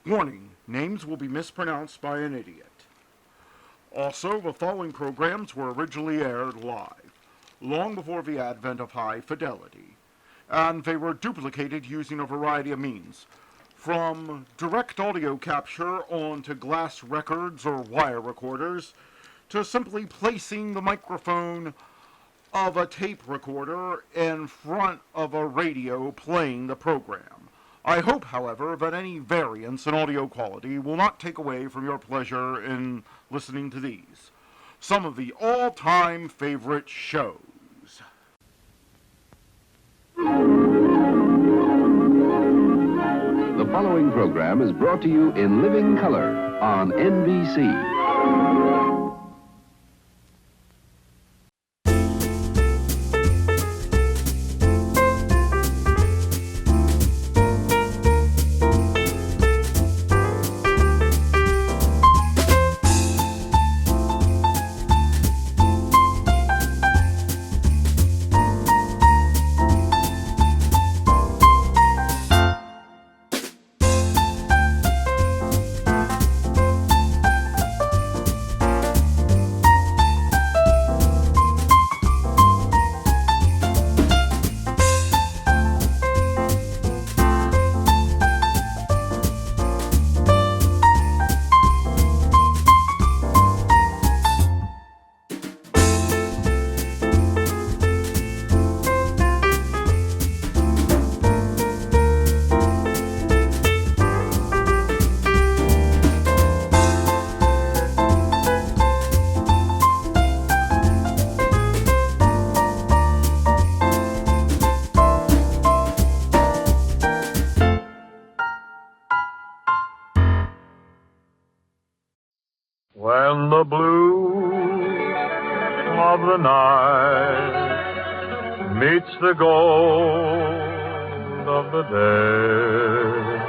Warning, names will be mispronounced by an idiot. Also, the following programs were originally aired live, long before the advent of high fidelity, and they were duplicated using a variety of means, from direct audio capture onto glass records or wire recorders, to simply placing the microphone of a tape recorder in front of a radio playing the program. I hope, however, that any variance in audio quality will not take away from your pleasure in listening to these, some of the all-time favorite shows. The following program is brought to you in living color on NBC. When the blue of the night meets the gold of the day,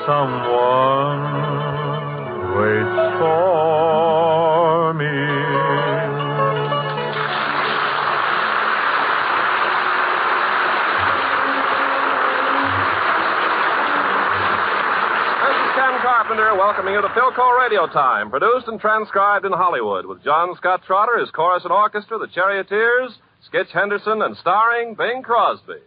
someone waits for me. Welcoming you to Philco Radio Time, produced and transcribed in Hollywood, with John Scott Trotter, his chorus and orchestra, the Charioteers, Skitch, Henderson, and starring Bing Crosby.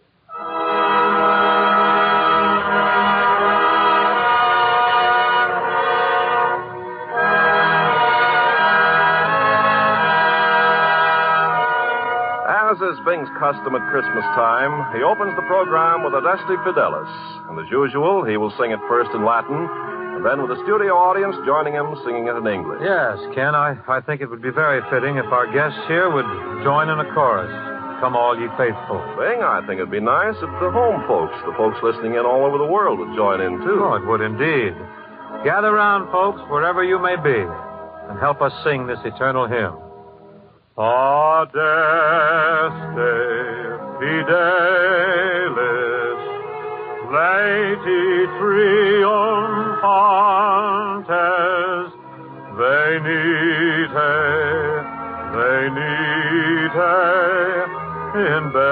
As is Bing's custom at Christmas time, he opens the program with Adeste Fidelis, and as usual, he will sing it first in Latin, and then with a studio audience joining him singing it in English. Yes, Ken, I think it would be very fitting if our guests here would join in a chorus. Come all ye faithful. Bing, I think it'd be nice if the home folks, the folks listening in all over the world, would join in, too. Oh, it would indeed. Gather round, folks, wherever you may be, and help us sing this eternal hymn. Adeste Fidelis, Laeti triumphantes, venite in Bethlehem.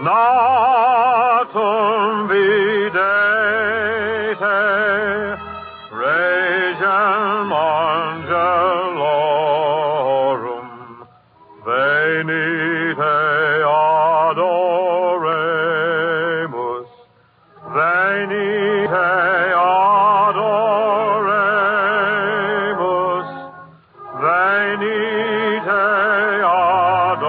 Natum videte, regem angelorum, venite adoremus, venite adoremus, venite adoremus,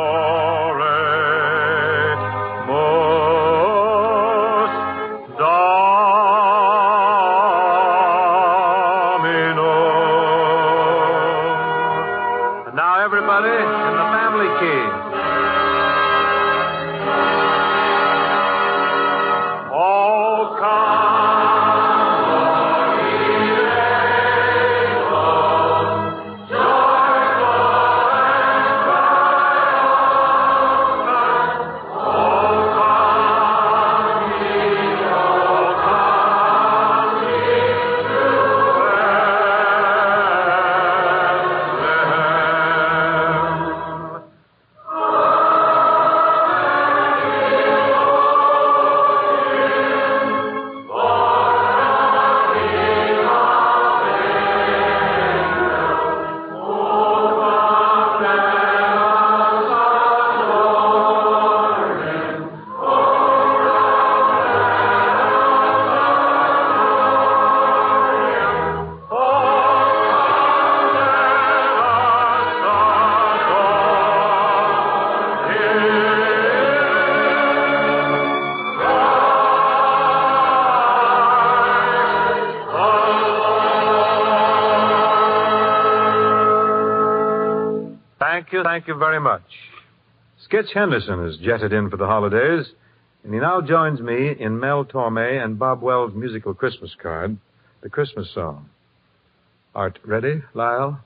Thank you very much. Skitch Henderson is jetted in for the holidays, and he now joins me in Mel Torme and Bob Wells' musical Christmas card, The Christmas Song. Art ready, Lyle?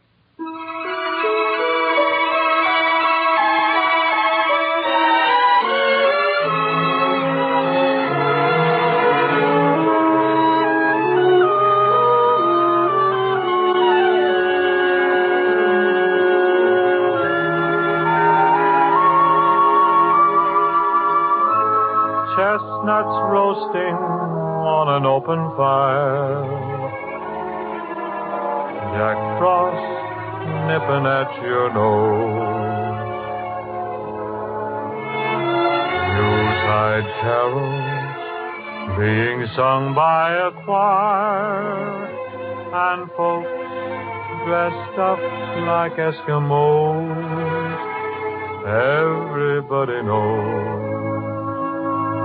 Chestnuts roasting on an open fire, Jack Frost nipping at your nose, Yuletide carols being sung by a choir, and folks dressed up like Eskimos. Everybody knows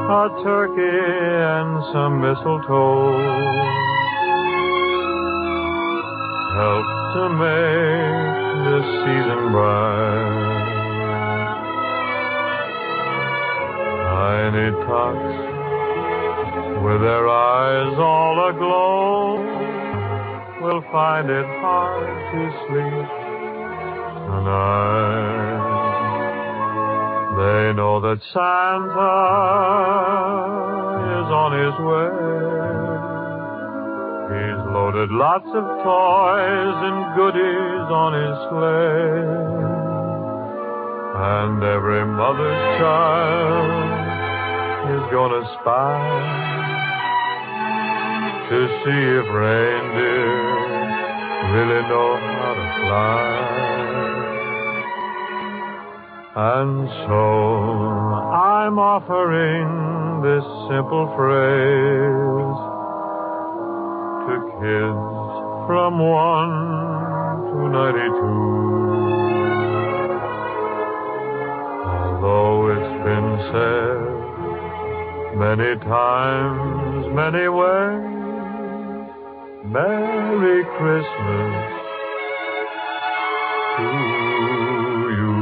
a turkey and some mistletoe help to make this season bright. Tiny tots with their eyes all aglow will find it hard to sleep tonight. They know that Santa is on his way. He's loaded lots of toys and goodies on his sleigh. And every mother's child is gonna spy to see if reindeer really know how to fly. And so I'm offering this simple phrase to kids from 1 to 92. Although it's been said many times, many ways, Merry Christmas to you.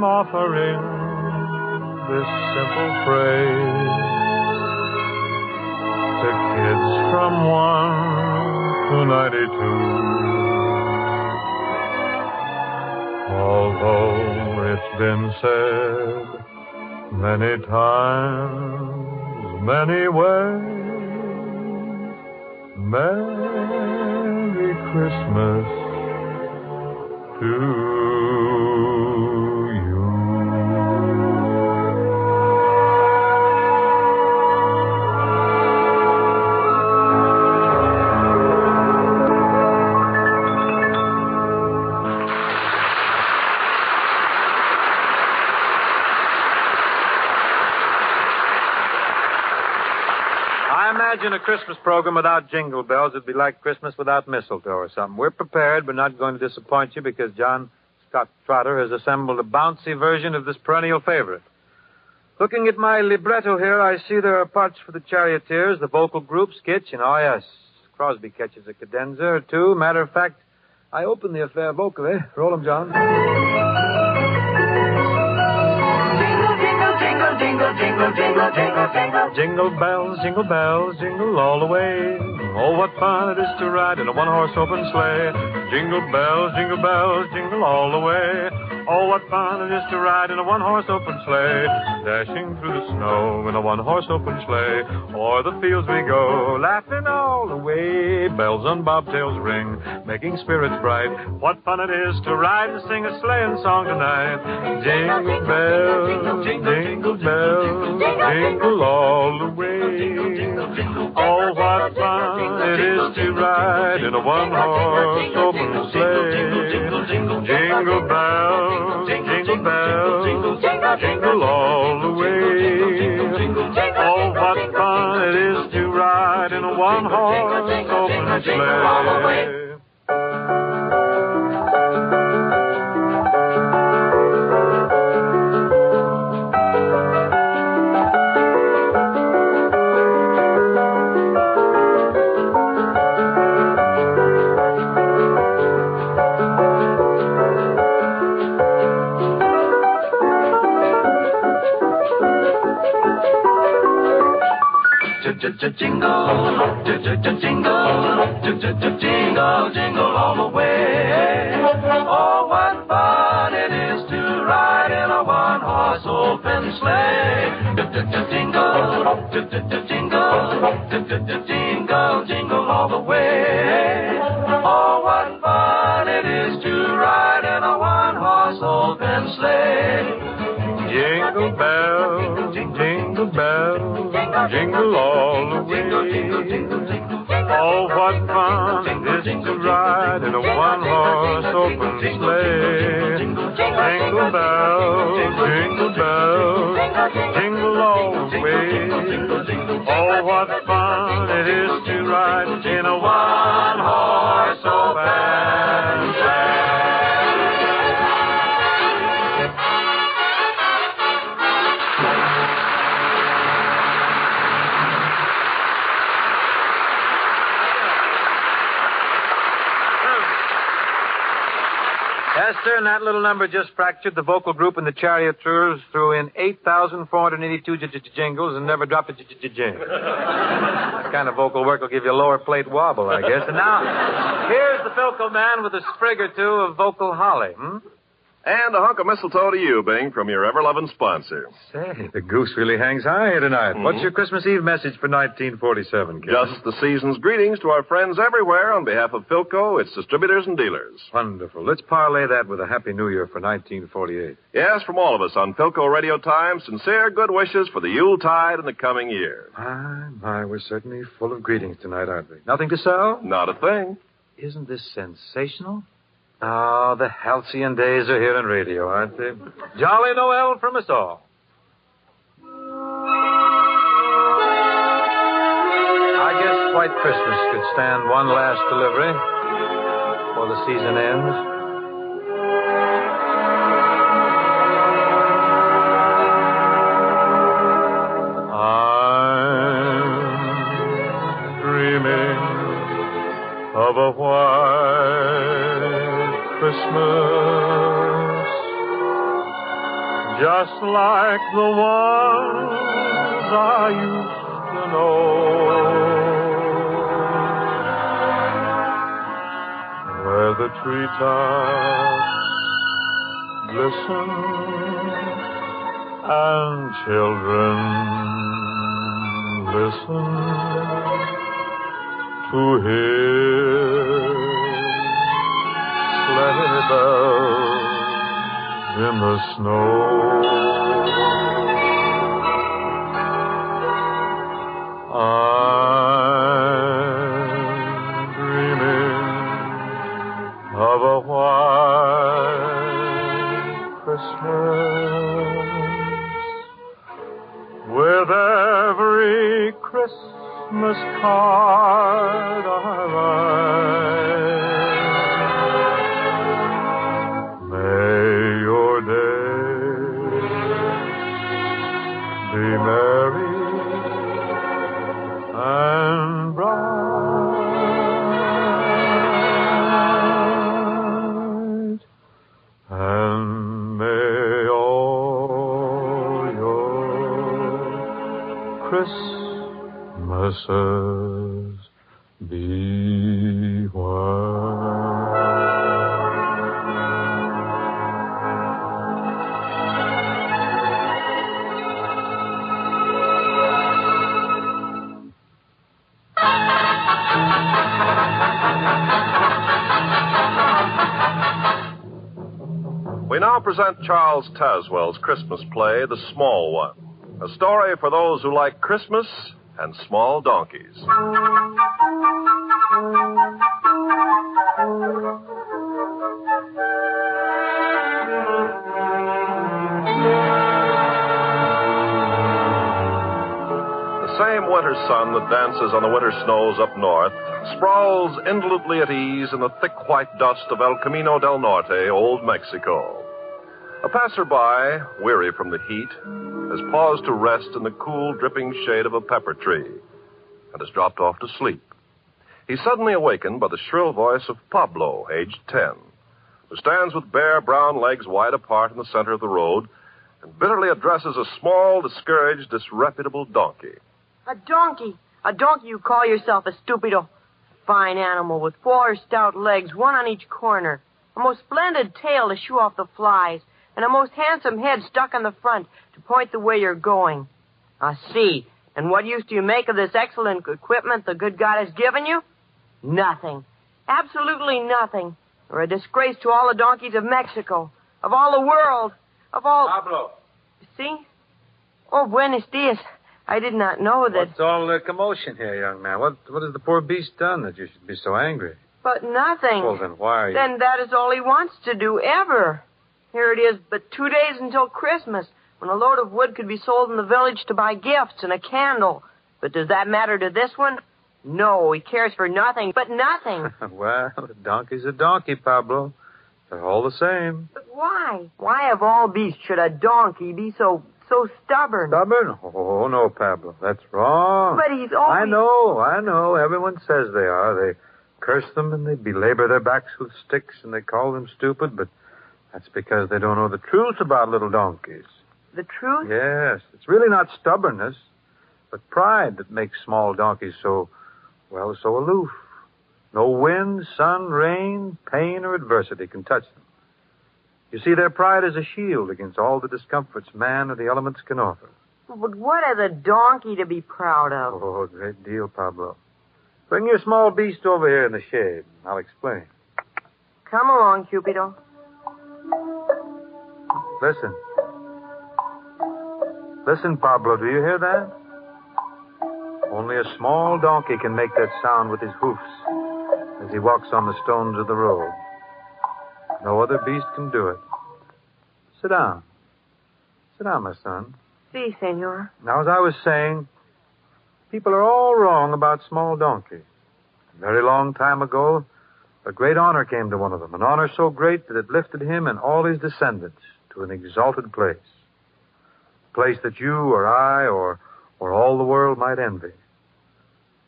Offering this simple phrase to kids from 1 to 92. Although it's been said many times, many ways, Merry Christmas to you. Imagine a Christmas program without jingle bells. It'd be like Christmas without mistletoe or something. We're prepared. We're not going to disappoint you because John Scott Trotter has assembled a bouncy version of this perennial favorite. Looking at my libretto here, I see there are parts for the Charioteers, the vocal group, Skitch, and, oh, yes, Crosby catches a cadenza or two. Matter of fact, I open the affair vocally. Roll 'em, John. Jingle, jingle, jingle, jingle, jingle. Jingle bells, jingle all the way. Oh, what fun it is to ride in a one-horse open sleigh. Jingle bells, jingle all the way. Oh, what fun it is to ride in a one-horse open sleigh, dashing through the snow in a one-horse open sleigh. O'er the fields we go, laughing all the way. Bells on bobtails ring, making spirits bright. What fun it is to ride and sing a sleighing song tonight. Jingle bells, jingle bells, jingle all the way. Oh, what fun it is to ride in a one-horse open sleigh. Jingle bells, jingle bells, jingle all the way. Oh, what fun it is to ride in a one-horse open sleigh. Jingle, jingle, jingle all the way. Oh, what fun it is to ride in a one-horse open sleigh. Jingle, jingle, jingle all the way. Oh, what fun it is to ride in a one-horse open sleigh. Jingle bells, jingle bells, jingle all the way. Oh, what fun it is to ride in a one-horse open sleigh. Jingle bells, jingle all the way. Oh, what fun it is to ride in a one-horse open sleigh. Yes, sir, and that little number just fractured the vocal group in the Charioteers threw in 8,482 jingles and never dropped a jingle. That kind of vocal work will give you a lower plate wobble, I guess. And now, here's the Philco man with a sprig or two of vocal holly, And a hunk of mistletoe to you, Bing, from your ever-loving sponsor. Say, the goose really hangs high here tonight. What's your Christmas Eve message for 1947, kid? Just the season's greetings to our friends everywhere on behalf of Philco, its distributors and dealers. Wonderful. Let's parlay that with a Happy New Year for 1948. Yes, from all of us on Philco Radio Time, sincere good wishes for the Yuletide and the coming year. My, we're certainly full of greetings tonight, aren't we? Nothing to sell? Not a thing. Isn't this sensational? Oh, the halcyon days are here on radio, aren't they? Jolly Noel from us all. I guess White Christmas could stand one last delivery before the season ends. I'm dreaming of a white Christmas, just like the ones I used to know, where the treetops glisten and children listen to hear sleigh bells in the snow. I'm dreaming of a white Christmas, with every Christmas card I write. Merry and bright, and may all your Christmases be white. now present Charles Tazwell's Christmas play, The Small One. A story for those who like Christmas and small donkeys. The same winter sun that dances on the winter snows up north sprawls indolently at ease in the thick white dust of El Camino del Norte, Old Mexico. A passerby, weary from the heat, has paused to rest in the cool, dripping shade of a pepper tree and has dropped off to sleep. He's suddenly awakened by the shrill voice of Pablo, aged 10, who stands with bare brown legs wide apart in the center of the road and bitterly addresses a small, discouraged, disreputable donkey. A donkey? A donkey you call yourself a stupido? Fine animal with 4 stout legs, one on each corner. A most splendid tail to shoo off the flies, and a most handsome head stuck on the front to point the way you're going. I see. And what use do you make of this excellent equipment the good God has given you? Nothing. Absolutely nothing. You're a disgrace to all the donkeys of Mexico, of all the world, of all... Pablo. See? Oh, buenos dias. I did not know that... What's all the commotion here, young man? What has the poor beast done that you should be so angry? But nothing. Well, then why are you... Then that is all he wants to do, ever. Here it is but 2 days until Christmas, when a load of wood could be sold in the village to buy gifts and a candle. But does that matter to this one? No, he cares for nothing, but nothing. Well, a donkey's a donkey, Pablo. They're all the same. But why? Why of all beasts should a donkey be so stubborn? Stubborn? Oh, no, Pablo. That's wrong. But he's always... I know. Everyone says they are. They curse them and they belabor their backs with sticks and they call them stupid, but that's because they don't know the truth about little donkeys. The truth? Yes. It's really not stubbornness, but pride that makes small donkeys so aloof. No wind, sun, rain, pain, or adversity can touch them. You see, their pride is a shield against all the discomforts man or the elements can offer. But what has a donkey to be proud of? Oh, a great deal, Pablo. Bring your small beast over here in the shade. I'll explain. Come along, Cupido. Listen. Listen, Pablo, do you hear that? Only a small donkey can make that sound with his hoofs as he walks on the stones of the road. No other beast can do it. Sit down. Sit down, my son. Si, senor. Now, as I was saying, people are all wrong about small donkeys. A very long time ago, a great honor came to one of them, an honor so great that it lifted him and all his descendants to an exalted place. A place that you or I or all the world might envy.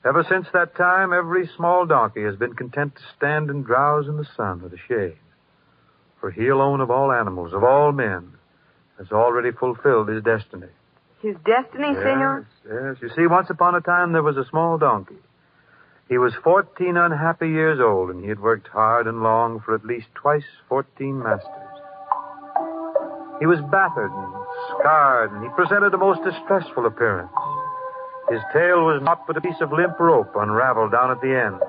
Ever since that time, every small donkey has been content to stand and drowse in the sun or the shade. For he alone of all animals, of all men, has already fulfilled his destiny. His destiny, senor? Yes. You see, once upon a time there was a small donkey. He was 14 unhappy years old, and he had worked hard and long for at least twice 14 masters. He was battered and scarred, and he presented a most distressful appearance. His tail was naught but a piece of limp rope unraveled down at the end.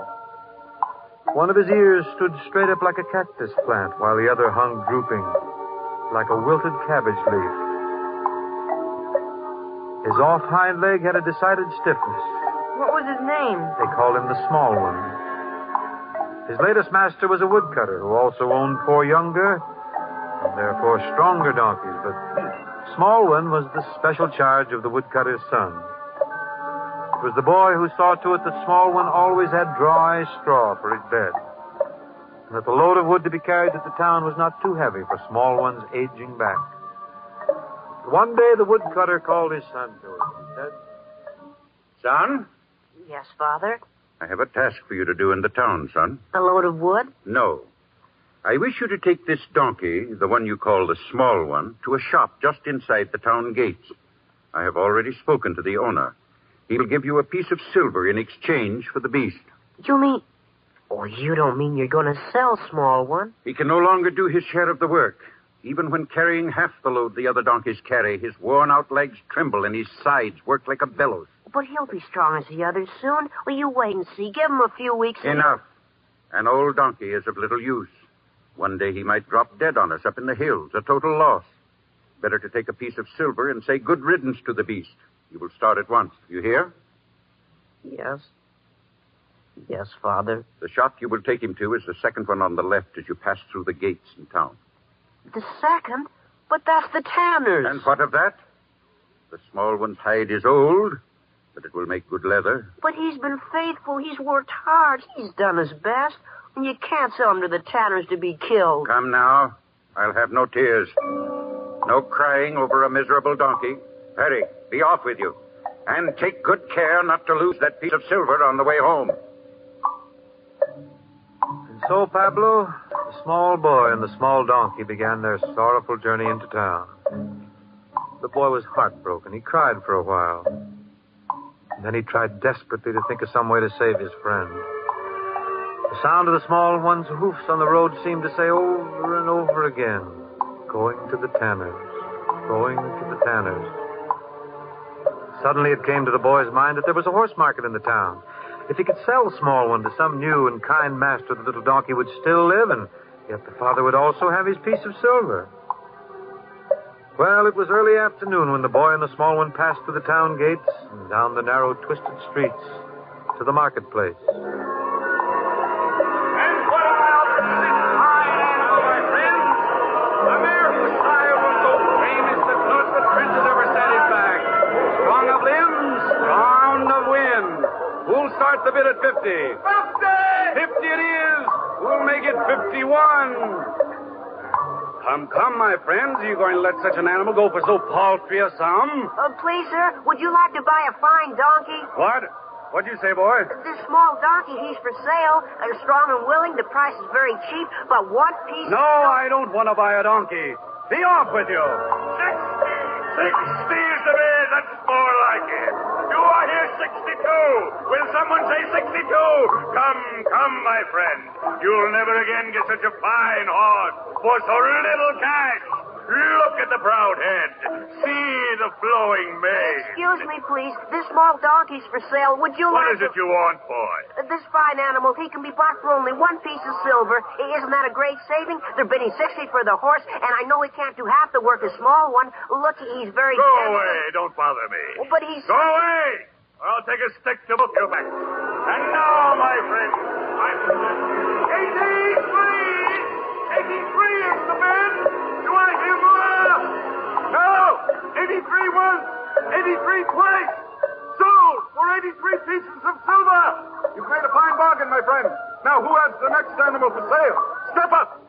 One of his ears stood straight up like a cactus plant, while the other hung drooping like a wilted cabbage leaf. His off hind leg had a decided stiffness. What was his name? They called him the Small One. His latest master was a woodcutter who also owned 4 younger and therefore stronger donkeys, but Small One was the special charge of the woodcutter's son. It was the boy who saw to it that Small One always had dry straw for his bed, and that the load of wood to be carried to the town was not too heavy for Small One's aging back. One day the woodcutter called his son to him. He said, Son, Yes, Father. I have a task for you to do in the town, son. A load of wood? No. I wish you to take this donkey, the one you call the Small One, to a shop just inside the town gates. I have already spoken to the owner. He'll give you a piece of silver in exchange for the beast. You mean... Oh, you don't mean you're going to sell Small One? He can no longer do his share of the work. Even when carrying half the load the other donkeys carry, his worn-out legs tremble and his sides work like a bellows. But he'll be strong as the others soon. Well, you wait and see. Give him a few weeks. Enough. An old donkey is of little use. One day he might drop dead on us up in the hills, a total loss. Better to take a piece of silver and say good riddance to the beast. You will start at once. You hear? Yes. Yes, Father. The shop you will take him to is the second one on the left as you pass through the gates in town. The second? But that's the Tanner's. And what of that? The small one's hide is old, but it will make good leather. But he's been faithful. He's worked hard. He's done his best. And you can't sell him to the Tanners to be killed. Come now. I'll have no tears. No crying over a miserable donkey. Hurry, be off with you. And take good care not to lose that piece of silver on the way home. And so, Pablo, the small boy and the small donkey began their sorrowful journey into town. The boy was heartbroken. He cried for a while. And then he tried desperately to think of some way to save his friend. The sound of the small one's hoofs on the road seemed to say over and over again, going to the Tanners, going to the Tanners. Suddenly it came to the boy's mind that there was a horse market in the town. If he could sell the small one to some new and kind master, the little donkey would still live, and yet the father would also have his piece of silver. Well, it was early afternoon when the boy and the small one passed through the town gates and down the narrow, twisted streets to the marketplace. Who'll start the bid at 50? 50! 50 it is! Who'll make it 51? Come, my friends. Are you going to let such an animal go for so paltry a sum? Please, sir, would you like to buy a fine donkey? What? What'd you say, boy? This small donkey, he's for sale. They're strong and willing. The price is very cheap, but one piece... No, I don't want to buy a donkey. Be off with you. 60 is the bid. That's more like it. Do I hear 62? Will someone say 62? Come, my friend. You'll never again get such a fine horse for so little cash. Look at the proud head. See the flowing mane. Excuse me, please. This small donkey's for sale. Would you What like is it you want, boy? This fine animal, he can be bought for only one piece of silver. Isn't that a great saving? They're bidding 60 for the horse, and I know he can't do half the work a small one. Look, he's very... Go away. Don't bother me. But he's... Go away, or I'll take a stick to book you back. And now, my friend, I'm... 83! 83 is the bid! Do I hear more? No! 83 once! 83 twice! Sold for 83 pieces of silver! You've made a fine bargain, my friend. Now, who has the next animal for sale? Step up!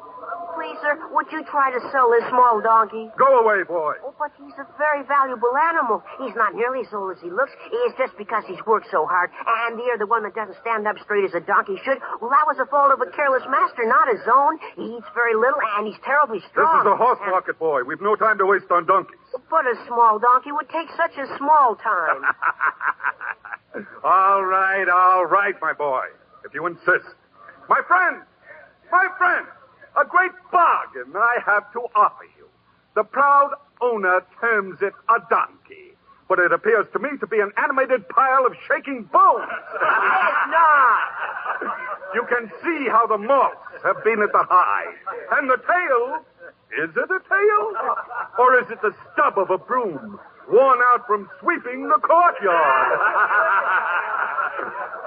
Please, sir, would you try to sell this small donkey? Go away, boy. Oh, but he's a very valuable animal. He's not nearly as old as he looks. It's just because he's worked so hard. And the other one that doesn't stand up straight as a donkey should. Well, that was the fault of a careless master, not his own. He eats very little, and he's terribly strong. This is a horse market, boy. We've no time to waste on donkeys. But a small donkey would take such a small time. All right, my boy. If you insist. My friend! A great bargain I have to offer you. The proud owner terms it a donkey, but it appears to me to be an animated pile of shaking bones. It's not. You can see how the moths have been at the hide. And the tail, is it a tail? Or is it the stub of a broom, worn out from sweeping the courtyard?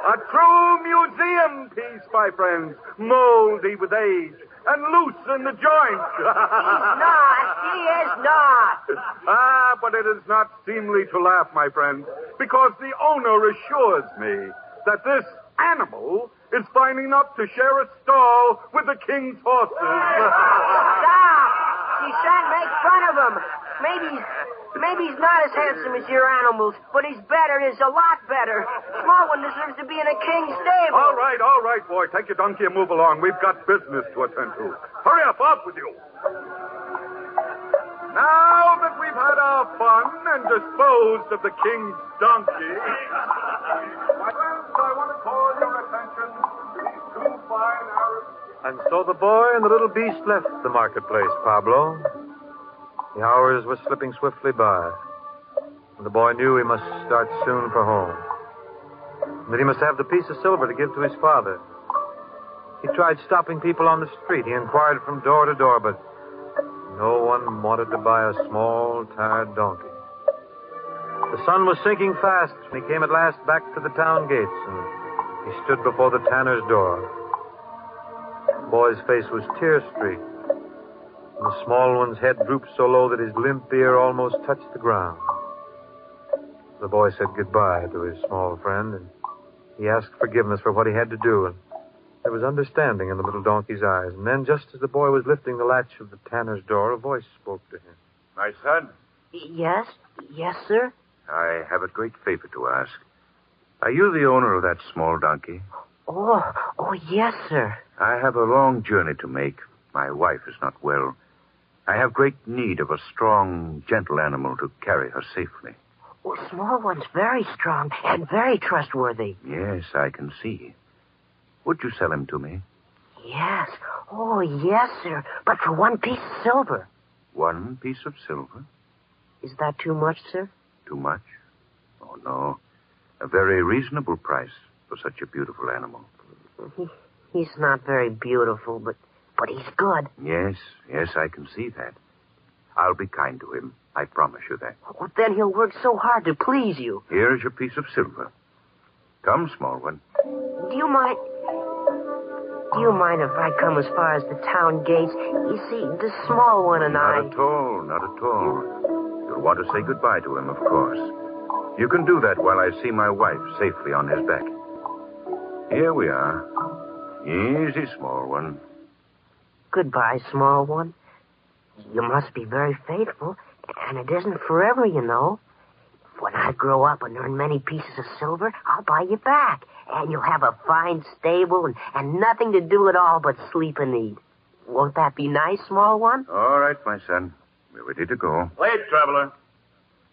A true museum piece, my friends, moldy with age and loose in the joints. He is not. But it is not seemly to laugh, my friend, because the owner assures me that this animal is fine enough to share a stall with the king's horses. Stop! You shan't make fun of him. Maybe he's not as handsome as your animals, but he's better. He's a lot better. Small one deserves to be in a king's stable. All right, boy. Take your donkey and move along. We've got business to attend to. Hurry up, off with you. Now that we've had our fun and disposed of the king's donkey, my friends, I want to call your attention to these two fine Arabs. And so the boy and the little beast left the marketplace, Pablo. The hours were slipping swiftly by, and the boy knew he must start soon for home, and that he must have the piece of silver to give to his father. He tried stopping people on the street. He inquired from door to door, but no one wanted to buy a small, tired donkey. The sun was sinking fast, and he came at last back to the town gates, and he stood before the tanner's door. The boy's face was tear-streaked, and the small one's head drooped so low that his limp ear almost touched the ground. The boy said goodbye to his small friend, and he asked forgiveness for what he had to do, and there was understanding in the little donkey's eyes. And then, just as the boy was lifting the latch of the tanner's door, a voice spoke to him. My son, Yes? Yes, sir? I have a great favor to ask. Are you the owner of that small donkey? Oh, yes, sir. I have a long journey to make. My wife is not well. I have great need of a strong, gentle animal to carry her safely. Well, small one's very strong and very trustworthy. Yes, I can see. Would you sell him to me? Yes. Oh, yes, sir. But for 1 piece of silver. 1 piece of silver? Is that too much, sir? Too much? Oh, no. A very reasonable price for such a beautiful animal. He's not very beautiful, but he's good. Yes, I can see that. I'll be kind to him. I promise you that. Well, then he'll work so hard to please you. Here's your piece of silver. Come, small one. Do you mind if I come as far as the town gates? You see, the small one and I... Not at all, not at all. You'll want to say goodbye to him, of course. You can do that while I see my wife safely on his back. Here we are. Easy, small one. Goodbye, small one. You must be very faithful, and it isn't forever, you know. When I grow up and earn many pieces of silver, I'll buy you back, and you'll have a fine stable and nothing to do at all but sleep and eat. Won't that be nice, small one? All right, my son. We're ready to go. Wait, traveler.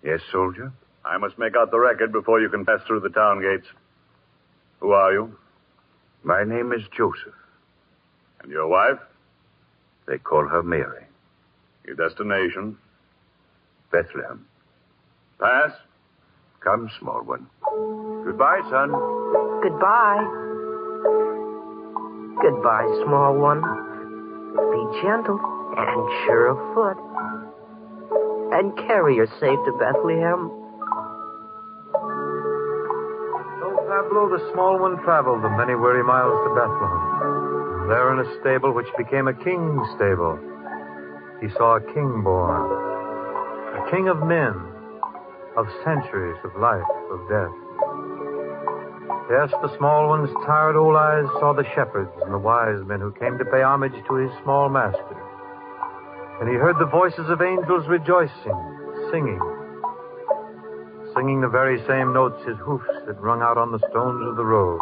Yes, soldier? I must make out the record before you can pass through the town gates. Who are you? My name is Joseph. And your wife? They call her Mary. Your destination? Bethlehem. Pass. Come, small one. Goodbye, son. Goodbye. Goodbye, small one. Be gentle and sure of foot. And carry her safe to Bethlehem. So Pablo, the small one, traveled the many weary miles to Bethlehem. There in a stable which became a king's stable, he saw a king born. A king of men, of centuries, of life, of death. Yes, the small one's tired old eyes saw the shepherds and the wise men who came to pay homage to his small master. And he heard the voices of angels rejoicing, singing the very same notes his hoofs had rung out on the stones of the road.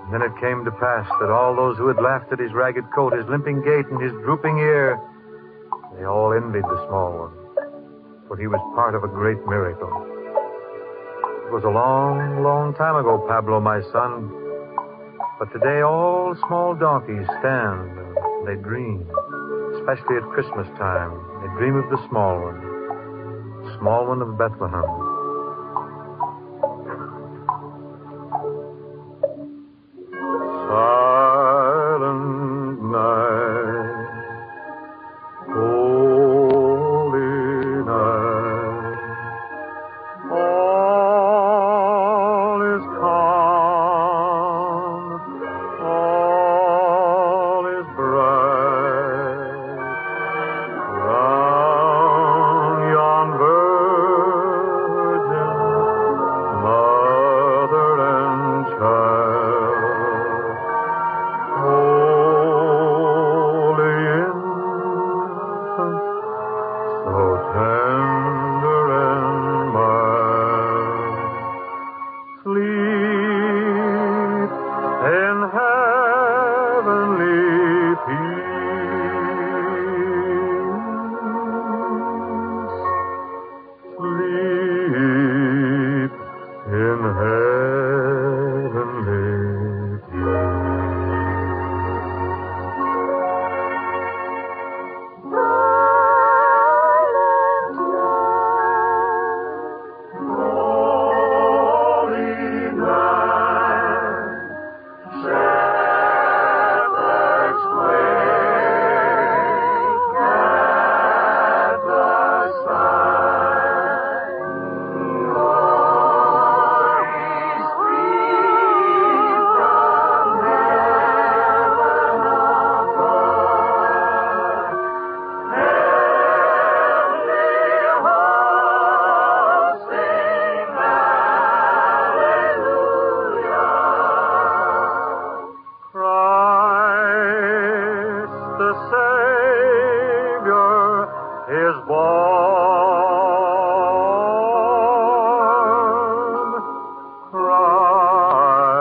And then it came to pass that all those who had laughed at his ragged coat, his limping gait, and his drooping ear, they all envied the small one, for he was part of a great miracle. It was a long, long time ago, Pablo, my son, but today all small donkeys stand and they dream, especially at Christmas time. They dream of the small one of Bethlehem. is born. Christ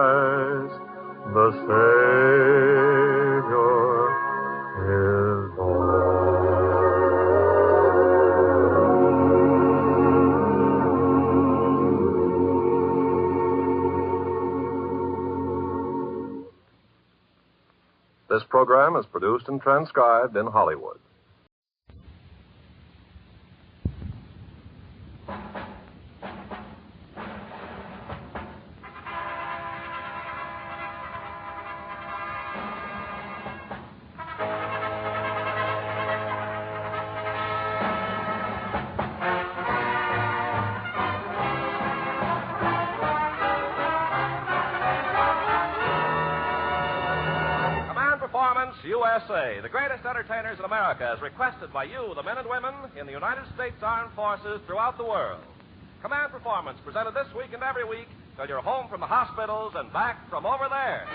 the Savior is born. This program is produced and transcribed in Hollywood. USA, the greatest entertainers in America, as requested by you, the men and women in the United States Armed Forces throughout the world. Command Performance, presented this week and every week till you're home from the hospitals and back from over there.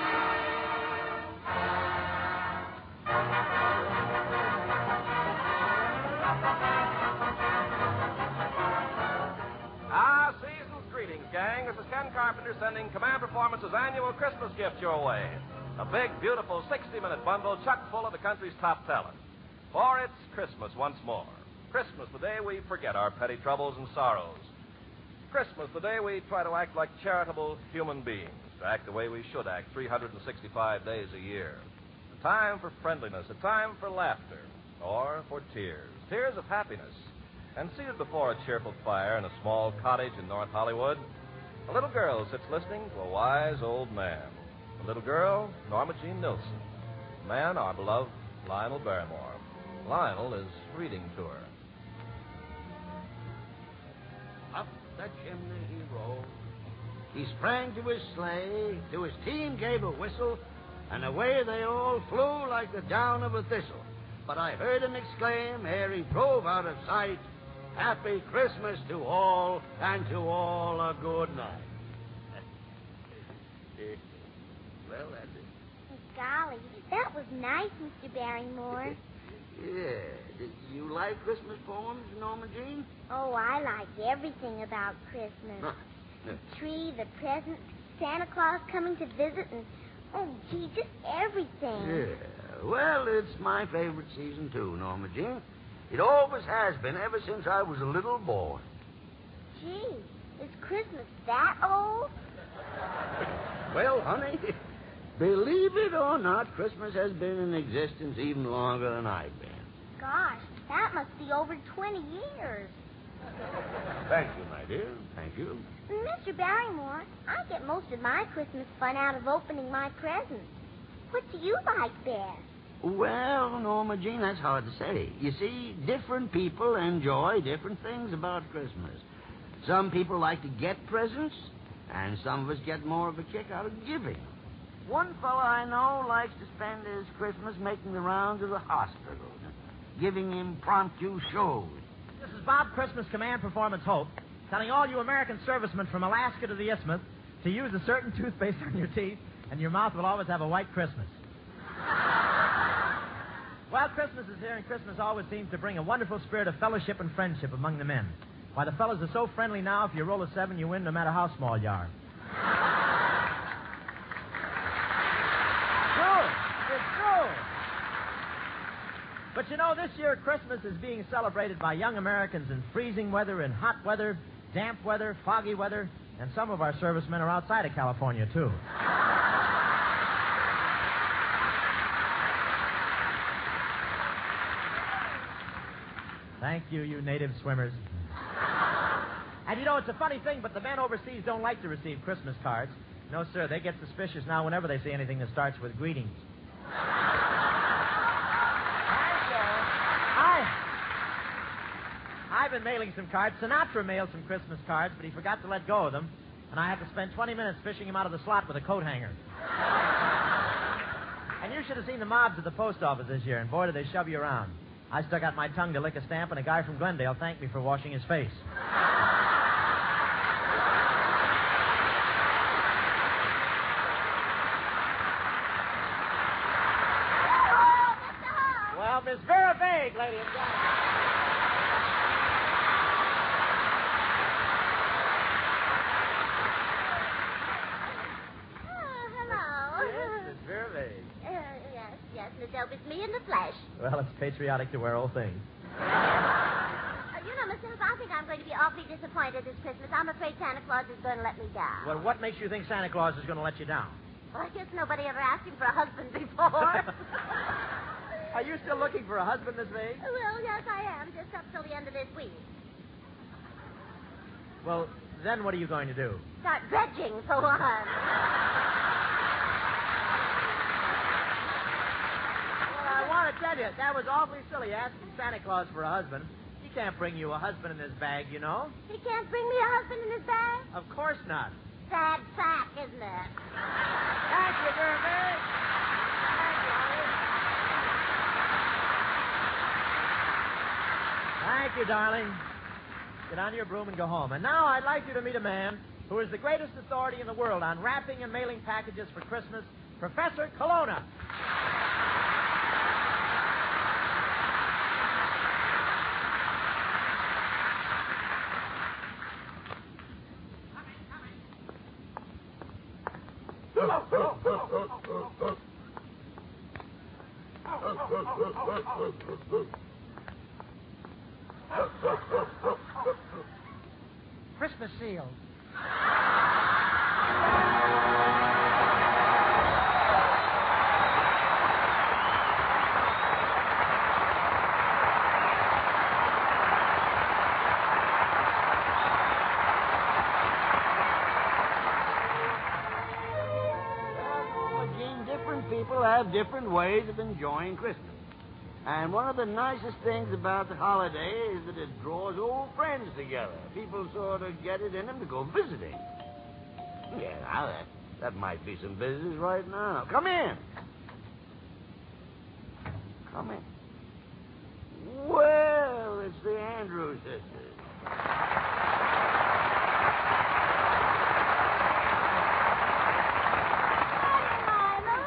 Season's greetings, gang. This is Ken Carpenter sending Command Performance's annual Christmas gift your way. A big, beautiful 60-minute bundle chock full of the country's top talent. For it's Christmas once more. Christmas, the day we forget our petty troubles and sorrows. Christmas, the day we try to act like charitable human beings, to act the way we should act 365 days a year. A time for friendliness, a time for laughter, or for tears. Tears of happiness. And seated before a cheerful fire in a small cottage in North Hollywood, a little girl sits listening to a wise old man. The little girl, Norma Jean Nilsson. The man, our beloved Lionel Barrymore. Lionel is reading to her. Up the chimney he rolled. He sprang to his sleigh, to his team gave a whistle, and away they all flew like the down of a thistle. But I heard him exclaim, ere he drove out of sight, Happy Christmas to all, and to all a good night. Well, that's it. Golly, that was nice, Mr. Barrymore. Yeah. Do you like Christmas poems, Norma Jean? Oh, I like everything about Christmas. Huh. The tree, the presents, Santa Claus coming to visit, and, oh, gee, just everything. Yeah. Well, it's my favorite season, too, Norma Jean. It always has been, ever since I was a little boy. Gee, is Christmas that old? Well, honey, believe it or not, Christmas has been in existence even longer than I've been. Gosh, that must be over 20 years. Thank you, my dear. Thank you. Mr. Barrymore, I get most of my Christmas fun out of opening my presents. What do you like best? Well, Norma Jean, that's hard to say. You see, different people enjoy different things about Christmas. Some people like to get presents, and some of us get more of a kick out of giving. One fellow I know likes to spend his Christmas making the rounds of the hospital, giving impromptu shows. This is Bob Christmas, Command Performance Hope, telling all you American servicemen from Alaska to the Isthmus to use a certain toothpaste on your teeth, and your mouth will always have a white Christmas. Well, Christmas is here, and Christmas always seems to bring a wonderful spirit of fellowship and friendship among the men. Why, the fellows are so friendly now, if you roll a 7, you win no matter how small you are. True. It's true. But you know, this year Christmas is being celebrated by young Americans in freezing weather, in hot weather, damp weather, foggy weather, and some of our servicemen are outside of California, too. Thank you, you native swimmers. And you know, it's a funny thing, but the men overseas don't like to receive Christmas cards. No, sir, they get suspicious now whenever they see anything that starts with greetings. I've been mailing some cards. Sinatra mailed some Christmas cards, but he forgot to let go of them, and I had to spend 20 minutes fishing him out of the slot with a coat hanger. And you should have seen the mobs at the post office this year, and boy, did they shove you around. I stuck out my tongue to lick a stamp, and a guy from Glendale thanked me for washing his face. Well, Miss Vera Vague, ladies and gentlemen. It's me in the flesh. Well, it's patriotic to wear old things. You know, Miss Sills, I think I'm going to be awfully disappointed this Christmas. I'm afraid Santa Claus is going to let me down. Well, what makes you think Santa Claus is going to let you down? Well, I guess nobody ever asked him for a husband before. Are you still looking for a husband, Miss Vase? Well, yes, I am, just up till the end of this week. Well, then what are you going to do? Start dredging, for one. Well, I want to tell you, that was awfully silly asking Santa Claus for a husband. He can't bring you a husband in his bag, you know. He can't bring me a husband in his bag? Of course not. Sad sack, isn't it? Thank you, Derby. Thank you, darling. Get on your broom and go home. And now I'd like you to meet a man who is the greatest authority in the world on wrapping and mailing packages for Christmas, Professor Colonna. Christmas seals. Different people have different ways of enjoying Christmas. And one of the nicest things about the holiday is that it draws old friends together. People sort of get it in them to go visiting. Yeah, now that might be some business right now. Come in. Come in. Well, it's the Andrews sisters.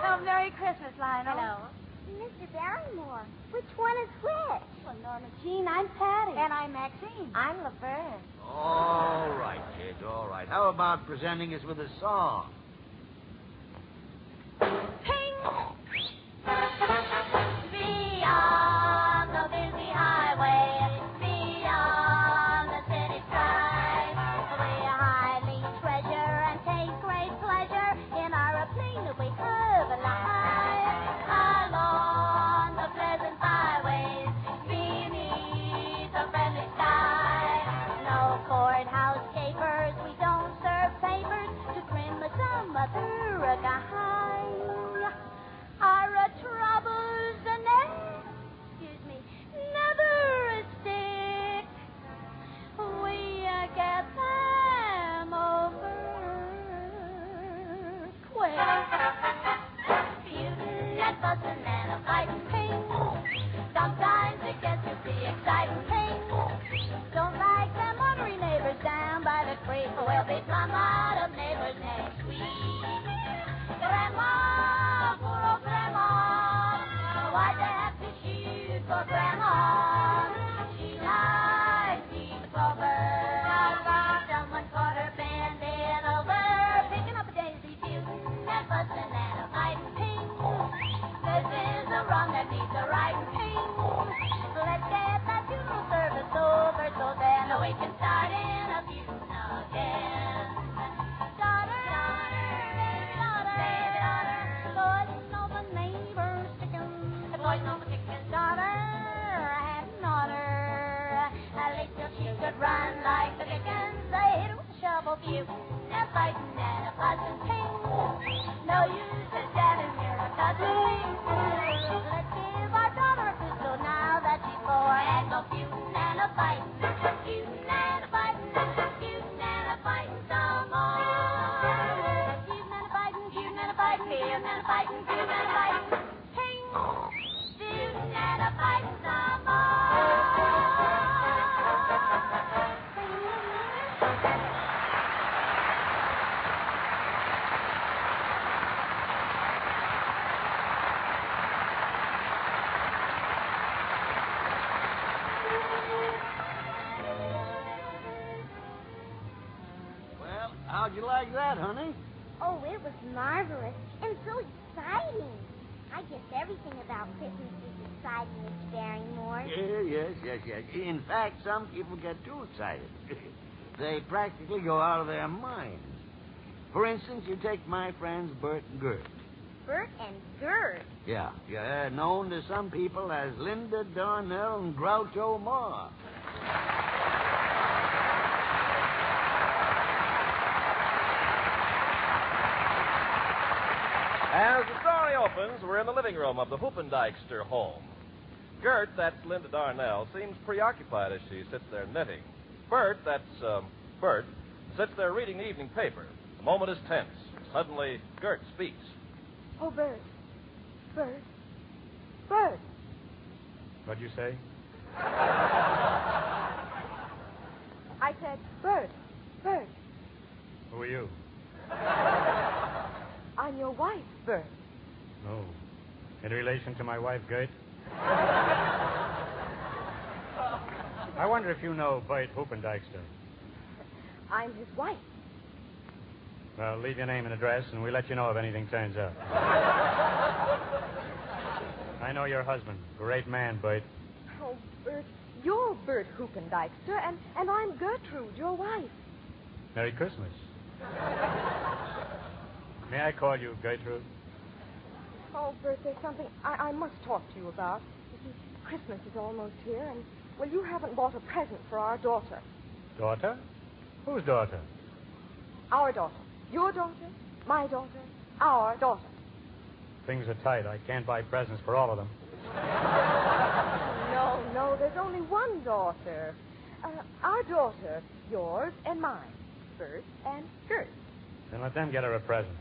Oh, Merry Christmas, Lionel. Hello. Mr. Barrymore, which one is which? Well, Norma Jean, I'm Patty. And I'm Maxine. I'm Laverne. All right, kids, all right. How about presenting us with a song? Beyond the busy highway, beyond the city skies, we highly treasure and take great pleasure in our plane that we curve alive. Along the pleasant byways, beneath the friendly sky. No courthouse capers, we don't serve papers to trim some other guy. Our troubles never stick. We get them over quick. Feuding and fussing and a fighting pain. Sometimes it gets to be exciting pain. Don't like them ornery neighbors down by the creek. We'll be some out of neighbors next week. Grandma, poor old Grandma, why'd they have to shoot for Grandma? She likes eating clover. Someone caught her bending over, picking up a daisy, feuding and fussing and a fighting ping. This is a wrong that needs a right ping. Let's get that funeral service over so then we can start in a feuding again. Daughter, poison over neighbors sticking. Poison over chicken. Daughter had an order. Late till she could run like the dickens. They hit her with a shovel, feuding and fighting and a buzzing ping. No use in standing here a cousin. Let's give our daughter a pistol now that she's 4 and go feuding and a fighting. Feuding and a fighting. Feuding and a fighting some more. Feuding and a fighting. Feuding and a fighting. Feuding and a fighting. Feuding and a fighting. Ping. Feuding and a fighting some more. Well, how'd you like that, honey? Oh, it was marvelous and so exciting. I I guess everything about Christmas is exciting, Mr. Barrymore. Yes. In fact, some people get too excited. They practically go out of their minds. For instance, you take my friends Bert and Gert. Bert and Gert? Yeah, known to some people as Linda, Darnell, and Groucho Marx. As the story opens, we're in the living room of the Hoopendykester home. Gert, that's Linda Darnell, seems preoccupied as she sits there knitting. Bert, that's Bert, sits there reading the evening paper. The moment is tense. Suddenly, Gert speaks. Oh, Bert. Bert. What'd you say? I said, Bert. Who are you? I'm your wife, Bert. Oh. In relation to my wife, Gert? I wonder if you know Bert Hoopendykester. I'm his wife. Well, leave your name and address, and we'll let you know if anything turns up. I know your husband. Great man, Bert. Oh, Bert, you're Bert Hoopendykester, and I'm Gertrude, your wife. Merry Christmas. May I call you Gertrude? Oh, Bert, there's something I must talk to you about. You see, Christmas is almost here, and, well, you haven't bought a present for our daughter. Daughter? Whose daughter? Our daughter. Your daughter, my daughter, our daughter. Things are tight. I can't buy presents for all of them. No, there's only one daughter. Our daughter, yours and mine, Bert and Gert. Then let them get her a present.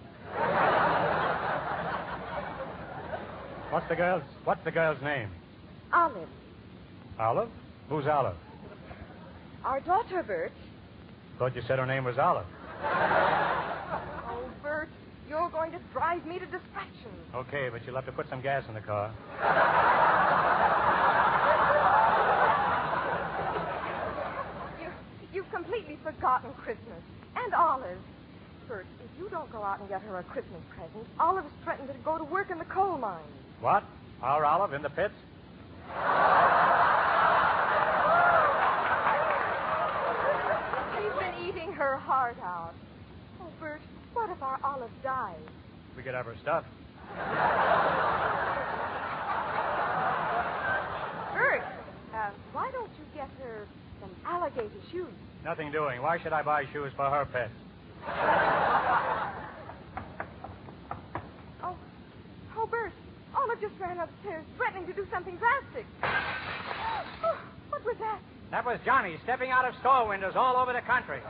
What's the girl's name? Olive. Olive? Who's Olive? Our daughter, Bert. Thought you said her name was Olive. Oh, Bert, you're going to drive me to distraction. Okay, but you'll have to put some gas in the car. You've completely forgotten Christmas. And Olive. Bert, if you don't go out and get her a Christmas present, Olive has threatened to go to work in the coal mine. What? Our Olive in the pits? She's been eating her heart out. Oh, Bert, what if our Olive dies? We could have her stuff. Bert, why don't you get her some alligator shoes? Nothing doing. Why should I buy shoes for her pets? Oh, Bert, Olive just ran upstairs threatening to do something drastic. Oh, what was that? That was Johnny stepping out of store windows all over the country.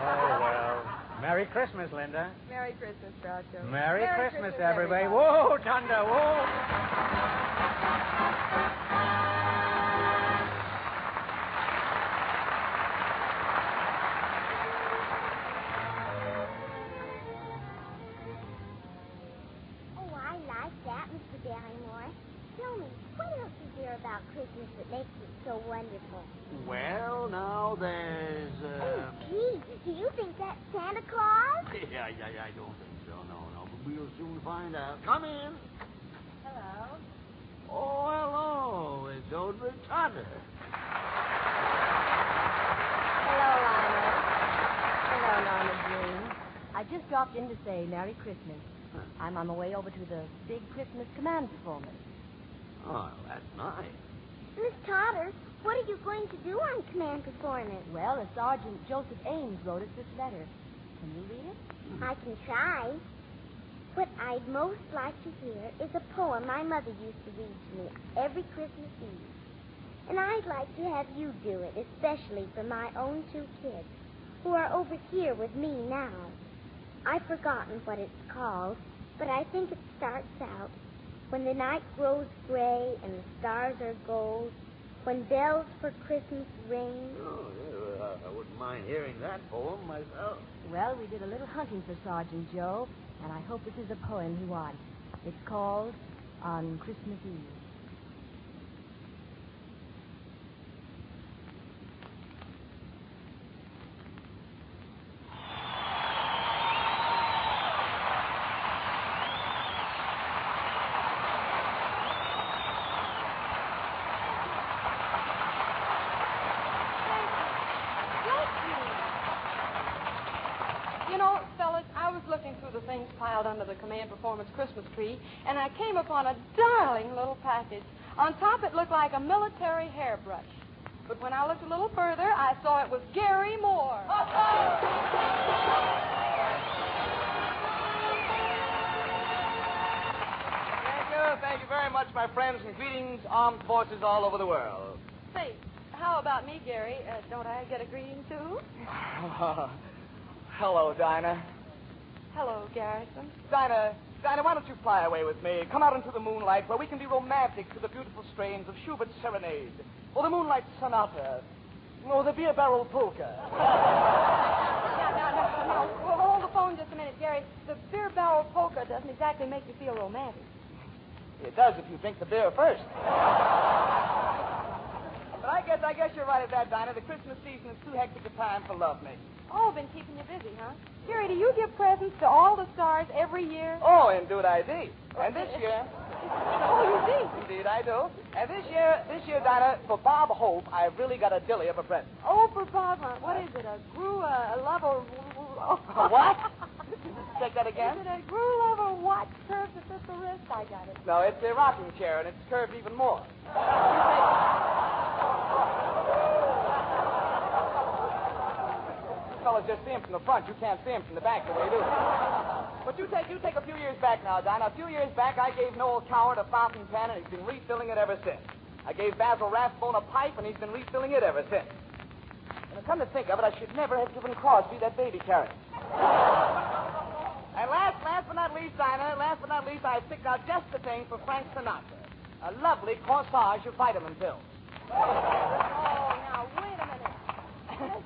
Oh, well. Merry Christmas, Linda. Merry Christmas, Groucho. Merry Christmas, everybody. Whoa, thunder, whoa. Christmas that makes it so wonderful? Well, now there's, Oh, gee, do you think that's Santa Claus? Yeah, I don't think so, no. But we'll soon find out. Come in. Hello. Oh, hello. It's Odrid Totter. Hello, Lionel. Hello, Norma Jean. I just dropped in to say Merry Christmas. I'm on my way over to the big Christmas command performance. Oh, that's nice. Miss Totter, what are you going to do on command performance? Well, a Sergeant Joseph Ames wrote us this letter. Can you read it? I can try. What I'd most like to hear is a poem my mother used to read to me every Christmas Eve. And I'd like to have you do it, especially for my own 2 kids, who are over here with me now. I've forgotten what it's called, but I think it starts out, when the night grows gray and the stars are gold, when bells for Christmas ring. Oh, yeah, I wouldn't mind hearing that poem myself. Well, we did a little hunting for Sergeant Joe, and I hope this is a poem he wants. It's called On Christmas Eve. things piled under the Command Performance Christmas tree, and I came upon a darling little package. On top, it looked like a military hairbrush. But when I looked a little further, I saw it was Gary Moore. Thank you very much, my friends, and greetings, armed forces all over the world. Say, how about me, Gary? Don't I get a greeting, too? Hello, Dinah. Hello, Garrison. Dinah, why don't you fly away with me? Come out into the moonlight where we can be romantic to the beautiful strains of Schubert's Serenade, or the Moonlight Sonata, or the Beer Barrel Polka. Now, well, hold the phone just a minute, Gary. The Beer Barrel Polka doesn't exactly make you feel romantic. It does if you drink the beer first. But I guess you're right at that, Dinah. The Christmas season is too hectic a time for lovemaking. Oh, been keeping you busy, huh? Gary, do you give presents to all the stars every year? Oh, indeed I do. And this year... Oh, you do? Indeed I do. And this year, Dinah, for Bob Hope, I've really got a dilly of a present. Oh, for Bob, huh? What is it, a love or... What? Take that again? Is it a grew love or what? Curved to fit the wrist? I got it. No, it's a rocking chair, and it's curved even more. Fellas just see him from the front. You can't see him from the back the way you do. But you take a few years back now, Donna. A few years back, I gave Noel Coward a fountain pen, and he's been refilling it ever since. I gave Basil Rathbone a pipe, and he's been refilling it ever since. And come to think of it, I should never have given Crosby that baby carrot. And last but not least, Dinah, I picked out just the thing for Frank Sinatra. A lovely corsage of vitamin pills. Oh, now, wait a minute.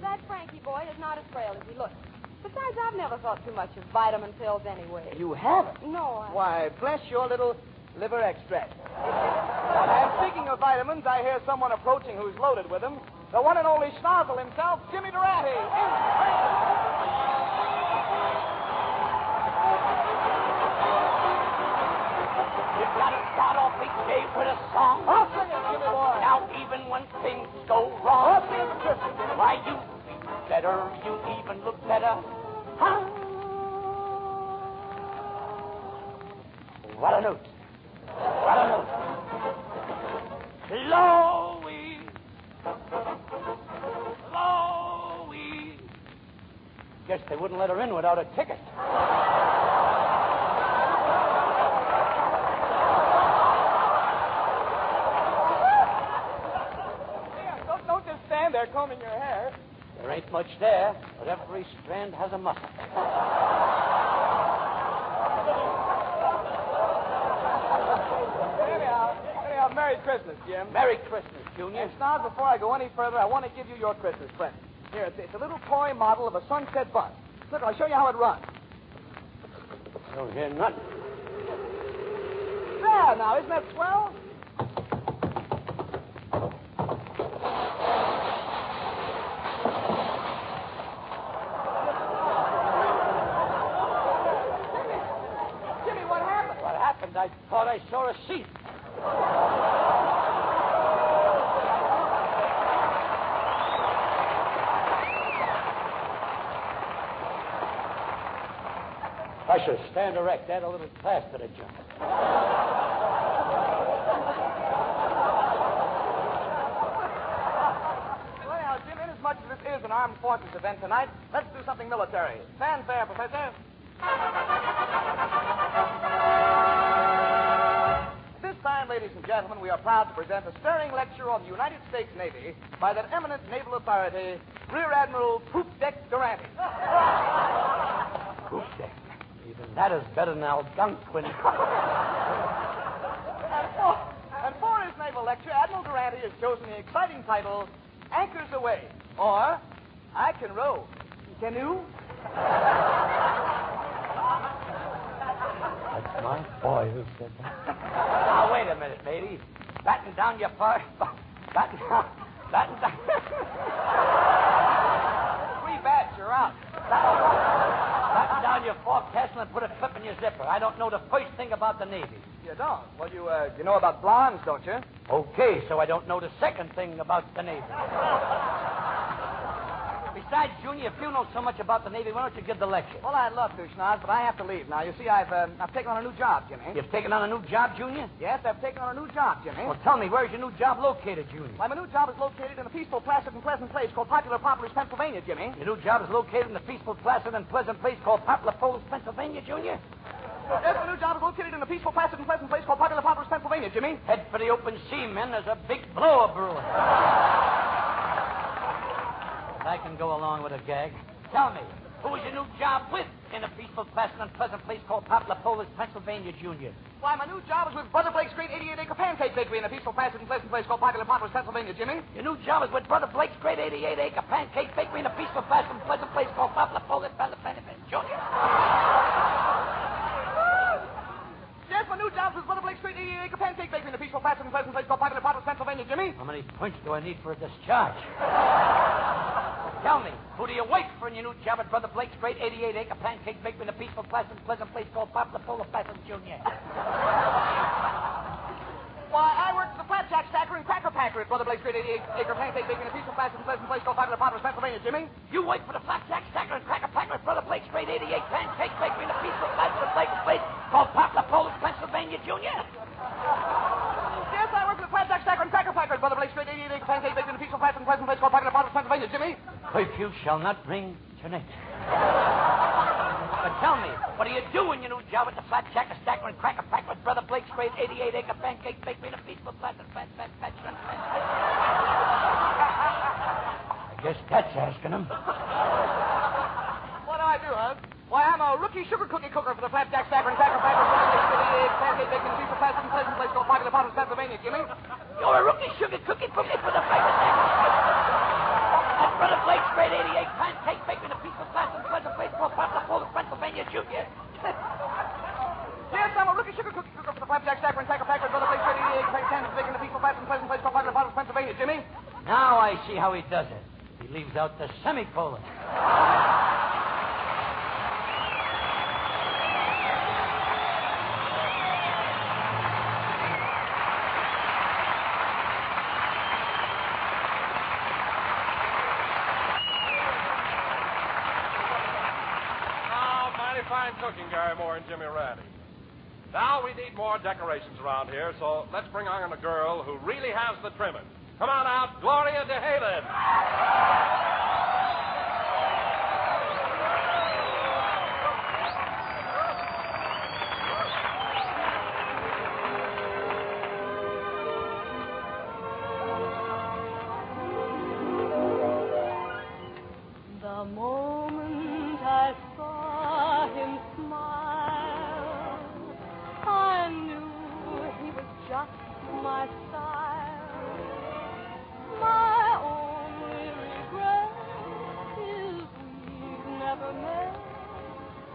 That Frankie boy is not as frail as he looks. Besides, I've never thought too much of vitamin pills anyway. You haven't? No, Why, bless your little liver extract. And speaking of vitamins, I hear someone approaching who's loaded with them. The one and only Schnozzle himself, Jimmy Durante. You've got to start off each day with a song. Oh, sing it, Jimmy boy. Now, even when things go wrong, sing it, Christmas. why, you feel better, you even look better. Huh? What a note. What a note. Chloe. Chloe. Guess they wouldn't let her in without a ticket. Don't just stand there combing your hair. There ain't much there, but every strand has a muscle. Anyhow, Merry Christmas, Jim. Merry Christmas, Junior. And Snoz, before I go any further, I want to give you your Christmas present. Here, it's a little toy model of a sunset bus. Look, I'll show you how it runs. I don't hear nothing. There, now, isn't that swell? Jimmy, what happened? What happened? I thought I saw a sheep. I should stand erect, add a little class to the jump. Well, anyhow, Jim, inasmuch as this is an armed forces event tonight, let's do something military. Fanfare, Professor. This time, ladies and gentlemen, we are proud to present a stirring lecture on the United States Navy by that eminent naval authority, Rear Admiral Poop Deck Durante. Poop deck. Even that is better than Algonquin. And for his naval lecture, Admiral Durante has chosen the exciting title, Anchors Aweigh, or I Can Row. Can you? That's my boy who said that. Now, wait a minute, matey. Batten down your fire. Batten down. Three bats, you're out. Batten down your forecastle and put a clip in your zipper. I don't know the first thing about the Navy. You don't? Well, you know about blondes, don't you? Okay, so I don't know the second thing about the Navy. Besides, Junior, if you know so much about the Navy, why don't you give the lecture? Well, I'd love to, Schnoz, but I have to leave. Now, you see, I've taken on a new job, Jimmy. You've taken on a new job, Junior? Yes, I've taken on a new job, Jimmy. Well, tell me, where's your new job located, Junior? Why, my new job is located in a peaceful, placid, and pleasant place called Popular Poplars, Pennsylvania, Jimmy. Your new job is located in a peaceful, placid, and pleasant place called Poplar Falls, Pennsylvania, Junior? Yes, my new job is located in a peaceful, placid, and pleasant place called Popular Poplars, Pennsylvania, Jimmy. Head for the open sea, men. There's a big blower brewing. I can go along with a gag. Tell me, who is your new job with in a peaceful, placid, and pleasant place called Poplar Falls, Pennsylvania, Junior? Why, my new job is with Brother Blake's great 88-acre pancake bakery in a peaceful, placid, and pleasant place called Popular Poplars, Pennsylvania, Jimmy. Your new job is with Brother Blake's great 88-acre pancake bakery in a peaceful, placid, and pleasant place called Poplar Falls, Pennsylvania, Junior. Yes, my new job is with Brother Blake's great 88-acre pancake bakery in a peaceful, placid, and pleasant place called Popular Poplars, Pennsylvania, Jimmy. How many points do I need for a discharge? Tell me, who do you wait for in your new job at Brother Blake's great 88-acre pancake bakery in a peaceful, placid, and pleasant place called Poplar Falls, Junior? Why, I work for the flapjack stacker and cracker packer at Brother Blake's great 88-acre pancake bakery in a peaceful, placid, and pleasant place called Popular Poplars, Pennsylvania, Jimmy. You wait for the flapjack stacker and cracker packer at Brother Blake's great 88 pancake bakery in a peaceful, placid, and pleasant place called Poplar Falls, Pennsylvania, Junior? Yes, I work for the flapjack stacker and cracker packer at Brother Blake's great 88-acre pancake bakery in a peaceful, placid, and pleasant place called Popular Poplars, Pennsylvania, Jimmy. Curfew shall not ring tonight. But tell me, what do you do in your new job at the flapjack stacker and cracker packer with Brother Blake's great 88-acre pancake bakery in a peaceful, placid, I guess that's asking him. What do I do, huh? Why, I'm a rookie sugar cookie cooker for the flapjack stacker and cracker packer at Brother Blake's great 88-acre pancake bakery in a peaceful, placid, and pleasant place called Popular Poplars, Pennsylvania, Jimmy. You're a rookie sugar cookie cookie for the flapjack at Brother Blake's great 88 pancake bakery in a peaceful, placid, and pleasant place called Poplar Falls, Pennsylvania, Junior. Yes, I'm a rookie sugar cookie cooker for the flapjack stacker and cracker packer at Brother Blake's great 88-acre pancake bakery in a peaceful, placid, and pleasant place called Popular Poplars, Pennsylvania, Jimmy. Now I see how he does it. He leaves out the semicolon. Fine cooking, Gary Moore and Jimmy Ratty. Now we need more decorations around here, so let's bring on a girl who really has the trimming. Come on out, Gloria DeHalen. The moment I saw him smile, I knew he was just my style. My only regret is we've never met,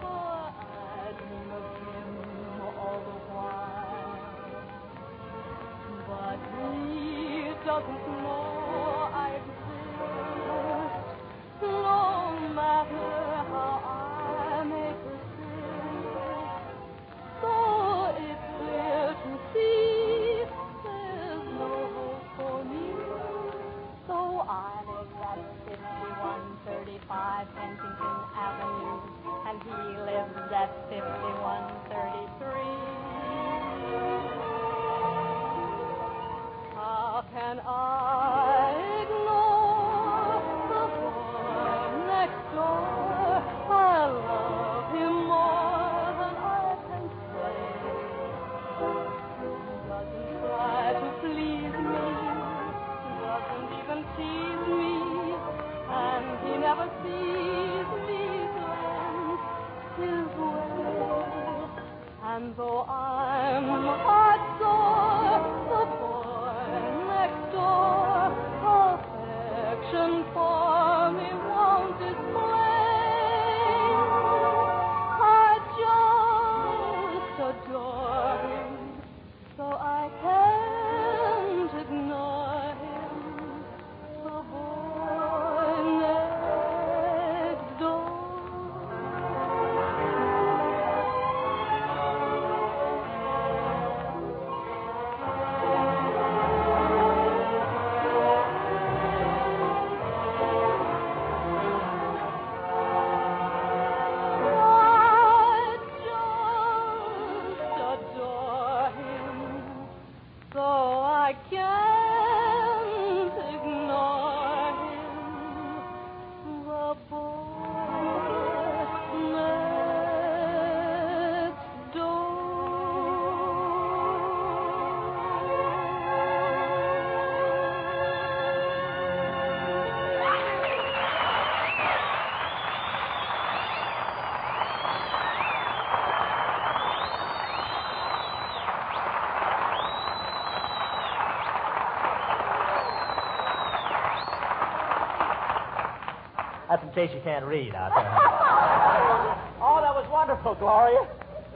for I dream of him all the while. But he doesn't know I exist, no matter how I may persist. So it's clear to see there's no hope for me. So I live at 5135 Kensington Avenue, and he lives at 5133. How can I ignore the boy next door? I love him more than I can say. He doesn't try to please me, doesn't even tease me, and he never sees me glance his way. And though I'm heartsore, the boy next door affection for me won't display. I just adore him, so I can't ignore him. The boy next door. can't ignore him. The boy next door. That's in case you can't read out there. Oh, that was wonderful, Gloria.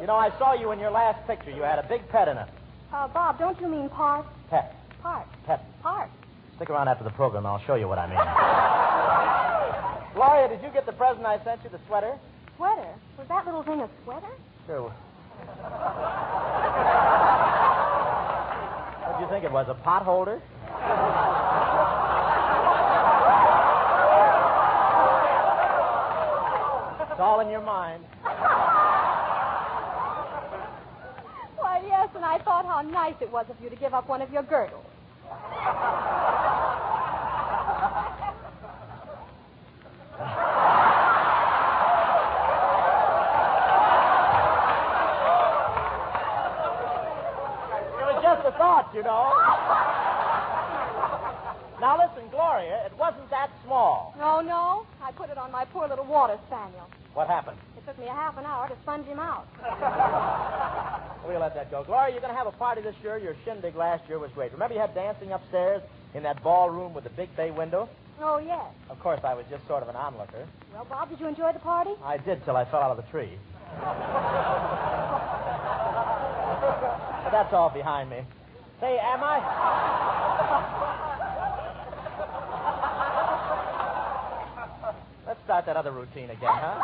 You know, I saw you in your last picture. You had a big pet in it. Bob, don't you mean part? Pet. Part. Pet. Part. Stick around after the program. I'll show you what I mean. Gloria, did you get the present I sent you, the sweater? Sweater? Was that little thing a sweater? Sure. What do you think it was, a pot holder? It's all in your mind. Why, yes, and I thought how nice it was of you to give up one of your girdles. It was just a thought, you know. Now listen, Gloria, it wasn't that small. Oh, no? I put it on my poor little water spaniel. What happened? It took me a half an hour to sponge him out. We'll let that go. Gloria, you're going to have a party this year. Your shindig last year was great. Remember you had dancing upstairs in that ballroom with the big bay window? Oh, yes. Of course, I was just sort of an onlooker. Well, Bob, did you enjoy the party? I did till I fell out of the tree. But that's all behind me. Say, am I? Let's start that other routine again, huh?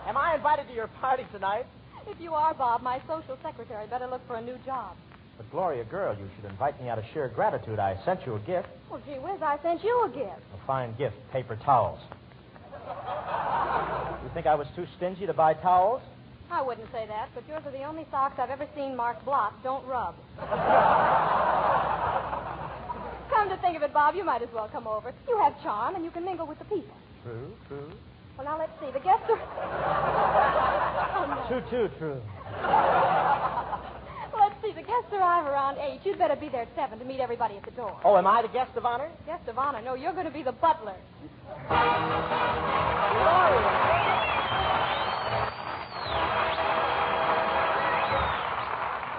Am I invited to your party tonight? If you are, Bob, my social secretary better look for a new job. But, Gloria, girl, you should invite me out of sheer gratitude. I sent you a gift. Well, gee whiz, I sent you a gift. A fine gift, paper towels. You think I was too stingy to buy towels? I wouldn't say that, but yours are the only socks I've ever seen marked block, don't rub. Come to think of it, Bob, you might as well come over. You have charm, and you can mingle with the people. True, true. Well, now, let's see. The guests are... Too true. Let's see. The guests arrive around 8. You'd better be there at 7 to meet everybody at the door. Oh, am I the guest of honor? Guest of honor? No, you're going to be the butler.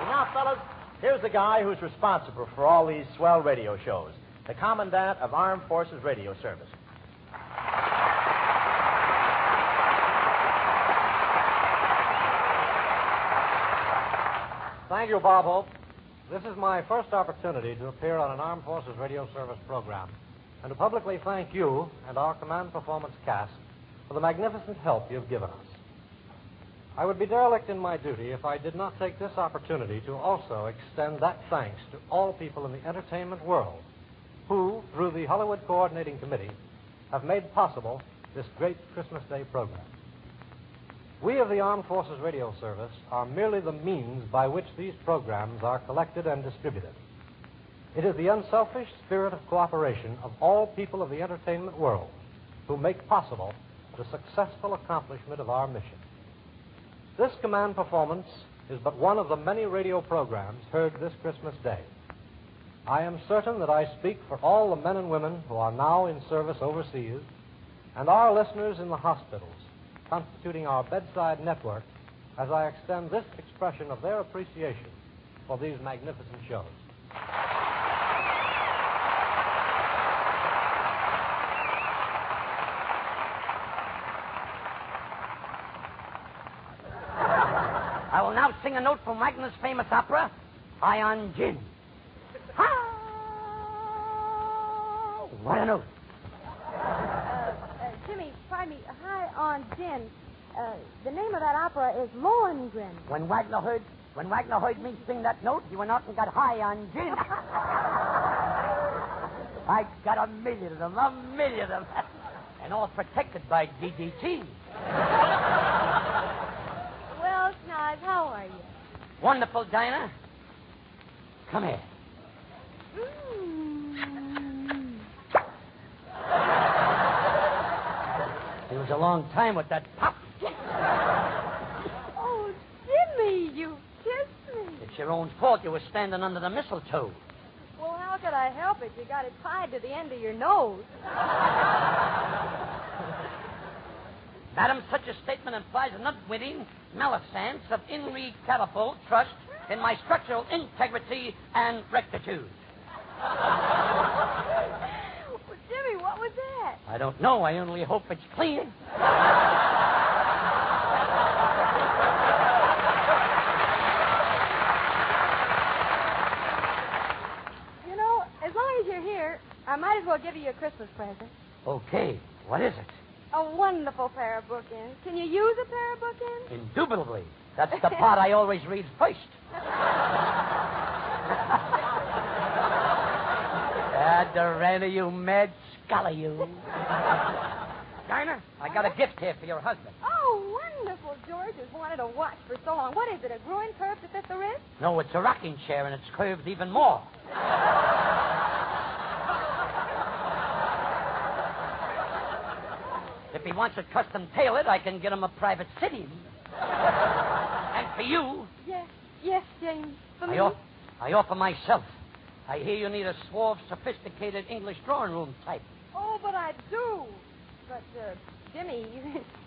Now, fellas, here's the guy who's responsible for all these swell radio shows. The Commandant of Armed Forces Radio Service. Thank you, Bob Hope. This is my first opportunity to appear on an Armed Forces Radio Service program, and to publicly thank you and our Command Performance cast for the magnificent help you've given us. I would be derelict in my duty if I did not take this opportunity to also extend that thanks to all people in the entertainment world who, through the Hollywood Coordinating Committee, have made possible this great Christmas Day program. We of the Armed Forces Radio Service are merely the means by which these programs are collected and distributed. It is the unselfish spirit of cooperation of all people of the entertainment world who make possible the successful accomplishment of our mission. This command performance is but one of the many radio programs heard this Christmas Day. I am certain that I speak for all the men and women who are now in service overseas and our listeners in the hospitals, constituting our bedside network, as I extend this expression of their appreciation for these magnificent shows. I will now sing a note from Wagner's famous opera, High on Gin. What a note. Jimmy, pardon me, High on Gin. The name of that opera is Lohengrin. When Wagner heard me sing that note, he went out and got high on gin. I got a million of them, and all protected by DDT. Well, Snoz, how are you? Wonderful, Dinah. Come here. It was a long time with that pop. Oh, Jimmy, you kissed me. It's your own fault you were standing under the mistletoe. Well, how could I help it? You got it tied to the end of your nose. Madam, such a statement implies an unwitting malfeasance of irrecoverable trust in my structural integrity and rectitude. Well, Jimmy, what was that? I don't know. I only hope it's clean. You know, as long as you're here, I might as well give you a Christmas present. Okay. What is it? A wonderful pair of bookends. Can you use a pair of bookends? Indubitably. That's the part I always read first. Durana, you mad scholar, you. Dinah, I got a gift here for your husband. Oh, wonderful. George has wanted a watch for so long. What is it, a groin curve to fit the wrist? No, it's a rocking chair, and it's curved even more. If he wants it custom tailored, I can get him a private sitting. And for you... Yes, James. For me? I offer myself. I hear you need a suave, sophisticated English drawing room type. Oh, but I do. But, Jimmy,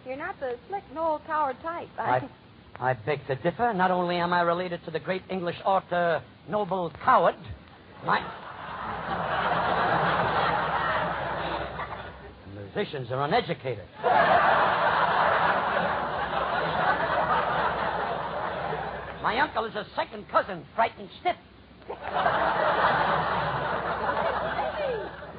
you're not the slick Noel Coward type. I beg to differ. Not only am I related to the great English author, Noble Coward, musicians are uneducated. My uncle is a second cousin, frightened stiff.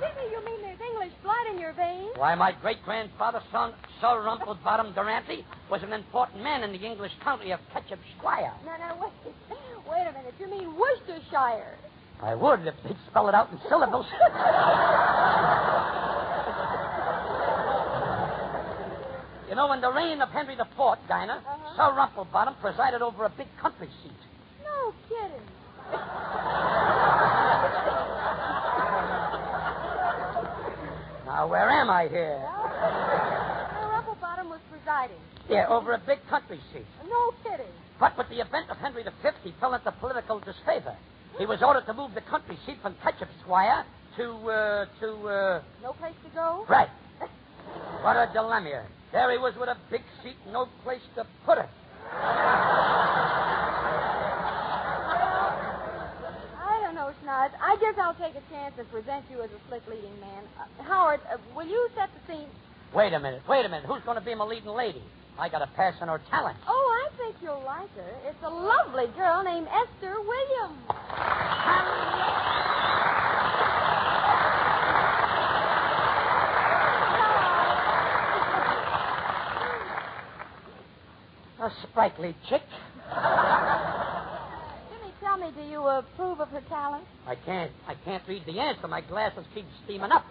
Jimmy, you mean there's English blood in your veins? Why, my great-grandfather, Sir Rumplebottom Durante, was an important man in the English county of Ketchupsquire. No, wait a minute. You mean Worcestershire? I would if they'd spell it out in syllables. You know, in the reign of Henry IV, Dinah, Sir Rumplebottom presided over a big country seat. No kidding. Now, where am I here? Sir Rumplebottom was presiding. Yeah, over a big country seat. No kidding. But with the event of Henry V, he fell into political disfavor. He was ordered to move the country seat from Ketchupsquire to... No place to go? Right. What a dilemma. There he was with a big seat, no place to put it. I don't know, Schnoz. I guess I'll take a chance and present you as a slick leading man. Howard, will you set the scene? Wait a minute. Who's going to be my leading lady? I got a pass on her talent. Oh, I think you'll like her. It's a lovely girl named Esther Williams. A sprightly chick. Jimmy, tell me, do you approve of her talent? I can't read the answer. My glasses keep steaming up.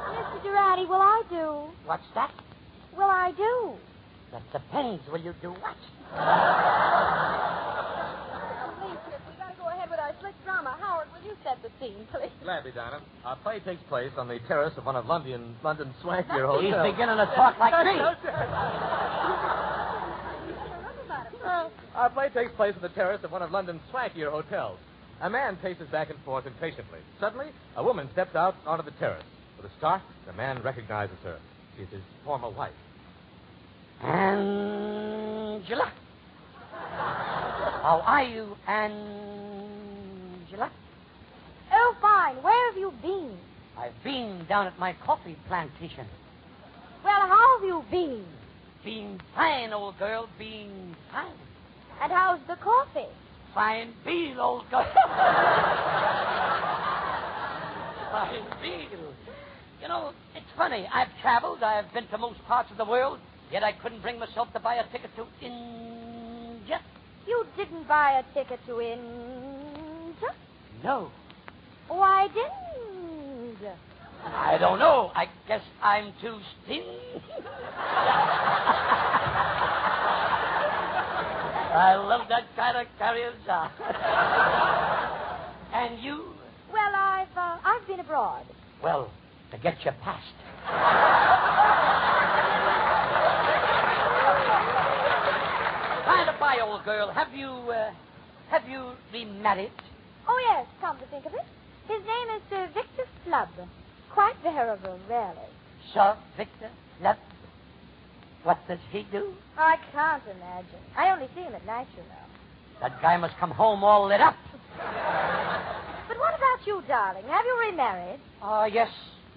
Mr. Durante, will I do? What's that? Will I do? That depends. Will you do what? Please, Chris, we got to go ahead with our slick drama. Howard, will you set the scene, please? Gladly, Donna. Our play takes place on the terrace of one of London's swankier hotels. He's beginning to talk like me. Our play takes place on the terrace of one of London's swankier hotels. A man paces back and forth impatiently. Suddenly, a woman steps out onto the terrace. With a start, the man recognizes her. She's his former wife. Angela. How are you, Angela? Oh, fine. Where have you been? I've been down at my coffee plantation. Well, how have you been? Been fine, old girl, been fine. And how's the coffee? Fine bean, old girl. Fine bean. You know, it's funny. I've traveled. I've been to most parts of the world, yet I couldn't bring myself to buy a ticket to India. You didn't buy a ticket to India? No. Why didn't? I don't know. I guess I'm too stingy. I love that kind of carriage. And you? Well, I've been abroad. Well, to get you past. By the by, old girl, have you been married? Oh, yes, come to think of it. His name is Sir Victor Flubb. Quite venerable, really. Sir Victor Love. What does he do? I can't imagine. I only see him at night, you know. That guy must come home all lit up. But what about you, darling? Have you remarried? Oh, yes.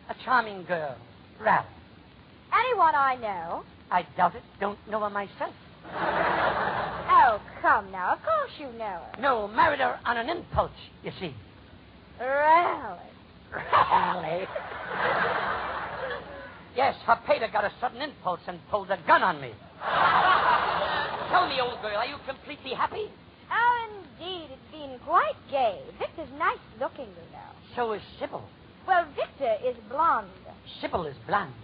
A charming girl. Ralph. Anyone I know? I doubt it. Don't know her myself. Oh, come now. Of course you know her. No, married her on an impulse, you see. Really? Really? Yes, her Pedro got a sudden impulse and pulled a gun on me. Tell me, old girl, are you completely happy? Oh, indeed. It's been quite gay. Victor's nice looking, you know. So is Sybil. Well, Victor is blonde. Sybil is blonde.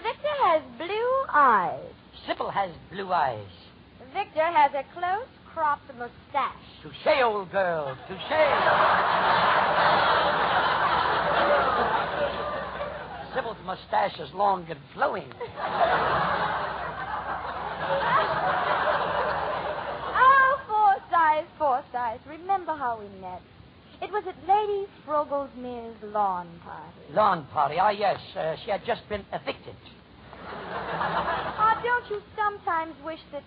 Victor has blue eyes. Sybil has blue eyes. Victor has a close-cropped mustache. Touche, old girl. Touche. Sybil's mustache is long and flowing. Oh, Forsyth. Remember how we met. It was at Lady Frogglesmere's lawn party. Lawn party? Ah, yes. She had just been evicted. Oh, don't you sometimes wish that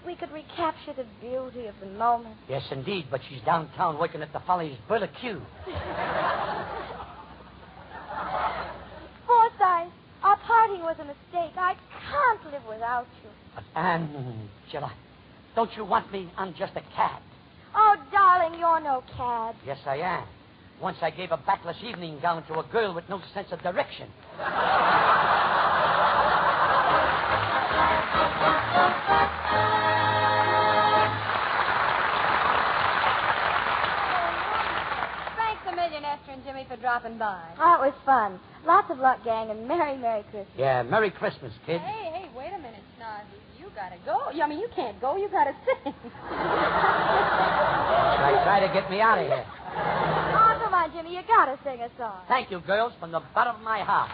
we could recapture the beauty of the moment? Yes, indeed, but she's downtown working at the Follies Burlicue. Forsyth, our parting was a mistake. I can't live without you. But, Angela, don't you want me? I'm just a cad. Oh, darling, you're no cad. Yes, I am. Once I gave a backless evening gown to a girl with no sense of direction. Thanks a million, Esther and Jimmy, for dropping by. Oh, it was fun. Lots of luck, gang, and Merry, Merry Christmas. Yeah, Merry Christmas, kid. Hey, wait a minute, Snazzy. You gotta go. I mean, you can't go. You gotta sing. Try to get me out of here. Oh, come on, Jimmy. You gotta sing a song. Thank you, girls, from the bottom of my heart.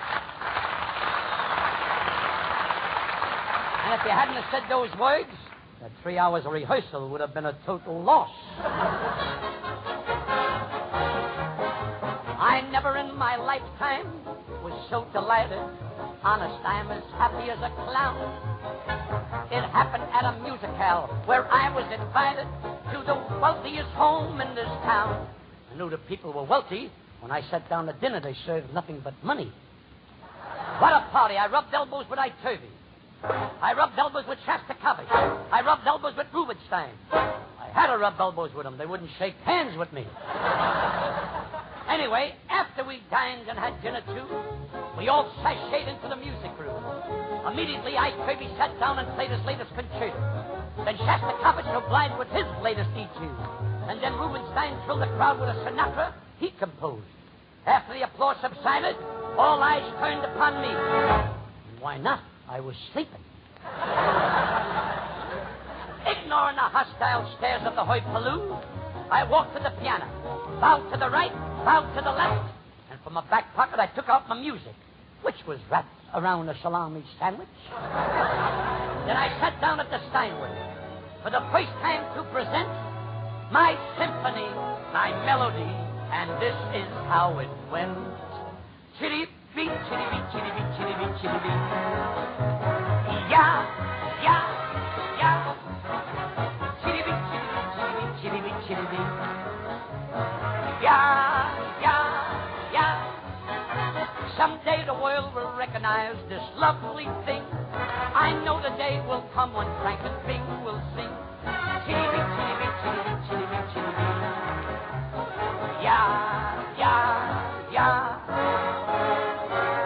And if you hadn't have said those words, that 3 hours of rehearsal would have been a total loss. I never in my lifetime was so delighted. Honest, I'm as happy as a clown. It happened at a musicale where I was invited to the wealthiest home in this town. I knew the people were wealthy. When I sat down to dinner, they served nothing but money. What a party. I rubbed elbows with Itervey. I rubbed elbows with Shostakovich. I rubbed elbows with Rubinstein. I had to rub elbows with them. They wouldn't shake hands with me. Anyway, after we dined and had dinner, too, we all sashayed into the music room. Immediately, Itervey sat down and played his latest concerto. Then Shostakovich obliged with his latest etude. And then Rubinstein thrilled the crowd with a Sinatra he composed. After the applause subsided, all eyes turned upon me. And why not? I was sleeping. Ignoring the hostile stares of the hoi pollou, I walked to the piano, bowed to the right, bowed to the left, and from a back pocket I took out my music, which was wrapped around a salami sandwich. Then I sat down at the Steinway for the first time to present my symphony, my melody, and this is how it went. Chitty beat, chitty beat, chitty beat, chitty beat, chitty beat. Yeah, yeah, yeah. Chitty beat, chitty beat, chitty beat, chitty beat, chitty beat. Yeah, yeah, yeah. Someday the world will recognize this lovely thing. I know the day will come when Frank and Bing will sing. Chitty beat, chitty beat, chitty beat, chitty beat, chitty beat. Yeah, yeah, yeah.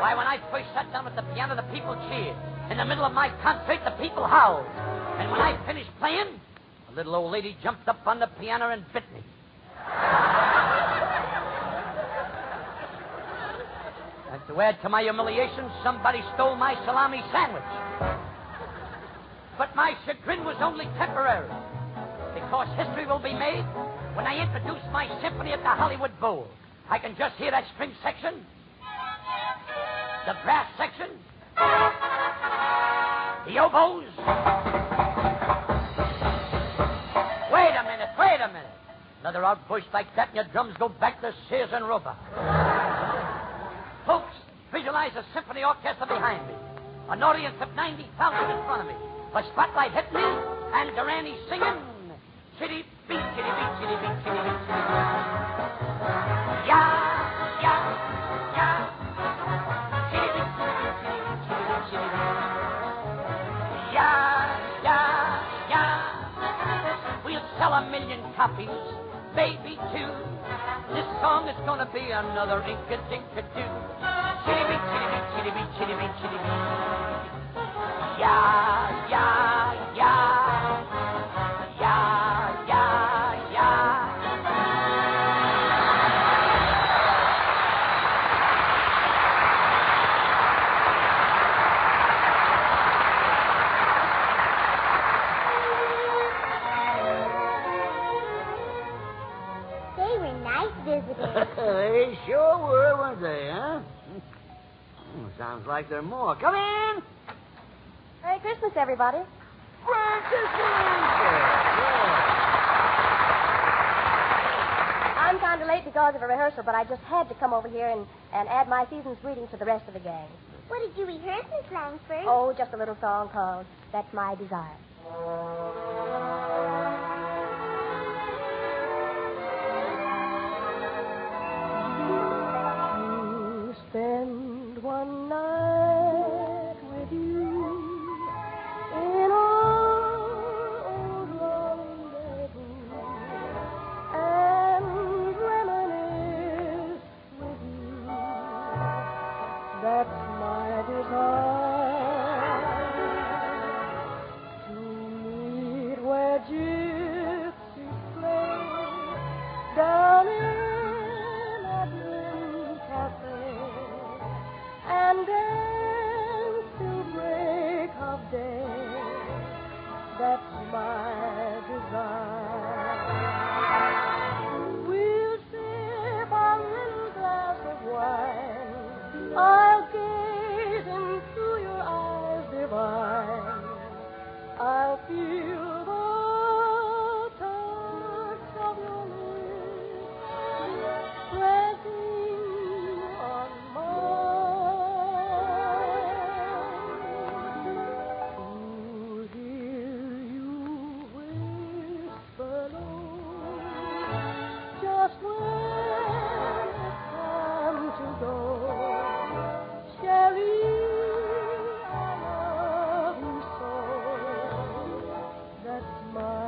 Why, when I first sat down at the piano, the people cheered. In the middle of my concert, the people howled. And when I finished playing, a little old lady jumped up on the piano and bit me. And to add to my humiliation, somebody stole my salami sandwich. But my chagrin was only temporary, because history will be made When I introduce my symphony at the Hollywood Bowl, I can just hear that string section, the brass section, the oboes. Wait a minute. Another outburst like that and your drums go back to Sears and Roebuck. Folks, visualize a symphony orchestra behind me. An audience of 90,000 in front of me. A spotlight hit me, and Durante singing, chitty beat, chitty beat, chitty beat, chitty beat, chitty beat. Yeah. Chitty beat, chitty beat, chitty beat, chitty beat, chitty beat. Yeah. We'll sell 1 million copies, maybe 2. This song is gonna be another Inca-Dinka-Doo. Chitty beat, chitty beat, chitty beat, chitty beat, chitty beat. Yeah. They were nice visitors. They sure were, weren't they, huh? Sounds like there are more. Come in. Merry Christmas, everybody. I'm kind of late because of a rehearsal, but I just had to come over here and add my season's greetings to the rest of the gang. What did you rehearse, Miss Langford? Oh, just a little song called That's My Desire. To spend one night with you in our old rendezvous and reminisce with you. That's my desire. To meet where gypsies play down in a dim cafe and dance till break of day. That's my desire. We'll sip a little glass of wine. I'll gaze into your eyes divine. I'll feel the touch of your lips pressing on mine. To hear you whisper low, just when it's time to go. Sherry, I love you so. That's my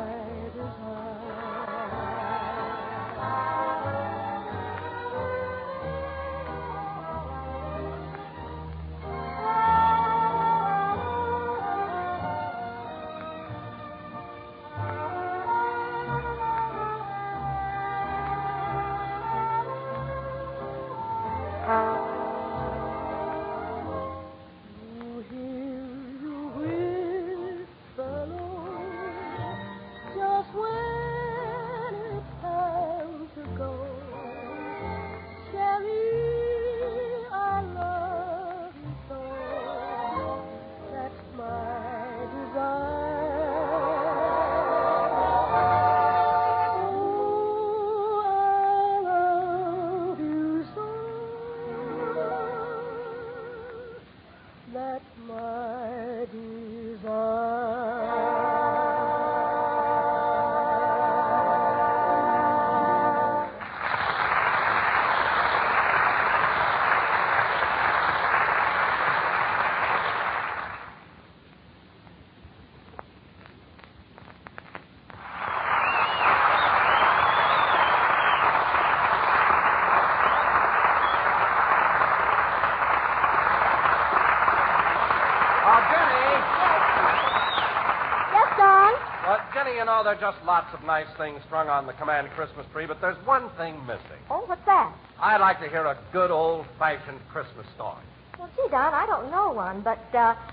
You know, there are just lots of nice things strung on the command Christmas tree, but there's one thing missing. Oh, what's that? I'd like to hear a good old-fashioned Christmas story. Well, gee, Don, I don't know one, but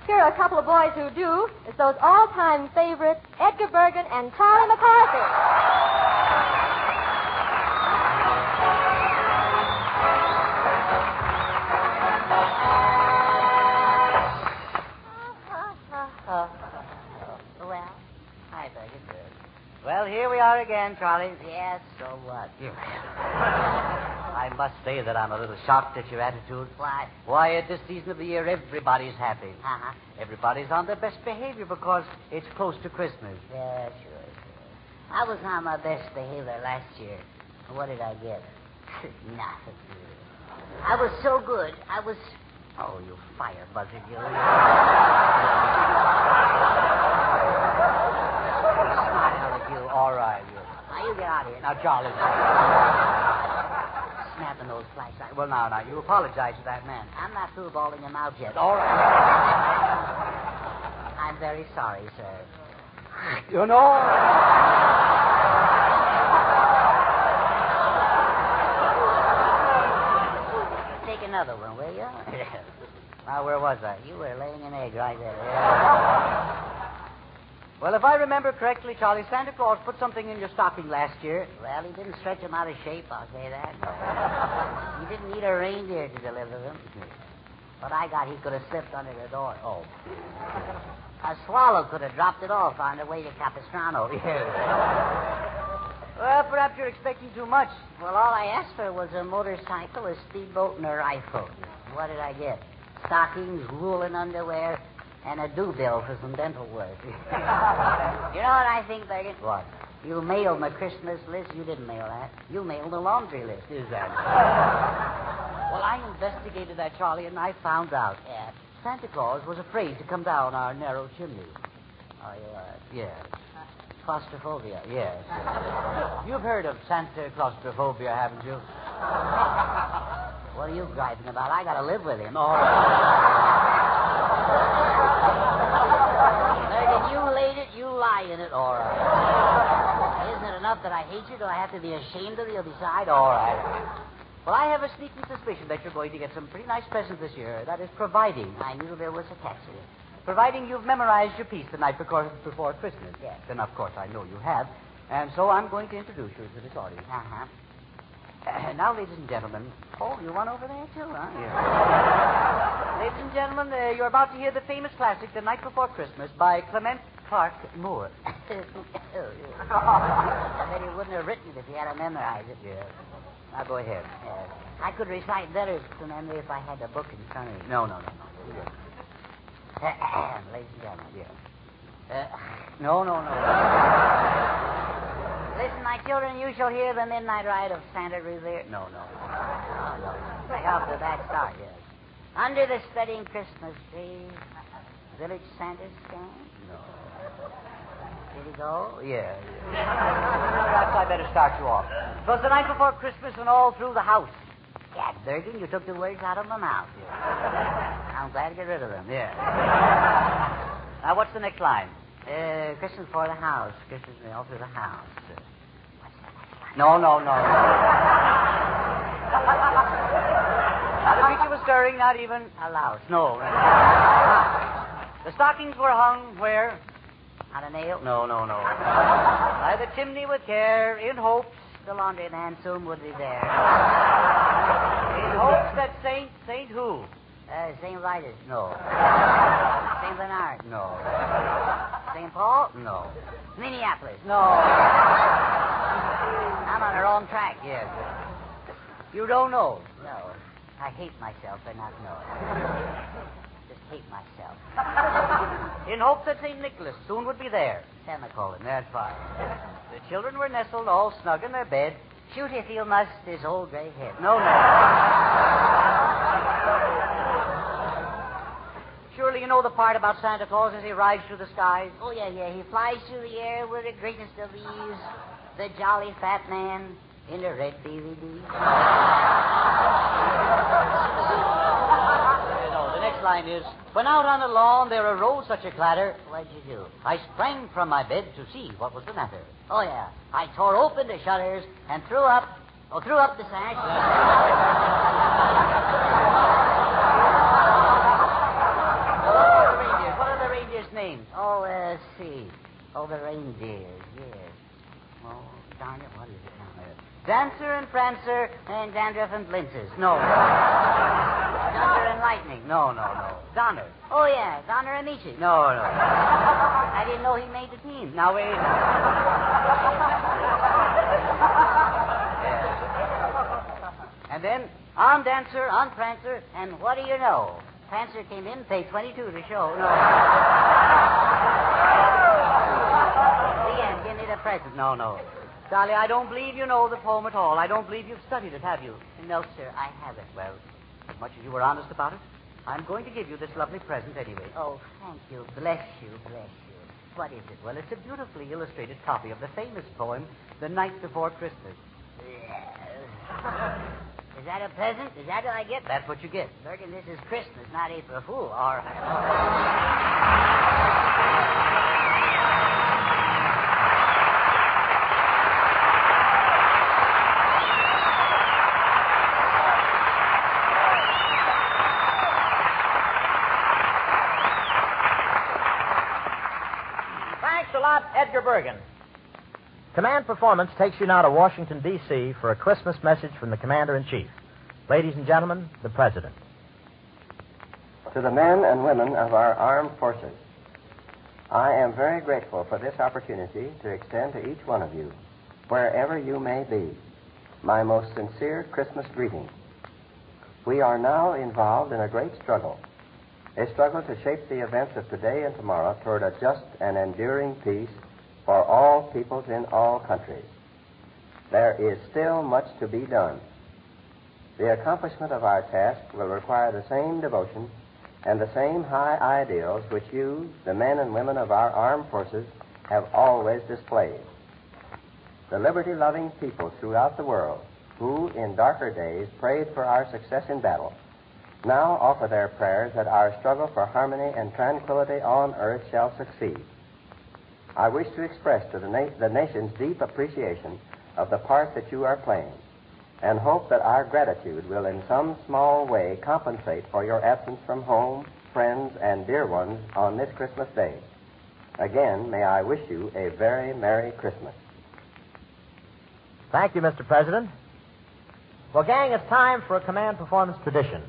here are a couple of boys who do. It's those all-time favorites, Edgar Bergen and Charlie McCarthy. again, Charlie. Yes, so what? I must say that I'm a little shocked at your attitude. Why? Why, at this season of the year, everybody's happy. Uh-huh. Everybody's on their best behavior because it's close to Christmas. Yeah, sure. I was on my best behavior last year. What did I get? Nothing. I was so good. I was... Oh, you fire buzzard, you. Smart aleck, you. All right, you. Now, you get out of here. Now, Charlie. Snapping those flashlights. Well, now, you apologize to that man. I'm not through bawling him out yet. All right. I'm very sorry, sir. You know... Take another one, will you? Now, where was I? You were laying an egg right there. Yeah. Well, if I remember correctly, Charlie, Santa Claus put something in your stocking last year. Well, he didn't stretch them out of shape, I'll say that. He didn't need a reindeer to deliver them. What I got, he could have slipped under the door. Oh. A swallow could have dropped it off on the way to Capistrano. Well, perhaps you're expecting too much. Well, all I asked for was a motorcycle, a speedboat, and a rifle. What did I get? Stockings, woolen underwear, and a due bill for some dental work. You know what I think, Bogart? What? You mailed my Christmas list. You didn't mail that. You mailed the laundry list. Is that? Well, I investigated that, Charlie, and I found out. Yeah. Santa Claus was afraid to come down our narrow chimney. Oh, you are? Yes. Claustrophobia. Yes. You've heard of Santa claustrophobia, haven't you? What are you griping about? I gotta live with him. All right. If you laid it, you lie in it. All right. Isn't it enough that I hate you? Do I have to be ashamed of you besides? All right. Well, I have a sneaking suspicion that you're going to get some pretty nice presents this year. That is, providing. I knew there was a catch in it. Providing you've memorized your piece the night before Christmas. Yes. Then, of course, I know you have. And so I'm going to introduce you to this audience. Uh-huh. Now, ladies and gentlemen. Oh, you went over there, too, huh? Yeah. Ladies and gentlemen, you're about to hear the famous classic, The Night Before Christmas, by Clement Clark Moore. I bet he wouldn't have written it if he had to memorize it. Yeah. Now, go ahead. Yes. I could recite better from memory if I had the book in front of me. No. Ladies and gentlemen. Yeah. No. Listen, my children, you shall hear the midnight ride of Santa Revere. No. Right off the bat start, yes. Under the spreading Christmas tree, village Santa's stand. No. Did he go? Yeah. Perhaps I better start you off. It was the night before Christmas and all through the house. Gad, Bergen, you took the words out of my mouth. Yeah. I'm glad to get rid of them. Yeah. Now, what's the next line? Christmas for the house. Christmas all through the house. What's the next line? No. Now, the creature was stirring, not even a louse. No. The stockings were hung where? On a nail? No. By the chimney with care, in hopes the laundry man soon would be there. In hopes that Saint who? St. Vitus. No. St. Bernard. No. St. Paul? No. Minneapolis. No. I'm on the wrong track. Yes. You don't know? No. I hate myself for not knowing. Just hate myself. In hopes that St. Nicholas soon would be there. Semicolon. That's fine. The children were nestled all snug in their bed. Shoot if you must, his old gray head. No. Surely you know the part about Santa Claus as he rides through the skies? Oh, yeah. He flies through the air with the greatest of ease. The jolly fat man in the red DVD. The next line is, when out on the lawn there arose such a clatter. What'd you do? I sprang from my bed to see what was the matter. Oh, yeah. I tore open the shutters and threw up the sash. What are the reindeers' names? Oh, see. Oh, the reindeers, yes. Oh, darn it, what is it now? Dancer and Prancer and Dandruff and Blintzes. No. Thunder and Lightning. No. Donner. Oh, yeah, Donner and Michi. No. I didn't know he made the team. Now, wait. And then on Dancer, on Prancer, and what do you know? Prancer came in, paid $22 to show. No. The end, give me the present. No. Dolly, I don't believe you know the poem at all. I don't believe you've studied it, have you? No, sir, I haven't. Well, as much as you were honest about it, I'm going to give you this lovely present anyway. Oh, thank you. Bless you. What is it? Well, it's a beautifully illustrated copy of the famous poem, The Night Before Christmas. Is that a present? Is that what I get? That's what you get. Bergen, this is Christmas, not April Fool. All right. Thanks a lot, Edgar Bergen. Command Performance takes you now to Washington, D.C. for a Christmas message from the Commander-in-Chief. Ladies and gentlemen, the President. To the men and women of our armed forces, I am very grateful for this opportunity to extend to each one of you, wherever you may be, my most sincere Christmas greeting. We are now involved in a great struggle to shape the events of today and tomorrow toward a just and enduring peace for all peoples in all countries. There is still much to be done. The accomplishment of our task will require the same devotion and the same high ideals which you, the men and women of our armed forces, have always displayed. The liberty-loving people throughout the world who, in darker days, prayed for our success in battle, now offer their prayers that our struggle for harmony and tranquility on earth shall succeed. I wish to express to the nation's deep appreciation of the part that you are playing, and hope that our gratitude will in some small way compensate for your absence from home, friends, and dear ones on this Christmas day. Again, may I wish you a very Merry Christmas. Thank you, Mr. President. Well, gang, it's time for a Command Performance tradition.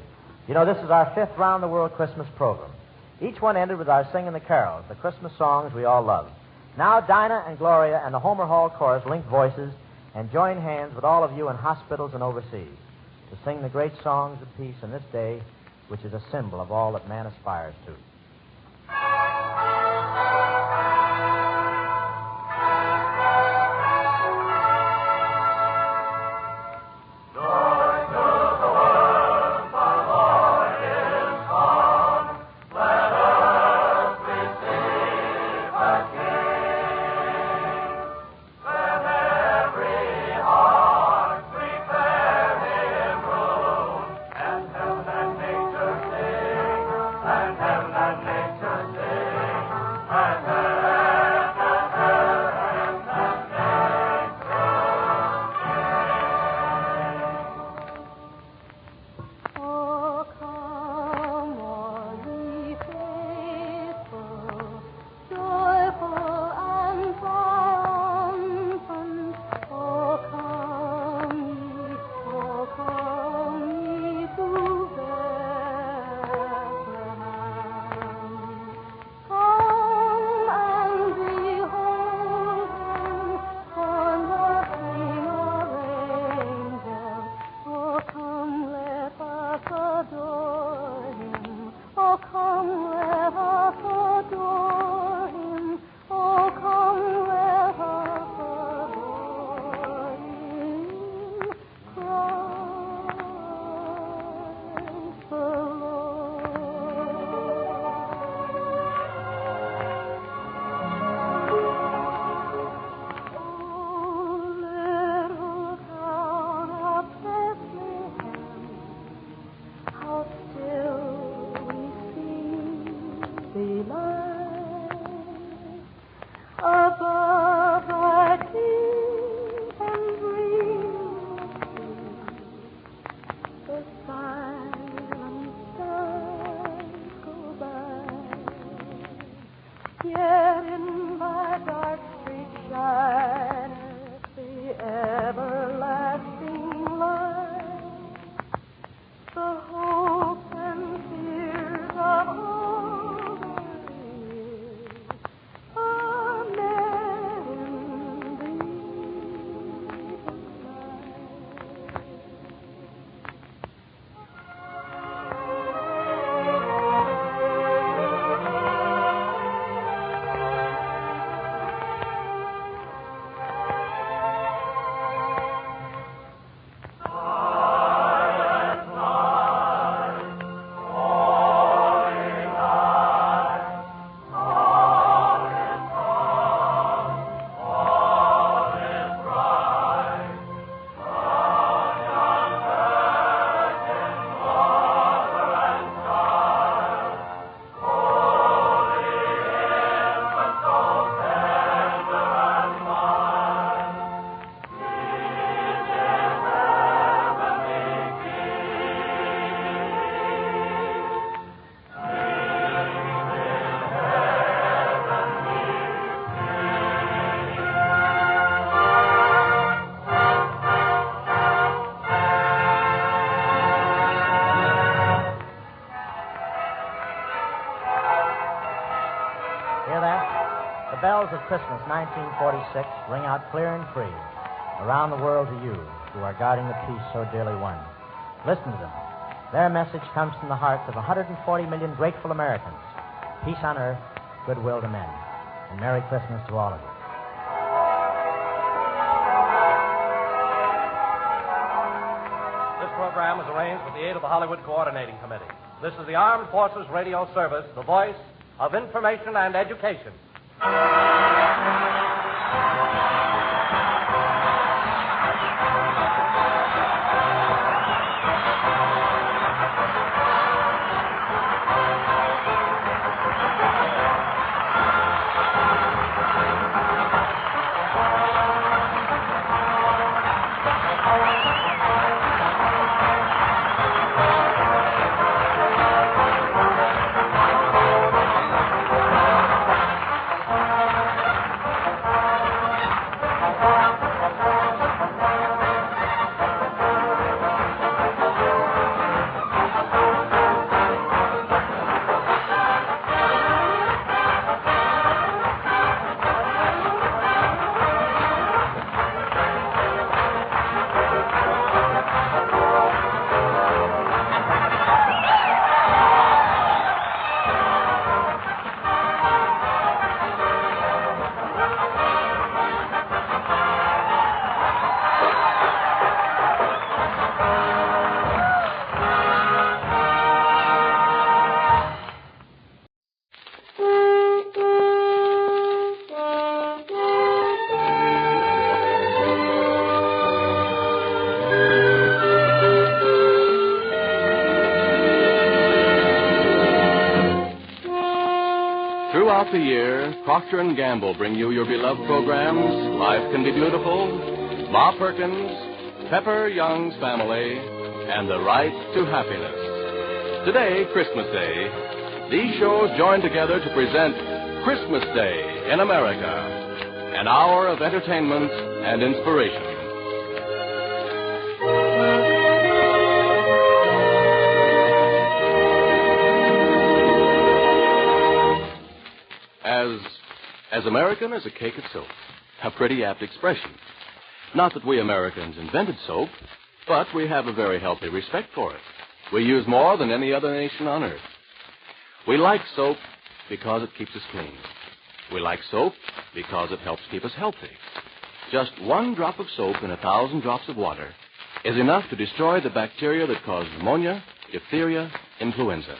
You know, this is our 5th round-the-world Christmas program. Each one ended with our singing the carols, the Christmas songs we all love. Now, Dinah and Gloria and the Homer Hall Chorus link voices and join hands with all of you in hospitals and overseas to sing the great songs of peace in this day, which is a symbol of all that man aspires to. Heaven carols of Christmas 1946 ring out clear and free around the world to you who are guarding the peace so dearly won. Listen to them. Their message comes from the hearts of 140 million grateful Americans. Peace on earth, goodwill to men. And Merry Christmas to all of you. This program is arranged with the aid of the Hollywood Coordinating Committee. This is the Armed Forces Radio Service, the voice of information and education. Throughout the year, Proctor & Gamble bring you your beloved programs, Life Can Be Beautiful, Ma Perkins, Pepper Young's Family, and The Right to Happiness. Today, Christmas Day, these shows join together to present Christmas Day in America, an hour of entertainment and inspiration. As American as a cake of soap. A pretty apt expression. Not that we Americans invented soap, but we have a very healthy respect for it. We use more than any other nation on earth. We like soap because it keeps us clean. We like soap because it helps keep us healthy. Just one drop of soap in 1,000 drops of water is enough to destroy the bacteria that cause pneumonia, diphtheria, influenza.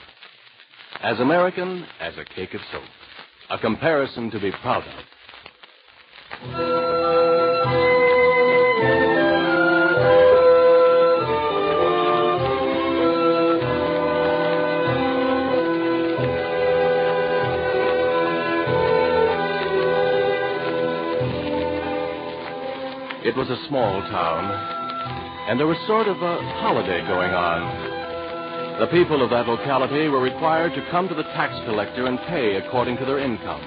As American as a cake of soap. A comparison to be proud of. It was a small town, and there was sort of a holiday going on. The people of that locality were required to come to the tax collector and pay according to their income.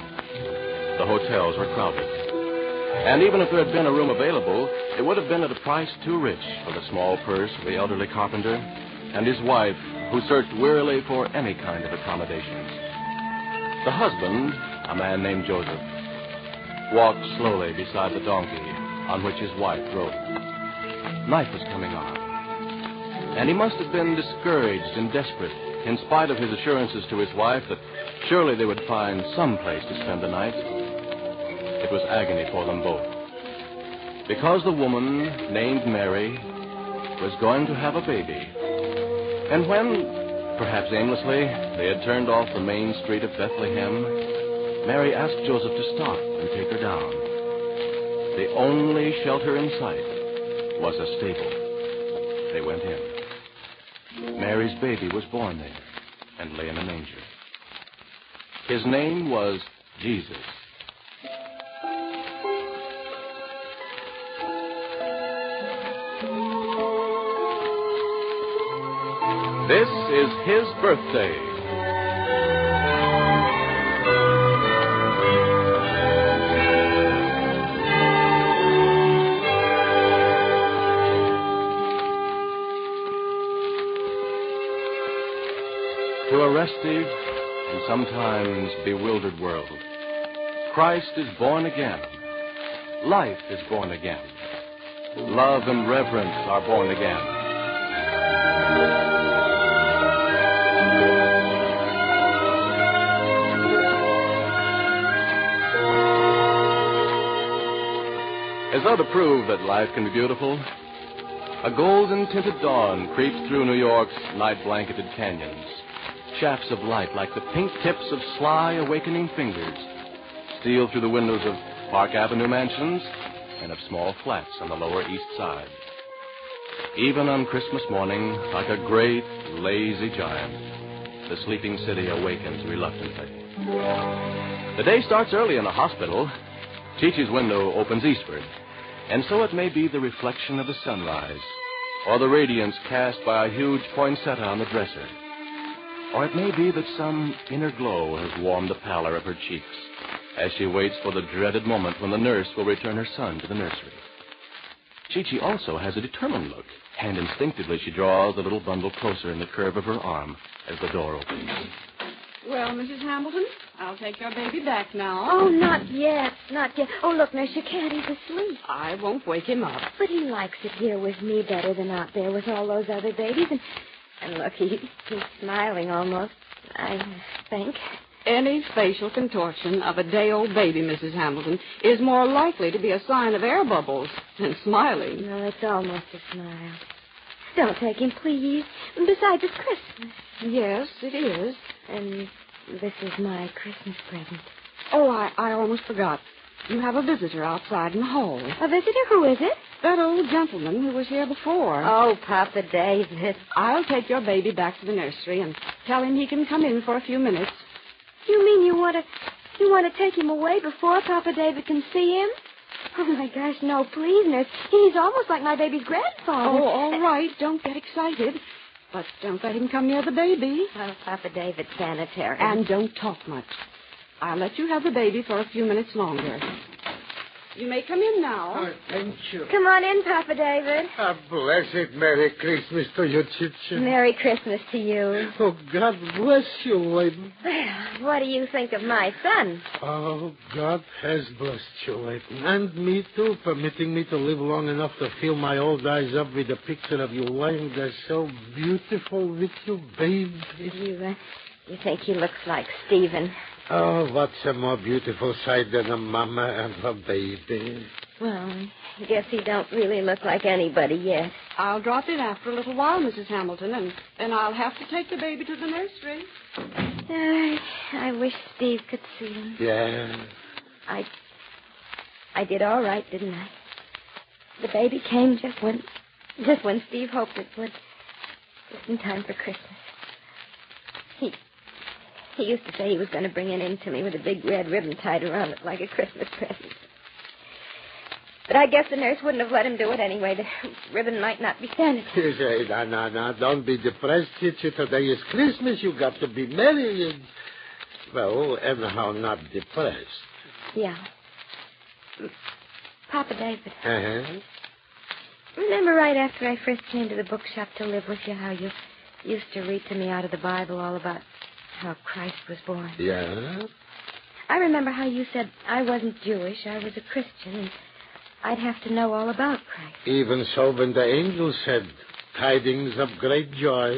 The hotels were crowded. And even if there had been a room available, it would have been at a price too rich for the small purse of the elderly carpenter and his wife, who searched wearily for any kind of accommodations. The husband, a man named Joseph, walked slowly beside the donkey on which his wife rode. Night was coming on. And he must have been discouraged and desperate, in spite of his assurances to his wife that surely they would find some place to spend the night. It was agony for them both. Because the woman, named Mary, was going to have a baby. And when, perhaps aimlessly, they had turned off the main street of Bethlehem, Mary asked Joseph to stop and take her down. The only shelter in sight was a stable. They went in. Mary's baby was born there and lay in a manger. His name was Jesus. This is his birthday. To a restive and sometimes bewildered world, Christ is born again. Life is born again. Love and reverence are born again. As though to prove that life can be beautiful, a golden-tinted dawn creeps through New York's night-blanketed canyons. Shafts of light like the pink tips of sly, awakening fingers steal through the windows of Park Avenue mansions and of small flats on the Lower East Side. Even on Christmas morning, like a great, lazy giant, the sleeping city awakens reluctantly. The day starts early in the hospital. Chi-Chi's window opens eastward, and so it may be the reflection of the sunrise, or the radiance cast by a huge poinsettia on the dresser. Or it may be that some inner glow has warmed the pallor of her cheeks as she waits for the dreaded moment when the nurse will return her son to the nursery. Chi-Chi also has a determined look, and instinctively she draws the little bundle closer in the curve of her arm as the door opens. Well, Mrs. Hamilton, I'll take your baby back now. Oh, not yet. Not yet. Oh, look, nurse, you can't. He's asleep. I won't wake him up. But he likes it here with me better than out there with all those other babies. And look, he's smiling almost, I think. Any facial contortion of a day-old baby, Mrs. Hamilton, is more likely to be a sign of air bubbles than smiling. No, it's almost a smile. Don't take him, please. Besides, it's Christmas. Yes, it is. And this is my Christmas present. Oh, I almost forgot. You have a visitor outside in the hall. A visitor? Who is it? That old gentleman who was here before. Oh, Papa David. I'll take your baby back to the nursery and tell him he can come in for a few minutes. You mean you want to take him away before Papa David can see him? Oh, my gosh, no, please, nurse. He's almost like my baby's grandfather. Oh, all right. Don't get excited. But don't let him come near the baby. Well, Papa David's sanitary. And don't talk much. I'll let you have the baby for a few minutes longer. You may come in now. Oh, thank you. Come on in, Papa David. A blessed Merry Christmas to you, Chichi. Merry Christmas to you. Oh, God bless you, Leighton. Well, what do you think of my son? Oh, God has blessed you, Leighton. And me, too, permitting me to live long enough to fill my old eyes up with the picture of you lying there so beautiful with you, baby. You think he looks like Stephen? Oh, what's a more beautiful sight than a mama and her baby? Well, I guess he don't really look like anybody yet. I'll drop in after a little while, Mrs. Hamilton, and I'll have to take the baby to the nursery. I wish Steve could see him. Yeah. I did all right, didn't I? The baby came just when Steve hoped it would. Just in time for Christmas. He used to say he was going to bring it in to me with a big red ribbon tied around it like a Christmas present. But I guess the nurse wouldn't have let him do it anyway. The ribbon might not be sanitary. No. Don't be depressed, Chichi. Today is Christmas. You got to be merry. And, well, anyhow, not depressed. Yeah. Papa David. Uh-huh. Remember right after I first came to the bookshop to live with you how you used to read to me out of the Bible all about how Christ was born? Yeah? I remember how you said I wasn't Jewish, I was a Christian, and I'd have to know all about Christ. Even so, when the angel said, tidings of great joy,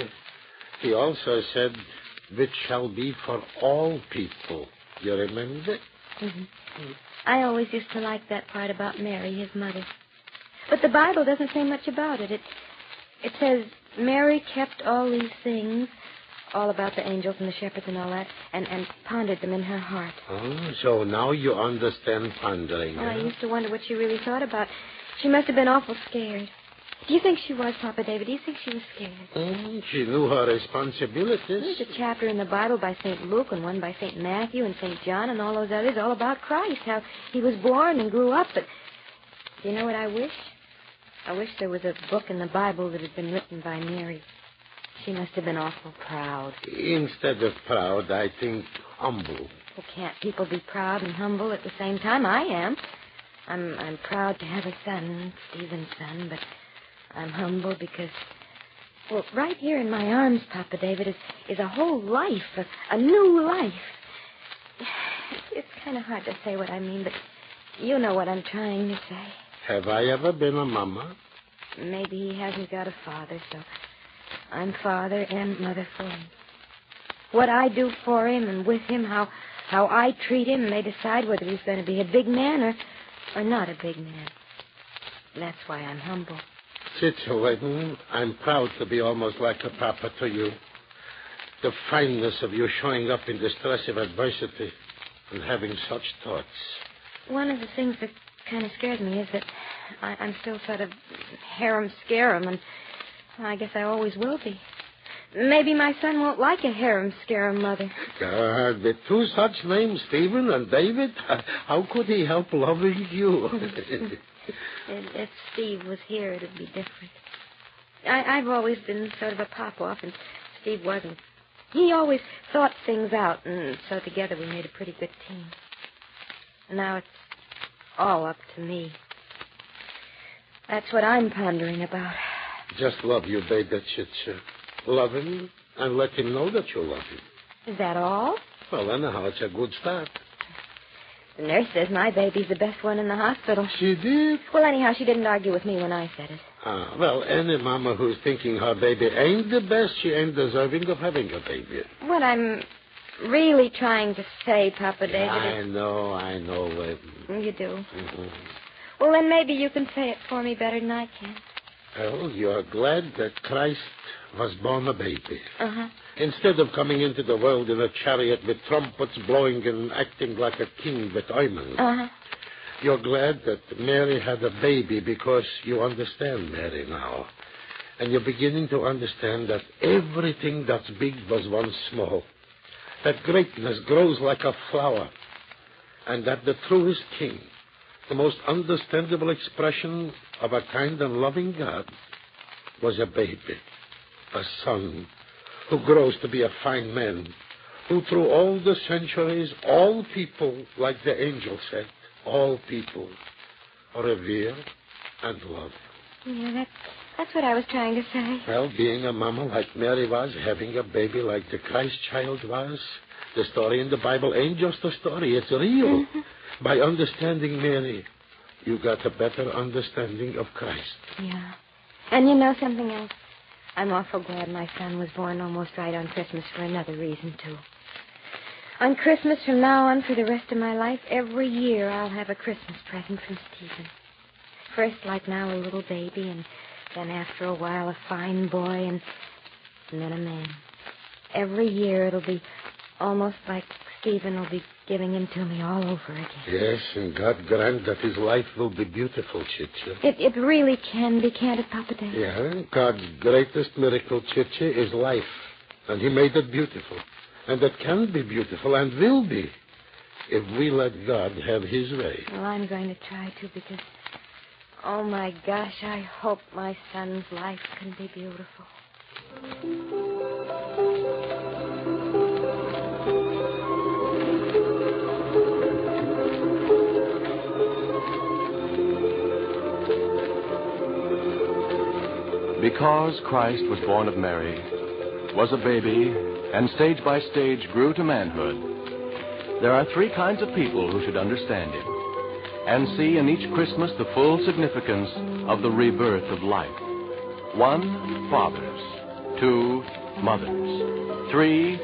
he also said, which shall be for all people. You remember? Mm-hmm. I always used to like that part about Mary, his mother. But the Bible doesn't say much about it. It says, Mary kept all these things, all about the angels and the shepherds and all that, and pondered them in her heart. Oh, so now you understand pondering, Oh, huh? I used to wonder what she really thought about. She must have been awful scared. Do you think she was, Papa David? Do you think she was scared? She knew her responsibilities. There's a chapter in the Bible by St. Luke and one by St. Matthew and St. John and all those others all about Christ, how he was born and grew up. But do you know what I wish? I wish there was a book in the Bible that had been written by Mary. She must have been awful proud. Instead of proud, I think humble. Well, can't people be proud and humble at the same time? I am. I'm proud to have a son, Stephen's son, but I'm humble because, well, right here in my arms, Papa David, is a whole life, a new life. It's kind of hard to say what I mean, but you know what I'm trying to say. Have I ever been a mama? Maybe he hasn't got a father, so I'm father and mother for him. What I do for him and with him, how I treat him, may decide whether he's going to be a big man or not a big man. That's why I'm humble. Situation, I'm proud to be almost like a papa to you. The fineness of you showing up in distress of adversity and having such thoughts. One of the things that kind of scares me is that I'm still sort of harem-scarum, and I guess I always will be. Maybe my son won't like a harem-scarum mother. God, with two such names, Stephen and David, how could he help loving you? If Steve was here, it would be different. I've always been sort of a pop-off, and Steve wasn't. He always thought things out, and so together we made a pretty good team. And now it's all up to me. That's what I'm pondering about. Just love your baby, Chicha. Love him and let him know that you love him. Is that all? Well, anyhow, it's a good start. The nurse says my baby's the best one in the hospital. She did? Well, anyhow, she didn't argue with me when I said it. Well, any mama who's thinking her baby ain't the best, she ain't deserving of having a baby. What I'm really trying to say, Papa David, I know. You do? Mm-hmm. Well, then maybe you can say it for me better than I can. Well, you're glad that Christ was born a baby. Uh-huh. Instead of coming into the world in a chariot with trumpets blowing and acting like a king with ointment. Uh-huh. You're glad that Mary had a baby because you understand Mary now. And you're beginning to understand that everything that's big was once small. That greatness grows like a flower. And that the truest king, the most understandable expression of a kind and loving God, was a baby, a son, who grows to be a fine man, who through all the centuries, all people, like the angel said, all people revere and love. Yeah, that's what I was trying to say. Well, being a mama like Mary was, having a baby like the Christ child was, the story in the Bible ain't just a story, it's real. Mm-hmm. By understanding Mary, you got a better understanding of Christ. Yeah. And you know something else? I'm awful glad my son was born almost right on Christmas for another reason, too. On Christmas from now on for the rest of my life, every year I'll have a Christmas present from Stephen. First, like now, a little baby, and then after a while, a fine boy, and then a man. Every year it'll be almost like Stephen will be giving him to me all over again. Yes, and God grant that his life will be beautiful, Chicha. It really can be, can't it, Papa David? Yeah, God's greatest miracle, Chicha, is life. And he made it beautiful. And it can be beautiful and will be if we let God have his way. Well, I'm going to try to because, oh, my gosh, I hope my son's life can be beautiful. Because Christ was born of Mary, was a baby, and stage by stage grew to manhood, there are three kinds of people who should understand him and see in each Christmas the full significance of the rebirth of life. 1, fathers. 2, mothers. 3,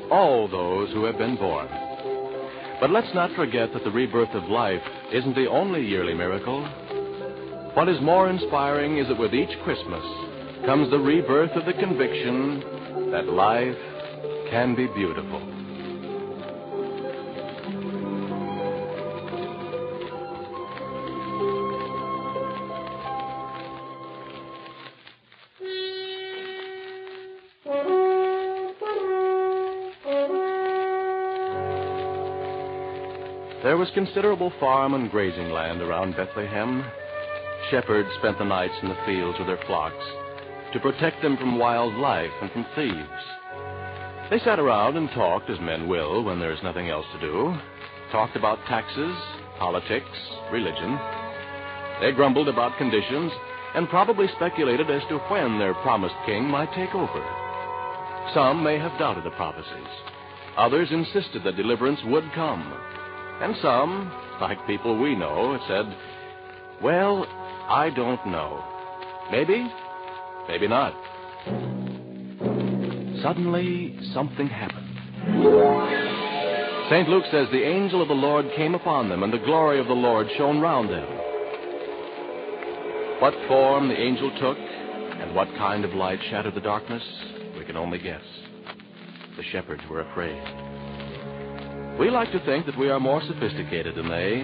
all those who have been born. But let's not forget that the rebirth of life isn't the only yearly miracle. What is more inspiring is that with each Christmas comes the rebirth of the conviction that life can be beautiful. There was considerable farm and grazing land around Bethlehem. Shepherds spent the nights in the fields with their flocks to protect them from wild life and from thieves. They sat around and talked, as men will when there's nothing else to do. Talked about taxes, politics, religion. They grumbled about conditions and probably speculated as to when their promised king might take over. Some may have doubted the prophecies. Others insisted that deliverance would come. And some, like people we know, said, well, I don't know. Maybe, maybe not. Suddenly, something happened. St. Luke says the angel of the Lord came upon them, and the glory of the Lord shone round them. What form the angel took, and what kind of light shattered the darkness, we can only guess. The shepherds were afraid. We like to think that we are more sophisticated than they,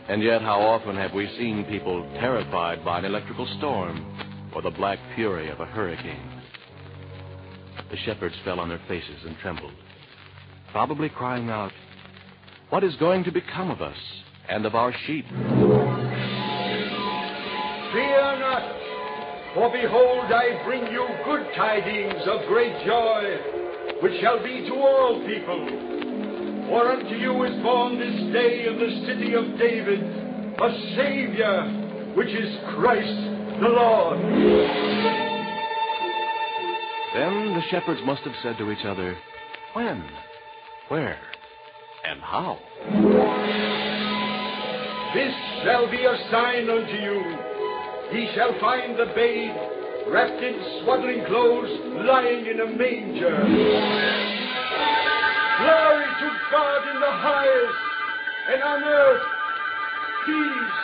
and yet how often have we seen people terrified by an electrical storm or the black fury of a hurricane? The shepherds fell on their faces and trembled, probably crying out, what is going to become of us and of our sheep? Fear not, for behold, I bring you good tidings of great joy, which shall be to all people. For unto you is born this day in the city of David a Savior, which is Christ the Lord. Then the shepherds must have said to each other, when, where, and how? This shall be a sign unto you. Ye shall find the babe wrapped in swaddling clothes, lying in a manger. Glory to God in the highest, and on earth peace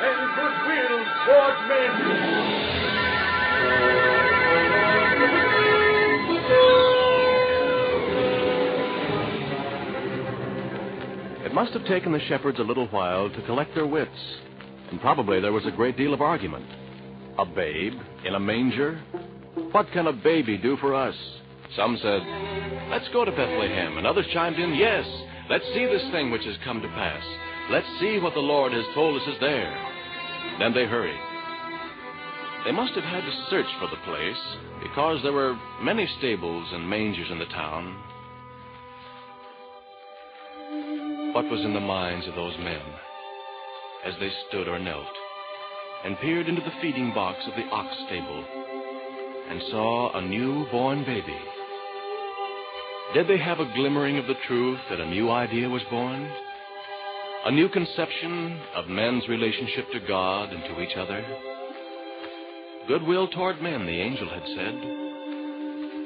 and goodwill toward men. It must have taken the shepherds a little while to collect their wits, and probably there was a great deal of argument. A babe in a manger? What can a baby do for us? Some said, let's go to Bethlehem, and others chimed in, yes, let's see this thing which has come to pass. Let's see what the Lord has told us is there. Then they hurried. They must have had to search for the place, because there were many stables and mangers in the town. What was in the minds of those men as they stood or knelt and peered into the feeding box of the ox stable and saw a newborn baby? Did they have a glimmering of the truth that a new idea was born? A new conception of men's relationship to God and to each other? Goodwill toward men, the angel had said.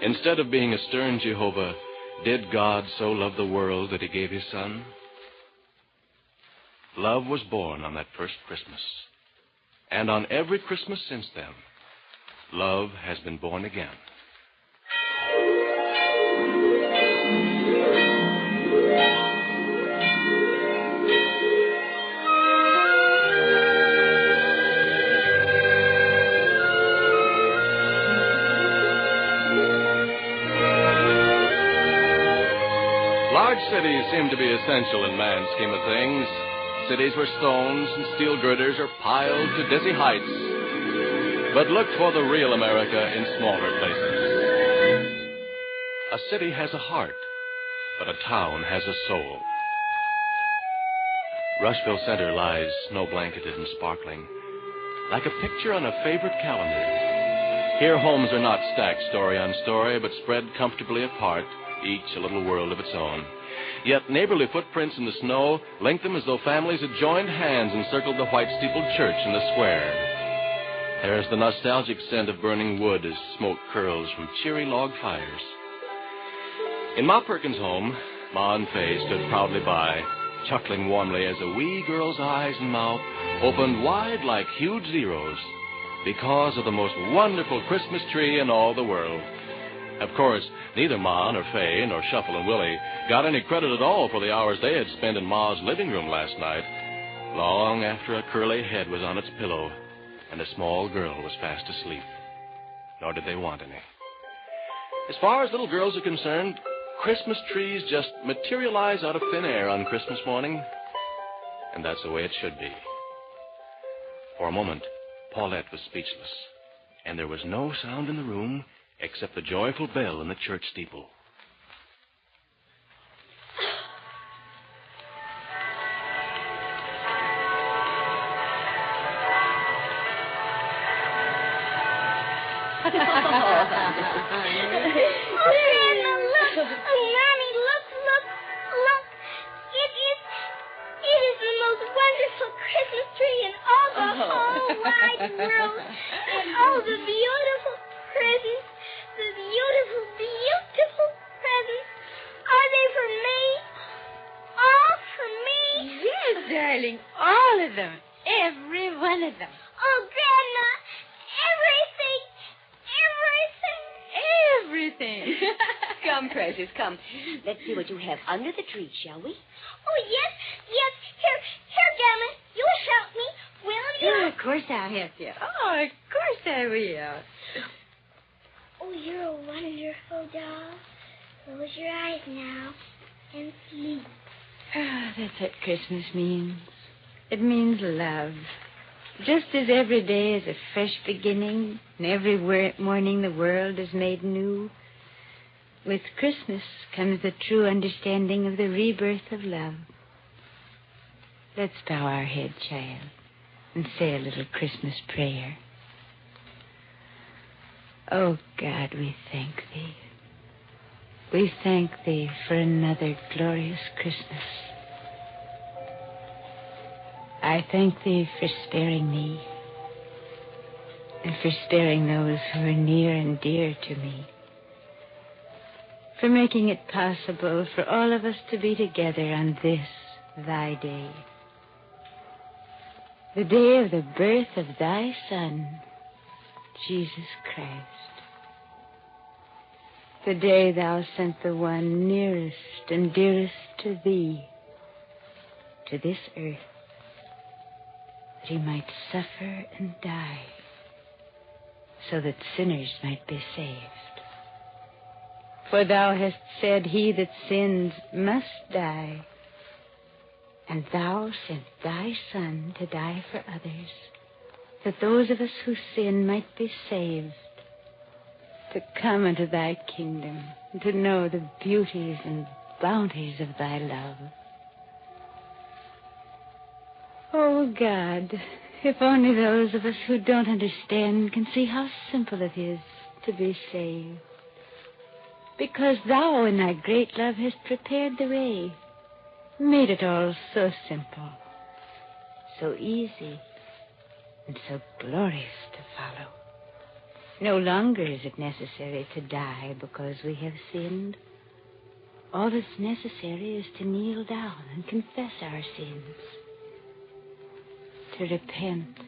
Instead of being a stern Jehovah, did God so love the world that he gave his Son? Love was born on that first Christmas. And on every Christmas since then, love has been born again. Large cities seem to be essential in man's scheme of things. Cities where stones and steel girders are piled to dizzy heights. But look for the real America in smaller places. A city has a heart, but a town has a soul. Rushville Center lies snow-blanketed and sparkling, like a picture on a favorite calendar. Here homes are not stacked story on story, but spread comfortably apart, each a little world of its own. Yet neighborly footprints in the snow link them as though families had joined hands and circled the white-steepled church in the square. There's the nostalgic scent of burning wood as smoke curls from cheery log fires. In Ma Perkins' home, Ma and Fay stood proudly by, chuckling warmly as a wee girl's eyes and mouth opened wide like huge zeros because of the most wonderful Christmas tree in all the world. Of course, neither Ma nor Fay nor Shuffle and Willie got any credit at all for the hours they had spent in Ma's living room last night, long after a curly head was on its pillow and a small girl was fast asleep. Nor did they want any. As far as little girls are concerned, Christmas trees just materialize out of thin air on Christmas morning, and that's the way it should be. For a moment, Paulette was speechless, and there was no sound in the room except the joyful bell in the church steeple. Christmas tree in all the whole wide world. And all the beautiful presents, the beautiful, beautiful presents. Are they for me? All for me? Yes, darling, all of them. Every one of them. Oh, Grandma, Everything. Come, precious, come. Let's see what you have under the tree, shall we? Oh, yes. Here, Grandma. You help me, will you? Oh, of course I'll help you. Oh, of course I will. Oh, you're a wonderful doll. Close your eyes now and sleep. Ah, that's what Christmas means. It means love. Just as every day is a fresh beginning, and every morning the world is made new, with Christmas comes the true understanding of the rebirth of love. Let's bow our head, child, and say a little Christmas prayer. Oh, God, we thank Thee. We thank Thee for another glorious Christmas. I thank Thee for sparing me, and for sparing those who are near and dear to me, for making it possible for all of us to be together on this, Thy day, the day of the birth of Thy Son, Jesus Christ, the day Thou sent the one nearest and dearest to Thee, to this earth, that He might suffer and die, so that sinners might be saved. For Thou hast said, he that sins must die, and Thou sent Thy Son to die for others, that those of us who sin might be saved, to come into Thy kingdom, and to know the beauties and bounties of Thy love. Oh, God, if only those of us who don't understand can see how simple it is to be saved. Because Thou, in Thy great love, hast prepared the way, made it all so simple, so easy, and so glorious to follow. No longer is it necessary to die because we have sinned. All that's necessary is to kneel down and confess our sins, to repent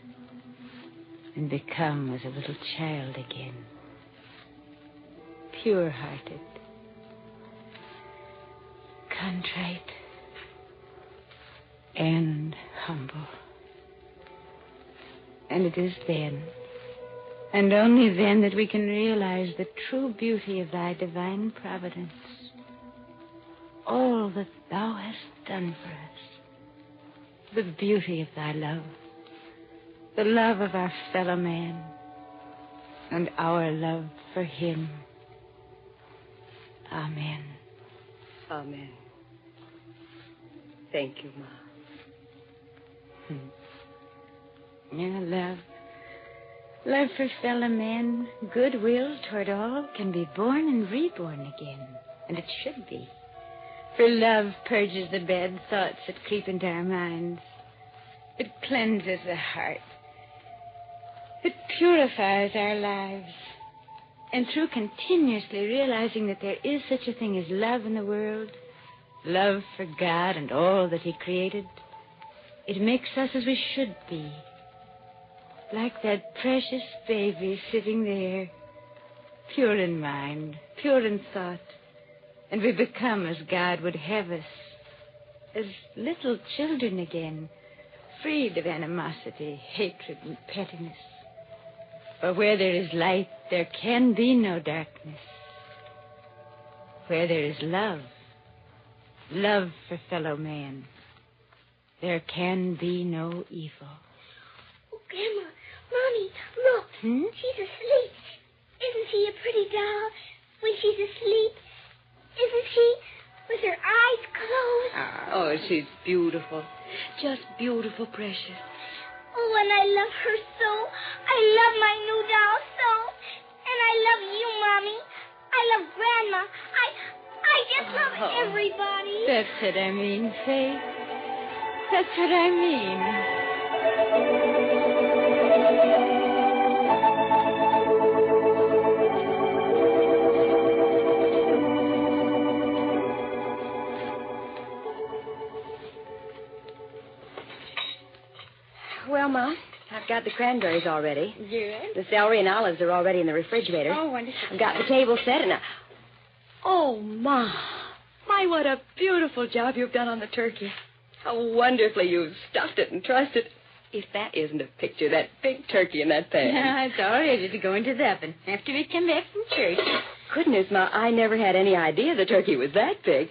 and become as a little child again, pure-hearted, contrite, and humble. And it is then, and only then, that we can realize the true beauty of Thy divine providence, all that Thou hast done for us, the beauty of Thy love, the love of our fellow man, and our love for Him. Amen. Amen. Thank you, Ma. Yeah, love for fellow men, goodwill toward all can be born and reborn again, and it should be. For love purges the bad thoughts that creep into our minds. It cleanses the heart. It purifies our lives. And through continuously realizing that there is such a thing as love in the world, love for God and all that He created, it makes us as we should be. Like that precious baby sitting there, pure in mind, pure in thought, and we become as God would have us, as little children again, freed of animosity, hatred, and pettiness. For where there is light, there can be no darkness. Where there is love, love for fellow man, there can be no evil. Oh, Grandma, Mommy, look. She's asleep. Isn't she a pretty doll when she's asleep? Isn't she? With her eyes closed. Oh, she's beautiful. Just beautiful, precious. Oh, and I love her so. I love my new doll so. And I love you, Mommy. I love Grandma. I just love everybody. That's what I mean, Faith. That's what I mean. got the cranberries already. Good. The celery and olives are already in the refrigerator. Oh, wonderful. I've got the table set and Oh, Ma. My, what a beautiful job you've done on the turkey. How wonderfully you've stuffed it and trussed it. If that isn't a picture, that big turkey in that pan. No, it's all ready to go into the oven after we come back from church. Goodness, Ma, I never had any idea the turkey was that big.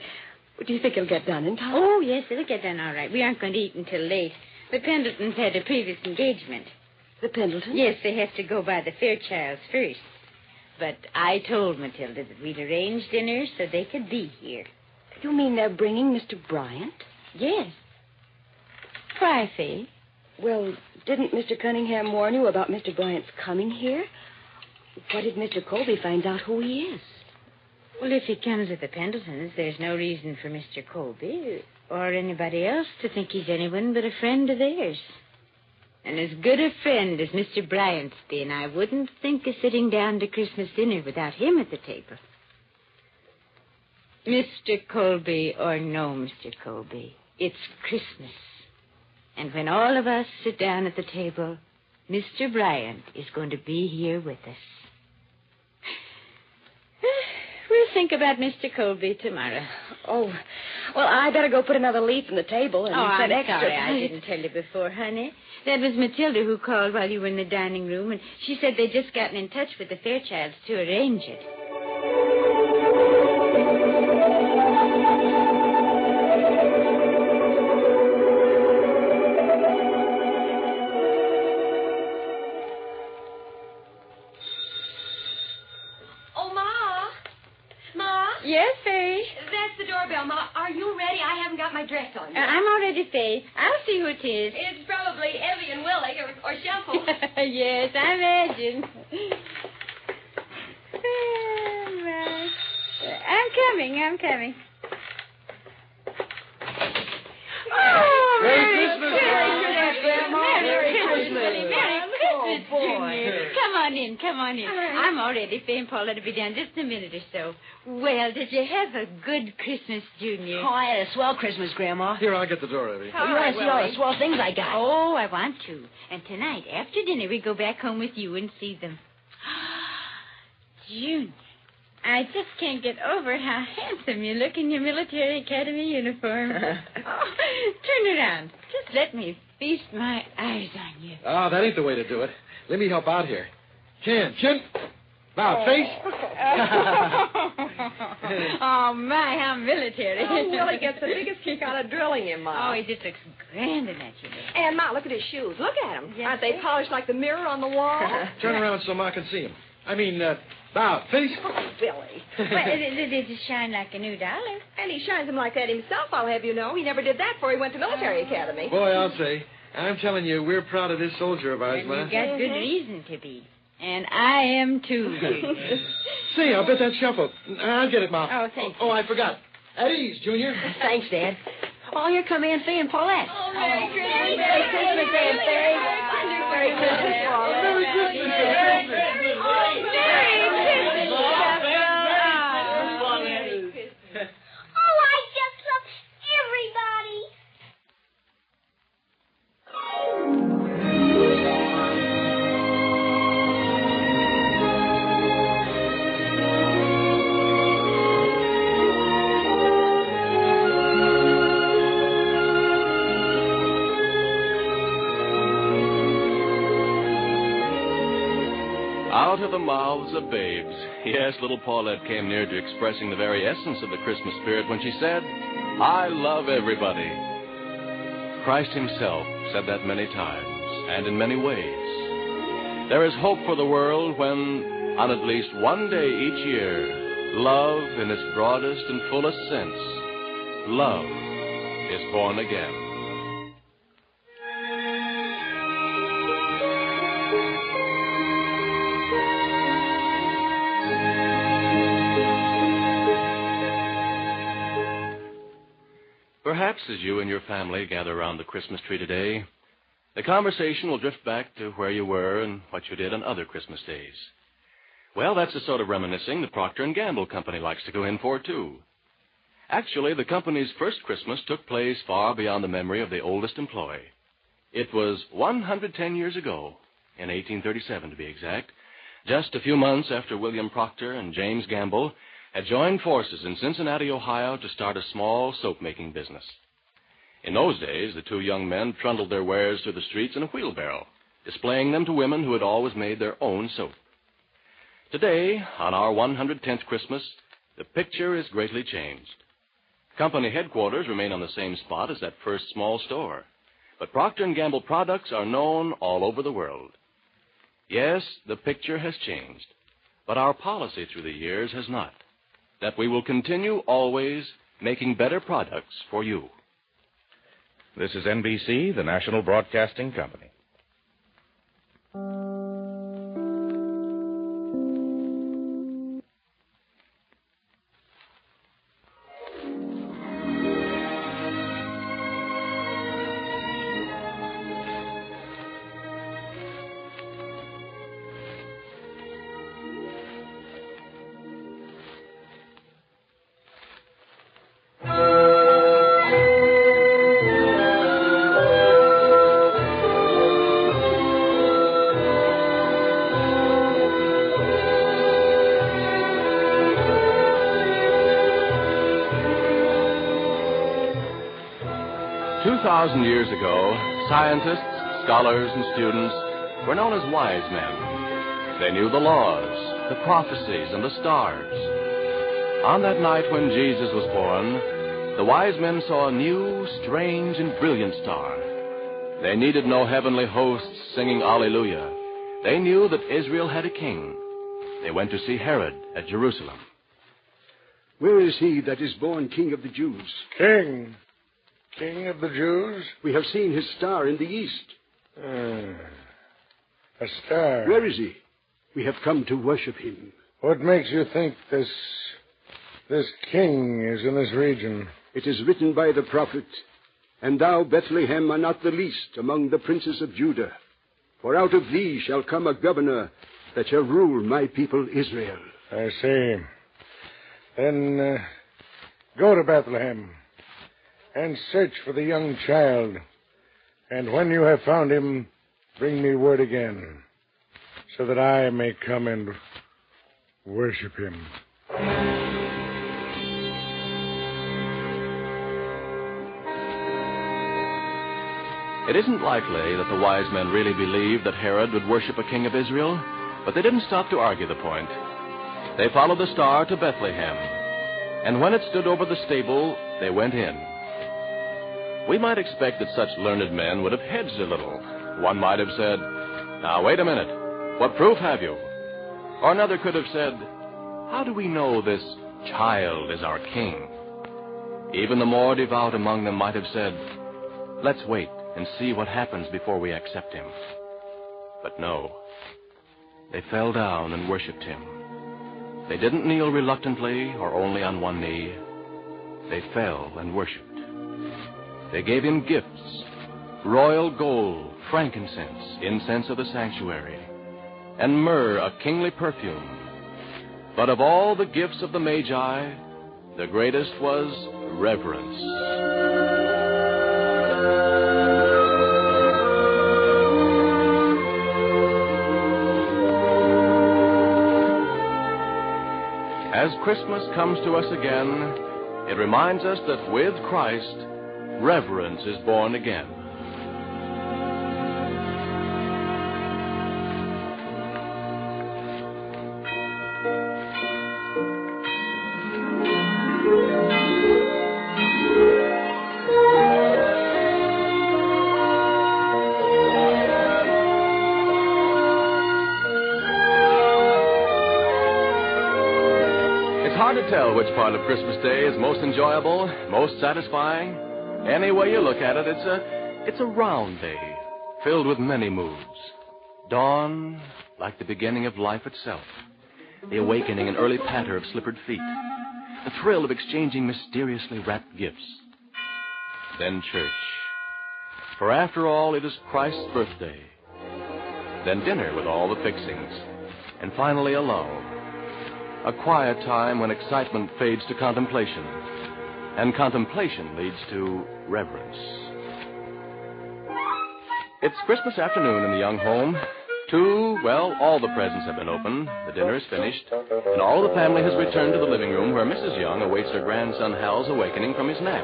Do you think it'll get done in time? Oh, yes, it'll get done all right. We aren't going to eat until late. The Pendletons had a previous engagement. The Pendletons? Yes, they have to go by the Fairchilds first. But I told Matilda that we'd arrange dinner so they could be here. You mean they're bringing Mr. Bryant? Yes. Why, Faye? Well, didn't Mr. Cunningham warn you about Mr. Bryant's coming here? What if Mr. Colby finds out who he is? Well, if he comes with the Pendletons, there's no reason for Mr. Colby or anybody else to think he's anyone but a friend of theirs. And as good a friend as Mr. Bryant's been, I wouldn't think of sitting down to Christmas dinner without him at the table. Mr. Colby or no Mr. Colby, it's Christmas. And when all of us sit down at the table, Mr. Bryant is going to be here with us. We'll think about Mr. Colby tomorrow. Oh, well, I better go put another leaf in the table and I'm set extra. sorry I didn't tell you before, honey. That was Matilda who called while you were in the dining room, and she said they'd just gotten in touch with the Fairchilds to arrange it. Yes, Faye? That's the doorbell, Ma. Are you ready? I haven't got my dress on yet. I'm all ready, Faye. I'll see who it is. It's probably Evie and Willie or Shuffle. Yes, I imagine. Right. I'm coming. Oh, Merry Christmas, Grandma. Merry Christmas, boy. Junior. Come on in. I'm all ready. Faye and Paula to be down just in a minute or so. Well, did you have a good Christmas, Junior? Oh, I had a swell Christmas, Grandma. Here, I'll get the door, Evie. You want to see all the swell things I got? Oh, I want to. And tonight, after dinner, we go back home with you and see them. Junior, I just can't get over how handsome you look in your military academy uniform. Turn around. Just let me feast my eyes on you. Oh, that ain't the way to do it. Let me help out here. Chin. Now, face. Oh, my, how military. Oh, Willie gets the biggest kick out of drilling him, Ma. Oh, he just looks grand in that, you know. And, Ma, look at his shoes. Look at them. Aren't they polished like the mirror on the wall? Turn around so Ma can see him. I mean, now, face. Oh, Billy. Well, they just shine like a new dollar. And he shines them like that himself, I'll have you know. He never did that before he went to military academy. Boy, I'll say. I'm telling you, we're proud of this soldier of ours, And Ma. you've got good reason to be. And I am, too. Say, I'll bet that Shuffle. I'll get it, Ma. Oh, thank you. Oh, I forgot. At ease, Junior. Thanks, Dad. Oh, here come Aunt Fay and Paulette. Oh, Merry Christmas, Aunt Fay. Merry Christmas, Paula. Merry Christmas, Oh, I just love everybody. Out of the mouths of babes. Yes, little Paulette came near to expressing the very essence of the Christmas spirit when she said, I love everybody. Christ himself said that many times and in many ways. There is hope for the world when, on at least one day each year, love in its broadest and fullest sense, love is born again. Perhaps as you and your family gather around the Christmas tree today, the conversation will drift back to where you were and what you did on other Christmas days. Well, that's the sort of reminiscing the Proctor & Gamble Company likes to go in for, too. Actually, the company's first Christmas took place far beyond the memory of the oldest employee. It was 110 years ago, in 1837 to be exact, just a few months after William Proctor and James Gamble had joined forces in Cincinnati, Ohio, to start a small soap-making business. In those days, the two young men trundled their wares through the streets in a wheelbarrow, displaying them to women who had always made their own soap. Today, on our 110th Christmas, the picture is greatly changed. Company headquarters remain on the same spot as that first small store, but Procter & Gamble products are known all over the world. Yes, the picture has changed, but our policy through the years has not, that we will continue always making better products for you. This is NBC, the National Broadcasting Company. 2,000 years ago, scientists, scholars, and students were known as wise men. They knew the laws, the prophecies, and the stars. On that night when Jesus was born, the wise men saw a new, strange, and brilliant star. They needed no heavenly hosts singing Alleluia. They knew that Israel had a king. They went to see Herod at Jerusalem. Where is he that is born King of the Jews? King? King of the Jews? We have seen his star in the east. A star? Where is he? We have come to worship him. What makes you think this king is in this region? It is written by the prophet, "And thou, Bethlehem, art not the least among the princes of Judah, for out of thee shall come a governor that shall rule my people Israel." I see. Then go to Bethlehem and search for the young child. And when you have found him, bring me word again, so that I may come and worship him. It isn't likely that the wise men really believed that Herod would worship a king of Israel, but they didn't stop to argue the point. They followed the star to Bethlehem, and when it stood over the stable, they went in. We might expect that such learned men would have hedged a little. One might have said, "Now, wait a minute. What proof have you?" Or another could have said, "How do we know this child is our king?" Even the more devout among them might have said, "Let's wait and see what happens before we accept him." But no. They fell down and worshipped him. They didn't kneel reluctantly or only on one knee. They fell and worshipped. They gave him gifts, royal gold, frankincense, incense of the sanctuary, and myrrh, a kingly perfume. But of all the gifts of the Magi, the greatest was reverence. As Christmas comes to us again, it reminds us that with Christ, reverence is born again. It's hard to tell which part of Christmas Day is most enjoyable, most satisfying. Any way you look at it, it's a round day, filled with many moods. Dawn, like the beginning of life itself. The awakening and early patter of slippered feet. The thrill of exchanging mysteriously wrapped gifts. Then church. For after all, it is Christ's birthday. Then dinner with all the fixings. And finally a lull. A quiet time when excitement fades to contemplation. And contemplation leads to reverence. It's Christmas afternoon in the young home. All the presents have been opened, the dinner is finished, and all the family has returned to the living room where Mrs. Young awaits her grandson Hal's awakening from his nap.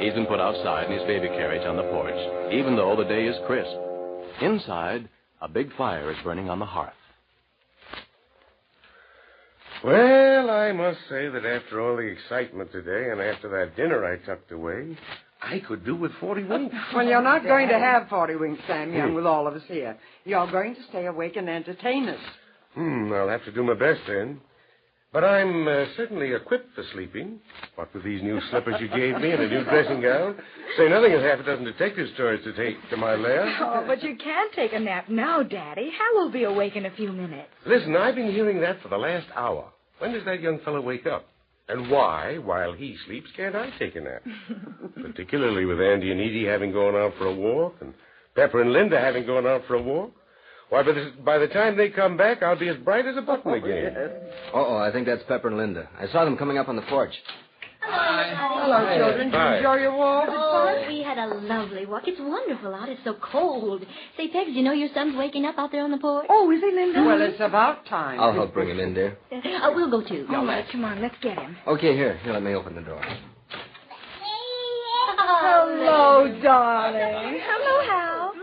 He's been put outside in his baby carriage on the porch, even though the day is crisp. Inside, a big fire is burning on the hearth. Well, I must say that after all the excitement today and after that dinner I tucked away, I could do with 40 winks. Well, you're not going to have 40 winks, Sam Young, with all of us here. You're going to stay awake and entertain us. I'll have to do my best then. But I'm certainly equipped for sleeping. What with these new slippers you gave me and a new dressing gown. Say nothing of half a dozen detective stories to take to my lair. Oh, but you can't take a nap now, Daddy. Hal will be awake in a few minutes. Listen, I've been hearing that for the last hour. When does that young fellow wake up? And why, while he sleeps, can't I take a nap? Particularly with Andy and Edie having gone out for a walk and Pepper and Linda having gone out for a walk. Why, by the time they come back, I'll be as bright as a button again. Uh-oh, I think that's Pepper and Linda. I saw them coming up on the porch. Hello, children. Did you Hi. enjoy your walk? Oh, we had a lovely walk. It's wonderful out. It's so cold. Say, Peggy, you know your son's waking up out there on the porch? Oh, is he, Linda? Well, it's about time. I'll help bring him in, dear. We'll go too. All right, come on, let's get him. Okay, here, let me open the door. Hello, darling. Hello, Hal.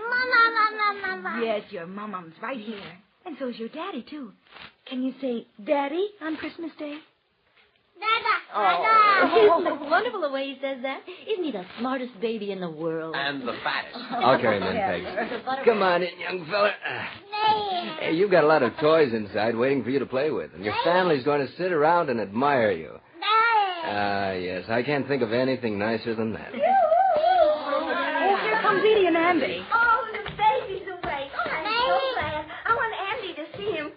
Mama. Yes, your mom-mom's right here. And so's your daddy, too. Can you say Daddy on Christmas Day? Oh. Isn't it wonderful the way he says that? Isn't he the smartest baby in the world? And the fattest. I'll carry him in, Peg. Come on in, young fella. Hey, you've got a lot of toys inside waiting for you to play with, and your family's going to sit around and admire you. Yes, I can't think of anything nicer than that. Oh, here comes Edie and Andy. Oh, the baby's awake. Oh, I'm so glad. I want Andy to see him.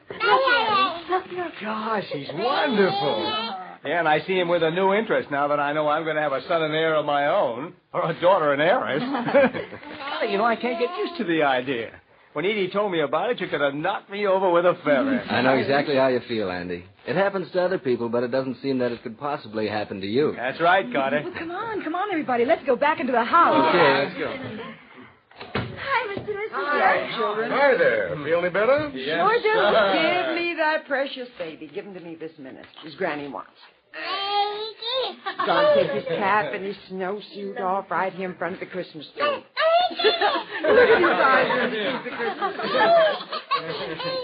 Look. Gosh, he's wonderful. Yeah, and I see him with a new interest now that I know I'm going to have a son and heir of my own, or a daughter and heiress. I can't get used to the idea. When Edie told me about it, you could have knocked me over with a feather. I know exactly how you feel, Andy. It happens to other people, but it doesn't seem that it could possibly happen to you. That's right, Carter. Well, come on, everybody. Let's go back into the house. Okay, let's go. Hi, Mr. and Mrs. Hi, children. Hi there. Feel any better? Yes, sure do. Give me that precious baby. Give him to me this minute. His granny wants. John take his cap and his snowsuit off right here in front of the Christmas tree. Look at his eyes when he sees the Christmas tree.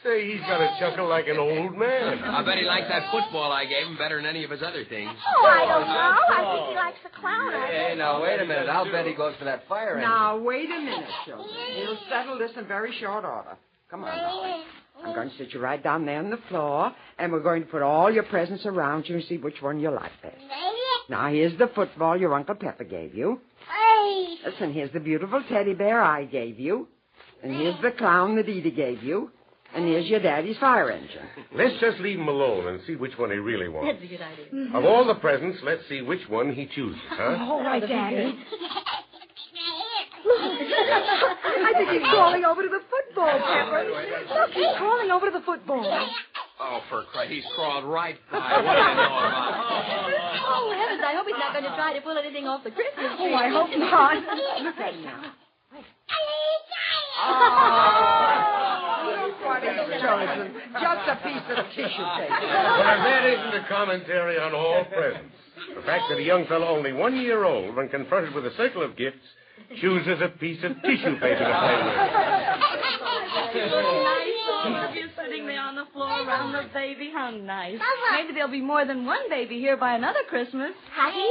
Say, he's got a chuckle like an old man. I bet he likes that football I gave him better than any of his other things. Oh, I don't know. I think he likes the clown. Hey, now, wait a minute. I'll bet he goes for that fire engine. Now, wait a minute, children. We'll settle this in very short order. Come on, darling. I'm going to sit you right down there on the floor, and we're going to put all your presents around you and see which one you like best. Now, here's the football your Uncle Pepper gave you. Listen, here's the beautiful teddy bear I gave you. And here's the clown that Edie gave you. And here's your daddy's fire engine. Let's just leave him alone and see which one he really wants. That's a good idea. Of all the presents, let's see which one he chooses, huh? All right, Daddy. Look, I think he's crawling over to the football, Pepper. Look, he's crawling over to the football. Oh, for Christ, he's crawled right by. What do you know about it? Oh, heavens, I hope he's not going to try to pull anything off the Christmas tree. Oh, I hope not. Look at him now. What he's chosen. Just a piece of tissue paper. Well, that isn't a commentary on all presents. The fact that a young fellow only 1 year old, when confronted with a circle of gifts, chooses a piece of tissue paper to play with. All of you sitting there on the floor around the baby. How nice. Maybe there'll be more than one baby here by another Christmas.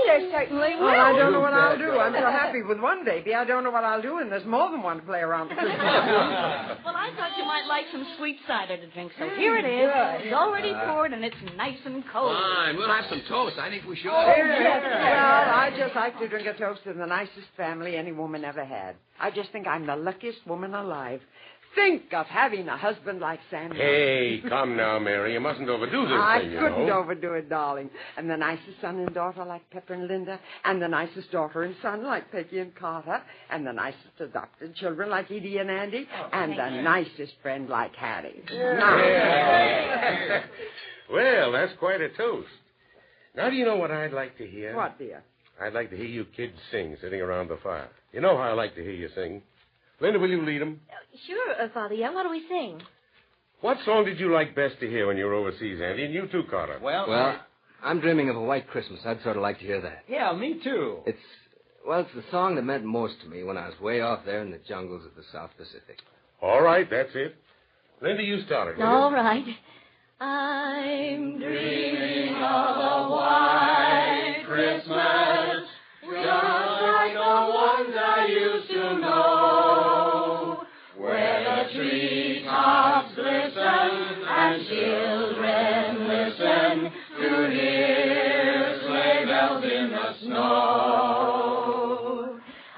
There certainly will. Well, I don't know what I'll do. I'm so happy with one baby. I don't know what I'll do, and there's more than one to play around the Christmas. Well, I thought you might like some sweet cider to drink, so here it is. It's already poured, and it's nice and cold. Fine, we'll have some toast. I think we should. Well, I just like to drink a toast to the nicest family any woman ever had. I just think I'm the luckiest woman alive. Think of having a husband like Sam. Hey, come now, Mary. You mustn't overdo this I thing, you couldn't know. overdo it, darling. And the nicest son and daughter like Pepper and Linda, and the nicest daughter and son like Peggy and Carter, and the nicest adopted children like Edie and Andy, and the nicest friend like Hattie. Well, that's quite a toast. Now, do you know what I'd like to hear? What, dear? I'd like to hear you kids sing sitting around the fire. You know how I like to hear you sing. Linda, will you lead them? Sure, Father Young. What do we sing? What song did you like best to hear when you were overseas, Andy? And you too, Carter. Well, I'm dreaming of a white Christmas. I'd sort of like to hear that. Yeah, me too. It's the song that meant most to me when I was way off there in the jungles of the South Pacific. All right, that's it. Linda, you start it. All right. I'm dreaming of a white Christmas, just like the ones I used to know, where the treetops glisten and children listen to hear sleigh bells in the snow.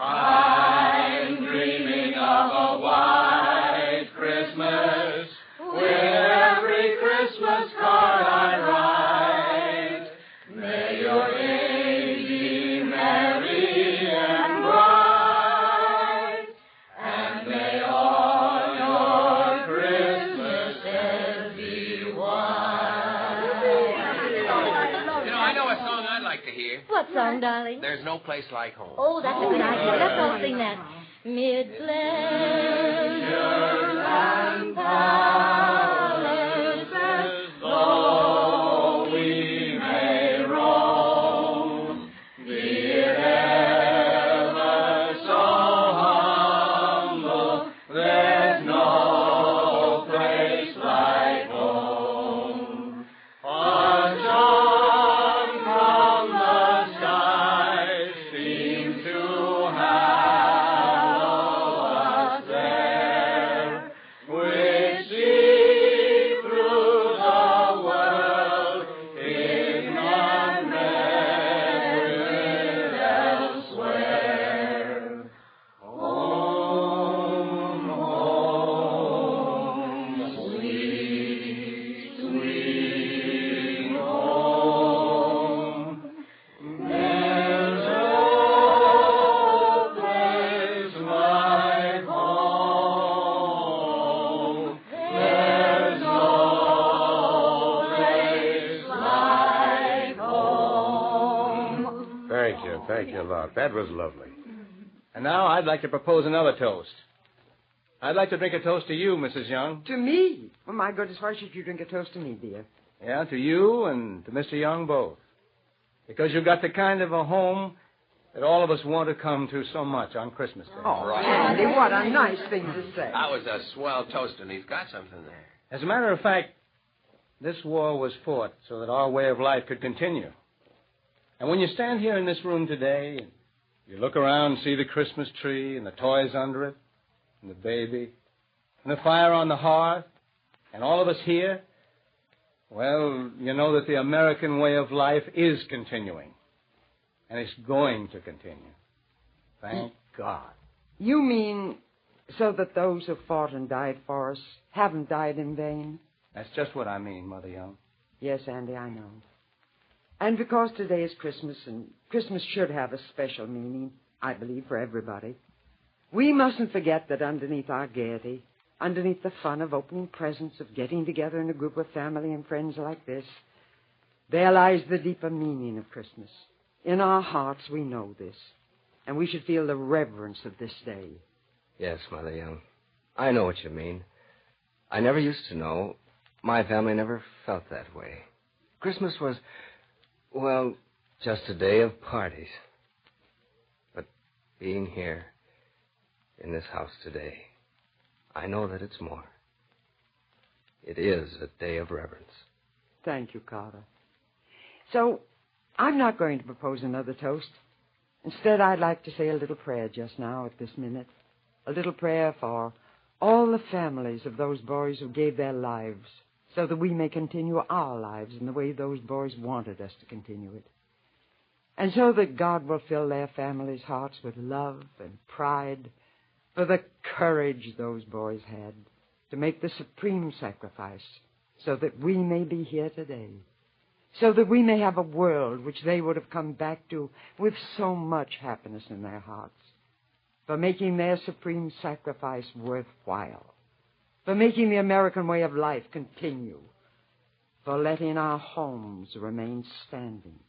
I'm dreaming of a white Christmas, where every Christmas card I write, may your days be merry and bright, and may all your Christmases be white. You know, I know a song I'd like to hear. What song, darling? There's no place like home. Oh, that's a good idea. Let's all sing that. Mid pleasures and palaces, though we may roam, be it ever so humble, there's no place like home. A charm from the skies seems to hallow us there, which see through the world is not met with elsewhere. Home, home, sweet, sweet home. There's no place like home. There's no place like home. Thank you a lot. That was lovely. And now I'd like to propose another toast. I'd like to drink a toast to you, Mrs. Young. To me? Oh, my goodness, why should you drink a toast to me, dear? Yeah, to you and to Mr. Young both. Because you've got the kind of a home that all of us want to come to so much on Christmas Day. Oh, Andy, what a nice thing to say. That was a swell toast, and he's got something there. As a matter of fact, this war was fought so that our way of life could continue. And when you stand here in this room today, and you look around and see the Christmas tree and the toys under it, and the baby, and the fire on the hearth, and all of us here, well, you know that the American way of life is continuing. And it's going to continue. Thank God. You mean so that those who fought and died for us haven't died in vain? That's just what I mean, Mother Young. Yes, Andy, I know. And because today is Christmas, and Christmas should have a special meaning, I believe, for everybody, we mustn't forget that underneath our gaiety, underneath the fun of opening presents, of getting together in a group of family and friends like this, there lies the deeper meaning of Christmas. In our hearts, we know this, and we should feel the reverence of this day. Yes, Mother Young. I know what you mean. I never used to know. My family never felt that way. Christmas was, well, just a day of parties. But being here, in this house today, I know that it's more. It is a day of reverence. Thank you, Carter. So, I'm not going to propose another toast. Instead, I'd like to say a little prayer just now at this minute. A little prayer for all the families of those boys who gave their lives so that we may continue our lives in the way those boys wanted us to continue it. And so that God will fill their families' hearts with love and pride for the courage those boys had to make the supreme sacrifice so that we may be here today, so that we may have a world which they would have come back to with so much happiness in their hearts, for making their supreme sacrifice worthwhile, for making the American way of life continue, for letting our homes remain standing.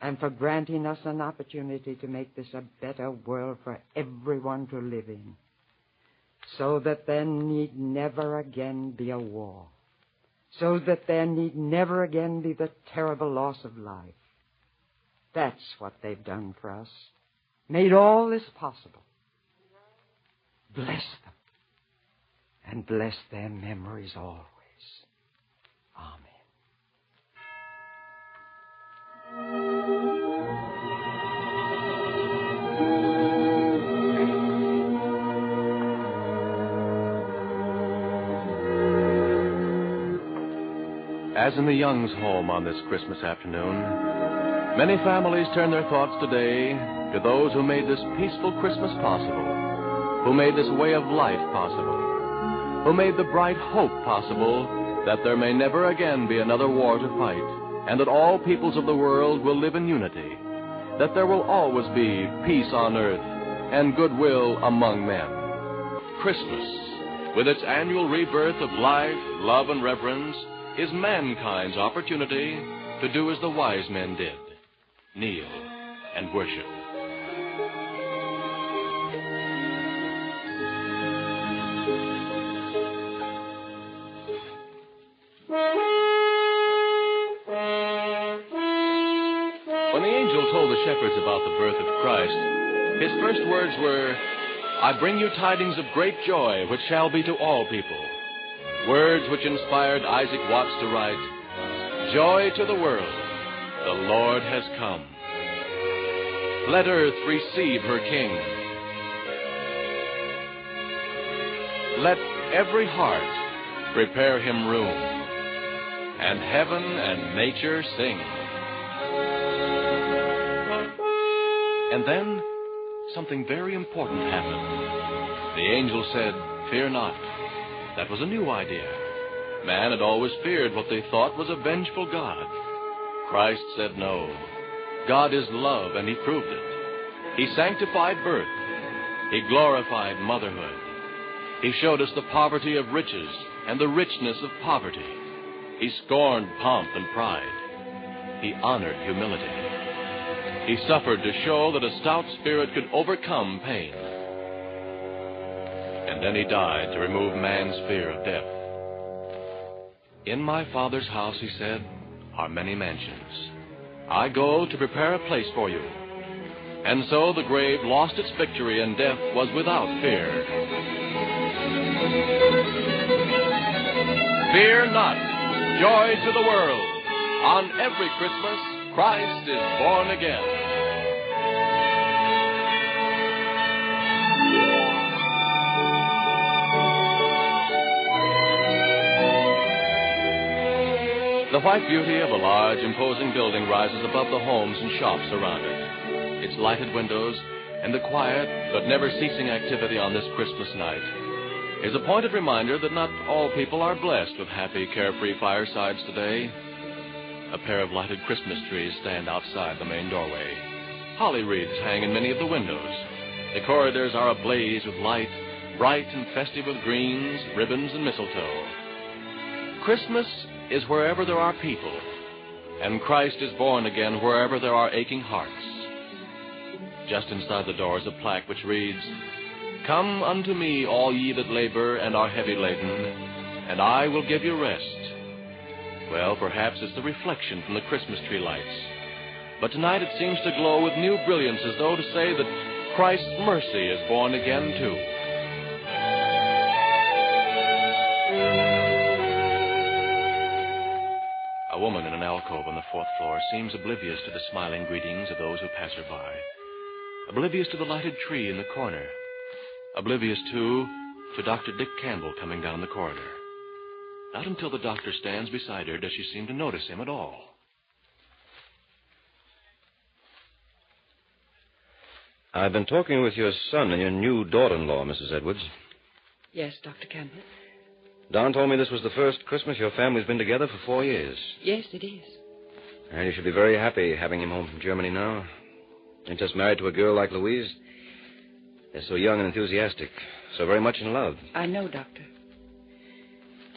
and for granting us an opportunity to make this a better world for everyone to live in, so that there need never again be a war, so that there need never again be the terrible loss of life. That's what they've done for us, made all this possible. Bless them, and bless their memories always. Amen. As in the Youngs' home on this Christmas afternoon, many families turn their thoughts today to those who made this peaceful Christmas possible, who made this way of life possible, who made the bright hope possible that there may never again be another war to fight, and that all peoples of the world will live in unity, that there will always be peace on earth and goodwill among men. Christmas, with its annual rebirth of life, love, and reverence, is mankind's opportunity to do as the wise men did, kneel and worship. When the angel told the shepherds about the birth of Christ, his first words were, "I bring you tidings of great joy, which shall be to all people." Words which inspired Isaac Watts to write, "Joy to the world, the Lord has come. Let earth receive her King. Let every heart prepare him room, and heaven and nature sing." And then something very important happened. The angel said, "Fear not." That was a new idea. Man had always feared what they thought was a vengeful God. Christ said no. God is love, and he proved it. He sanctified birth. He glorified motherhood. He showed us the poverty of riches and the richness of poverty. He scorned pomp and pride. He honored humility. He suffered to show that a stout spirit could overcome pain. And then he died to remove man's fear of death. "In my Father's house," he said, "are many mansions. I go to prepare a place for you." And so the grave lost its victory, and death was without fear. Fear not. Joy to the world. On every Christmas, Christ is born again. The white beauty of a large, imposing building rises above the homes and shops around it. Its lighted windows and the quiet but never-ceasing activity on this Christmas night is a pointed reminder that not all people are blessed with happy, carefree firesides today. A pair of lighted Christmas trees stand outside the main doorway. Holly wreaths hang in many of the windows. The corridors are ablaze with light, bright and festive with greens, ribbons, and mistletoe. Christmas is wherever there are people, and Christ is born again wherever there are aching hearts. Just inside the door is a plaque which reads, "Come unto me, all ye that labor and are heavy laden, and I will give you rest." Well, perhaps it's the reflection from the Christmas tree lights. But tonight it seems to glow with new brilliance, as though to say that Christ's mercy is born again, too. A woman in an alcove on the 4th floor seems oblivious to the smiling greetings of those who pass her by. Oblivious to the lighted tree in the corner. Oblivious, too, to Dr. Dick Campbell coming down the corridor. Not until the doctor stands beside her does she seem to notice him at all. I've been talking with your son and your new daughter-in-law, Mrs. Edwards. Yes, Dr. Campbell. Don told me this was the first Christmas your family's been together for 4 years. Yes, it is. And you should be very happy having him home from Germany now. And just married to a girl like Louise. They're so young and enthusiastic, so very much in love. I know, Doctor.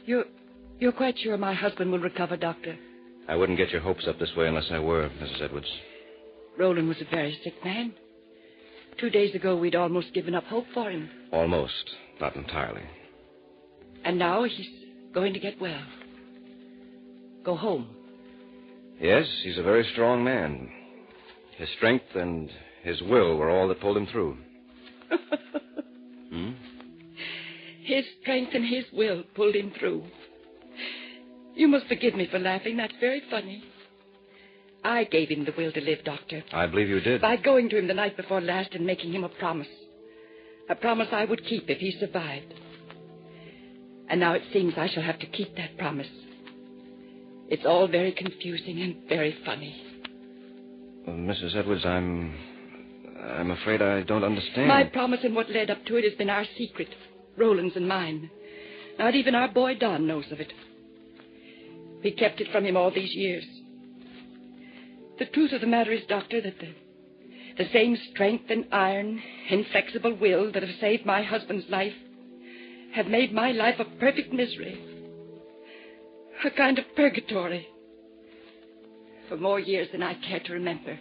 You're quite sure my husband will recover, Doctor? I wouldn't get your hopes up this way unless I were, Mrs. Edwards. Roland was a very sick man. 2 days ago, we'd almost given up hope for him. Almost. Not entirely. And now he's going to get well. Go home. Yes, he's a very strong man. His strength and his will were all that pulled him through. His strength and his will pulled him through. You must forgive me for laughing. That's very funny. I gave him the will to live, Doctor. I believe you did. By going to him the night before last and making him a promise. A promise I would keep if he survived. And now it seems I shall have to keep that promise. It's all very confusing and very funny. Well, Mrs. Edwards, I'm afraid I don't understand. My promise and what led up to it has been our secret. Roland's and mine. Not even our boy Don knows of it. We kept it from him all these years. The truth of the matter is, Doctor, that the same strength and iron, inflexible will that have saved my husband's life have made my life a perfect misery. A kind of purgatory. For more years than I care to remember.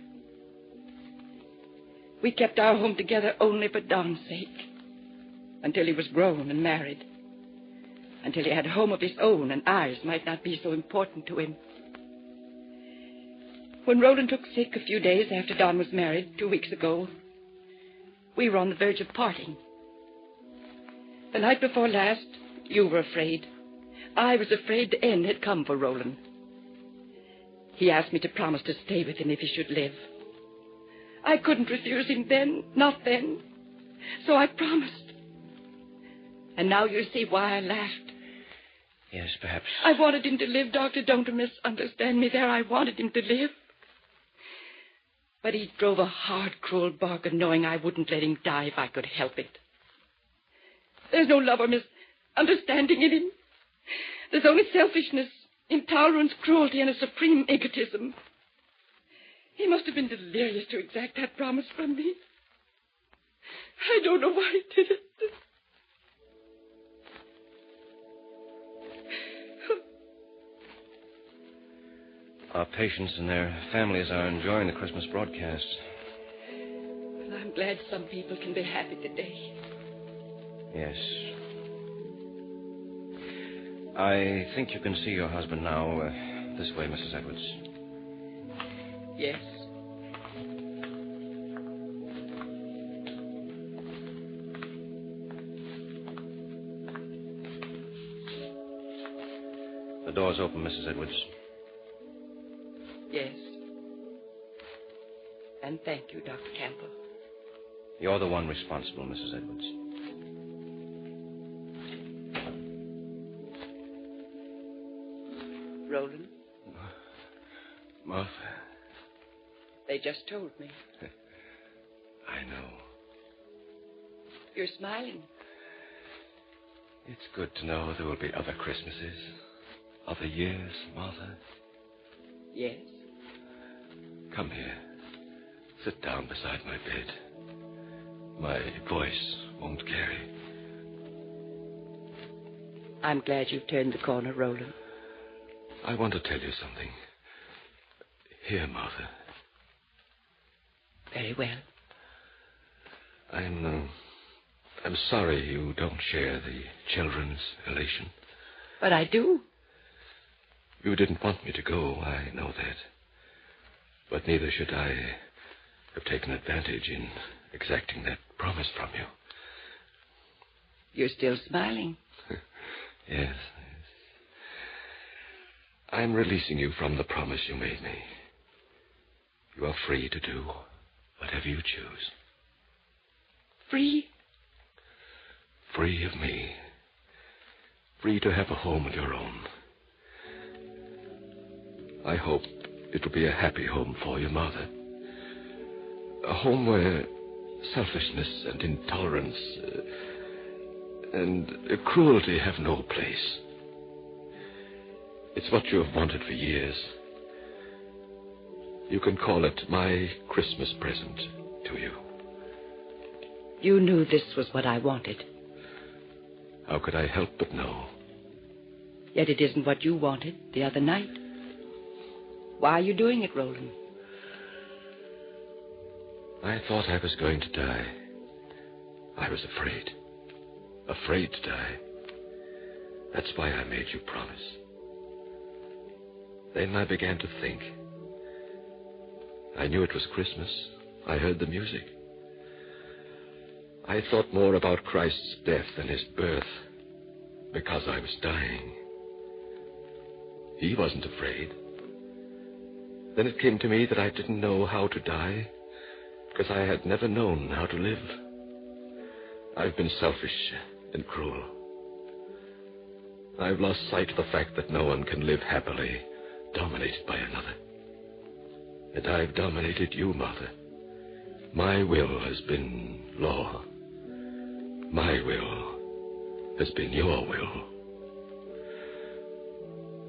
We kept our home together only for Don's sake. Until he was grown and married. Until he had a home of his own and ours might not be so important to him. When Roland took sick a few days after Don was married, 2 weeks ago, we were on the verge of parting. The night before last, you were afraid. I was afraid the end had come for Roland. He asked me to promise to stay with him if he should live. I couldn't refuse him then, not then. So I promised. And now you see why I laughed. Yes, perhaps. I wanted him to live, Doctor. Don't misunderstand me there. I wanted him to live. But he drove a hard, cruel bargain, knowing I wouldn't let him die if I could help it. There's no love or misunderstanding in him. There's only selfishness, intolerance, cruelty, and a supreme egotism. He must have been delirious to exact that promise from me. I don't know why he did it. Our patients and their families are enjoying the Christmas broadcast. Well, I'm glad some people can be happy today. Yes. I think you can see your husband now. This way, Mrs. Edwards. Yes. The door's open, Mrs. Edwards. Yes. And thank you, Dr. Campbell. You're the one responsible, Mrs. Edwards. Roland? Martha. They just told me. I know. You're smiling. It's good to know there will be other Christmases, other years, Martha. Yes. Come here. Sit down beside my bed. My voice won't carry. I'm glad you've turned the corner, Roland. I want to tell you something. Here, Martha. Very well. I'm sorry you don't share the children's elation. But I do. You didn't want me to go, I know that. But neither should I have taken advantage in exacting that promise from you. You're still smiling. Yes. I'm releasing you from the promise you made me. You are free to do whatever you choose. Free? Free of me. Free to have a home of your own. I hope it will be a happy home for you, Martha. A home where selfishness and intolerance and cruelty have no place. It's what you have wanted for years. You can call it my Christmas present to you. You knew this was what I wanted. How could I help but know? Yet it isn't what you wanted the other night. Why are you doing it, Roland? I thought I was going to die. I was afraid. Afraid to die. That's why I made you promise. Then I began to think. I knew it was Christmas. I heard the music. I thought more about Christ's death than his birth, because I was dying. He wasn't afraid. Then it came to me that I didn't know how to die, because I had never known how to live. I've been selfish and cruel. I've lost sight of the fact that no one can live happily, dominated by another. And I've dominated you, Martha. My will has been law. My will has been your will.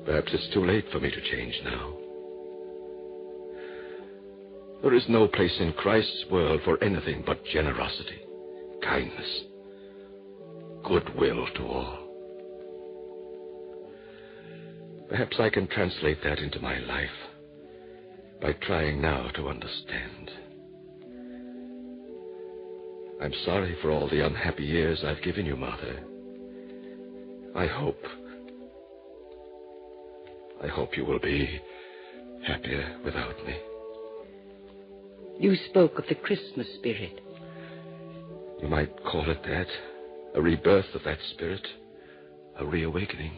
Perhaps it's too late for me to change now. There is no place in Christ's world for anything but generosity, kindness, goodwill to all. Perhaps I can translate that into my life by trying now to understand. I'm sorry for all the unhappy years I've given you, Martha. I hope you will be happier without me. You spoke of the Christmas spirit. You might call it that. A rebirth of that spirit. A reawakening.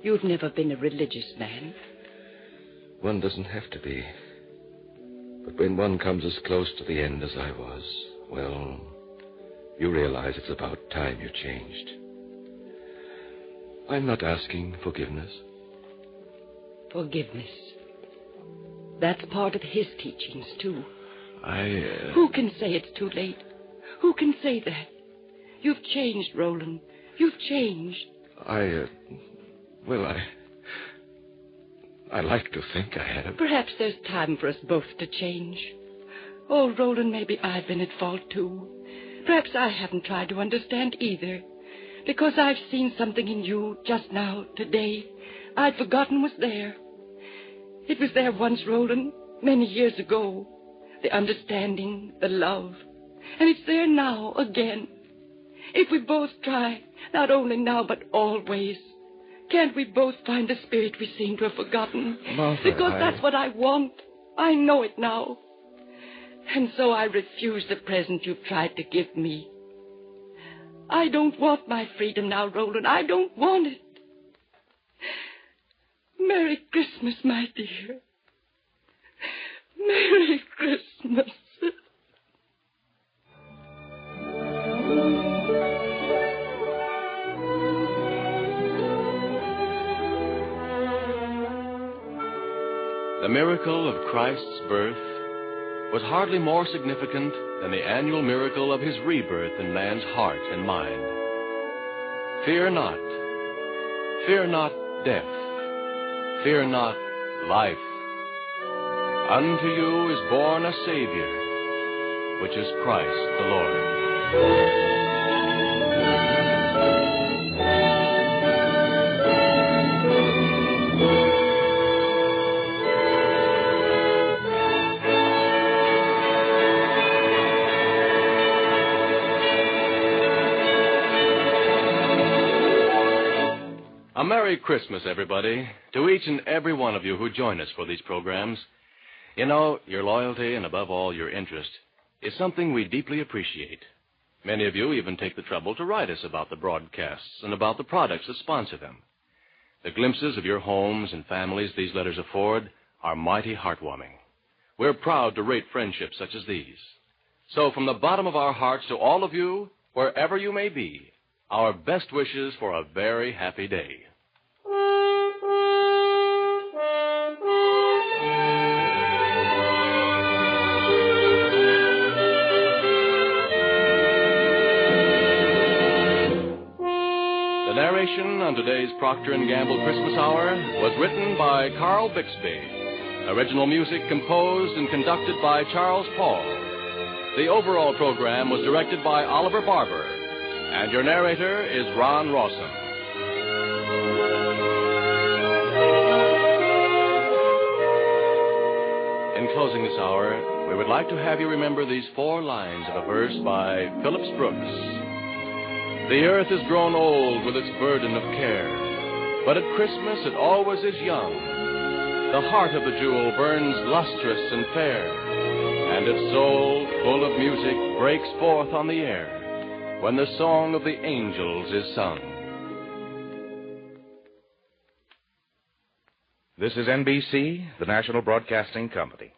You've never been a religious man. One doesn't have to be. But when one comes as close to the end as I was, well, you realize it's about time you changed. I'm not asking forgiveness. Forgiveness. That's part of his teachings, too. I... Who can say it's too late? Who can say that? You've changed, Roland. You've changed. I like to think I have. Perhaps there's time for us both to change. Oh, Roland, maybe I've been at fault, too. Perhaps I haven't tried to understand either. Because I've seen something in you just now, today, I'd forgotten was there. It was there once, Roland, many years ago. The understanding, the love. And it's there now, again. If we both try, not only now, but always, can't we both find the spirit we seem to have forgotten? Martha, because that's what I want. I know it now. And so I refuse the present you've tried to give me. I don't want my freedom now, Roland. I don't want it. Merry Christmas, my dear. Merry Christmas. The miracle of Christ's birth was hardly more significant than the annual miracle of his rebirth in man's heart and mind. Fear not. Fear not death. Fear not life. Unto you is born a Savior, which is Christ the Lord. A Merry Christmas, everybody, to each and every one of you who join us for these programs. You know, your loyalty and, above all, your interest is something we deeply appreciate. Many of you even take the trouble to write us about the broadcasts and about the products that sponsor them. The glimpses of your homes and families these letters afford are mighty heartwarming. We're proud to rate friendships such as these. So, from the bottom of our hearts to all of you, wherever you may be, our best wishes for a very happy day. The narration on today's Proctor & Gamble Christmas Hour was written by Carl Bixby. Original music composed and conducted by Charles Paul. The overall program was directed by Oliver Barber. And your narrator is Ron Rawson. In closing this hour, we would like to have you remember these 4 lines of a verse by Phillips Brooks. The earth has grown old with its burden of care, but at Christmas it always is young. The heart of the jewel burns lustrous and fair, and its soul, full of music, breaks forth on the air when the song of the angels is sung. This is NBC, the National Broadcasting Company.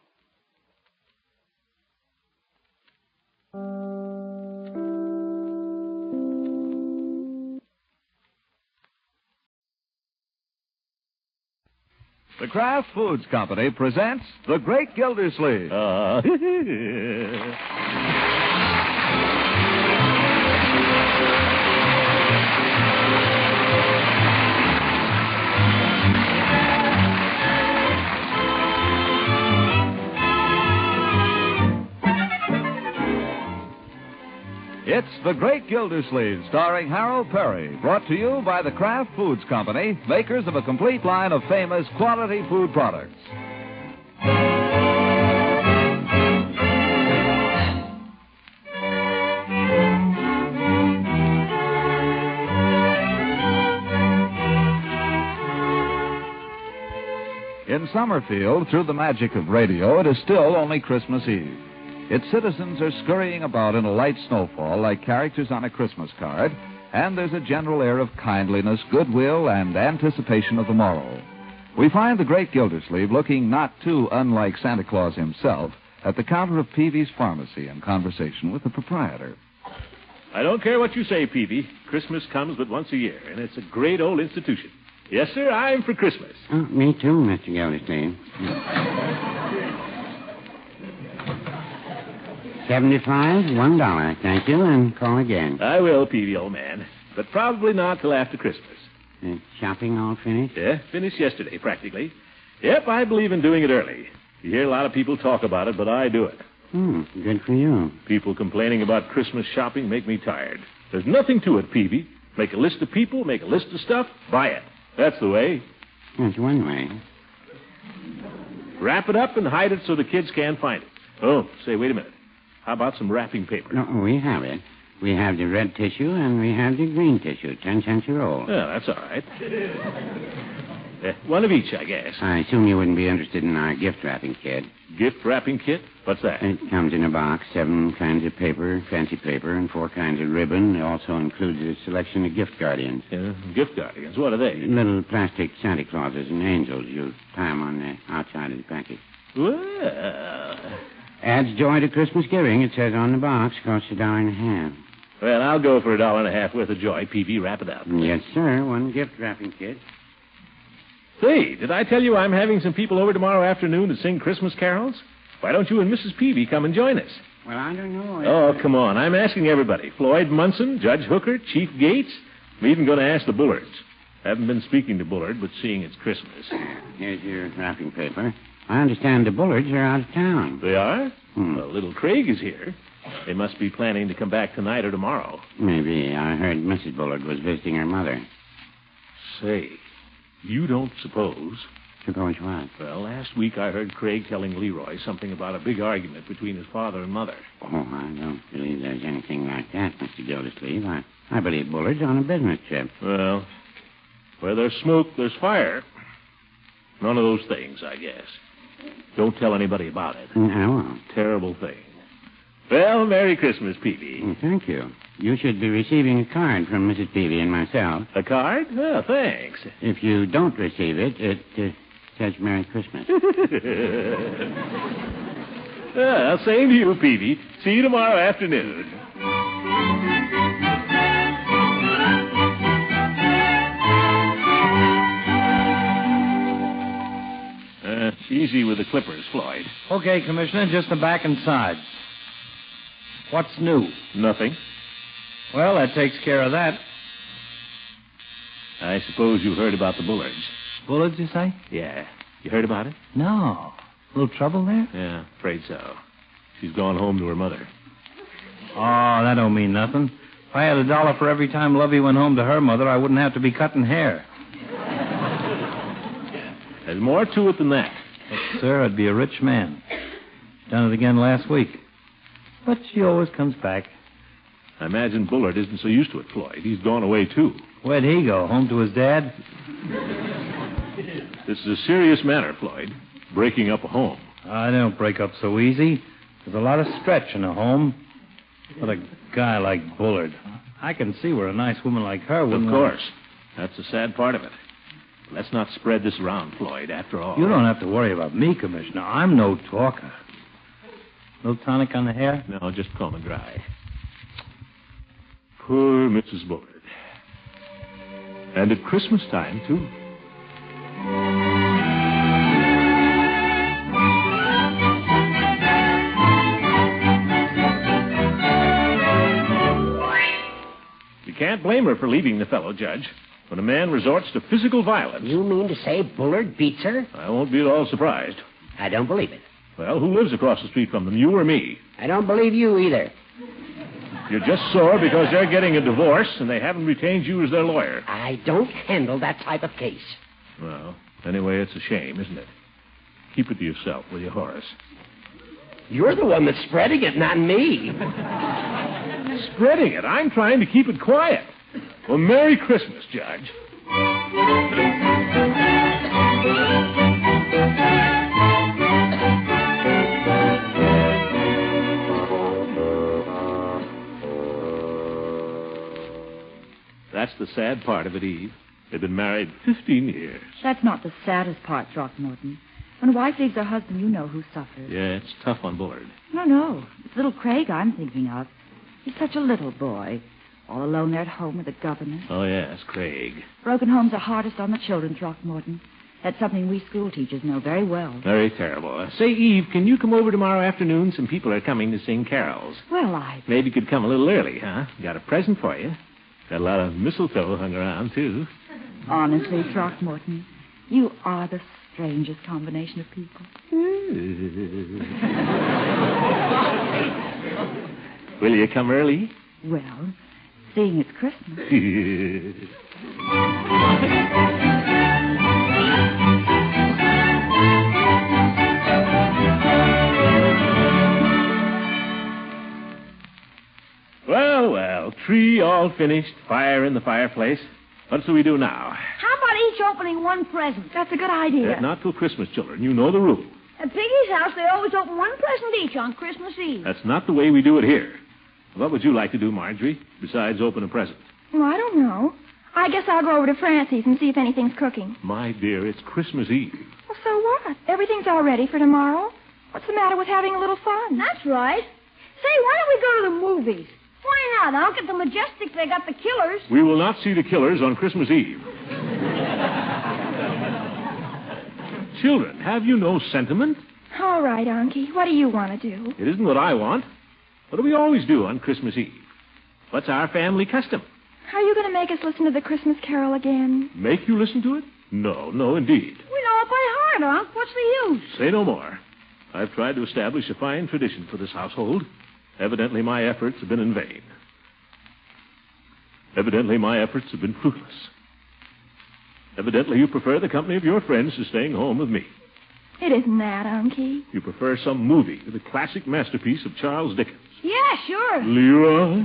The Kraft Foods Company presents The Great Gildersleeve. It's The Great Gildersleeve, starring Harold Perry, brought to you by the Kraft Foods Company, makers of a complete line of famous quality food products. In Summerfield, through the magic of radio, it is still only Christmas Eve. Its citizens are scurrying about in a light snowfall like characters on a Christmas card, and there's a general air of kindliness, goodwill, and anticipation of the morrow. We find the great Gildersleeve looking not too unlike Santa Claus himself at the counter of Peavy's Pharmacy in conversation with the proprietor. I don't care what you say, Peavy. Christmas comes but once a year, and it's a great old institution. Yes, sir, I'm for Christmas. Oh, me too, Mr. Gildersleeve. 75, $1. Thank you, and call again. I will, Peavy, old man. But probably not till after Christmas. Shopping all finished? Yeah, finished yesterday, practically. Yep, I believe in doing it early. You hear a lot of people talk about it, but I do it. Good for you. People complaining about Christmas shopping make me tired. There's nothing to it, Peavy. Make a list of people, make a list of stuff, buy it. That's the way. That's one way. Wrap it up and hide it so the kids can't find it. Oh, say, wait a minute. How about some wrapping paper? No, we have it. We have the red tissue and we have the green tissue, 10 cents a roll. Yeah, that's all right. One of each, I guess. I assume you wouldn't be interested in our gift wrapping kit. Gift wrapping kit? What's that? It comes in a box, 7 kinds of paper, fancy paper, and 4 kinds of ribbon. It also includes a selection of gift guardians. Gift guardians? What are they? Little plastic Santa Clauses and angels. You tie them on the outside of the package. Well... Adds joy to Christmas giving, it says on the box. Costs $1.50. Well, I'll go for $1.50 worth of joy. Peavy, wrap it up. Yes, sir. 1 gift wrapping kit. Say, did I tell you I'm having some people over tomorrow afternoon to sing Christmas carols? Why don't you and Mrs. Peavy come and join us? Well, I don't know. Oh, come on. I'm asking everybody. Floyd Munson, Judge Hooker, Chief Gates. I'm even going to ask the Bullards. I haven't been speaking to Bullard, but seeing it's Christmas. Here's your wrapping paper. I understand the Bullards are out of town. They are? Well, little Craig is here. They must be planning to come back tonight or tomorrow. Maybe. I heard Mrs. Bullard was visiting her mother. Say, you don't suppose... Suppose what? Well, last week I heard Craig telling Leroy something about a big argument between his father and mother. Oh, I don't believe there's anything like that, Mr. Gildersleeve. I believe Bullard's on a business trip. Well, where there's smoke, there's fire. None of those things, I guess. Don't tell anybody about it. I won't. Terrible thing. Well, Merry Christmas, Peavy. Thank you. You should be receiving a card from Mrs. Peavy and myself. A card? Oh, thanks. If you don't receive it, it says Merry Christmas. Well, same to you, Peavy. See you tomorrow afternoon. Easy with the clippers, Floyd. Okay, Commissioner, just the back and sides. What's new? Nothing. Well, that takes care of that. I suppose you heard about the Bullards. Bullards, you say? Yeah. You heard about it? No. A little trouble there? Yeah, afraid so. She's gone home to her mother. Oh, that don't mean nothing. If I had $1 for every time Lovey went home to her mother, I wouldn't have to be cutting hair. There's more to it than that. But, sir, I'd be a rich man. Done it again last week. But she always comes back. I imagine Bullard isn't so used to it, Floyd. He's gone away, too. Where'd he go? Home to his dad? This is a serious matter, Floyd. Breaking up a home. I don't break up so easy. There's a lot of stretch in a home. But a guy like Bullard, I can see where a nice woman like her wouldn't... Of course. That's the sad part of it. Let's not spread this around, Floyd, after all. You don't have to worry about me, Commissioner. I'm no talker. No tonic on the hair? No, just comb and dry. Poor Mrs. Bullard. And at Christmas time, too. You can't blame her for leaving the fellow, Judge. When a man resorts to physical violence... You mean to say Bullard beats her? I won't be at all surprised. I don't believe it. Well, who lives across the street from them, you or me? I don't believe you either. You're just sore because they're getting a divorce and they haven't retained you as their lawyer. I don't handle that type of case. Well, anyway, it's a shame, isn't it? Keep it to yourself, will you, Horace? You're the one that's spreading it, not me. Spreading it? I'm trying to keep it quiet. Well, Merry Christmas, Judge. That's the sad part of it, Eve. They've been married 15 years. That's not the saddest part, Throckmorton. When a wife leaves her husband, you know who suffers. Yeah, it's tough on Bullard. No. It's little Craig I'm thinking of. He's such a little boy. All alone there at home with the governess. Oh, yes, Craig. Broken homes are hardest on the children, Throckmorton. That's something we school teachers know very well. Very terrible. Say, Eve, can you come over tomorrow afternoon? Some people are coming to sing carols. Well, Maybe you could come a little early, huh? Got a present for you. Got a lot of mistletoe hung around, too. Honestly, Throckmorton, you are the strangest combination of people. Will you come early? Well, seeing it's Christmas. Well, tree all finished, fire in the fireplace. What do we do now? How about each opening one present? That's a good idea. Not till Christmas, children. You know the rule. At Peggy's house, they always open one present each on Christmas Eve. That's not the way we do it here. What would you like to do, Marjorie, besides open a present? Well, I don't know. I guess I'll go over to Francie's and see if anything's cooking. My dear, it's Christmas Eve. Well, so what? Everything's all ready for tomorrow. What's the matter with having a little fun? That's right. Say, why don't we go to the movies? Why not, Unc? At the Majestic, they got the Killers. We will not see the Killers on Christmas Eve. Children, have you no sentiment? All right, Unky. What do you want to do? It isn't what I want. What do we always do on Christmas Eve? What's our family custom? Are you going to make us listen to the Christmas Carol again? Make you listen to it? No, indeed. We know it by heart, Unc. What's the use? Say no more. I've tried to establish a fine tradition for this household. Evidently, my efforts have been in vain. Evidently, my efforts have been fruitless. Evidently, you prefer the company of your friends to staying home with me. It isn't that, Unky. You prefer some movie, the classic masterpiece of Charles Dickens. Yeah, sure. Leroy?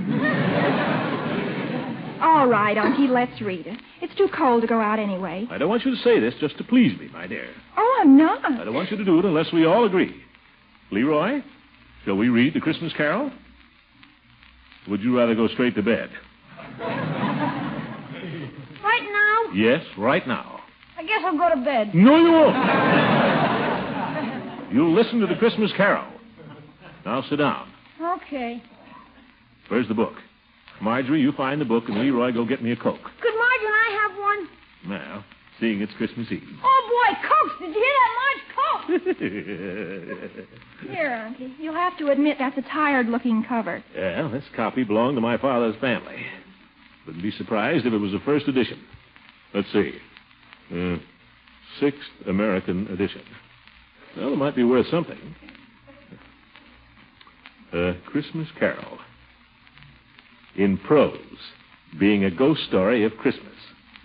All right, Unky, let's read it. It's too cold to go out anyway. I don't want you to say this just to please me, my dear. Oh, I'm not. I don't want you to do it unless we all agree. Leroy, shall we read the Christmas Carol? Would you rather go straight to bed? Right now? Yes, right now. I guess I'll go to bed. No, you won't. You'll listen to the Christmas Carol. Now sit down. Okay. Where's the book? Marjorie, you find the book, and Leroy, go get me a Coke. Could Marge and I have one? Now, seeing it's Christmas Eve. Oh, boy, Cokes. Did you hear that, Marge? Coke. Here, Unky. You'll have to admit that's a tired-looking cover. Yeah, this copy belonged to my father's family. Wouldn't be surprised if it was a first edition. Let's see. Sixth American edition. Well, it might be worth something. Christmas Carol. In prose, being a ghost story of Christmas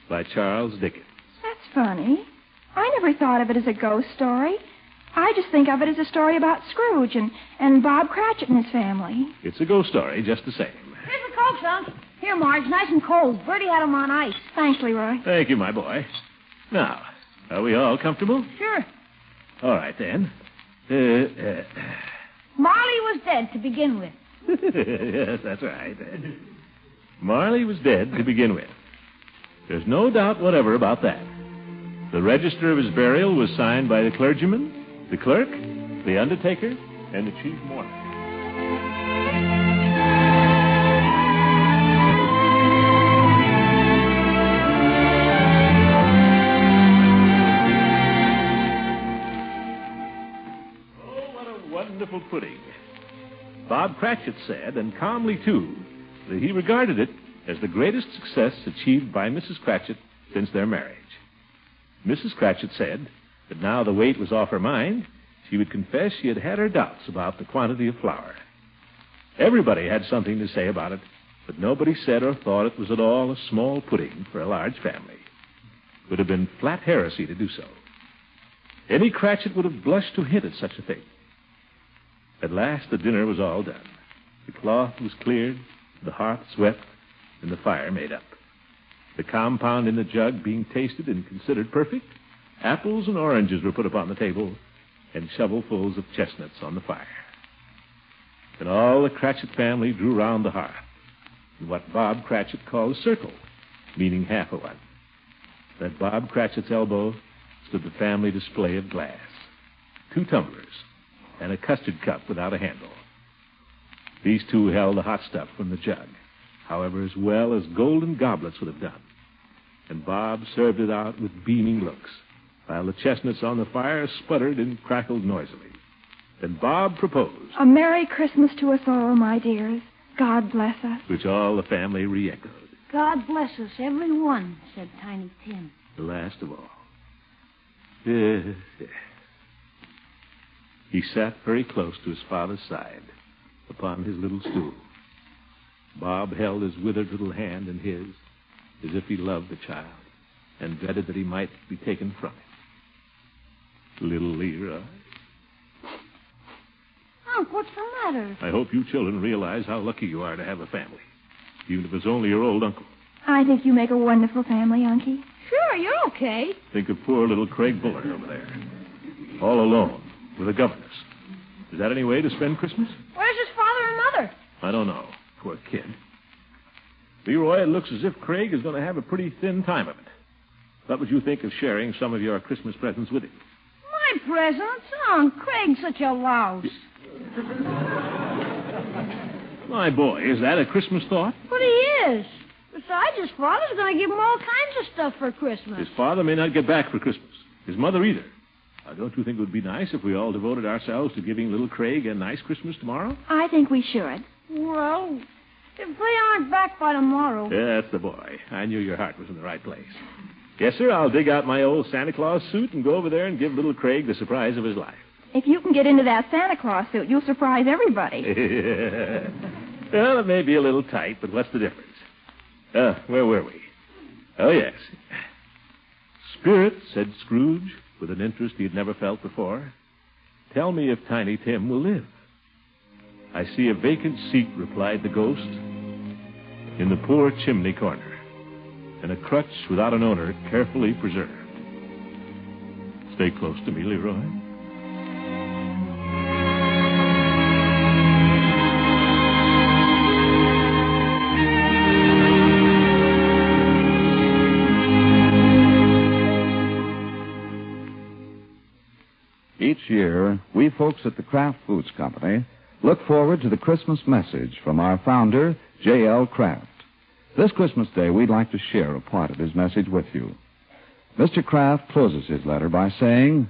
by Charles Dickens. That's funny. I never thought of it as a ghost story. I just think of it as a story about Scrooge and Bob Cratchit and his family. It's a ghost story, just the same. Here's the Coke, son. Here, Marge, nice and cold. Bertie had 'em on ice. Thanks, Leroy. Thank you, my boy. Now, are we all comfortable? Sure. All right, then. Marley was dead to begin with. Yes, that's right. Marley was dead to begin with. There's no doubt whatever about that. The register of his burial was signed by the clergyman, the clerk, the undertaker, and the chief mourner. Oh, what a wonderful pudding. Bob Cratchit said, and calmly too, that he regarded it as the greatest success achieved by Mrs. Cratchit since their marriage. Mrs. Cratchit said that now the weight was off her mind, she would confess she had had her doubts about the quantity of flour. Everybody had something to say about it, but nobody said or thought it was at all a small pudding for a large family. It would have been flat heresy to do so. Any Cratchit would have blushed to hint at such a thing. At last, the dinner was all done. The cloth was cleared, the hearth swept, and the fire made up. The compound in the jug being tasted and considered perfect, apples and oranges were put upon the table, and shovelfuls of chestnuts on the fire. Then all the Cratchit family drew round the hearth, in what Bob Cratchit called a circle, meaning half a one. At Bob Cratchit's elbow stood the family display of glass, 2 tumblers, and a custard cup without a handle. These two held the hot stuff from the jug, however, as well as golden goblets would have done. And Bob served it out with beaming looks, while the chestnuts on the fire sputtered and crackled noisily. Then Bob proposed. A Merry Christmas to us all, my dears. God bless us. Which all the family re-echoed. God bless us, every one, said Tiny Tim. The last of all. He sat very close to his father's side, upon his little stool. Bob held his withered little hand in his, as if he loved the child, and dreaded that he might be taken from him. Little Leroy. Unc, what's the matter? I hope you children realize how lucky you are to have a family, even if it's only your old uncle. I think you make a wonderful family, Unky. Sure, you're okay. Think of poor little Craig Bullard over there, all alone, with a governess. Is that any way to spend Christmas? Where's his father and mother? I don't know. Poor kid. Leroy, it looks as if Craig is going to have a pretty thin time of it. What would you think of sharing some of your Christmas presents with him? My presents? Oh, Craig's such a louse. My boy, is that a Christmas thought? But he is. Besides, his father's going to give him all kinds of stuff for Christmas. His father may not get back for Christmas. His mother either. Now, don't you think it would be nice if we all devoted ourselves to giving little Craig a nice Christmas tomorrow? I think we should. Well, if they aren't back by tomorrow. Yeah, that's the boy. I knew your heart was in the right place. Yes, sir, I'll dig out my old Santa Claus suit and go over there and give little Craig the surprise of his life. If you can get into that Santa Claus suit, you'll surprise everybody. Well, it may be a little tight, but what's the difference? Where were we? Oh, yes. Spirit, said Scrooge, with an interest he had never felt before, tell me if Tiny Tim will live. I see a vacant seat, replied the ghost, in the poor chimney corner, and a crutch without an owner carefully preserved. Stay close to me, Leroy. Each year, we folks at the Kraft Foods Company look forward to the Christmas message from our founder, J.L. Kraft. This Christmas Day, we'd like to share a part of his message with you. Mr. Kraft closes his letter by saying,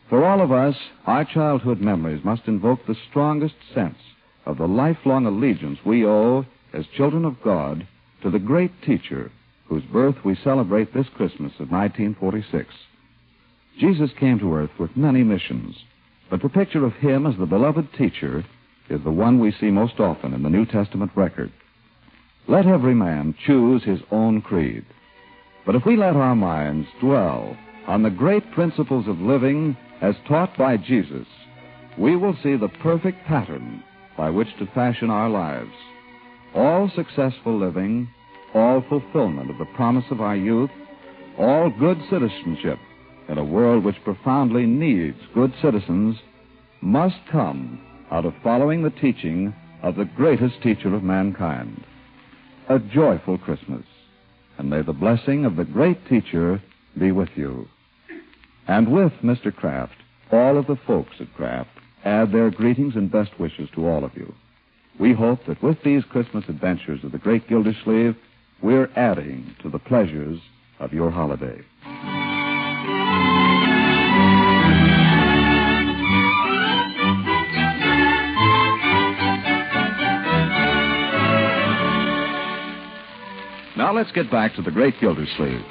for all of us, our childhood memories must invoke the strongest sense of the lifelong allegiance we owe as children of God to the great teacher whose birth we celebrate this Christmas of 1946. Jesus came to earth with many missions, but the picture of him as the beloved teacher is the one we see most often in the New Testament record. Let every man choose his own creed. But if we let our minds dwell on the great principles of living as taught by Jesus, we will see the perfect pattern by which to fashion our lives. All successful living, all fulfillment of the promise of our youth, all good citizenship in a world which profoundly needs good citizens must come out of following the teaching of the greatest teacher of mankind. A joyful Christmas, and may the blessing of the great teacher be with you. And with Mr. Kraft, all of the folks at Kraft add their greetings and best wishes to all of you. We hope that with these Christmas adventures of the great Gildersleeve, we're adding to the pleasures of your holiday. Now let's get back to the great Gildersleeve.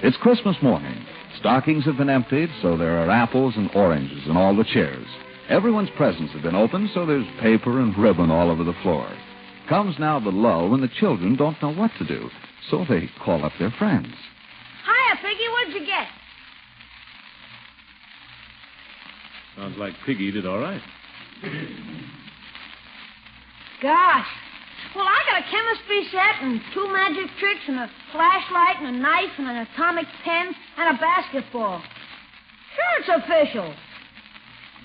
It's Christmas morning. Stockings have been emptied, so there are apples and oranges in all the chairs. Everyone's presents have been opened, so there's paper and ribbon all over the floor. Comes now the lull when the children don't know what to do, so they call up their friends. Hiya, Peggy. What'd you get? Sounds like Peggy did all right. Gosh. Well, I got a chemistry set and 2 magic tricks and a flashlight and a knife and an atomic pen and a basketball. Sure, it's official.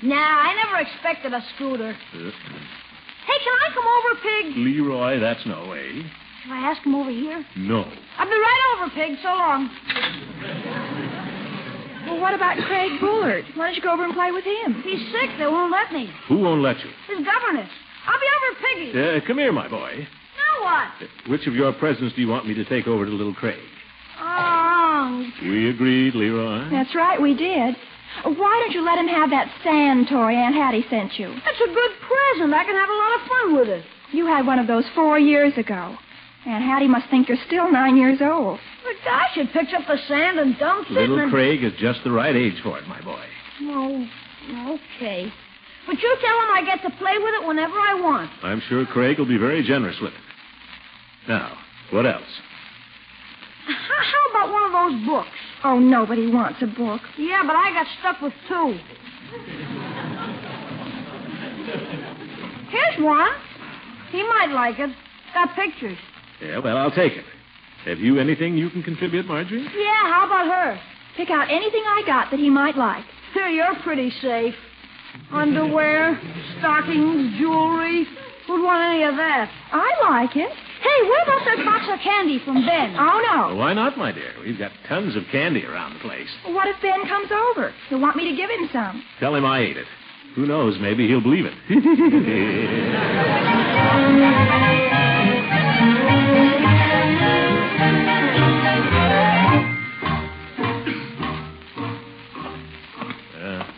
Nah, I never expected a scooter. Hey, can I come over, Pig? Leroy, that's no way. Shall I ask him over here? No. I'll be right over, Pig. So long. Well, what about Craig Bullard? Why don't you go over and play with him? He's sick. They won't let me. Who won't let you? His governess. I'll be over, Piggy. Come here, my boy. Now what? Which of your presents do you want me to take over to little Craig? Oh. We agreed, Leroy. That's right, we did. Why don't you let him have that sand toy Aunt Hattie sent you? That's a good present. I can have a lot of fun with it. You had one of those 4 years ago. Aunt Hattie must think you're still 9 years old. But gosh, it picks up the sand and dumps it. Little Craig is just the right age for it, my boy. Oh, okay. But you tell him I get to play with it whenever I want. I'm sure Craig will be very generous with it. Now, what else? How about one of those books? Oh, nobody wants a book. Yeah, but I got stuck with 2. Here's one. He might like it. Got pictures. Yeah, well, I'll take it. Have you anything you can contribute, Marjorie? Yeah, how about her? Pick out anything I got that he might like. You're pretty safe. Underwear, stockings, jewelry. Who'd want any of that? I like it. Hey, what about that box of candy from Ben? Oh, no. Well, why not, my dear? We've got tons of candy around the place. Well, what if Ben comes over? He'll want me to give him some. Tell him I ate it. Who knows, maybe he'll believe it.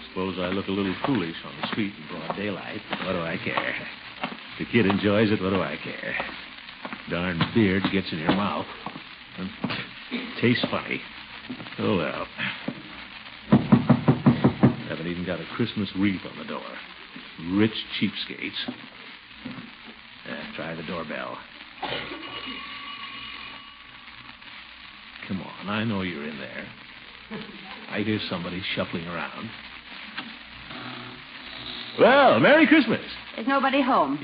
Suppose I look a little foolish on the street in broad daylight. What do I care? The kid enjoys it. What do I care? Darn beard gets in your mouth. Tastes funny. Oh, well. Haven't even got a Christmas wreath on the door. Rich cheapskates. Try the doorbell. Come on, I know you're in there. I hear somebody shuffling around. Well, Merry Christmas. There's nobody home.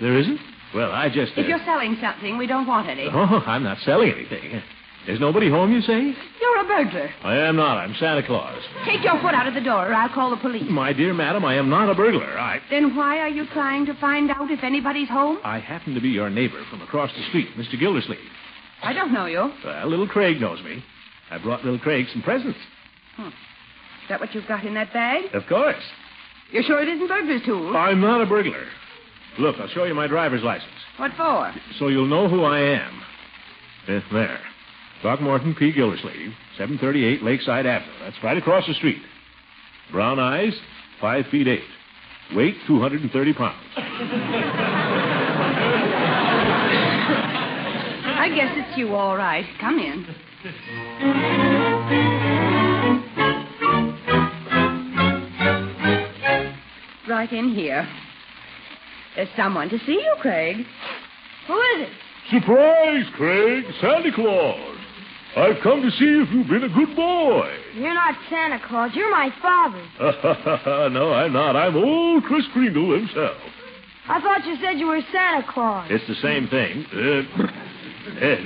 There isn't? Well, I just... If you're selling something, we don't want any. Oh, I'm not selling anything. There's nobody home, you say? You're a burglar. I am not. I'm Santa Claus. Take your foot out of the door, or I'll call the police. My dear madam, I am not a burglar. Then why are you trying to find out if anybody's home? I happen to be your neighbor from across the street, Mr. Gildersleeve. I don't know you. Well, little Craig knows me. I brought little Craig some presents. Is that what you've got in that bag? Of course. You're sure it isn't burglar's tools? I'm not a burglar. Look, I'll show you my driver's license. What for? So you'll know who I am. There. Throckmorton P. Gildersleeve, 738 Lakeside Avenue. That's right across the street. Brown eyes, 5 feet 8. Weight, 230 pounds. I guess it's you, all right. Come in. Right in here. There's someone to see you, Craig. Who is it? Surprise, Craig. Santa Claus. I've come to see if you've been a good boy. You're not Santa Claus. You're my father. No, I'm not. I'm old Kris Kringle himself. I thought you said you were Santa Claus. It's the same thing.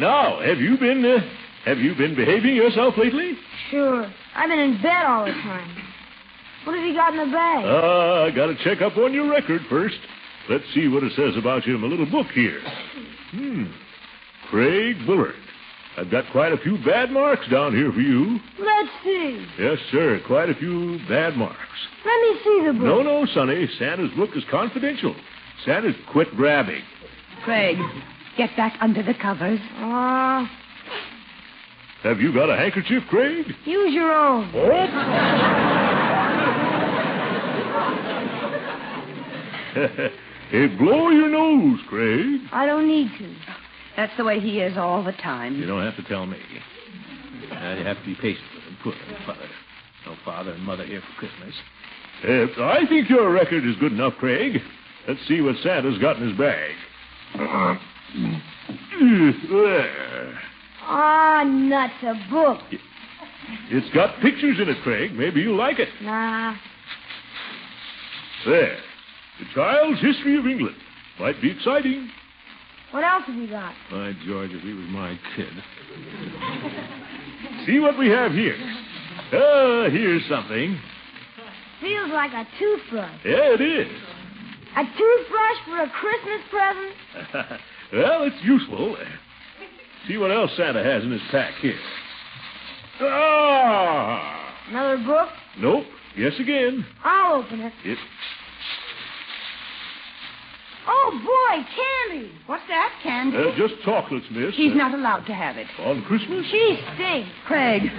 Now, have you been behaving yourself lately? Sure. I've been in bed all the time. What have you got in the bag? I got to check up on your record first. Let's see what it says about you in my little book here. Craig Bullard. I've got quite a few bad marks down here for you. Let's see. Yes, sir. Quite a few bad marks. Let me see the book. No, Sonny. Santa's book is confidential. Santa's quit grabbing. Craig, get back under the covers. Have you got a handkerchief, Craig? Use your own. Hey, blow your nose, Craig. I don't need to. That's the way he is all the time. You don't have to tell me. You have to be patient with him. Poor little father. No father and mother here for Christmas. I think your record is good enough, Craig. Let's see what Santa's got in his bag. There. Nuts, a book. It's got pictures in it, Craig. Maybe you'll like it. Nah. There. The Child's History of England. Might be exciting. What else have you got? By George, if he was my kid. See what we have here. Here's something. Feels like a toothbrush. Yeah, it is. A toothbrush for a Christmas present? Well, it's useful. See what else Santa has in his pack here. Another book? Nope. Yes again. I'll open it. Oh, boy, candy. What's that, candy? Just chocolates, miss. He's not allowed to have it. On Christmas? She stinks. Craig.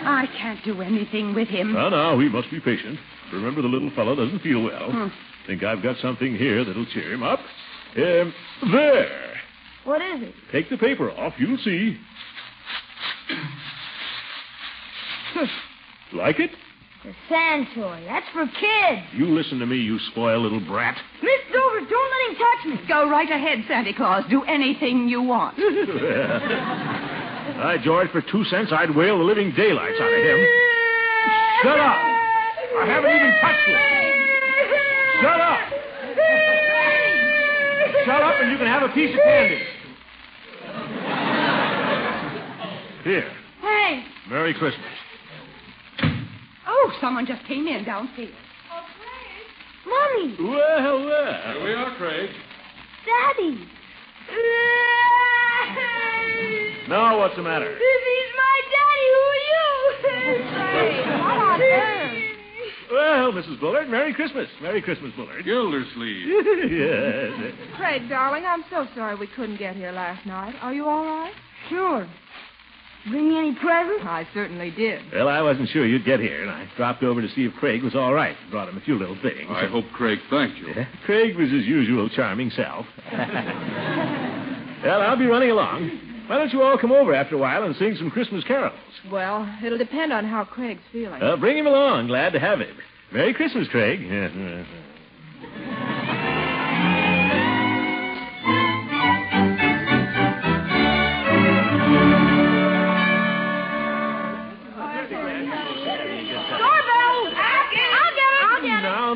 I can't do anything with him. Now, we must be patient. Remember, the little fellow doesn't feel well. Think I've got something here that'll cheer him up. There. What is it? Take the paper off. You'll see. Like it? The sand toy. That's for kids. You listen to me, you spoiled little brat. Miss Dover, don't let him touch me. Go right ahead, Santa Claus. Do anything you want. Hi, George, for 2 cents, I'd whale the living daylights out of him. Shut up. I haven't even touched you. Shut up. Shut up and you can have a piece of candy. Here. Hey. Merry Christmas. Oh, someone just came in downstairs. Oh, Craig. Mommy. Well. Here we are, Craig. Daddy. Now, what's the matter? If he's my daddy, who are you? Craig, what on earth? Well, Mrs. Bullard, Merry Christmas. Merry Christmas, Bullard. Gildersleeve. Yes. Craig, darling, I'm so sorry we couldn't get here last night. Are you all right? Sure. Bring me any presents? I certainly did. Well, I wasn't sure you'd get here, and I dropped over to see if Craig was all right. Brought him a few little things. I hope Craig thanked you. Yeah. Craig was his usual charming self. Well, I'll be running along. Why don't you all come over after a while and sing some Christmas carols? Well, it'll depend on how Craig's feeling. Bring him along. Glad to have him. Merry Christmas, Craig.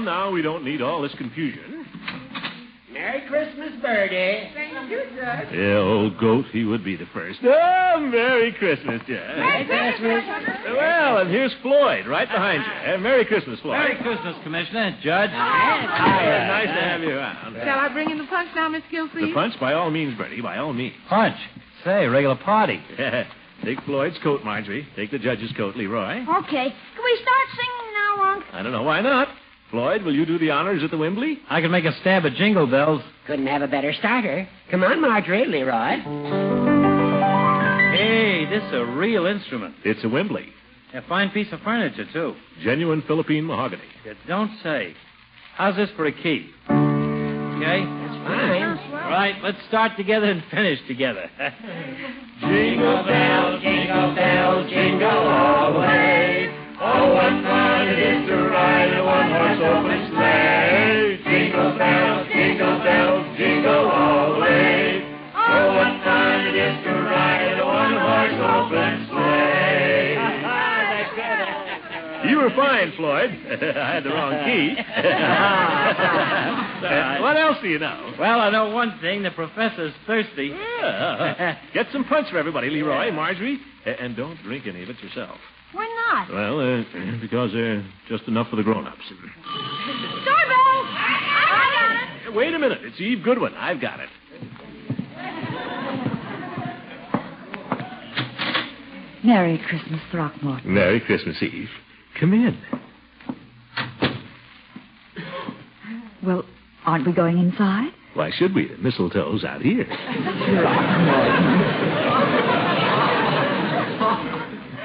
Now, we don't need all this confusion. Merry Christmas, Birdie. Thank you, sir. Yeah, old goat, he would be the first. Oh, Merry Christmas, Jack. Merry Christmas. Well, and here's Floyd, right behind you. Merry Christmas, Floyd. Merry Christmas, Commissioner, Judge. Nice to have you around. Shall I bring in the punch now, Miss Gildersleeve? The punch? By all means, Bertie, by all means. Punch. Say, regular party. Take Floyd's coat, Marjorie. Take the judge's coat, Leroy. Okay. Can we start singing now, Unc? I don't know. Why not? Floyd, will you do the honors at the Wembley? I can make a stab at Jingle Bells. Couldn't have a better starter. Come on, Marjorie, Leroy. Hey, this is a real instrument. It's a Wembley. A fine piece of furniture, too. Genuine Philippine mahogany. You don't say. How's this for a key? Okay? That's fine. All right, let's start together and finish together. Jingle bells, jingle all the way. Oh, what fun it is to ride a one-horse open sleigh. Jingle bells, jingle all the way. Oh, what fun it is to ride a one-horse You were fine, Floyd. I had the wrong key. What else do you know? Well, I know one thing. The professor's thirsty. Yeah. Get some punch for everybody, Leroy, Marjorie. And don't drink any of it yourself. Why not? Well, because just enough for the grown-ups. Doorbell! I got it. Wait a minute. It's Eve Goodwin. I've got it. Merry Christmas, Throckmorton. Merry Christmas, Eve. Come in. Well, aren't we going inside? Why should we? The mistletoe's out here.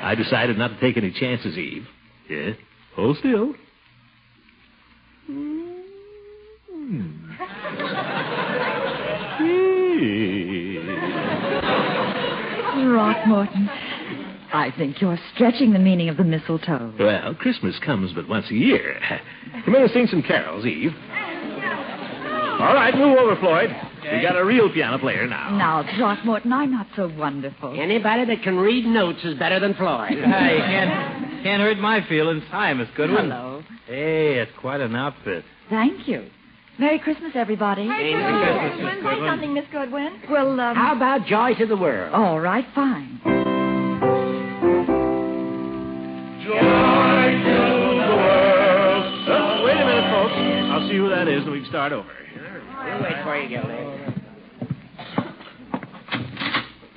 I decided not to take any chances, Eve. Yeah? Hold still. Throckmorton, I think you're stretching the meaning of the mistletoe. Well, Christmas comes but once a year. Come in and sing some carols, Eve. All right, move over, Floyd. We got a real piano player now. Now, Throckmorton, I'm not so wonderful. Anybody that can read notes is better than Floyd. You can't hurt my feelings. Hi, Miss Goodwin. Hello. Hey, it's quite an outfit. Thank you. Merry Christmas, everybody. Merry Christmas, Miss Goodwin. Say something, Miss Goodwin. Well, How about Joy to the World? All right, fine. Joy to the world. Wait a minute, folks. I'll see who that is, and we can start over. We'll wait for you, Gildersleeve.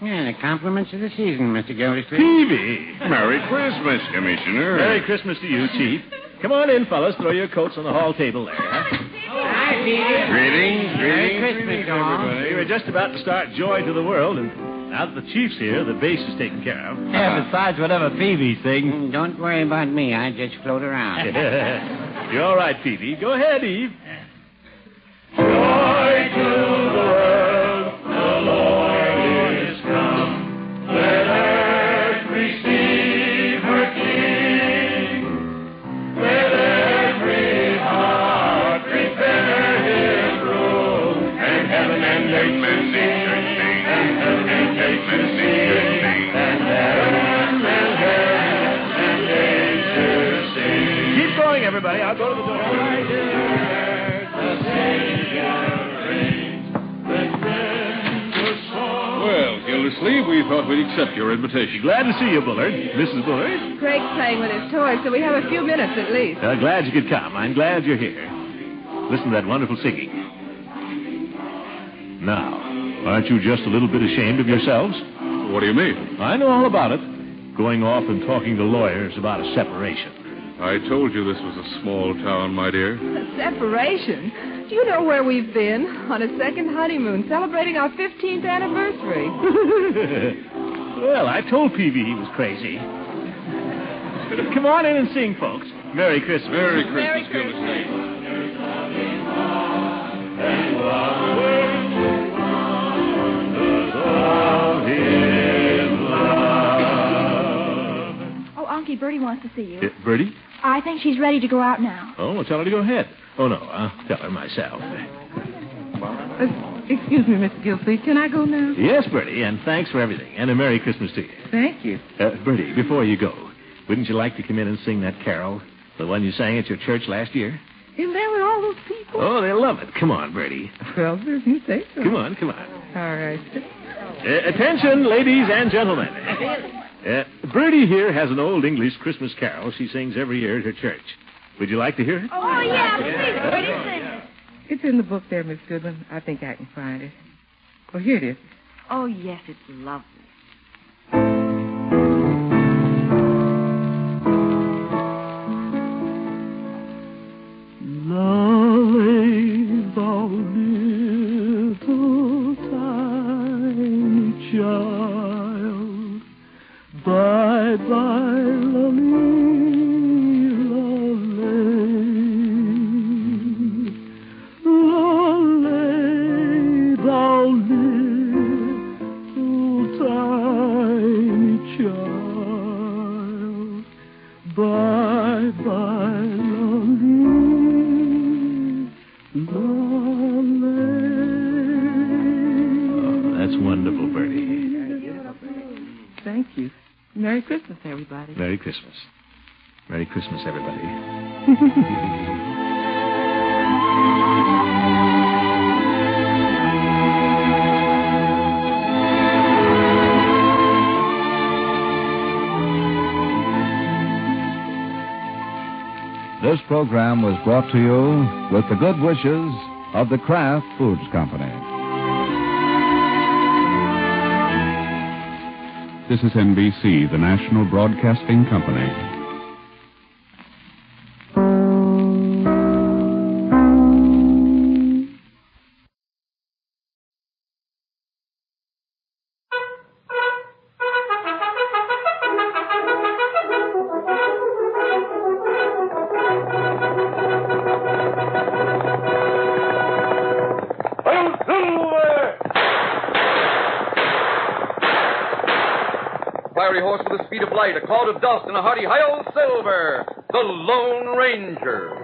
Yeah, compliments of the season, Mr. Gildersleeve. Peavy. Merry Christmas, Commissioner. Merry Christmas to you, Chief. Come on in, fellas. Throw your coats on the hall table there. Hi, Peter. Greetings, Merry Christmas, everybody. We were just about to start Joy to the World, and now that the Chief's here, the bass is taken care of. Yeah, besides whatever Peavy sings. Don't worry about me. I just float around. You're all right, Peavy. Go ahead, Eve. Joy to the world, the Lord is come. Let earth receive her King. Let every heart prepare his rule. And heaven and nature sing, and heaven and nature sing, and heaven and nature sing. Keep going, everybody. I'll go to the door. Well, Gildersleeve, we thought we'd accept your invitation. Glad to see you, Bullard. Mrs. Bullard? Craig's playing with his toys, so we have a few minutes at least. Glad you could come. I'm glad you're here. Listen to that wonderful singing. Now, aren't you just a little bit ashamed of yourselves? What do you mean? I know all about it. Going off and talking to lawyers about a separation. I told you this was a small town, my dear. A separation? Do you know where we've been? On a second honeymoon, celebrating our 15th anniversary. Well, I told Peavy he was crazy. Come on in and sing, folks. Merry Christmas. Merry Christmas, Gildersleeve. Oh, Unky, Bertie wants to see you. Bertie? I think she's ready to go out now. Oh, well, tell her to go ahead. Oh, no, I'll tell her myself. Excuse me, Mr. Gildersleeve. Can I go now? Yes, Bertie, and thanks for everything. And a Merry Christmas to you. Thank you. Bertie, before you go, wouldn't you like to come in and sing that carol? The one you sang at your church last year? Isn't that with all those people? Oh, they'll love it. Come on, Bertie. Well, if you say so. Come on, come on. All right. Attention, ladies and gentlemen. Bertie here has an old English Christmas carol she sings every year at her church. Would you like to hear it? Oh, yeah, please, Bertie, sing it. It's in the book there, Miss Goodwin. I think I can find it. Oh, here it is. Oh, yes, it's lovely. Lovely, thou little tiny child, bye-bye, lovely, lovely, lovely, thou little tiny child, bye-bye, lovely. That's wonderful, Bertie. Thank you. Merry Christmas, everybody. Merry Christmas. Merry Christmas, everybody. This program was brought to you with the good wishes of the Kraft Foods Company. This is NBC, the National Broadcasting Company. Fiery horse with the speed of light, a cloud of dust, and a hearty hi-yo silver, the Lone Ranger.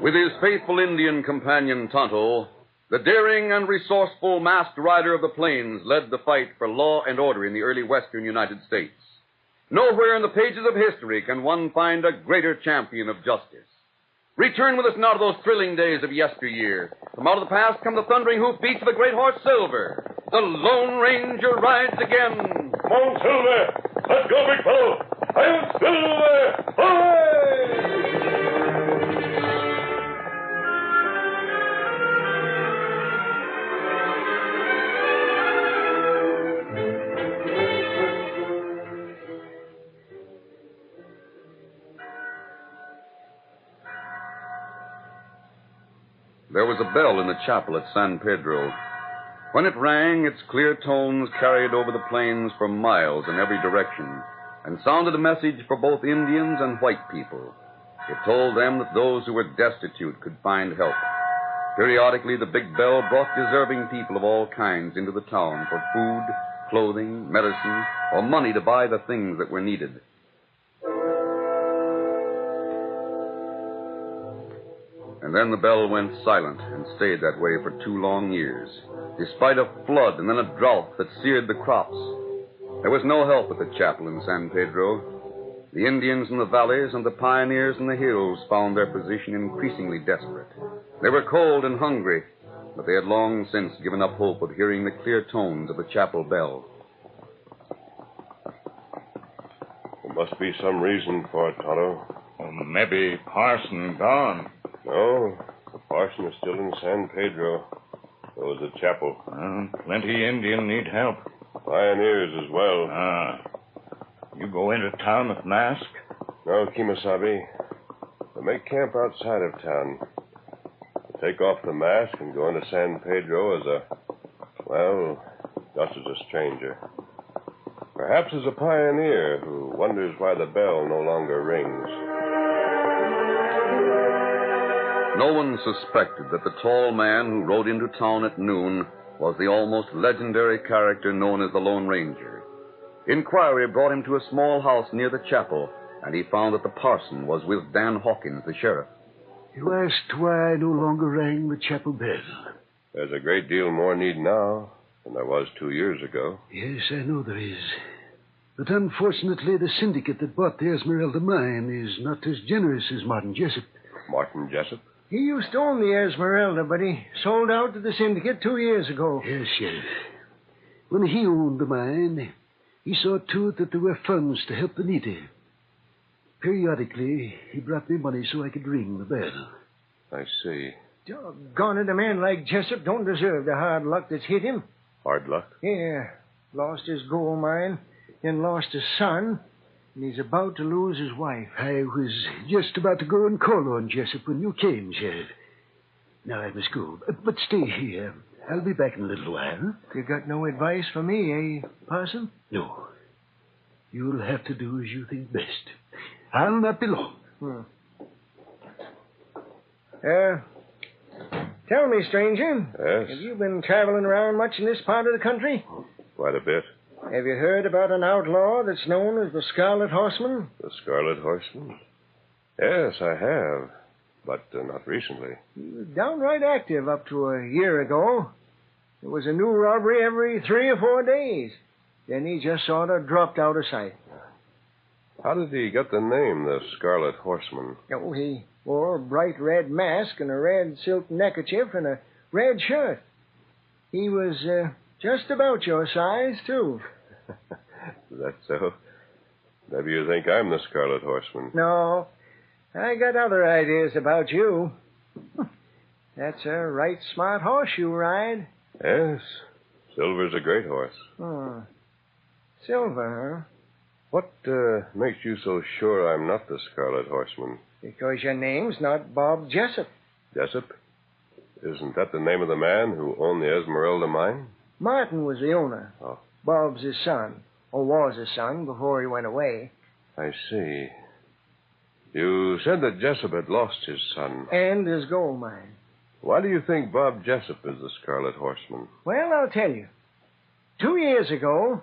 With his faithful Indian companion Tonto, the daring and resourceful masked rider of the plains led the fight for law and order in the early western United States. Nowhere in the pages of history can one find a greater champion of justice. Return with us now to those thrilling days of yesteryear. From out of the past come the thundering hoofbeats of the great horse Silver. The Lone Ranger rides again. Come on, Silver! Let's go, big fellow! I'm Silver! Hooray! There was a bell in the chapel at San Pedro. When it rang, its clear tones carried over the plains for miles in every direction and sounded a message for both Indians and white people. It told them that those who were destitute could find help. Periodically, the big bell brought deserving people of all kinds into the town for food, clothing, medicine, or money to buy the things that were needed. And then the bell went silent and stayed that way for 2 long years, despite a flood and then a drought that seared the crops. There was no help at the chapel in San Pedro. The Indians in the valleys and the pioneers in the hills found their position increasingly desperate. They were cold and hungry, but they had long since given up hope of hearing the clear tones of the chapel bell. There must be some reason for it, Tonto. Maybe Parson gone. No, the parson is still in San Pedro. So is the chapel. Plenty Indian need help. Pioneers as well. You go into town with mask? No, Kemosabe. They make camp outside of town. They take off the mask and go into San Pedro as just as a stranger. Perhaps as a pioneer who wonders why the bell no longer rings. No one suspected that the tall man who rode into town at noon was the almost legendary character known as the Lone Ranger. Inquiry brought him to a small house near the chapel, and he found that the parson was with Dan Hawkins, the sheriff. You asked why I no longer rang the chapel bell. There's a great deal more need now than there was 2 years ago. Yes, I know there is. But unfortunately, the syndicate that bought the Esmeralda mine is not as generous as Martin Jessup. Martin Jessup? He used to own the Esmeralda, but he sold out to the syndicate 2 years ago. Yes, Sheriff. When he owned the mine, he saw to it that there were funds to help the needy. Periodically, he brought me money so I could ring the bell. I see. Doggone it, a man like Jessup don't deserve the hard luck that's hit him. Hard luck? Yeah. Lost his gold mine, then lost his son, and he's about to lose his wife. I was just about to go and call on Jessup when you came, Sheriff. Now I must go. But stay here. I'll be back in a little while. You got no advice for me, eh, Parson? No. You'll have to do as you think best. I'll not be long. Tell me, stranger. Yes? Have you been traveling around much in this part of the country? Quite a bit. Have you heard about an outlaw that's known as the Scarlet Horseman? The Scarlet Horseman? Yes, I have. But not recently. He was downright active up to a year ago. There was a new robbery every 3 or 4 days. Then he just sort of dropped out of sight. How did he get the name, the Scarlet Horseman? Oh, he wore a bright red mask and a red silk neckerchief and a red shirt. He was just about your size, too. Is that so? Maybe you think I'm the Scarlet Horseman. No, I got other ideas about you. That's a right smart horse you ride. Yes. Silver's a great horse. Oh. Silver, huh? What makes you so sure I'm not the Scarlet Horseman? Because your name's not Bob Jessup. Jessup? Isn't that the name of the man who owned the Esmeralda mine? Martin was the owner. Oh. Bob's his son, or was his son before he went away. I see. You said that Jessup had lost his son. And his gold mine. Why do you think Bob Jessup is the Scarlet Horseman? Well, I'll tell you. 2 years ago,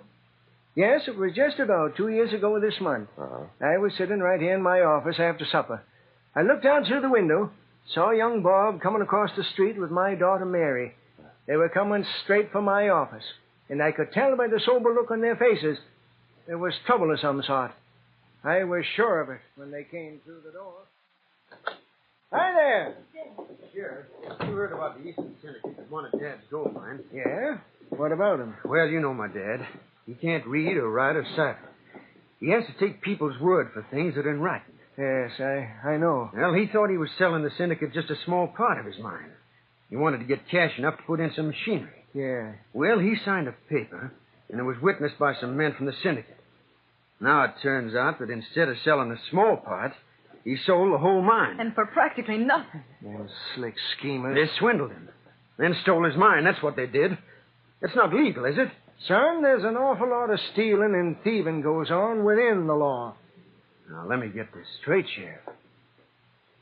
yes, it was just about 2 years ago this month, I was sitting right here in my office after supper. I looked out through the window, saw young Bob coming across the street with my daughter Mary. They were coming straight for my office, and I could tell by the sober look on their faces there was trouble of some sort. I was sure of it when they came through the door. Hi there. Sheriff, you heard about the Eastern Syndicate that wanted Dad's gold mine. Yeah? What about him? Well, you know my dad. He can't read or write or cipher. He has to take people's word for things that are in writing. Yes, I know. Well, he thought he was selling the syndicate just a small part of his mine. He wanted to get cash enough to put in some machinery. Yeah. Well, he signed a paper, and it was witnessed by some men from the syndicate. Now it turns out that instead of selling a small part, he sold the whole mine. And for practically nothing. Those slick schemers. They swindled him. Then stole his mine. That's what they did. It's not legal, is it? Son, there's an awful lot of stealing and thieving goes on within the law. Now, let me get this straight, Sheriff.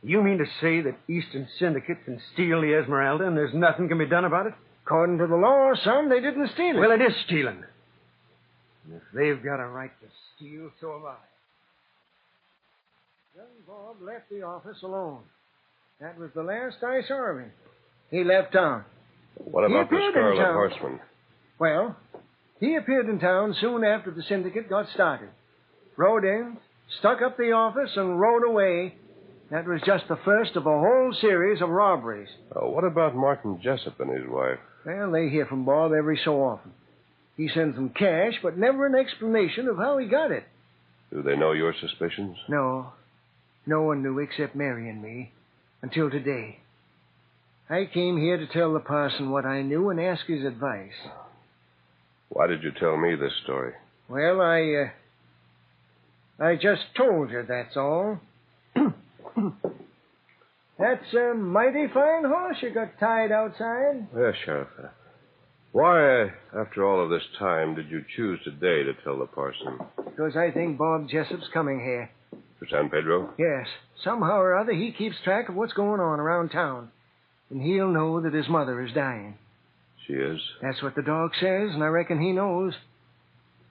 You mean to say that Eastern Syndicate can steal the Esmeralda and there's nothing can be done about it? According to the law, son, they didn't steal it. Well, it is stealing. And if they've got a right to steal, so have I. Young Bob left the office alone. That was the last I saw of him. He left town. What about the Scarlet Horseman? Well, he appeared in town soon after the syndicate got started. Rode in, stuck up the office, and rode away. That was just the first of a whole series of robberies. What about Martin Jessup and his wife? Well, they hear from Bob every so often. He sends them cash, but never an explanation of how he got it. Do they know your suspicions? No. No one knew except Mary and me. Until today. I came here to tell the parson what I knew and ask his advice. Why did you tell me this story? Well, I just told you, that's all. That's a mighty fine horse you got tied outside. Yes, Sheriff. Why, after all of this time, did you choose today to tell the parson? Because I think Bob Jessup's coming here. To San Pedro? Yes. Somehow or other, he keeps track of what's going on around town. And he'll know that his mother is dying. She is? That's what the dog says, and I reckon he knows.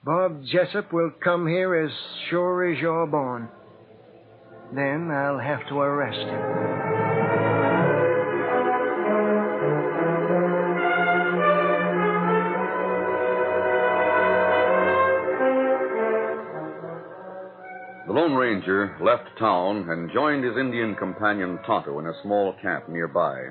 Bob Jessup will come here as sure as you're born. Then I'll have to arrest him. The Lone Ranger left town and joined his Indian companion Tonto in a small camp nearby.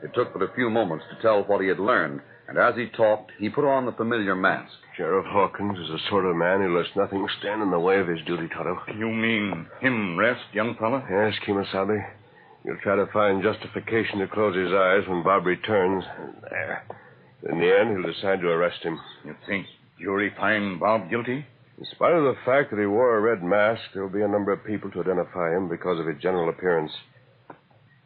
It took but a few moments to tell what he had learned, and as he talked, he put on the familiar mask. Sheriff Hawkins is the sort of man who lets nothing stand in the way of his duty, Tonto. You mean him rest, young fella? Yes, Kemosabe. You'll try to find justification to close his eyes when Bob returns. There. In the end, he'll decide to arrest him. You think jury find Bob guilty? In spite of the fact that he wore a red mask, there will be a number of people to identify him because of his general appearance.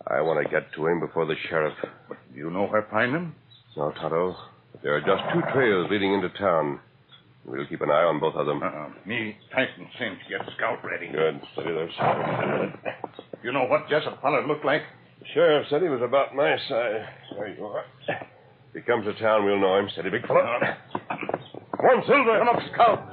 I want to get to him before the sheriff. But do you know where to find him? No, Tonto. There are just 2 trails leading into town. We'll keep an eye on both of them. Me, Tyson, Cinch, get scout ready. Good. Steady there, sir. You know what Jessup feller looked like? The sheriff said he was about my size. There you are. If he comes to town, we'll know him. Steady, big fellow. Come on, Silver. Come up, scout.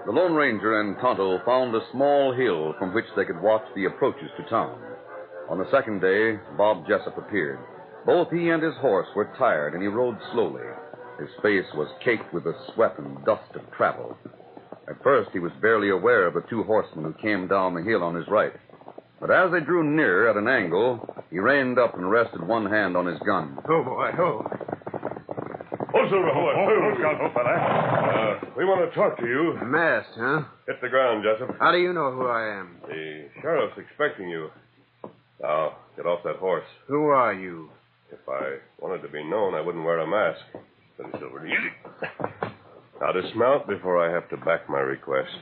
The Lone Ranger and Tonto found a small hill from which they could watch the approaches to town. On the second day, Bob Jessup appeared. Both he and his horse were tired, and he rode slowly. His face was caked with the sweat and dust of travel. At first, he was barely aware of the 2 horsemen who came down the hill on his right. But as they drew near at an angle, he reined up and rested one hand on his gun. Oh, boy, oh. Oh, Silver, fella. We want to talk to you. Masked, huh? Hit the ground, Jessup. How do you know who I am? The sheriff's expecting you. Now, get off that horse. Who are you? If I wanted to be known, I wouldn't wear a mask. Steady, Silver, easy. Now, dismount before I have to back my request.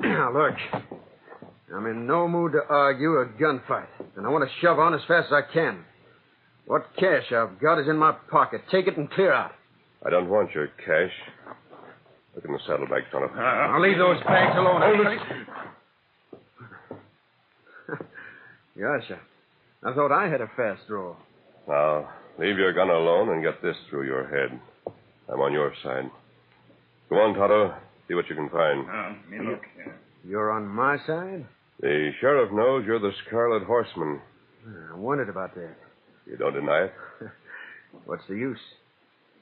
Now, look. I'm in no mood to argue a gunfight, and I want to shove on as fast as I can. What cash I've got is in my pocket. Take it and clear out. I don't want your cash. Look in the saddlebag, Tonto. I'll leave those bags alone. Hold it. Gosh, I thought I had a fast draw. Now, leave your gun alone and get this through your head. I'm on your side. Go on, Tonto. See what you can find. Me look. You're on my side? The sheriff knows you're the Scarlet Horseman. I wondered about that. You don't deny it? What's the use?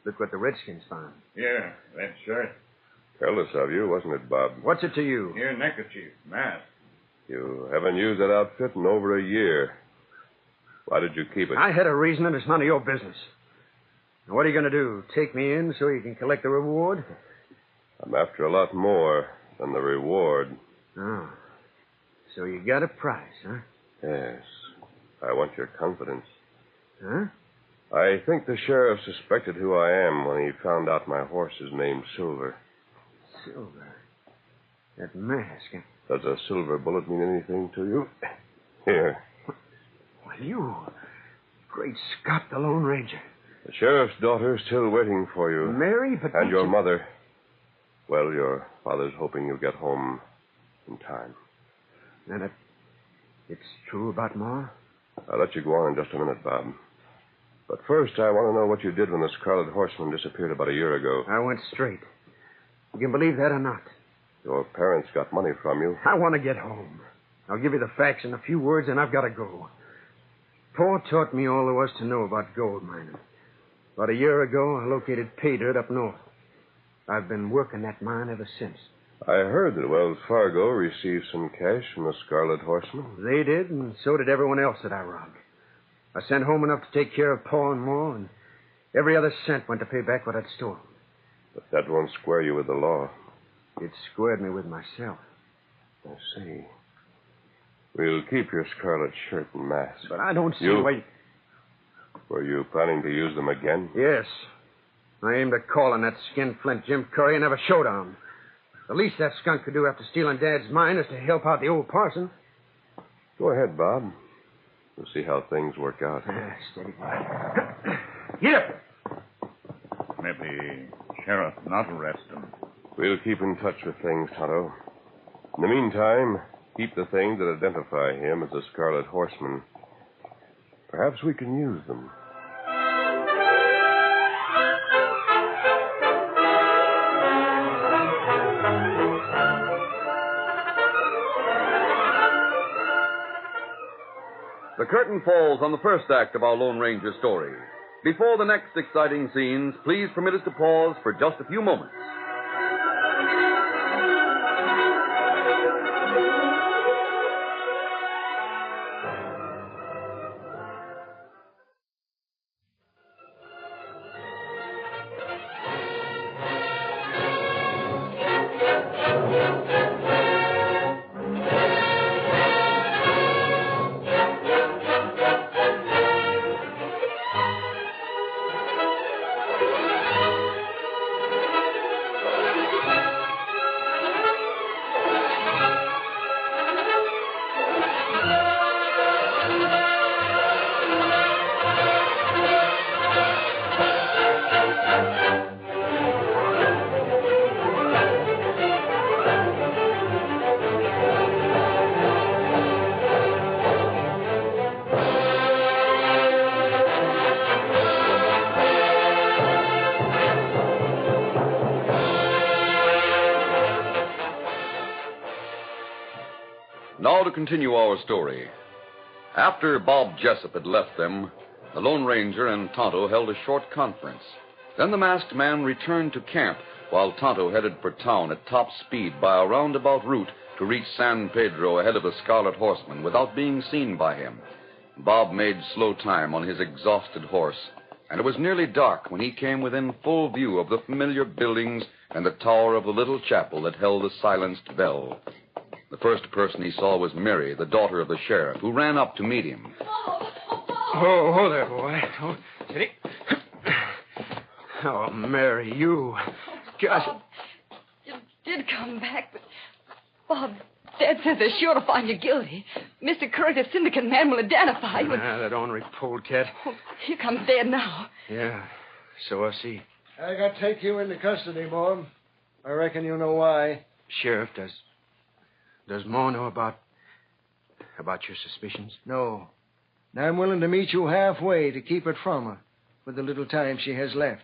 Look what the Redskins found. Yeah, that's right. Careless of you, wasn't it, Bob? What's it to you? Here, neckerchief, mask. You haven't used that outfit in over a year. Why did you keep it? I had a reason, and it's none of your business. Now, what are you going to do? Take me in so you can collect the reward? I'm after a lot more than the reward. Oh. So you got a price, huh? Yes. I want your confidence. Huh? I think the sheriff suspected who I am when he found out my horse is named Silver. Silver? That mask, huh? Does a silver bullet mean anything to you? Here. Why, you... Great Scott, the Lone Ranger. The sheriff's daughter's still waiting for you. Mary, but... And your mother. Well, your father's hoping you'll get home in time. Then it's true about Ma? I'll let you go on in just a minute, Bob. But first, I want to know what you did when the Scarlet Horseman disappeared about a year ago. I went straight. You can believe that or not. Your parents got money from you. I want to get home. I'll give you the facts in a few words, and I've got to go. Pa taught me all there was to know about gold mining. About a year ago, I located pay dirt up north. I've been working that mine ever since. I heard that Wells Fargo received some cash from the Scarlet Horseman. They did, and so did everyone else that I robbed. I sent home enough to take care of Pa and Ma, and every other cent went to pay back what I'd stolen. But that won't square you with the law. It squared me with myself. I see. We'll keep your scarlet shirt and mask. But I don't see why... Were you planning to use them again? Yes. I aimed at calling that skinflint Jim Curry and have a showdown. The least that skunk could do after stealing Dad's mine is to help out the old parson. Go ahead, Bob. We'll see how things work out. Steady, boy. Get up! Maybe sheriff not arrest him. We'll keep in touch with things, Tonto. In the meantime, keep the things that identify him as a Scarlet Horseman. Perhaps we can use them. The curtain falls on the first act of our Lone Ranger story. Before the next exciting scenes, please permit us to pause for just a few moments. Now to continue our story. After Bob Jessup had left them, the Lone Ranger and Tonto held a short conference. Then the masked man returned to camp while Tonto headed for town at top speed by a roundabout route to reach San Pedro ahead of the Scarlet Horseman without being seen by him. Bob made slow time on his exhausted horse, and it was nearly dark when he came within full view of the familiar buildings and the tower of the little chapel that held the silenced bell. The first person he saw was Mary, the daughter of the sheriff, who ran up to meet him. Oh, there, boy. Oh, steady. Oh, Mary, you. Gosh. You did come back, but Bob, Dad says they're sure to find you guilty. Mr. Curtis, syndicate man, will identify you. That ornery polecat. Oh, here comes Dad now. Yeah, so I see. I got to take you into custody, Bob. I reckon you know why. Sheriff, does Ma know about your suspicions? No. And I'm willing to meet you halfway to keep it from her for the little time she has left.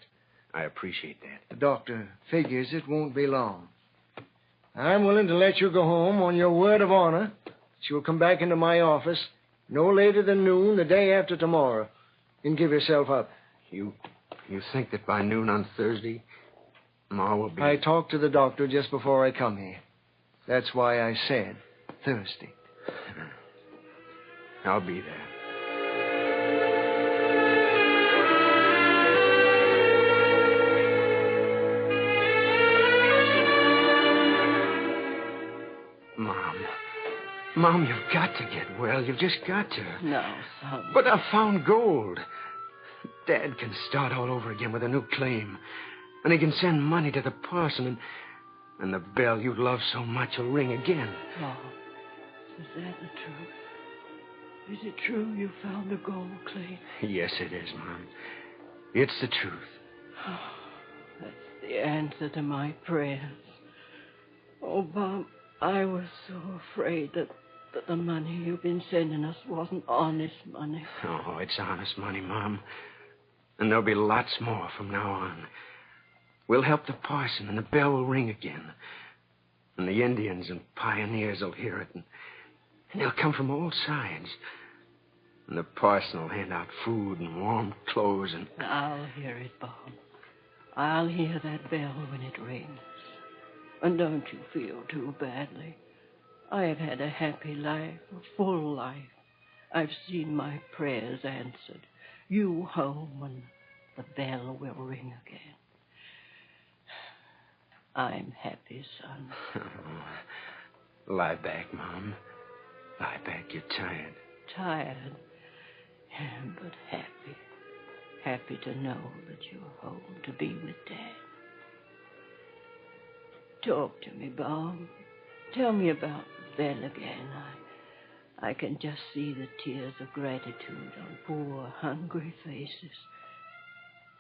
I appreciate that. The doctor figures it won't be long. I'm willing to let you go home on your word of honor that you'll come back into my office no later than noon the day after tomorrow and give yourself up. You think that by noon on Thursday, Ma will be... I talked to the doctor just before I come here. That's why I said Thursday. I'll be there. Mom, you've got to get well. You've just got to. No, son. But I found gold. Dad can start all over again with a new claim. And he can send money to the parson, and the bell you love so much will ring again. Mom, is that the truth? Is it true you found a gold claim? Yes, it is, Mom. It's the truth. Oh, that's the answer to my prayers. Oh, Bob, I was so afraid that the money you've been sending us wasn't honest money. Oh, it's honest money, Mom. And there'll be lots more from now on. We'll help the parson, and the bell will ring again. And the Indians and pioneers will hear it, and they'll come from all sides. And the parson will hand out food and warm clothes and... I'll hear it, Bob. I'll hear that bell when it rings. And don't you feel too badly. I have had a happy life, a full life. I've seen my prayers answered. You home, and the bell will ring again. I'm happy, son. Oh, lie back, Mom. Lie back. You're tired. Tired, but happy. Happy to know that you're home to be with Dad. Talk to me, Bob. Tell me about Belle again. I can just see the tears of gratitude on poor, hungry faces.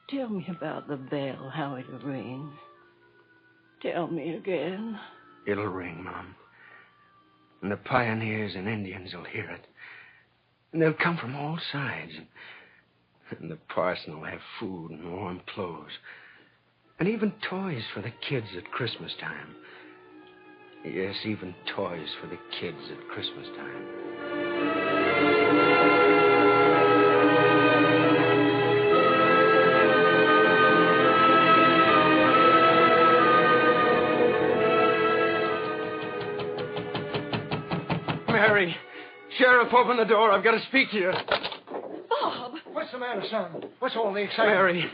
Tell me about the bell, how it'll ring. Tell me again. It'll ring, Mom. And the pioneers and Indians will hear it. And they'll come from all sides. And the parson will have food and warm clothes. And even toys for the kids at Christmas time. Yes, even toys for the kids at Christmas time. Mary, Sheriff, open the door. I've got to speak to you. Bob! What's the matter, son? What's all the excitement? Mary,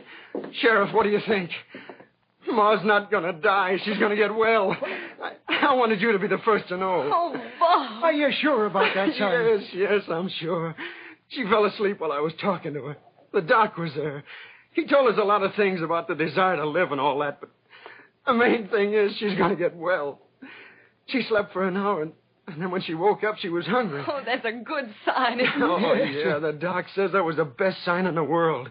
Sheriff, what do you think? Ma's not going to die. She's going to get well. I wanted you to be the first to know. Oh, Bob. Are you sure about that, son? Yes, I'm sure. She fell asleep while I was talking to her. The doc was there. He told us a lot of things about the desire to live and all that, but the main thing is she's going to get well. She slept for an hour, and then when she woke up, she was hungry. Oh, that's a good sign, isn't it? Oh, yeah, the doc says that was the best sign in the world.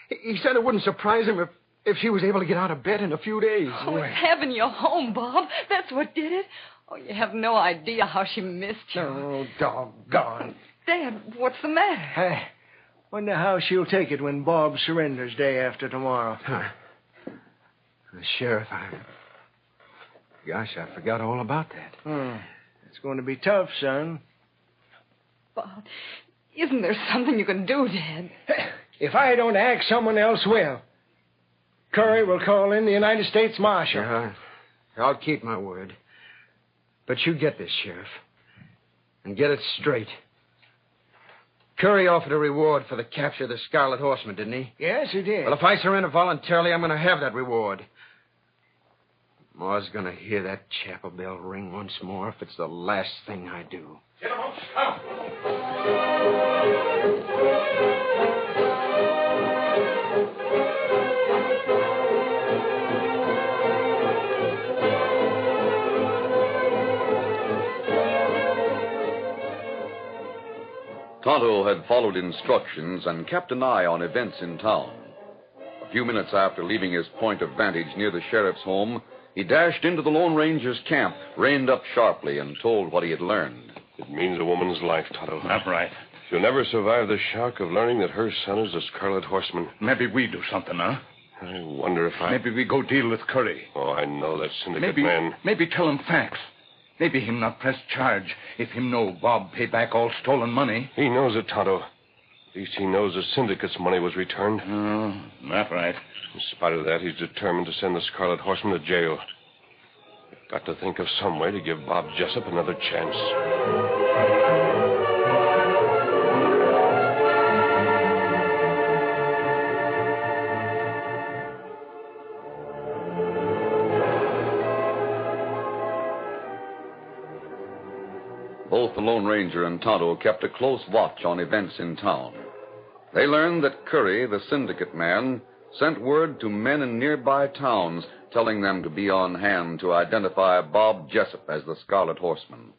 He said it wouldn't surprise him if she was able to get out of bed in a few days. Oh, it's having you home, Bob. That's what did it. Oh, you have no idea how she missed you. Oh, doggone. Dad, what's the matter? I wonder how she'll take it when Bob surrenders day after tomorrow. Sheriff, Gosh, I forgot all about that. It's going to be tough, son. Bob, isn't there something you can do, Dad? If I don't act, someone else will. Curry will call in the United States Marshal. Yeah, I'll keep my word. But you get this, Sheriff. And get it straight. Curry offered a reward for the capture of the Scarlet Horseman, didn't he? Yes, he did. Well, if I surrender voluntarily, I'm going to have that reward. Ma's going to hear that chapel bell ring once more if it's the last thing I do. Get him out. Tonto had followed instructions and kept an eye on events in town. A few minutes after leaving his point of vantage near the sheriff's home, he dashed into the Lone Ranger's camp, reined up sharply, and told what he had learned. It means a woman's life, Tonto. That's right. She'll never survive the shock of learning that her son is a Scarlet Horseman. Maybe we do something, huh? I wonder if Maybe we go deal with Curry. Oh, I know that syndicate man. Maybe tell him facts. Maybe him not press charge if him know Bob pay back all stolen money. He knows it, Tonto. At least he knows the syndicate's money was returned. Oh, that's right. In spite of that, he's determined to send the Scarlet Horseman to jail. Got to think of some way to give Bob Jessup another chance. Both the Lone Ranger and Tonto kept a close watch on events in town. They learned that Curry, the syndicate man, sent word to men in nearby towns telling them to be on hand to identify Bob Jessup as the Scarlet Horseman.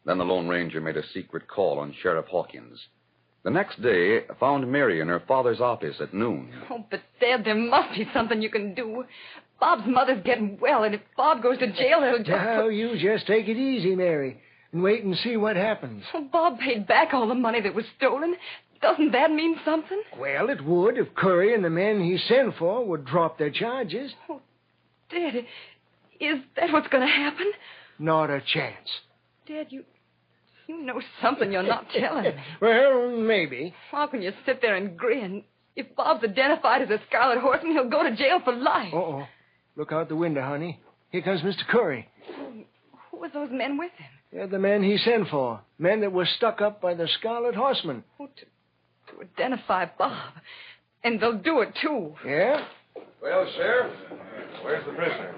Then the Lone Ranger made a secret call on Sheriff Hawkins. The next day found Mary in her father's office at noon. Oh, but Dad, there must be something you can do. Bob's mother's getting well, and if Bob goes to jail, he'll just... Now, you just take it easy, Mary, and wait and see what happens. Oh, Bob paid back all the money that was stolen. Doesn't that mean something? Well, it would if Curry and the men he sent for would drop their charges. Oh, Dad, is that what's going to happen? Not a chance. Dad, you know something you're not telling me. Well, maybe. How can you sit there and grin? If Bob's identified as a Scarlet Horseman, he'll go to jail for life. Uh-oh. Look out the window, honey. Here comes Mr. Curry. Who were those men with him? They're the men he sent for. Men that were stuck up by the Scarlet Horseman. Oh, to identify Bob. And they'll do it, too. Yeah? Well, Sheriff, where's the prisoner?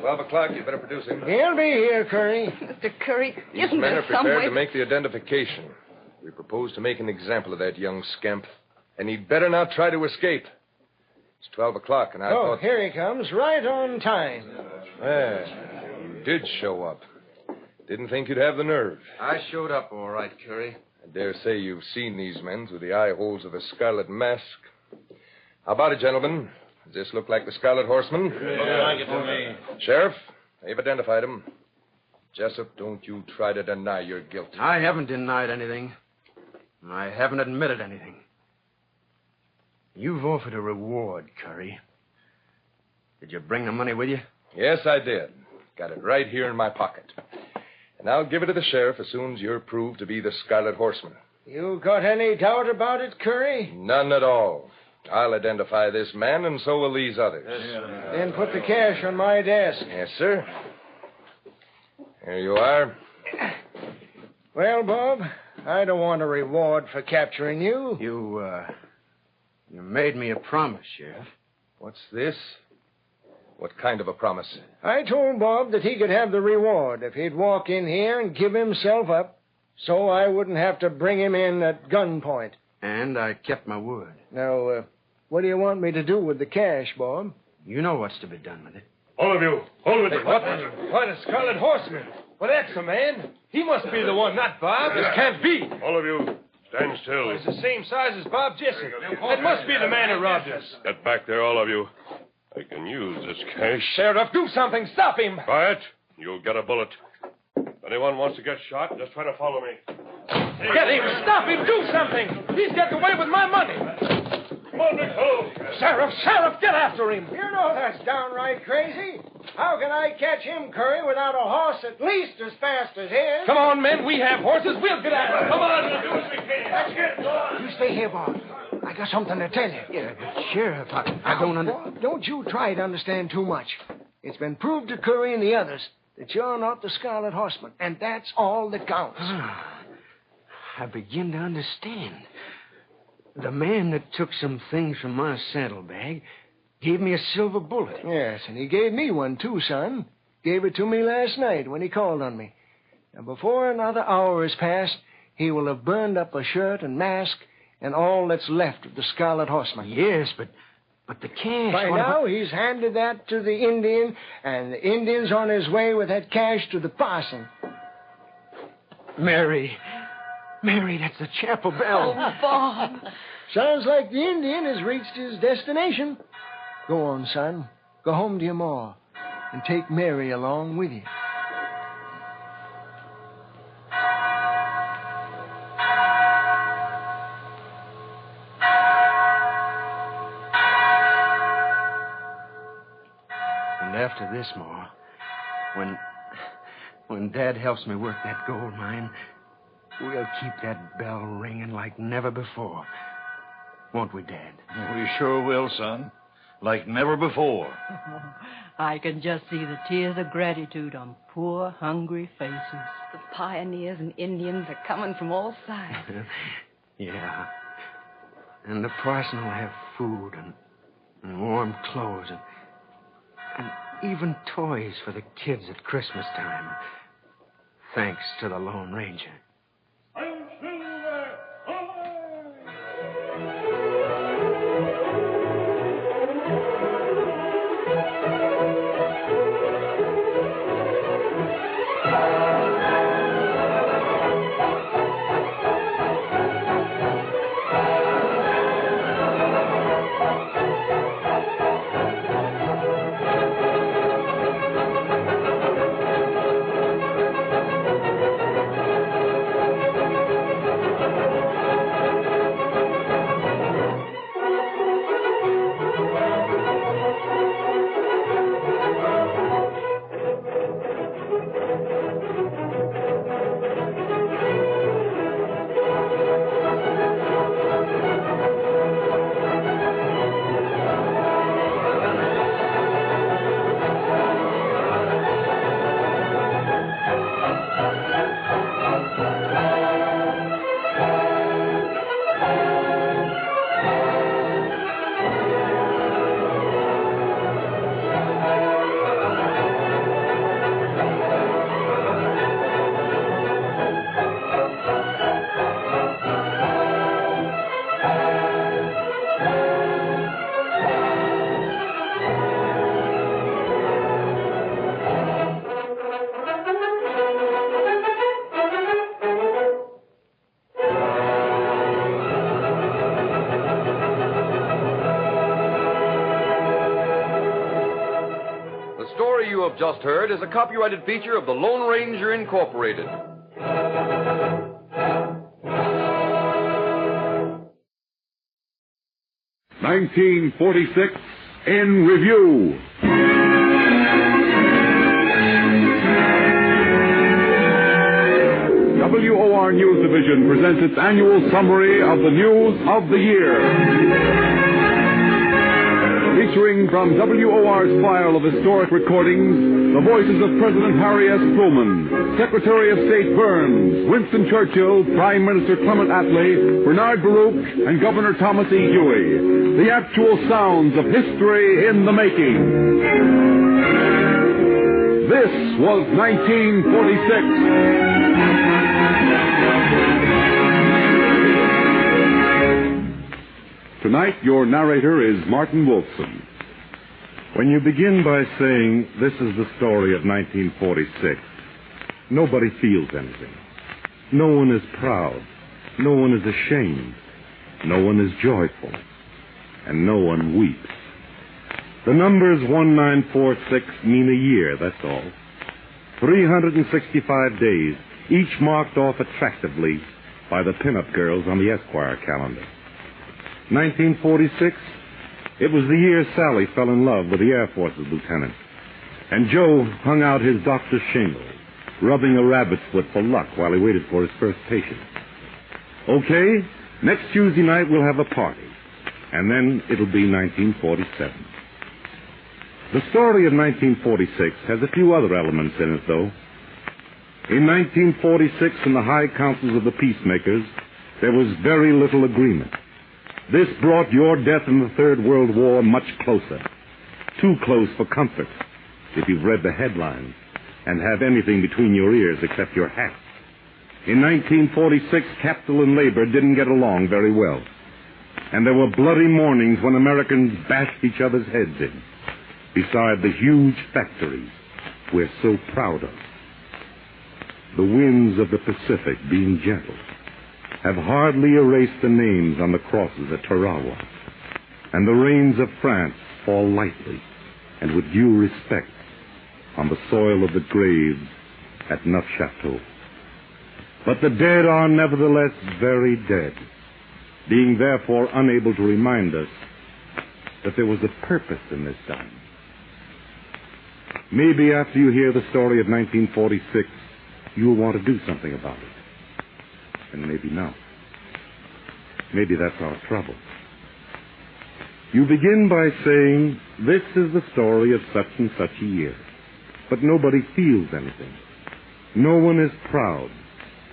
12 o'clock, you better produce him. He'll be here, Curry. Mr. Curry, These isn't men there are some prepared way... to make the identification. We propose to make an example of that young scamp. And he'd better not try to escape. It's 12 o'clock, and I thought... here he comes, right on time. Well, you did show up. Didn't think you'd have the nerve. I showed up all right, Curry. I dare say you've seen these men through the eye holes of a scarlet mask. How about it, gentlemen? Does this look like the Scarlet Horseman? Like it to me. Sheriff, they've identified him. Jessup, don't you try to deny your guilt. I haven't denied anything. I haven't admitted anything. You've offered a reward, Curry. Did you bring the money with you? Yes, I did. Got it right here in my pocket. And I'll give it to the sheriff as soon as you're proved to be the Scarlet Horseman. You got any doubt about it, Curry? None at all. I'll identify this man, and so will these others. Then put the cash on my desk. Yes, sir. Here you are. Well, Bob, I don't want a reward for capturing you. You made me a promise, Sheriff. What's this? What kind of a promise? I told Bob that he could have the reward if he'd walk in here and give himself up, so I wouldn't have to bring him in at gunpoint. And I kept my word. Now, what do you want me to do with the cash, Bob? You know what's to be done with it. All of you, hold it. What a Scarlet Horseman. Well, that's the man. He must be the one, not Bob. This can't be. All of you, stand still. He's the same size as Bob Jessup. That must be the man who robbed us. Get back there, all of you. I can use this cash. Sheriff, do something. Stop him. Quiet. You'll get a bullet. If anyone wants to get shot, just try to follow me. Get him. Stop him. Do something. He's got away with my money. Come on, big fellow. Sheriff, get after him. You know that's downright crazy. How can I catch him, Curry, without a horse at least as fast as his? Come on, men. We have horses. We'll get after him. Come on. We'll do as we can. Let's get going. You stay here, Bob. I got something to tell you. Yeah, but Sheriff, I don't understand. Don't you try to understand too much. It's been proved to Curry and the others that you're not the Scarlet Horseman, and that's all that counts. I begin to understand. The man that took some things from my saddlebag gave me a silver bullet. Yes, and he gave me one, too, son. Gave it to me last night when he called on me. Now, before another hour has passed, he will have burned up a shirt and mask and all that's left of the Scarlet Horseman. Yes, but the cash... By now, he's handed that to the Indian, and the Indian's on his way with that cash to the parson. Mary, that's the chapel bell. Oh, Bob. Sounds like the Indian has reached his destination. Go on, son. Go home to your ma, and take Mary along with you. And after this, Ma, when Dad helps me work that gold mine, we'll keep that bell ringing like never before. Won't we, Dad? We sure will, son. Like never before. I can just see the tears of gratitude on poor, hungry faces. The pioneers and Indians are coming from all sides. Yeah. And the parson will have food and warm clothes and even toys for the kids at Christmas time. Thanks to the Lone Ranger. just heard is a copyrighted feature of the Lone Ranger Incorporated. 1946 in review. WOR News Division presents its annual summary of the news of the year. Featuring from WOR's file of historic recordings, the voices of President Harry S. Truman, Secretary of State Burns, Winston Churchill, Prime Minister Clement Attlee, Bernard Baruch, and Governor Thomas E. Huey. The actual sounds of history in the making. This was 1946. Tonight, your narrator is Martin Wolfson. When you begin by saying, this is the story of 1946, nobody feels anything. No one is proud. No one is ashamed. No one is joyful. And no one weeps. The numbers 1946 mean a year, that's all. 365 days, each marked off attractively by the pinup girls on the Esquire calendar. 1946, it was the year Sally fell in love with the Air Force's lieutenant. And Joe hung out his doctor's shingle, rubbing a rabbit's foot for luck while he waited for his first patient. Okay, next Tuesday night we'll have a party. And then it'll be 1947. The story of 1946 has a few other elements in it, though. In 1946, in the high councils of the peacemakers, there was very little agreement. This brought your death in the Third World War much closer. Too close for comfort, if you've read the headlines and have anything between your ears except your hat. In 1946, capital and labor didn't get along very well. And there were bloody mornings when Americans bashed each other's heads in, beside the huge factories we're so proud of. The winds of the Pacific, being gentle, have hardly erased the names on the crosses at Tarawa, and the rains of France fall lightly and with due respect on the soil of the graves at Neufchâteau. But the dead are nevertheless very dead, being therefore unable to remind us that there was a purpose in this dying. Maybe after you hear the story of 1946, you'll want to do something about it. And maybe not. Maybe that's our trouble. You begin by saying, this is the story of such and such a year. But nobody feels anything. No one is proud.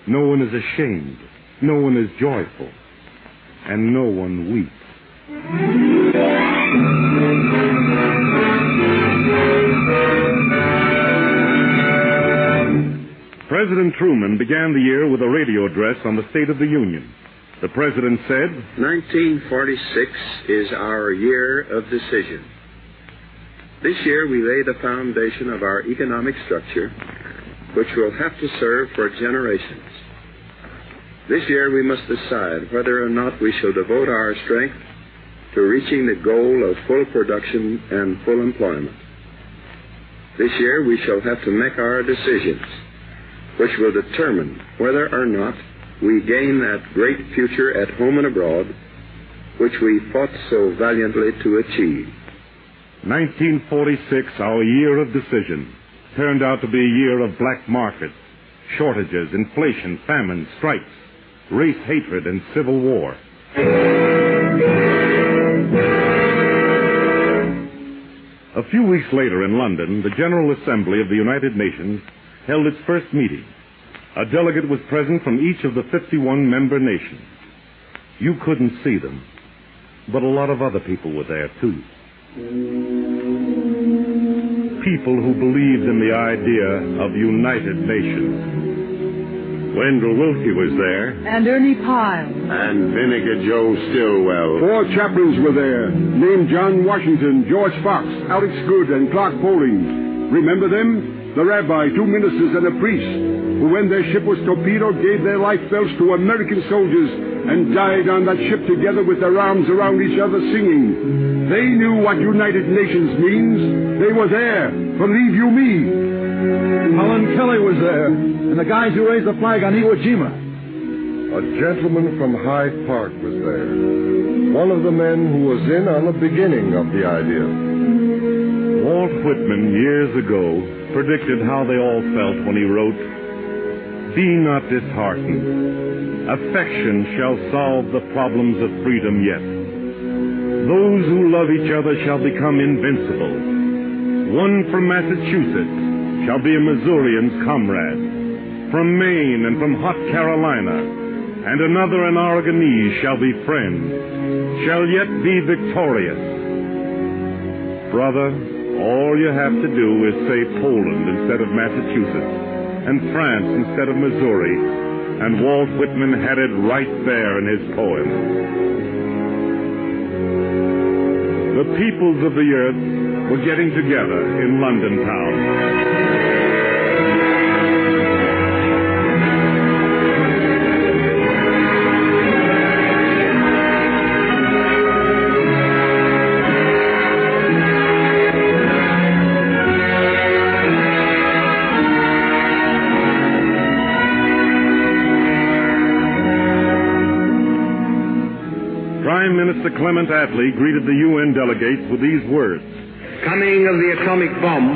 No one is ashamed. No one is joyful. And no one weeps. President Truman began the year with a radio address on the State of the Union. The President said, 1946 is our year of decision. This year we lay the foundation of our economic structure, which will have to serve for generations. This year we must decide whether or not we shall devote our strength to reaching the goal of full production and full employment. This year we shall have to make our decisions, which will determine whether or not we gain that great future at home and abroad, which we fought so valiantly to achieve. 1946, our year of decision, turned out to be a year of black markets, shortages, inflation, famine, strikes, race hatred, and civil war. A few weeks later in London, the General Assembly of the United Nations held its first meeting. A delegate was present from each of the 51 member nations. You couldn't see them, but a lot of other people were there, too. People who believed in the idea of United Nations. Wendell Willkie was there. And Ernie Pyle. And Vinegar Joe Stillwell. 4 chaplains were there, named John Washington, George Fox, Alex Good, and Clark Poling. Remember them? The rabbi, 2 ministers, and a priest, who when their ship was torpedoed gave their life belts to American soldiers and died on that ship together with their arms around each other singing. They knew what United Nations means. They were there. Believe you me. Helen Kelly was there, and the guys who raised the flag on Iwo Jima. A gentleman from Hyde Park was there. One of the men who was in on the beginning of the idea. Walt Whitman, years ago, predicted how they all felt when he wrote, "Be not disheartened. Affection shall solve the problems of freedom yet. Those who love each other shall become invincible. One from Massachusetts shall be a Missourian's comrade. From Maine and from hot Carolina, and another an Oregonese shall be friends, shall yet be victorious." Brother, all you have to do is say Poland instead of Massachusetts, and France instead of Missouri, and Walt Whitman had it right there in his poem. The peoples of the earth were getting together in London town. Prime Minister Clement Attlee greeted the UN delegates with these words. Coming of the atomic bomb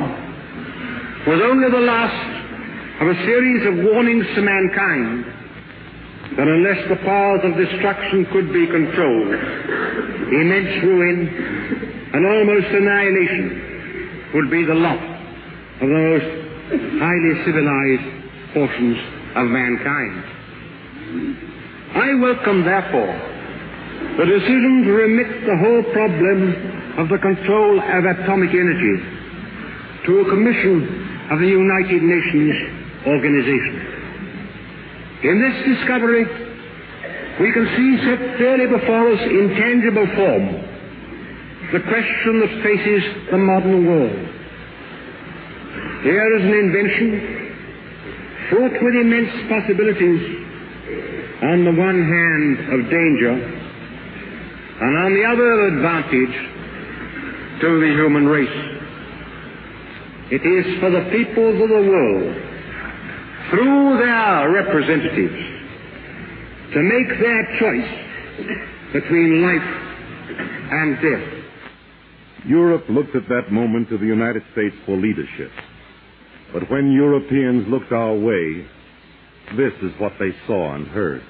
was only the last of a series of warnings to mankind that unless the powers of destruction could be controlled, immense ruin and almost annihilation would be the lot of the most highly civilized portions of mankind. I welcome, therefore, the decision to remit the whole problem of the control of atomic energy to a commission of the United Nations organization. In this discovery, we can see set clearly before us in tangible form the question that faces the modern world. Here is an invention fraught with immense possibilities, on the one hand of danger, and on the other advantage to the human race. It is for the peoples of the world, through their representatives, to make their choice between life and death. Europe looked at that moment to the United States for leadership. But when Europeans looked our way, this is what they saw and heard.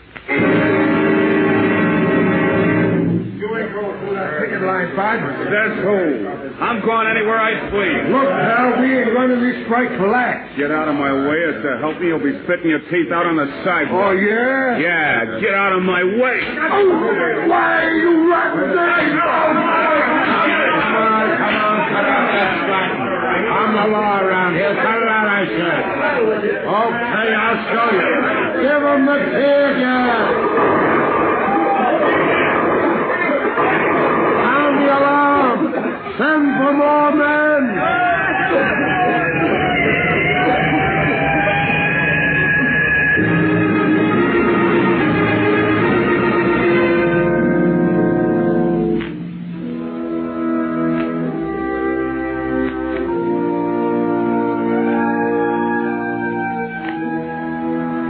Line, Bud. That's who. I'm going anywhere I please. Look, pal, we ain't running this strike for laughs. Get out of my way, or to help me, you'll be spitting your teeth out on the sidewalk. Oh, yeah? Yeah, get out of my way. Oh, why are you running? Come on. I'm the law around here. Cut it out, I said. Okay, I'll show you. Give him the tear gas. Send for more men!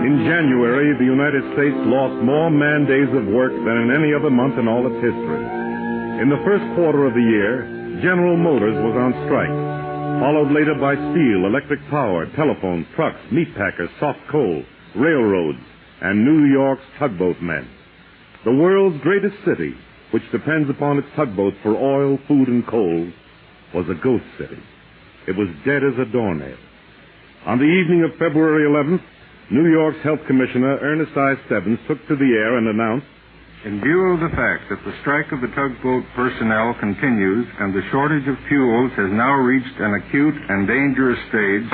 In January, the United States lost more man days of work than in any other month in all its history. In the first quarter of the year, General Motors was on strike, followed later by steel, electric power, telephones, trucks, meat packers, soft coal, railroads, and New York's tugboat men. The world's greatest city, which depends upon its tugboats for oil, food, and coal, was a ghost city. It was dead as a doornail. On the evening of February 11th, New York's Health Commissioner Ernest I. Stebbins took to the air and announced, "In view of the fact that the strike of the tugboat personnel continues and the shortage of fuels has now reached an acute and dangerous stage,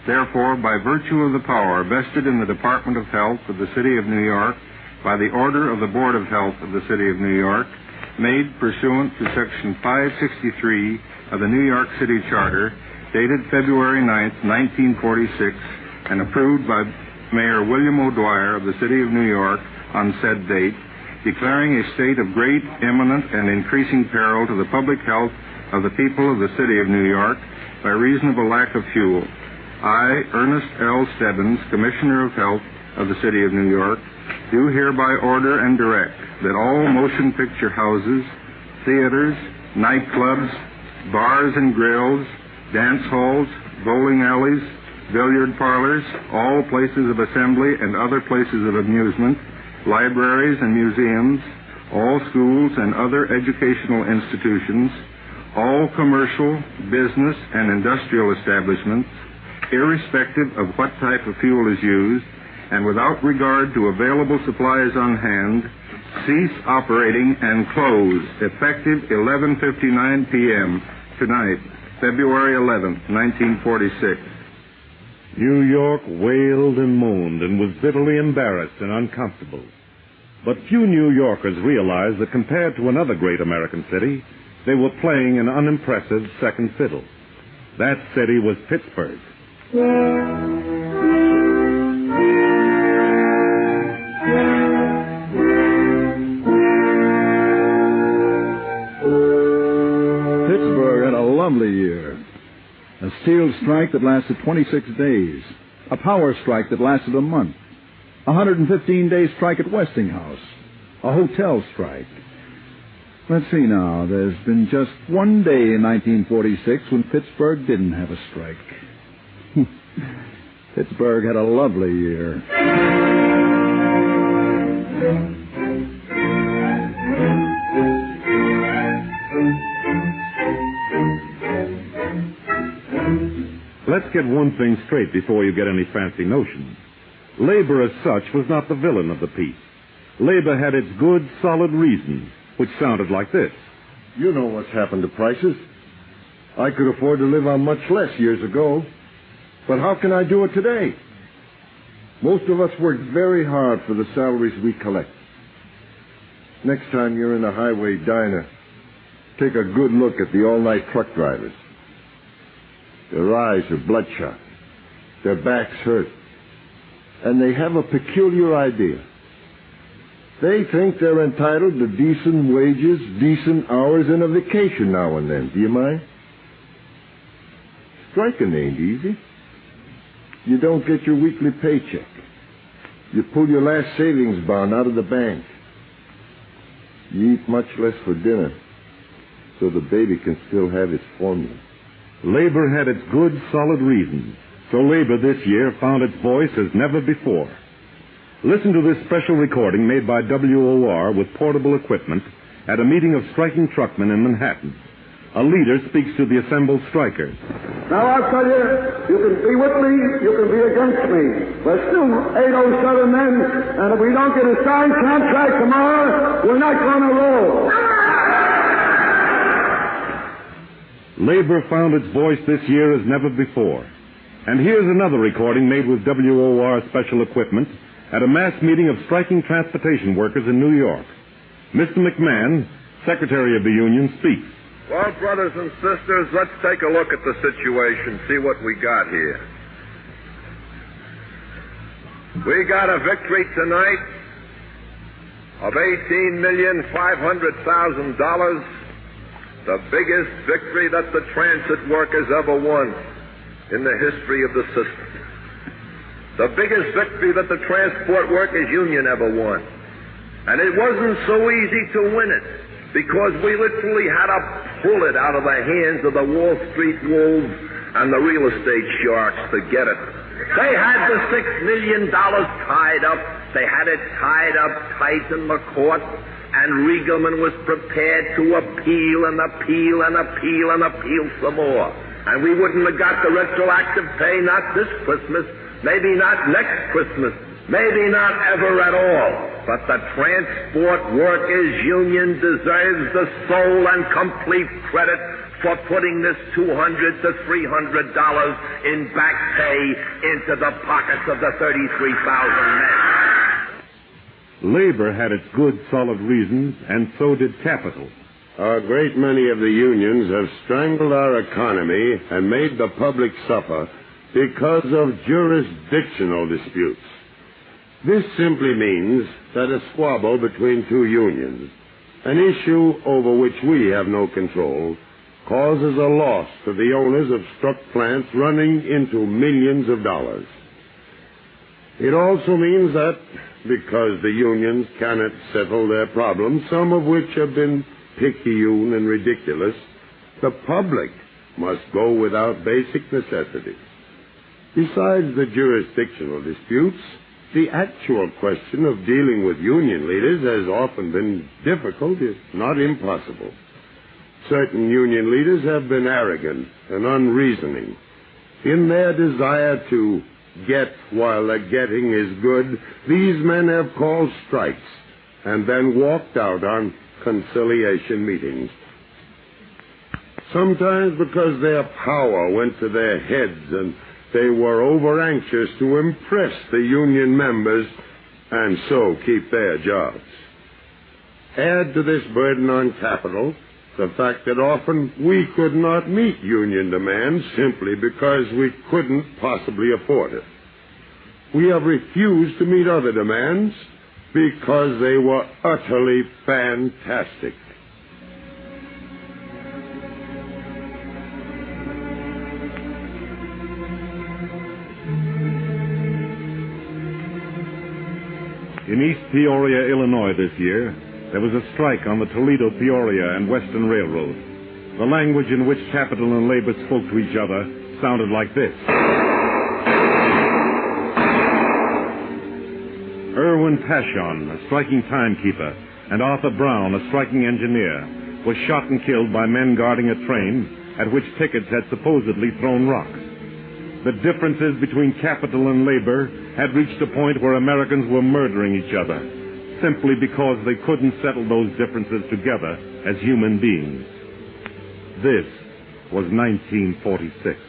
therefore, by virtue of the power vested in the Department of Health of the City of New York, by the order of the Board of Health of the City of New York, made pursuant to Section 563 of the New York City Charter, dated February 9th, 1946, and approved by Mayor William O'Dwyer of the City of New York on said date, declaring a state of great, imminent, and increasing peril to the public health of the people of the city of New York by reason of a lack of fuel. I, Ernest L. Stebbins, Commissioner of Health of the city of New York, do hereby order and direct that all motion picture houses, theaters, nightclubs, bars and grills, dance halls, bowling alleys, billiard parlors, all places of assembly and other places of amusement, libraries and museums, all schools and other educational institutions, all commercial, business, and industrial establishments, irrespective of what type of fuel is used, and without regard to available supplies on hand, cease operating and close effective 11:59 p.m. tonight, February 11th, 1946. New York wailed and moaned and was bitterly embarrassed and uncomfortable. But few New Yorkers realized that compared to another great American city, they were playing an unimpressive second fiddle. That city was Pittsburgh. Pittsburgh had a lovely year. A steel strike that lasted 26 days. A power strike that lasted a month. A 115-day strike at Westinghouse. A hotel strike. Let's see now. There's been just one day in 1946 when Pittsburgh didn't have a strike. Pittsburgh had a lovely year. Let's get one thing straight before you get any fancy notions. Labor as such was not the villain of the piece. Labor had its good, solid reasons, which sounded like this. You know what's happened to prices. I could afford to live on much less years ago. But how can I do it today? Most of us work very hard for the salaries we collect. Next time you're in a highway diner, take a good look at the all-night truck drivers. Their eyes are bloodshot. Their backs hurt. And they have a peculiar idea. They think they're entitled to decent wages, decent hours, and a vacation now and then. Do you mind? Striking ain't easy. You don't get your weekly paycheck. You pull your last savings bond out of the bank. You eat much less for dinner, so the baby can still have its formula. Labor had its good, solid reasons. So labor this year found its voice as never before. Listen to this special recording made by WOR with portable equipment at a meeting of striking truckmen in Manhattan. A leader speaks to the assembled strikers. Now I'll tell you, you can be with me, you can be against me. We're still 807 men, and if we don't get a signed contract tomorrow, we're not going to roll. Labor found its voice this year as never before. And here's another recording made with WOR special equipment at a mass meeting of striking transportation workers in New York. Mr. McMahon, Secretary of the Union, speaks. Well, brothers and sisters, let's take a look at the situation, see what we got here. We got a victory tonight of $18,500,000, the biggest victory that the transit workers ever won in the history of the system. The biggest victory that the Transport Workers Union ever won. And it wasn't so easy to win it, because we literally had to pull it out of the hands of the Wall Street wolves and the real estate sharks to get it. They had the $6 million tied up. They had it tied up tight in the court, and Riegelman was prepared to appeal and appeal and appeal and appeal some more. And we wouldn't have got the retroactive pay, not this Christmas, maybe not next Christmas, maybe not ever at all. But the Transport Workers Union deserves the sole and complete credit for putting this $200 to $300 in back pay into the pockets of the 33,000 men. Labor had its good, solid reasons, and so did capital. A great many of the unions have strangled our economy and made the public suffer because of jurisdictional disputes. This simply means that a squabble between two unions, an issue over which we have no control, causes a loss to the owners of struck plants running into millions of dollars. It also means that because the unions cannot settle their problems, some of which have been picayune and ridiculous, the public must go without basic necessities. Besides the jurisdictional disputes, the actual question of dealing with union leaders has often been difficult, if not impossible. Certain union leaders have been arrogant and unreasoning. In their desire to get while the getting is good, these men have called strikes and then walked out on conciliation meetings. Sometimes because their power went to their heads and they were over-anxious to impress the union members and so keep their jobs. Add to this burden on capital the fact that often we could not meet union demands simply because we couldn't possibly afford it. We have refused to meet other demands because they were utterly fantastic. In East Peoria, Illinois this year, there was a strike on the Toledo, Peoria, and Western Railroad. The language in which capital and labor spoke to each other sounded like this. Irwin Pashon, a striking timekeeper, and Arthur Brown, a striking engineer, was shot and killed by men guarding a train at which pickets had supposedly thrown rocks. The differences between capital and labor had reached a point where Americans were murdering each other, simply because they couldn't settle those differences together as human beings. This was 1946.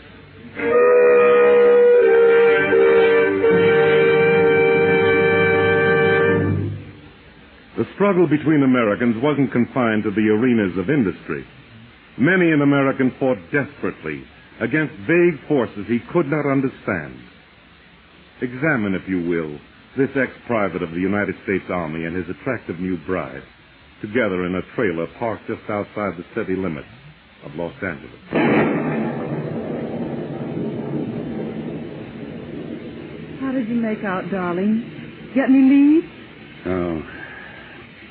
The struggle between Americans wasn't confined to the arenas of industry. Many an American fought desperately against vague forces he could not understand. Examine, if you will, this ex-private of the United States Army and his attractive new bride, together in a trailer parked just outside the city limits of Los Angeles. How did you make out, darling? Get any leads?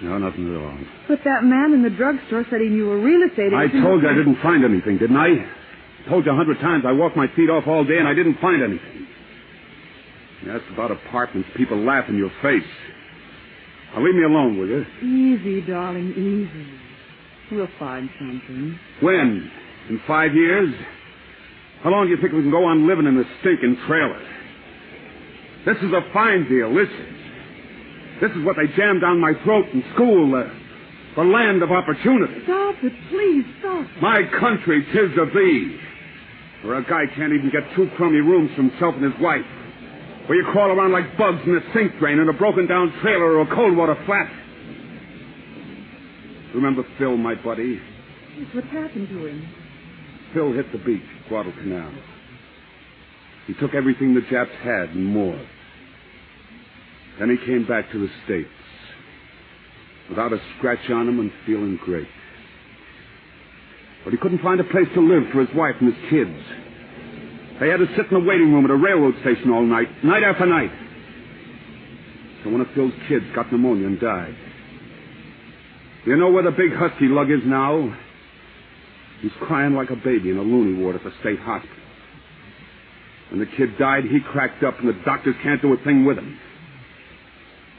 No, nothing at all. But that man in the drugstore said he knew a real estate agent. I told you I didn't find anything, didn't I? I told you 100 times I walked my feet off all day and I didn't find anything. You ask about apartments, people laugh in your face. Now leave me alone, will you? Easy, darling, easy. We'll find something. When? In 5 years? How long do you think we can go on living in this stinking trailer? This is a fine deal, this is. This is what they jammed down my throat in school, the land of opportunity. Stop it, please, stop it. My country, 'tis of thee. Where a guy can't even get 2 crummy rooms for himself and his wife. Where you crawl around like bugs in a sink drain in a broken-down trailer or a cold-water flat. Remember Phil, my buddy? Yes, what happened to him? Phil hit the beach, Guadalcanal. He took everything the Japs had and more. Then he came back to the States. Without a scratch on him and feeling great. But he couldn't find a place to live for his wife and his kids. They had to sit in the waiting room at a railroad station all night, night after night. So one of Phil's kids got pneumonia and died. You know where the big husky lug is now? He's crying like a baby in a loony ward at the state hospital. When the kid died, he cracked up and the doctors can't do a thing with him.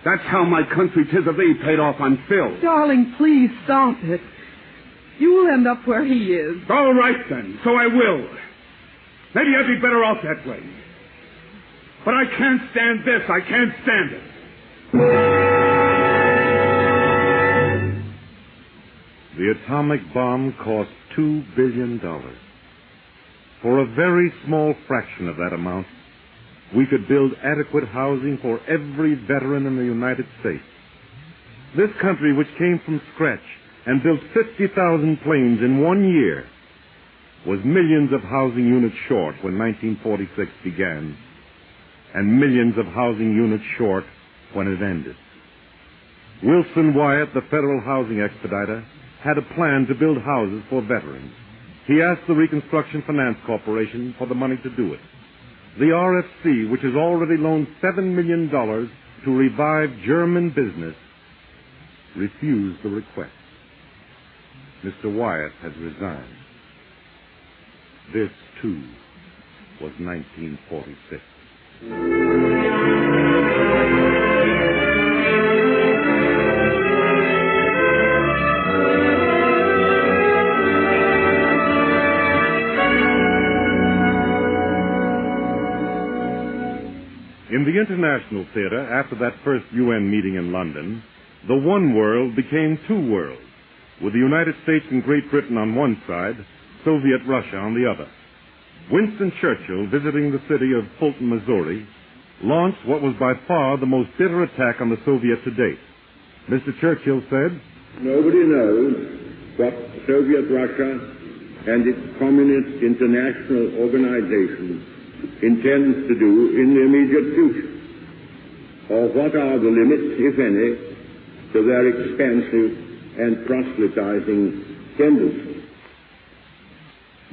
That's how my country, 'tis of thee, paid off on Phil. Darling, please stop it. You will end up where he is. All right, then. So I will. Maybe I'd be better off that way. But I can't stand this. I can't stand it. The atomic bomb cost $2 billion. For a very small fraction of that amount, we could build adequate housing for every veteran in the United States. This country, which came from scratch and built 50,000 planes in 1 year, was millions of housing units short when 1946 began, and millions of housing units short when it ended. Wilson Wyatt, the federal housing expediter, had a plan to build houses for veterans. He asked the Reconstruction Finance Corporation for the money to do it. The RFC, which has already loaned $7 million to revive German business, refused the request. Mr. Wyatt had resigned. This, too, was 1946. In the International Theater, after that first UN meeting in London, the one world became two worlds, with the United States and Great Britain on one side, Soviet Russia on the other. Winston Churchill, visiting the city of Fulton, Missouri, launched what was by far the most bitter attack on the Soviet to date. Mr. Churchill said, "Nobody knows what Soviet Russia and its Communist International Organization intends to do in the immediate future, or what are the limits, if any, to their expansive and proselytizing tendencies."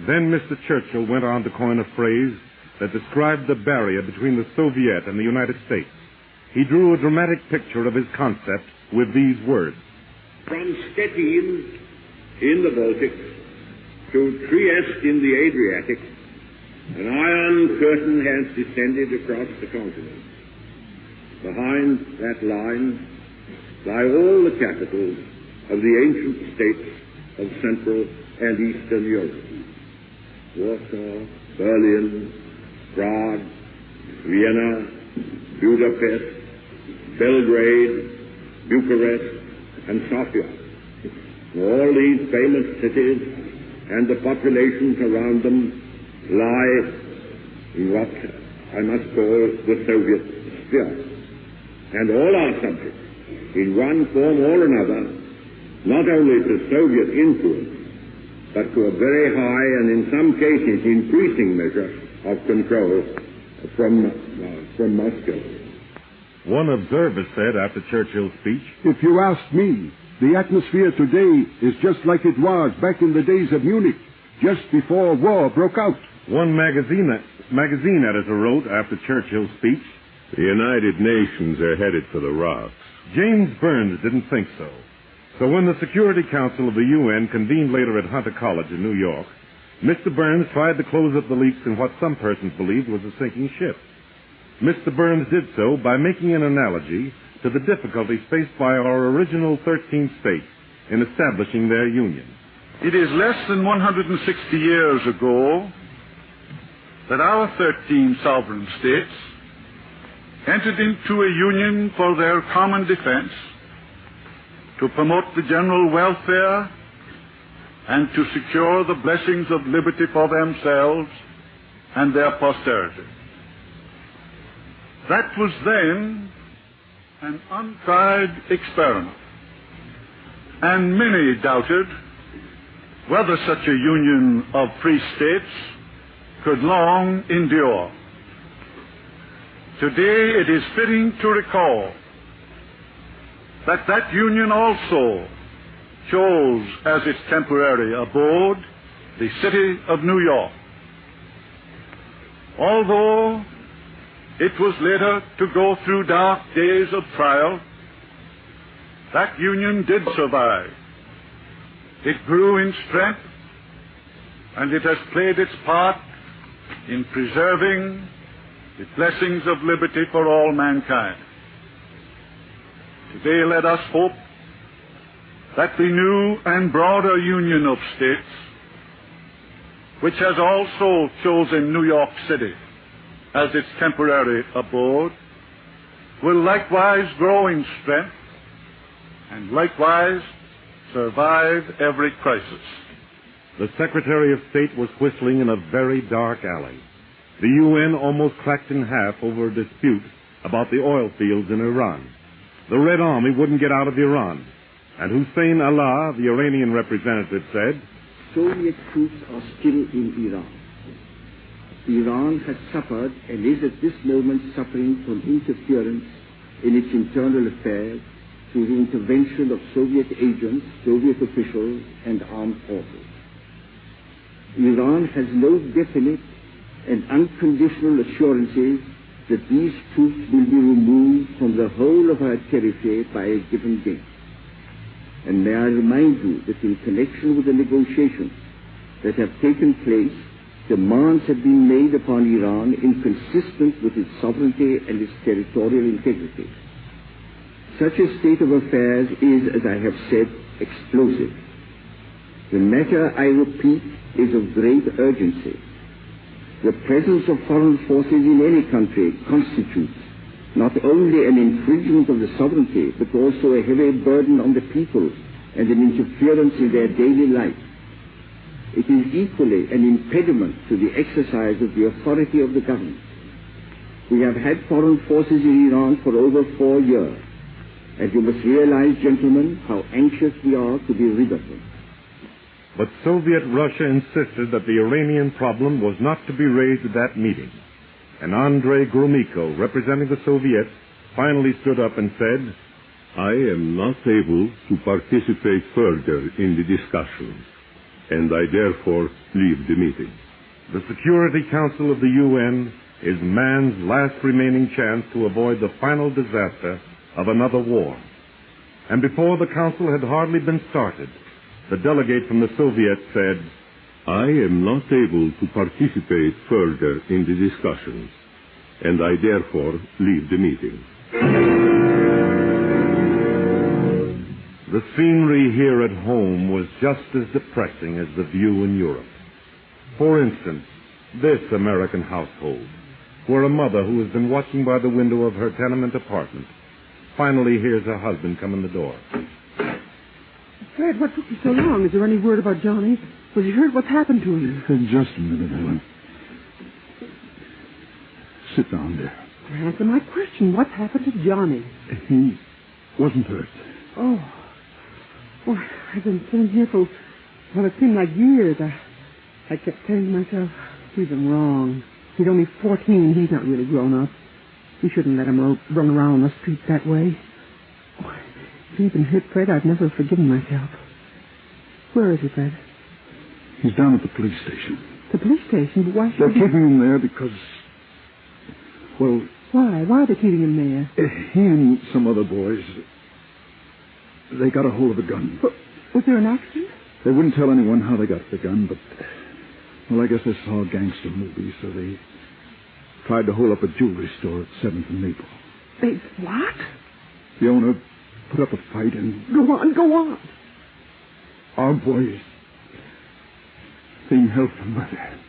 Then Mr. Churchill went on to coin a phrase that described the barrier between the Soviet and the United States. He drew a dramatic picture of his concept with these words. From Stettin in the Baltic to Trieste in the Adriatic, an iron curtain has descended across the continent. Behind that line lie all the capitals of the ancient states of Central and Eastern Europe. Warsaw, Berlin, Prague, Vienna, Budapest, Belgrade, Bucharest, and Sofia. All these famous cities and the populations around them lie in what I must call the Soviet sphere. And all are subject, in one form or another, not only to Soviet influence, but to a very high and in some cases increasing measure of control from Moscow. One observer said after Churchill's speech, "If you ask me, the atmosphere today is just like it was back in the days of Munich, just before war broke out." One magazine editor wrote after Churchill's speech, "The United Nations are headed for the rocks." James Burns didn't think so. So when the Security Council of the UN convened later at Hunter College in New York, Mr. Burns tried to close up the leaks in what some persons believed was a sinking ship. Mr. Burns did so by making an analogy to the difficulties faced by our original 13 states in establishing their union. It is less than 160 years ago that our 13 sovereign states entered into a union for their common defense, to promote the general welfare, and to secure the blessings of liberty for themselves and their posterity. That was then an untried experiment, and many doubted whether such a union of free states could long endure. Today it is fitting to recall that that union also chose as its temporary abode the city of New York. Although it was later to go through dark days of trial, that union did survive. It grew in strength, and it has played its part in preserving the blessings of liberty for all mankind. Today, let us hope that the new and broader union of states, which has also chosen New York City as its temporary abode, will likewise grow in strength and likewise survive every crisis. The Secretary of State was whistling in a very dark alley. The UN almost cracked in half over a dispute about the oil fields in Iran. The Red Army wouldn't get out of Iran. And Hussein Allah, the Iranian representative, said, "Soviet troops are still in Iran. Iran has suffered and is at this moment suffering from interference in its internal affairs through the intervention of Soviet agents, Soviet officials, and armed forces. Iran has no definite and unconditional assurances that these troops will be removed from the whole of our territory by a given date. And may I remind you that in connection with the negotiations that have taken place, demands have been made upon Iran inconsistent with its sovereignty and its territorial integrity. Such a state of affairs is, as I have said, explosive. The matter, I repeat, is of great urgency. The presence of foreign forces in any country constitutes not only an infringement of the sovereignty, but also a heavy burden on the people and an interference in their daily life. It is equally an impediment to the exercise of the authority of the government. We have had foreign forces in Iran for over 4 years, and you must realize, gentlemen, how anxious we are to be rid of them. But Soviet Russia insisted that the Iranian problem was not to be raised at that meeting. And Andrei Gromyko, representing the Soviets, finally stood up and said, I am not able to participate further in the discussions, and I therefore leave the meeting. The Security Council of the UN is man's last remaining chance to avoid the final disaster of another war. And before the council had hardly been started, the delegate from the Soviets said, I am not able to participate further in the discussions, and I therefore leave the meeting. The scenery here at home was just as depressing as the view in Europe. For instance, this American household, where a mother who has been watching by the window of her tenement apartment finally hears her husband come in the door. Fred, what took you so long? Is there any word about Johnny? Was you heard what's happened to him? Just a minute, Helen. Sit down there. Answer my question. What happened to Johnny? He wasn't hurt. Oh. Well, I've been sitting here for, well, it seemed like years. I kept saying to myself, he's been wrong. He's only 14. He's not really grown up. We shouldn't let him run around on the street that way. Oh, if he'd been hit, Fred, I'd never have forgiven myself. Where is he, Fred? He's down at the police station. The police station? But why should They're keeping him there because, well... Why? Why are they keeping him there? He and some other boys, they got a hold of a gun. But was there an accident? They wouldn't tell anyone how they got the gun, but... Well, I guess they saw gangster movies, so they tried to hold up a jewelry store at 7th and Maple. They what? The owner put up a fight and... Go on. Our boys being held for murder.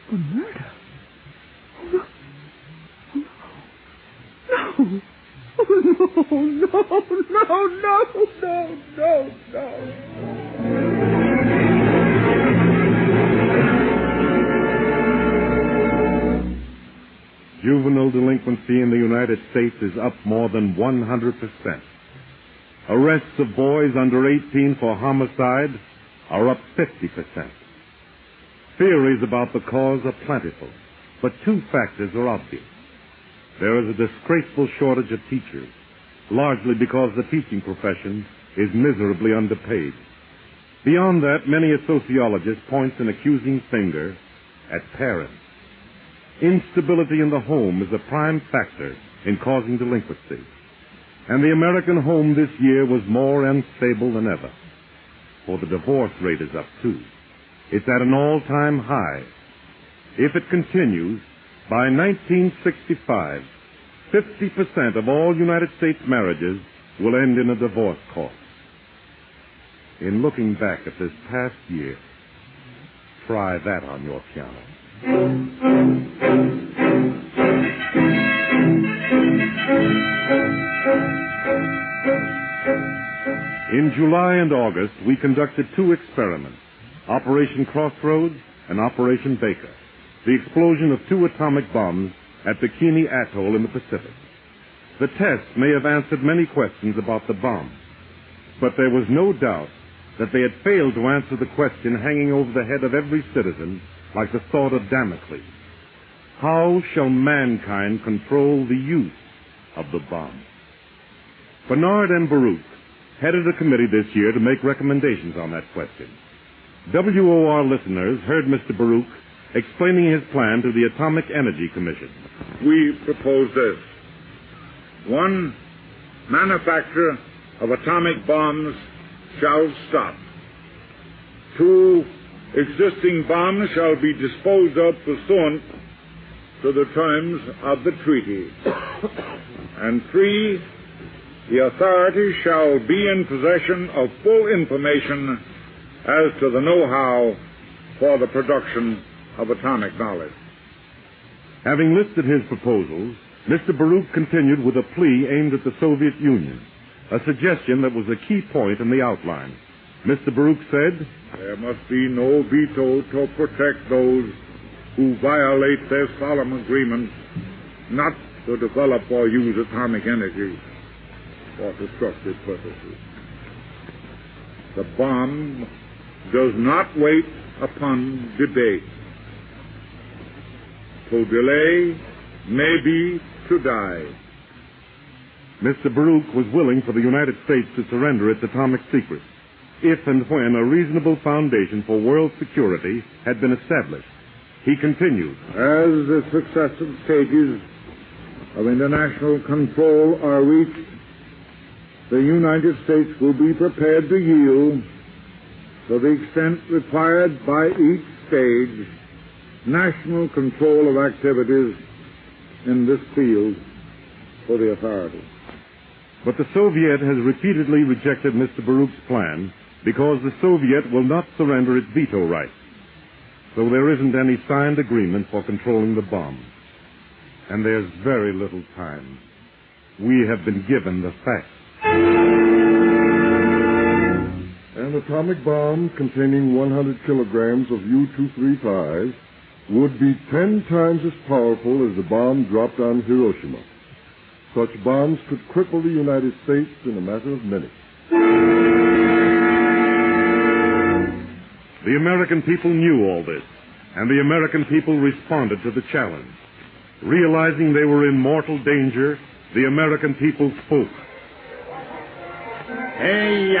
For murder? Oh, no. Juvenile delinquency in the United States is up more than 100%. Arrests of boys under 18 for homicide are up 50%. Theories about the cause are plentiful, but 2 factors are obvious. There is a disgraceful shortage of teachers, largely because the teaching profession is miserably underpaid. Beyond that, many a sociologist points an accusing finger at parents. Instability in the home is a prime factor in causing delinquency. And the American home this year was more unstable than ever. For the divorce rate is up, too. It's at an all-time high. If it continues, by 1965, 50% of all United States marriages will end in a divorce court. In looking back at this past year, try that on your piano. In July and August, we conducted 2 experiments, Operation Crossroads and Operation Baker, the explosion of 2 atomic bombs at Bikini Atoll in the Pacific. The tests may have answered many questions about the bombs, but there was no doubt that they had failed to answer the question hanging over the head of every citizen like the sword of Damocles. How shall mankind control the use of the bomb? Bernard and Baruch headed a committee this year to make recommendations on that question. WOR listeners heard Mr. Baruch explaining his plan to the Atomic Energy Commission. We propose this. 1, manufacture of atomic bombs shall stop. 2, existing bombs shall be disposed of pursuant to the terms of the treaty. And 3, the authorities shall be in possession of full information as to the know-how for the production of atomic knowledge. Having listed his proposals, Mr. Baruch continued with a plea aimed at the Soviet Union, a suggestion that was a key point in the outline. Mr. Baruch said, there must be no veto to protect those who violate their solemn agreement not to develop or use atomic energy for destructive purposes. The bomb does not wait upon debate. To delay may be to die. Mr. Baruch was willing for the United States to surrender its atomic secrets if and when a reasonable foundation for world security had been established. He continued, as the successive stages of international control are reached, the United States will be prepared to yield, to the extent required by each stage, national control of activities in this field for the authorities. But the Soviet has repeatedly rejected Mr. Baruch's plan because the Soviet will not surrender its veto rights. So there isn't any signed agreement for controlling the bomb. And there's very little time. We have been given the facts. An atomic bomb containing 100 kilograms of U-235 would be 10 times as powerful as the bomb dropped on Hiroshima. Such bombs could cripple the United States in a matter of minutes. The American people knew all this, and the American people responded to the challenge. Realizing they were in mortal danger, the American people spoke. Hey,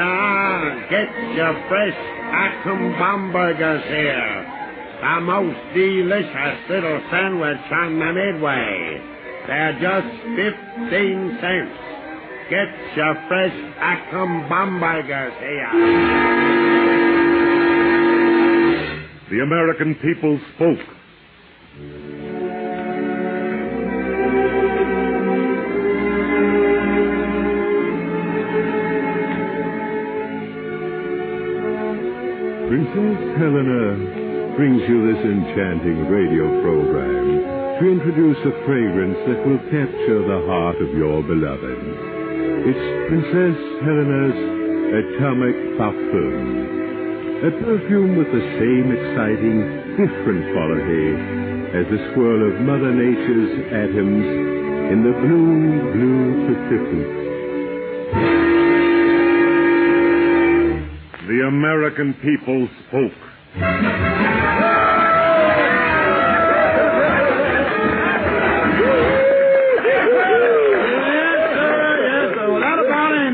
get your fresh atom bomb burgers here. The most delicious little sandwich on the Midway. They're just 15 cents. Get your fresh atom bomb burgers here. The American people spoke. Princess Helena brings you this enchanting radio program to introduce a fragrance that will capture the heart of your beloved. It's Princess Helena's Atomic Parfum. A perfume with the same exciting, different quality as the swirl of Mother Nature's atoms in the blue Pacific. The American people spoke.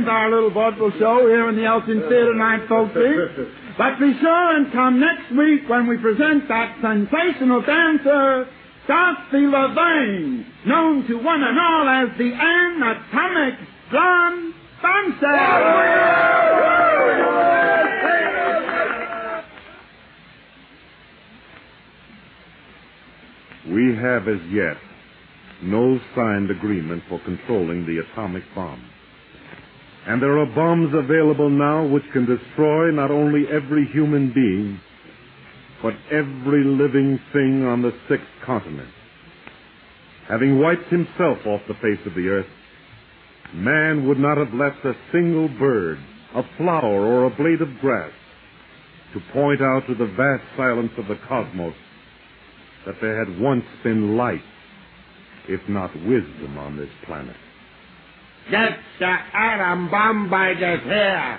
Our little vaudeville show here in the Elston Theater tonight, folks. But be sure and come next week when we present that sensational dancer, Dorothy Levine, known to one and all as the Atomic Drum Bombshell. We have as yet no signed agreement for controlling the atomic bomb. And there are bombs available now which can destroy not only every human being, but every living thing on the 6 continents. Having wiped himself off the face of the earth, man would not have left a single bird, a flower, or a blade of grass to point out to the vast silence of the cosmos that there had once been life, if not wisdom, on this planet. Get your atom bomb burgers here.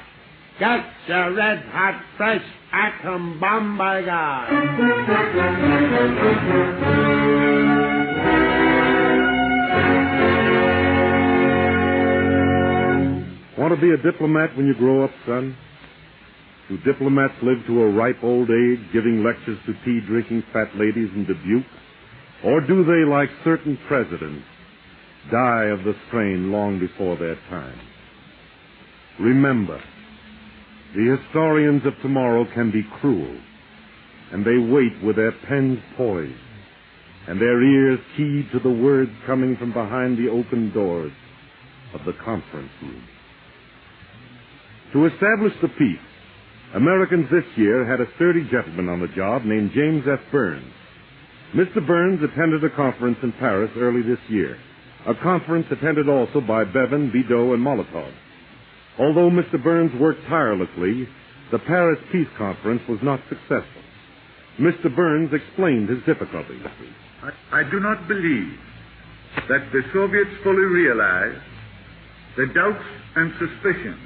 Get your red-hot, fresh atom bomb burgers. Want to be a diplomat when you grow up, son? Do diplomats live to a ripe old age, giving lectures to tea-drinking fat ladies in Dubuque? Or do they, like certain presidents, die of the strain long before their time? Remember, the historians of tomorrow can be cruel, and they wait with their pens poised and their ears keyed to the words coming from behind the open doors of the conference room. To establish the peace, Americans this year had a sturdy gentleman on the job named James F. Burns. Mr. Burns attended a conference in Paris early this year, a conference attended also by Bevan, Bideau, and Molotov. Although Mr. Burns worked tirelessly, the Paris Peace Conference was not successful. Mr. Burns explained his difficulties. I do not believe that the Soviets fully realize the doubts and suspicions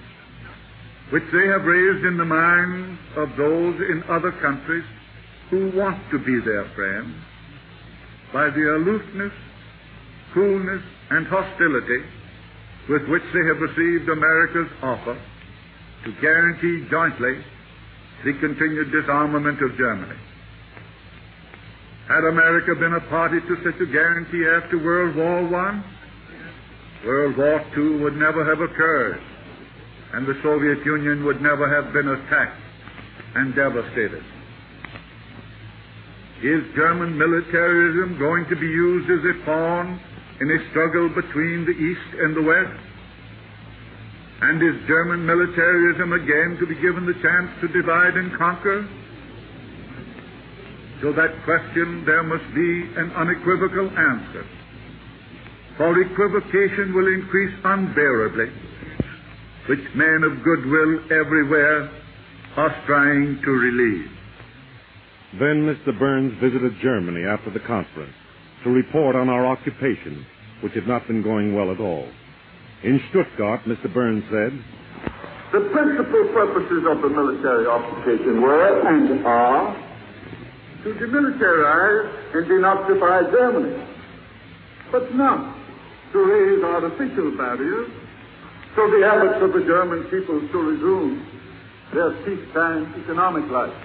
which they have raised in the minds of those in other countries who want to be their friends by the aloofness, coolness, and hostility with which they have received America's offer to guarantee jointly the continued disarmament of Germany. Had America been a party to such a guarantee after World War I, World War II would never have occurred, and the Soviet Union would never have been attacked and devastated. Is German militarism going to be used as a pawn in a struggle between the East and the West? And is German militarism again to be given the chance to divide and conquer? To that question there must be an unequivocal answer, for equivocation will increase unbearably, which men of goodwill everywhere are trying to relieve. Then Mr. Burns visited Germany after the conference to report on our occupation, which had not been going well at all. In Stuttgart, Mr. Burns said, "The principal purposes of the military occupation were and are to demilitarize and denatify Germany, but not to raise artificial barriers so the habits of the German people to resume their peacetime economic life.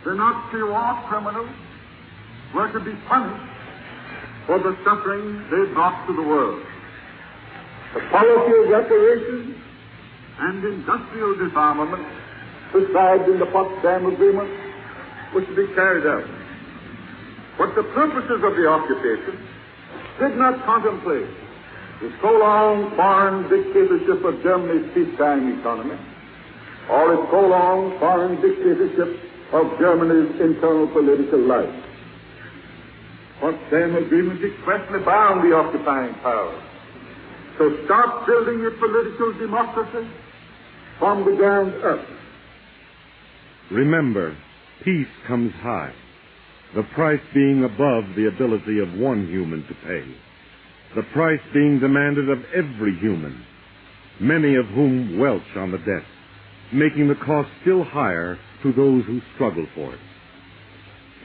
The Nazi war criminals were to be punished for the suffering they brought to the world. The policy of reparations and industrial disarmament prescribed in the Potsdam Agreement was to be carried out. But the purposes of the occupation did not contemplate the prolonged foreign dictatorship of Germany's peacetime economy or its prolonged foreign dictatorship of Germany's internal political life. Potsdam Agreement expressly bound the occupying powers to start building a political democracy from the ground up. Remember, peace comes high, the price being above the ability of one human to pay, the price being demanded of every human, many of whom welch on the debt, making the cost still higher to those who struggle for it.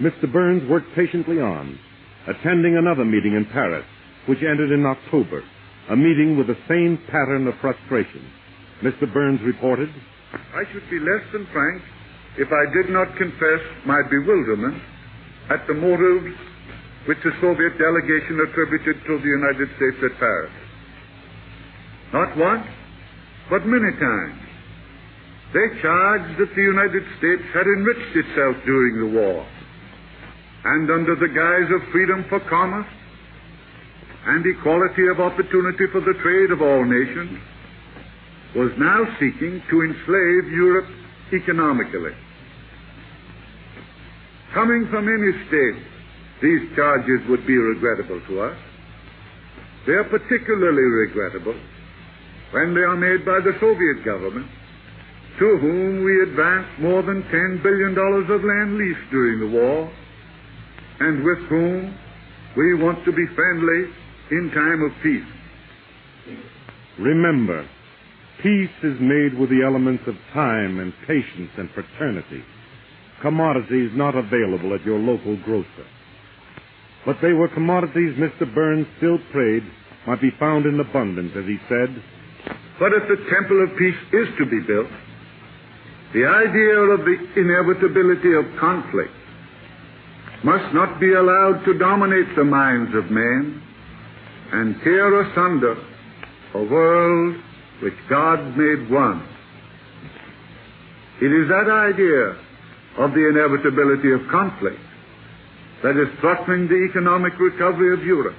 Mr. Burns worked patiently on, attending another meeting in Paris, which ended in October, a meeting with the same pattern of frustration. Mr. Burns reported, "I should be less than frank if I did not confess my bewilderment at the motives which the Soviet delegation attributed to the United States at Paris. Not once, but many times, they charged that the United States had enriched itself during the war, and under the guise of freedom for commerce and equality of opportunity for the trade of all nations, was now seeking to enslave Europe economically. Coming from any state, these charges would be regrettable to us. They are particularly regrettable when they are made by the Soviet government, to whom we advanced more than $10 billion of land lease during the war, and with whom we want to be friendly in time of peace." Remember, peace is made with the elements of time and patience and fraternity, commodities not available at your local grocer. But they were commodities Mr. Burns still prayed might be found in abundance, as he said, "But if the temple of peace is to be built, The idea of the inevitability of conflict must not be allowed to dominate the minds of men and tear asunder a world which God made one. It is that idea of the inevitability of conflict that is threatening the economic recovery of Europe.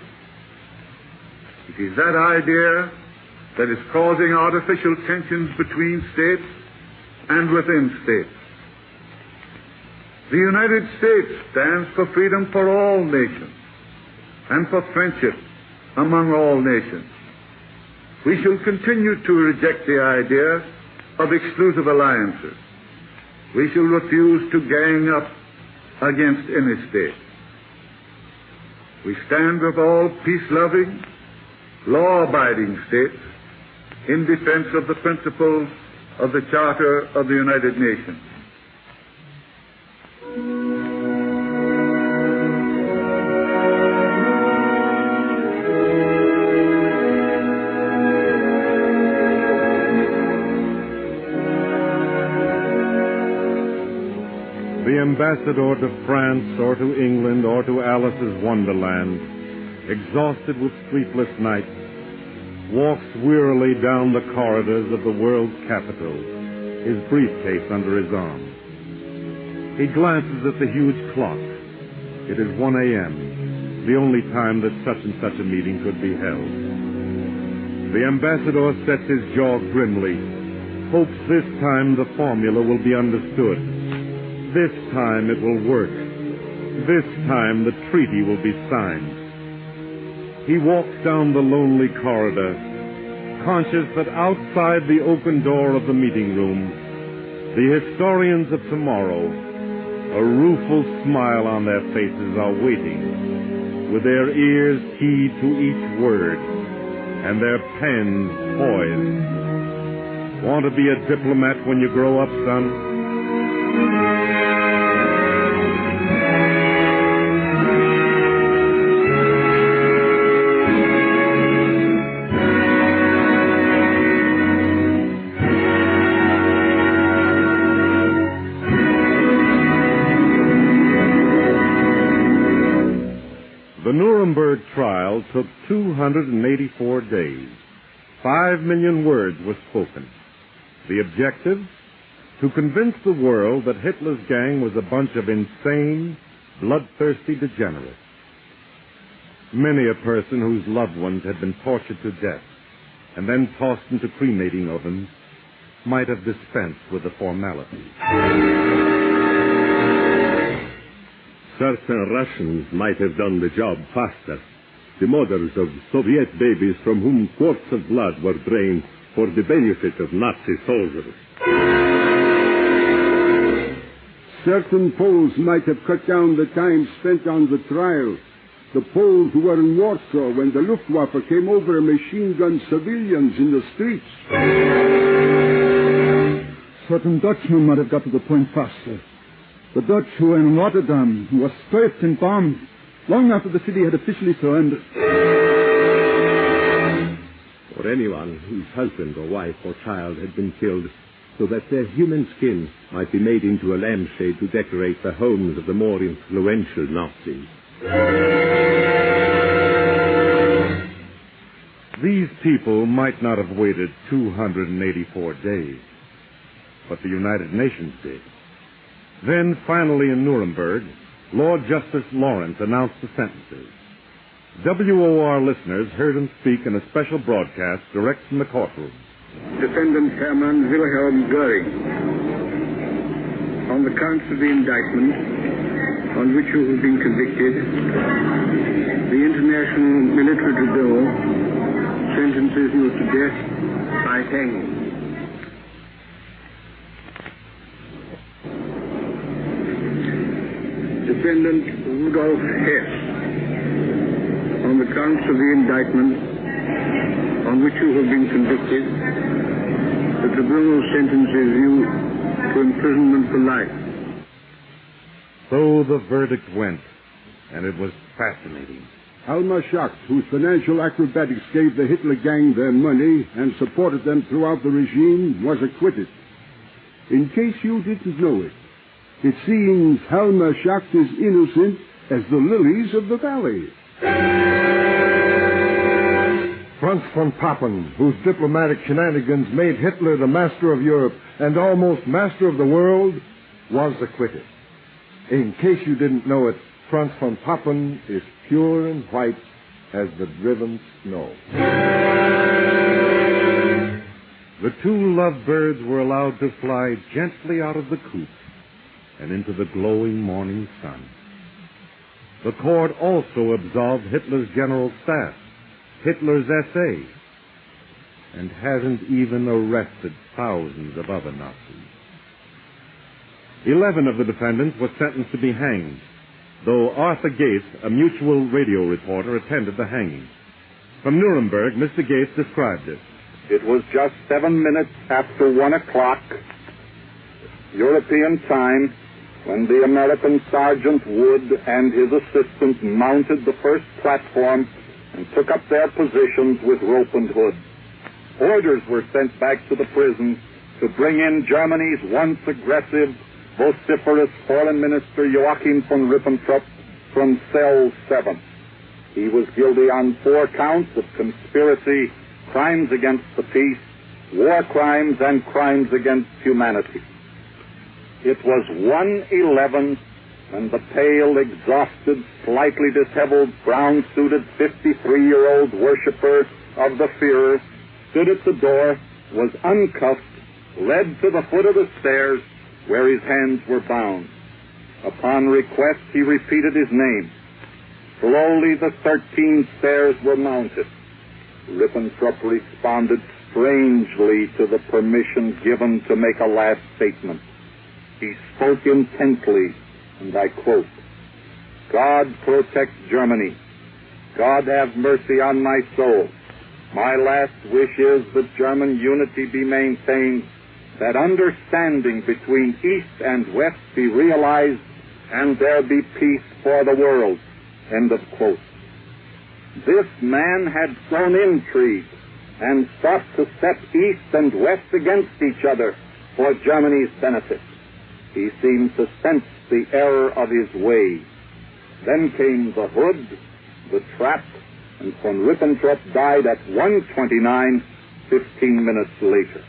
It is that idea that is causing artificial tensions between states and within states. The United States stands for freedom for all nations and for friendship among all nations. We shall continue to reject the idea of exclusive alliances. We shall refuse to gang up against any state. We stand with all peace-loving, law-abiding states in defense of the principles of the Charter of the United Nations. The ambassador to France or to England or to Alice's Wonderland, exhausted with sleepless nights, walks wearily down the corridors of the world's capital, his briefcase under his arm. He glances at the huge clock. It is 1 a.m., the only time that such and such a meeting could be held. The ambassador sets his jaw grimly, hopes this time the formula will be understood. This time it will work. This time the treaty will be signed. He walks down the lonely corridor, conscious that outside the open door of the meeting room, the historians of tomorrow, a rueful smile on their faces, are waiting, with their ears keyed to each word and their pens poised. Want to be a diplomat when you grow up, son? The Nuremberg trial took 284 days. 5 million words were spoken. The objective? To convince the world that Hitler's gang was a bunch of insane, bloodthirsty degenerates. Many a person whose loved ones had been tortured to death and then tossed into cremating ovens might have dispensed with the formality. Certain Russians might have done the job faster. The mothers of Soviet babies from whom quarts of blood were drained for the benefit of Nazi soldiers. Certain Poles might have cut down the time spent on the trial. The Poles who were in Warsaw when the Luftwaffe came over and machine-gunned civilians in the streets. Certain Dutchmen might have got to the point faster. The Dutch who were in Rotterdam, who were strafed and bombed long after the city had officially surrendered. Or anyone whose husband or wife or child had been killed so that their human skin might be made into a lampshade to decorate the homes of the more influential Nazis. These people might not have waited 284 days, but the United Nations did. Then, finally, in Nuremberg, Lord Justice Lawrence announced the sentences. WOR listeners heard him speak in a special broadcast direct from the courtroom. Defendant Hermann Wilhelm Göring, on the counts of the indictment on which you have been convicted, the International Military Tribunal sentences you to death by hanging. Defendant Rudolf Hess, on the counts of the indictment on which you have been convicted, the tribunal sentences you to imprisonment for life. So the verdict went, and it was fascinating. Alma Schacht, whose financial acrobatics gave the Hitler gang their money and supported them throughout the regime, was acquitted. in case you didn't know it. It seems Halma Schacht is innocent as the lilies of the valley. Franz von Papen, whose diplomatic shenanigans made Hitler the master of Europe and almost master of the world, was acquitted. In case you didn't know it, Franz von Papen is pure and white as the driven snow. The two lovebirds were allowed to fly gently out of the coop and into the glowing morning sun. The court also absolved Hitler's general staff, Hitler's SA, and hasn't even arrested thousands of other Nazis. 11 of the defendants were sentenced to be hanged, though Arthur Gates, a Mutual radio reporter, attended the hanging. From Nuremberg, Mr. Gates described it. It was just 7 minutes after 1 o'clock, European time, when the American Sergeant Wood and his assistant mounted the first platform and took up their positions with rope and hood. Orders were sent back to the prison to bring in Germany's once aggressive, vociferous Foreign Minister Joachim von Ribbentrop from cell 7. He was guilty on 4 counts of conspiracy, crimes against the peace, war crimes, and crimes against humanity. It was 1:11 when the pale, exhausted, slightly disheveled, brown-suited 53-year-old worshiper of the Führer stood at the door, was uncuffed, led to the foot of the stairs where his hands were bound. Upon request, he repeated his name. Slowly, the 13 stairs were mounted. Ribbentrop responded strangely to the permission given to make a last statement. He spoke intently, and I quote, "God protect Germany. God have mercy on my soul. My last wish is that German unity be maintained, that understanding between East and West be realized, and there be peace for the world." End of quote. This man had sown intrigue and sought to set East and West against each other for Germany's benefit. He seemed to sense the error of his ways. Then came the hood, the trap, and von Ribbentrop died at 1:29, 15 minutes later.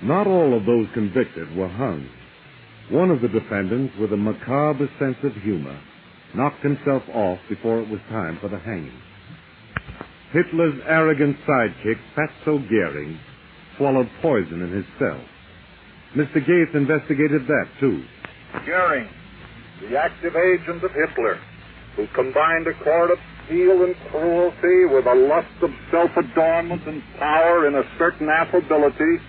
Not all of those convicted were hung. One of the defendants, with a macabre sense of humor, knocked himself off before it was time for the hanging. Hitler's arrogant sidekick, Fatso Goering, swallowed poison in his cell. Mr. Gates investigated that, too. Goering, the active agent of Hitler, who combined a cord of steel and cruelty with a lust of self-adornment and power in a certain affability,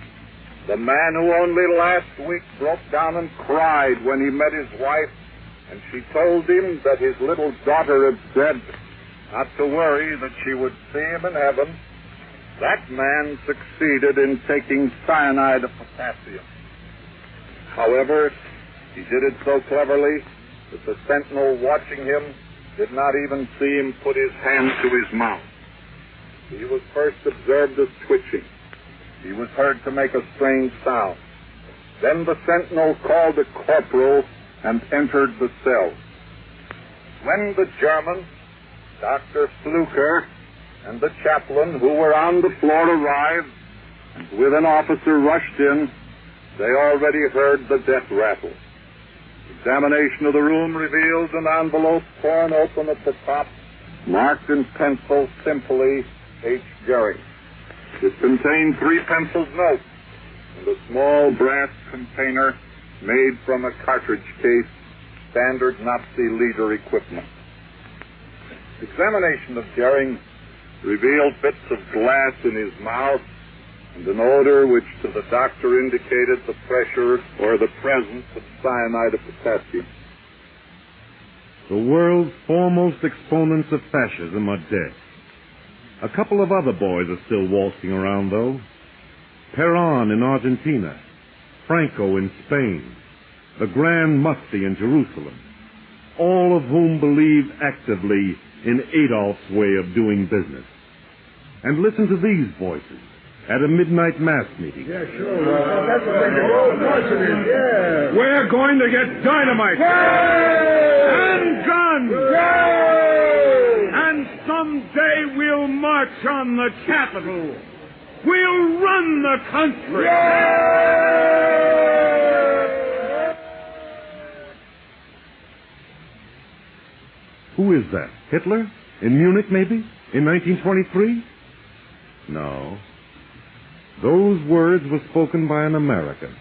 the man who only last week broke down and cried when he met his wife, and she told him that his little daughter had said not to worry, that she would see him in heaven, that man succeeded in taking cyanide of potassium. However, he did it so cleverly that the sentinel watching him did not even see him put his hand to his mouth. He was first observed as twitching. He was heard to make a strange sound. Then the sentinel called a corporal and entered the cell. When the German, Dr. Philco, and the chaplain who were on the floor arrived, and with an officer rushed in, they already heard the death rattle. Examination of the room revealed an envelope torn open at the top, marked in pencil simply H. Goering. It contained 3 penciled notes and a small brass container made from a cartridge case, standard Nazi leader equipment. Examination of Goering revealed bits of glass in his mouth and an odor which to the doctor indicated the pressure or the presence of cyanide of potassium. The world's foremost exponents of fascism are dead. A couple of other boys are still waltzing around, though. Perón in Argentina, Franco in Spain, the Grand Mufti in Jerusalem, all of whom believe actively in Adolf's way of doing business. And listen to these voices. at a midnight mass meeting. Yeah, sure. That's the thing. Of course it is. Yeah. We're going to get dynamite. And guns. And someday we'll march on the Capitol. We'll run the country. Who is that? Hitler? In Munich, maybe? In 1923? No. Those words were spoken by an American,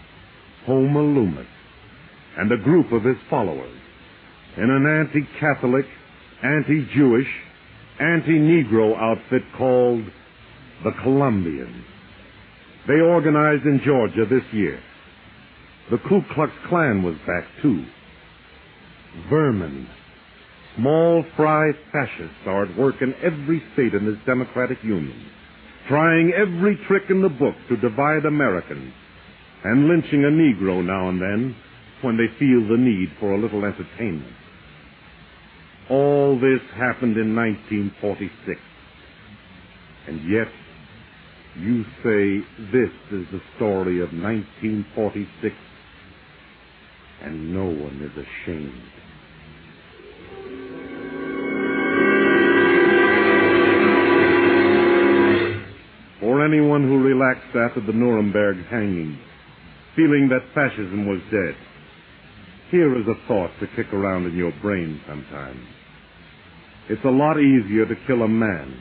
Homer Loomis, and a group of his followers in an anti-Catholic, anti-Jewish, anti-Negro outfit called the Columbians. They organized in Georgia this year. The Ku Klux Klan was back, too. Vermin, small fry fascists are at work in every state in this Democratic Union, trying every trick in the book to divide Americans and lynching a Negro now and then when they feel the need for a little entertainment. All this happened in 1946. And yet, you say this is the story of 1946, and no one is ashamed. For anyone who relaxed after the Nuremberg hanging, feeling that fascism was dead, here is a thought to kick around in your brain sometimes. It's a lot easier to kill a man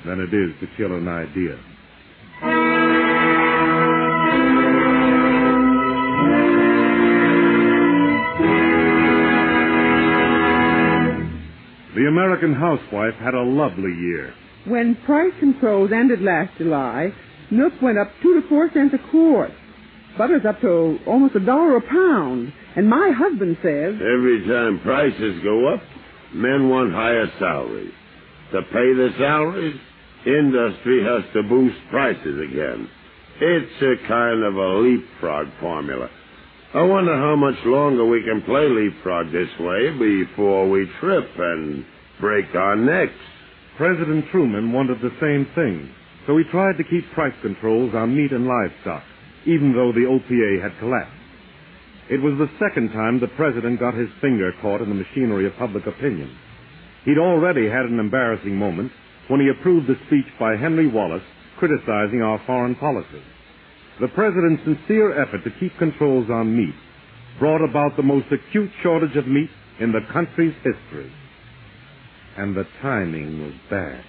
than it is to kill an idea. The American housewife had a lovely year. When price controls ended last July, milk went up 2 to 4 cents a quart. Butter's up to almost $1 a pound. And my husband says... Every time prices go up, men want higher salaries. To pay the salaries, industry has to boost prices again. It's a kind of a leapfrog formula. I wonder how much longer we can play leapfrog this way before we trip and break our necks. President Truman wanted the same thing, so he tried to keep price controls on meat and livestock, even though the OPA had collapsed. It was the second time the president got his finger caught in the machinery of public opinion. He'd already had an embarrassing moment when he approved a speech by Henry Wallace criticizing our foreign policy. The president's sincere effort to keep controls on meat brought about the most acute shortage of meat in the country's history. And the timing was bad.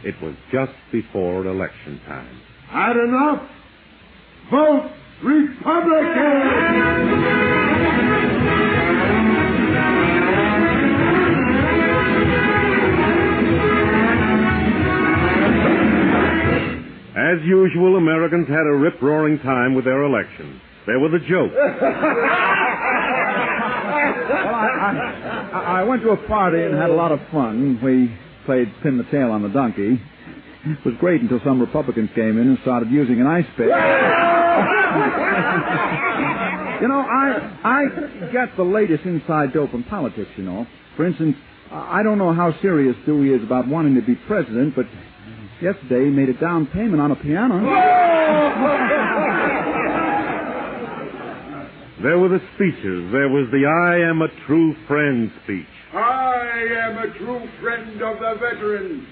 It was just before election time. Had enough? Vote Republican! As usual, Americans had a rip-roaring time with their election. There were the jokes. I went to a party and had a lot of fun. We played pin the tail on the donkey. It was great until some Republicans came in and started using an ice pick. You know, I get the latest inside dope in politics, you know. For instance, I don't know how serious Dewey is about wanting to be president, but yesterday he made a down payment on a piano. There were the speeches. There was the I am a true friend speech. I am a true friend of the veterans.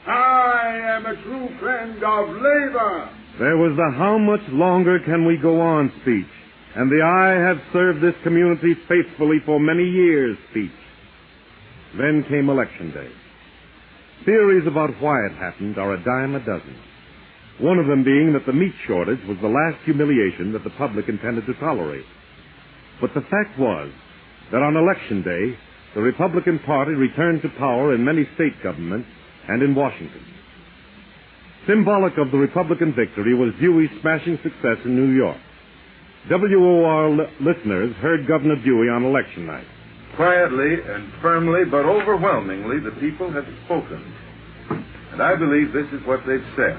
I am a true friend of labor. There was the how much longer can we go on speech, and the I have served this community faithfully for many years speech. Then came Election Day. Theories about why it happened are a dime a dozen. One of them being that the meat shortage was the last humiliation that the public intended to tolerate. But the fact was that on Election Day, the Republican Party returned to power in many state governments and in Washington. Symbolic of the Republican victory was Dewey's smashing success in New York. WOR listeners heard Governor Dewey on election night. Quietly and firmly, but overwhelmingly, the people have spoken. And I believe this is what they've said.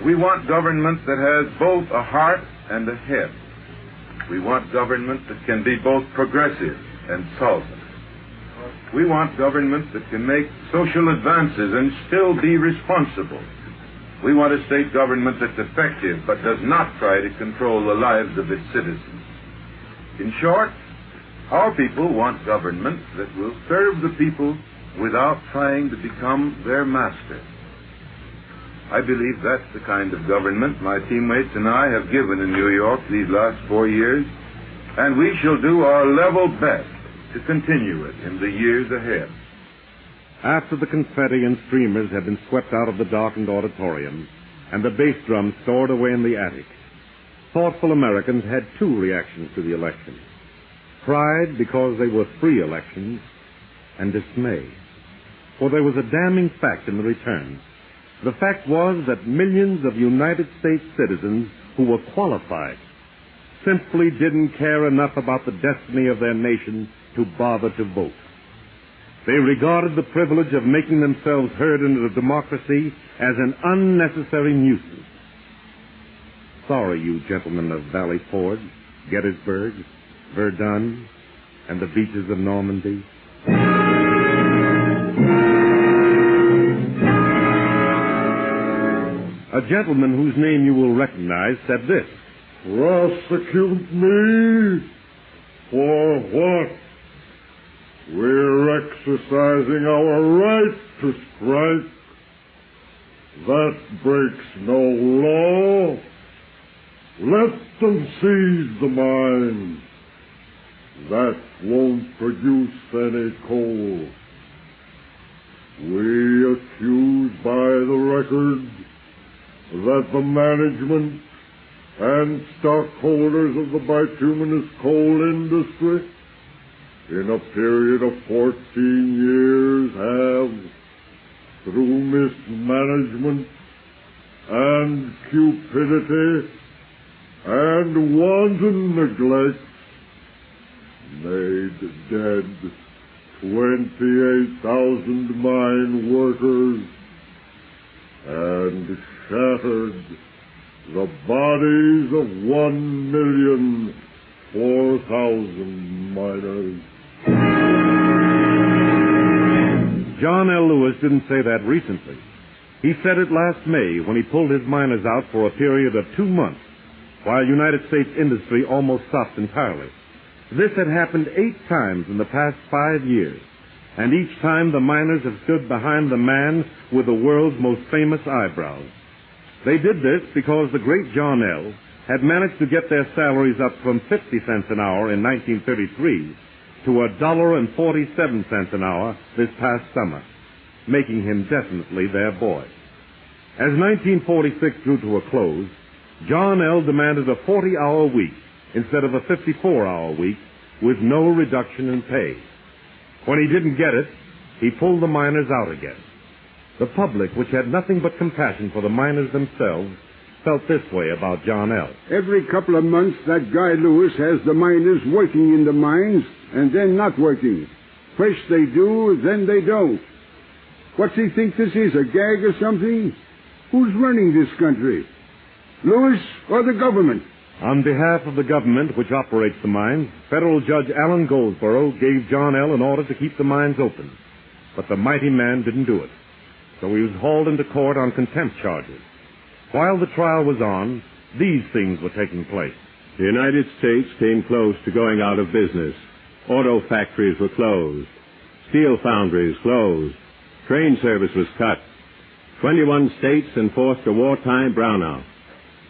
We want government that has both a heart and a head. We want government that can be both progressive and solvent. We want government that can make social advances and still be responsible. We want a state government that's effective but does not try to control the lives of its citizens. In short, our people want government that will serve the people without trying to become their master. I believe that's the kind of government my teammates and I have given in New York these last 4 years, and we shall do our level best to continue it in the years ahead. After the confetti and streamers had been swept out of the darkened auditorium and the bass drum stored away in the attic, thoughtful Americans had two reactions to the election: pride because they were free elections, and dismay. For there was a damning fact in the return. The fact was that millions of United States citizens who were qualified simply didn't care enough about the destiny of their nation to bother to vote. They regarded the privilege of making themselves heard in a democracy as an unnecessary nuisance. Sorry, you gentlemen of Valley Forge, Gettysburg, Verdun, and the beaches of Normandy. A gentleman whose name you will recognize said this: Prosecute me? For what? We're exercising our right to strike. That breaks no law. Let them seize the mines. That won't produce any coal. We accuse by the record that the management and stockholders of the bituminous coal industry in a period of 14 years have, through mismanagement and cupidity and wanton neglect, made dead 28,000 mine workers and shattered the bodies of 1,004,000 miners. John L. Lewis didn't say that recently. He said it last May when he pulled his miners out for a period of 2 months, while United States industry almost stopped entirely. This had happened 8 times in the past 5 years, and each time the miners have stood behind the man with the world's most famous eyebrows. They did this because the great John L. had managed to get their salaries up from 50 cents an hour in 1933 to $1.47 an hour this past summer, making him definitely their boy. As 1946 drew to a close, John L. demanded a 40-hour week instead of a 54-hour week with no reduction in pay. When he didn't get it, he pulled the miners out again. The public, which had nothing but compassion for the miners themselves, felt this way about John L. Every couple of months, that guy Lewis has the miners working in the mines and then not working. First they do, then they don't. What's he think this is, a gag or something? Who's running this country? Lewis or the government? On behalf of the government which operates the mines, Federal Judge Allen Goldsboro gave John L. an order to keep the mines open. But the mighty man didn't do it. So he was hauled into court on contempt charges. While the trial was on, these things were taking place. The United States came close to going out of business. Auto factories were closed. Steel foundries closed. Train service was cut. 21 states enforced a wartime brownout.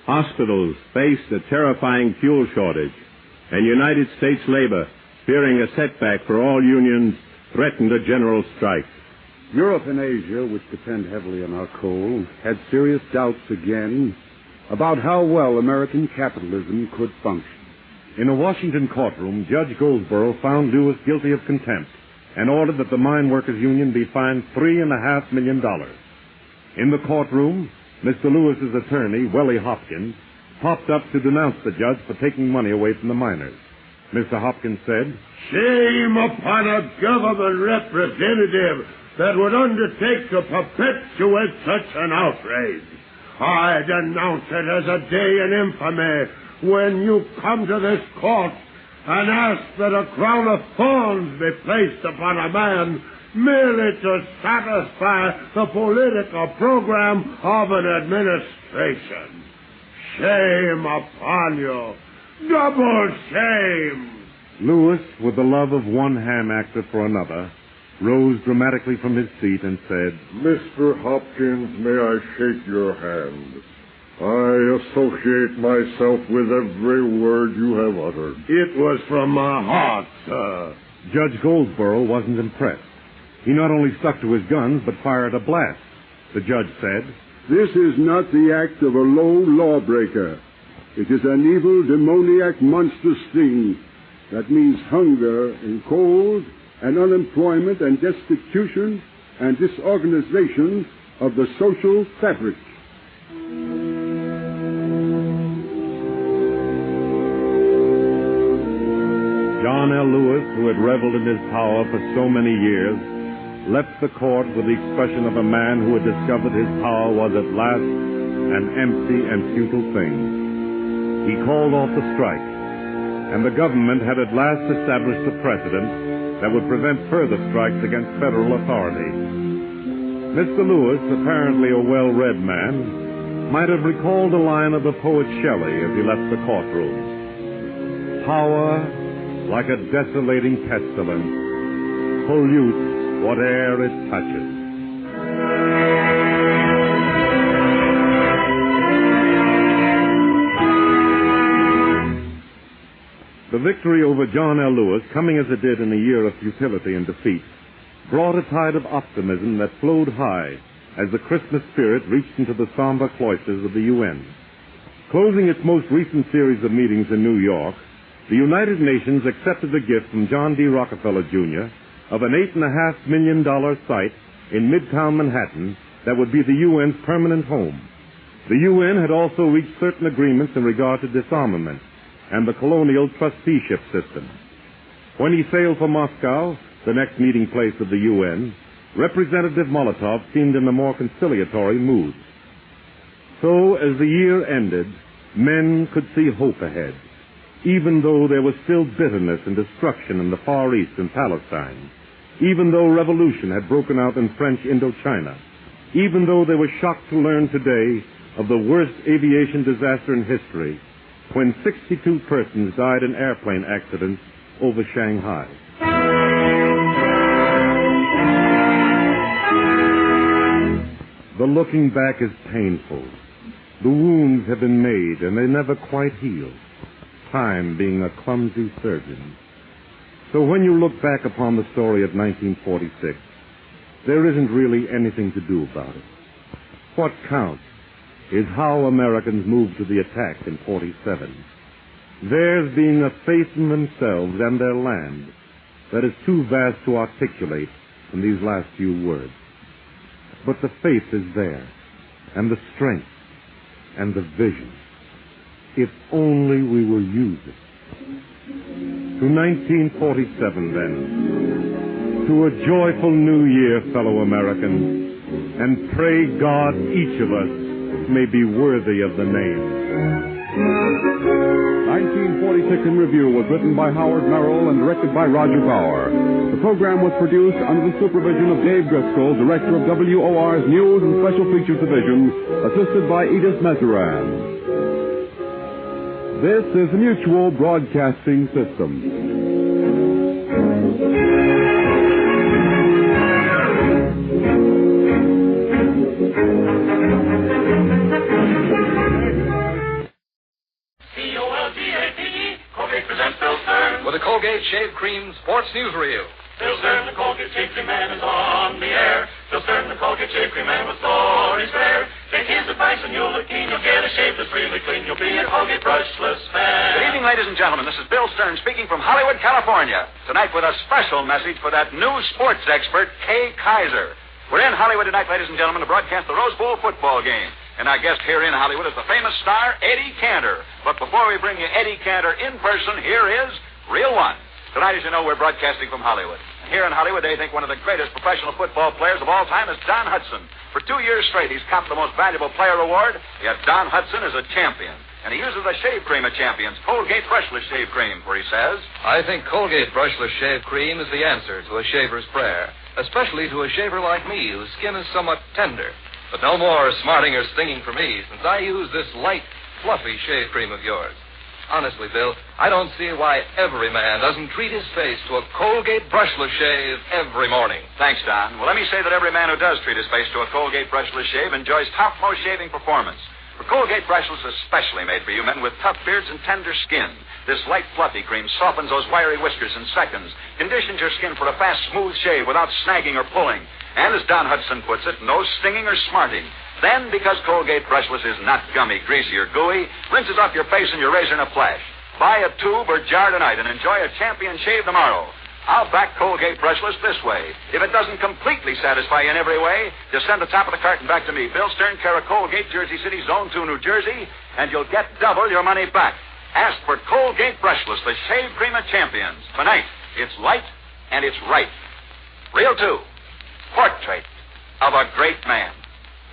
Hospitals faced a terrifying fuel shortage. And United States labor, fearing a setback for all unions, threatened a general strike. Europe and Asia, which depend heavily on our coal, had serious doubts again about how well American capitalism could function. In a Washington courtroom, Judge Goldsboro found Lewis guilty of contempt and ordered that the Mine Workers Union be fined $3.5 million. In the courtroom, Mr. Lewis's attorney, Welly Hopkins, popped up to denounce the judge for taking money away from the miners. Mr. Hopkins said, "Shame upon a government representative that would undertake to perpetuate such an outrage. I denounce it as a day in infamy when you come to this court and ask that a crown of thorns be placed upon a man merely to satisfy the political program of an administration. Shame upon you. Double shame. Lewis, with the love of one ham actor for another, rose dramatically from his seat and said, Mr. Hopkins, may I shake your hand? I associate myself with every word you have uttered. It was from my heart, sir. Judge Goldsboro wasn't impressed. He not only stuck to his guns, but fired a blast. The judge said, This is not the act of a low lawbreaker. It is an evil, demoniac, monstrous thing that means hunger and cold and unemployment and destitution and disorganization of the social fabric. John L. Lewis, who had reveled in his power for so many years, left the court with the expression of a man who had discovered his power was at last an empty and futile thing. He called off the strike, and the government had at last established a precedent that would prevent further strikes against federal authority. Mr. Lewis, apparently a well-read man, might have recalled a line of the poet Shelley as he left the courtroom. Power, like a desolating pestilence, pollutes whate'er it touches. The victory over John L. Lewis, coming as it did in a year of futility and defeat, brought a tide of optimism that flowed high as the Christmas spirit reached into the somber cloisters of the UN. Closing its most recent series of meetings in New York, the United Nations accepted a gift from John D. Rockefeller, Jr., of an $8.5 million site in Midtown Manhattan that would be the UN's permanent home. The UN had also reached certain agreements in regard to disarmament and the colonial trusteeship system. When he sailed for Moscow, the next meeting place of the UN, Representative Molotov seemed in a more conciliatory mood. So, as the year ended, men could see hope ahead, even though there was still bitterness and destruction in the Far East and Palestine, even though revolution had broken out in French Indochina, even though they were shocked to learn today of the worst aviation disaster in history, when 62 persons died in airplane accidents over Shanghai. The looking back is painful. The wounds have been made, and they never quite heal, time being a clumsy surgeon. So when you look back upon the story of 1946, there isn't really anything to do about it. What counts is how Americans moved to the attack in 47. Theirs being a faith in themselves and their land that is too vast to articulate in these last few words. But the faith is there, and the strength, and the vision. If only we will use it. To 1947, then. To a joyful new year, fellow Americans, and pray God each of us may be worthy of the name. 1946 in Review was written by Howard Merrill and directed by Roger Bauer. The program was produced under the supervision of Dave Driscoll, director of WOR's News and Special Features Division, assisted by Edith Mezeran. This is the Mutual Broadcasting System. With the Colgate Shave Cream Sports Newsreel. Bill Stern, the Colgate Shave Cream Man, is on the air. Bill Stern, the Colgate Shave Cream Man, with stories fair. Take his advice and you'll look keen. You'll get a shave that's really clean. You'll be a Colgate brushless fan. Good evening, ladies and gentlemen. This is Bill Stern speaking from Hollywood, California. Tonight with a special message for that new sports expert, Kay Kaiser. We're in Hollywood tonight, ladies and gentlemen, to broadcast the Rose Bowl football game. And our guest here in Hollywood is the famous star, Eddie Cantor. But before we bring you Eddie Cantor in person, here is Reel One. Tonight, as you know, we're broadcasting from Hollywood. And here in Hollywood, they think one of the greatest professional football players of all time is Don Hudson. For 2 years straight, he's copped the most valuable player award, yet Don Hudson is a champion. And he uses the shave cream of champions, Colgate Brushless Shave Cream, where he says, I think Colgate Brushless Shave Cream is the answer to a shaver's prayer. especially to a shaver like me, whose skin is somewhat tender. But no more smarting or stinging for me, since I use this light, fluffy shave cream of yours. Honestly, Bill, I don't see why every man doesn't treat his face to a Colgate brushless shave every morning. Thanks, Don. Well, let me say that every man who does treat his face to a Colgate brushless shave enjoys topmost shaving performance. For Colgate brushless is specially made for you men with tough beards and tender skin. This light, fluffy cream softens those wiry whiskers in seconds, conditions your skin for a fast, smooth shave without snagging or pulling. And as Don Hudson puts it, no stinging or smarting. Then, because Colgate brushless is not gummy, greasy, or gooey, rinses off your face and your razor in a flash. Buy a tube or jar tonight and enjoy a champion shave tomorrow. I'll back Colgate brushless this way. If it doesn't completely satisfy you in every way, just send the top of the carton back to me, Bill Stern, care of Colgate, Jersey City, Zone 2, New Jersey, and you'll get double your money back. Ask for Colgate brushless, the shave cream of champions. Tonight, it's light and it's right. Reel 2, Portrait of a Great Man.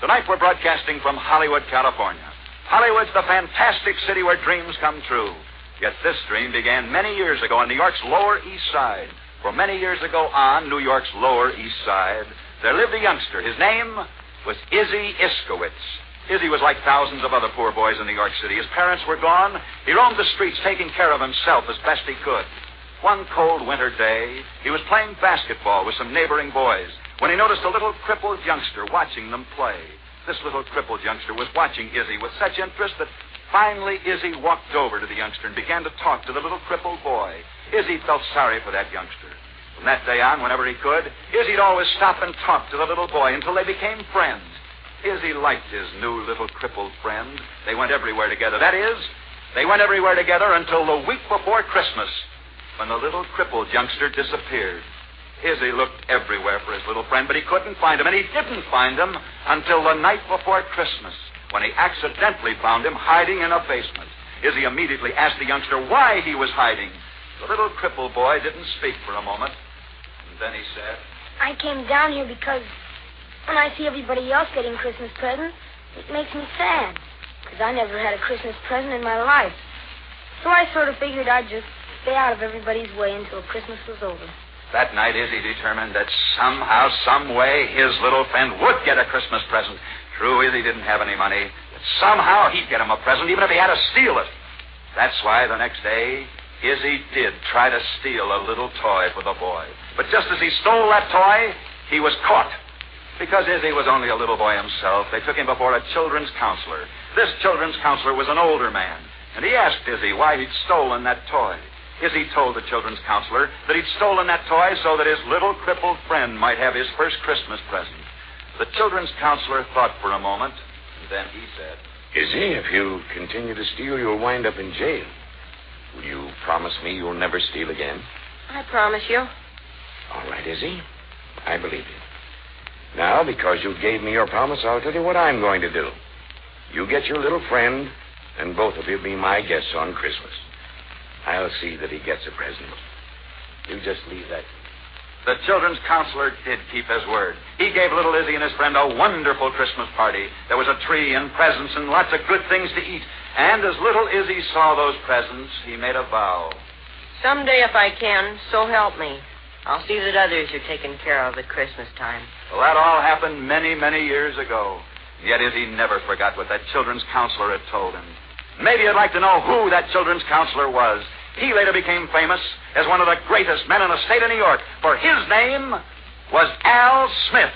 Tonight we're broadcasting from Hollywood, California. Hollywood's the fantastic city where dreams come true. Yet this dream began many years ago on New York's Lower East Side. For many years ago on New York's Lower East Side, there lived a youngster. His name was Izzy Iskowitz. Izzy was like thousands of other poor boys in New York City. His parents were gone. He roamed the streets taking care of himself as best he could. One cold winter day, he was playing basketball with some neighboring boys when he noticed a little crippled youngster watching them play. This little crippled youngster was watching Izzy with such interest that finally Izzy walked over to the youngster and began to talk to the little crippled boy. Izzy felt sorry for that youngster. From that day on, whenever he could, Izzy'd always stop and talk to the little boy until they became friends. Izzy liked his new little crippled friend. They went everywhere together. That is, they went everywhere together until the week before Christmas, when the little crippled youngster disappeared. Izzy looked everywhere for his little friend, but he couldn't find him, and he didn't find him until the night before Christmas, when he accidentally found him hiding in a basement. Izzy immediately asked the youngster why he was hiding. The little crippled boy didn't speak for a moment, and then he said, I came down here because when I see everybody else getting Christmas presents, it makes me sad, because I never had a Christmas present in my life. So I sort of figured I'd just stay out of everybody's way until Christmas was over. That night, Izzy determined that somehow, some way, his little friend would get a Christmas present. True, Izzy didn't have any money, but somehow he'd get him a present, even if he had to steal it. That's why the next day, Izzy did try to steal a little toy for the boy. But just as he stole that toy, he was caught. Because Izzy was only a little boy himself, they took him before a children's counselor. This children's counselor was an older man, and he asked Izzy why he'd stolen that toy. Izzy told the children's counselor that he'd stolen that toy so that his little crippled friend might have his first Christmas present. The children's counselor thought for a moment, and then he said, Izzy, if you continue to steal, you'll wind up in jail. Will you promise me you'll never steal again? I promise you. All right, Izzy. I believe you. Now, because you gave me your promise, I'll tell you what I'm going to do. You get your little friend, and both of you be my guests on Christmas. I'll see that he gets a present. You just leave that. The children's counselor did keep his word. He gave little Izzy and his friend a wonderful Christmas party. There was a tree and presents and lots of good things to eat. And as little Izzy saw those presents, he made a vow. Someday, if I can, so help me, I'll see that others are taken care of at Christmas time. Well, that all happened many, many years ago. Yet Izzy never forgot what that children's counselor had told him. Maybe you'd like to know who that children's counselor was. He later became famous as one of the greatest men in the state of New York, for his name was Al Smith.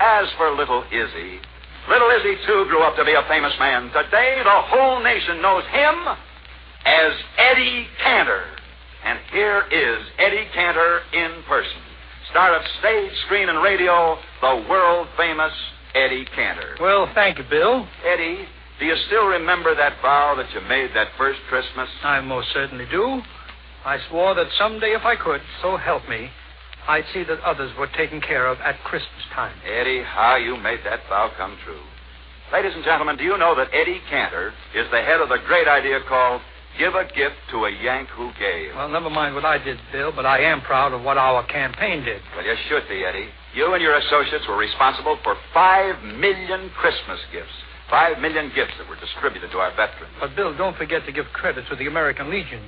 As for little Izzy too grew up to be a famous man. Today, the whole nation knows him as Eddie Cantor. And here is Eddie Cantor in person. Star of stage, screen, and radio, the world-famous Eddie Cantor. Well, thank you, Bill. Eddie, do you still remember that vow that you made that first Christmas? I most certainly do. I swore that someday, if I could, so help me, I'd see that others were taken care of at Christmas time. Eddie, how you made that vow come true. Ladies and gentlemen, do you know that Eddie Cantor is the head of the great idea called Give a Gift to a Yank Who Gave? Well, never mind what I did, Bill, but I am proud of what our campaign did. Well, you should be, Eddie. You and your associates were responsible for 5 million Christmas gifts. 5 million gifts that were distributed to our veterans. But, Bill, don't forget to give credit to the American Legion,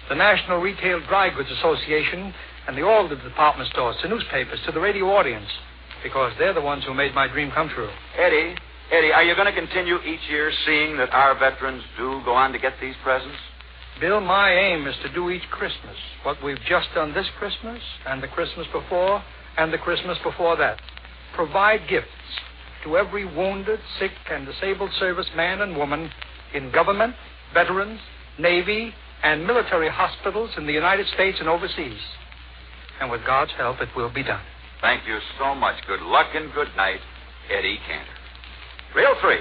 the National Retail Dry Goods Association, and all the department stores, to newspapers, to the radio audience, because they're the ones who made my dream come true. Eddie, are you going to continue each year seeing that our veterans do go on to get these presents? Bill, my aim is to do each Christmas what we've just done this Christmas, and the Christmas before, and the Christmas before that. Provide gifts to every wounded, sick, and disabled serviceman and woman in government, veterans, Navy, and military hospitals in the United States and overseas. And with God's help, it will be done. Thank you so much. Good luck and good night, Eddie Cantor. Reel 3.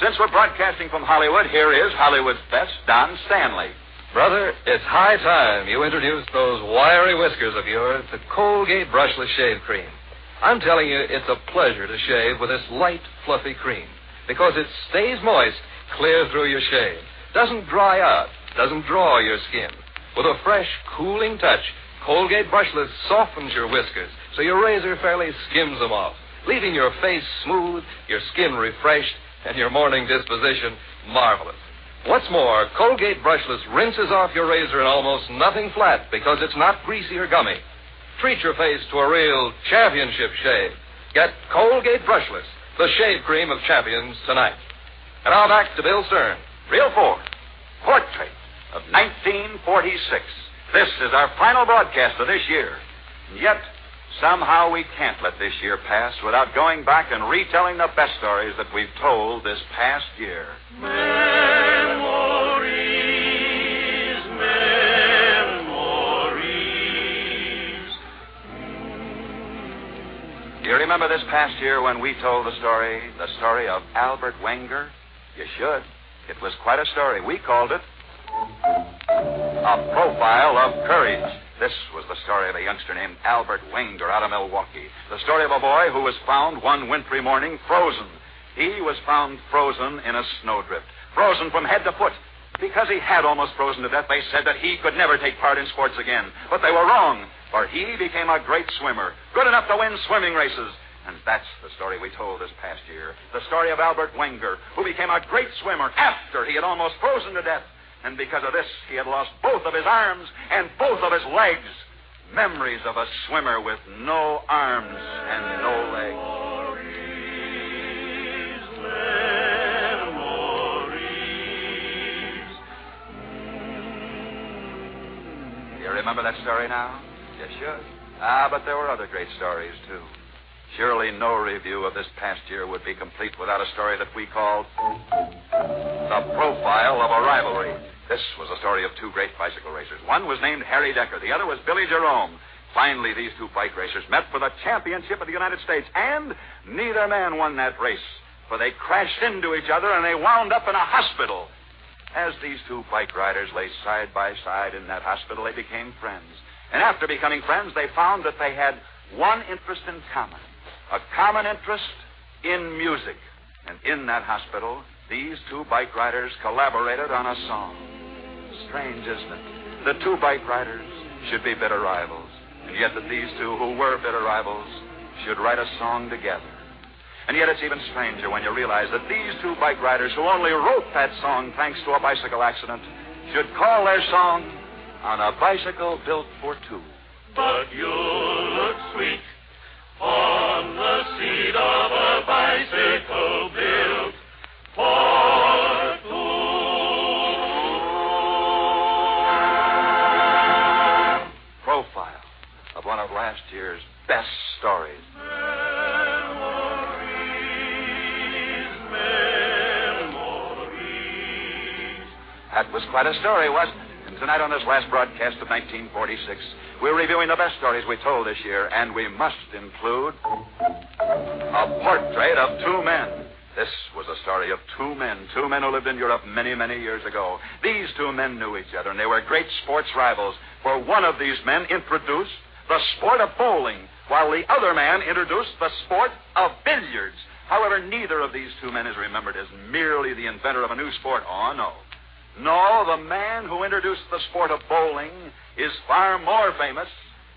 Since we're broadcasting from Hollywood, here is Hollywood's best, Don Stanley. Brother, it's high time you introduced those wiry whiskers of yours to Colgate Brushless Shave Cream. I'm telling you, it's a pleasure to shave with this light, fluffy cream, because it stays moist clear through your shave, doesn't dry out, doesn't draw your skin. With a fresh, cooling touch, Colgate Brushless softens your whiskers so your razor fairly skims them off, leaving your face smooth, your skin refreshed, and your morning disposition marvelous. What's more, Colgate Brushless rinses off your razor in almost nothing flat because it's not greasy or gummy. Treat your face to a real championship shave. Get Colgate Brushless, the shave cream of champions, tonight. And now back to Bill Stern. Reel 4. Portrait of 1946. This is our final broadcast of this year. And yet, somehow we can't let this year pass without going back and retelling the best stories that we've told this past year. Do you remember this past year when we told the story of Albert Wenger? You should. It was quite a story. We called it A Profile of Courage. This was the story of a youngster named Albert Wenger out of Milwaukee. The story of a boy who was found one wintry morning frozen. He was found frozen in a snowdrift, frozen from head to foot. Because he had almost frozen to death, they said that he could never take part in sports again. But they were wrong, for he became a great swimmer, good enough to win swimming races. And that's the story we told this past year. The story of Albert Wenger, who became a great swimmer after he had almost frozen to death. And because of this, he had lost both of his arms and both of his legs. Memories of a swimmer with no arms and no legs. You remember that story now? You should. But there were other great stories, too. Surely no review of this past year would be complete without a story that we called The Profile of a Rivalry. This was a story of two great bicycle racers. One was named Harry Decker. The other was Billy Jerome. Finally, these two bike racers met for the championship of the United States, and neither man won that race, for they crashed into each other and they wound up in a hospital. As these two bike riders lay side by side in that hospital, they became friends. And after becoming friends, they found that they had one interest in common. A common interest in music. And in that hospital, these two bike riders collaborated on a song. Strange, isn't it? The two bike riders should be bitter rivals. And yet that these two, who were bitter rivals, should write a song together. And yet it's even stranger when you realize that these two bike riders, who only wrote that song thanks to a bicycle accident, should call their song On a Bicycle Built for Two. But you look sweet on the seat of a bicycle built for two. Profile of one of last year's best stories. That was quite a story, wasn't it? And tonight on this last broadcast of 1946, we're reviewing the best stories we told this year, and we must include A Portrait of Two Men. This was a story of two men who lived in Europe many, many years ago. These two men knew each other, and they were great sports rivals, for one of these men introduced the sport of bowling, while the other man introduced the sport of billiards. However, neither of these two men is remembered as merely the inventor of a new sport. Oh, no. No, the man who introduced the sport of bowling is far more famous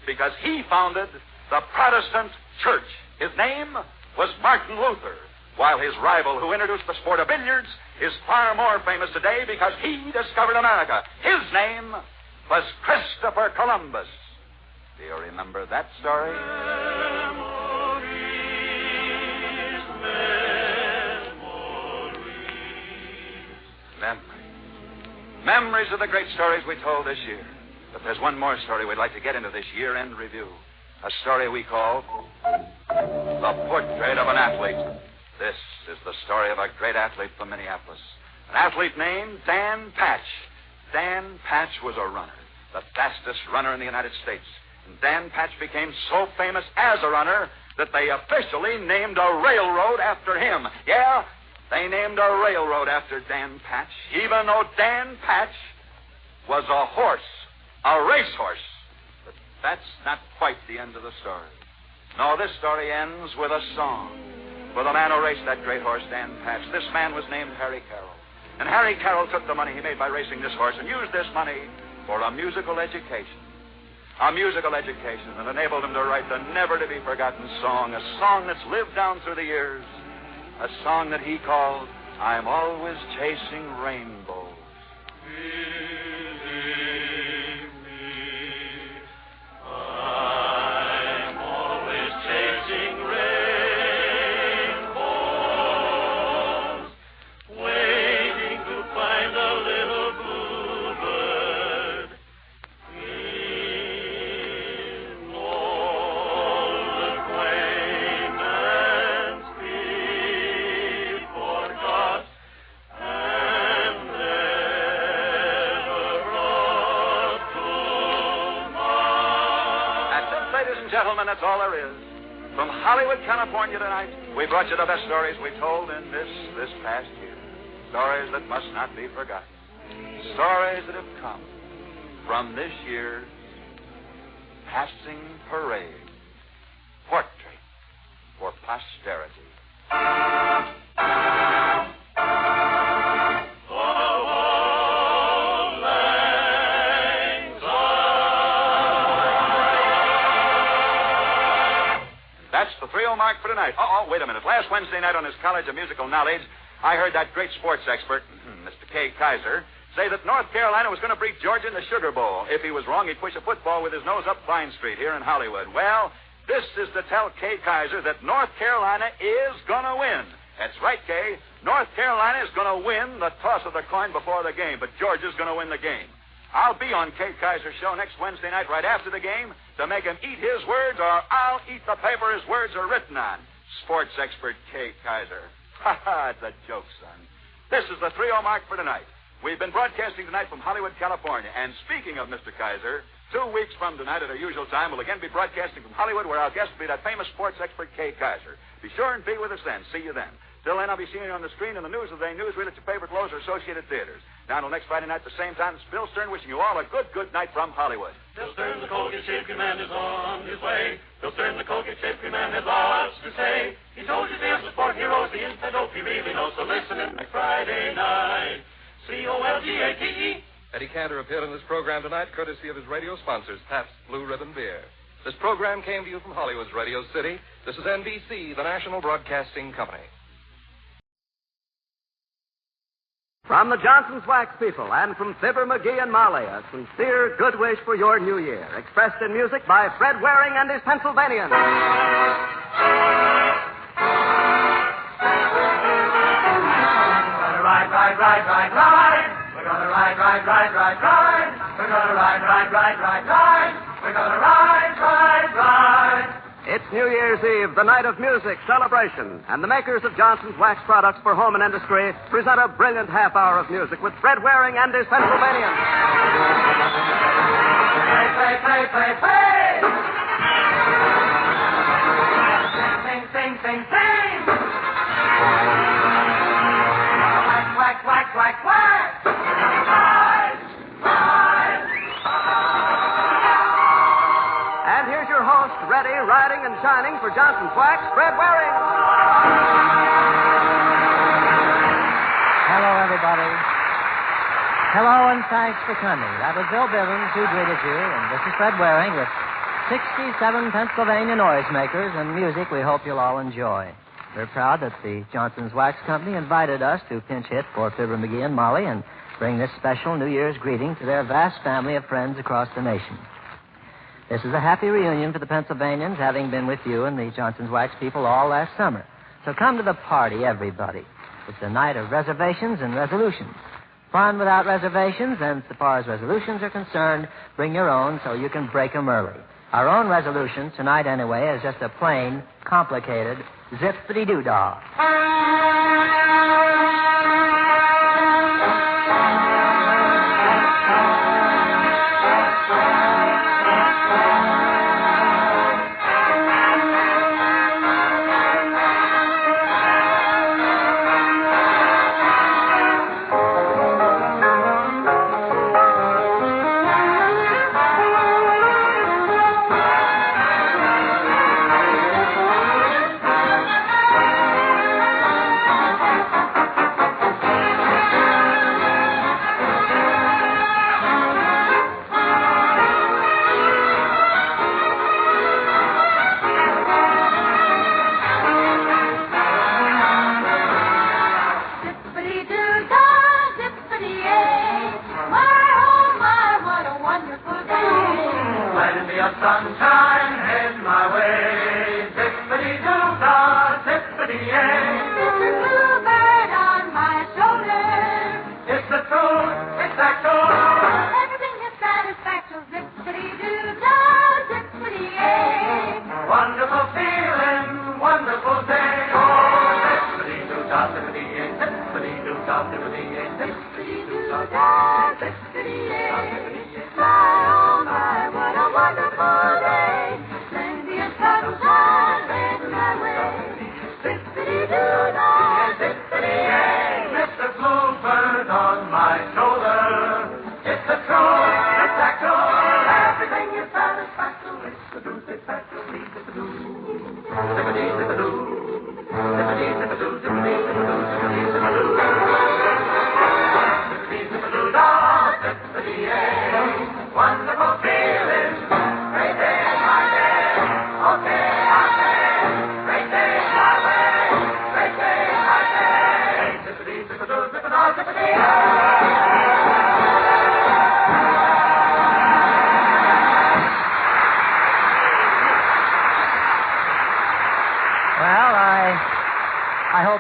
because he founded the Protestant Church. His name was Martin Luther, while his rival who introduced the sport of billiards is far more famous today because he discovered America. His name was Christopher Columbus. Do you remember that story? Memories of the great stories we told this year. But there's one more story we'd like to get into this year-end review. A story we call The Portrait of an Athlete. This is the story of a great athlete from Minneapolis. An athlete named Dan Patch. Dan Patch was a runner, the fastest runner in the United States. And Dan Patch became so famous as a runner that they officially named a railroad after him. Yeah, they named a railroad after Dan Patch, even though Dan Patch was a horse, a racehorse. But that's not quite the end of the story. No, this story ends with a song for the man who raced that great horse, Dan Patch. This man was named Harry Carroll. And Harry Carroll took the money he made by racing this horse and used this money for a musical education. A musical education that enabled him to write the never-to-be-forgotten song, a song that's lived down through the years, a song that he called, I'm Always Chasing Rainbows. I'm always chasing rainbows, waiting to find a little bluebird in old acquaintance he forgot and never brought to mind. That's it, ladies and gentlemen, that's all there is. From Hollywood, California tonight, we brought you the best stories we told in this past year. Stories that must not be forgotten. Stories that have come from this year's passing parade. Portrait for posterity. That's the 3-0 mark for tonight. Wait a minute. Last Wednesday night on his College of Musical Knowledge, I heard that great sports expert, Mr. K. Kaiser, say that North Carolina was going to beat Georgia in the Sugar Bowl. If he was wrong, he'd push a football with his nose up Vine Street here in Hollywood. Well, this is to tell K. Kaiser that North Carolina is going to win. That's right, Kay. North Carolina is going to win the toss of the coin before the game, but Georgia's going to win the game. I'll be on K. Kaiser's show next Wednesday night right after the game to make him eat his words, or I'll eat the paper his words are written on. Sports expert K. Kaiser. Ha ha, it's a joke, son. This is the 3-0 mark for tonight. We've been broadcasting tonight from Hollywood, California. And speaking of Mr. Kaiser, 2 weeks from tonight at our usual time, we'll again be broadcasting from Hollywood, where our guest will be that famous sports expert K. Kaiser. Be sure and be with us then. See you then. Till then, I'll be seeing you on the screen in the news of the day, Newsreel at your favorite Lowe's or Associated Theaters. Now, until next Friday night at the same time, it's Bill Stern wishing you all a good night from Hollywood. Bill Stern, the Colgate Shaving Man, is on his way. Bill Stern, the Colgate Shaving Man, has lots to say. He told you tales of sport heroes, the inside dope he really knows. So listen in next Friday night. Colgate. Eddie Cantor appeared in this program tonight, courtesy of his radio sponsors, Pabst Blue Ribbon Beer. This program came to you from Hollywood's Radio City. This is NBC, the National Broadcasting Company. From the Johnson's Wax people and from Fibber, McGee, and Molly, a sincere good wish for your new year, expressed in music by Fred Waring and his Pennsylvanians. We're gonna ride. We're gonna ride. We're gonna ride. We're gonna ride. It's New Year's Eve, the night of music, celebration, and the makers of Johnson's Wax products for home and industry present a brilliant half hour of music with Fred Waring and his Pennsylvanians. Play. Sing. Whack. And here's your host, ready, riding, and shining for Johnson's Wax, Fred Waring. Hello, everybody. Hello, and thanks for coming. That was Bill Bivens who greeted you, and this is Fred Waring with 67 Pennsylvania noisemakers and music we hope you'll all enjoy. We're proud that the Johnson's Wax Company invited us to pinch hit for Fibber, McGee, and Molly and bring this special New Year's greeting to their vast family of friends across the nation. This is a happy reunion for the Pennsylvanians, having been with you and the Johnson's Wax people all last summer. So come to the party, everybody. It's a night of reservations and resolutions. Fun without reservations, and so far as resolutions are concerned, bring your own so you can break them early. Our own resolution, tonight anyway, is just a plain, complicated zippity-doo-dah.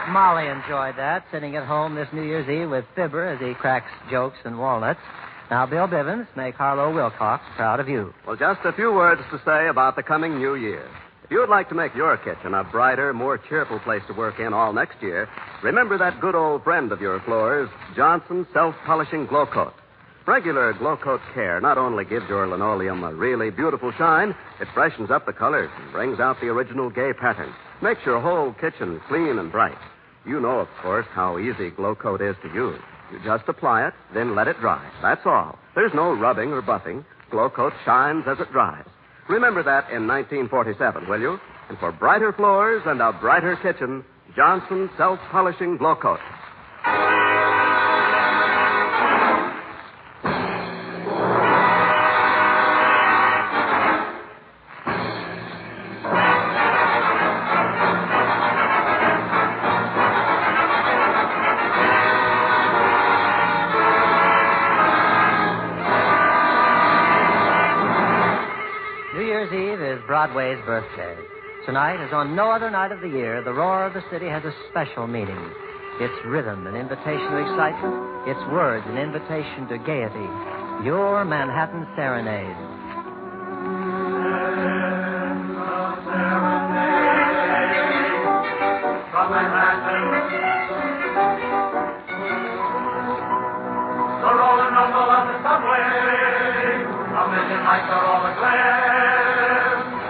Molly enjoyed that, sitting at home this New Year's Eve with Fibber as he cracks jokes and walnuts. Now, Bill Bivens, make Harlow Wilcox proud of you. Well, just a few words to say about the coming new year. If you would like to make your kitchen a brighter, more cheerful place to work in all next year, remember that good old friend of your floors, Johnson's Self-Polishing Glow Coat. Regular Glow Coat care not only gives your linoleum a really beautiful shine, it freshens up the colors and brings out the original gay pattern. Makes your whole kitchen clean and bright. You know, of course, how easy Glow Coat is to use. You just apply it, then let it dry. That's all. There's no rubbing or buffing. Glow Coat shines as it dries. Remember that in 1947, will you? And for brighter floors and a brighter kitchen, Johnson's Self-Polishing Glow Coat. Broadway's birthday. Tonight, as on no other night of the year, the roar of the city has a special meaning. Its rhythm, an invitation to excitement. Its words, an invitation to gaiety. Your Manhattan Serenade. From Manhattan, the roll and rumble of the subway, a million lights are all aglaze.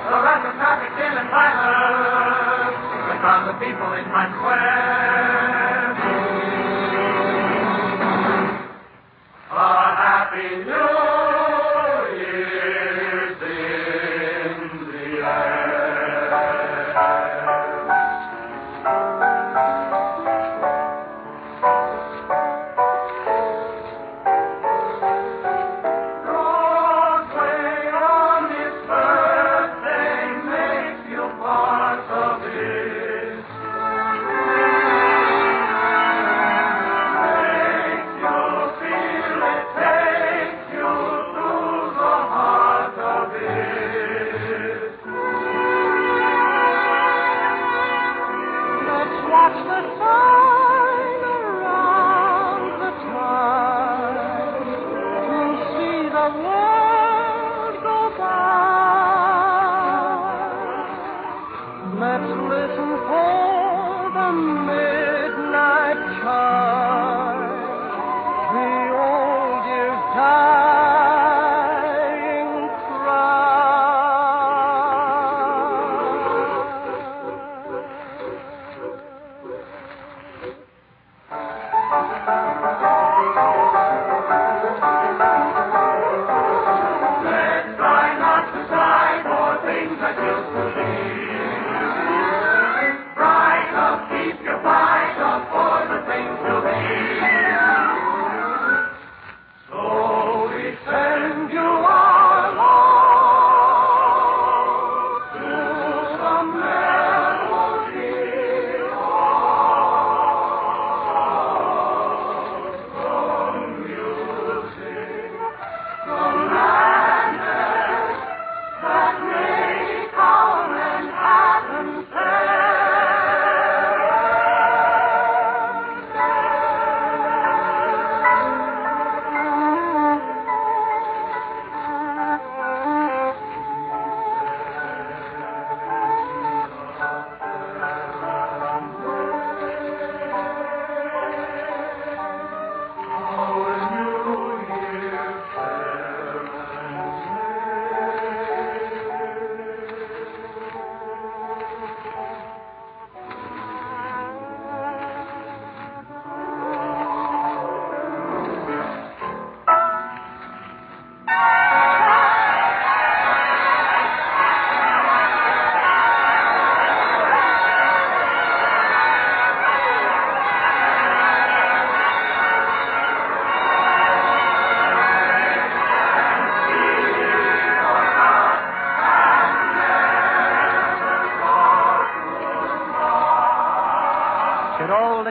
The rush of traffic dim and clamor, the crowds of people in Times Square. A happy New Year's in the air. Broadway on its birthday makes you part of it.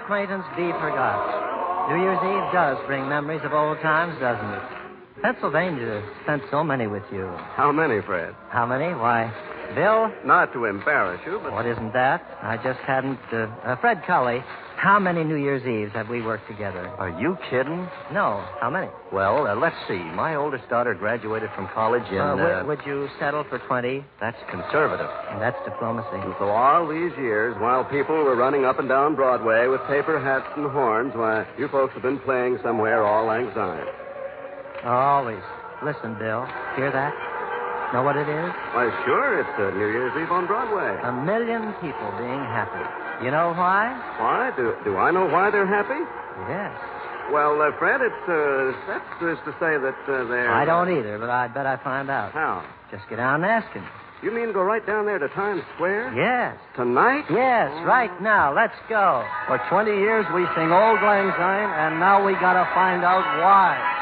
acquaintance be forgot. New Year's Eve does bring memories of old times, doesn't it? Pennsylvania spent so many with you. How many, Fred? How many? Why, Bill? Not to embarrass you, but... What isn't that? I just hadn't... Fred Cully, how many New Year's Eves have we worked together? Are you kidding? No. How many? Well, let's see. My oldest daughter graduated from college in... Would you settle for 20? That's conservative. And that's diplomacy. And so all these years, while people were running up and down Broadway with paper hats and horns, why, you folks have been playing somewhere all lang syne. Always. Listen, Bill. Hear that? Know what it is? Why, sure, it's New Year's Eve on Broadway. 1 million people being happy. You know why? Why? Do I know why they're happy? Yes. Well, Fred, that's to say that they're... I don't either, but I bet I find out. How? Just get down and ask him. You mean go right down there to Times Square? Yes. Tonight? Yes, right now. Let's go. For 20 years we sing Old Lang Syne, and now we gotta find out why.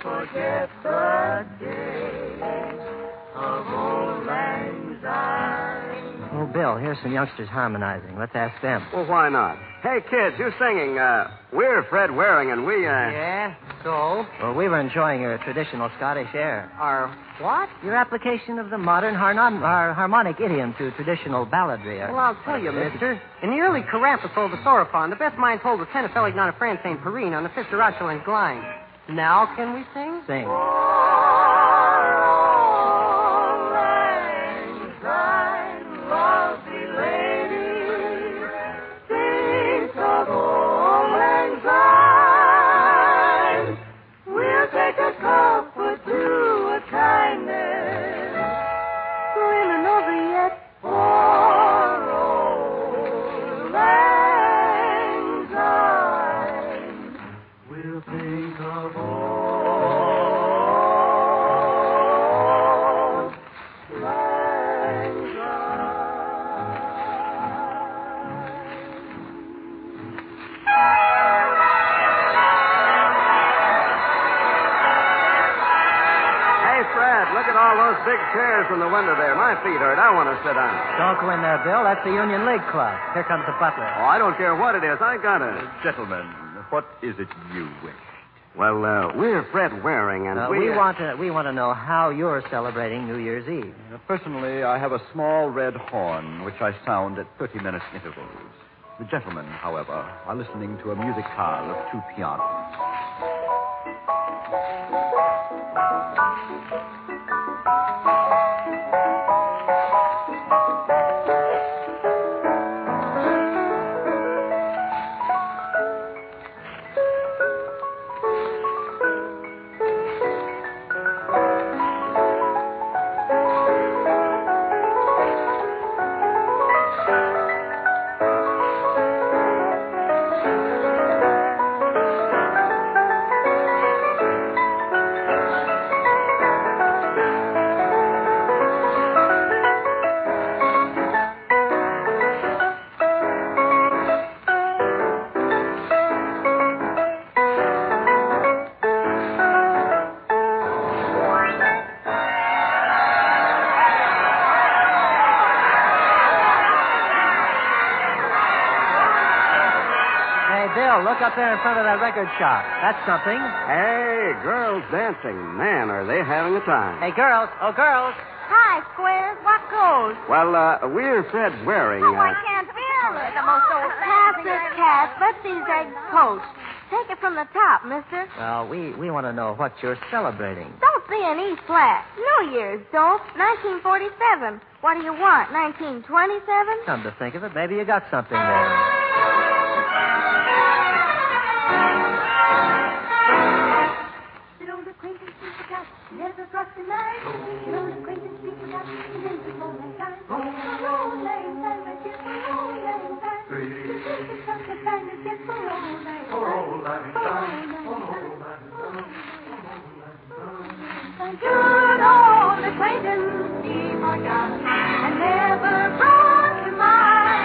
Forget the days of Old Lang Syne. Oh, Bill, here's some youngsters harmonizing. Let's ask them. Well, why not? Hey, kids, you singing. We're Fred Waring, and we, Yeah? So? Well, we were enjoying your traditional Scottish air. Our what? Your application of the modern harmonic idiom to traditional balladry. Well, I'll tell you, mister. In the early Carapace over Thoropon, the best minds hold the tenor felling on a France St. Perrine on the Fifth Rochelle Line. Now can we sing? Sing. Lovely lady, think of Old Lang Syne. We'll take a cup or two of kindness, brimming over yet for Old Lang Syne. We'll think of Look at all those big chairs in the window there. My feet hurt. I want to sit down. Don't go in there, Bill. That's the Union League Club. Here comes the butler. Oh, I don't care what it is. I got it. Gentlemen, what is it you wish? Well, we're Fred Waring, and we want to know how you're celebrating New Year's Eve. Personally, I have a small red horn, which I sound at 30-minute intervals. The gentlemen, however, are listening to a musicale of 2 pianos. Look up there in front of that record shop. That's something. Hey, girls dancing. Man, are they having a time. Hey, girls. Oh, girls. Hi, Squares. What goes? Well, we're Fred Waring. Oh, I can't feel it. The most old Pass this cat. Let these eggs poach. Take it from the top, mister. Well, we want to know what you're celebrating. Don't be an E flat. New Year's, dope. 1947. What do you want, 1927? Come to think of it, maybe you got something there. Never cross the line. You know the greatest people got to live the whole time. Old Lang Syne, but just for Old Lang Syne. The greatest of the time is just for Old Lang Syne. Old Lang Syne. Good old acquaintance, he forgot, and never brought to mind.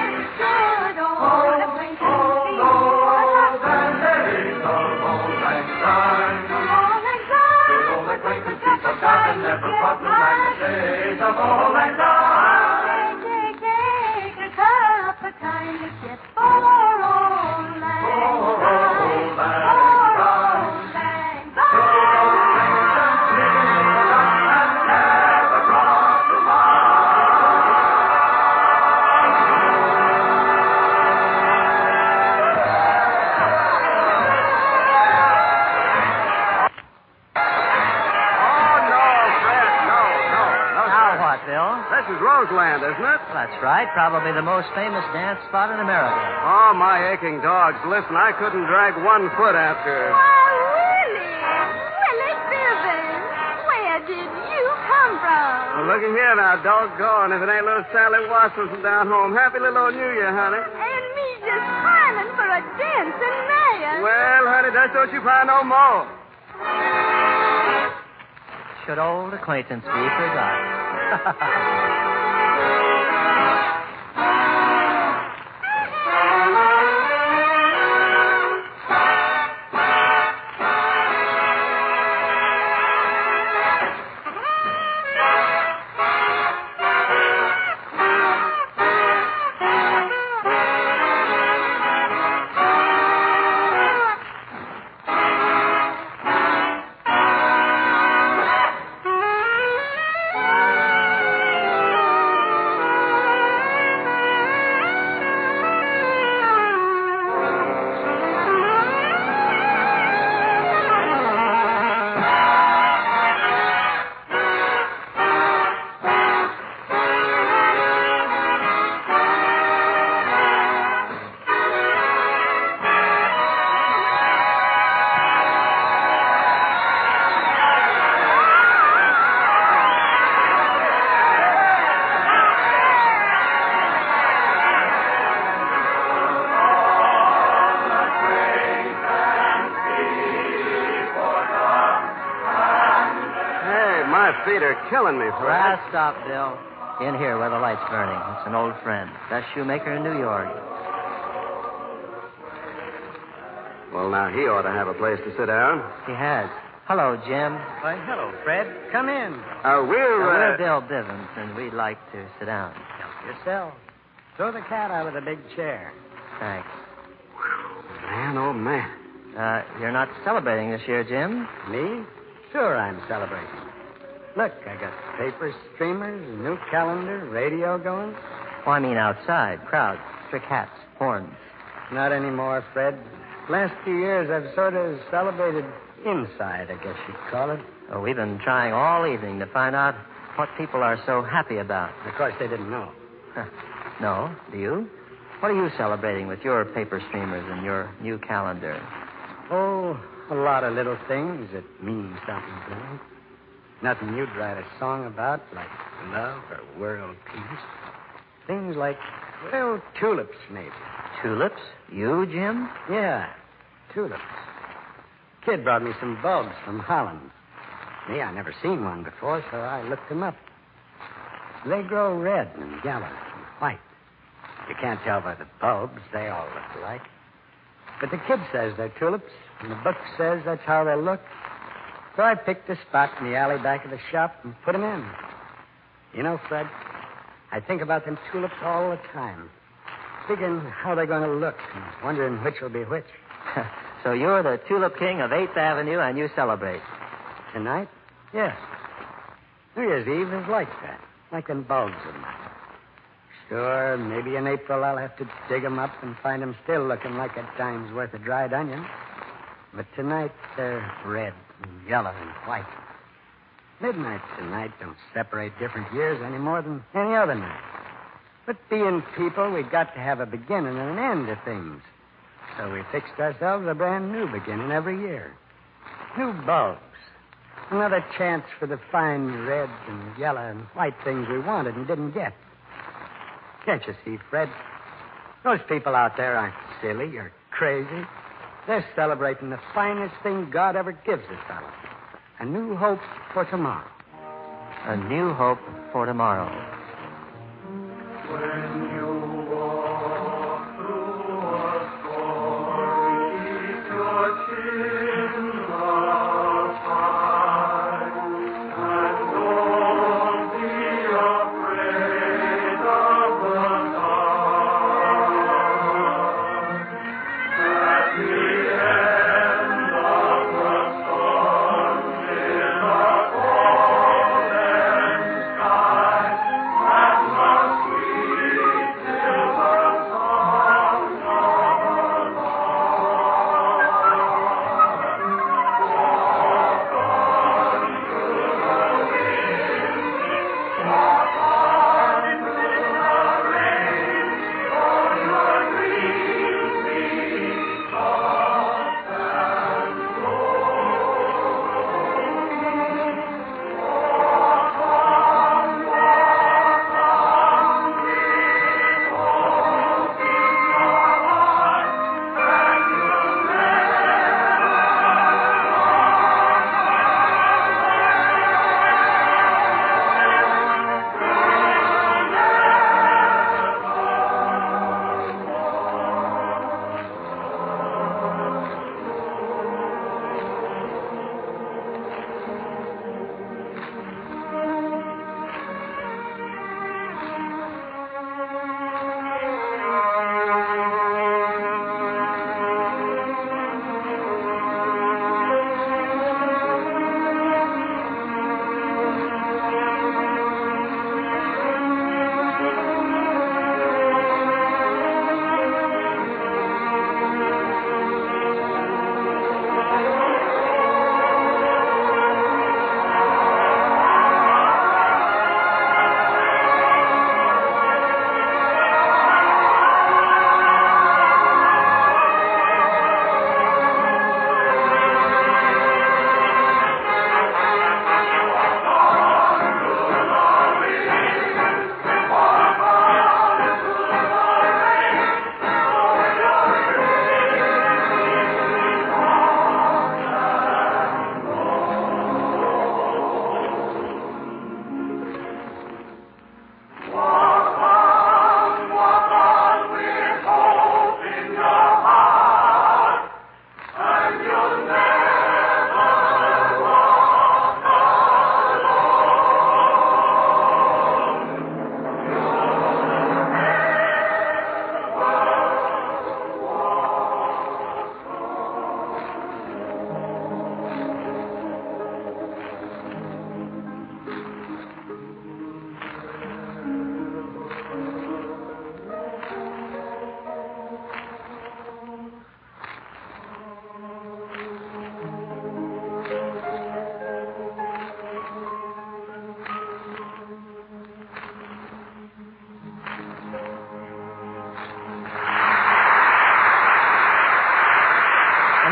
land, isn't it? That's right. Probably the most famous dance spot in America. Oh, my aching dogs. Listen, I couldn't drag 1 foot after. Willie Bivens, where did you come from? Well, looky here now, doggone. If it ain't little Sally Watson from down home. Happy little old New Year, honey. And me just pining for a dance in Mayor. Well, honey, that's don't you find no more. Should old acquaintance be forgot? feet are killing me, Fred. Ah, stop, Bill. In here where the light's burning. It's an old friend. Best shoemaker in New York. Well, now, he ought to have a place to sit down. He has. Hello, Jim. Why, hello, Fred. Come in. We're Bill Bivens, and we'd like to sit down. Help yourself. Throw the cat out of the big chair. Thanks. Man, oh, man. You're not celebrating this year, Jim? Me? Sure I'm celebrating. Look, I got paper streamers, a new calendar, radio going. Oh, I mean outside. Crowds, trick hats, horns. Not anymore, Fred. Last few years I've sort of celebrated inside, I guess you'd call it. Oh, we've been trying all evening to find out what people are so happy about. Of course, they didn't know. No? Do you? What are you celebrating with your paper streamers and your new calendar? Oh, a lot of little things that mean something to me. Nothing you'd write a song about, like love or world peace. Things like, well, tulips, maybe. Tulips? You, Jim? Yeah, tulips. Kid brought me some bulbs from Holland. Me, I never seen one before, so I looked them up. They grow red and yellow and white. You can't tell by the bulbs. They all look alike. But the kid says they're tulips, and the book says that's how they look. So I picked a spot in the alley back of the shop and put them in. You know, Fred, I think about them tulips all the time, figuring how they're going to look and wondering which will be which. So you're the tulip king of 8th Avenue, and you celebrate. Tonight? Yes. New Year's Eve is like that, like them bulbs of mine. Sure, maybe in April I'll have to dig them up and find them still looking like a dime's worth of dried onion. But tonight they're red and yellow and white. Midnight tonight don't separate different years any more than any other night. But being people, we got to have a beginning and an end to things. So we fixed ourselves a brand new beginning every year. New bulbs. Another chance for the fine red and yellow and white things we wanted and didn't get. Can't you see, Fred? Those people out there aren't silly or crazy. They're celebrating the finest thing God ever gives a fellow. A new hope for tomorrow. A new hope for tomorrow. When you walk through a storm, keep your chin up high, and don't be afraid of the dark. At the end of the storm, in a golden sky,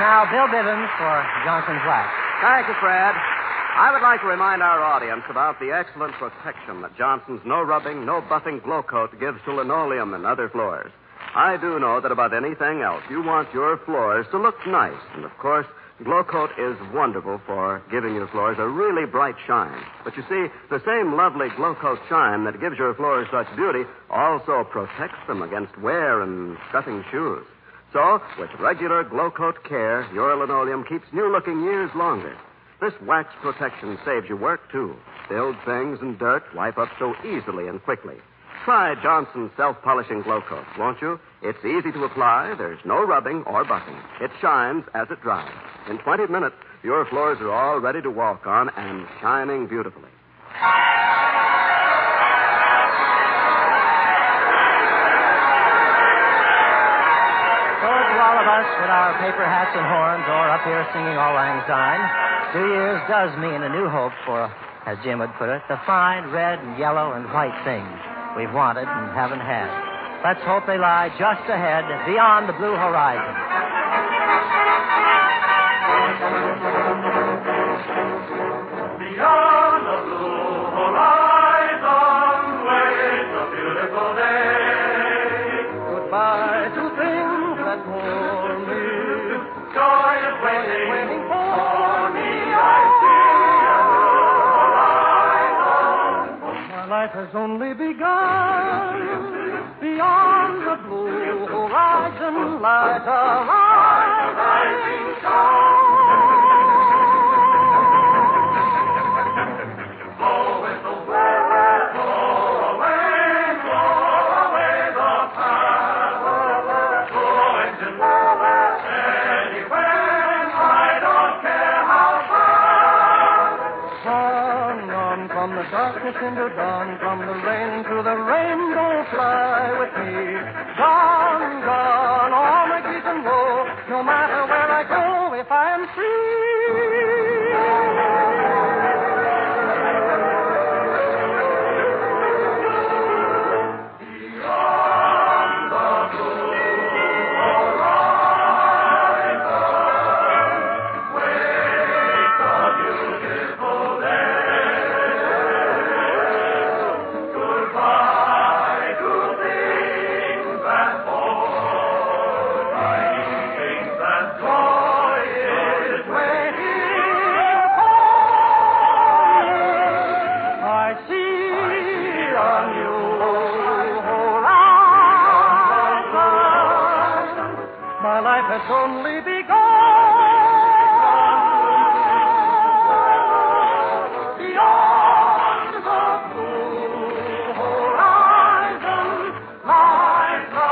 now, Bill Bivens for Johnson's Wax. Thank you, Fred. I would like to remind our audience about the excellent protection that Johnson's no-rubbing, no-buffing glow coat gives to linoleum and other floors. I do know that above anything else, you want your floors to look nice. And, of course, Glow Coat is wonderful for giving your floors a really bright shine. But you see, the same lovely Glow Coat shine that gives your floors such beauty also protects them against wear and scuffing shoes. So, with regular Glow Coat care, your linoleum keeps new-looking years longer. This wax protection saves you work, too. Spilled things and dirt wipe up so easily and quickly. Try Johnson's self-polishing Glow Coat, won't you? It's easy to apply. There's no rubbing or buffing. It shines as it dries. In 20 minutes, your floors are all ready to walk on and shining beautifully. So to all of us with our paper hats and horns or up here singing Auld Lang Syne, 2 years does mean a new hope for, as Jim would put it, the fine red and yellow and white things we've wanted and haven't had. Let's hope they lie just ahead, beyond the blue horizon. Beyond the blue horizon waits a beautiful day. Goodbye to things that hold me. Joy is waiting for me. I see a blue horizon. My life has only begun. Beyond the blue horizon lies a rising sun. Darkness into dawn, from the rain to the rainbow, fly with me. Gone, gone, all my grief and woe. No matter where I go, if I am free. Beyond the blue horizon waits a beautiful day. It's only begun. Beyond the blue horizon lies the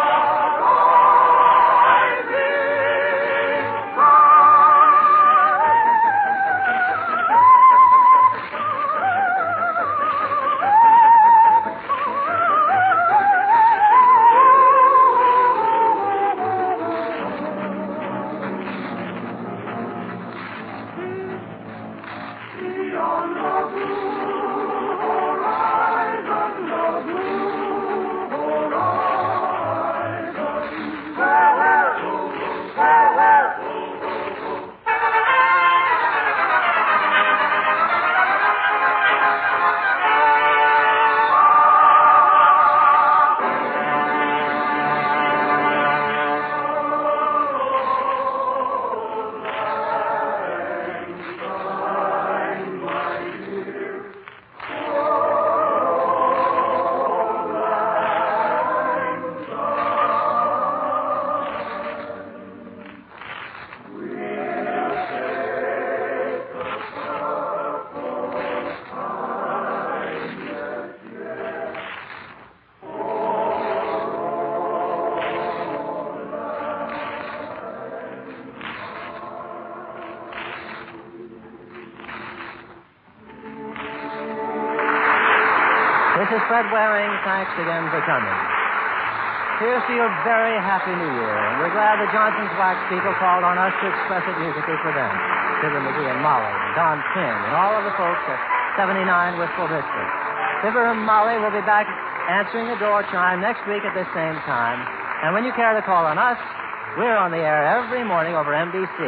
This is Fred Waring. Thanks again for coming. Here's to your very happy New Year. And we're glad the Johnson's Wax people called on us to express it musically for them. Fibber McGee and Molly, and Don King, and all of the folks at 79 Wistful Vista. Fibber and Molly will be back answering the door chime next week at this same time. And when you care to call on us, We're on the air every morning over NBC.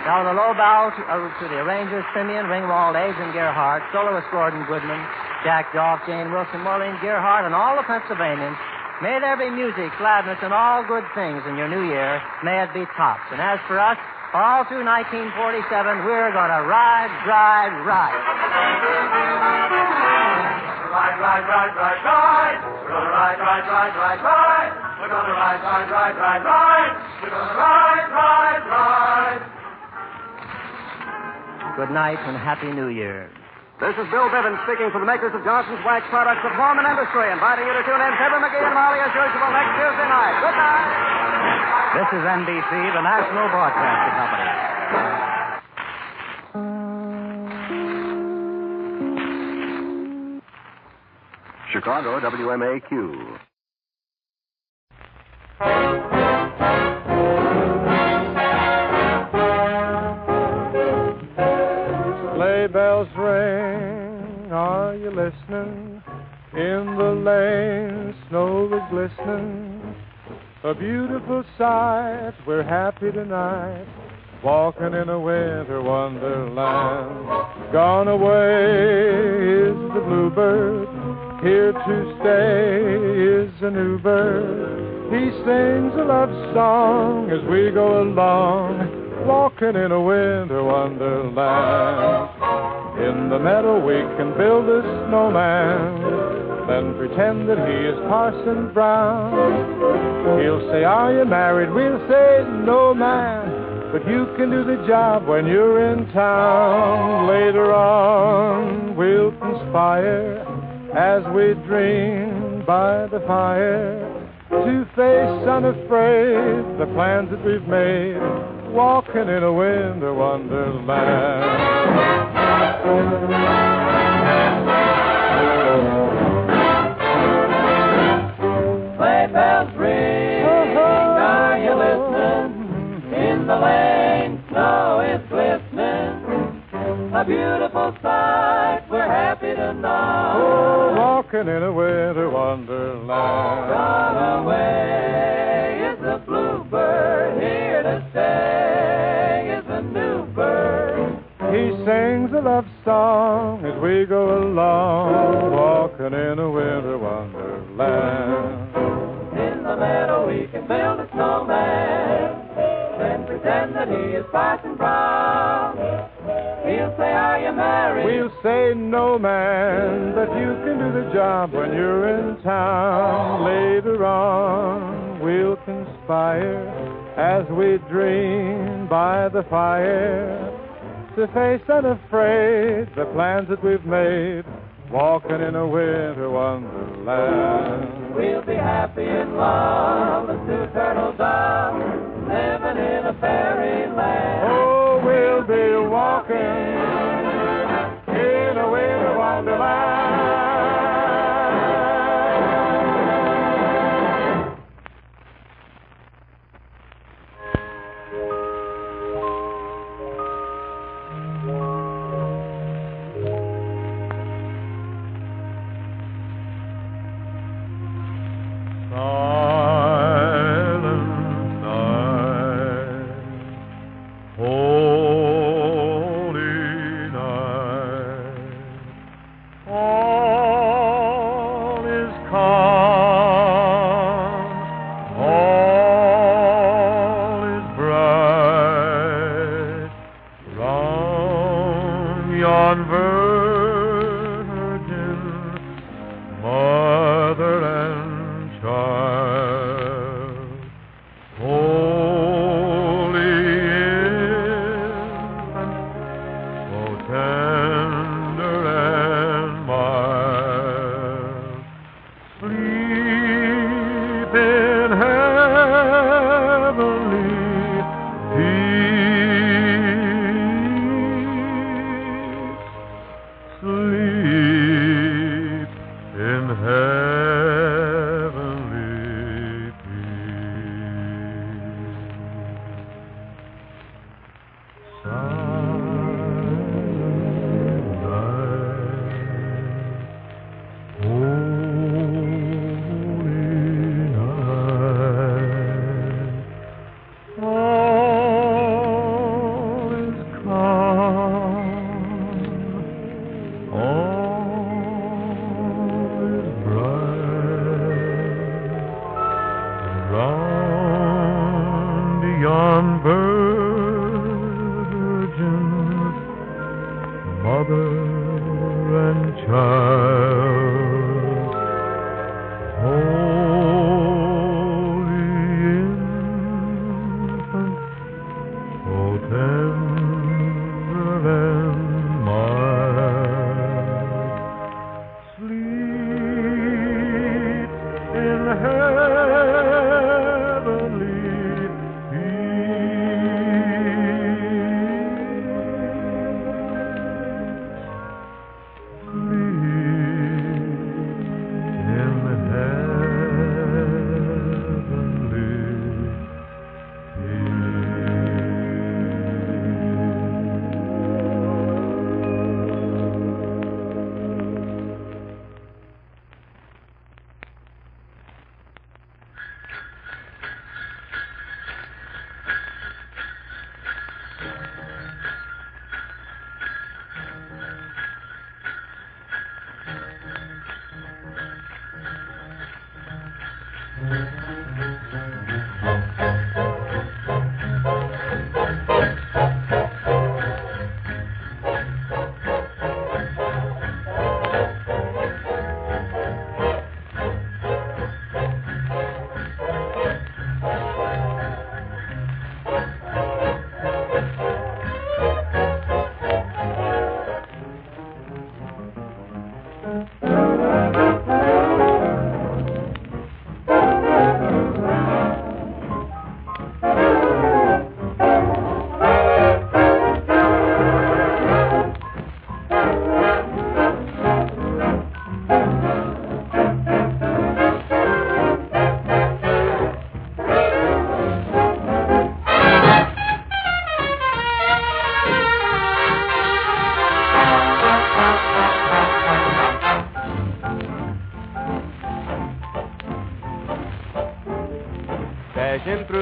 Now, the low bow to the arrangers Simeon, Ringwald, Aves, and Gerhardt, soloist Gordon Goodman, Jack Dolph, Jane Wilson, Maureen Gerhardt, and all the Pennsylvanians. May there be music, gladness, and all good things in your new year. May it be tops. And as for us, all through 1947, we're going to ride, ride, ride. Ride, ride, ride, ride, ride. We're going to ride, ride, ride, ride, ride. We're going to ride, ride, ride, ride, ride. We're going to ride, ride, ride. Good night and Happy New Year. This is Bill Bivens speaking for the makers of Johnson's Wax Products of Home and Industry, inviting you to tune in Fibber McGee and Molly as usual next Tuesday night. Good night. This is NBC, the National Broadcasting Company. Chicago, WMAQ. Sleigh bells ring, are you listening? In the lane, snow is glistening. A beautiful sight, we're happy tonight, walking in a winter wonderland. Gone away is the bluebird, here to stay is a new bird. He sings a love song as we go along, walking in a winter wonderland. In the meadow we can build a snowman, then pretend that he is Parson Brown. He'll say, are you married? We'll say, no, man, but you can do the job when you're in town. Later on we'll conspire as we dream by the fire, to face unafraid the plans that we've made, walking in a winter wonderland. Sleigh bells ring, are you listening? In the lane, snow is glistening. A beautiful sight, we're happy tonight. Oh, walking in a winter wonderland. Gone away is the bluebird, here to stay is a new bird. He sings a love song as we go along, walking in a winter wonderland. In the meadow we can build a snowman, then pretend that he is Parson Brown. He'll say, are you married? We'll say, no, man, but you can do the job when you're in town. Later on we'll conspire as we dream by the fire, to face unafraid the plans that we've made, walking in a winter wonderland. We'll be happy in love as two turtle doves, living in a fairyland. Oh, we'll be walking in a winter wonderland. Silent night,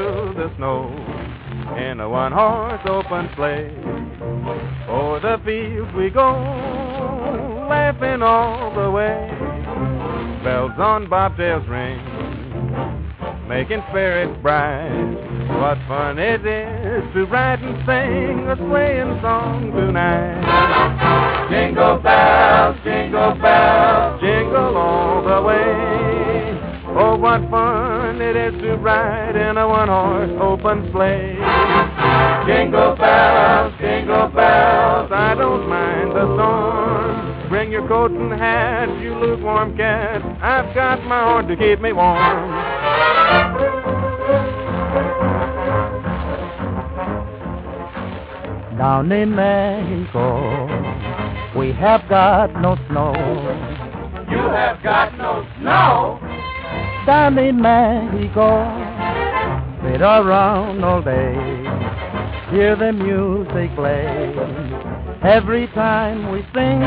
through the snow in a one-horse open sleigh. O'er the fields we go, laughing all the way. Bells on bobtails ring, making spirits bright. What fun it is to ride and sing a sleighing song tonight. Jingle bells, jingle all the way. Oh, what fun it is to ride in a one-horse open sleigh. Jingle bells, I don't mind the storm. Bring your coat and hat, you lukewarm cat. I've got my horse to keep me warm. Down in Mexico, we have got no snow. You have got no snow? Down in Mexico, sit around all day, hear the music play. Every time we sing,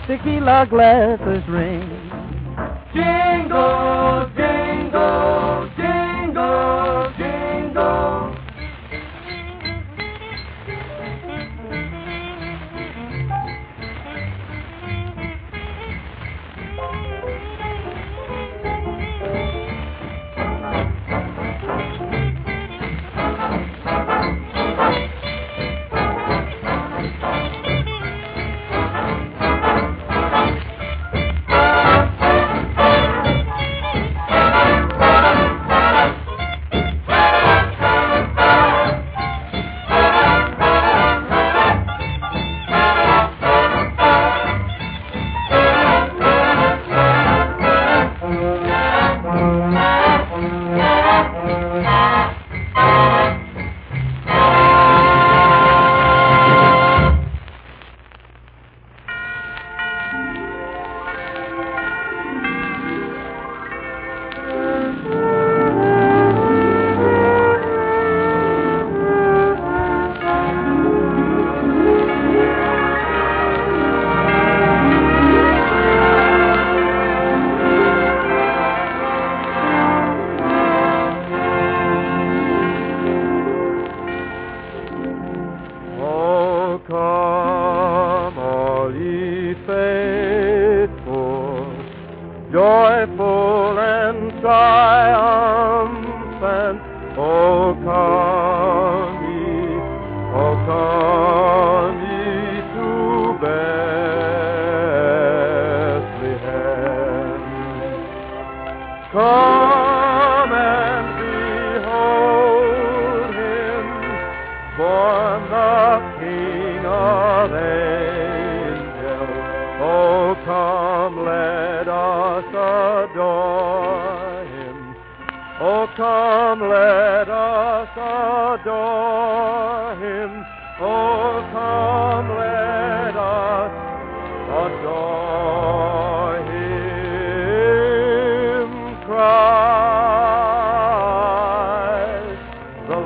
tequila glasses ring. Jingle, jingle, jingle, jingle. Joyful and triumphant, oh come ye to Bethlehem. Come and behold him, born the King of angels. Oh come, let us adore him. Oh, come, let us adore him. Oh, come, let us adore him. Christ the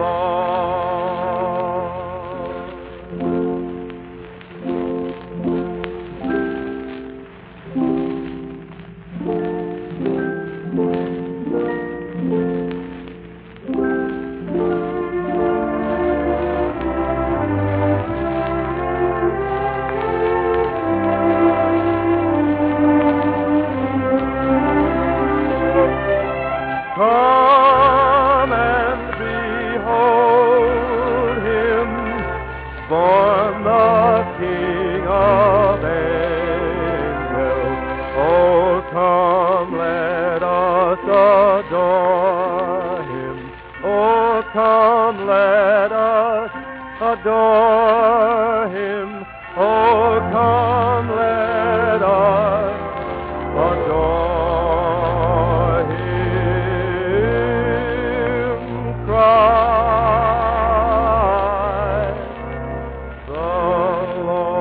Come and behold him, born the King of angels. Oh, come, let us adore him. Oh, come, let us adore him. Oh, come, let us adore him. Christ the Lord.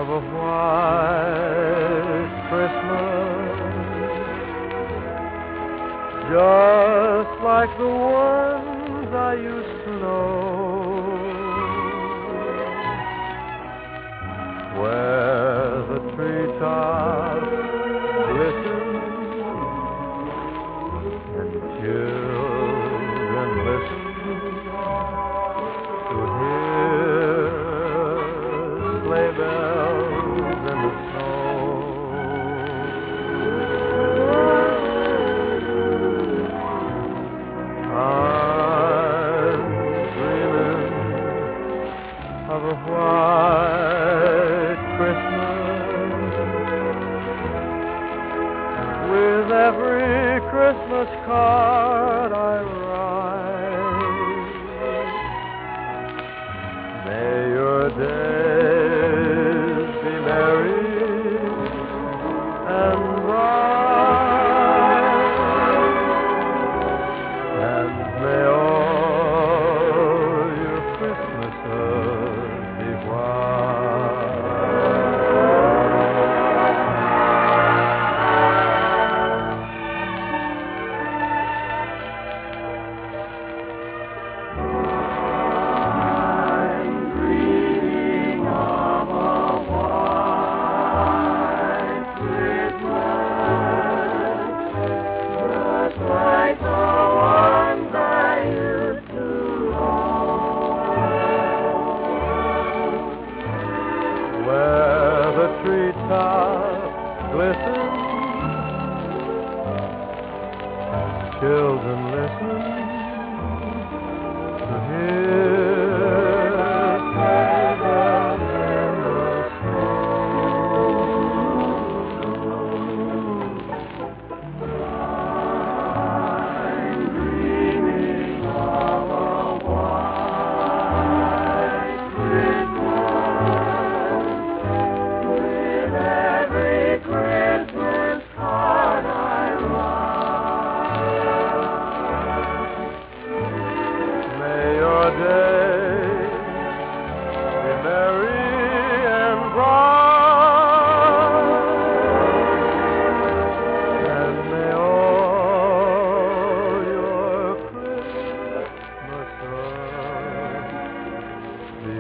of a white Christmas, just like the ones I used to know, where the treetops glisten and children listen to hear sleigh bells in the snow. I'm dreaming of a white Christmas, with every Christmas card I write. May your days be merry and bright, and may all your Christmases be where the treetops glisten, children listen to hear sleigh bells in the snow. I'm dreaming of a white Christmas, with every Christmas card I write. May your days be merry and bright, and may all your Christmases be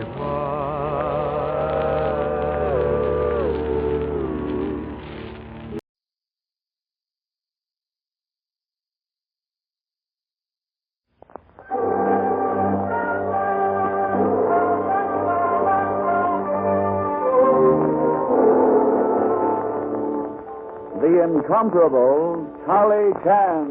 The incomparable Charlie Chan.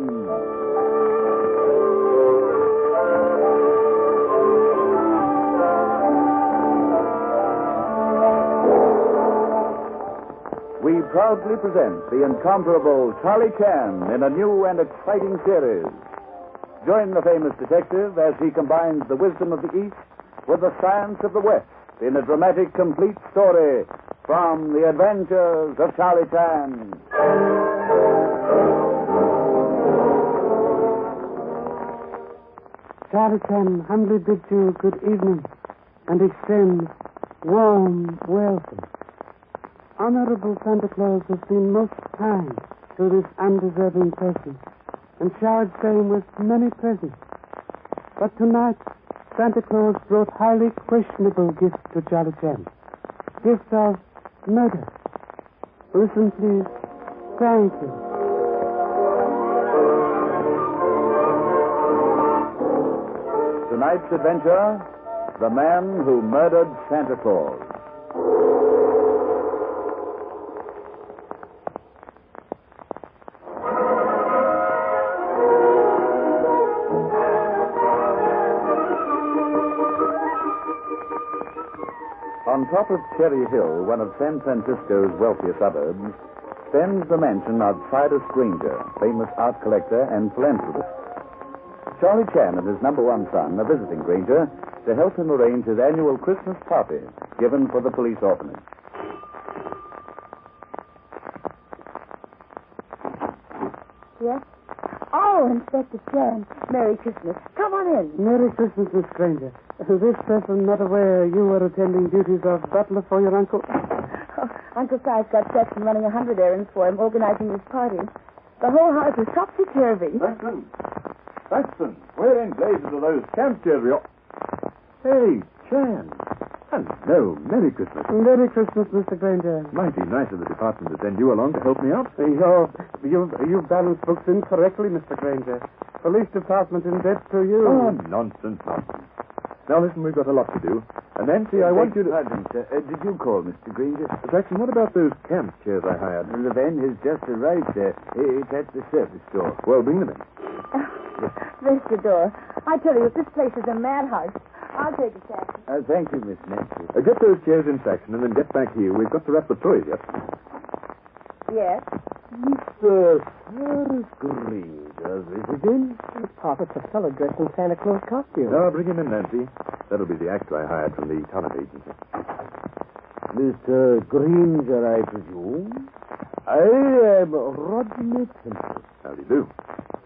We proudly present the incomparable Charlie Chan in a new and exciting series. Join the famous detective as he combines the wisdom of the East with the science of the West in a dramatic, complete story from The Adventures of Charlie Chan. Charlie Chan humbly bids you good evening and extends warm welcome. Honorable Santa Claus has been most kind to this undeserving person and showered same with many presents. But tonight, Santa Claus brought highly questionable gifts to Charlie Chan. Gifts of murder. Listen, please. Thank you. Tonight's adventure, The Man Who Murdered Santa Claus. On top of Cherry Hill, one of San Francisco's wealthiest suburbs, stands the mansion of Cyrus Granger, famous art collector and philanthropist. Charlie Chan and his number one son are visiting Granger to help him arrange his annual Christmas party given for the police orphanage. Yes? Oh, Inspector Chan. Merry Christmas. Come on in. Merry Christmas, Miss Granger. This person not aware you were attending duties of butler for your uncle? Uncle Si's got Sexton running 100 errands for him, organizing his party. The whole house is topsy-turvy. Elston, where in blazes are those camp chairs? Hey, Chan. Hello. Merry Christmas. Merry Christmas, Mr. Granger. Mighty nice of the department to send you along to help me out. You've balanced books incorrectly, Mr. Granger. Police department in debt to you. Oh, nonsense. Now, listen, we've got a lot to do. And Nancy, I want you to... Pardon, sir. Did you call, Mr. Granger? Jackson, what about those camp chairs I hired? The van has just arrived, sir. It's at the service store. Well, bring them in. There's the door. I tell you, this place is a madhouse. I'll take a taxi. Thank you, Miss Nancy. Get those chairs in section and then get back here. We've got to wrap the toys up. Yes? Mr. Granger visiting? Pop, it's a fellow dressed in Santa Claus costume. No, bring him in, Nancy. That'll be the actor I hired from the talent agency. Mr. Granger, I presume? I am Rodney Temple. How do you do?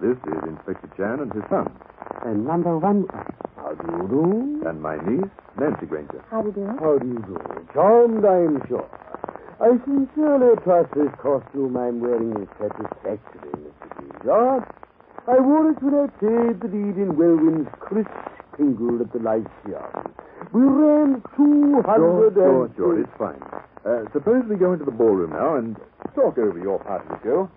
This is Inspector Chan and his son. And number one. How do you do? And my niece, Nancy Granger. How do you do? How do you do? Charmed, I'm sure. I sincerely trust this costume I'm wearing is satisfactory, Mr. Granger. I wore it when I played the lead in Welwyn's Chris Kringle at the Lyceum. We ran 200 Sure, it's fine. Suppose we go into the ballroom now and talk over your part of the show.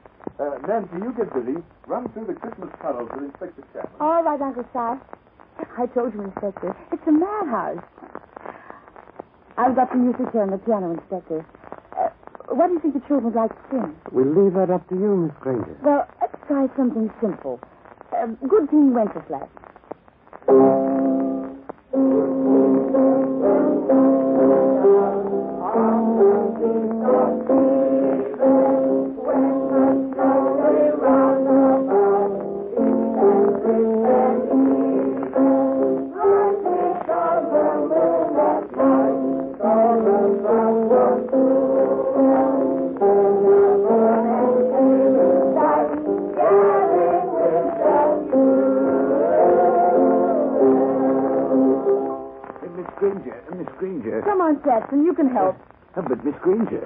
Nancy, you get busy. Run through the Christmas carols with Inspector Chapman. All right, Uncle Si. I told you, Inspector. It's a madhouse. I've got the music here on the piano, Inspector. What do you think the children would like to sing? We'll leave that up to you, Miss Granger. Well, let's try something simple. Good King Wenceslas. Miss Granger. Come on, Jackson, you can help. But Miss Granger.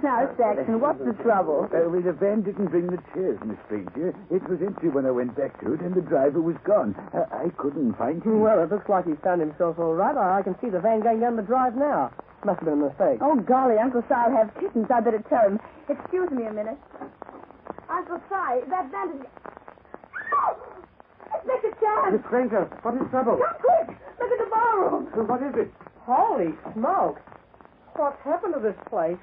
Now, Saxon, what's the trouble? The van didn't bring the chairs, Miss Granger. It was empty when I went back to it, and the driver was gone. I couldn't find him. Well, it looks like he's found himself all right. I can see the van going down the drive now. Must have been a mistake. Oh, golly, Uncle Si will have kittens. I better tell him. Excuse me a minute. Uncle Si, that van is... Inspector Chan! Miss Granger, what is trouble? Come quick! Look at the ballroom! What is it? Holy smoke! What's happened to this place?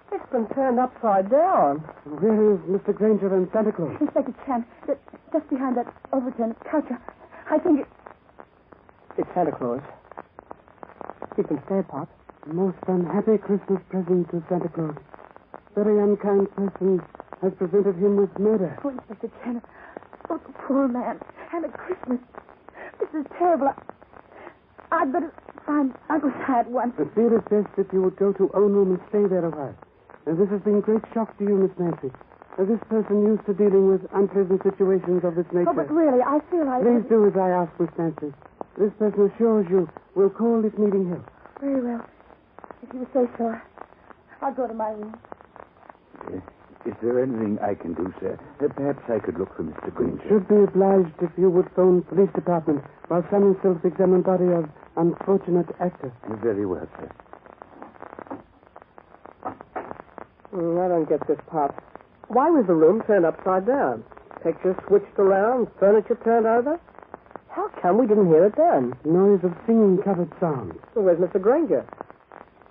It's been turned upside down. Where is Mr. Granger and Santa Claus? Inspector Chan, just behind that overturned couch. I think it's Santa Claus. He's been stabbed, Pop. Most unhappy Christmas present to Santa Claus. Very unkind person has presented him with murder. Oh, Inspector Chan. Oh, the poor man. And at Christmas. This is terrible. I'd better find Uncle Si at once. I feel it best if you would go to own room and stay there a while. This has been great shock to you, Miss Nancy. This person used to dealing with unpleasant situations of this nature. Oh, but really, I feel I... Please do as I ask, Miss Nancy. This person assures you we'll call this meeting here. Very well. If you say so, I'll go to my room. Is there anything I can do, sir? Perhaps I could look for Mr. Granger. Should be obliged if you would phone police department while some self-examined body of unfortunate actor. Very well, sir. I don't get this, Pop. Why was the room turned upside down? Pictures switched around, furniture turned over? How come we didn't hear it then? Noise of singing-covered sounds. Well, where's Mr. Granger?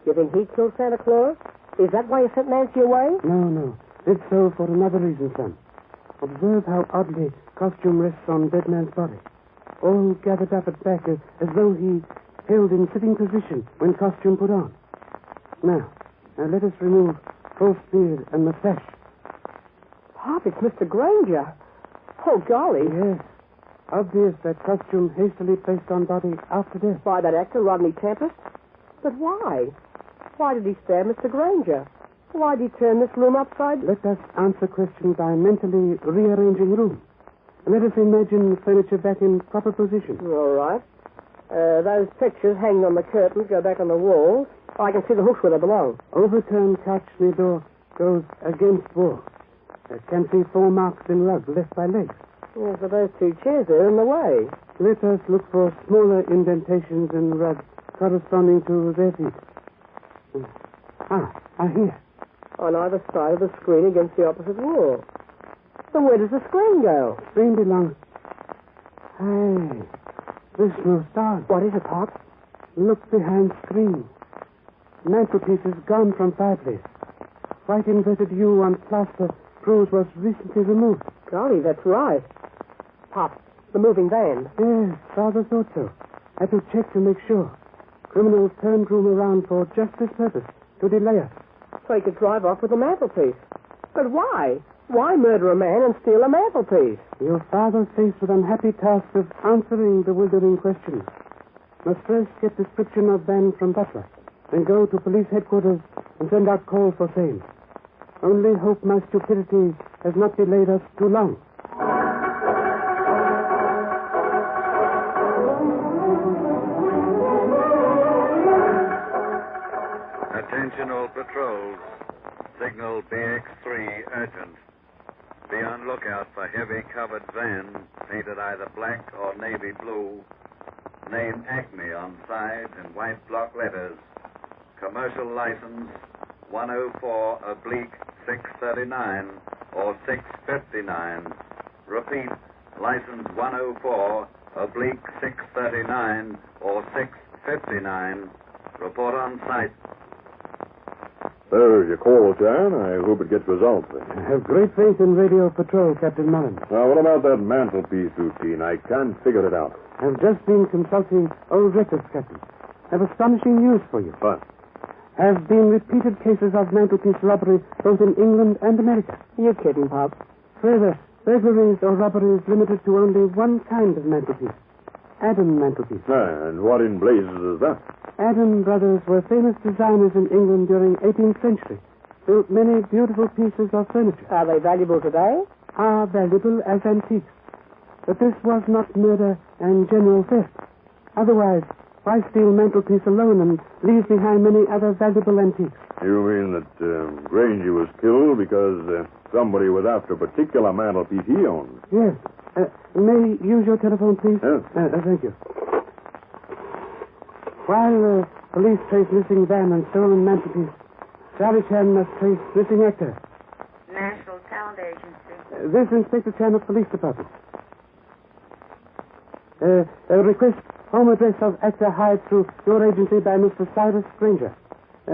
You think he killed Santa Claus? Is that why you sent Nancy away? No. It's so for another reason, son. Observe how oddly costume rests on dead man's body. All gathered up at back as though he held in sitting position when costume put on. Now, let us remove false beard and mustache. Pop, it's Mr. Granger. Oh, golly. Yes. Obvious that costume hastily placed on body after death. By that actor, Rodney Tempest? But why? Why did he stab Mr. Granger? Why did he turn this room upside? Let us answer question by mentally rearranging room. Let us imagine furniture back in proper position. All right. Those pictures hanging on the curtains go back on the walls. I can see the hooks where they belong. Overturned couch near door goes against wall. Can see 4 marks in rug left by legs. Yes, but those 2 chairs are in the way. Let us look for smaller indentations in rug corresponding to their feet. Here. On either side of the screen against the opposite wall. So where does the screen go? Screen belongs... Hey, this no stars. What is it, Pop? Look behind screen. Mantelpiece is gone from fireplace. White inverted U on plaster proves was recently removed. Golly, that's right. Pop, the moving van. Yes, father thought so. Had to check to make sure. Criminals turned room around for just this purpose, to delay us. So he could drive off with the mantelpiece. But why? Why murder a man and steal a mantelpiece? Your father faced with unhappy task of answering bewildering questions. Must first get description of van from butler, then go to police headquarters and send out call for sale. Only hope my stupidity has not delayed us too long. Attention all patrols. Signal BX3 urgent. Be on lookout for heavy covered van painted either black or navy blue. Name Acme on side in white block letters. Commercial license 104/639 or 659. Repeat, license 104/639 or 659. Report on site. There's your call, Jan. I hope it gets results. I have great faith in radio patrol, Captain Mullen. Now, what about that mantelpiece routine? I can't figure it out. I've just been consulting old records, Captain. I have astonishing news for you. What? Have been repeated cases of mantelpiece robbery both in England and America. You're kidding, Pop. Further, burglaries or robberies limited to only one kind of mantelpiece. Adam mantelpiece. And what in blazes is that? Adam brothers were famous designers in England during 18th century. Built many beautiful pieces of furniture. Are they valuable today? Are valuable as antiques. But this was not murder and general theft. Otherwise, why steal mantelpiece alone and leave behind many other valuable antiques? You mean that Granger was killed because somebody was after a particular mantelpiece he owned? Yes. May I use your telephone, please? Yes. Thank you. While police trace missing van and stolen mantelpiece, Charlie Chan must trace missing actor. National Talent Agency. This Inspector Chan of Police Department. Request home address of actor hired through your agency by Mr. Cyrus Granger.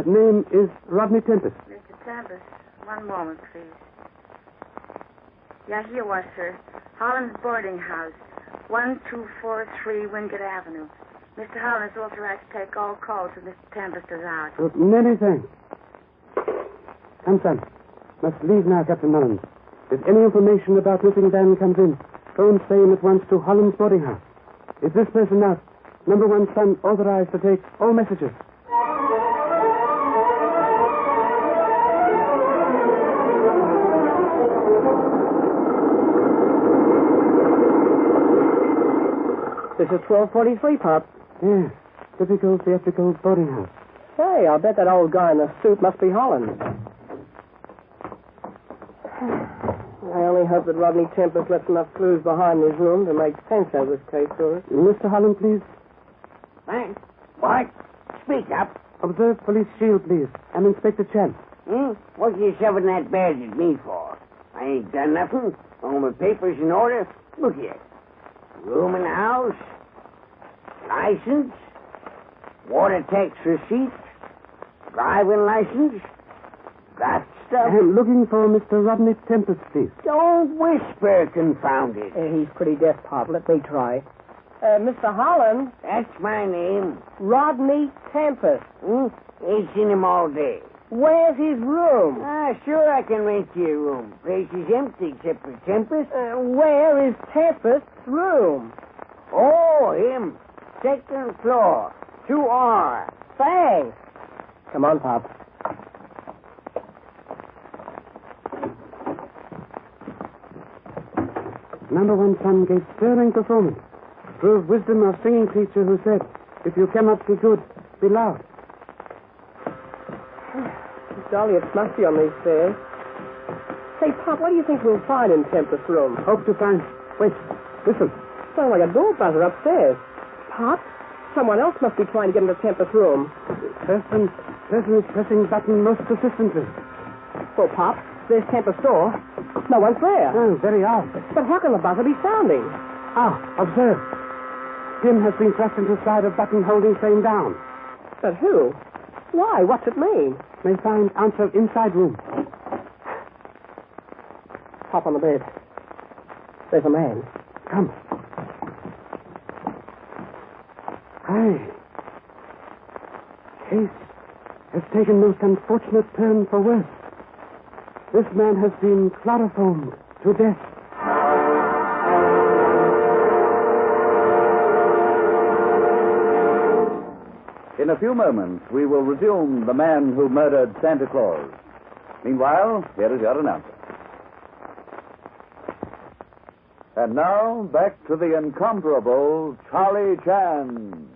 Name is Rodney Tempest. Mr. Tempest, one moment, please. Yeah, here was, sir. Holland's boarding house, 1243 Wingate Avenue. Mr. Holland is authorized to take all calls if Mr. Tempest is out. Many thanks. Come, son. Must leave now, Captain Mullins. If any information about missing van comes in, phone same at once to Holland's boarding house. If this person out, number 1 son authorized to take all messages. This is 1243, Pop. Yes, typical theatrical boarding house. Hey, I'll bet that old guy in the suit must be Holland. I only hope that Rodney Tempest left enough clues behind his room to make sense of this case for us. Mr. Holland, please. Thanks. What? Speak up. Observe police shield, please. I'm Inspector Chan. What you shoving that badge at me for? I ain't done nothing. All my papers in order. Look here. Room in the house. License. Water tax receipt. Driving license. That stuff. I'm looking for Mr. Rodney Tempest, please. Don't whisper, confound it. He's pretty deaf, Pop. Let me try. Mr. Holland. That's my name. Rodney Tempest. Ain't seen him all day. Where's his room? Sure I can rent you a room. Place is empty except for Tempest. Where is Tempest's room? Oh, him. Second floor. 2R. Thanks. Come on, Pop. Number 1 son gave sterling performance. Proved wisdom of singing teacher who said, if you cannot be good, be loud. Golly, it's musty on these stairs. Say, Pop, what do you think we'll find in Tempest's room? Hope to find... Wait, listen. Sounds like a door buzzer upstairs. Pop, someone else must be trying to get into Tempest's room. Person is pressing button most persistently. Well, Pop, there's Tempest's door. No one's there. Oh, very odd. But how can the buzzer be sounding? Observe. Pin has been thrust into side of button holding same down. But who? Why? What's it mean? May find answer inside room. Pop on the bed. There's a man. Come. Aye. Case has taken most unfortunate turn for worse. This man has been chloroformed to death. In a few moments, we will resume The Man Who Murdered Santa Claus. Meanwhile, here is your announcer. And now, back to the incomparable Charlie Chan.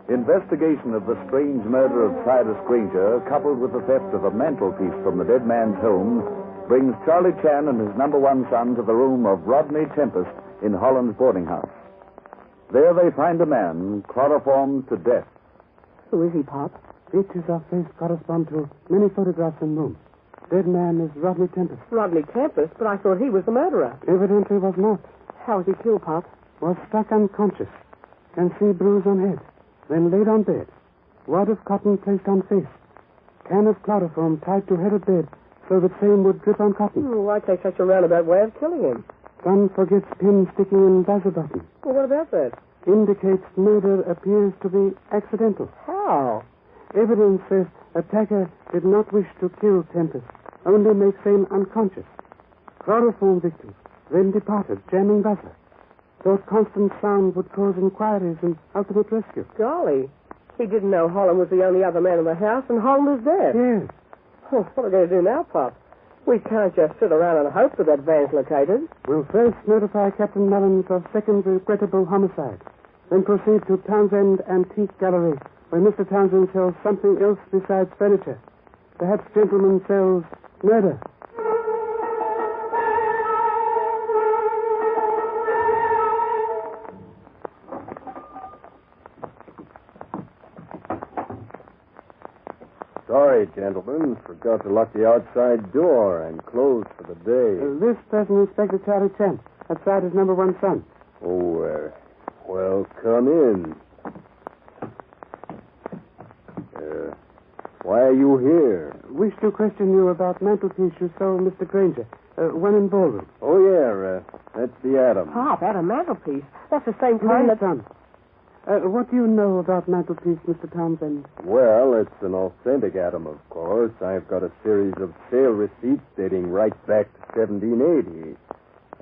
Investigation of the strange murder of Titus Granger, coupled with the theft of a mantelpiece from the dead man's home, brings Charlie Chan and his number 1 son to the room of Rodney Tempest in Holland's boarding house. There they find a man chloroformed to death. Who is he, Pop? Features of face correspond to many photographs in room. Dead man is Rodney Tempest. Rodney Tempest? But I thought he was the murderer. Evidently was not. How was he killed, Pop? Was struck unconscious. Can see bruise on head. Then laid on bed. Wad of cotton placed on face. Can of chloroform tied to head of bed so that same would drip on cotton. Why take such a roundabout way of killing him? Son forgets pin sticking in buzzer button. Well, what about that? Indicates murder appears to be accidental. How? Evidence says attacker did not wish to kill Tempest, only make same unconscious. Chloroform victim, then departed, jamming buzzer. Thought constant sound would cause inquiries and ultimate rescue. Golly, he didn't know Holland was the only other man in the house, and Holland is dead. Yes. Oh, what are we going to do now, Pop? We can't just sit around and hope that that van's located. We'll first notify Captain Mullins of second regrettable homicide, then proceed to Townsend Antique Gallery, where Mr. Townsend sells something else besides furniture. Perhaps gentleman sells murder. Sorry, gentlemen. Forgot to lock the outside door and close for the day. This person is Inspector Charlie Chan. Outside is number 1 son. Oh, well, come in. Why are you here? Wish to question you about mantelpiece you sold Mr. Granger. One in ballroom. Oh, yeah, that's the Adam. Pop, at a mantelpiece. That's the same kind that... son. What do you know about mantelpiece, Mr. Townsend? Well, it's an authentic Adam, of course. I've got a series of sale receipts dating right back to 1780.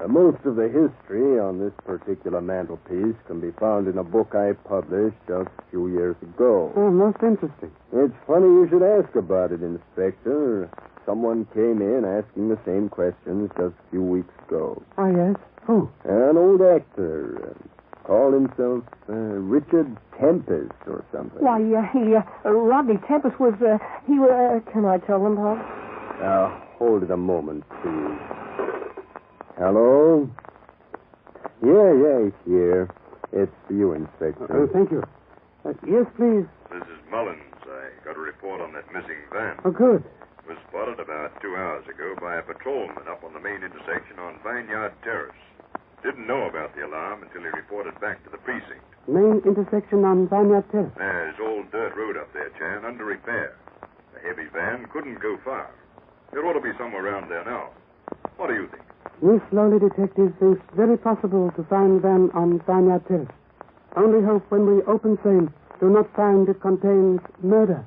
Most of the history on this particular mantelpiece can be found in a book I published just a few years ago. Oh, most interesting. It's funny you should ask about it, Inspector. Someone came in asking the same questions just a few weeks ago. Oh, yes? Who? An old actor. Called himself Richard Tempest or something. Why, Rodney Tempest was, can I tell them, Pop? Now, hold it a moment, please. Hello? Yeah, he's here. It's for you, Inspector. Thank you. Yes, please. This is Mullins. I got a report on that missing van. Oh, good. It was spotted about 2 hours ago by a patrolman up on the main intersection on Vineyard Terrace. Didn't know about the alarm until he reported back to the precinct. Main intersection on Vineyard Terrace. There's old dirt road up there, Chan, under repair. The heavy van couldn't go far. It ought to be somewhere around there now. What do you think? We slowly detectives think it's very possible to find them on Vineyard Terrace. Only hope when we open same do not find it contains murder.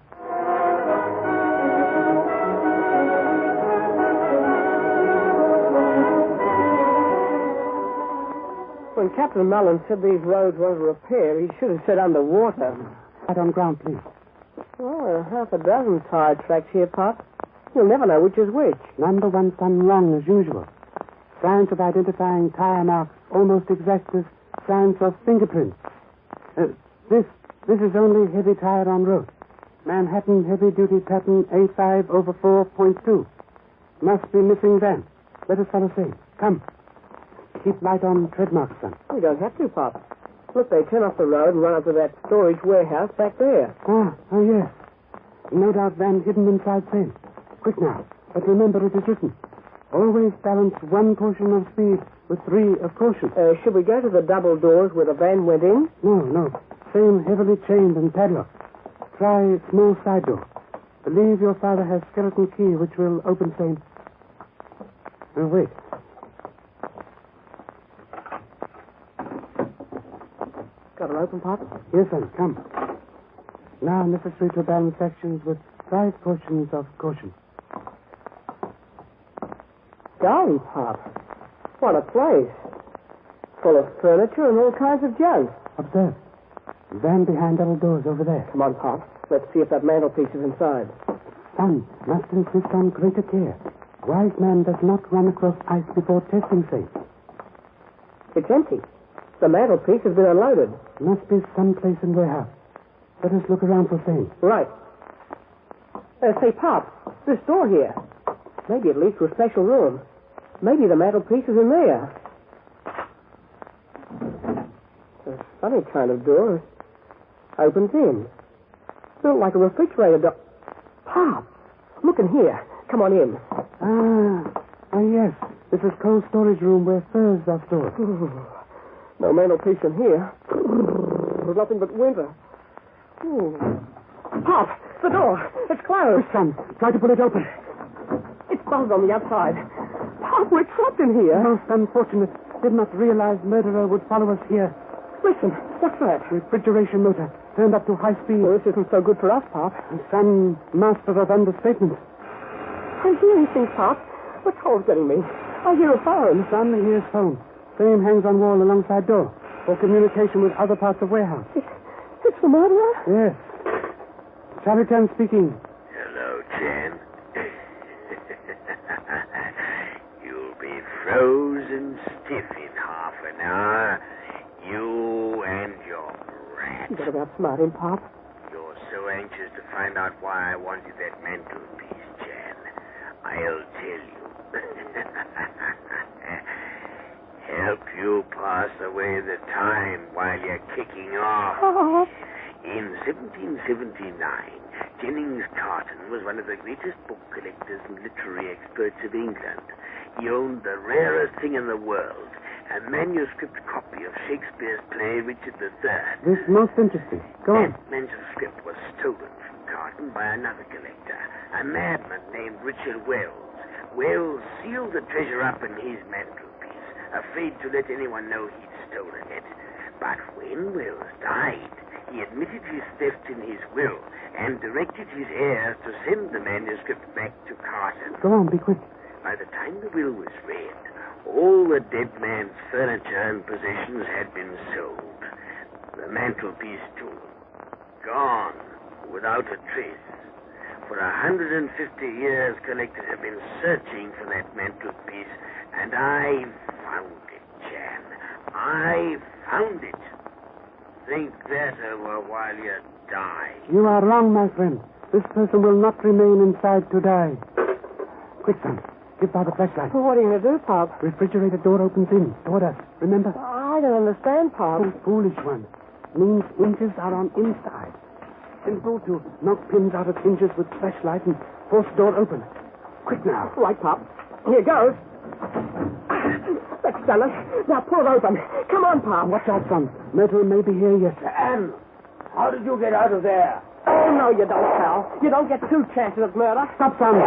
When Captain Mullen said these roads were under repair, he should have said underwater. Right on ground, please. Well, there are half a dozen tire tracks here, Pop. You'll never know which is which. Number one done wrong as usual. Science of identifying tire marks almost exact as science of fingerprints. This is only heavy tire on road. Manhattan heavy-duty pattern A5/4.2. Must be missing van. Let us follow same. Come. Keep light on tread marks, son. We don't have to, Pop. Look, they turn off the road and run up to that storage warehouse back there. Oh, yes. No doubt van hidden inside same. Quick now. But remember it is written. Always balance one portion of speed with 3 of caution. Should we go to the double doors where the van went in? No. Same heavily chained and padlocked. Try small side door. Believe your father has skeleton key which will open same. Wait. Got it open, Pop? Yes, son. Come. Now necessary to balance sections with 5 portions of caution. Golly, Pop. What a place. Full of furniture and all kinds of junk. Observe. Van behind double doors over there. Come on, Pop. Let's see if that mantelpiece is inside. Son, must insist on greater care. Wise man does not run across ice before testing safe. It's empty. The mantelpiece has been unloaded. Must be someplace in warehouse. Let us look around for same. Right. Say, Pop, this door here. Maybe it leads to a special room. Maybe the mantelpiece is in there. A funny kind of door. Opens in. Built like a refrigerator door. Pop, look in here. Come on in. Yes. This is cold storage room where furs are stored. No mantelpiece in here. Nothing but winter. Pop, the door. It's closed. Son, try to pull it open. It's bolted on the outside. Pop, we're trapped in here. Most unfortunate. Did not realize murderer would follow us here. Listen, what's that? Refrigeration motor. Turned up to high speed. Well, this isn't so good for us, Pop. Son, master of understatement. I'm hearing things, Pop. What's Hall's getting me? I hear a phone. Son hears phone. Same hangs on wall alongside door. For communication with other parts of warehouse. It's the murderer? Yes. Charioteers speaking. Hello, Jan. You'll be frozen stiff in half an hour. You and your brat. You better outsmart him, Pop. You're so anxious to find out why I wanted that mantelpiece, Jan. I'll tell you. Help you pass away the time while you're kicking off. In 1779, Jennings Carton was one of the greatest book collectors and literary experts of England. He owned the rarest thing in the world, a manuscript copy of Shakespeare's play Richard III. This is most interesting. Go on. That manuscript was stolen from Carton by another collector, a madman named Richard Wells. Wells sealed the treasure up in his mantelpiece, afraid to let anyone know he'd stolen it. But when Wells died, he admitted his theft in his will and directed his heirs to send the manuscript back to Carton. Go on, be quick. By the time the will was read, all the dead man's furniture and possessions had been sold. The mantelpiece, too. Gone, without a trace. For 150 years, collectors have been searching for that mantelpiece, and I found it, Jan. I found it. Think that over while you die. You are wrong, my friend. This person will not remain inside to die. Quick, son. Give Father the flashlight. Well, what are you going to do, Pop? Refrigerator door opens in. Toward us. Remember? I don't understand, Pop. Oh, foolish one. Means inches are on inside. Simple to knock pins out of hinges with flashlight and force door open. Quick now. Right, Pop. Here goes. That's done it. Now pull it open. Come on, Pop. Watch out, son. Myrtle may be here yet. Anne, how did you get out of there? Oh, no, you don't, pal. You don't get 2 chances at murder. Stop, son.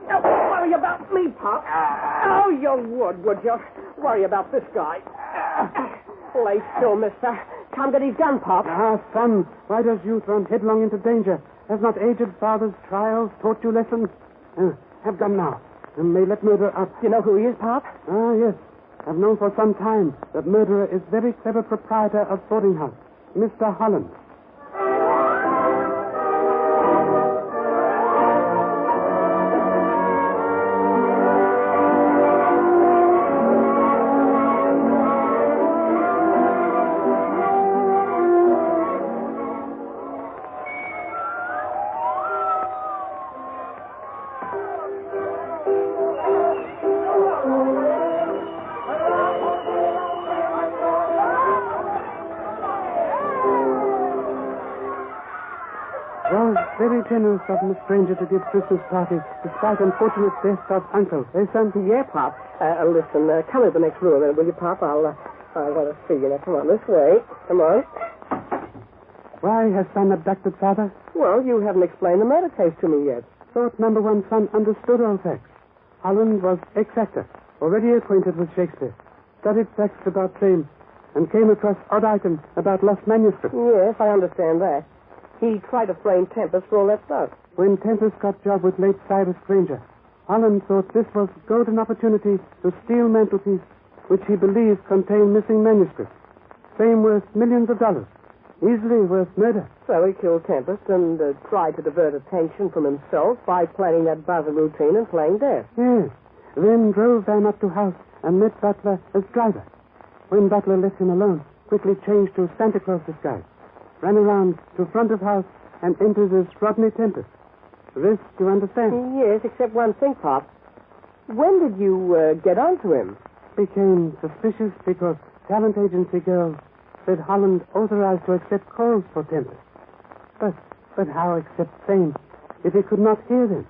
No. worry about me, Pop. Oh, you would you? Worry about this guy. Lay still, mister. Come get his gun, Pop. Ah, son, why does youth run headlong into danger? Has not aged father's trials taught you lessons? Have gun now. And may let murder up. Do you know who he is, Pop? Ah, yes. I've known for some time that murderer is very clever proprietor of boarding house, Mr. Holland. Very generous of the stranger to give Christmas party, despite unfortunate death of uncle. Eh, son? Yeah, Pop. Listen, come into the next room, then, will you, Pop? I want to see you. Now, come on, this way. Come on. Why has son abducted father? Well, you haven't explained the murder case to me yet. Thought number one son understood all facts. Holland was ex-actor, already acquainted with Shakespeare, studied facts about fame, and came across odd items about lost manuscripts. Yes, I understand that. He tried to frame Tempest for all that stuff. When Tempest got job with late Cyrus Granger, Holland thought this was golden opportunity to steal mantelpiece, which he believed contained missing manuscripts. Fame worth millions of dollars. Easily worth murder. So he killed Tempest and tried to divert attention from himself by planning that buzzer routine and playing dead. Yes. Then drove Van up to house and met Butler as driver. When Butler left him alone, quickly changed to Santa Claus disguise. Ran around to front of house and entered as Rodney Tempest. The rest you understand? Yes, except one thing, Pop. When did you get onto him? Became suspicious because talent agency girls said Holland authorized to accept calls for Tempest. But how accept fame if he could not hear them?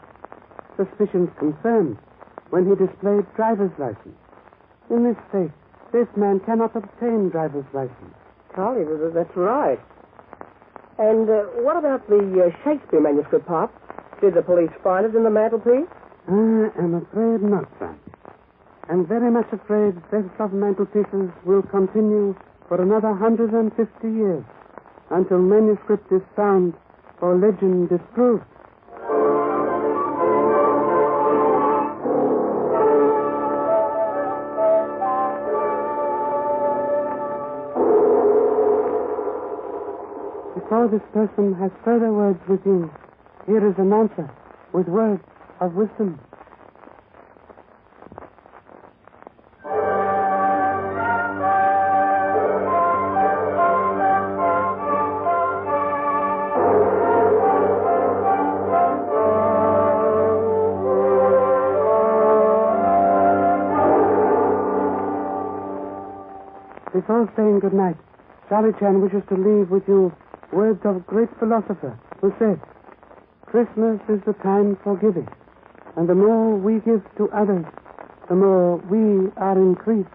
Suspicions confirmed when he displayed driver's license. In this state, this man cannot obtain driver's license. Golly, that's right. And what about the Shakespeare manuscript, Pop? Did the police find it in the mantelpiece? I'm afraid not, son. I'm very much afraid theft of mantelpieces will continue for another 150 years until manuscript is found or legend disproved. Before this person has further words with you, here is an answer with words of wisdom. Before saying good night, Charlie Chan wishes to leave with you words of a great philosopher who said, Christmas is the time for giving, and the more we give to others, the more we are increased.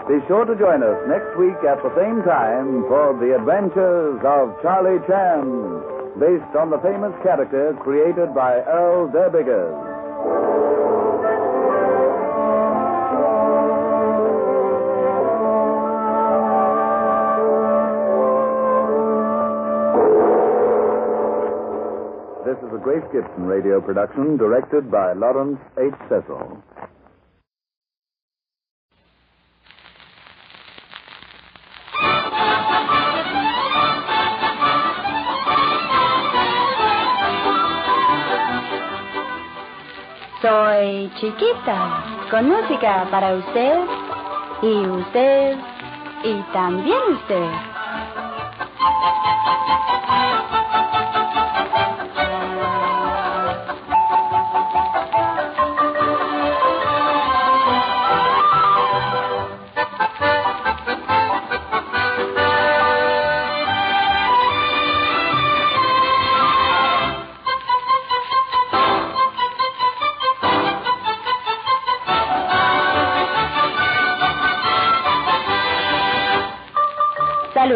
Be sure to join us next week at the same time for The Adventures of Charlie Chan, based on the famous character created by Earl Derbiggers. This is a Grace Gibson radio production directed by Lawrence H. Cecil. Soy Chiquita, con música para usted, y también usted.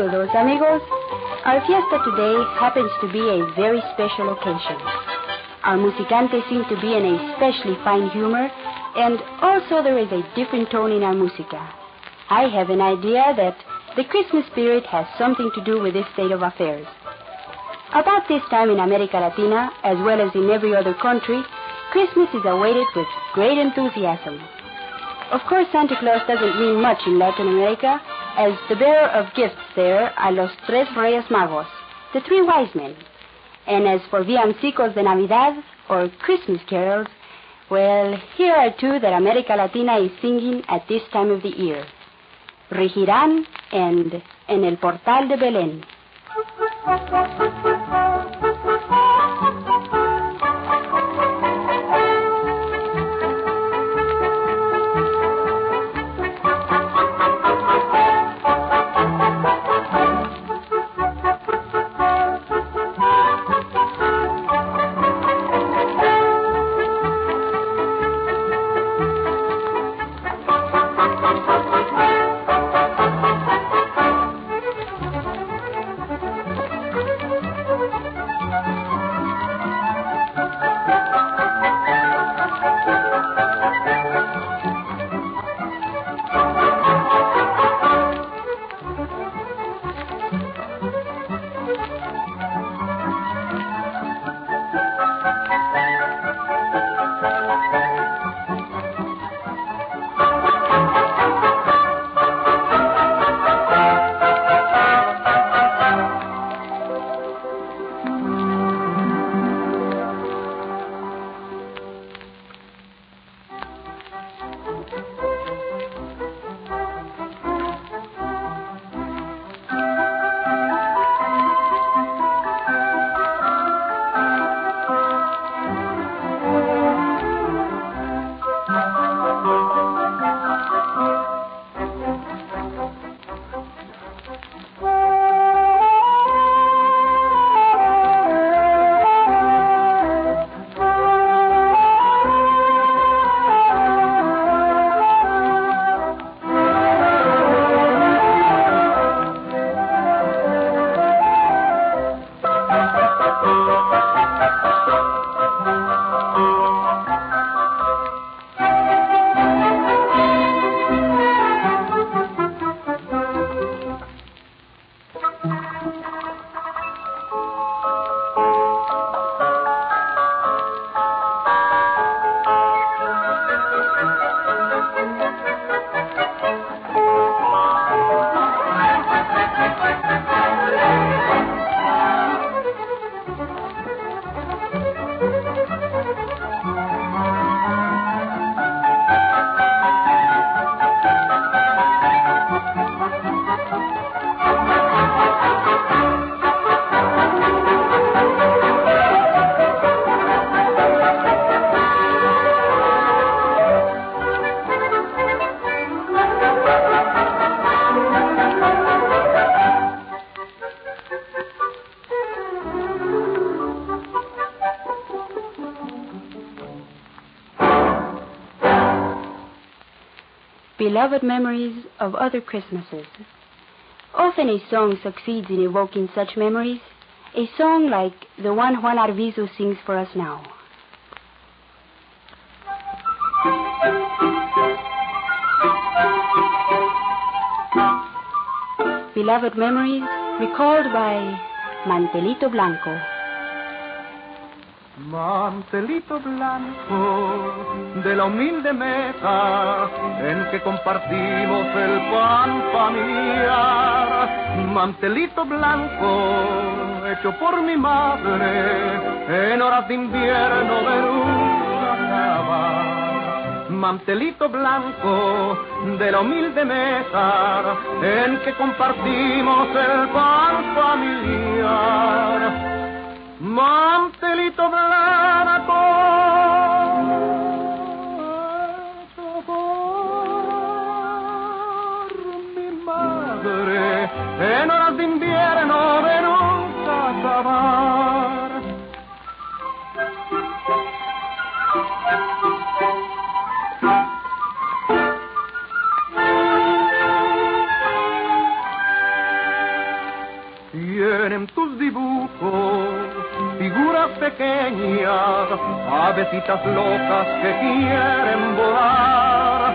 Saludos, amigos. Our fiesta today happens to be a very special occasion. Our musicantes seem to be in a especially fine humor, and also there is a different tone in our música. I have an idea that the Christmas spirit has something to do with this state of affairs. About this time in America Latina, as well as in every other country, Christmas is awaited with great enthusiasm. Of course, Santa Claus doesn't mean much in Latin America, as the bearer of gifts there are los tres reyes magos, the three wise men. And as for villancicos de Navidad, or Christmas carols, well, here are two that America Latina is singing at this time of the year. Regirán and En el Portal de Belén. Beloved memories of other Christmases. Often a song succeeds in evoking such memories, a song like the one Juan Arvizu sings for us now. Beloved memories recalled by Mantelito Blanco. Mantelito blanco de la humilde mesa en que compartimos el pan familiar. Mantelito blanco hecho por mi madre en horas de invierno de nunca acabar. Mantelito blanco de la humilde mesa en que compartimos el pan familiar. Mantelito blanco hecho por mi madre en horas de invierno de nunca acabar. Tienen tus dibujos figuras pequeñas, avecitas locas que quieren volar.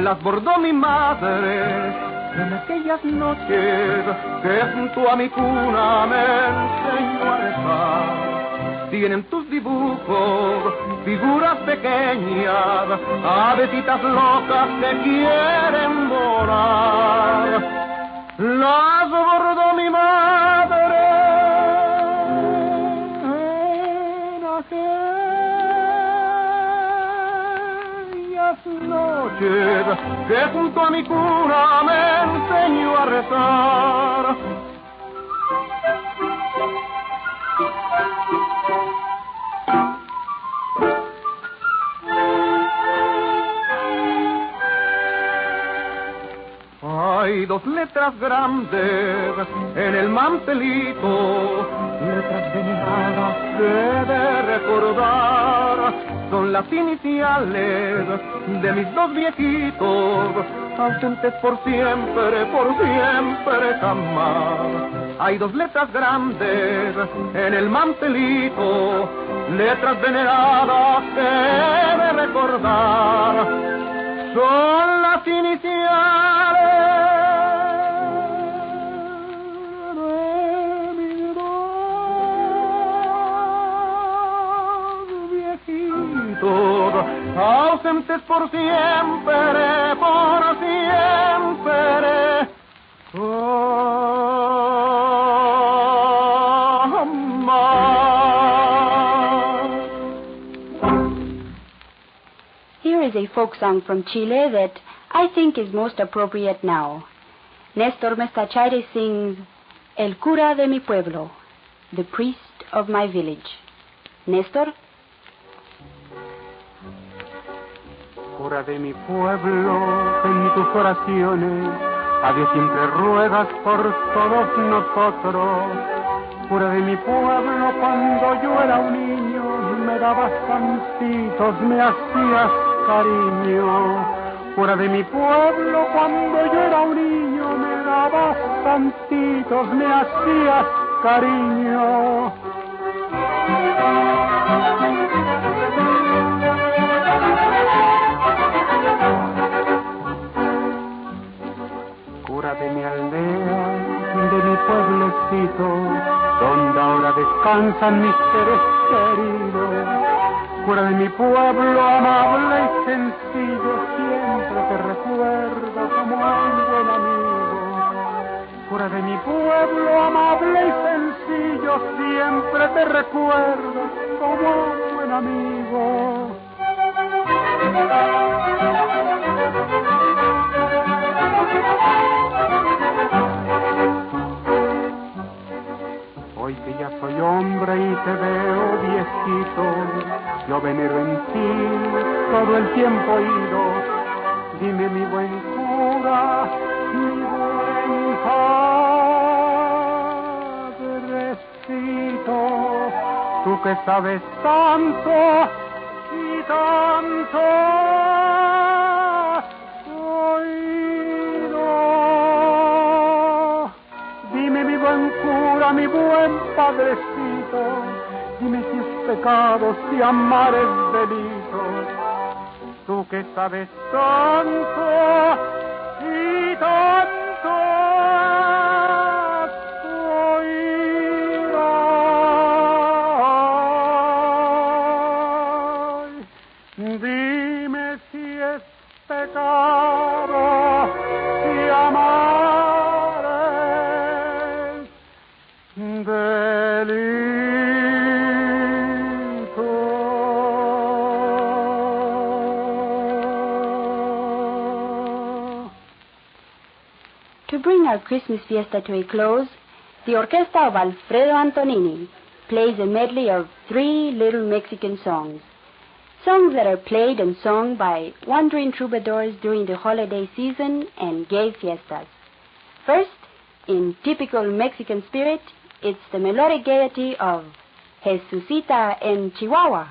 Las bordó mi madre en aquellas noches que junto a mi cuna me enseñó a rezar. Tienen tus dibujos figuras pequeñas, avecitas locas que quieren volar. Las bordó mi madre en aquellas noches que junto a mi cuna me enseñó a rezar. Hay dos letras grandes en el mantelito, letras veneradas que de recordar. Son las iniciales de mis dos viejitos, ausentes por siempre jamás. Hay dos letras grandes en el mantelito, letras veneradas que de recordar. Son las iniciales de mis dos viejitos, ausentes por siempre Here is a folk song from Chile that I think is most appropriate now. Néstor Mestachaire sings El cura de mi pueblo, the priest of my village. Néstor? Cura de mi pueblo, en tus oraciones a Dios siempre ruegas por todos nosotros. Cura de mi pueblo, cuando yo era un niño, me dabas pancitos, me hacías cariño. Cura de mi pueblo, cuando yo era un niño, me dabas pancitos, me hacías cariño. Cura de mi aldea, de mi pueblecito, donde ahora descansan mis seres queridos. Cura de mi pueblo, amable y sencillo, siempre te recuerdo como un buen amigo. Cura de mi pueblo, amable y sencillo, siempre te recuerdo como un buen amigo. Hoy que ya soy hombre y te veo viejito, yo venero en ti todo el tiempo ido. Dime mi buen cura, mi buen padrecito, tú que sabes tanto y tanto oído. Dime mi buen cura, mi buen padrecito, dime si es pecado, si amar es delito. Tú que sabes tanto y tanto oír. Dime si es pecado, si amar es delito. To bring our Christmas fiesta to a close, the orchestra of Alfredo Antonini plays a medley of 3 little Mexican songs. Songs that are played and sung by wandering troubadours during the holiday season and gay fiestas. First, in typical Mexican spirit, it's the melodic gaiety of Jesucita en Chihuahua.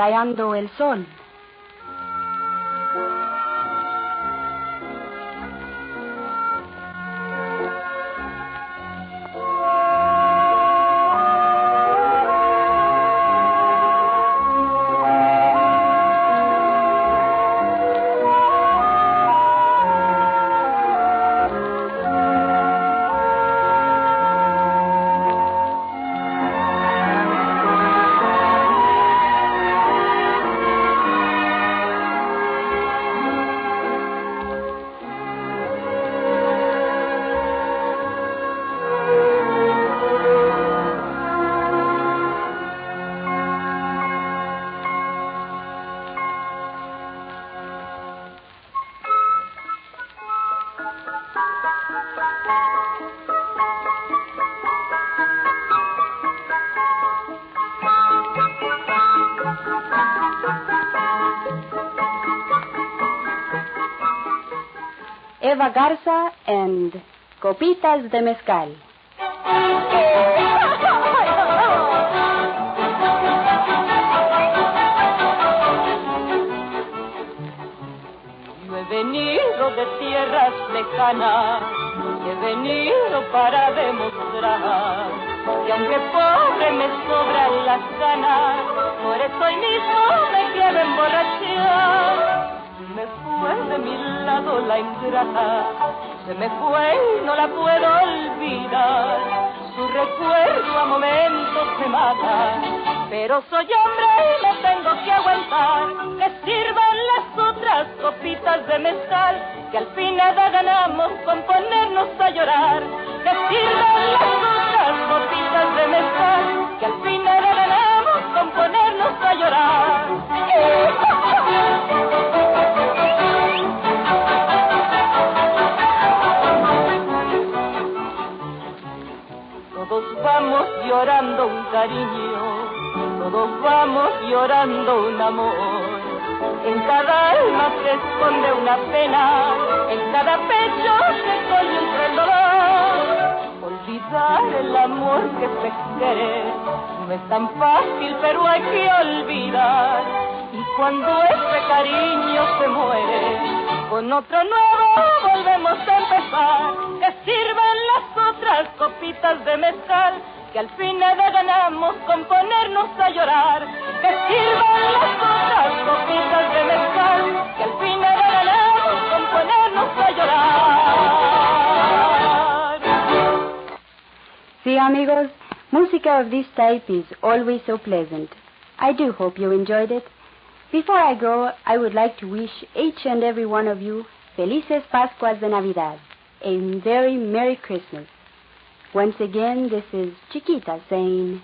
rayando el sol. Eva Garza and Copitas de Mezcal. Yo he venido de tierras lejanas, he venido para demostrar que aunque pobre me sobran las ganas, por eso hoy mismo me quiero emborrachar. Me fue de mi lado la ingrata, se me fue y no la puedo olvidar. Su recuerdo a momentos me mata, pero soy hombre y me tengo que aguantar. Que sirvan las otras copitas de mezcal, que al fin nada ganamos con ponernos a llorar. Que sirvan las otras copitas de mezcal, que al fin nada ganamos con ponernos a llorar. Todos vamos llorando un cariño, todos vamos llorando un amor. En cada alma se esconde una pena, en cada pecho se coyunta el dolor. Olvidar el amor que se quiere no es tan fácil, pero hay que olvidar. Y cuando ese cariño se muere, con otro nuevo volvemos a empezar. Que sirvan las otras copitas de mezcal, que al fin nada ganamos con ponernos a llorar. Que sirvan las otras copitas de mezcal, que al fin nada ganamos con ponernos a llorar. See, amigos, música of this type is always so pleasant. I do hope you enjoyed it. Before I go, I would like to wish each and every one of you Felices Pascuas de Navidad, a very Merry Christmas. Once again, this is Chiquita saying,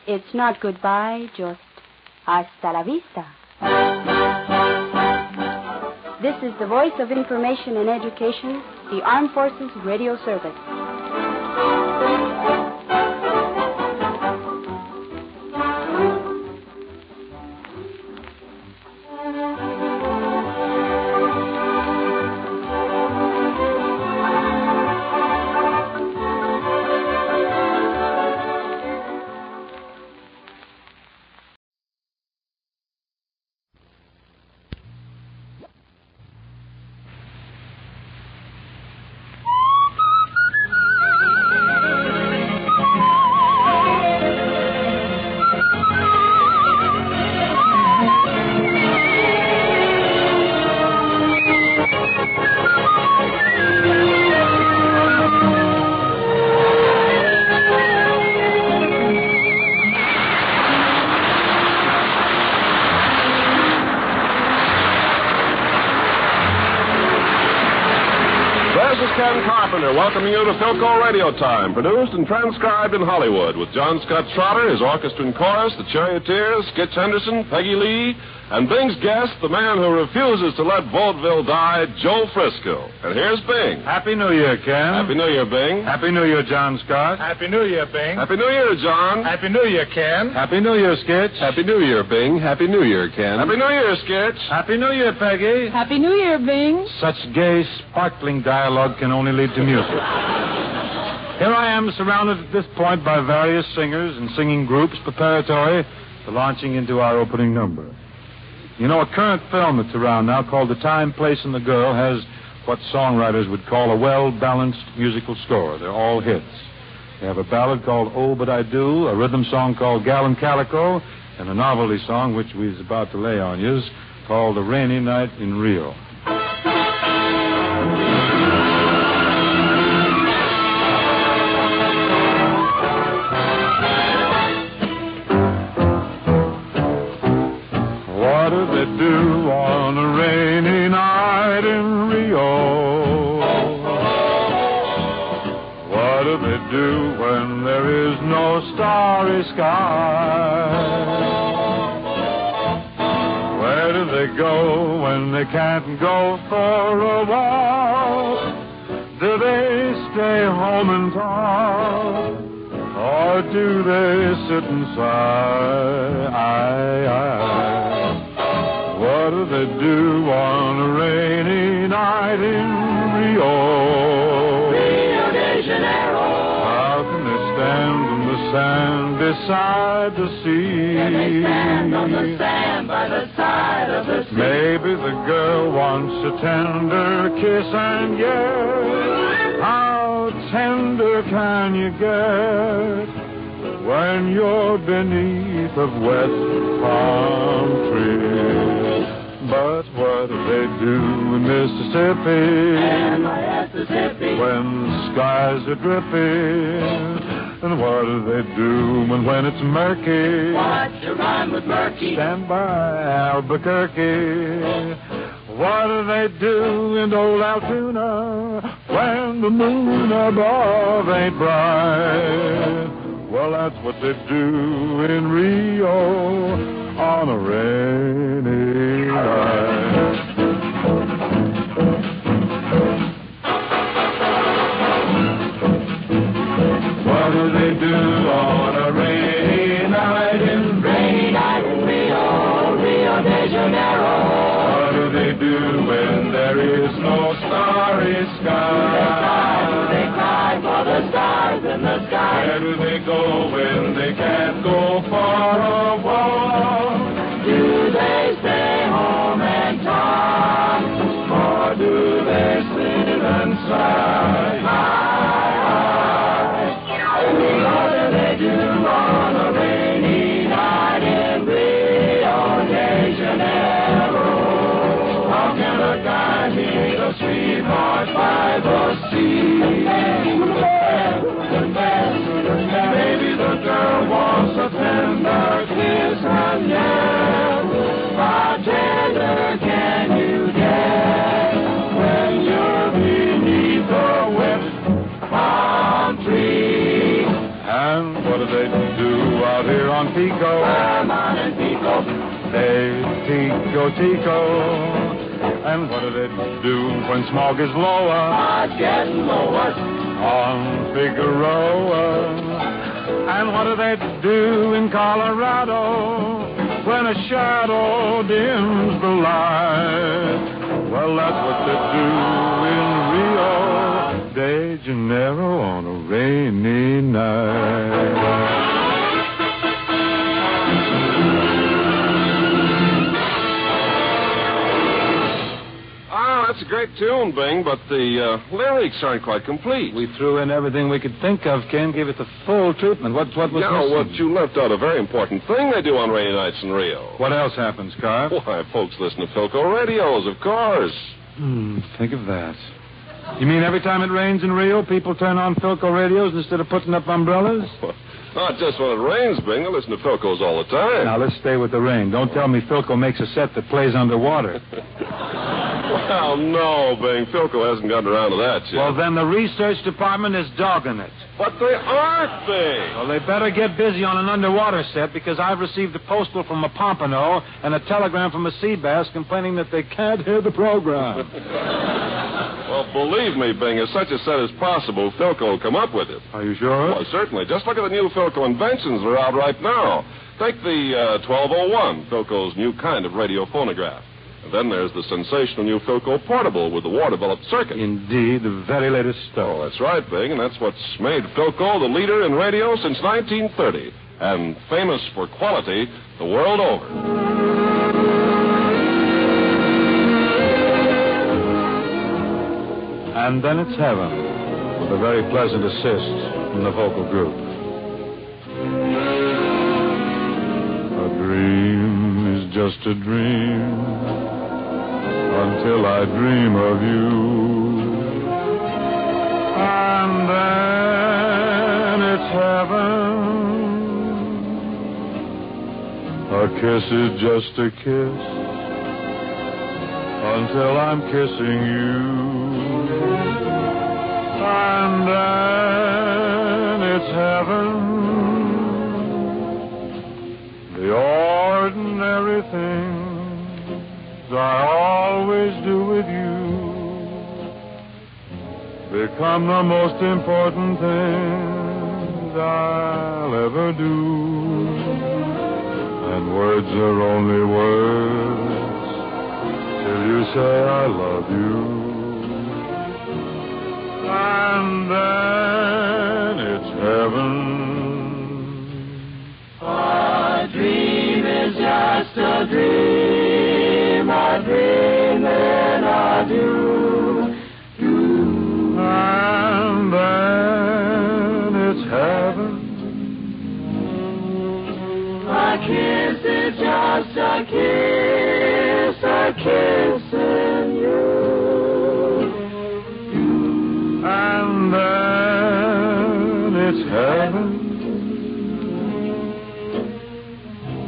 it's not goodbye, just hasta la vista. This is the Voice of Information and Education, the Armed Forces Radio Service. Welcoming you to Philco Radio Time, produced and transcribed in Hollywood with John Scott Trotter, his orchestra and chorus, the Charioteers, Skitch Henderson, Peggy Lee, and Bing's guest, the man who refuses to let vaudeville die, Joe Frisco. And here's Bing. Happy New Year, Ken. Happy New Year, Bing. Happy New Year, John Scott. Happy New Year, Bing. Happy New Year, John. Happy New Year, Ken. Happy New Year, Skitch. Happy New Year, Bing. Happy New Year, Ken. Happy New Year, Skitch. Happy New Year, Peggy. Happy New Year, Bing. Such gay, sparkling dialogue can only lead to music. Here I am, surrounded at this point by various singers and singing groups preparatory for launching into our opening number. You know, a current film that's around now called The Time, Place, and the Girl has what songwriters would call a well-balanced musical score. They're all hits. They have a ballad called Oh, But I Do, a rhythm song called Gal and Calico, and a novelty song, which we was about to lay on you, called A Rainy Night in Rio. What do they do on a rainy night in Rio? What do they do when there is no starry sky? Where do they go when they can't go for a walk? Do they stay home and talk? Or do they sit and sigh? What do they do on a rainy night in Rio? Rio de Janeiro. How can they stand on the sand beside the sea? Can they stand on the sand by the side of the sea? Maybe the girl wants a tender kiss, and yet how tender can you get when you're beneath a wet palm tree? But what do they do in Mississippi? And Mississippi. When skies are dripping? And what do they do when it's murky? What's your rhyme with murky? Stand by Albuquerque. What do they do in old Altoona when the moon above ain't bright? Well, that's what they do in Rio on a rainy night. What do they do on a rainy night in Rio, Rio de Janeiro? What do they do when there is no starry sky? They cry for the stars in the sky. Where do they go when they can't go for a walk? Do they stay home and talk? Or do they sit and sigh? What do they do on a rainy night in Rio de Janeiro? How can a guy meet a sweetheart by the sea? Maybe the girl wants a tender kiss, and yet how tender can you get when you're beneath a wet palm tree? And what do they do out here on Pico? Vermont and Pico. They Tico. And what do they do when smog is lower? Getting lower. On Figueroa. And what do they do in Colorado when a shadow dims the light? Well, that's what they do in Rio de Janeiro on a rainy night. That's a great tune, Bing, but the lyrics aren't quite complete. We threw in everything we could think of, Ken, gave it the full treatment. What was missing? What you left out, a very important thing they do on rainy nights in Rio. What else happens, Carl? Why, folks listen to Philco radios, of course. Think of that. You mean every time it rains in Rio, people turn on Philco radios instead of putting up umbrellas? Not just when it rains, Bing. I listen to Philcos all the time. Now, let's stay with the rain. Don't tell me Philco makes a set that plays underwater. Well, no, Bing. Philco hasn't gotten around to that yet. Well, then the research department is dogging it. But they aren't, Bing. Well, they better get busy on an underwater set, because I've received a postal from a pompano and a telegram from a sea bass complaining that they can't hear the program. Well, believe me, Bing, if such a set is possible, Philco will come up with it. Are you sure? Well, certainly. Just look at the new Philco inventions that are out right now. Take the 1201, Philco's new kind of radio phonograph. And then there's the sensational new Philco Portable with the war-developed circuit. Indeed, the very latest stuff. Oh, that's right, Bing, and that's what's made Philco the leader in radio since 1930. and famous for quality the world over. And then it's heaven, with a very pleasant assist from the vocal group. A dream is just a dream until I dream of you. And then it's heaven. A kiss is just a kiss until I'm kissing you. And then it's heaven. The ordinary things I always do with you become the most important things I'll ever do. And words are only words till you say I love you. And then it's heaven. A dream is just a dream, a dream and a do. And then it's heaven. A kiss is just a kiss in you. And then it's heaven.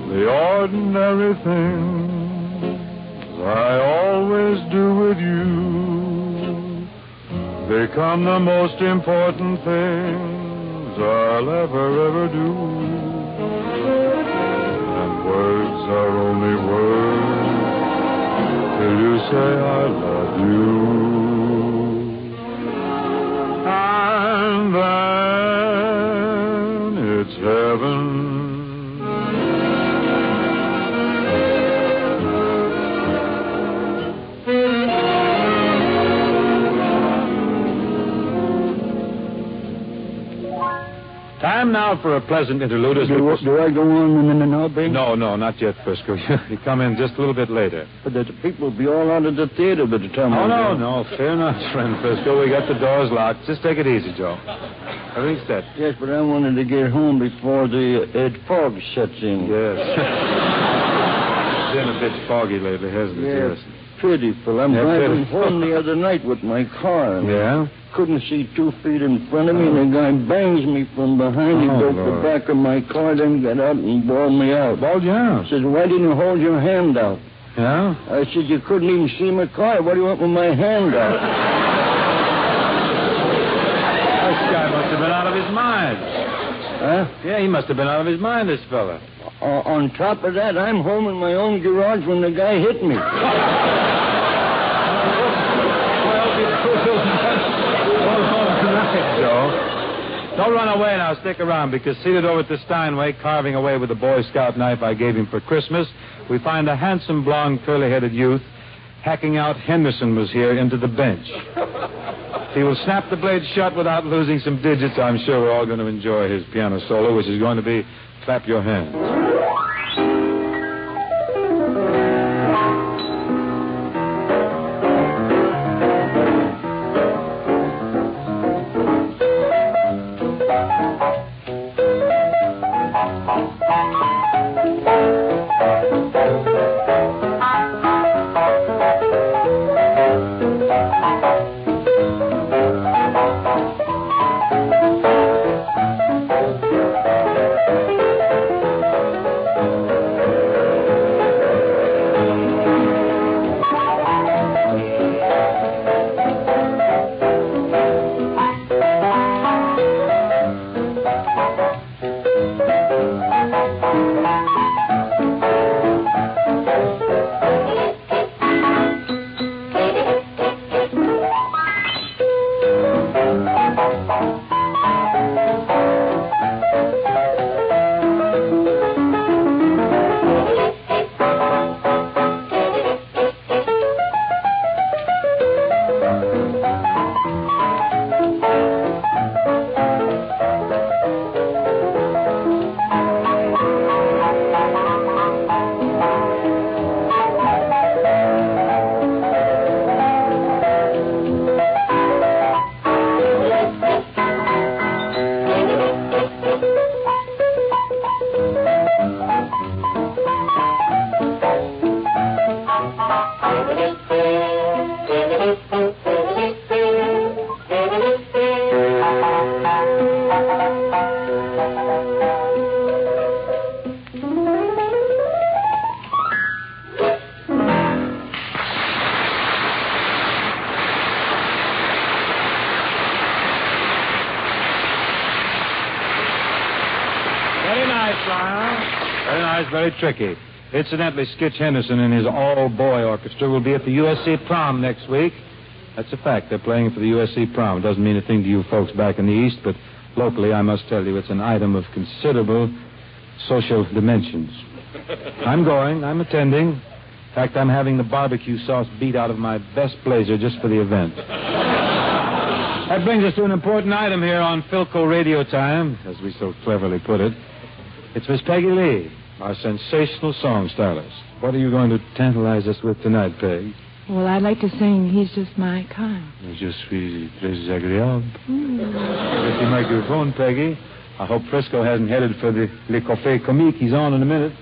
The ordinary things I always do with you become the most important things I'll ever do. And words are only words till you say I love you. And then it's heaven. Time now for a pleasant interlude. Do I go on in the now, Big? No, not yet, Frisco. You come in just a little bit later. But the people will be all out of the theater by the time Oh, no. Fear not, friend Frisco. We got the doors locked. Just take it easy, Joe. Everything's set. Yes, but I wanted to get home before the fog sets in. Yes. It's been a bit foggy lately, hasn't it? Yes. Pitiful. I'm driving home the other night with my car. Yeah? Couldn't see 2 feet in front of me, and a guy bangs me from behind. He broke the back of my car, then got out and bawled me out. Bawled you out? Says, why didn't you hold your hand out? Yeah? I said, you couldn't even see my car. What do you want with my hand out? This guy must have been out of his mind. Huh? Yeah, he must have been out of his mind, this fella. On top of that, I'm home in my own garage when the guy hit me. Joe. Don't run away now. Stick around, because seated over at the Steinway, carving away with the Boy Scout knife I gave him for Christmas, we find a handsome, blonde, curly-headed youth hacking out Henderson was here into the bench. If he will snap the blade shut without losing some digits, I'm sure we're all going to enjoy his piano solo, which is going to be Clap Your Hands. Very nice, very tricky. Incidentally, Skitch Henderson and his all-boy orchestra will be at the USC prom next week. That's a fact. They're playing for the USC prom. It doesn't mean a thing to you folks back in the East, but locally, I must tell you, it's an item of considerable social dimensions. I'm going. I'm attending. In fact, I'm having the barbecue sauce beat out of my best blazer just for the event. That brings us to an important item here on Philco Radio Time, as we so cleverly put it. It's Miss Peggy Lee, our sensational song stylist. What are you going to tantalize us with tonight, Peg? Well, I'd like to sing He's Just My Kind. Je suis très agréable. With the microphone, Peggy. I hope Frisco hasn't headed for the Le Café Comique. He's on in a minute.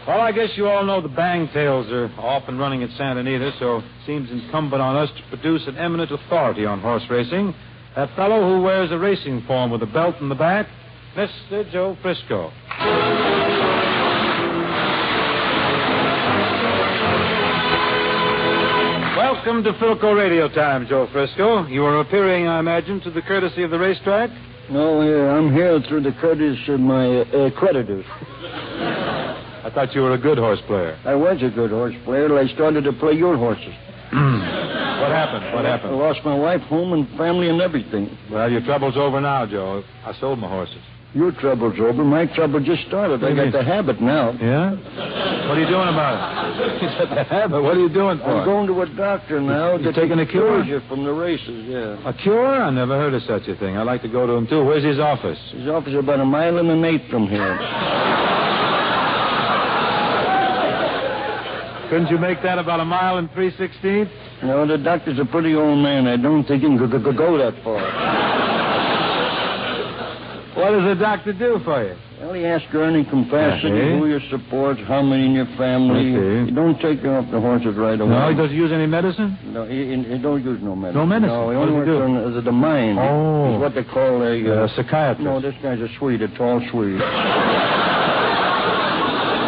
Well, I guess you all know the Bangtails are off and running at Santa Anita, so it seems incumbent on us to produce an eminent authority on horse racing. That fellow who wears a racing form with a belt in the back, Mr. Joe Frisco. Welcome to Philco Radio Time, Joe Frisco. You are appearing, I imagine, to the courtesy of the racetrack? No, I'm here through the courtesy of my creditors. I thought you were a good horse player. I was a good horse player till I started to play your horses. What happened? I lost my wife, home, and family, and everything. Well, your trouble's over now, Joe. I sold my horses. Your trouble's over. My trouble just started. I got the habit now. Yeah? What are you doing about it? You got the habit? What are you doing for? I'm going to a doctor now. You're taking a cure? You from the races, yeah. A cure? I never heard of such a thing. I'd like to go to him, too. Where's his office? His office is about 1.8 miles from here. Couldn't you make that about 1 3/16? No, the doctor's a pretty old man. I don't think he can go that far. What does the doctor do for you? Well, he asks your earning capacity, who you support, how many in your family. Okay. He don't take you off the horses right away. No, he doesn't use any medicine? No, he don't use no medicine. No medicine? No, he What only does he works on the mind. Oh. He's what they call a... psychiatrist. No, this guy's a Swede, a tall Swede.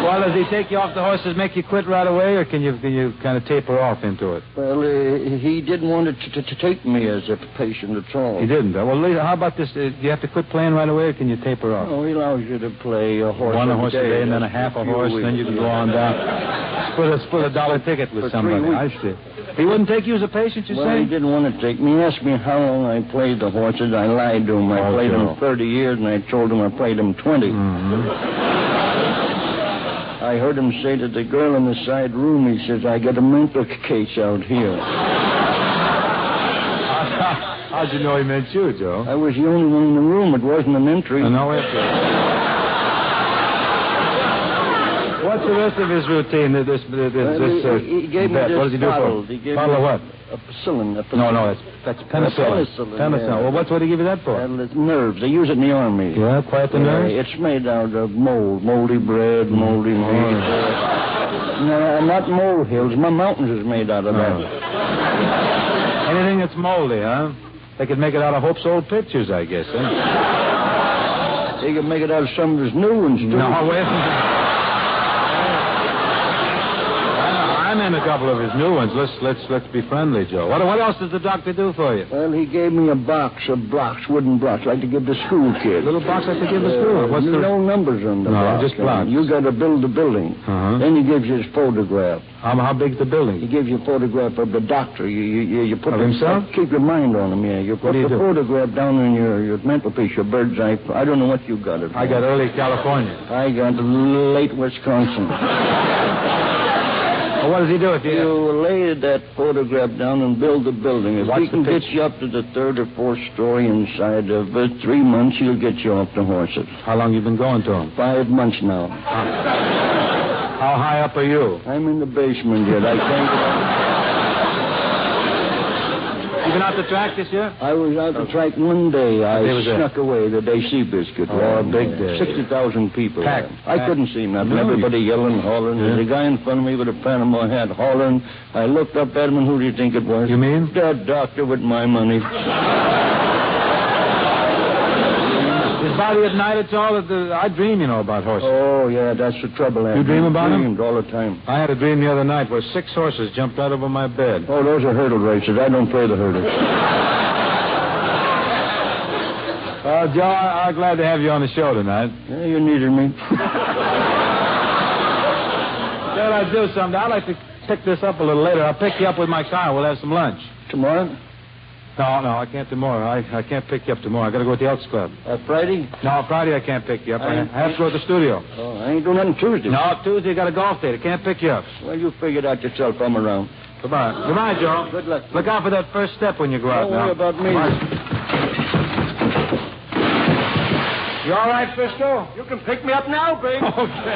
Well, does he take you off the horses, make you quit right away, or can you kind of taper off into it? Well, he didn't want to take me as a patient at all. He didn't. Well, how about this? Do you have to quit playing right away, or can you taper off? No, he allows you to play a horse. One horse a day, and then a half a horse, and then you can go on down. Split a $1 ticket with somebody. I see. He wouldn't take you as a patient, you say? Well, he didn't want to take me. He asked me how long I played the horses. I lied to him. I played them 30 years, and I told him I played them 20. Mm-hmm. I heard him say to the girl in the side room, he says, I got a mental case out here. How'd you know he meant you, Joe? I was the only one in the room. It wasn't an entry. No, What's the rest of his routine? He gave me this what does he do bottle. for? Bottle of what? A penicillin. No, that's penicillin. Penicillin. Yeah. Well, what did he give you that for? Well, it's nerves. They use it in the army. Yeah, quiet the nerves? It's made out of moldy bread, moldy meat. No, not molehills. My mountains is made out of that. Anything that's moldy, huh? They could make it out of Hope's old pictures, I guess, eh? They could make it out of some of his new ones, too. No, wait. I'm in a couple of his new ones. Let's be friendly, Joe. What else does the doctor do for you? Well, he gave me a box of blocks, wooden blocks, like to give the school kids. Little box like to give the school? What's no numbers on the box. No, just blocks. You got to build the building. Uh-huh. Then he gives you his photograph. How big's the building? He gives you a photograph of the doctor. You put of himself? Keep your mind on him, yeah. You put the photograph down on your mantelpiece, your bird's eye. I don't know what you got it for. I got early California. I got late Wisconsin. Well, what does he do with you? You lay that photograph down and build the building. If he can get you up to the 3rd or 4th story inside of 3 months, he'll get you off the horses. How long you been going to him? 5 months now. How high up are you? I'm in the basement yet. I can't get out. You been out the track this year? I was out the track one day. I snuck away the day Seabiscuit. Oh, big day. 60,000 people. Packed. I couldn't see nothing. Everybody yelling, hollering. Yeah. There's a guy in front of me with a Panama hat hollering. I looked up at him, and who do you think it was? You mean? That doctor with my money. His body at night, it's all I dream, about horses. Oh, yeah, that's the trouble. You dream about them? Dreamed all the time. I had a dream the other night where 6 horses jumped out over my bed. Oh, those are hurdle races. I don't play the hurdles. Joe, I'm glad to have you on the show tonight. Yeah, you needed me. Said I'd do something. I'd like to pick this up a little later. I'll pick you up with my car. We'll have some lunch. Tomorrow? No, I can't tomorrow. I can't pick you up tomorrow. I got to go to the Elks Club. Friday? No, Friday I can't pick you up. I have to go to the studio. Oh, I ain't doing nothing Tuesday. No, Tuesday I got a golf date. I can't pick you up. Well, you figure it out yourself. I'm around. Goodbye. Goodbye, Joe. Good luck. Look out for that first step when you go out now. Don't worry about me. You all right, Frisco? You can pick me up now, Big. Okay.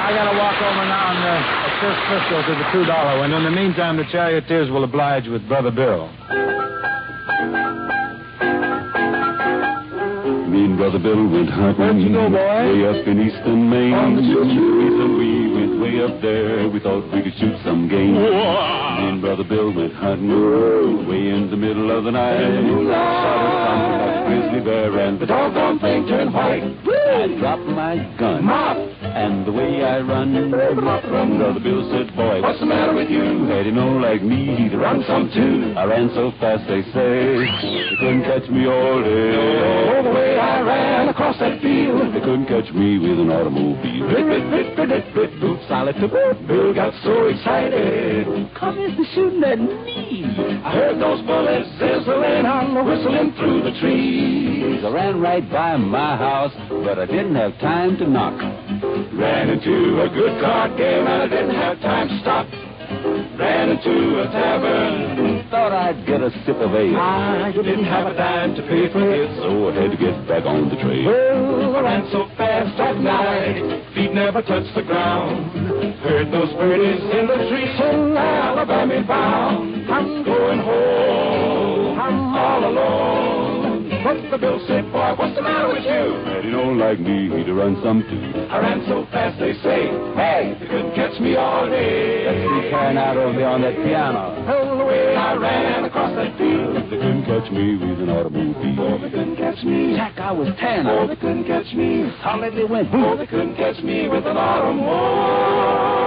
I got to walk over now and assist Frisco to the $2 window. In the meantime, the Charioteers will oblige with Brother Bill. Me and Brother Bill went hunting way up in eastern Maine. The reason we went way up there, we thought we could shoot some game. Me and Brother Bill went hunting way in the middle of the night. Shot something like a grizzly bear, and the doggone thing turned white. I dropped my gun, and the way I run, Brother Bill said, boy, what's the matter with you? Had he known like me, he'd run some too. I ran so fast, they say, they couldn't catch me all day. Oh, the way I ran across that field, they couldn't catch me with an automobile. Rit, boots, solid to boot. Bill got so excited, come in to shooting at me. I heard those bullets sizzling on the whistling through the trees. I ran right by my house, but I didn't have time to knock. Ran into a good card game, and I didn't have time to stop. Ran into a tavern, thought I'd get a sip of ale. I didn't have a dime to pay for it, so I had to get back on the trail. Well, I ran so fast that night, never touched the ground. Heard those birdies in the trees in Alabama bound. I'm going home, I'm all alone. But the bill said, boy, what's the matter with you? Daddy don't like me to run some too. I ran so fast, they say, hey, you couldn't catch me all day. Let's be carrying out over there on that piano. Oh, the way I ran across that field. They couldn't catch me with an automobile. Oh, they couldn't catch me. Jack, I was 10. Oh, they couldn't catch me. Solidly went. Oh, they couldn't catch me with an automobile.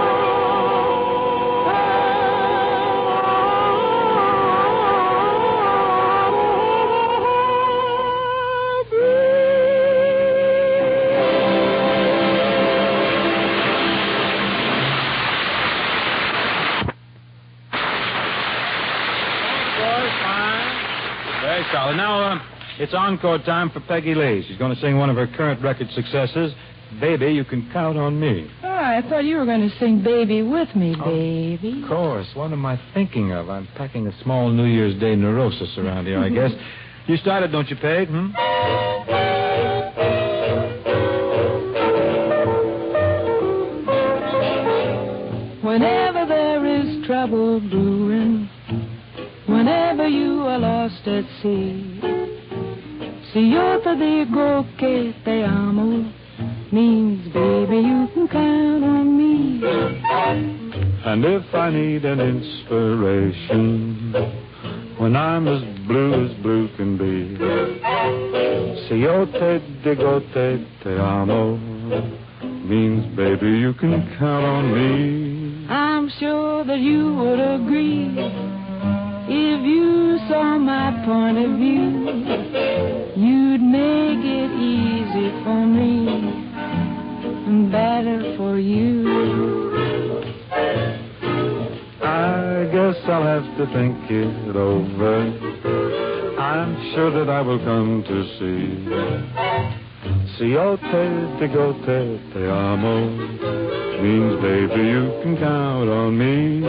Charlie. Now, it's encore time for Peggy Lee. She's going to sing one of her current record successes, Baby, You Can Count on Me. Oh, I thought you were going to sing Baby with me, baby. Of course. What am I thinking of? I'm packing a small New Year's Day neurosis around here, I guess. You started, don't you, Peg? Whenever there is trouble brewing, whenever you are lost at sea, si yo te digo que te amo, means, baby, you can count on me. And if I need an inspiration, when I'm as blue can be, si yo te digo te amo, means, baby, you can count on me. I'm sure that you would agree if you saw my point of view. You'd make it easy for me and better for you. I guess I'll have to think it over. I'm sure that I will come to see. Si yo te digo te amo, means, baby, you can count on me.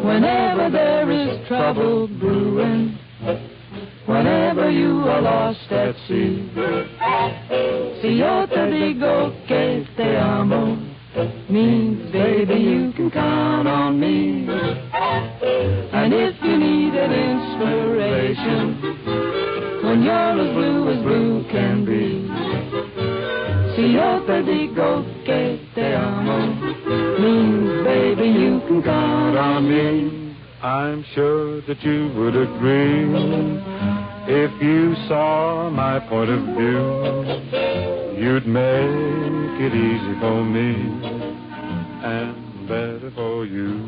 Whenever there is trouble brewing, whenever you are lost at sea, si yo te digo que te amo, means, baby, you can count on me. And if you need an inspiration, when you're as blue can be, si yo te digo que te amo, means, baby, you can count on me. I'm sure that you would agree. If you saw my point of view, you'd make it easy for me and better for you.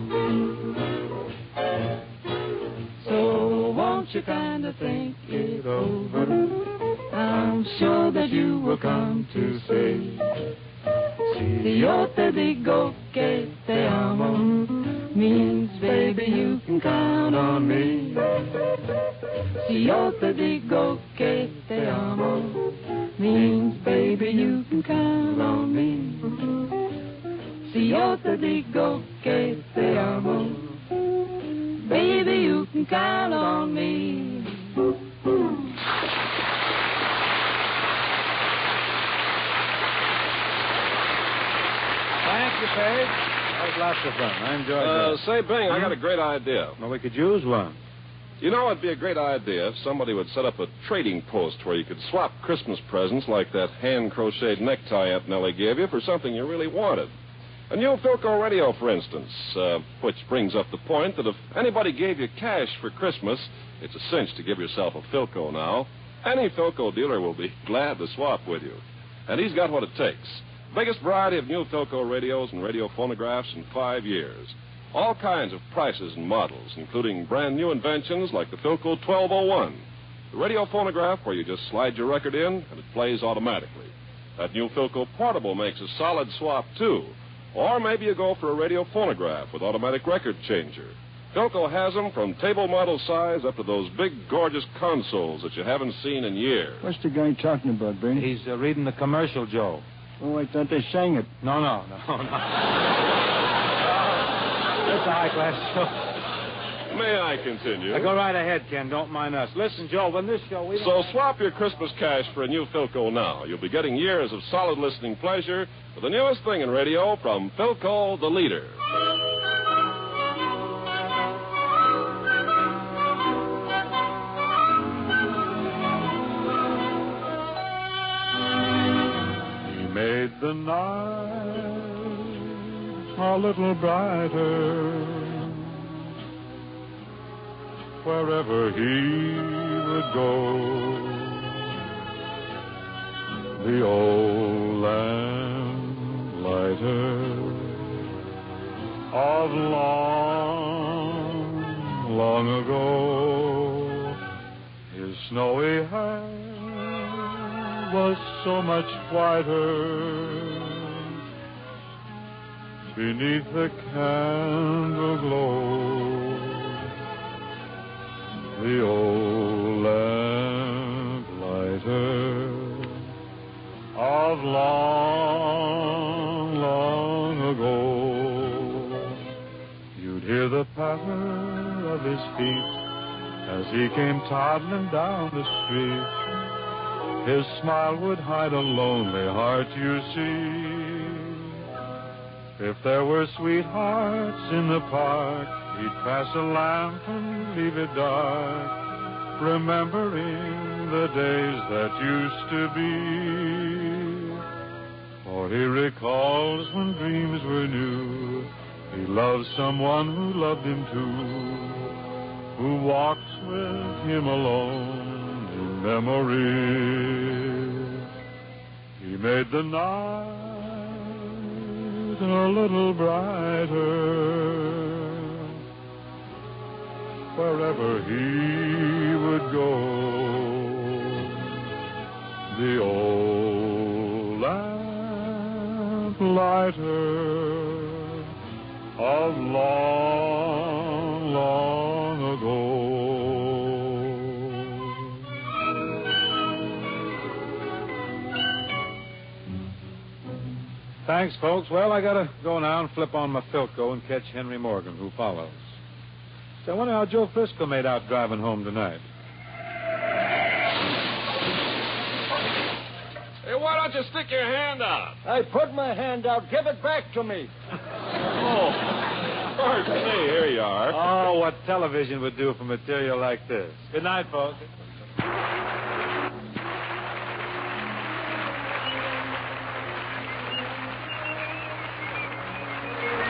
So won't you kind of think it over? I'm sure that you will come to say, si yo te digo que te amo, means, baby, you can count on me. Si yo te digo que te amo, means, baby, you can count on me. Si yo te digo que te amo, baby, you can count on me. Thank you, Peg. That was lots of fun. I enjoyed that. Say, Bing, I got a great idea. Well, we could use one. You know, it'd be a great idea if somebody would set up a trading post where you could swap Christmas presents like that hand-crocheted necktie Aunt Nellie gave you for something you really wanted. A new Philco radio, for instance, which brings up the point that if anybody gave you cash for Christmas, it's a cinch to give yourself a Philco now. Any Philco dealer will be glad to swap with you. And he's got what it takes. Biggest variety of new Philco radios and radio phonographs in 5 years. All kinds of prices and models, including brand new inventions like the Philco 1201. The radio phonograph where you just slide your record in and it plays automatically. That new Philco portable makes a solid swap, too. Or maybe you go for a radio phonograph with automatic record changer. Philco has them from table model size up to those big, gorgeous consoles that you haven't seen in years. What's the guy talking about, Bernie? He's reading the commercial, Joe. Oh, I thought they sang it. No. It's a high-class show. May I continue? Go right ahead, Ken. Don't mind us. Listen, Joe, when this show... So swap your Christmas cash for a new Philco now. You'll be getting years of solid listening pleasure with the newest thing in radio from Philco, the leader. He made the night a little brighter wherever he would go. The old lamplighter of long, long ago, his snowy hair was so much whiter beneath the candle glow. The old lamplighter of long, long ago. You'd hear the patter of his feet as he came toddling down the street. His smile would hide a lonely heart, you see. If there were sweethearts in the park, he'd pass a lamp and leave it dark, remembering the days that used to be. For he recalls when dreams were new, he loved someone who loved him too, who walked with him alone in memory. He made the night a little brighter wherever he would go. The old lamplighter of long, long ago. Thanks, folks. Well, I gotta go now and flip on my Philco and catch Henry Morgan, who follows. So I wonder how Joe Frisco made out driving home tonight. Hey, why don't you stick your hand out? I put my hand out. Give it back to me. Oh, pardon me. Here you are. Oh, what television would do for material like this. Good night, folks.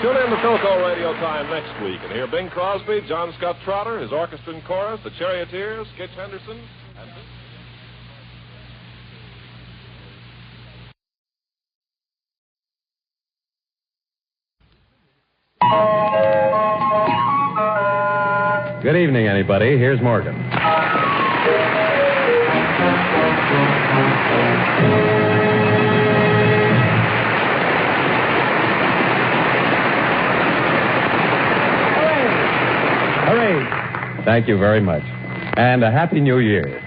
Tune in to Philco Radio Time next week and hear Bing Crosby, John Scott Trotter, his orchestra and chorus, the Charioteers, Skitch Henderson, and... Good evening, anybody. Here's Morgan. Thank you very much. And a Happy New Year.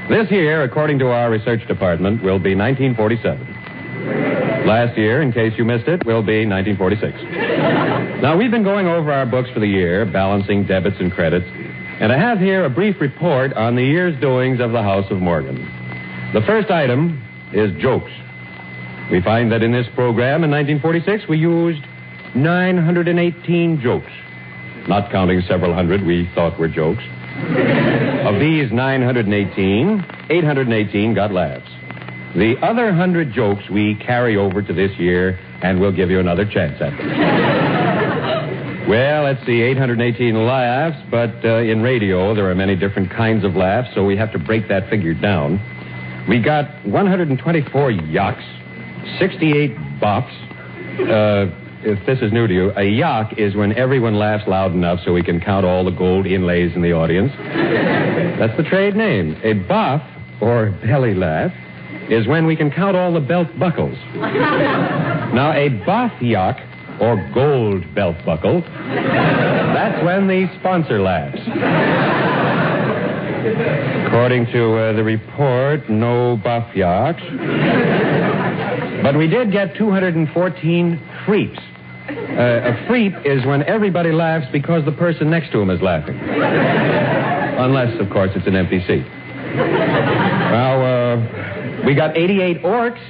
This year, according to our research department, will be 1947. Last year, in case you missed it, will be 1946. Now, we've been going over our books for the year, balancing debits and credits, and I have here a brief report on the year's doings of the House of Morgan. The first item is jokes. We find that in this program in 1946, we used 918 jokes. Not counting several hundred we thought were jokes. Of these 918, 818 got laughs. The other 100 jokes we carry over to this year, and we'll give you another chance at them. Well, let's see, 818 laughs, but in radio there are many different kinds of laughs, so we have to break that figure down. We got 124 yucks, 68 bops, if this is new to you, a yuck is when everyone laughs loud enough so we can count all the gold inlays in the audience. That's the trade name. A buff, or belly laugh, is when we can count all the belt buckles. Now, a buff yuck, or gold belt buckle, that's when the sponsor laughs. According to the report, no buff yucks. But we did get 214 freeps. A freep is when everybody laughs because the person next to him is laughing. Unless, of course, it's an empty seat. Well, we got 88 orcs.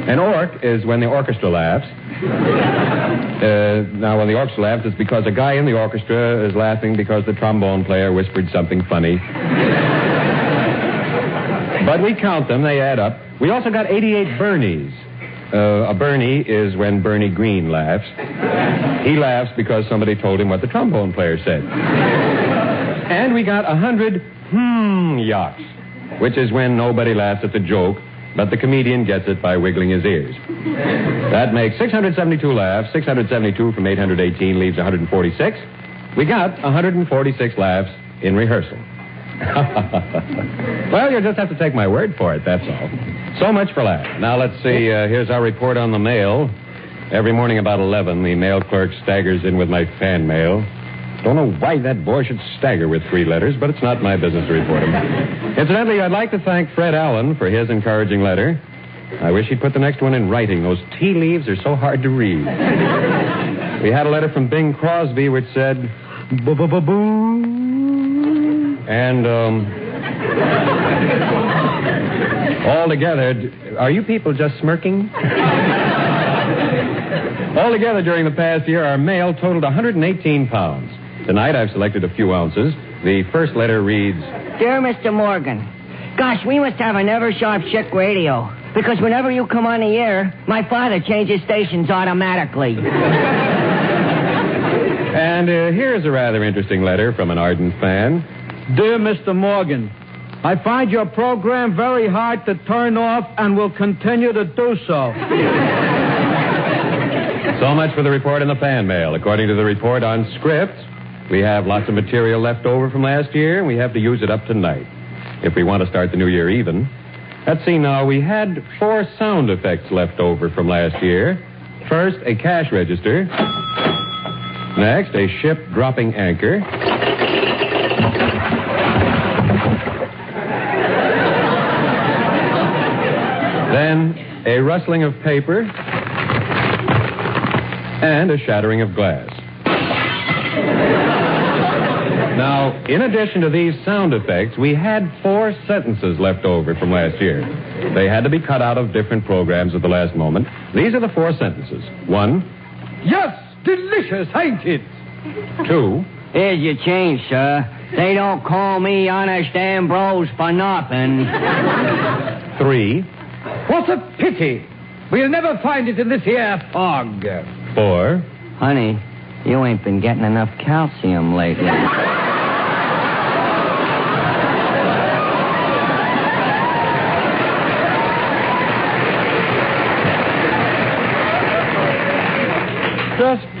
An orc is when the orchestra laughs. Now, when the orchestra laughs, it's because a guy in the orchestra is laughing because the trombone player whispered something funny. But we count them. They add up. We also got 88 Bernies. A Bernie is when Bernie Green laughs. He laughs because somebody told him what the trombone player said. And we got 100 yachts, which is when nobody laughs at the joke, but the comedian gets it by wiggling his ears. That makes 672 laughs. 672 from 818 leaves 146. We got 146 laughs in rehearsal. Well, you'll just have to take my word for it, that's all. So much for laughs. Now, let's see. Here's our report on the mail. Every morning about 11, the mail clerk staggers in with my fan mail. Don't know why that boy should stagger with 3 letters, but it's not my business to report him. Incidentally, I'd like to thank Fred Allen for his encouraging letter. I wish he'd put the next one in writing. Those tea leaves are so hard to read. We had a letter from Bing Crosby which said, boo-boo-boo-boo. And, altogether, are you people just smirking? Altogether, during the past year, our mail totaled 118 pounds. Tonight, I've selected a few ounces. The first letter reads, Dear Mr. Morgan, gosh, we must have a never-sharp chick radio. Because whenever you come on the air, my father changes stations automatically. And here's a rather interesting letter from an ardent fan. Dear Mr. Morgan, I find your program very hard to turn off and will continue to do so. So much for the report in the fan mail. According to the report on script, we have lots of material left over from last year, and we have to use it up tonight if we want to start the new year even. Let's see now. We had 4 sound effects left over from last year. First, a cash register. Next, a ship dropping anchor. Then, a rustling of paper. And a shattering of glass. Now, in addition to these sound effects, we had 4 sentences left over from last year. They had to be cut out of different programs at the last moment. These are the 4 sentences. 1. Yes, delicious, ain't it? 2. Here's your change, sir. They don't call me Honest Ambrose for nothing. 3. What a pity. We'll never find it in this here fog. 4. Honey, you ain't been getting enough calcium lately.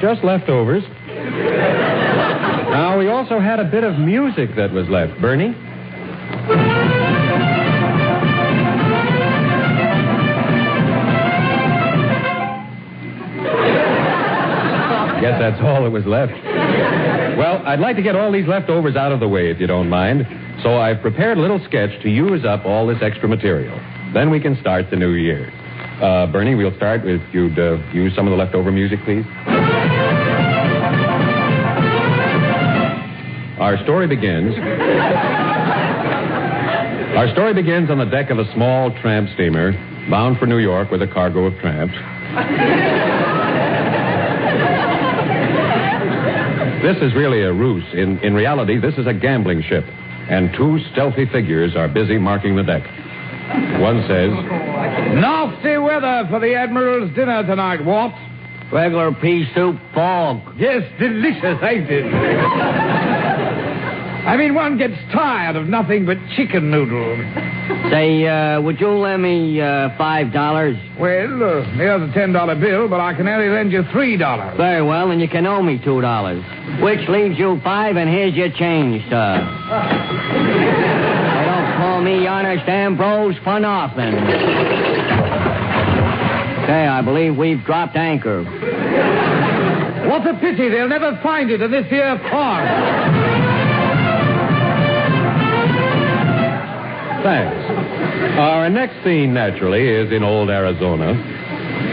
Just leftovers. Now, we also had a bit of music that was left. Bernie? Guess that's all that was left. Well, I'd like to get all these leftovers out of the way, if you don't mind. So I've prepared a little sketch to use up all this extra material. Then we can start the new year. Bernie, we'll start if you'd use some of the leftover music, please. Our story begins on the deck of a small tramp steamer bound for New York with a cargo of tramps. This is really a ruse. In reality, this is a gambling ship, and 2 stealthy figures are busy marking the deck. One says, Nasty weather for the Admiral's dinner tonight, what? Regular pea soup fog. Yes, delicious, ain't it? I mean, one gets tired of nothing but chicken noodles. Say, would you lend me $5? Well, here's a $10 bill, but I can only lend you $3. Very well, and you can owe me $2. Which leaves you 5, and here's your change, sir. They don't call me Honest Ambrose for nothing. Okay, I believe we've dropped anchor. What a pity. They'll never find it in this here fog. Thanks. Our next scene, naturally, is in old Arizona.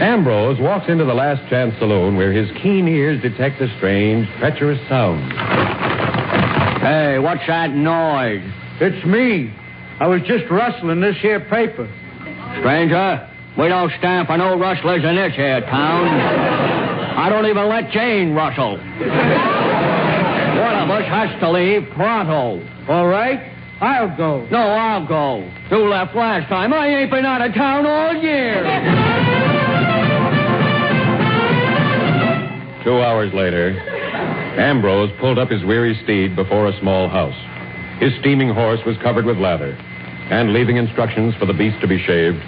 Ambrose walks into the Last Chance Saloon where his keen ears detect a strange, treacherous sound. Hey, what's that noise? It's me. I was just rustling this here paper. Stranger, we don't stand for no rustlers in this here town. I don't even let Jane rustle. One of us has to leave pronto. All right, I'll go. No, I'll go. You left last time. I ain't been out of town all year. 2 hours later, Ambrose pulled up his weary steed before a small house. His steaming horse was covered with lather, and leaving instructions for the beast to be shaved,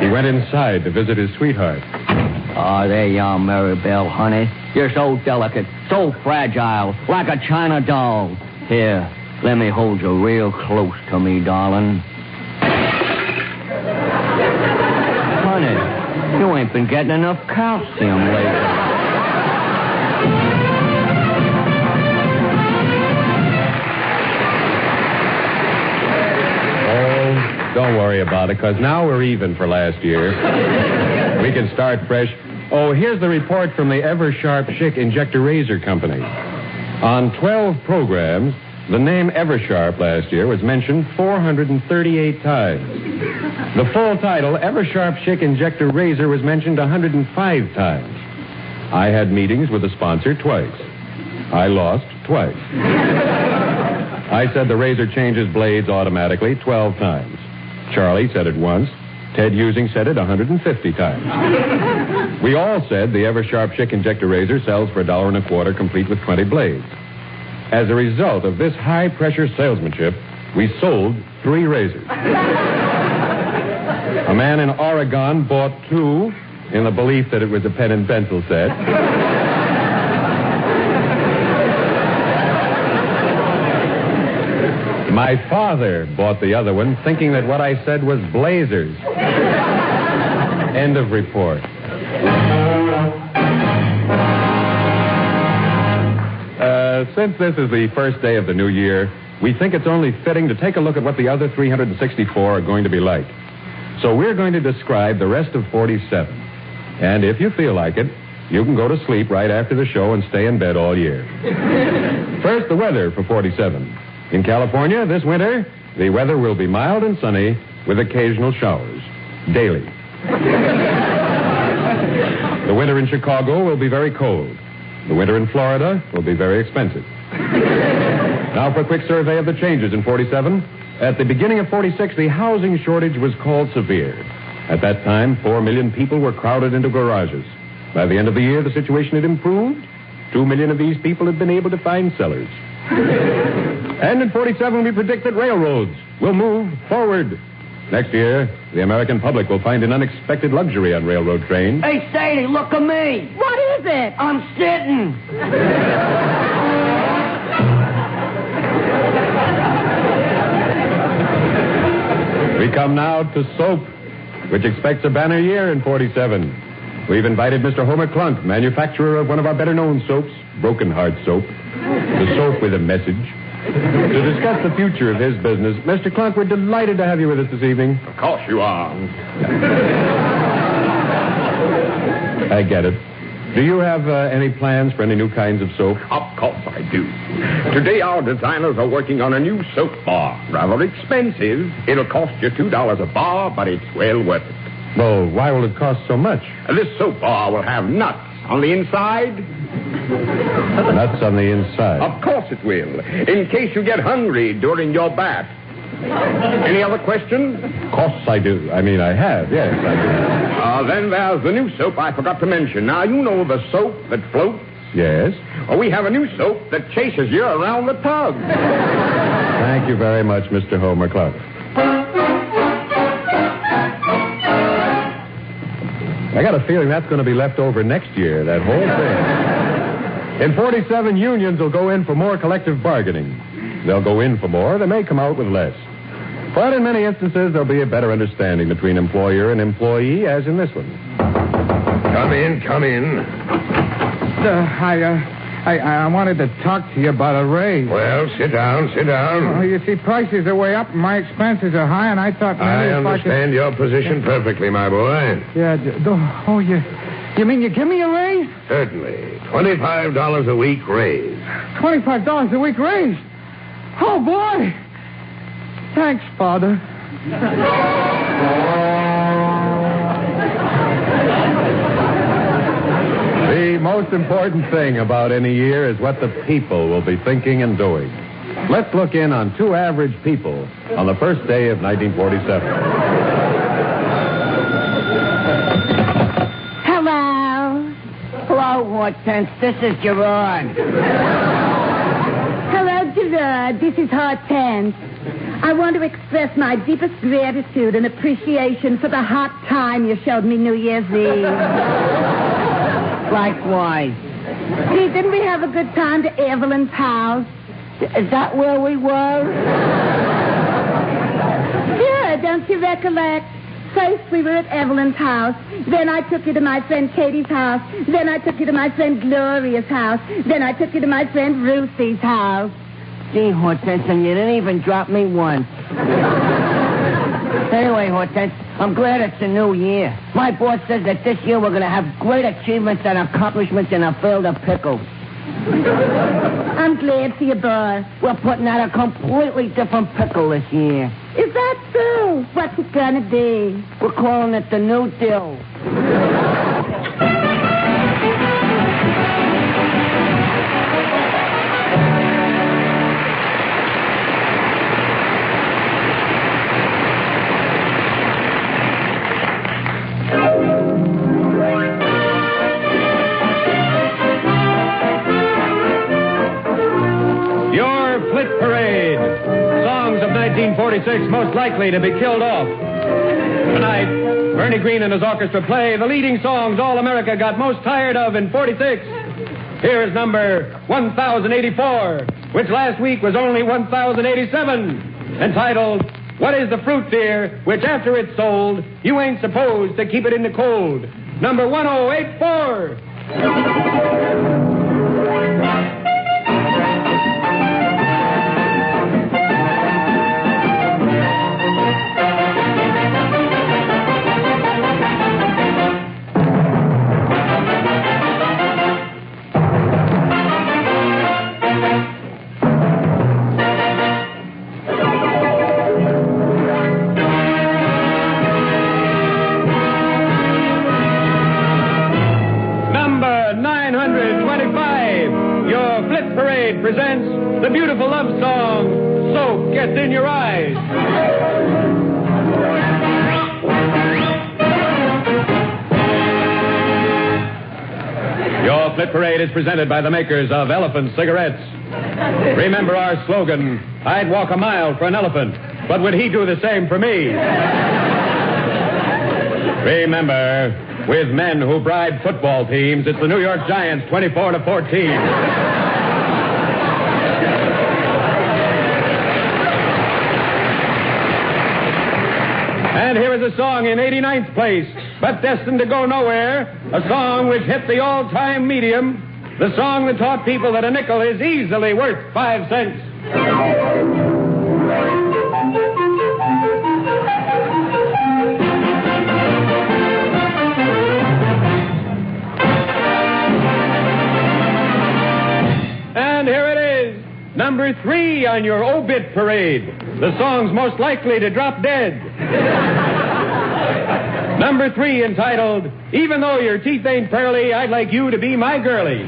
he went inside to visit his sweetheart. Oh, there you are, Maribel, honey. You're so delicate, so fragile, like a china doll. Here, let me hold you real close to me, darling. Honey, you ain't been getting enough calcium lately. Don't worry about it, because now we're even for last year. We can start fresh. Oh, here's the report from the Ever-Sharp Schick Injector Razor Company. On 12 programs, the name Ever-Sharp last year was mentioned 438 times. The full title, Ever-Sharp Schick Injector Razor, was mentioned 105 times. I had meetings with the sponsor twice. I lost twice. I said the razor changes blades automatically 12 times. Charlie said it once. Ted Using said it 150 times. We all said the Ever-Sharp Schick Injector Razor sells for $1.25, complete with 20 blades. As a result of this high-pressure salesmanship, we sold 3 razors. A man in Oregon bought 2 in the belief that it was a pen and pencil set. My father bought the other one, thinking that what I said was blazers. End of report. Since this is the first day of the new year, we think it's only fitting to take a look at what the other 364 are going to be like. So we're going to describe the rest of 47. And if you feel like it, you can go to sleep right after the show and stay in bed all year. First, the weather for 47. In California, this winter, the weather will be mild and sunny with occasional showers. Daily. The winter in Chicago will be very cold. The winter in Florida will be very expensive. Now for a quick survey of the changes in 47. At the beginning of 46, the housing shortage was called severe. At that time, 4 million people were crowded into garages. By the end of the year, the situation had improved. 2 million of these people had been able to find sellers. And in 47, we predict that railroads will move forward. Next year, the American public will find an unexpected luxury on railroad trains. Hey, Sadie, look at me. What is it? I'm sitting. We come now to soap, which expects a banner year in 47. We've invited Mr. Homer Clunk, manufacturer of one of our better-known soaps, Broken Heart Soap, the soap with a message, to discuss the future of his business. Mr. Clunk, we're delighted to have you with us this evening. Of course you are. I get it. Do you have any plans for any new kinds of soap? Of course I do. Today our designers are working on a new soap bar. Rather expensive. It'll cost you $2 a bar, but it's well worth it. Well, why will it cost so much? This soap bar will have nuts on the inside. Nuts on the inside? Of course it will, in case you get hungry during your bath. Any other questions? Of course I do. I mean, I have, yes, I do. Then there's the new soap I forgot to mention. Now, you know the soap that floats? Yes. Well, we have a new soap that chases you around the tub. Thank you very much, Mr. Homer Clark. I got a feeling that's going to be left over next year, that whole thing. In 47, unions will go in for more collective bargaining. They'll go in for more. They may come out with less. But in many instances, there'll be a better understanding between employer and employee, as in this one. Come in, come in. I wanted to talk to you about a raise. Well, sit down. Well, you see, prices are way up and my expenses are high, and I thought maybe I if understand your position perfectly, my boy. Yeah, you mean you give me a raise? Certainly. $25 a week raise. $25 a week raise? Oh, boy. Thanks, Father. The most important thing about any year is what the people will be thinking and doing. Let's look in on two average people on the first day of 1947. Hello, Hortense. This is Gerard. Hello, Gerard. This is Hortense. I want to express my deepest gratitude and appreciation for the hot time you showed me New Year's Eve. Likewise. Gee, didn't we have a good time to Evelyn's house? Is that where we were? Yeah, don't you recollect? First we were at Evelyn's house. Then I took you to my friend Katie's house. Then I took you to my friend Gloria's house. Then I took you to my friend Ruthie's house. Gee, Hortense, and you didn't even drop me once. Anyway, Hortense, I'm glad it's a new year. My boss says that this year we're going to have great achievements and accomplishments in a field of pickles. I'm glad for you, boy. We're putting out a completely different pickle this year. Is that so? What's it gonna be? We're calling it the New Dill. Parade. Songs of 1946 most likely to be killed off. Tonight, Bernie Green and his orchestra play the leading songs all America got most tired of in 46. Here is number 1084, which last week was only 1087, entitled, What is the Fruit, Dear, which after it's sold, you ain't supposed to keep it in the cold. Number 1084. Presents the beautiful love song, Soap Gets in Your Eyes. Your Flip Parade is presented by the makers of Elephant Cigarettes. Remember our slogan, I'd walk a mile for an elephant, but would he do the same for me? Remember, with men who bribe football teams, it's the New York Giants 24-14. And here is a song in 89th place, but destined to go nowhere. A song which hit the all-time medium. The song that taught people that a nickel is easily worth 5 cents. And here it is, number 3 on your obit parade. The song's most likely to drop dead. Number 3, entitled, Even Though Your Teeth Ain't Pearly, I'd Like You to Be My Girlie.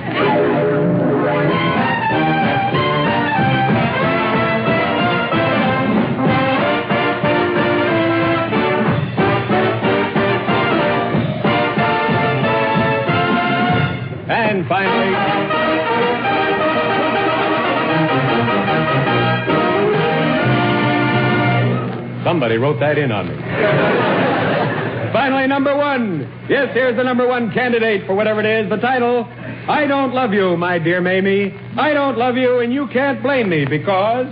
And finally, somebody wrote that in on me. Finally, number 1. Yes, here's the number 1 candidate for whatever it is. The title, I Don't Love You, My Dear Mamie. I don't love you, and you can't blame me because...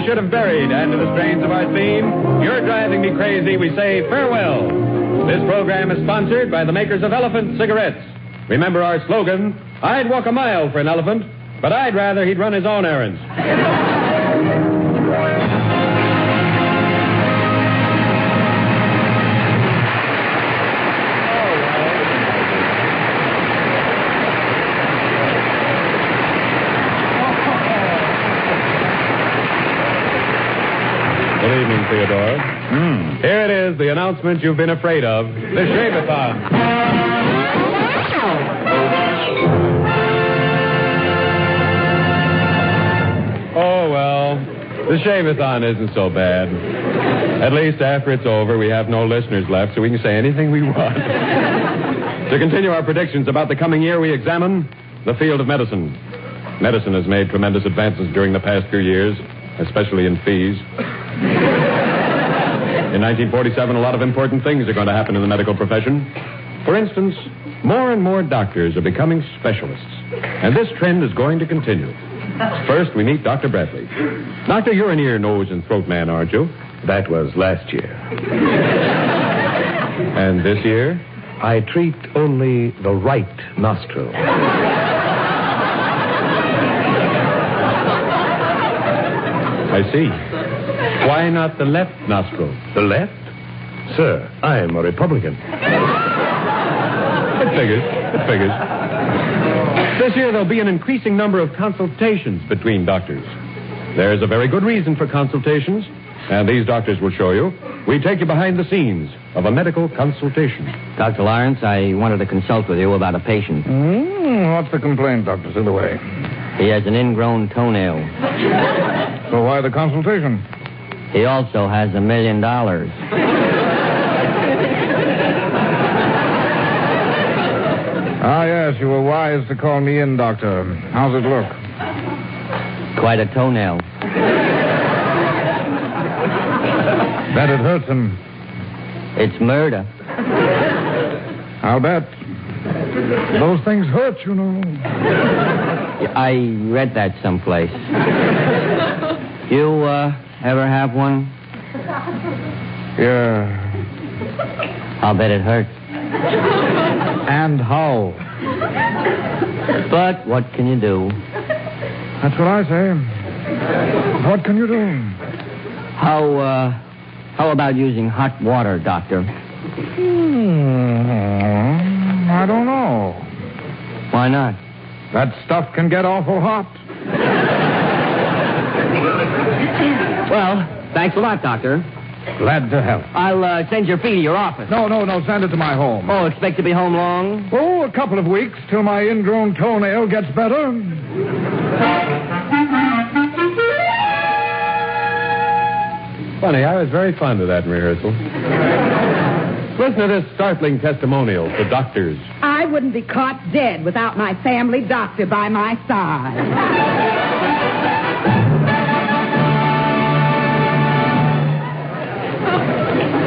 should have buried, and to the strains of our theme, You're Driving Me Crazy, we say farewell. This program is sponsored by the makers of Elephant Cigarettes. Remember our slogan, I'd walk a mile for an elephant, but I'd rather he'd run his own errands. Good evening, Theodore. Here it is, the announcement you've been afraid of, the Shave-a-thon. Oh, well, the Shave-a-thon isn't so bad. At least after it's over, we have no listeners left, so we can say anything we want. To continue our predictions about the coming year, we examine the field of medicine. Medicine has made tremendous advances during the past few years, especially in fees. In 1947, a lot of important things are going to happen in the medical profession. For instance, more and more doctors are becoming specialists, and this trend is going to continue. First, we meet Dr. Bradley. Doctor, you're an ear, nose, and throat man, aren't you? That was last year. And this year? I treat only the right nostril. I see. Why not the left nostril? The left? Sir, I am a Republican. It figures. This year there'll be an increasing number of consultations between doctors. There's a very good reason for consultations, and these doctors will show you. We take you behind the scenes of a medical consultation. Dr. Lawrence, I wanted to consult with you about a patient. What's the complaint, Dr. Silverway? He has an ingrown toenail. So why the consultation? He also has $1 million. Ah, yes, you were wise to call me in, Doctor. How's it look? Quite a toenail. Bet it hurts him. It's murder. I'll bet. Those things hurt, you know. I read that someplace. You, ever have one? Yeah. I'll bet it hurts. And how? But what can you do? That's what I say. What can you do? How about using hot water, Doctor? I don't know. Why not? That stuff can get awful hot. Well, thanks a lot, Doctor. Glad to help. I'll send your fee to your office. No. Send it to my home. Oh, expect to be home long? Oh, a couple of weeks till my ingrown toenail gets better. Funny, I was very fond of that in rehearsal. Listen to this startling testimonial to doctors. I wouldn't be caught dead without my family doctor by my side.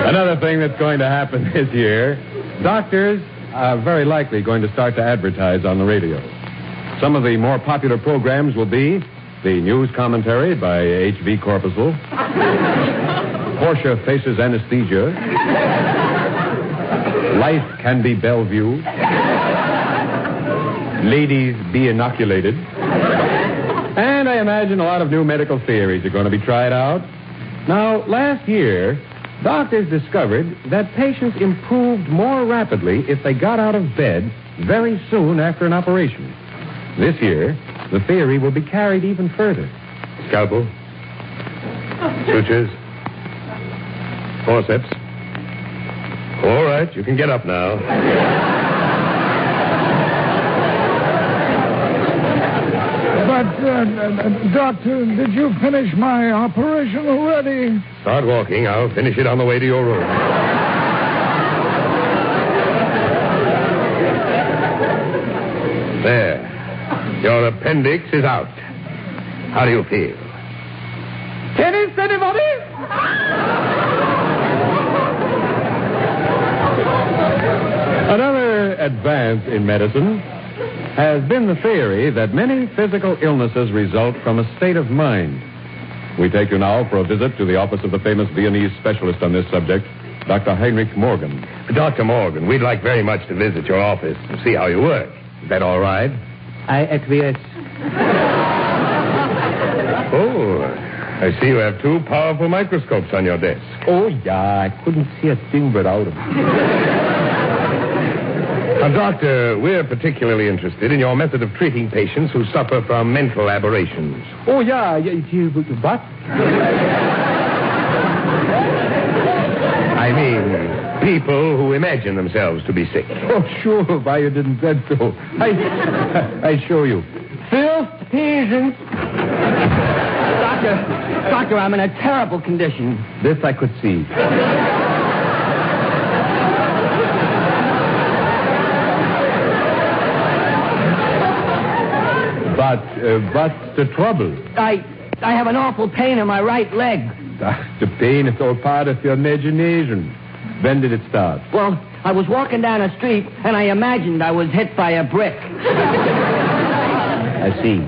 Another thing that's going to happen this year, doctors are very likely going to start to advertise on the radio. Some of the more popular programs will be the news commentary by H.V. Corpuscle, Portia Faces Anesthesia, Life Can Be Bellevue, Ladies Be Inoculated, and I imagine a lot of new medical theories are going to be tried out. Now, last year, doctors discovered that patients improved more rapidly if they got out of bed very soon after an operation. This year, the theory will be carried even further. Scalpel. Sutures. Forceps. All right, you can get up now. But, Doctor, did you finish my operation already? Start walking. I'll finish it on the way to your room. There. Your appendix is out. How do you feel? Tennis, anybody? Another advance in medicine has been the theory that many physical illnesses result from a state of mind. We take you now for a visit to the office of the famous Viennese specialist on this subject, Dr. Heinrich Morgan. Dr. Morgan, we'd like very much to visit your office and see how you work. Is that all right? I acquiesce. Oh, I see you have two powerful microscopes on your desk. Oh, yeah, I couldn't see a thing without them. Now, Doctor, we're particularly interested in your method of treating patients who suffer from mental aberrations. Oh, yeah, what? I mean, people who imagine themselves to be sick. Oh, sure, why you didn't said so. I show you. Phil, he isn't. Doctor, I'm in a terrible condition. This I could see. But what's the trouble? I have an awful pain in my right leg. The pain is all part of your imagination. When did it start? Well, I was walking down a street, and I imagined I was hit by a brick. I see.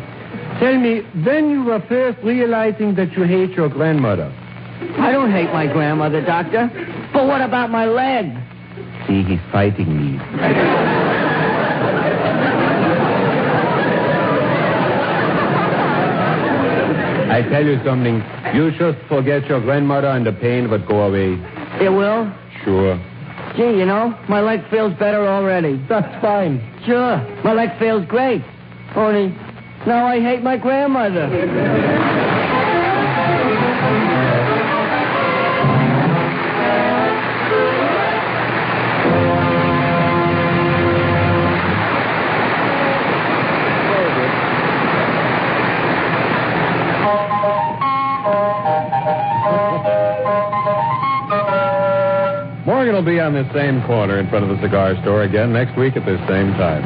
Tell me, when you were first realizing that you hate your grandmother? I don't hate my grandmother, Doctor. But what about my leg? See, he's fighting me. I tell you something. You just forget your grandmother and the pain would go away. It will? Sure. Gee, you know, my leg feels better already. That's fine. Sure, my leg feels great. Only, now I hate my grandmother. Morgan will be on this same corner in front of the cigar store again next week at this same time.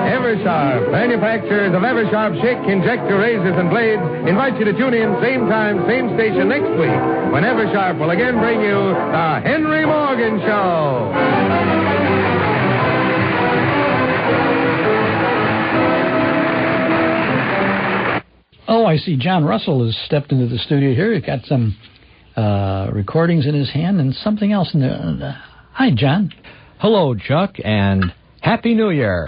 Eversharp, manufacturers of Eversharp Shake, Injector, Razors, and Blades, invite you to tune in same time, same station next week when Eversharp will again bring you the Henry Morgan Show. Oh, I see John Russell has stepped into the studio here. He's got some recordings in his hand and something else in there. Hi, John. Hello, Chuck, and Happy New Year.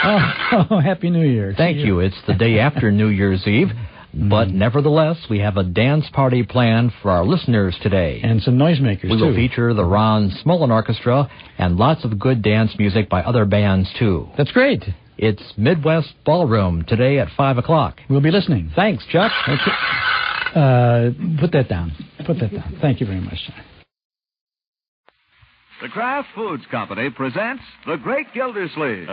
Oh, Happy New Year. Thank you. It's the day after New Year's Eve, but nevertheless, we have a dance party planned for our listeners today. And some noisemakers, We too. will feature the Ron Smolin Orchestra and lots of good dance music by other bands, too. That's great. It's Midwest Ballroom today at 5 o'clock. We'll be listening. Thanks, Chuck. Okay. Put that down. Put that down. Thank you very much, John. The Kraft Foods Company presents The Great Gildersleeve.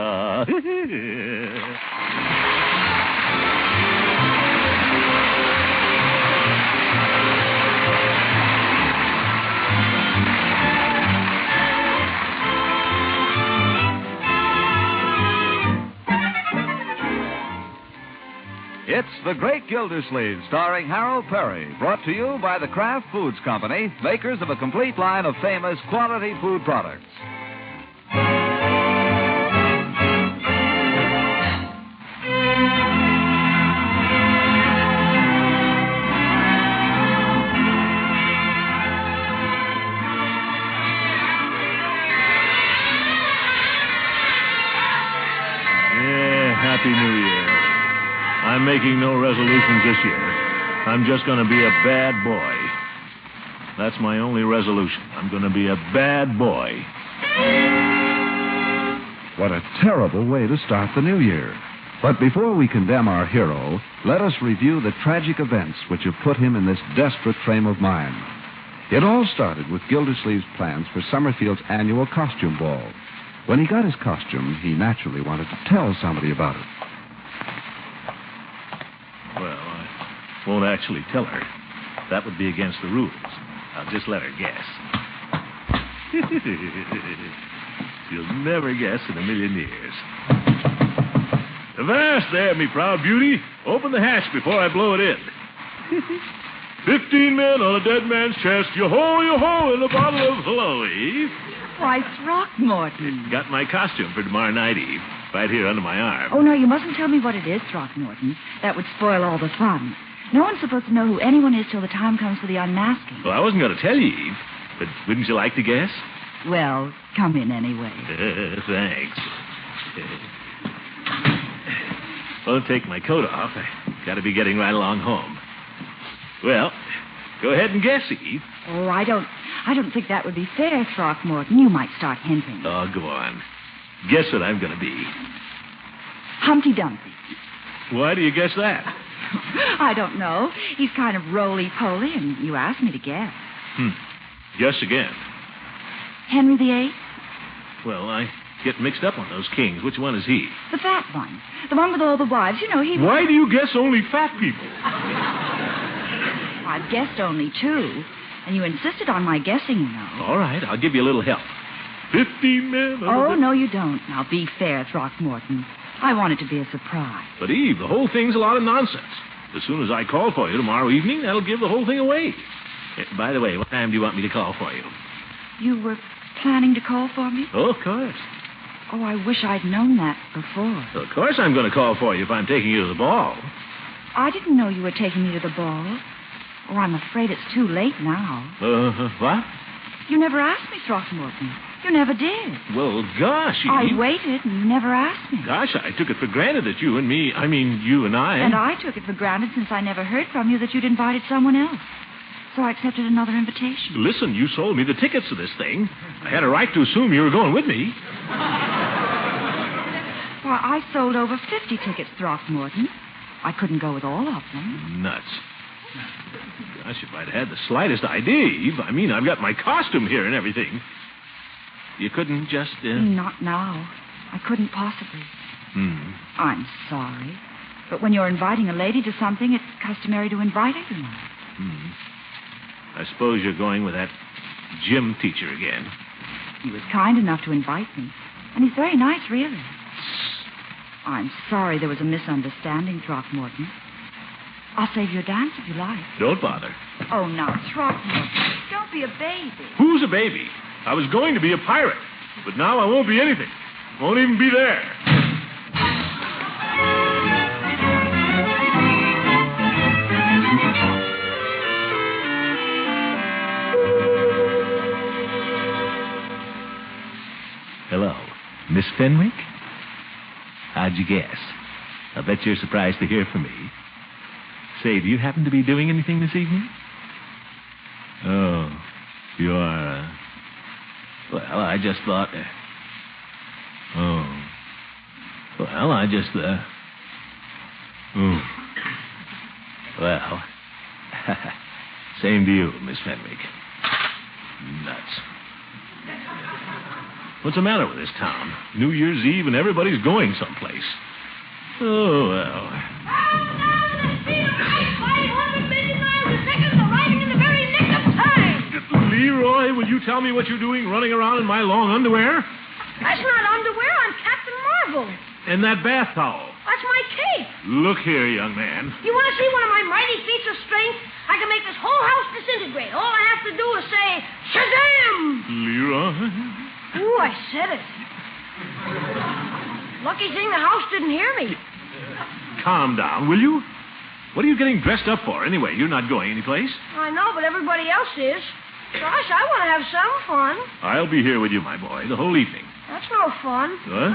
It's The Great Gildersleeve, starring Harold Perry, brought to you by the Kraft Foods Company, makers of a complete line of famous quality food products. Happy New Year. I'm making no resolutions this year. I'm just going to be a bad boy. That's my only resolution. I'm going to be a bad boy. What a terrible way to start the new year. But before we condemn our hero, let us review the tragic events which have put him in this desperate frame of mind. It all started with Gildersleeve's plans for Summerfield's annual costume ball. When he got his costume, he naturally wanted to tell somebody about it. Well, I won't actually tell her. That would be against the rules. I'll just let her guess. She'll never guess in a million years. Avast there, me proud beauty. Open the hatch before I blow it in. 15 men on a dead man's chest. Yo-ho, and a bottle of hello, Eve. Why, Throckmorton. Got my costume for tomorrow night, Eve. Right here under my arm. Oh, no, you mustn't tell me what it is, Throckmorton. That would spoil all the fun. No one's supposed to know who anyone is till the time comes for the unmasking. Well, I wasn't going to tell you, Eve. But wouldn't you like to guess? Well, come in anyway. Thanks. I'll take my coat off. I got to be getting right along home. Well, go ahead and guess, Eve. Oh, I don't think that would be fair, Throckmorton. You might start hinting. Oh, go on. Guess what I'm going to be. Humpty Dumpty. Why do you guess that? I don't know. He's kind of roly-poly, and you asked me to guess. Guess again. Henry VIII? Well, I get mixed up on those kings. Which one is he? The fat one. The one with all the wives. You know, he... Why do you guess only fat people? I've guessed only 2. And you insisted on my guessing, you know. All right, I'll give you a little help. 15 men... Oh, no, you don't. Now, be fair, Throckmorton. I want it to be a surprise. But, Eve, the whole thing's a lot of nonsense. As soon as I call for you tomorrow evening, that'll give the whole thing away. By the way, what time do you want me to call for you? You were planning to call for me? Oh, of course. Oh, I wish I'd known that before. Of course I'm going to call for you if I'm taking you to the ball. I didn't know you were taking me to the ball. Oh, I'm afraid it's too late now. What? You never asked me, Throckmorton. You never did. Well, gosh, Eve. I waited, and you never asked me. Gosh, I took it for granted that you and I... And I took it for granted since I never heard from you that you'd invited someone else. So I accepted another invitation. Listen, you sold me the tickets to this thing. I had a right to assume you were going with me. Well, I sold over 50 tickets, Throckmorton. I couldn't go with all of them. Nuts. Gosh, if I'd had the slightest idea, Eve. I mean, I've got my costume here and everything. You couldn't just... Not now. I couldn't possibly. I'm sorry. But when you're inviting a lady to something, it's customary to invite her, you know. I suppose you're going with that gym teacher again. He was kind enough to invite me. And he's very nice, really. I'm sorry there was a misunderstanding, Throckmorton. I'll save you a dance if you like. Don't bother. Oh, now, Throckmorton, don't be a baby. Who's a baby? I was going to be a pirate, but now I won't be anything. Won't even be there. Hello, Miss Fenwick? How'd you guess? I bet you're surprised to hear from me. Say, do you happen to be doing anything this evening? Oh, you are, Well, I just thought... Well, I just, Well, same to you, Miss Fenwick. Nuts. What's the matter with this town? New Year's Eve and everybody's going someplace. Oh, well... Leroy, will you tell me what you're doing running around in my long underwear? That's not underwear. I'm Captain Marvel. And that bath towel. That's my cape. Look here, young man. You want to see one of my mighty feats of strength? I can make this whole house disintegrate. All I have to do is say, Shazam! Leroy? Ooh, I said it. Lucky thing the house didn't hear me. Calm down, will you? What are you getting dressed up for, anyway? You're not going anyplace. I know, but everybody else is. Gosh, I want to have some fun. I'll be here with you, my boy, the whole evening. That's no fun. What?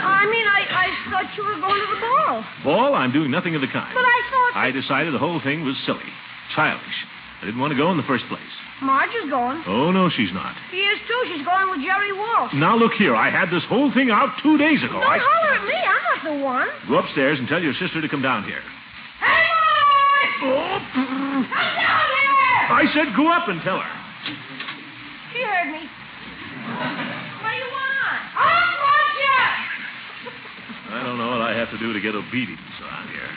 I mean, I thought you were going to the ball. Ball? I'm doing nothing of the kind. But I thought... I decided the whole thing was silly. Childish. I didn't want to go in the first place. Marge is going. Oh, no, she's not. She is, too. She's going with Jerry Walsh. Now, look here. I had this whole thing out 2 days ago. Don't holler at me. I'm not the one. Go upstairs and tell your sister to come down here. Hey, Marge! Oh. Come down here! I said go up and tell her. She heard me. What do you want? I want you! I don't know what I have to do to get obedience around here.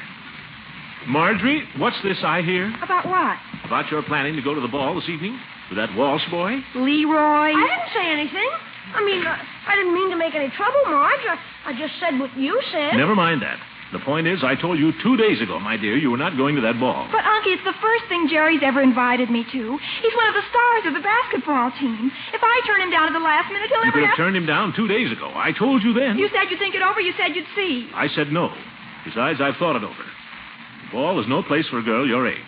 Marjorie, what's this I hear? About what? About your planning to go to the ball this evening with that Walsh boy? Leroy. I didn't say anything. I mean, I didn't mean to make any trouble, Marge. I just said what you said. Never mind that. The point is, I told you 2 days ago, my dear, you were not going to that ball. But, Unky, it's the first thing Jerry's ever invited me to. He's one of the stars of the basketball team. If I turn him down at the last minute, he'll You never could have... have turned him down 2 days ago. I told you then. You said you'd think it over. You said you'd see. I said no. Besides, I've thought it over. The ball is no place for a girl your age.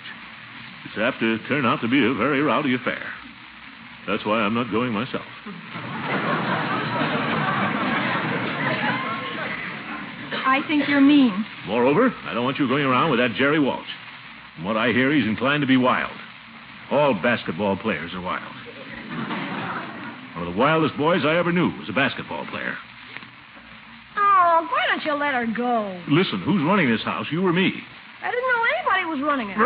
It's apt to turn out to be a very rowdy affair. That's why I'm not going myself. I think you're mean. Moreover, I don't want you going around with that Jerry Walsh. From what I hear, he's inclined to be wild. All basketball players are wild. One of the wildest boys I ever knew was a basketball player. Oh, why don't you let her go? Listen, who's running this house, you or me? I didn't know anybody was running it.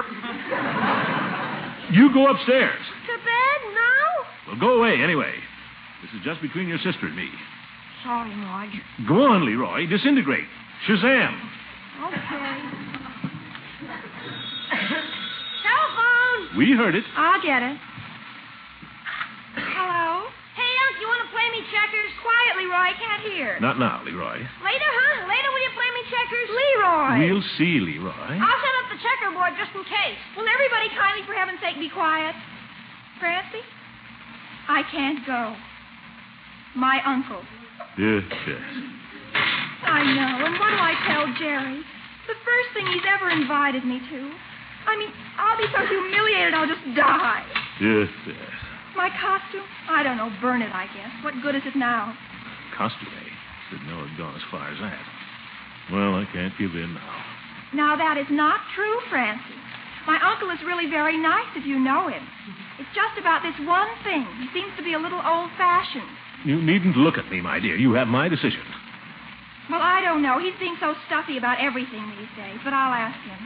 You go upstairs. To bed now? Well, go away anyway. This is just between your sister and me. Sorry, Marge. Go on, Leroy. Disintegrate. Shazam. Okay. Telephone. We heard it. I'll get it. Hello? Hey, Unc, you want to play me checkers? Quiet, Leroy. I can't hear. Not now, Leroy. Later, huh? Later, will you play me checkers? Leroy. We'll see, Leroy. I'll set up the checkerboard just in case. Will everybody kindly, for heaven's sake, be quiet? Francie? I can't go. My uncle. Yes, yes. I know, and what do I tell Jerry? The first thing he's ever invited me to. I mean, I'll be so humiliated I'll just die. Yes, yes. My costume? I don't know. Burn it, I guess. What good is it now? Costume, eh? Didn't know it'd gone as far as that. Well, I can't give in now. Now, that is not true, Francie. My uncle is really very nice if you know him. It's just about this one thing. He seems to be a little old-fashioned. You needn't look at me, my dear. You have my decision. Well, I don't know. He's being so stuffy about everything these days, but I'll ask him.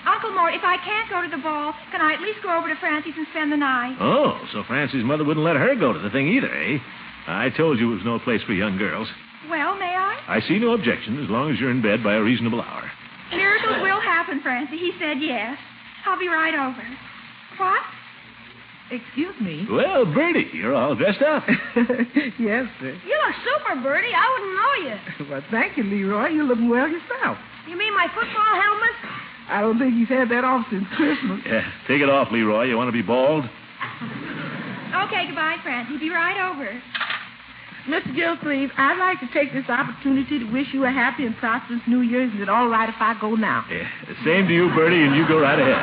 Uncle Mort, if I can't go to the ball, can I at least go over to Francie's and spend the night? Oh, so Francie's mother wouldn't let her go to the thing either, eh? I told you it was no place for young girls. Well, may I? I see no objection as long as you're in bed by a reasonable hour. Miracles will happen, Francie. He said yes. I'll be right over. What? Excuse me. Well, Bertie, you're all dressed up. Yes, sir. You look super, Bertie. I wouldn't know you. Well, thank you, Leroy. You're looking well yourself. You mean my football helmet? I don't think he's had that off since Christmas. Yeah, take it off, Leroy. You want to be bald? Okay, goodbye, Francie. Be right over. Mr. Gildersleeve, I'd like to take this opportunity to wish you a happy and prosperous New Year. Is it all right if I go now? Yeah, same to you, Bertie, and you go right ahead.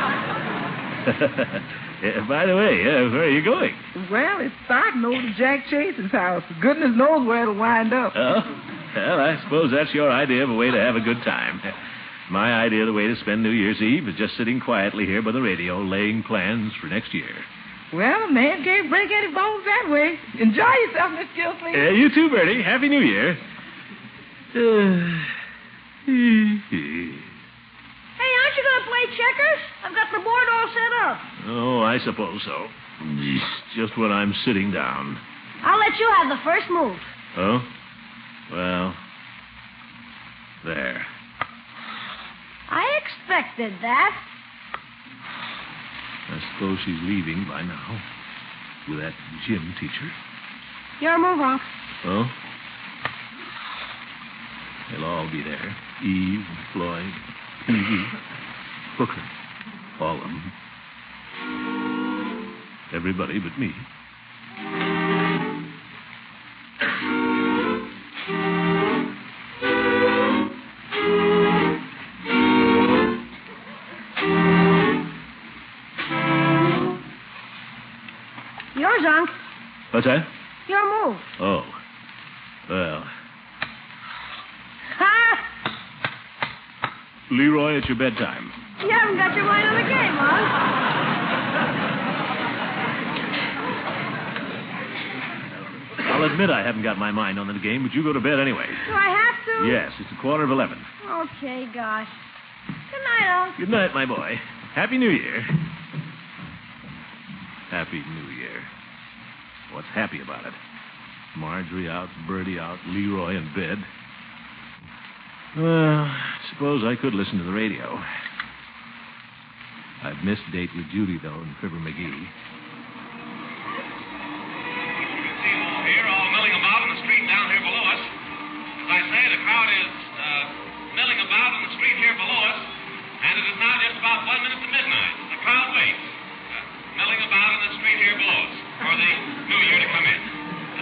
By the way, where are you going? Well, it's starting over to Jack Chase's house. Goodness knows where it'll wind up. Oh? Well, I suppose that's your idea of a way to have a good time. My idea of the way to spend New Year's Eve is just sitting quietly here by the radio, laying plans for next year. Well, a man can't break any bones that way. Enjoy yourself, Miss Gildersleeve. You too, Bertie. Happy New Year. Hey, aren't you going to play checkers? I've got the board all set up. Oh, I suppose so. Just when I'm sitting down. I'll let you have the first move. Oh? Well, there. I expected that. I suppose she's leaving by now with that gym teacher. Your move, Unc. Oh? They'll all be there. Eve, Floyd, Peavy, Hooker. All of them. Everybody but me. Yours, Unc. What's that? Your move. Oh. Well. Ha! Leroy, it's your bedtime. You haven't got your mind on the game, Unc. I'll admit I haven't got my mind on the game, but you go to bed anyway. Do I have to? Yes, it's 11:15. Okay, gosh. Good night, Unc. Good night, my boy. Happy New Year. Happy New Year. What's happy about it? Marjorie out, Bertie out, Leroy in bed. Well, I suppose I could listen to the radio. I've missed date with Judy, though, and Fibber McGee. Here, all milling about in the street down here below us. As I say, the crowd is milling about in the street about 1 minute to midnight. The crowd waits, milling about in the street here below us for the new year to come in.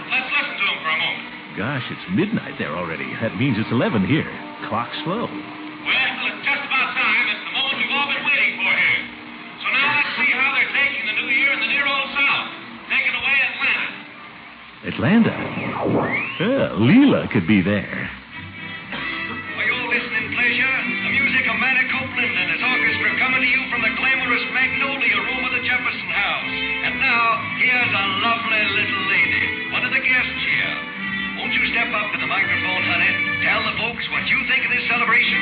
Let's listen to him for a moment. Gosh, it's midnight there already. That means it's 11 here. Clock's slow. Well, it's just about time. It's the moment we've all been waiting for here. So now let's see how they're taking the new year in the near old South. Taking away Atlanta. Atlanta? Leela could be there. For your listening pleasure, the music of Manny Copeland and his orchestra coming to you from the glamorous Magnolia room of the Jefferson House. And now, here's a lovely little lady, one of the guests here. Won't you step up to the microphone, honey? Tell the folks what you think of this celebration.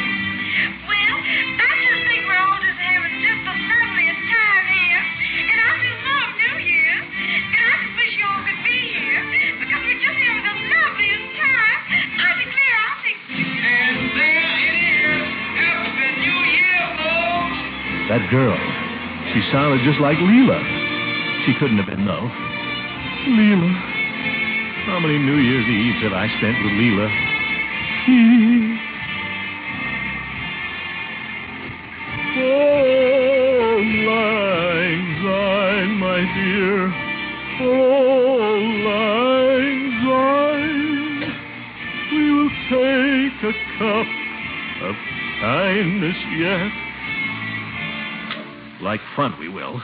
Well, I just think we're all just having just the loveliest time here. And I just love New Year's. And I just wish you all could be here. Because we're just having the loveliest time. I declare I'll take... And there it is. Happy New Year, folks. That girl. She sounded just like Leela. She couldn't have been, though. Leela. How many New Year's Eves have I spent with Leela? Oh, lang syne, my dear. Oh, lang syne. We will take a cup of kindness yet. Like fun, we will.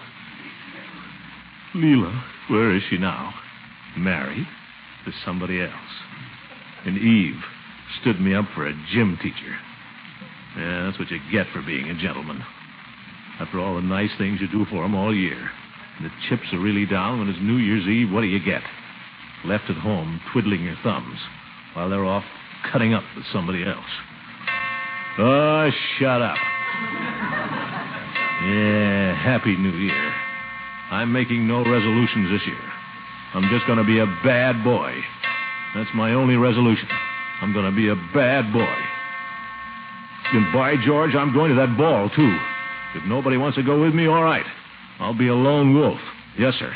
Leela, where is she now? Married to somebody else. And Eve stood me up for a gym teacher. Yeah, that's what you get for being a gentleman. After all the nice things you do for them all year. And the chips are really down when it's New Year's Eve, what do you get? Left at home twiddling your thumbs while they're off cutting up with somebody else. Oh, shut up. Yeah, Happy New Year. I'm making no resolutions this year. I'm just going to be a bad boy. That's my only resolution. I'm going to be a bad boy. And by George, I'm going to that ball, too. If nobody wants to go with me, all right. I'll be a lone wolf. Yes, sir.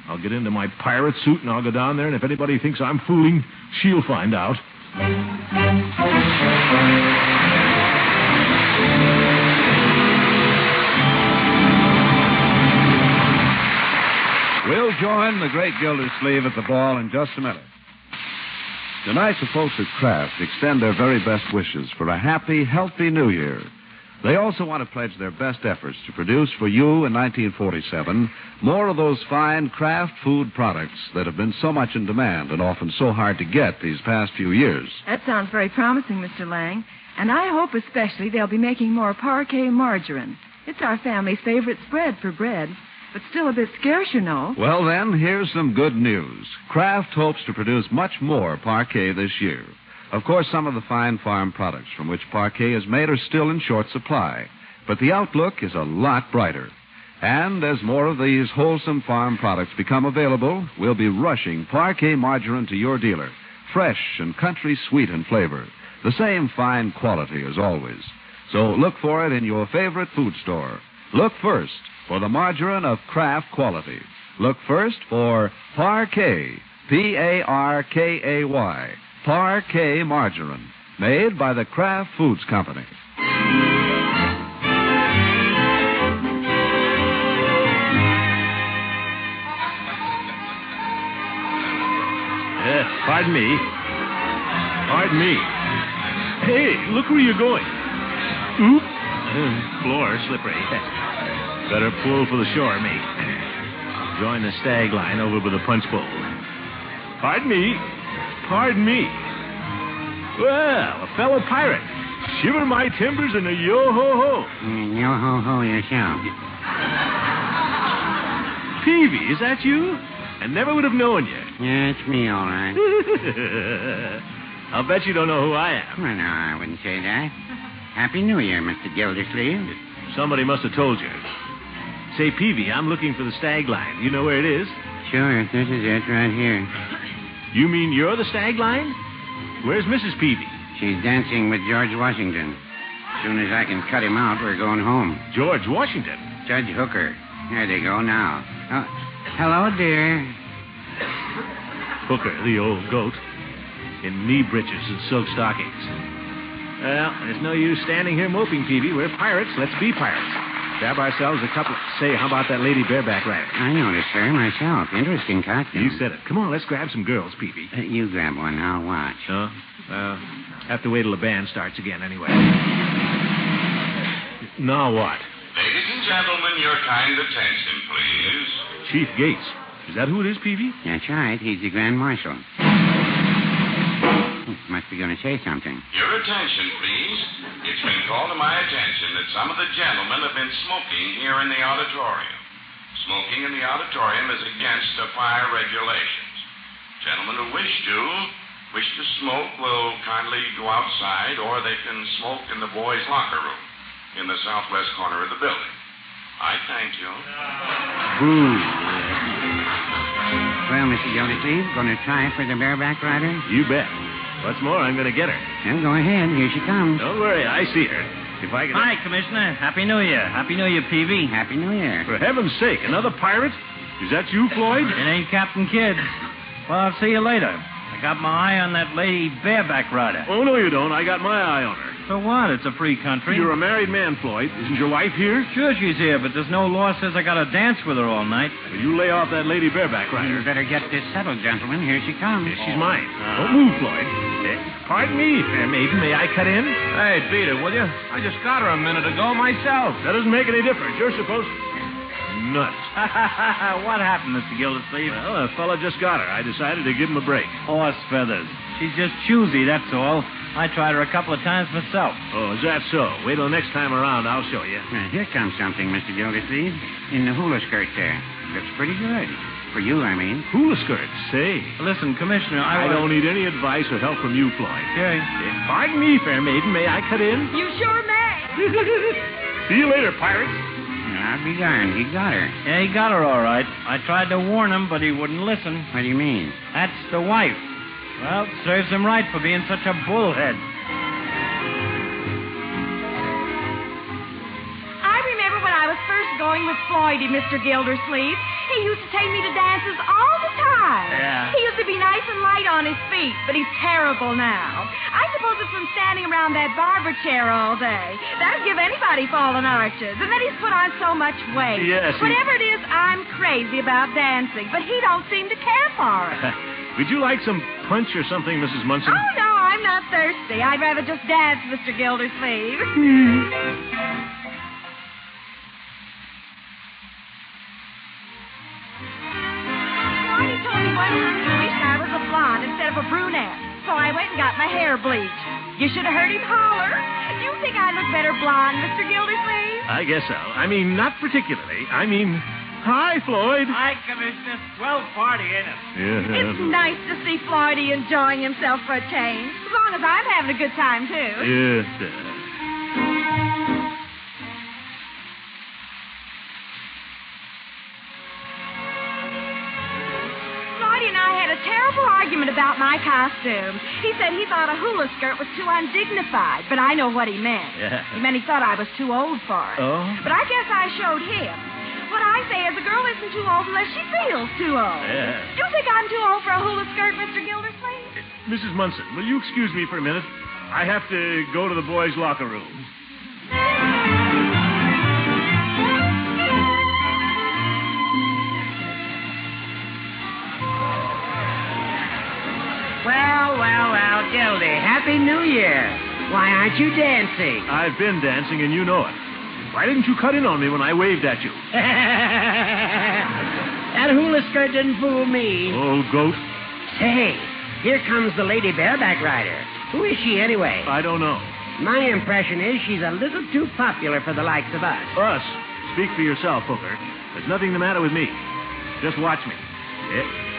I'll get into my pirate suit and I'll go down there, and if anybody thinks I'm fooling, she'll find out. We'll join the great Gildersleeve at the ball in just a minute. Tonight, the folks at Kraft extend their very best wishes for a happy, healthy New Year. They also want to pledge their best efforts to produce for you in 1947 more of those fine Kraft food products that have been so much in demand and often so hard to get these past few years. That sounds very promising, Mr. Lang. And I hope especially they'll be making more parquet margarine. It's our family's favorite spread for bread, but still a bit scarce, you know. Well, then, here's some good news. Kraft hopes to produce much more parquet this year. Of course, some of the fine farm products from which parquet is made are still in short supply, but the outlook is a lot brighter. And as more of these wholesome farm products become available, we'll be rushing parquet margarine to your dealer, fresh and country sweet in flavor, the same fine quality as always. So look for it in your favorite food store. Look first for the margarine of Kraft quality. Look first for Parquet, P-A-R-K-A-Y, Parquet margarine, made by the Kraft Foods Company. Pardon me. Pardon me. Hey, look where you're going. Oop. Floor slippery. Better pull for the shore, mate. Join the stag line over by the punch bowl. Pardon me. Pardon me. Well, a fellow pirate. Shiver my timbers and a yo-ho-ho. Yo-ho-ho yourself. Peavy, is that you? I never would have known you. Yeah, it's me, all right. I'll bet you don't know who I am. Well, no, I wouldn't say that. Happy New Year, Mr. Gildersleeve. Somebody must have told you. Say, Peavy, I'm looking for the stag line. You know where it is? Sure, this is it right here. You mean you're the stag line? Where's Mrs. Peavy? She's dancing with George Washington. As soon as I can cut him out, we're going home. George Washington? Judge Hooker. There they go now. Oh, hello, dear. Hooker, the old goat. In knee breeches and silk stockings. Well, there's no use standing here moping, Peavy. We're pirates. Let's be pirates. grab ourselves a couple. Say, how about that lady bareback rider? I noticed her myself. Interesting costume. You said it. Come on, let's grab some girls, Peavy. You grab one. I'll watch. Huh? Have to wait till the band starts again anyway. Now what? Ladies and gentlemen, your kind attention, please. Chief Gates. Is that who it is, Peavy? That's right. He's the Grand Marshal. Must be going to say something. Your attention, please. It's been called to my attention that some of the gentlemen have been smoking here in the auditorium. Smoking in the auditorium is against the fire regulations. Gentlemen who wish to smoke will kindly go outside, or they can smoke in the boys' locker room in the southwest corner of the building. I thank you. Boo. Well, Mr. Gildersleeve, going to try for the bareback rider? You bet. What's more, I'm going to get her. Well, go ahead. Here she comes. Don't worry, I see her. If I can... Hi, Commissioner. Happy New Year. Happy New Year, Peavy. Happy New Year. For heaven's sake, another pirate? Is that you, Floyd? It ain't Captain Kidd. Well, I'll see you later. I got my eye on that lady bareback rider. Oh, no, you don't. I got my eye on her. So what? It's a free country. You're a married man, Floyd. Isn't your wife here? Sure she's here, but there's no law says I gotta dance with her all night. Well, you lay off that lady bareback rider. You better get this settled, gentlemen. Here she comes. Yeah, she's mine. Don't move, Floyd. Pardon me, fair maiden. May I cut in? Hey, beat it, will you? I just got her a minute ago myself. That doesn't make any difference. You're supposed... Nuts. What happened, Mr. Gildersleeve? Well, a fella just got her. I decided to give him a break. Horse feathers. She's just choosy, that's all. I tried her a couple of times myself. Oh, is that so? Wait till next time around. I'll show you. Here comes something, Mr. Gildersleeve. In the hula skirt there. Looks pretty good. For you, I mean. Hula skirts? Say. Listen, Commissioner, I don't need any advice or help from you, Floyd. Okay. Pardon me, fair maiden. May I cut in? You sure may. See you later, pirates. I'll be darned. He got her. Yeah, he got her all right. I tried to warn him, but he wouldn't listen. What do you mean? That's the wife. Well, serves him right for being such a bullhead. I remember when I was first going with Floydie, Mr. Gildersleeve. He used to take me to dances all the time. Yeah. He used to be nice and light on his feet, but he's terrible now. I suppose it's from standing around that barber chair all day. That'd give anybody fallen arches. And then he's put on so much weight. Yes. Whatever it is, I'm crazy about dancing, but he don't seem to care for it. Would you like some punch or something, Mrs. Munson? Oh, no, I'm not thirsty. I'd rather just dance, Mr. Gildersleeve. Floydie told me one time he wished I was a blonde instead of a brunette, so I went and got my hair bleached. You should have heard him holler. Do you think I look better blonde, Mr. Gildersleeve? I guess so. I mean, not particularly. I mean... Hi, Floyd. Hi, Commissioner. Swell party, ain't it? Yeah. It's nice to see Floydie enjoying himself for a change, as long as I'm having a good time, too. Yes, Floydie and I had a terrible argument about my costume. He said he thought a hula skirt was too undignified, but I know what he meant. Yeah. He meant he thought I was too old for it. Oh? But I guess I showed him. What I say is a girl isn't too old unless she feels too old. Yeah. Do you think I'm too old for a hula skirt, Mr. Gildersleeve? Mrs. Munson, will you excuse me for a minute? I have to go to the boys' locker room. Well, Gildy, Happy New Year. Why aren't you dancing? I've been dancing, and you know it. Why didn't you cut in on me when I waved at you? That hula skirt didn't fool me. Old goat. Say, here comes the lady bareback rider. Who is she anyway? I don't know. My impression is she's a little too popular for the likes of us. Us? Speak for yourself, Hooker. There's nothing the matter with me. Just watch me.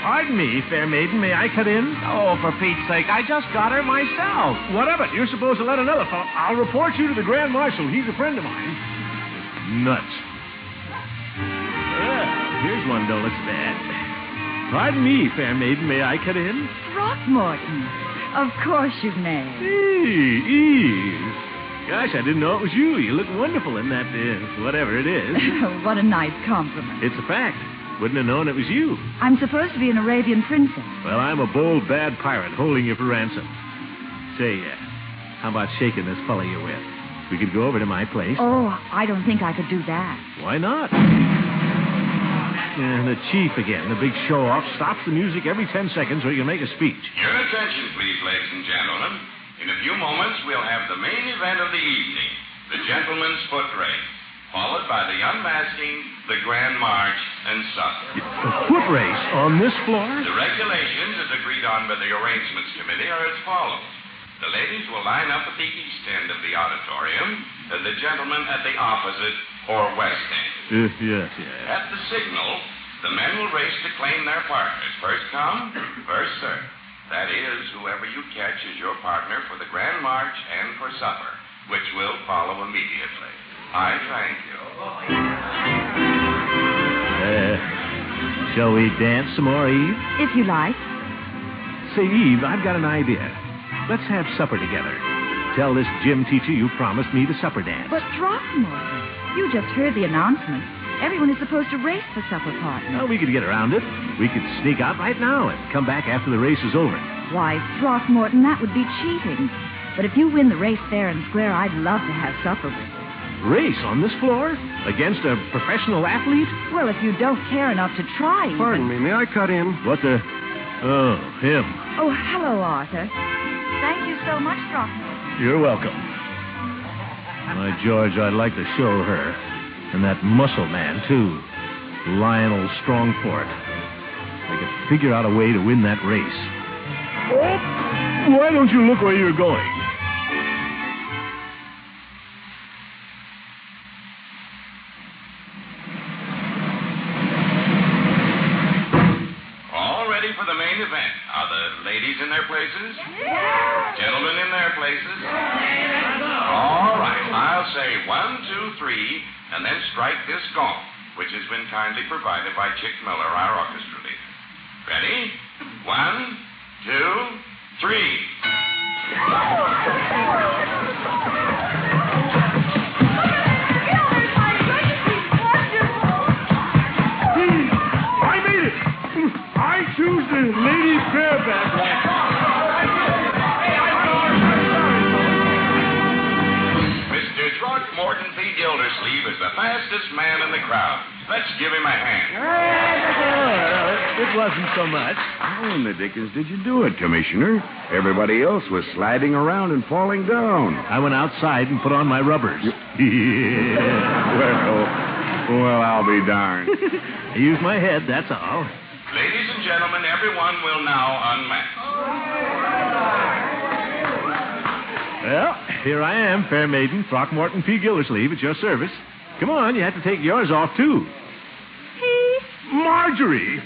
Pardon me, fair maiden. May I cut in? Oh, for Pete's sake, I just got her myself. What of it? You're supposed to let another fellow... I'll report you to the Grand Marshal. He's a friend of mine. Nuts. Well, here's one don't look bad. Pardon me, fair maiden. May I cut in? Throckmorton. Of course you may. Eve. Gosh, I didn't know it was you. You look wonderful in that, whatever it is. What a nice compliment. It's a fact. Wouldn't have known it was you. I'm supposed to be an Arabian princess. Well, I'm a bold, bad pirate holding you for ransom. Say, how about shaking this fella you're with? We could go over to my place. Oh, I don't think I could do that. Why not? And the chief again, the big show-off, stops the music every 10 seconds so he can make a speech. Your attention, please, ladies and gentlemen. In a few moments, we'll have the main event of the evening, the Gentleman's Foot Race, followed by the unmasking, the Grand March, and supper. A foot race on this floor? The regulations, as agreed on by the Arrangements Committee, are as follows. The ladies will line up at the east end of the auditorium, and the gentlemen at the opposite or west end. Yes. At the signal, the men will race to claim their partners. First come, first served. That is, whoever you catch is your partner for the Grand March and for supper, which will follow immediately. I thank you. Shall we dance some more, Eve? If you like. Say, Eve, I've got an idea. Let's have supper together. Tell this gym teacher you promised me the supper dance. But Throckmorton, you just heard the announcement. Everyone is supposed to race for supper partners. Well, we could get around it. We could sneak out right now and come back after the race is over. Why, Throckmorton, that would be cheating. But if you win the race fair and square, I'd love to have supper with you. Race on this floor? Against a professional athlete? Well, if you don't care enough to try. Pardon me, may I cut in? What the... Oh, him. Oh, hello, Arthur. Thank you so much, Throckmorton. You're welcome. My George, I'd like to show her. And that muscle man, too. Lionel Strongport. I could figure out a way to win that race. Oh, why don't you look where you're going? All ready for the main event. Are the ladies in their places? Yeah. Gentlemen in their places? Yeah. All right. I'll say 1, 2, 3, and then strike this gong, which has been kindly provided by Chick Miller, our orchestra leader. Ready? 1, 2, 3. I made it! I choose the lady bareback line. Throckmorton P. Gildersleeve is the fastest man in the crowd. Let's give him a hand. It wasn't so much. How in the dickens did you do it, Commissioner? Everybody else was sliding around and falling down. I went outside and put on my rubbers. Well, I'll be darned. I used my head, that's all. Ladies and gentlemen, everyone will now unmask. Well, here I am, fair maiden, Throckmorton P. Gildersleeve, at your service. Come on, you have to take yours off, too. He? Marjorie!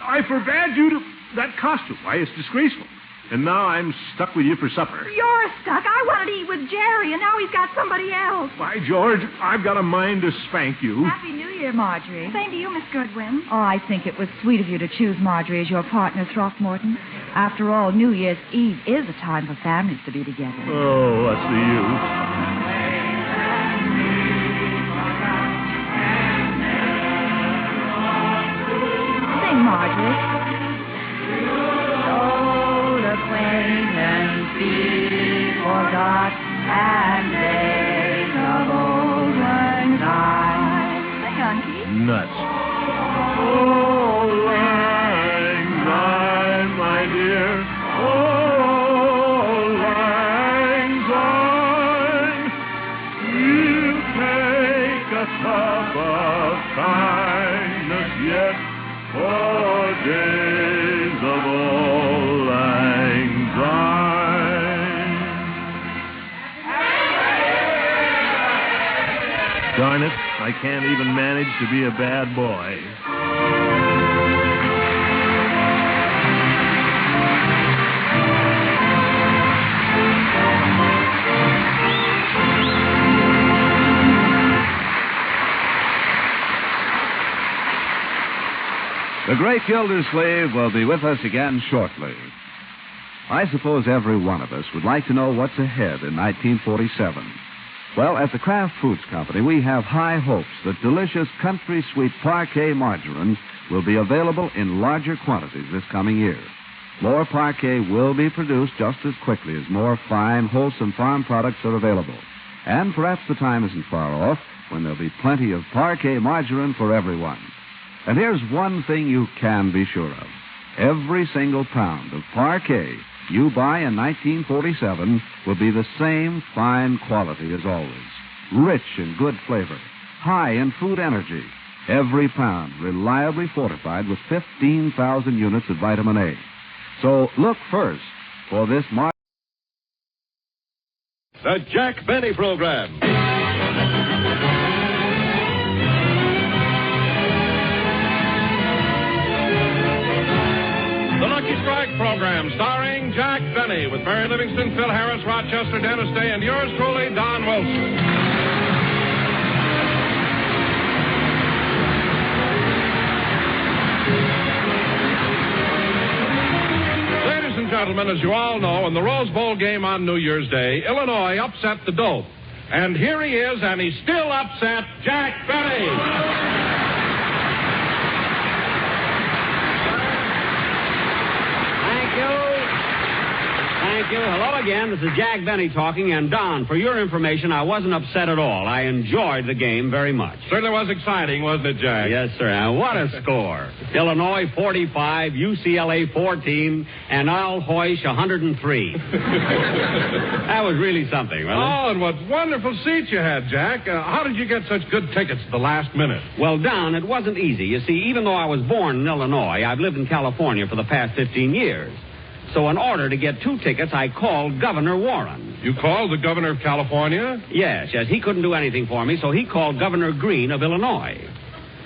I forbade you to... That costume, why, it's disgraceful. And now I'm stuck with you for supper. You're stuck. I wanted to eat with Jerry, and now he's got somebody else. By George, I've got a mind to spank you. Happy New Year, Marjorie. Same to you, Miss Goodwin. Oh, I think it was sweet of you to choose Marjorie as your partner, Throckmorton. After all, New Year's Eve is a time for families to be together. Oh, what's the use? Sing, Marjorie. Old acquaintance be forgot, and days of old lang syne. Sing, Unky. Nuts. Old lang syne, my dear. Old lang syne. We'll take a cup of kindness yet for days of old lang syne. Darn it, I can't even manage to be a bad boy. The great Gildersleeve will be with us again shortly. I suppose every one of us would like to know what's ahead in 1947. Well, at the Kraft Foods Company, we have high hopes that delicious country sweet parquet margarine will be available in larger quantities this coming year. More parquet will be produced just as quickly as more fine, wholesome farm products are available. And perhaps the time isn't far off when there'll be plenty of parquet margarine for everyone. And here's one thing you can be sure of. Every single pound of parquet you buy in 1947 will be the same fine quality as always. Rich in good flavor, high in food energy. Every pound reliably fortified with 15,000 units of vitamin A. So look first for this The Jack Benny Program. The Lucky Strike Program, starring Jack Benny, with Mary Livingston, Phil Harris, Rochester, Dennis Day, and yours truly, Don Wilson. Ladies and gentlemen, as you all know, in the Rose Bowl game on New Year's Day, Illinois upset the Dope. And here he is, and he's still upset, Jack Benny. Thank you. Hello again. This is Jack Benny talking. And, Don, for your information, I wasn't upset at all. I enjoyed the game very much. Certainly was exciting, wasn't it, Jack? Yes, sir. And what a score. Illinois 45, UCLA 14, and Al Hoysh 103. That was really something, wasn't it? Oh, and what wonderful seats you had, Jack. How did you get such good tickets at the last minute? Well, Don, it wasn't easy. You see, even though I was born in Illinois, I've lived in California for the past 15 years. So in order to get 2 tickets, I called Governor Warren. You called the governor of California? Yes. He couldn't do anything for me, so he called Governor Green of Illinois.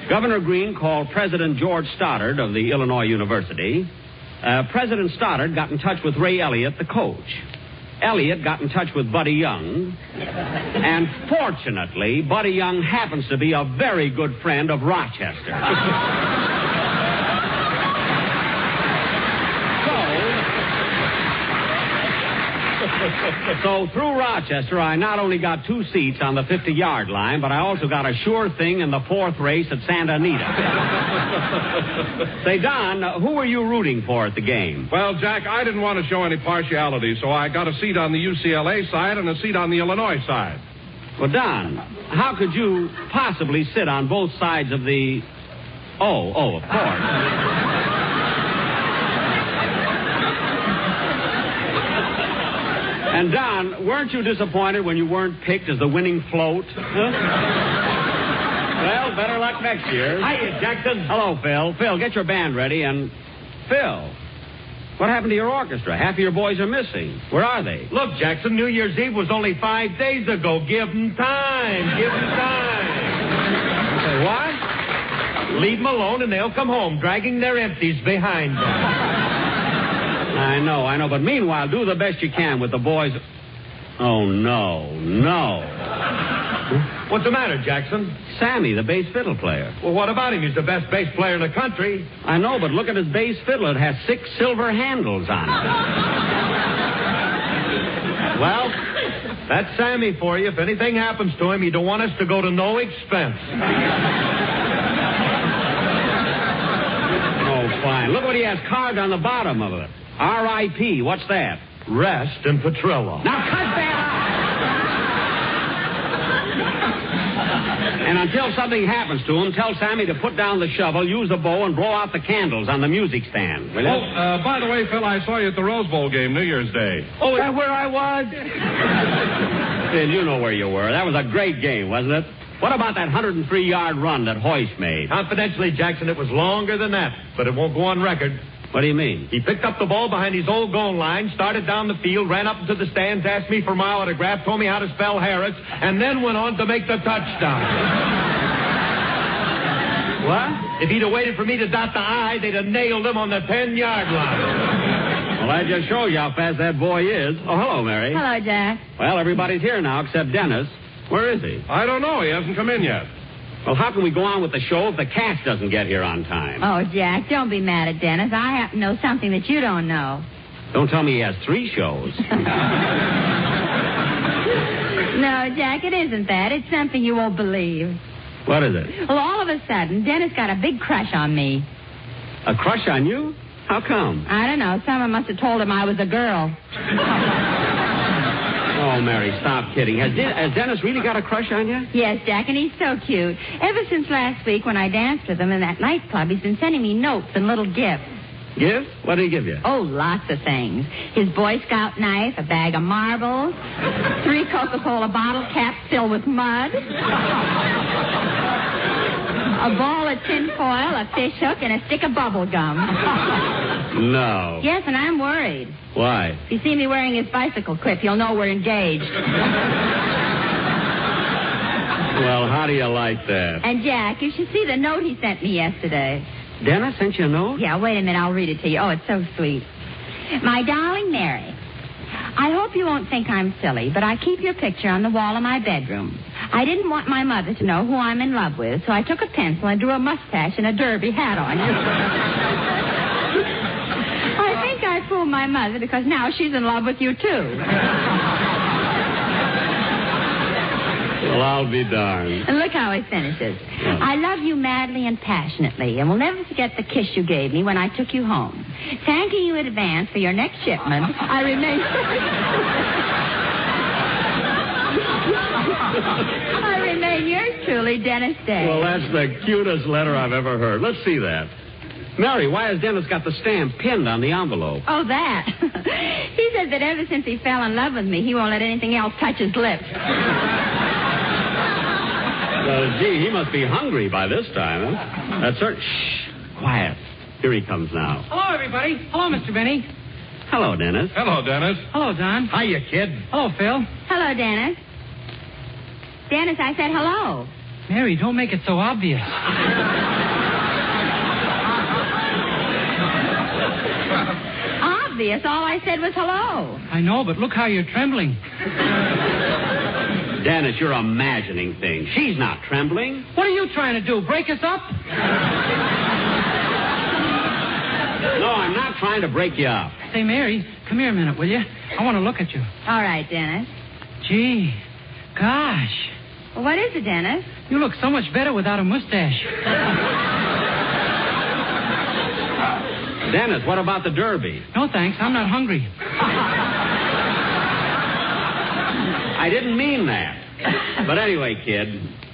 Governor Green called President George Stoddard of the Illinois University. President Stoddard got in touch with Ray Elliott, the coach. Elliott got in touch with Buddy Young. And fortunately, Buddy Young happens to be a very good friend of Rochester. So through Rochester, I not only got 2 seats on the 50-yard line, but I also got a sure thing in the 4th race at Santa Anita. Say, Don, who were you rooting for at the game? Well, Jack, I didn't want to show any partiality, so I got a seat on the UCLA side and a seat on the Illinois side. Well, Don, how could you possibly sit on both sides of the... Oh, of course. And, Don, weren't you disappointed when you weren't picked as the winning float? Huh? Well, better luck next year. Hiya, Jackson. Hello, Phil. Phil, get your band ready, and... Phil, what happened to your orchestra? Half of your boys are missing. Where are they? Look, Jackson, New Year's Eve was only 5 days ago. Give them time. Give them time. Say what? Leave them alone, and they'll come home, dragging their empties behind them. I know. But meanwhile, do the best you can with the boys. Oh, no. What's the matter, Jackson? Sammy, the bass fiddle player. Well, what about him? He's the best bass player in the country. I know, but look at his bass fiddle. It has 6 silver handles on it. Well, that's Sammy for you. If anything happens to him, you don't want us to go to no expense. Oh, fine. Look what he has carved on the bottom of it. R.I.P. What's that? Rest and Petrillo. Now cut that out! And until something happens to him, tell Sammy to put down the shovel, use the bow, and blow out the candles on the music stand. Will you? Oh, by the way, Phil, I saw you at the Rose Bowl game New Year's Day. Oh, is that where I was? Phil, you know where you were. That was a great game, wasn't it? What about that 103-yard run that Hoysh made? Confidentially, Jackson, it was longer than that, but it won't go on record. What do you mean? He picked up the ball behind his old goal line, started down the field, ran up into the stands, asked me for my autograph, told me how to spell Harris, and then went on to make the touchdown. What? If he'd have waited for me to dot the I, they'd have nailed him on the 10-yard line. Well, that just shows you how fast that boy is. Oh, hello, Mary. Hello, Jack. Well, everybody's here now except Dennis. Where is he? I don't know. He hasn't come in yet. Well, how can we go on with the show if the cast doesn't get here on time? Oh, Jack, don't be mad at Dennis. I happen to know something that you don't know. Don't tell me he has 3 shows. No, Jack, it isn't that. It's something you won't believe. What is it? Well, all of a sudden, Dennis got a big crush on me. A crush on you? How come? I don't know. Someone must have told him I was a girl. Oh, Oh, Mary, stop kidding. Has Dennis really got a crush on you? Yes, Jack, and he's so cute. Ever since last week when I danced with him in that nightclub, he's been sending me notes and little gifts. Gifts? What did he give you? Oh, lots of things. His Boy Scout knife, a bag of marbles, 3 Coca-Cola bottle caps filled with mud, a ball of tin foil, a fish hook, and a stick of bubble gum. No. Yes, and I'm worried. Why? If you see me wearing his bicycle clip, you'll know we're engaged. Well, how do you like that? And, Jack, you should see the note he sent me yesterday. Dennis sent you a note? Yeah, wait a minute. I'll read it to you. Oh, it's so sweet. My darling Mary, I hope you won't think I'm silly, but I keep your picture on the wall of my bedroom. I didn't want my mother to know who I'm in love with, so I took a pencil and drew a mustache and a derby hat on you. I think I fooled my mother because now she's in love with you, too. Well, I'll be darned. And look how he finishes. I love you madly and passionately, and will never forget the kiss you gave me when I took you home. Thanking you in advance for your next shipment, I remain... I remain yours truly, Dennis Day. Well, that's the cutest letter I've ever heard. Let's see that. Mary, why has Dennis got the stamp pinned on the envelope? Oh, that. He says that ever since he fell in love with me, he won't let anything else touch his lips. Well, gee, he must be hungry by this time, huh? That's certain. Shh. Quiet. Here he comes now. Hello, everybody. Hello, Mr. Benny. Hello, Dennis. Hello, Dennis. Hello, Don. Hiya, kid. Hello, Phil. Hello, Dennis. Dennis, I said hello. Mary, don't make it so obvious. Obvious. All I said was hello. I know, but look how you're trembling. Dennis, you're imagining things. She's not trembling. What are you trying to do, break us up? No, I'm not trying to break you up. Say, Mary, come here a minute, will you? I want to look at you. All right, Dennis. Gee, gosh. Well, what is it, Dennis? You look so much better without a mustache. Dennis, what about the derby? No, thanks. I'm not hungry. I didn't mean that. But anyway, kid,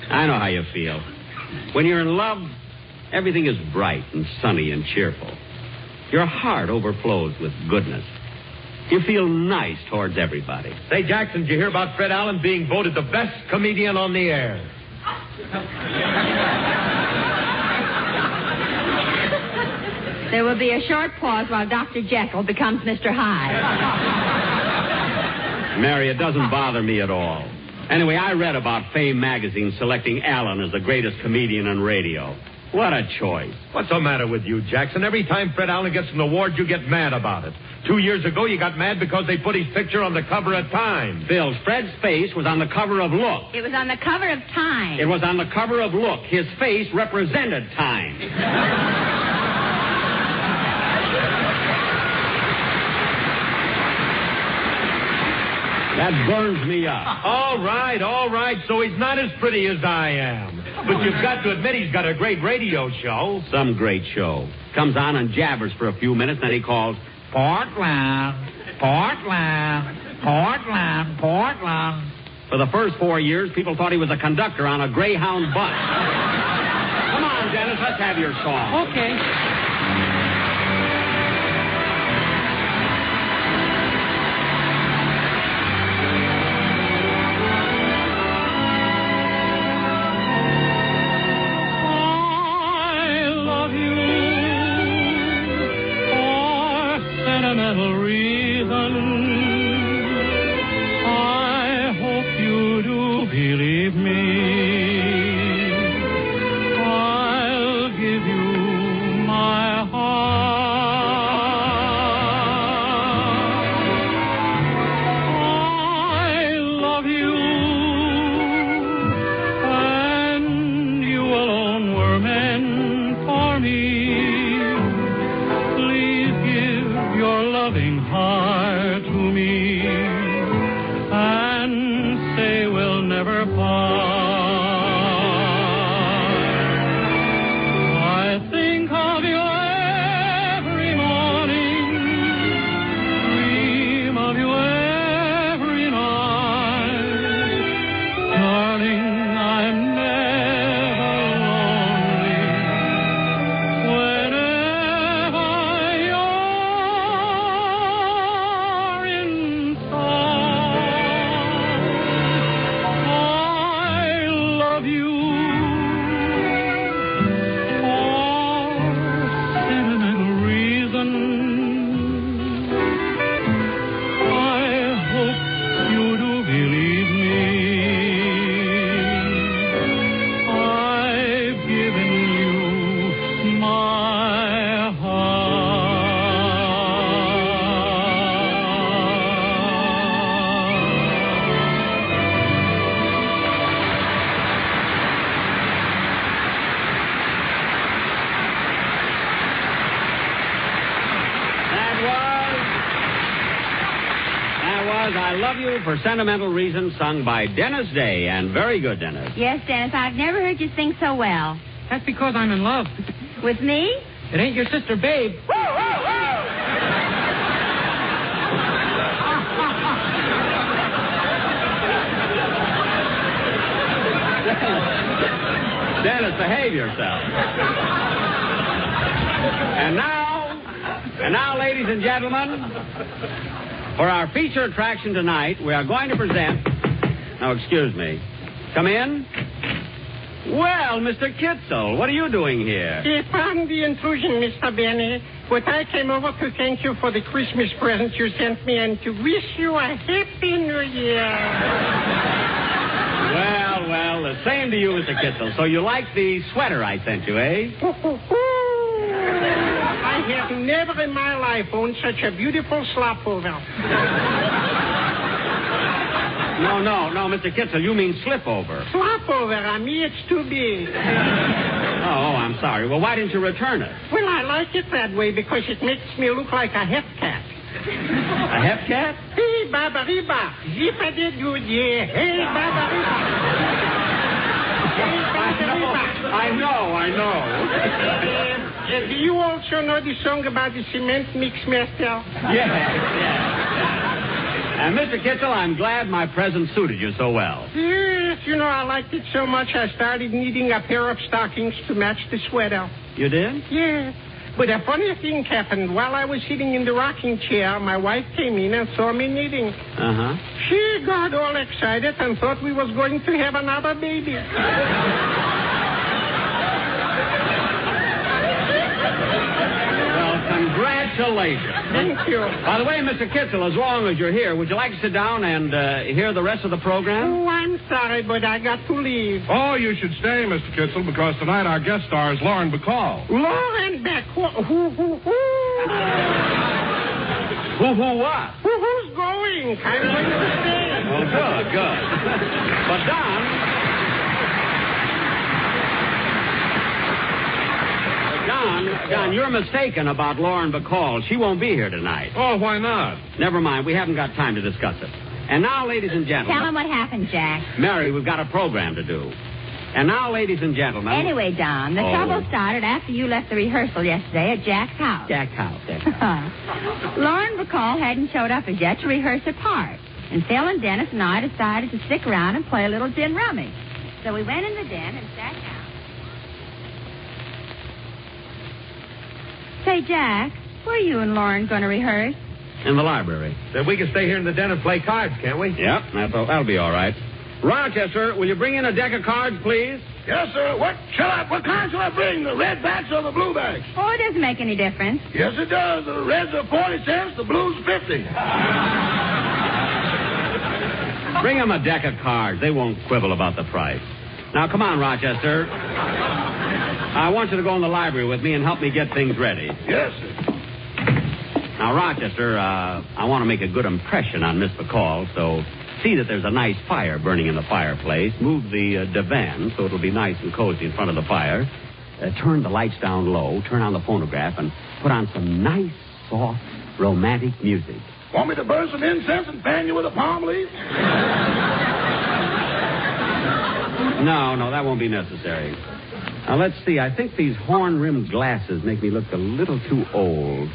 I know how you feel. When you're in love, everything is bright and sunny and cheerful. Your heart overflows with goodness. You feel nice towards everybody. Say, Jackson, did you hear about Fred Allen being voted the best comedian on the air? There will be a short pause while Dr. Jekyll becomes Mr. Hyde. Mary, it doesn't bother me at all. Anyway, I read about Fame magazine selecting Allen as the greatest comedian on radio. What a choice. What's the matter with you, Jackson? Every time Fred Allen gets an award, you get mad about it. 2 years ago, you got mad because they put his picture on the cover of Time. Bill, Fred's face was on the cover of Look. It was on the cover of Time. It was on the cover of Look. His face represented Time. That burns me up. All right. So he's not as pretty as I am. But you've got to admit he's got a great radio show. Some great show. Comes on and jabbers for a few minutes, then he calls, Portland, Portland, Portland, Portland. For the first 4 years, people thought he was a conductor on a Greyhound bus. Come on, Dennis, let's have your song. Okay. Love You for Sentimental Reasons, sung by Dennis Day. And very good, Dennis. Yes, Dennis, I've never heard you sing so well. That's because I'm in love. With me? It ain't your sister, Babe. Dennis, behave yourself. And now, ladies and gentlemen, for our feature attraction tonight, we are going to present... Now, excuse me. Come in. Well, Mr. Kitzel, what are you doing here? Pardon the intrusion, Mr. Benny, but I came over to thank you for the Christmas present you sent me and to wish you a Happy New Year. Well, the same to you, Mr. Kitzel. So you like the sweater I sent you, eh? I have never in my life owned such a beautiful slopover. No, Mr. Kitzel, you mean slipover. Slopover, on me it's too big. Oh, I'm sorry. Well, why didn't you return it? Well, I like it that way because it makes me look like a hep cat. A hep cat? Hey, Baba Riba, zipa-de-doo, yeah. Hey, Baba Riba. Hey, Baba Riba. I know. Do you also know the song about the cement mix master? Yes. And Mr. Kitzel, I'm glad my present suited you so well. Yes, I liked it so much I started needing a pair of stockings to match the sweater. You did? Yes. But a funny thing happened. While I was sitting in the rocking chair, my wife came in and saw me knitting. Uh-huh. She got all excited and thought we was going to have another baby. Congratulations. Thank you. By the way, Mr. Kitzel, as long as you're here, would you like to sit down and hear the rest of the program? Oh, I'm sorry, but I got to leave. Oh, you should stay, Mr. Kitzel, because tonight our guest star is Lauren Bacall. Lauren Bacall? Who? Who what? Who's going? I'm going to stay. Oh, good. But, Don, you're mistaken about Lauren Bacall. She won't be here tonight. Oh, why not? Never mind. We haven't got time to discuss it. And now, ladies and gentlemen... Tell him what happened, Jack. Mary, we've got a program to do. And now, ladies and gentlemen... Anyway, Don, the trouble started after you left the rehearsal yesterday at Jack's house. Jack's house. Lauren Bacall hadn't showed up as yet to rehearse her part. And Phil and Dennis and I decided to stick around and play a little gin rummy. So we went in the den and sat down. Say, Jack, where are you and Lauren going to rehearse? In the library. Then we can stay here in the den and play cards, can't we? Yep, that'll be all right. Rochester, will you bring in a deck of cards, please? Yes, sir. What kind shall I bring? The red backs or the blue backs? Oh, it doesn't make any difference. Yes, it does. The reds are 40 cents, the blues 50. Bring them a deck of cards. They won't quibble about the price. Now, come on, Rochester. I want you to go in the library with me and help me get things ready. Yes, sir. Now, Rochester, I want to make a good impression on Miss Bacall, so see that there's a nice fire burning in the fireplace. Move the divan so it'll be nice and cozy in front of the fire. Turn the lights down low, turn on the phonograph, and put on some nice, soft, romantic music. Want me to burn some incense and fan you with a palm leaf? No, that won't be necessary. Now, let's see. I think these horn-rimmed glasses make me look a little too old.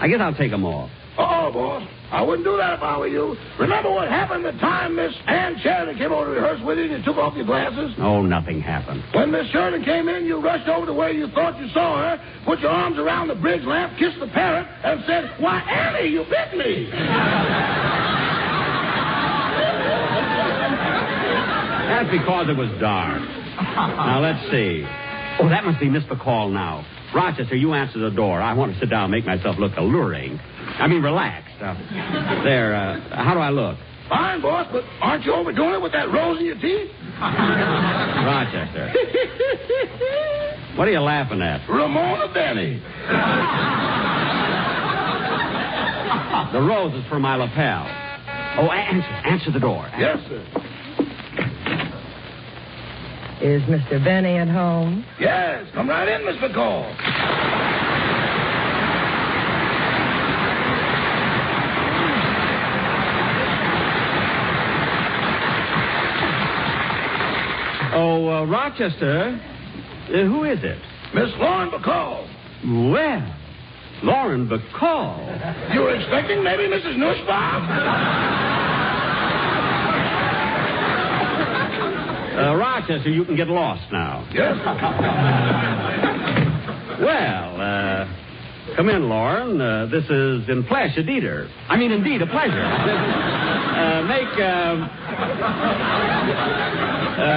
I guess I'll take them off. Oh, boss. I wouldn't do that if I were you. Remember what happened the time Miss Ann Sheridan came over to rehearse with you and you took off your glasses? Oh, nothing happened. When Miss Sheridan came in, you rushed over to where you thought you saw her, put your arms around the bridge lamp, kissed the parrot, and said, "Why, Annie, you bit me." That's because it was dark. Now, let's see. Oh, that must be Miss Bacall now. Rochester, you answer the door. I want to sit down and make myself look alluring. I mean, relaxed. There, how do I look? Fine, boss, but aren't you overdoing it with that rose in your teeth? Rochester. What are you laughing at? Ramona Benny. The rose is for my lapel. Oh, answer the door. Yes, sir. Is Mr. Benny at home? Yes, come right in, Miss Bacall. Oh, Rochester. Who is it? Miss Lauren Bacall. Well, Lauren Bacall. You were expecting maybe Mrs. Nussbaum? Rochester, you can get lost now. Yes. Well, come in, Lauren. This is in flesh, indeed a pleasure.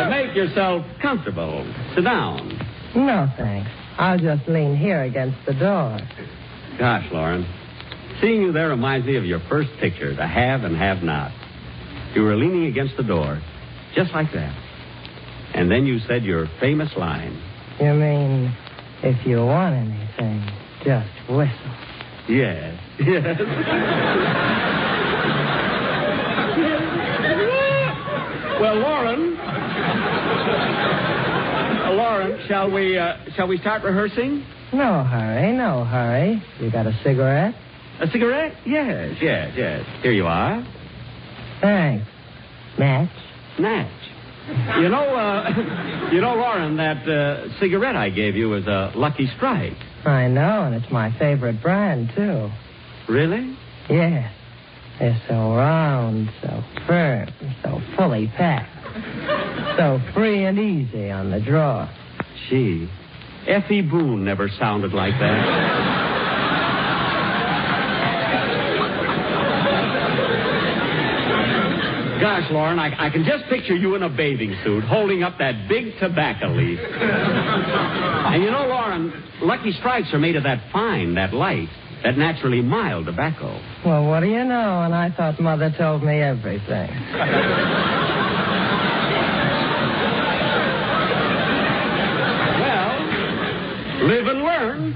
Make yourself comfortable. Sit down. No, thanks. I'll just lean here against the door. Gosh, Lauren, seeing you there reminds me of your first picture, The Have and Have Not. You were leaning against the door, just like that. And then you said your famous line. You mean, if you want anything, just whistle. Yes. Well, Lauren, shall we start rehearsing? No hurry. You got a cigarette? A cigarette? Yes. Here you are. Thanks. Match? You know, Lauren, that cigarette I gave you is a Lucky Strike. I know, and it's my favorite brand, too. Really? Yes. They're so round, so firm, so fully packed. So free and easy on the draw. Gee, Effie Boone never sounded like that. Gosh, Lauren, I can just picture you in a bathing suit holding up that big tobacco leaf. And you know, Lauren, Lucky Strikes are made of that fine, that light, that naturally mild tobacco. Well, what do you know? And I thought Mother told me everything. Well, live and learn.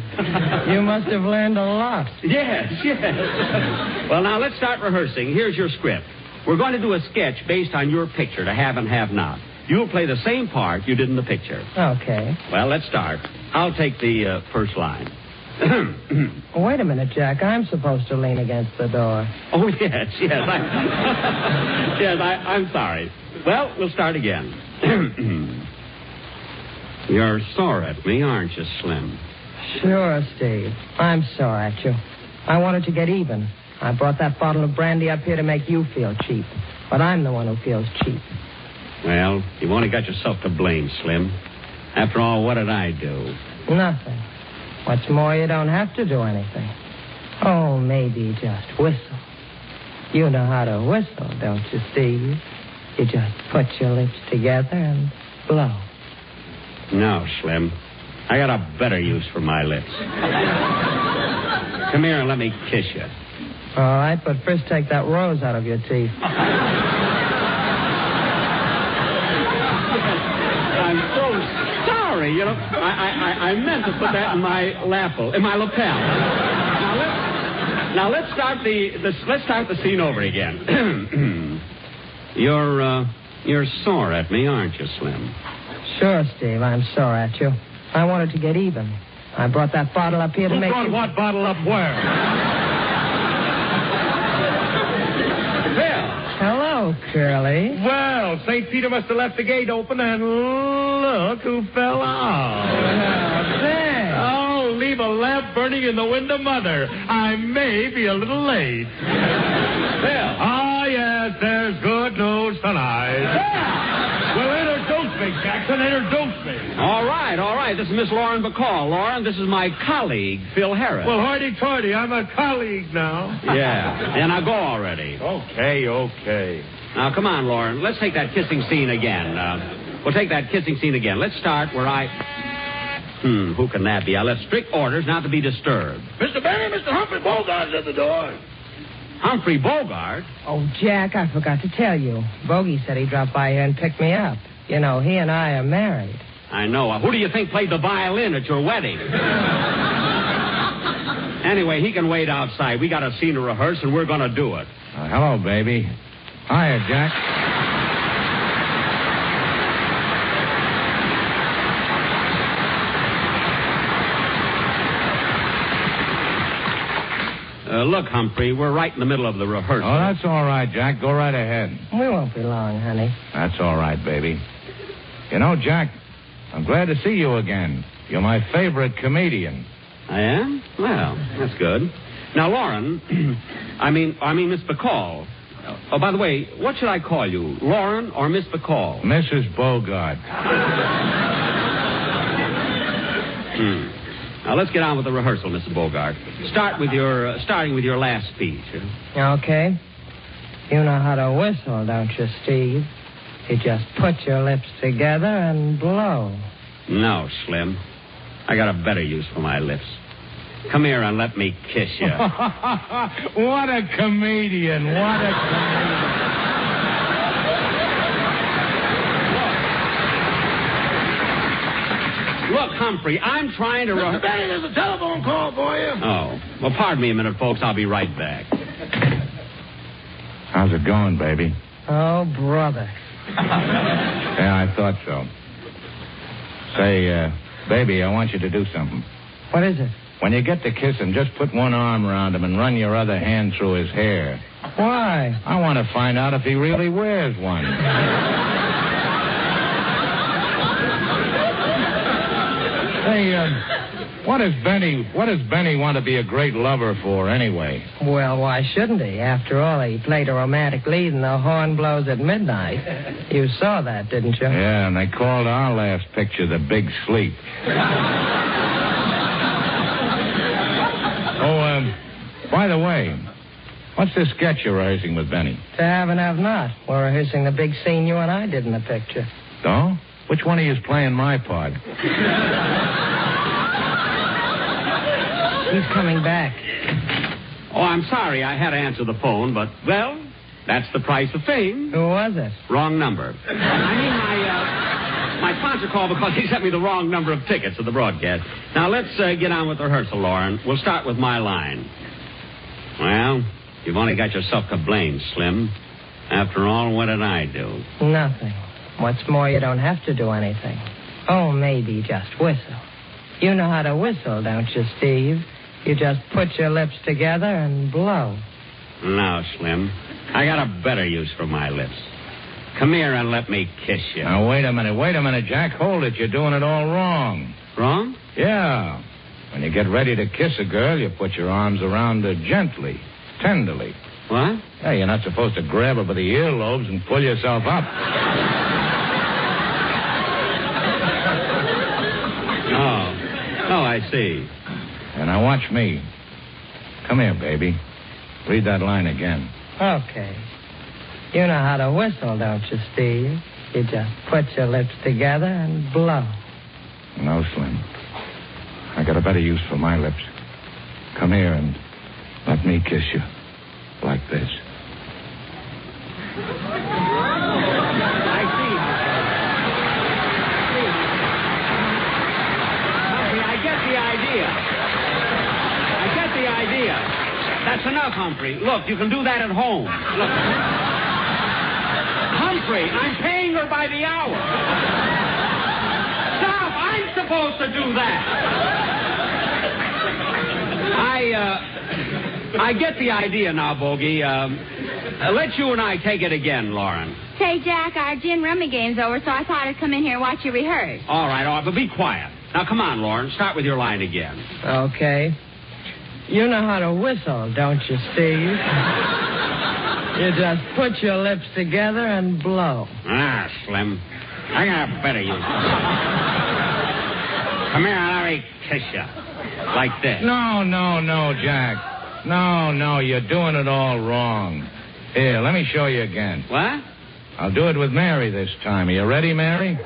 You must have learned a lot. Yes. Well, now let's start rehearsing. Here's your script. We're going to do a sketch based on your picture, The Have and Have Not. You'll play the same part you did in the picture. Okay. Well, let's start. I'll take the first line. Wait a minute, Jack. I'm supposed to lean against the door. Oh, yes. I'm sorry. Well, we'll start again. You're sore at me, aren't you, Slim? Sure, Steve. I'm sore at you. I wanted to get even. I brought that bottle of brandy up here to make you feel cheap. But I'm the one who feels cheap. Well, you've only got yourself to blame, Slim. After all, what did I do? Nothing. What's more, you don't have to do anything. Oh, maybe just whistle. You know how to whistle, don't you, Steve? You just put your lips together and blow. No, Slim. I got a better use for my lips. Come here and let me kiss you. All right, but first take that rose out of your teeth. I'm so sorry. You know, I meant to put that in my lapel, in my lapel. Now let's start the scene over again. You're sore at me, aren't you, Slim? Sure, Steve. I'm sore at you. I wanted to get even. I brought that bottle up here to make. Brought what bottle up where? Hello, Curly. Well, St. Peter must have left the gate open, and look who fell out. Oh, leave a lamp burning in the window, Mother. I may be a little late. Yes, there's good news tonight. Well, introduce me, Jackson. Introduce me. All right. This is Miss Lauren Bacall. Lauren, this is my colleague, Phil Harris. Well, hoity-toity. I'm a colleague now. Yeah. And now go already. Okay. Now, come on, Lauren. Let's take that kissing scene again. We'll take that kissing scene again. Let's start where who can that be? I left strict orders not to be disturbed. Mr. Benny, Mr. Humphrey Bogart's at the door. Humphrey Bogart? Oh, Jack, I forgot to tell you. Bogey said he dropped by here and picked me up. You know, he and I are married. I know. Who do you think played the violin at your wedding? Anyway, he can wait outside. We got a scene to rehearse, and we're going to do it. Hello, baby. Hiya, Jack. Look, Humphrey, we're right in the middle of the rehearsal. Oh, that's all right, Jack. Go right ahead. We won't be long, honey. That's all right, baby. You know, Jack, I'm glad to see you again. You're my favorite comedian. I am? Well, that's good. Now, Lauren, I mean Miss Bacall. Oh, by the way, what should I call you, Lauren or Miss Bacall? Mrs. Bogart. Now, let's get on with the rehearsal, Mrs. Bogart. Starting with your last speech. Okay. You know how to whistle, don't you, Steve? You just put your lips together and blow. No, Slim. I got a better use for my lips. Come here and let me kiss you. What a comedian. What a comedian. Look, Humphrey, I'm trying to... Mr. Benny, there's a telephone call for you. Oh. Well, pardon me a minute, folks. I'll be right back. How's it going, baby? Oh, brother. Yeah, I thought so. Say, baby, I want you to do something. What is it? When you get to kissing, just put one arm around him and run your other hand through his hair. Why? I want to find out if he really wears one. Hey, what does Benny want to be a great lover for, anyway? Well, why shouldn't he? After all, he played a romantic lead in The Horn Blows at Midnight. You saw that, didn't you? Yeah, and they called our last picture The Big Sleep. By the way, what's this sketch you're rehearsing with Benny? To have and have not. We're rehearsing the big scene you and I did in the picture. Oh? Which one of you is playing my part? He's coming back. Oh, I'm sorry. I had to answer the phone, but, well, that's the price of fame. Who was it? Wrong number. I mean, my sponsor called because he sent me the wrong number of tickets to the broadcast. Now, let's get on with the rehearsal, Lauren. We'll start with my line. Well, you've only got yourself to blame, Slim. After all, what did I do? Nothing. What's more, you don't have to do anything. Oh, maybe just whistle. You know how to whistle, don't you, Steve? You just put your lips together and blow. No, Slim. I got a better use for my lips. Come here and let me kiss you. Now, wait a minute, Jack. Hold it. You're doing it all wrong. Wrong? Yeah. When you get ready to kiss a girl, you put your arms around her gently, tenderly. What? Yeah, you're not supposed to grab her by the earlobes and pull yourself up. Oh, I see. And now watch me. Come here, baby. Read that line again. Okay. You know how to whistle, don't you, Steve? You just put your lips together and blow. No, Slim. I got a better use for my lips. Come here and let me kiss you. Like this. I see. I get the idea. That's enough, Humphrey. Look, you can do that at home. Look. Humphrey, I'm paying her by the hour. Stop! I'm supposed to do that. I get the idea now, Bogey. Let you and I take it again, Lauren. Say, Jack, our gin rummy game's over, so I thought I'd come in here and watch you rehearse. All right, but be quiet. Now, come on, Lauren. Start with your line again. Okay. You know how to whistle, don't you, Steve? You just put your lips together and blow. Ah, Slim. I got a better use. Come here and let me kiss you. Like this. No, Jack. No, you're doing it all wrong. Here, let me show you again. What? I'll do it with Mary this time. Are you ready, Mary?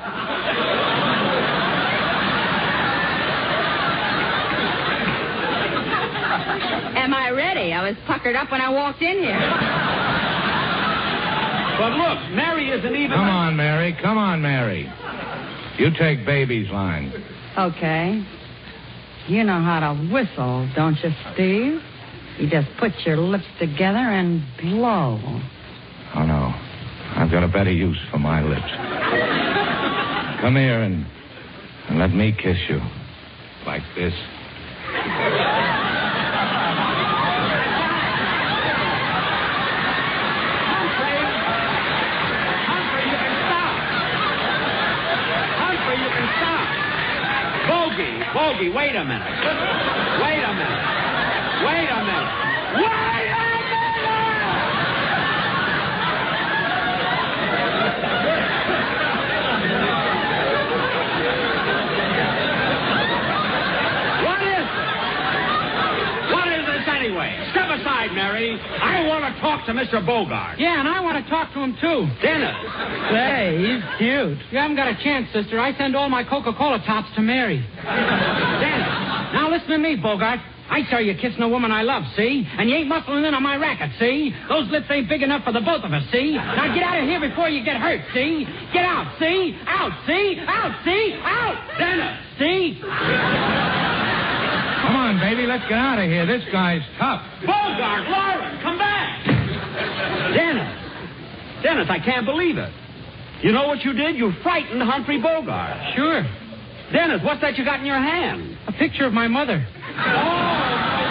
Am I ready? I was puckered up when I walked in here. But look, Mary isn't even... Come on, Mary. You take baby's line. Okay. You know how to whistle, don't you, Steve? You just put your lips together and blow. Oh, no. I've got a better use for my lips. Come here and let me kiss you. Like this. Bogey, wait a minute. Wait a minute. Wait a minute. Wait a minute! What is this anyway? Step aside, Mary. I want to talk to Mr. Bogart. Yeah, and I want to talk to him, too. Dennis. Say, he's cute. You haven't got a chance, sister. I send all my Coca-Cola tops to Mary. Dennis. Now listen to me, Bogart. I saw you kissing a woman I love, see? And you ain't muscling in on my racket, see? Those lips ain't big enough for the both of us, see? Now get out of here before you get hurt, see? Get out, see? Out, see? Out, see? Out! Dennis. See? Come on, baby, let's get out of here. This guy's tough. Bogart, Lauren, come back. Dennis, I can't believe it. You know what you did? You frightened Humphrey Bogart. Sure. Dennis, what's that you got in your hand? A picture of my mother. Oh, no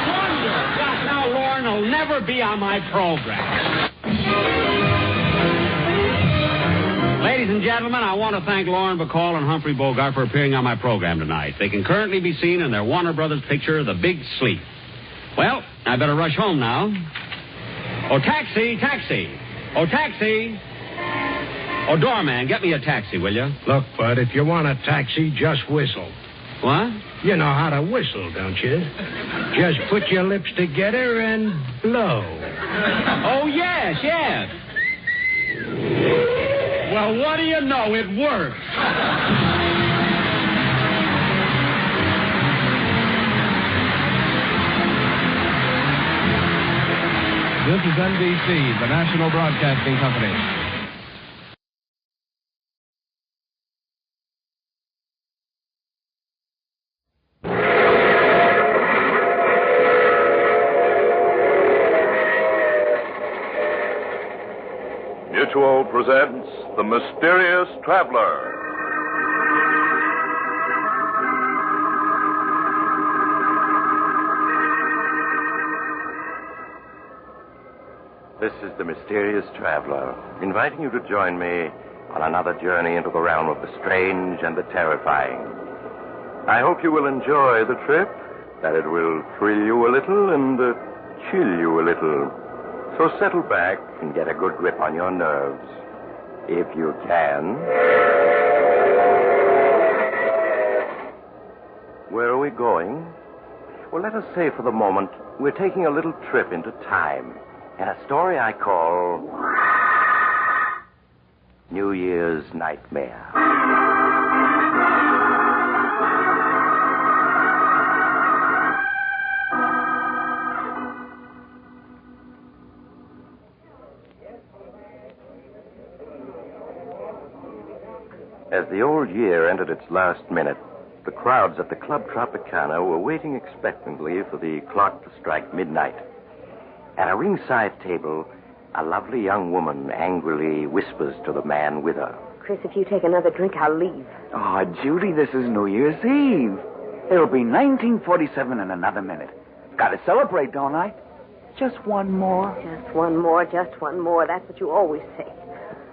wonder. God, now Lauren will never be on my program. Ladies and gentlemen, I want to thank Lauren Bacall and Humphrey Bogart for appearing on my program tonight. They can currently be seen in their Warner Brothers picture, The Big Sleep. Well, I better rush home now. Oh, taxi, taxi. Oh, taxi. Oh, doorman, get me a taxi, will you? Look, Bud, if you want a taxi, just whistle. What? You know how to whistle, don't you? Just put your lips together and blow. Oh, yes. Well, what do you know? It works. This is NBC, the National Broadcasting Company. Mutual presents The Mysterious Traveler. This is The Mysterious Traveler, inviting you to join me on another journey into the realm of the strange and the terrifying. I hope you will enjoy the trip, that it will thrill you a little and chill you a little. So settle back and get a good grip on your nerves, if you can. Where are we going? Well, let us say for the moment we're taking a little trip into time and a story I call New Year's Nightmare. As the old year entered its last minute, the crowds at the Club Tropicana were waiting expectantly for the clock to strike midnight. At a ringside table, a lovely young woman angrily whispers to the man with her. Chris, if you take another drink, I'll leave. Oh, Judy, this is New Year's Eve. It'll be 1947 in another minute. Got to celebrate, don't I? Just one more. Just one more, just one more. That's what you always say.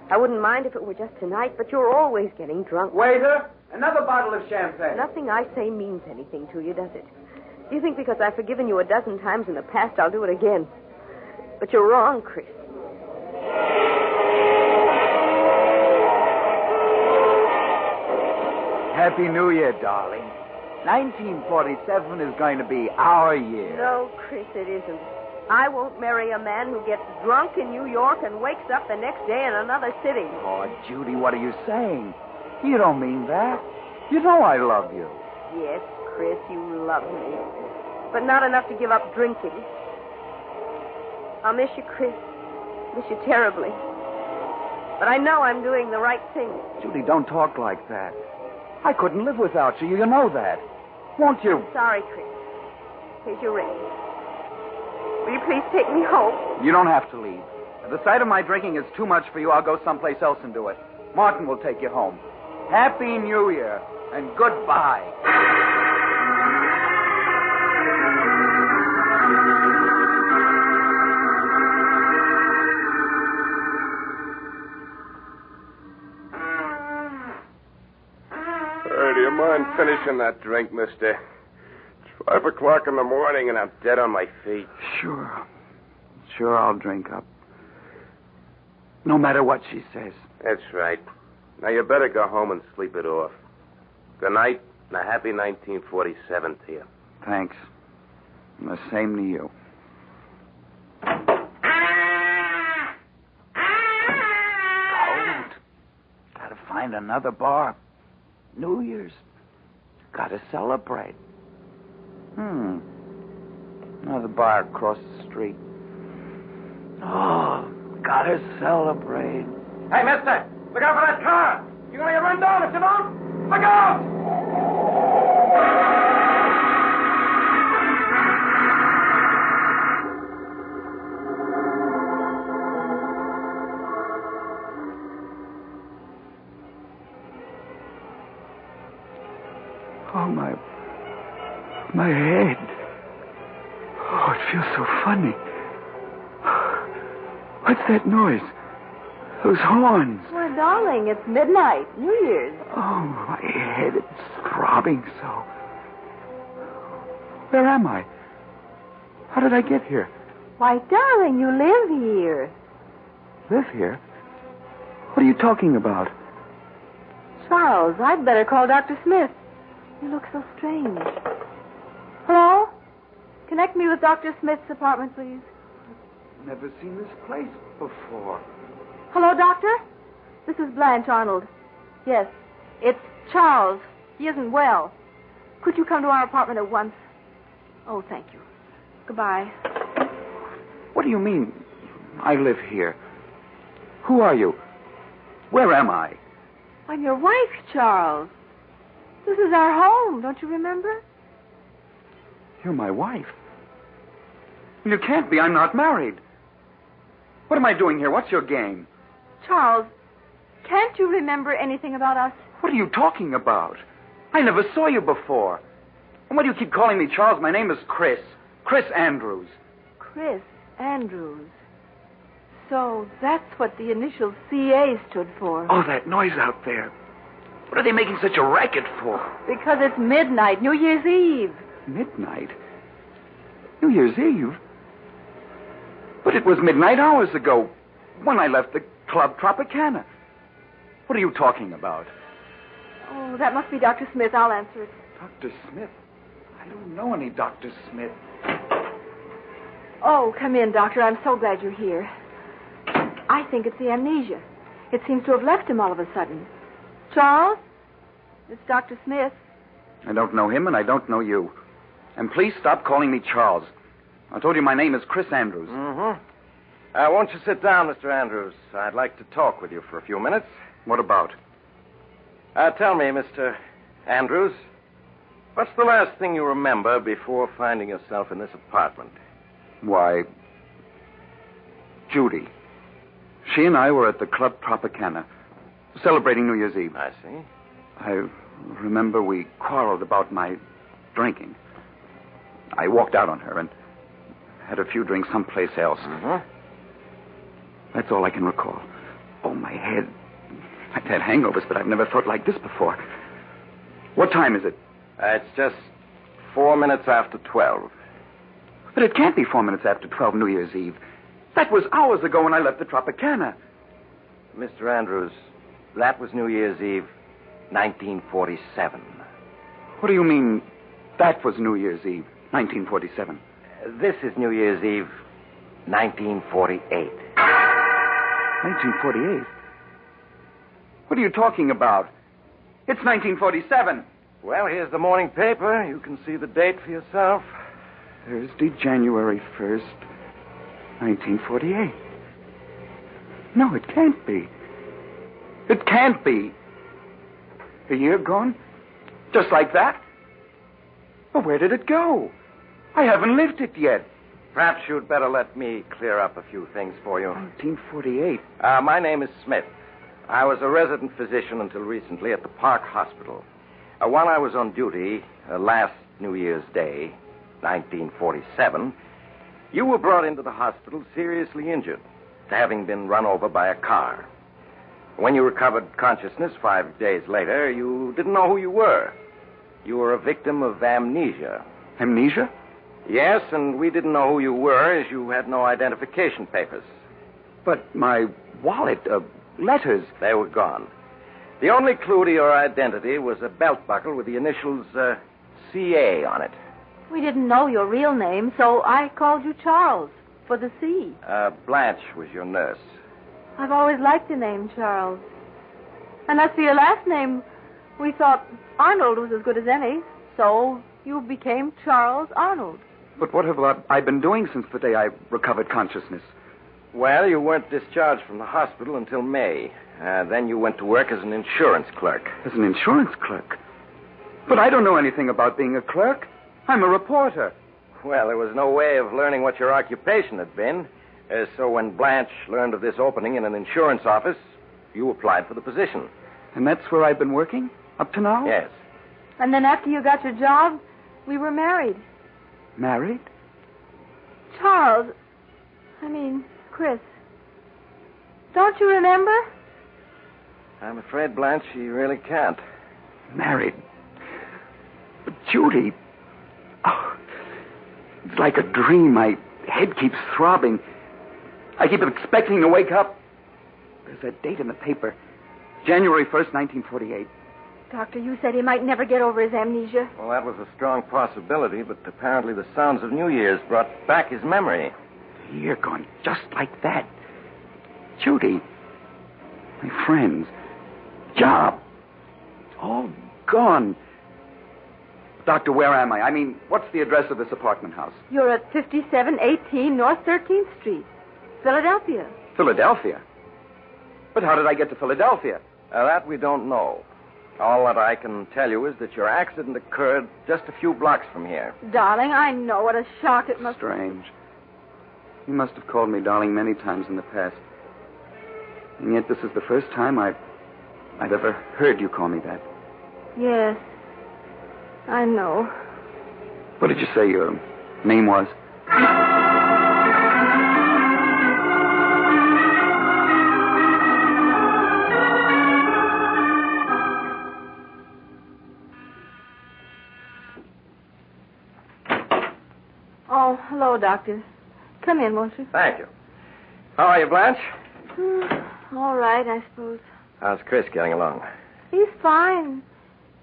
I wouldn't mind if it were just tonight, but you're always getting drunk. Waiter, another bottle of champagne. Nothing I say means anything to you, does it? Do you think because I've forgiven you a dozen times in the past, I'll do it again? But you're wrong, Chris. Happy New Year, darling. 1947 is going to be our year. No, Chris, it isn't. I won't marry a man who gets drunk in New York and wakes up the next day in another city. Oh, Judy, what are you saying? You don't mean that. You know I love you. Yes, Chris, you love me. But not enough to give up drinking. I'll miss you, Chris. Miss you terribly. But I know I'm doing the right thing. Judy, don't talk like that. I couldn't live without you. You know that. Won't you? Sorry, Chris. Here's your ring. Will you please take me home? You don't have to leave. If the sight of my drinking is too much for you, I'll go someplace else and do it. Martin will take you home. Happy New Year, and goodbye. do you mind finishing that drink, mister? It's 5 o'clock in the morning and I'm dead on my feet. Sure. Sure, I'll drink up. No matter what she says. That's right. Now, you better go home and sleep it off. Good night, and a happy 1947 to you. Thanks. And the same to you. Cold. Gotta find another bar. New Year's. Gotta celebrate. Another bar across the street. Oh, gotta celebrate. Hey, mister, look out for that car. You're going to get run down if you don't. Look out! Oh, my head. Oh, it feels so funny. What's that noise? Those horns. Well, darling, it's midnight. New Year's. Oh, my head, it's throbbing so. Where am I? How did I get here? Why, darling, you live here. Live here? What are you talking about? Charles, I'd better call Dr. Smith. You look so strange. Hello? Connect me with Dr. Smith's apartment, please. Never seen this place before. Hello, Doctor? This is Blanche Arnold. Yes, it's Charles. He isn't well. Could you come to our apartment at once? Oh, thank you. Goodbye. What do you mean, I live here? Who are you? Where am I? I'm your wife, Charles. This is our home, don't you remember? You're my wife. You can't be. I'm not married. What am I doing here? What's your game? Charles, can't you remember anything about us? What are you talking about? I never saw you before. And why do you keep calling me Charles? My name is Chris. Chris Andrews. Chris Andrews. So that's what the initial CA stood for. Oh, that noise out there. What are they making such a racket for? Because it's midnight, New Year's Eve. Midnight? New Year's Eve? But it was midnight hours ago when I left the Club Tropicana. What are you talking about? Oh, that must be Dr. Smith. I'll answer it. Dr. Smith? I don't know any Dr. Smith. Oh, come in, Doctor. I'm so glad you're here. I think it's the amnesia. It seems to have left him all of a sudden. Charles? It's Dr. Smith. I don't know him, and I don't know you. And please stop calling me Charles. I told you my name is Chris Andrews. Mm-hmm. Won't you sit down, Mr. Andrews? I'd like to talk with you for a few minutes. What about? Tell me, Mr. Andrews, what's the last thing you remember before finding yourself in this apartment? Why, Judy. She and I were at the Club Tropicana, celebrating New Year's Eve. I see. I remember we quarreled about my drinking. I walked out on her and had a few drinks someplace else. Mm-hmm. That's all I can recall. Oh, my head. I've had hangovers, but I've never felt like this before. What time is it? It's just 4 minutes after 12. But it can't be 4 minutes after 12 New Year's Eve. That was hours ago when I left the Tropicana. Mr. Andrews, that was New Year's Eve, 1947. What do you mean, that was New Year's Eve, 1947? This is New Year's Eve, 1948. 1948? What are you talking about? It's 1947. Well, here's the morning paper. You can see the date for yourself. Thursday, January 1st, 1948. No, it can't be. It can't be. A year gone? Just like that? Well, where did it go? I haven't lived it yet. Perhaps you'd better let me clear up a few things for you. 1948. My name is Smith. I was a resident physician until recently at the Park Hospital. While I was on duty last New Year's Day, 1947, you were brought into the hospital seriously injured, having been run over by a car. When you recovered consciousness 5 days later, you didn't know who you were. You were a victim of amnesia. Amnesia? Yes, and we didn't know who you were as you had no identification papers. But my wallet, letters... They were gone. The only clue to your identity was a belt buckle with the initials CA on it. We didn't know your real name, so I called you Charles for the C. Blanche was your nurse. I've always liked the name Charles. And as for your last name, we thought Arnold was as good as any, so you became Charles Arnold. But what have I been doing since the day I recovered consciousness? Well, you weren't discharged from the hospital until May. Then you went to work as an insurance clerk. As an insurance clerk? But I don't know anything about being a clerk. I'm a reporter. Well, there was no way of learning what your occupation had been. So when Blanche learned of this opening in an insurance office, you applied for the position. And that's where I've been working? Up to now? Yes. And then after you got your job, we were married. Married? Charles, Chris. Don't you remember? I'm afraid, Blanche, you really can't. Married? But Judy... Oh, it's like a dream. My head keeps throbbing. I keep expecting to wake up. There's that date in the paper. January 1st, 1948. Doctor, you said he might never get over his amnesia. Well, that was a strong possibility, but apparently the sounds of New Year's brought back his memory. You're gone just like that. Judy, my friends, job, all gone. Doctor, where am I? What's the address of this apartment house? You're at 5718 North 13th Street, Philadelphia. Philadelphia? But how did I get to Philadelphia? That we don't know. All that I can tell you is that your accident occurred just a few blocks from here. Darling, I know what a shock it must be. Strange. You must have called me darling many times in the past. And yet this is the first time I've ever heard you call me that. Yes, I know. What did you say your name was? Oh, hello, Doctor. Come in, won't you? Thank you. How are you, Blanche? All right, I suppose. How's Chris getting along? He's fine.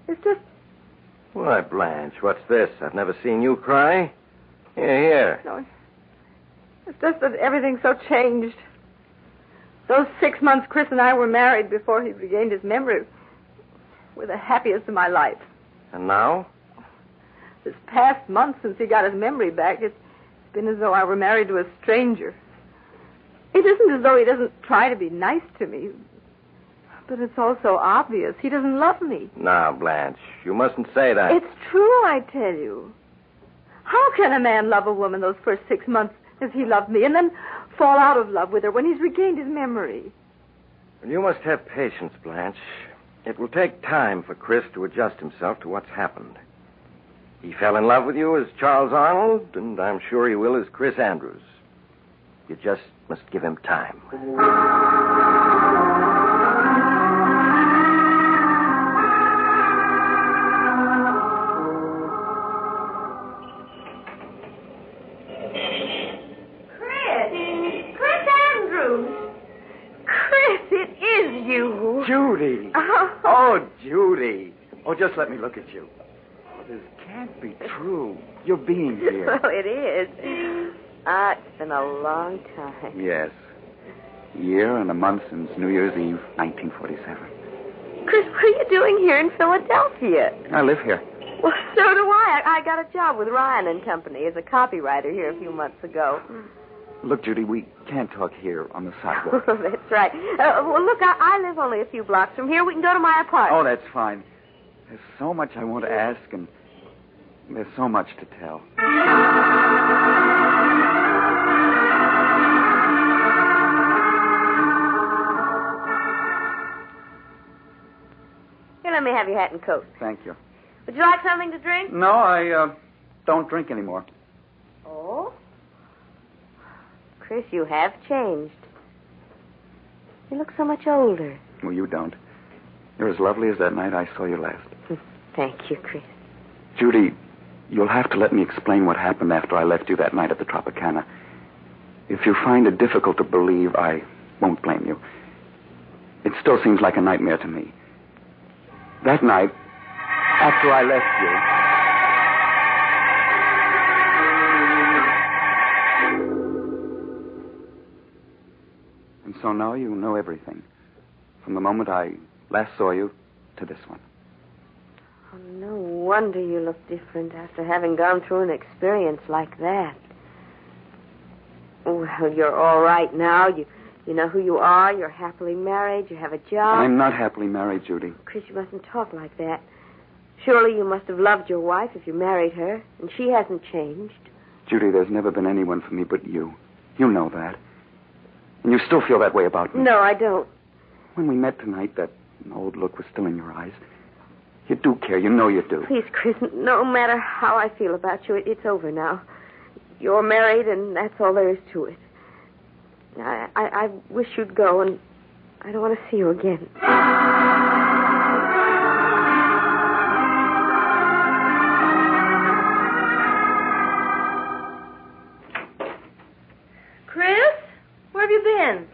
It's just... Why, Blanche, what's this? I've never seen you cry. Here. No, it's just that everything's so changed. Those 6 months Chris and I were married before he regained his memory were the happiest of my life. And now? This past month since he got his memory back, it's been as though I were married to a stranger. It isn't as though he doesn't try to be nice to me, but it's also obvious he doesn't love me. Now, Blanche, you mustn't say that. It's true, I tell you. How can a man love a woman those first 6 months as he loved me and then fall out of love with her when he's regained his memory? You must have patience, Blanche. It will take time for Chris to adjust himself to what's happened. He fell in love with you as Charles Arnold, and I'm sure he will as Chris Andrews. You just must give him time. Chris Andrews. Chris, it is you. Judy. Oh, Judy. Oh, just let me look at you. Oh, this can't be true. You're being here. Well, it is. It's been a long time. Yes. Year and a month since New Year's Eve, 1947. Chris, what are you doing here in Philadelphia? I live here. Well, so do I. I got a job with Ryan and Company as a copywriter here a few months ago. Look, Judy, we can't talk here on the sidewalk. That's right. Well, look, I live only a few blocks from here. We can go to my apartment. Oh, that's fine. There's so much I want to ask, and there's so much to tell. Here, let me have your hat and coat. Thank you. Would you like something to drink? No, I don't drink anymore. Oh? Chris, you have changed. You look so much older. Well, you don't. You're as lovely as that night I saw you last. Thank you, Chris. Judy, you'll have to let me explain what happened after I left you that night at the Tropicana. If you find it difficult to believe, I won't blame you. It still seems like a nightmare to me. That night, after I left you... And so now you know everything. From the moment I last saw you to this one. Oh, no wonder you look different after having gone through an experience like that. Well, you're all right now. You know who you are. You're happily married. You have a job. I'm not happily married, Judy. Chris, you mustn't talk like that. Surely you must have loved your wife if you married her, and she hasn't changed. Judy, there's never been anyone for me but you. You know that. And you still feel that way about me. No, I don't. When we met tonight, that old look was still in your eyes. You do care. You know you do. Please, Chris, no matter how I feel about you, it's over now. You're married, and that's all there is to it. I wish you'd go, and I don't want to see you again. Chris, where have you been?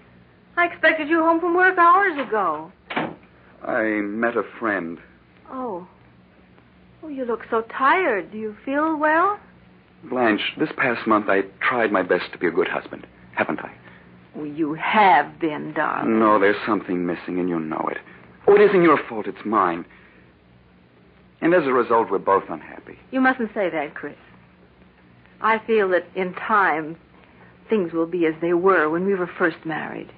I expected you home from work hours ago. I met a friend. Oh, you look so tired. Do you feel well? Blanche, this past month I tried my best to be a good husband, haven't I? Well, you have been, darling. No, there's something missing, and you know it. Oh, it isn't your fault, it's mine. And as a result, we're both unhappy. You mustn't say that, Chris. I feel that in time, things will be as they were when we were first married.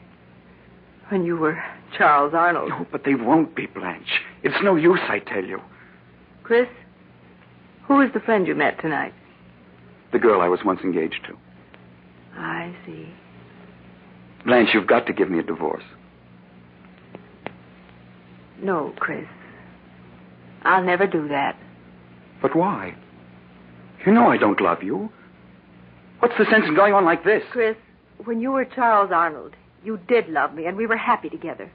When you were Charles Arnold. No, but they won't be, Blanche. It's no use, I tell you. Chris, who is the friend you met tonight? The girl I was once engaged to. I see. Blanche, you've got to give me a divorce. No, Chris. I'll never do that. But why? You know I don't love you. What's the sense in going on like this? Chris, when you were Charles Arnold, you did love me, and we were happy together.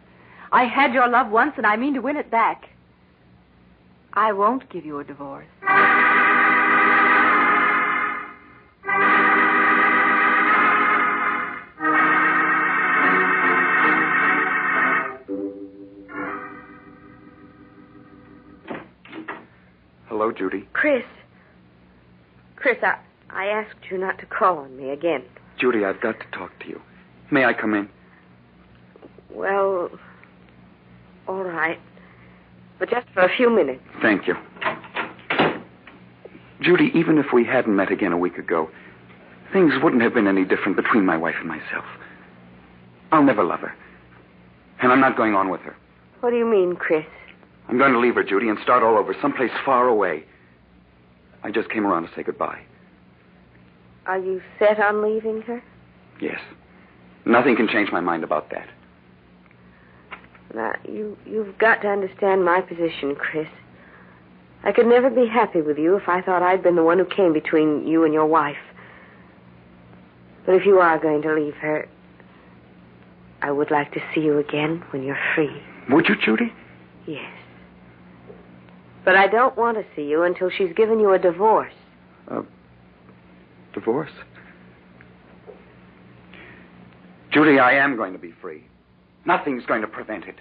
I had your love once, and I mean to win it back. I won't give you a divorce. Hello, Judy. Chris, I asked you not to call on me again. Judy, I've got to talk to you. May I come in? Well, all right. But just for a few minutes. Thank you. Judy, even if we hadn't met again a week ago, things wouldn't have been any different between my wife and myself. I'll never love her. And I'm not going on with her. What do you mean, Chris? I'm going to leave her, Judy, and start all over, someplace far away. I just came around to say goodbye. Are you set on leaving her? Yes. Nothing can change my mind about that. Now, you've got to understand my position, Chris. I could never be happy with you if I thought I'd been the one who came between you and your wife. But if you are going to leave her, I would like to see you again when you're free. Would you, Judy? Yes. But I don't want to see you until she's given you a divorce. Divorce? Judy, I am going to be free. Nothing's going to prevent it.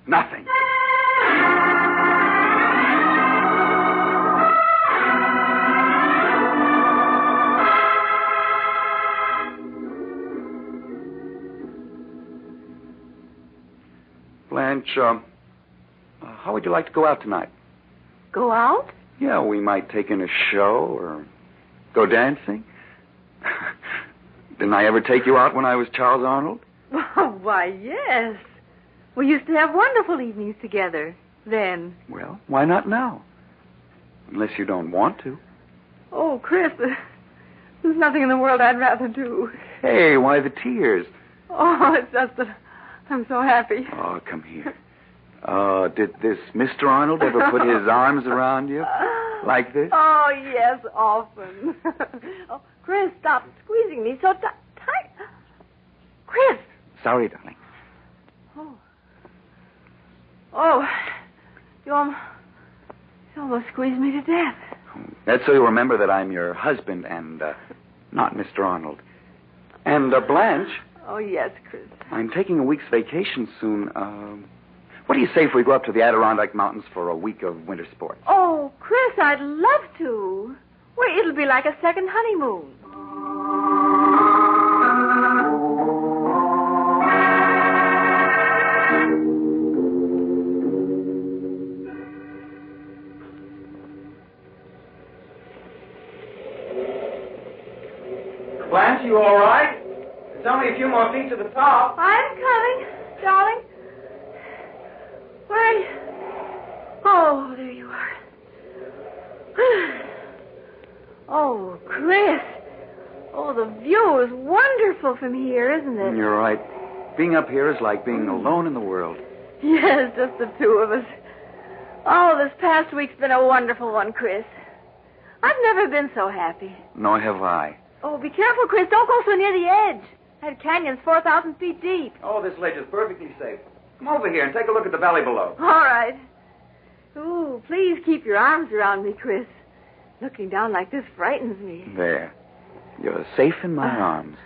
Nothing. Blanche, how would you like to go out tonight? Go out? Yeah, we might take in a show or go dancing. Didn't I ever take you out when I was Charles Arnold? Why, yes. We used to have wonderful evenings together then. Well, why not now? Unless you don't want to. Oh, Chris, there's nothing in the world I'd rather do. Hey, why the tears? Oh, it's just that I'm so happy. Oh, come here. Did this Mr. Arnold ever put his arms around you like this? Oh, yes, often. Oh, Chris, stop squeezing me so tight. Chris! Sorry, darling. Oh, Oh, you almost squeezed me to death. That's so you remember that I'm your husband and not Mr. Arnold. And Blanche. Oh, yes, Chris. I'm taking a week's vacation soon. What do you say if we go up to the Adirondack Mountains for a week of winter sports? Oh, Chris, I'd love to. Well, it'll be like a second honeymoon. Blanche, you all right? There's only a few more feet to the top. I'm coming, darling. Where are you? Oh, there you are. Oh, Chris. Oh, the view is wonderful from here, isn't it? You're right. Being up here is like being alone in the world. Yes, just the two of us. Oh, this past week's been a wonderful one, Chris. I've never been so happy. Nor have I. Oh, be careful, Chris. Don't go so near the edge. That canyon's 4,000 feet deep. Oh, this ledge is perfectly safe. Come over here and take a look at the valley below. All right. Ooh, please keep your arms around me, Chris. Looking down like this frightens me. There. You're safe in my arms.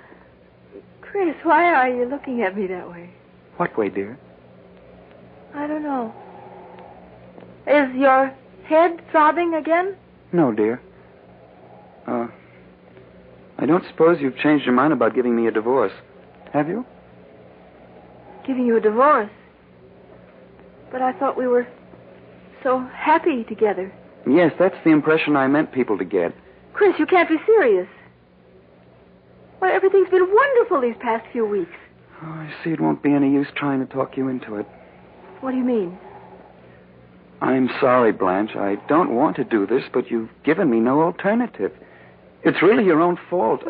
Chris, why are you looking at me that way? What way, dear? I don't know. Is your head throbbing again? No, dear. I don't suppose you've changed your mind about giving me a divorce, have you? Giving you a divorce? But I thought we were so happy together. Yes, that's the impression I meant people to get. Chris, you can't be serious. Why, everything's been wonderful these past few weeks. Oh, I see it won't be any use trying to talk you into it. What do you mean? I'm sorry, Blanche. I don't want to do this, but you've given me no alternative. It's really your own fault,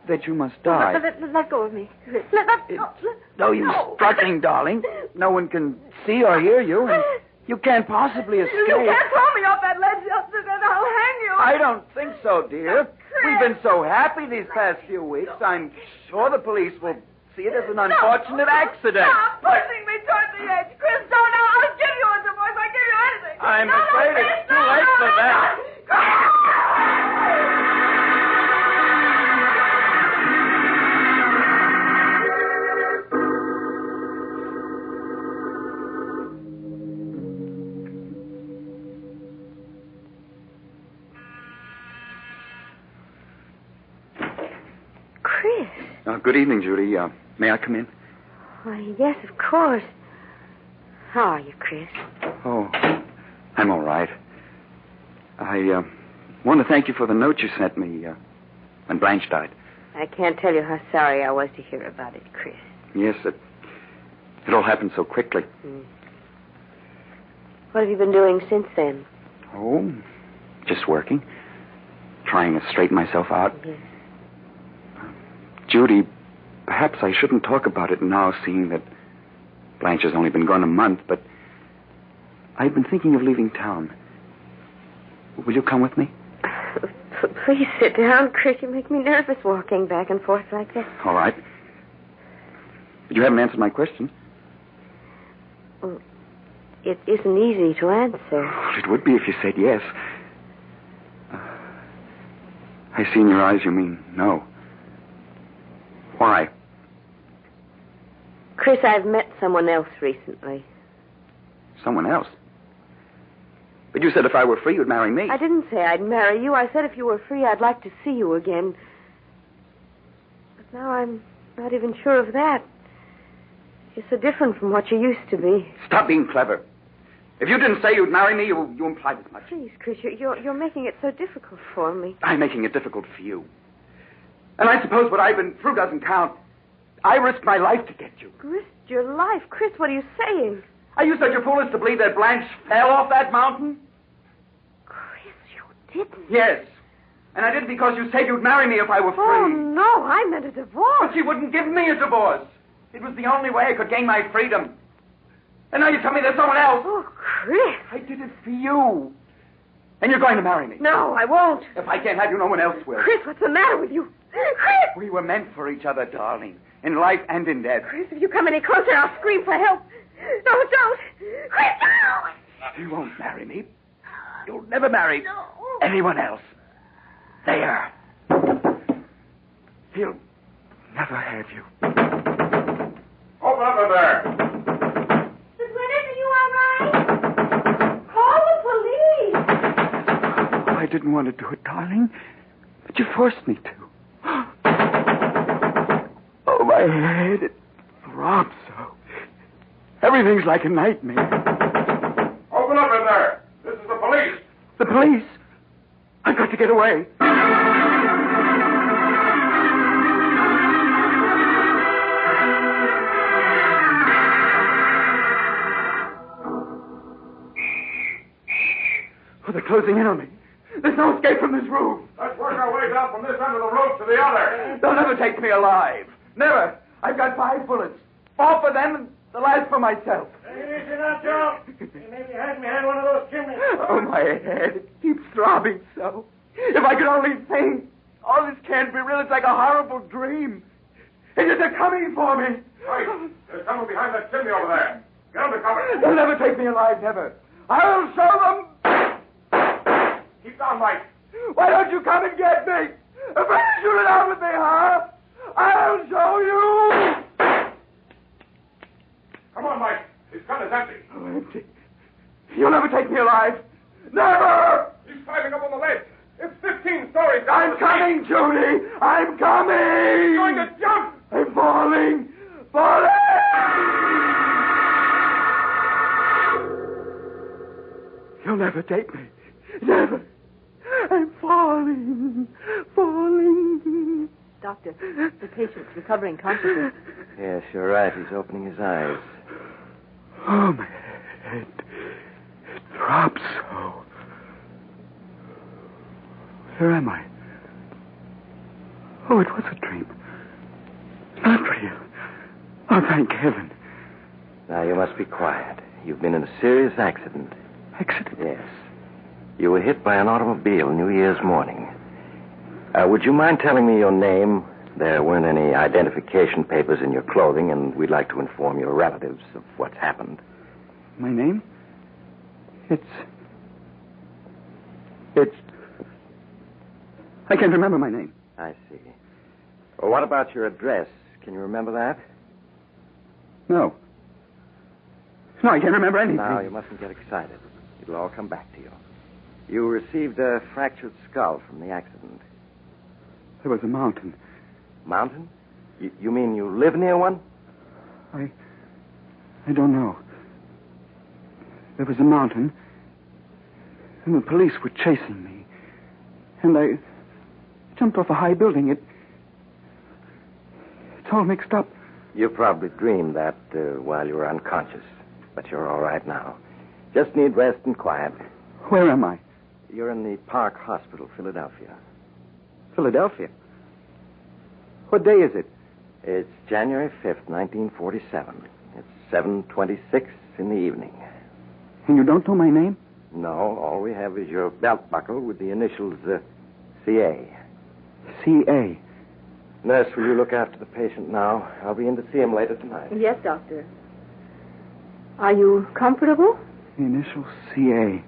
that you must die. Let go of me, Chris. No, you struggling, darling. No one can see or hear you, and you can't possibly escape. You can't throw me off that ledge, Elston, and I'll hang you. I don't think so, dear. We've been so happy these past few weeks. I'm sure the police will see it as an unfortunate accident. Stop pushing me toward the edge. Chris, don't. I'll give you a divorce. I'll give you anything. I'm afraid it's too late for that. Good evening, Judy. May I come in? Why, yes, of course. How are you, Chris? Oh, I'm all right. I want to thank you for the note you sent me when Blanche died. I can't tell you how sorry I was to hear about it, Chris. Yes, it all happened so quickly. What have you been doing since then? Oh, just working. Trying to straighten myself out. Yes. Judy, perhaps I shouldn't talk about it now, seeing that Blanche has only been gone a month, but I've been thinking of leaving town. Will you come with me? Please sit down, Chris. You make me nervous walking back and forth like that. All right. But you haven't answered my question. Well, it isn't easy to answer. Well, it would be if you said yes. I see in your eyes you mean no. Why? Chris, I've met someone else recently. Someone else? But you said if I were free, you'd marry me. I didn't say I'd marry you. I said if you were free, I'd like to see you again. But now I'm not even sure of that. You're so different from what you used to be. Stop being clever. If you didn't say you'd marry me, you implied as much. Please, Chris, you're making it so difficult for me. I'm making it difficult for you. And I suppose what I've been through doesn't count. I risked my life to get you. Risked your life? Chris, what are you saying? Are you such a fool as to believe that Blanche fell off that mountain? Chris, you didn't. Yes. And I did it because you said you'd marry me if I were free. Oh, no, I meant a divorce. But she wouldn't give me a divorce. It was the only way I could gain my freedom. And now you tell me there's someone else. Oh, Chris. I did it for you. And you're going to marry me. No, I won't. If I can't have you, no one else will. Chris, what's the matter with you? Chris! We were meant for each other, darling. In life and in death. Chris, if you come any closer, I'll scream for help. No, don't. Chris, no! You won't marry me. You'll never marry anyone else. There. He'll never have you. Open up in there. Miss Winters, are you all right? Call the police. I didn't want to do it, darling, but you forced me to. Oh, my head, it throbs so. Everything's like a nightmare. Open up in there. This is the police. The police? I've got to get away. Oh, they're closing in on me. There's no escape from this room. Let's work our way down from this end of the rope to the other. They'll never take me alive. Never. I've got 5 bullets. 4 for them and the last for myself. Take it easy now, Joe. You maybe had me hand one of those chimneys. Oh, my head. It keeps throbbing so. If I could only think. All this can't be real. It's like a horrible dream. They're coming for me. Hey, there's someone behind that chimney over there. Get under cover. They'll never take me alive, never. I'll show them. Keep down, Mike. Why don't you come and get me? If I shoot it out with me, huh? I'll show you. Come on, Mike. His gun is empty. Oh, empty. You'll never take me alive. Never! He's climbing up on the ledge. It's 15 stories down. I'm coming, Judy. I'm coming. He's going to jump. I'm falling. Falling! You'll never take me. Never. I'm falling. Falling. Doctor, the patient's recovering consciousness. Yes, you're right. He's opening his eyes. Oh, my head. It throbs so. Where am I? Oh, it was a dream. Not real. Oh, thank heaven. Now, you must be quiet. You've been in a serious accident. Accident? Yes. You were hit by an automobile New Year's morning. Would you mind telling me your name? There weren't any identification papers in your clothing, and we'd like to inform your relatives of what's happened. My name? It's... I can't remember my name. I see. Well, what about your address? Can you remember that? No. No, I can't remember anything. Now, you mustn't get excited. It'll all come back to you. You received a fractured skull from the accident. There was a mountain. Mountain? You mean you live near one? I don't know. There was a mountain, and the police were chasing me. And I jumped off a high building. It's all mixed up. You probably dreamed that while you were unconscious. But you're all right now. Just need rest and quiet. Where am I? You're in the Park Hospital, Philadelphia. Philadelphia? What day is it? It's January 5th, 1947. It's 7:26 in the evening. And you don't know my name? No, all we have is your belt buckle with the initials CA. CA. Nurse, will you look after the patient now? I'll be in to see him later tonight. Yes, doctor. Are you comfortable? The initials CA.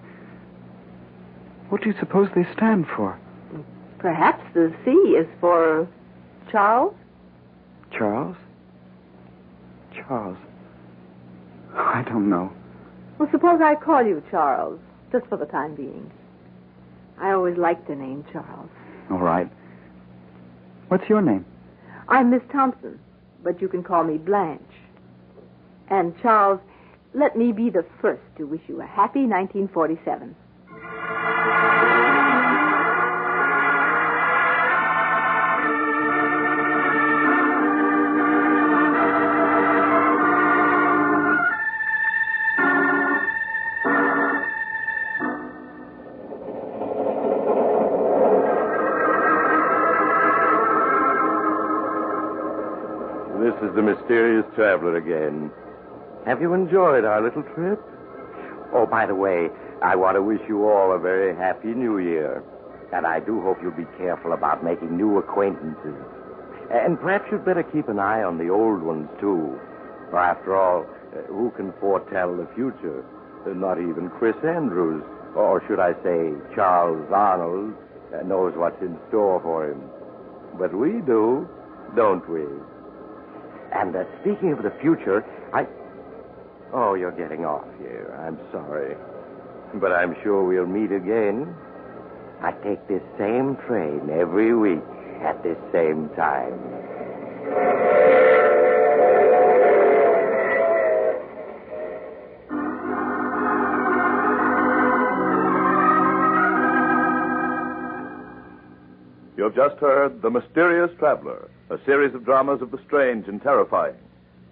What do you suppose they stand for? Perhaps the C is for Charles? Charles? Charles. I don't know. Well, suppose I call you Charles, just for the time being. I always liked the name Charles. All right. What's your name? I'm Miss Thompson, but you can call me Blanche. And Charles, let me be the first to wish you a happy 1947. This is the mysterious traveler again. Have you enjoyed our little trip? Oh, by the way, I want to wish you all a very happy New Year. And I do hope you'll be careful about making new acquaintances. And perhaps you'd better keep an eye on the old ones, too. For after all, Who can foretell the future? Not even Chris Andrews, or should I say Charles Arnold, knows what's in store for him. But we do, don't we? And speaking of the future, Oh, you're getting off here. I'm sorry. But I'm sure we'll meet again. I take this same train every week at this same time. You have just heard The Mysterious Traveler, a series of dramas of the strange and terrifying.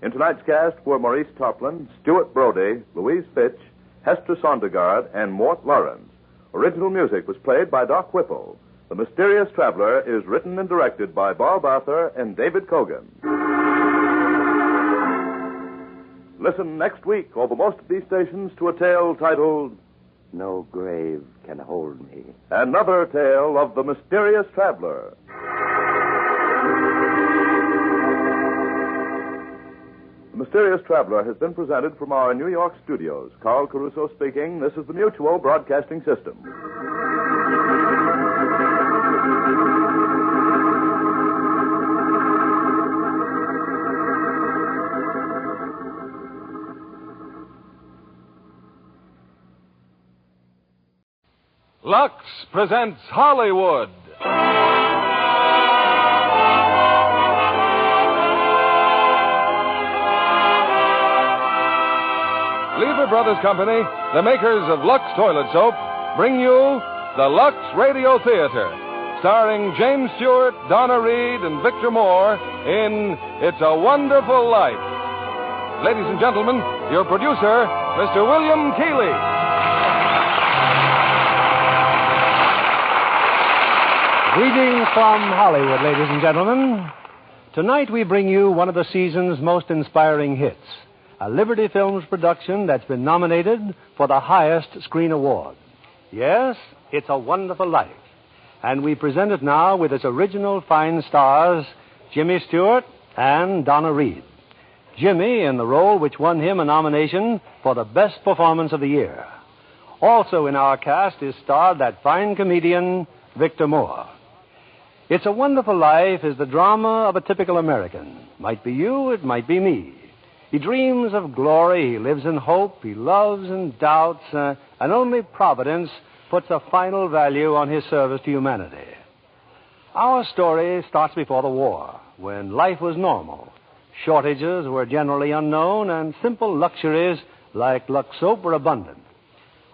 In tonight's cast were Maurice Tarplin, Stewart Brody, Louise Fitch, Hester Sondergaard, and Mort Lawrence. Original music was played by Doc Whipple. The Mysterious Traveler is written and directed by Bob Arthur and David Cogan. Listen next week over most of these stations to a tale titled No Grave Can Hold Me. Another Tale of the Mysterious Traveler. The Mysterious Traveler has been presented from our New York studios. Carl Caruso speaking. This is the Mutual Broadcasting System. Lux presents Hollywood. Lever Brothers Company, the makers of Lux Toilet Soap, bring you the Lux Radio Theater, starring James Stewart, Donna Reed, and Victor Moore in It's a Wonderful Life. Ladies and gentlemen, your producer, Mr. William Keighley. Greetings from Hollywood, ladies and gentlemen. Tonight we bring you one of the season's most inspiring hits, a Liberty Films production that's been nominated for the highest screen award. Yes, It's a Wonderful Life. And we present it now with its original fine stars, Jimmy Stewart and Donna Reed. Jimmy in the role which won him a nomination for the best performance of the year. Also in our cast is starred that fine comedian, Victor Moore. It's a Wonderful Life is the drama of a typical American. Might be you, it might be me. He dreams of glory, he lives in hope, he loves and doubts, and only Providence puts a final value on his service to humanity. Our story starts before the war, when life was normal. Shortages were generally unknown, and simple luxuries like Lux soap were abundant.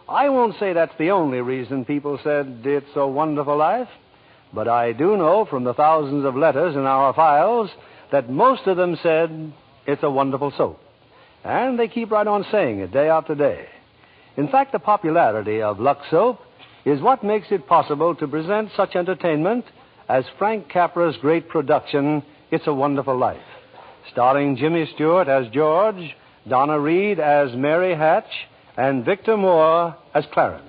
I won't say that's the only reason people said it's a wonderful life, but I do know from the thousands of letters in our files that most of them said it's a wonderful soap. And they keep right on saying it day after day. In fact, the popularity of Lux soap is what makes it possible to present such entertainment as Frank Capra's great production, It's a Wonderful Life, starring Jimmy Stewart as George, Donna Reed as Mary Hatch, and Victor Moore as Clarence.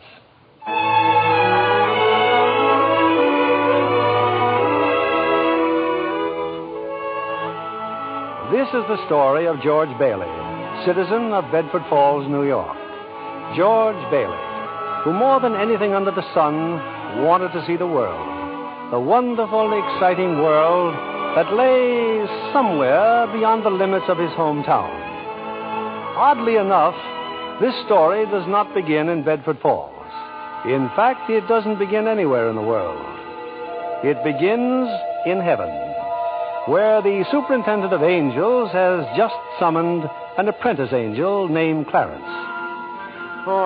This is the story of George Bailey, citizen of Bedford Falls, New York. George Bailey, who more than anything under the sun wanted to see the world, the wonderful, exciting world that lay somewhere beyond the limits of his hometown. Oddly enough, this story does not begin in Bedford Falls. In fact, it doesn't begin anywhere in the world. It begins in heaven, where the superintendent of angels has just summoned an apprentice angel named Clarence. Oh,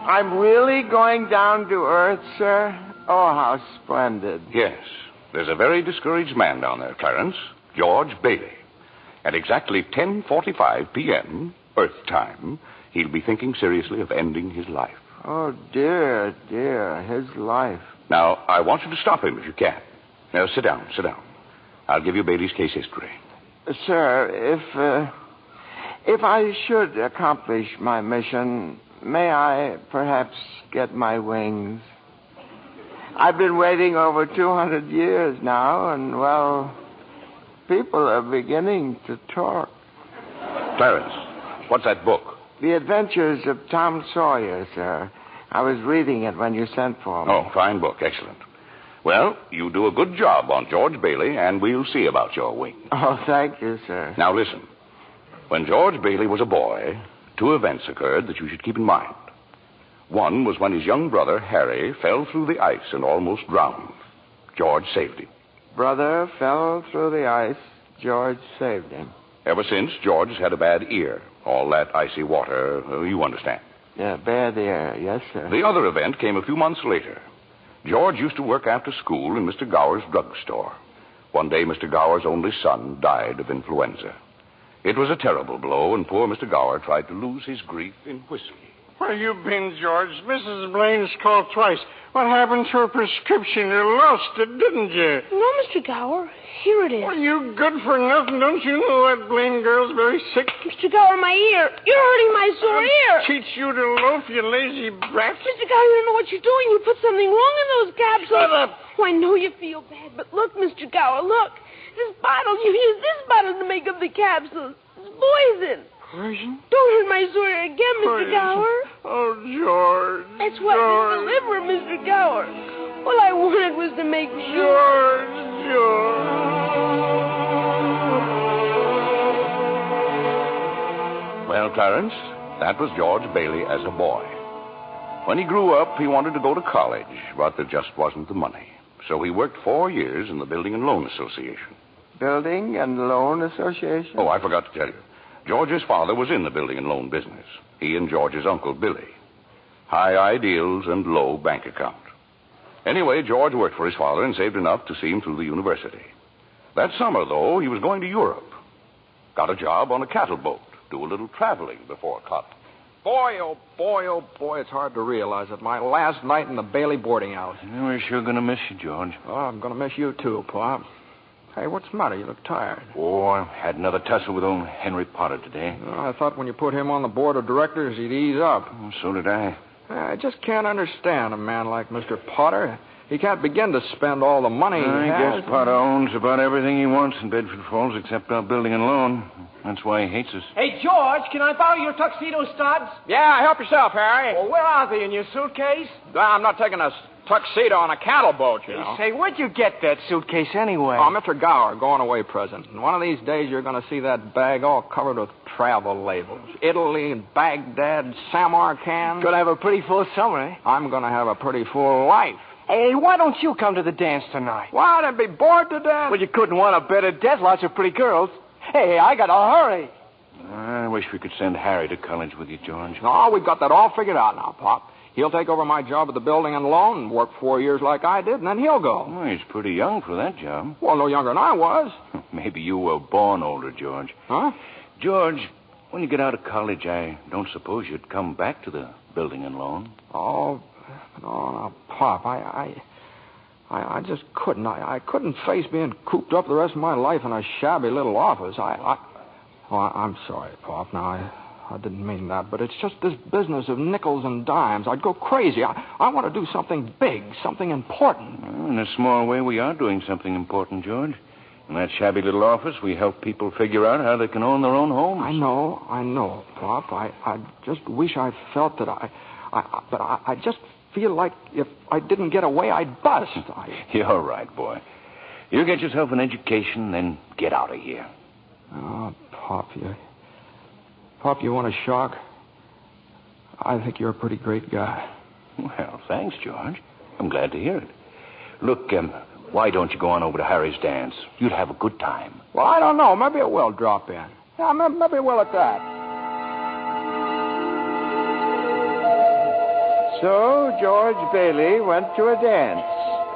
I'm really going down to Earth, sir? Oh, how splendid. Yes. There's a very discouraged man down there, Clarence. George Bailey. At exactly 10:45 p.m., Earth time, he'll be thinking seriously of ending his life. Oh, dear, his life. Now, I want you to stop him if you can. Now, sit down. I'll give you Bailey's case history. Sir, if I should accomplish my mission, may I perhaps get my wings? I've been waiting over 200 years now, and, well, people are beginning to talk. Clarence, What's that book? The Adventures of Tom Sawyer, sir. I was reading it when you sent for me. Oh, fine book. Excellent. Well, you do a good job on George Bailey, and we'll see about your wing. Oh, thank you, sir. Now, listen. When George Bailey was a boy, 2 events occurred that you should keep in mind. One was when his young brother, Harry, fell through the ice and almost drowned. George saved him. Brother fell through the ice. George saved him. Ever since, George has had a bad ear. All that icy water, you understand. Yeah, bad ear. Yes, sir. The other event came a few months later. George used to work after school in Mr. Gower's drugstore. One day, Mr. Gower's only son died of influenza. It was a terrible blow, and poor Mr. Gower tried to lose his grief in whiskey. Where you been, George? Mrs. Blaine's called twice. What happened to her prescription? You lost it, didn't you? No, Mr. Gower. Here it is. Well, you good for nothing. Don't you know that Blaine girl's very sick? Mr. Gower, my ear. You're hurting my sore ear. Teach you to loaf, you lazy brat. Mr. Gower, you don't know what you're doing. You put something wrong in those capsules. Shut up. Oh, I know you feel bad, but look, Mr. Gower, look. This bottle, you use this bottle to make up the capsules. It's poison. Poison? Don't hurt my sore ear again, Mr. Gower. Oh, George. That's what is the liver, Mr. Gower. All I wanted was to make sure. Well, Clarence, that was George Bailey as a boy. When he grew up, he wanted to go to college, but there just wasn't the money. So he worked 4 years in the Building and Loan Association. Building and Loan Association? Oh, I forgot to tell you. George's father was in the building and loan business. He and George's uncle, Billy. High ideals and low bank account. Anyway, George worked for his father and saved enough to see him through the university. That summer, though, he was going to Europe. Got a job on a cattle boat. Do a little traveling before college. Boy, oh boy, it's hard to realize it. My last night in the Bailey boarding house. We're sure going to miss you, George. Oh, I'm going to miss you, too, Pop. Hey, what's the matter? You look tired. Oh, I had another tussle with old Henry Potter today. Oh, I thought when you put him on the board of directors, he'd ease up. Oh, so did I. I just can't understand a man like Mr. Potter. He can't begin to spend all the money he I has. guess Potter owns about everything he wants in Bedford Falls except our building and loan. That's why he hates us. Hey, George, can I borrow your tuxedo studs? Yeah, help yourself, Harry. Well, where are they? In your suitcase? I'm not taking a tuxedo on a cattle boat, you know. Say, where'd you get that suitcase anyway? Oh, Mr. Gower, going away present. And one of these days you're going to see that bag all covered with travel labels. Italy, Baghdad, Samarkand. Gonna have a pretty full summer, eh? I'm going to have a pretty full life. Hey, why don't you come to the dance tonight? What? I'd be bored to death. Well, you couldn't want a better death. Lots of pretty girls. Hey, I got to hurry. I wish we could send Harry to college with you, George. No, we've got that all figured out now, Pop. He'll take over my job at the building and loan and work 4 years like I did, and then he'll go. Oh, he's pretty young for that job. Well, no younger than I was. Maybe you were born older, George. Huh? George, when you get out of college, I don't suppose you'd come back to the building and loan. Oh, no, Pop, I just couldn't. I couldn't face being cooped up the rest of my life in a shabby little office. I'm sorry, Pop. Now, I didn't mean that, but it's just this business of nickels and dimes. I'd go crazy. I want to do something big, something important. Well, in a small way, we are doing something important, George. In that shabby little office, we help people figure out how they can own their own homes. I know, Pop. I just wish I felt that but I just feel like if I didn't get away, I'd bust. You're right, boy. You get yourself an education, then get out of here. Oh, Pop, you want a shock? I think you're a pretty great guy. Well, thanks, George. I'm glad to hear it. Look, why don't you go on over to Harry's dance? You'd have a good time. Well, I don't know. Maybe it will drop in. Yeah, maybe it will at that. So, George Bailey went to a dance.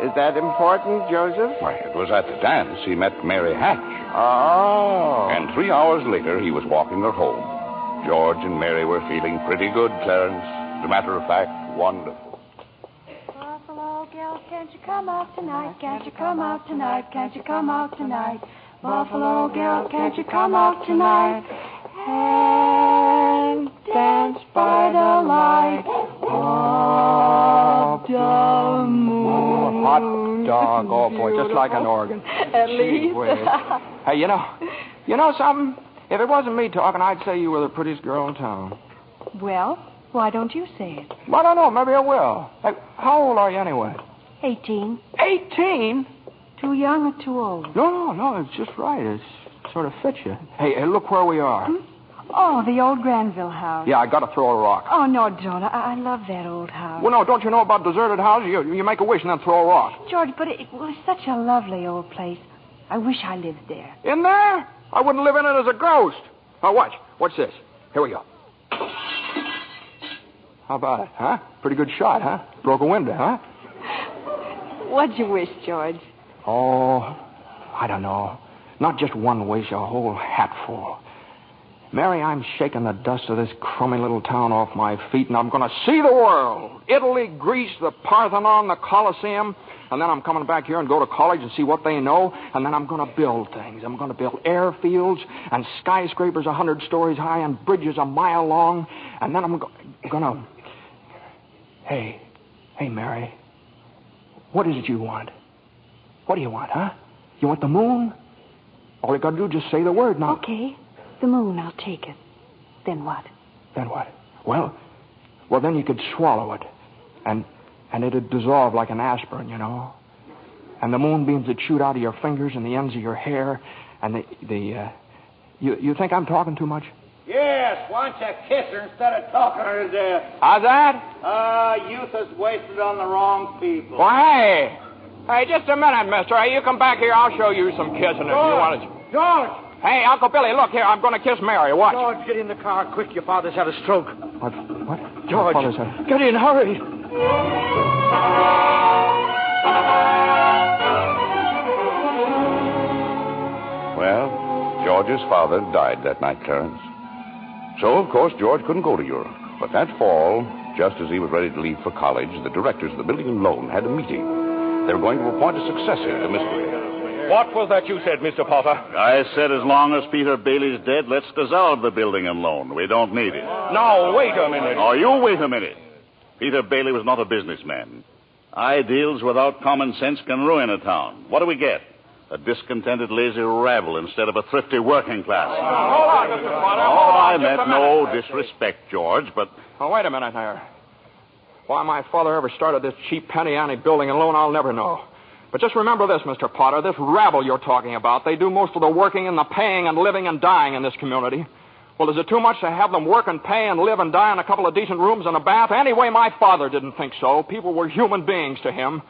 Is that important, Joseph? Why, it was at the dance he met Mary Hatch. Oh. And 3 hours later, he was walking her home. George and Mary were feeling pretty good, Clarence. As a matter of fact, wonderful. Buffalo girl, can't you come out tonight? Can't you come out tonight? Can't you come out tonight? Buffalo girl, can't you come out tonight? And dance by the light of the moon. Hot dog, oh boy, just like an organ. At least. Hey, you know something? If it wasn't me talking, I'd say you were the prettiest girl in town. Well, why don't you say it? I don't know. Maybe I will. Hey, how old are you anyway? 18. 18? Too young or too old? No. It's just right. It sort of fits you. Hey, look where we are. Oh, the old Granville house. Yeah, I got to throw a rock. Oh, no, don't. I love that old house. Well, no, don't you know about deserted houses? You make a wish and then throw a rock. George, but it was such a lovely old place. I wish I lived there. In there? I wouldn't live in it as a ghost. Now, watch. Watch this. Here we go. How about it, huh? Pretty good shot, huh? Broke a window, huh? What'd you wish, George? Oh, I don't know. Not just one wish, a whole hatful. Mary, I'm shaking the dust of this crummy little town off my feet, and I'm going to see the world. Italy, Greece, the Parthenon, the Colosseum. And then I'm coming back here and go to college and see what they know. And then I'm going to build things. I'm going to build airfields and skyscrapers 100 stories high and bridges a mile long. And then I'm going to... Hey, Mary. What is it you want? What do you want, huh? You want the moon? All you got to do is just say the word now. Okay. The moon, I'll take it. Then what? Then what? Well, then you could swallow it. And it'd dissolve like an aspirin, you know. And the moonbeams would shoot out of your fingers and the ends of your hair. And you think I'm talking too much? Yes, why don't you kiss her instead of talking her to death? How's that? Youth is wasted on the wrong people. Why, hey, just a minute, mister. Hey, you come back here. I'll show you some kissing if you want to. George! Hey, Uncle Billy, look here. I'm going to kiss Mary. Watch. George, get in the car quick. Your father's had a stroke. What? George, Father's had... get in, hurry. Well, George's father died that night, Clarence. So, of course, George couldn't go to Europe. But that fall, just as he was ready to leave for college, the directors of the building and loan had a meeting. They were going to appoint a successor to Mr. What was that you said, Mr. Potter? I said as long as Peter Bailey's dead, let's dissolve the building and loan. We don't need it. Now, wait a minute. Oh, you wait a minute. Peter Bailey was not a businessman. Ideals without common sense can ruin a town. What do we get? A discontented, lazy rabble instead of a thrifty working class. Hold on, Mr. Potter. I meant no disrespect, George, but... Oh, wait a minute there. Why my father ever started this cheap penny-ante building and loan, I'll never know. But just remember this, Mr. Potter, this rabble you're talking about, they do most of the working and the paying and living and dying in this community. Well, is it too much to have them work and pay and live and die in a couple of decent rooms and a bath? Anyway, my father didn't think so. People were human beings to him.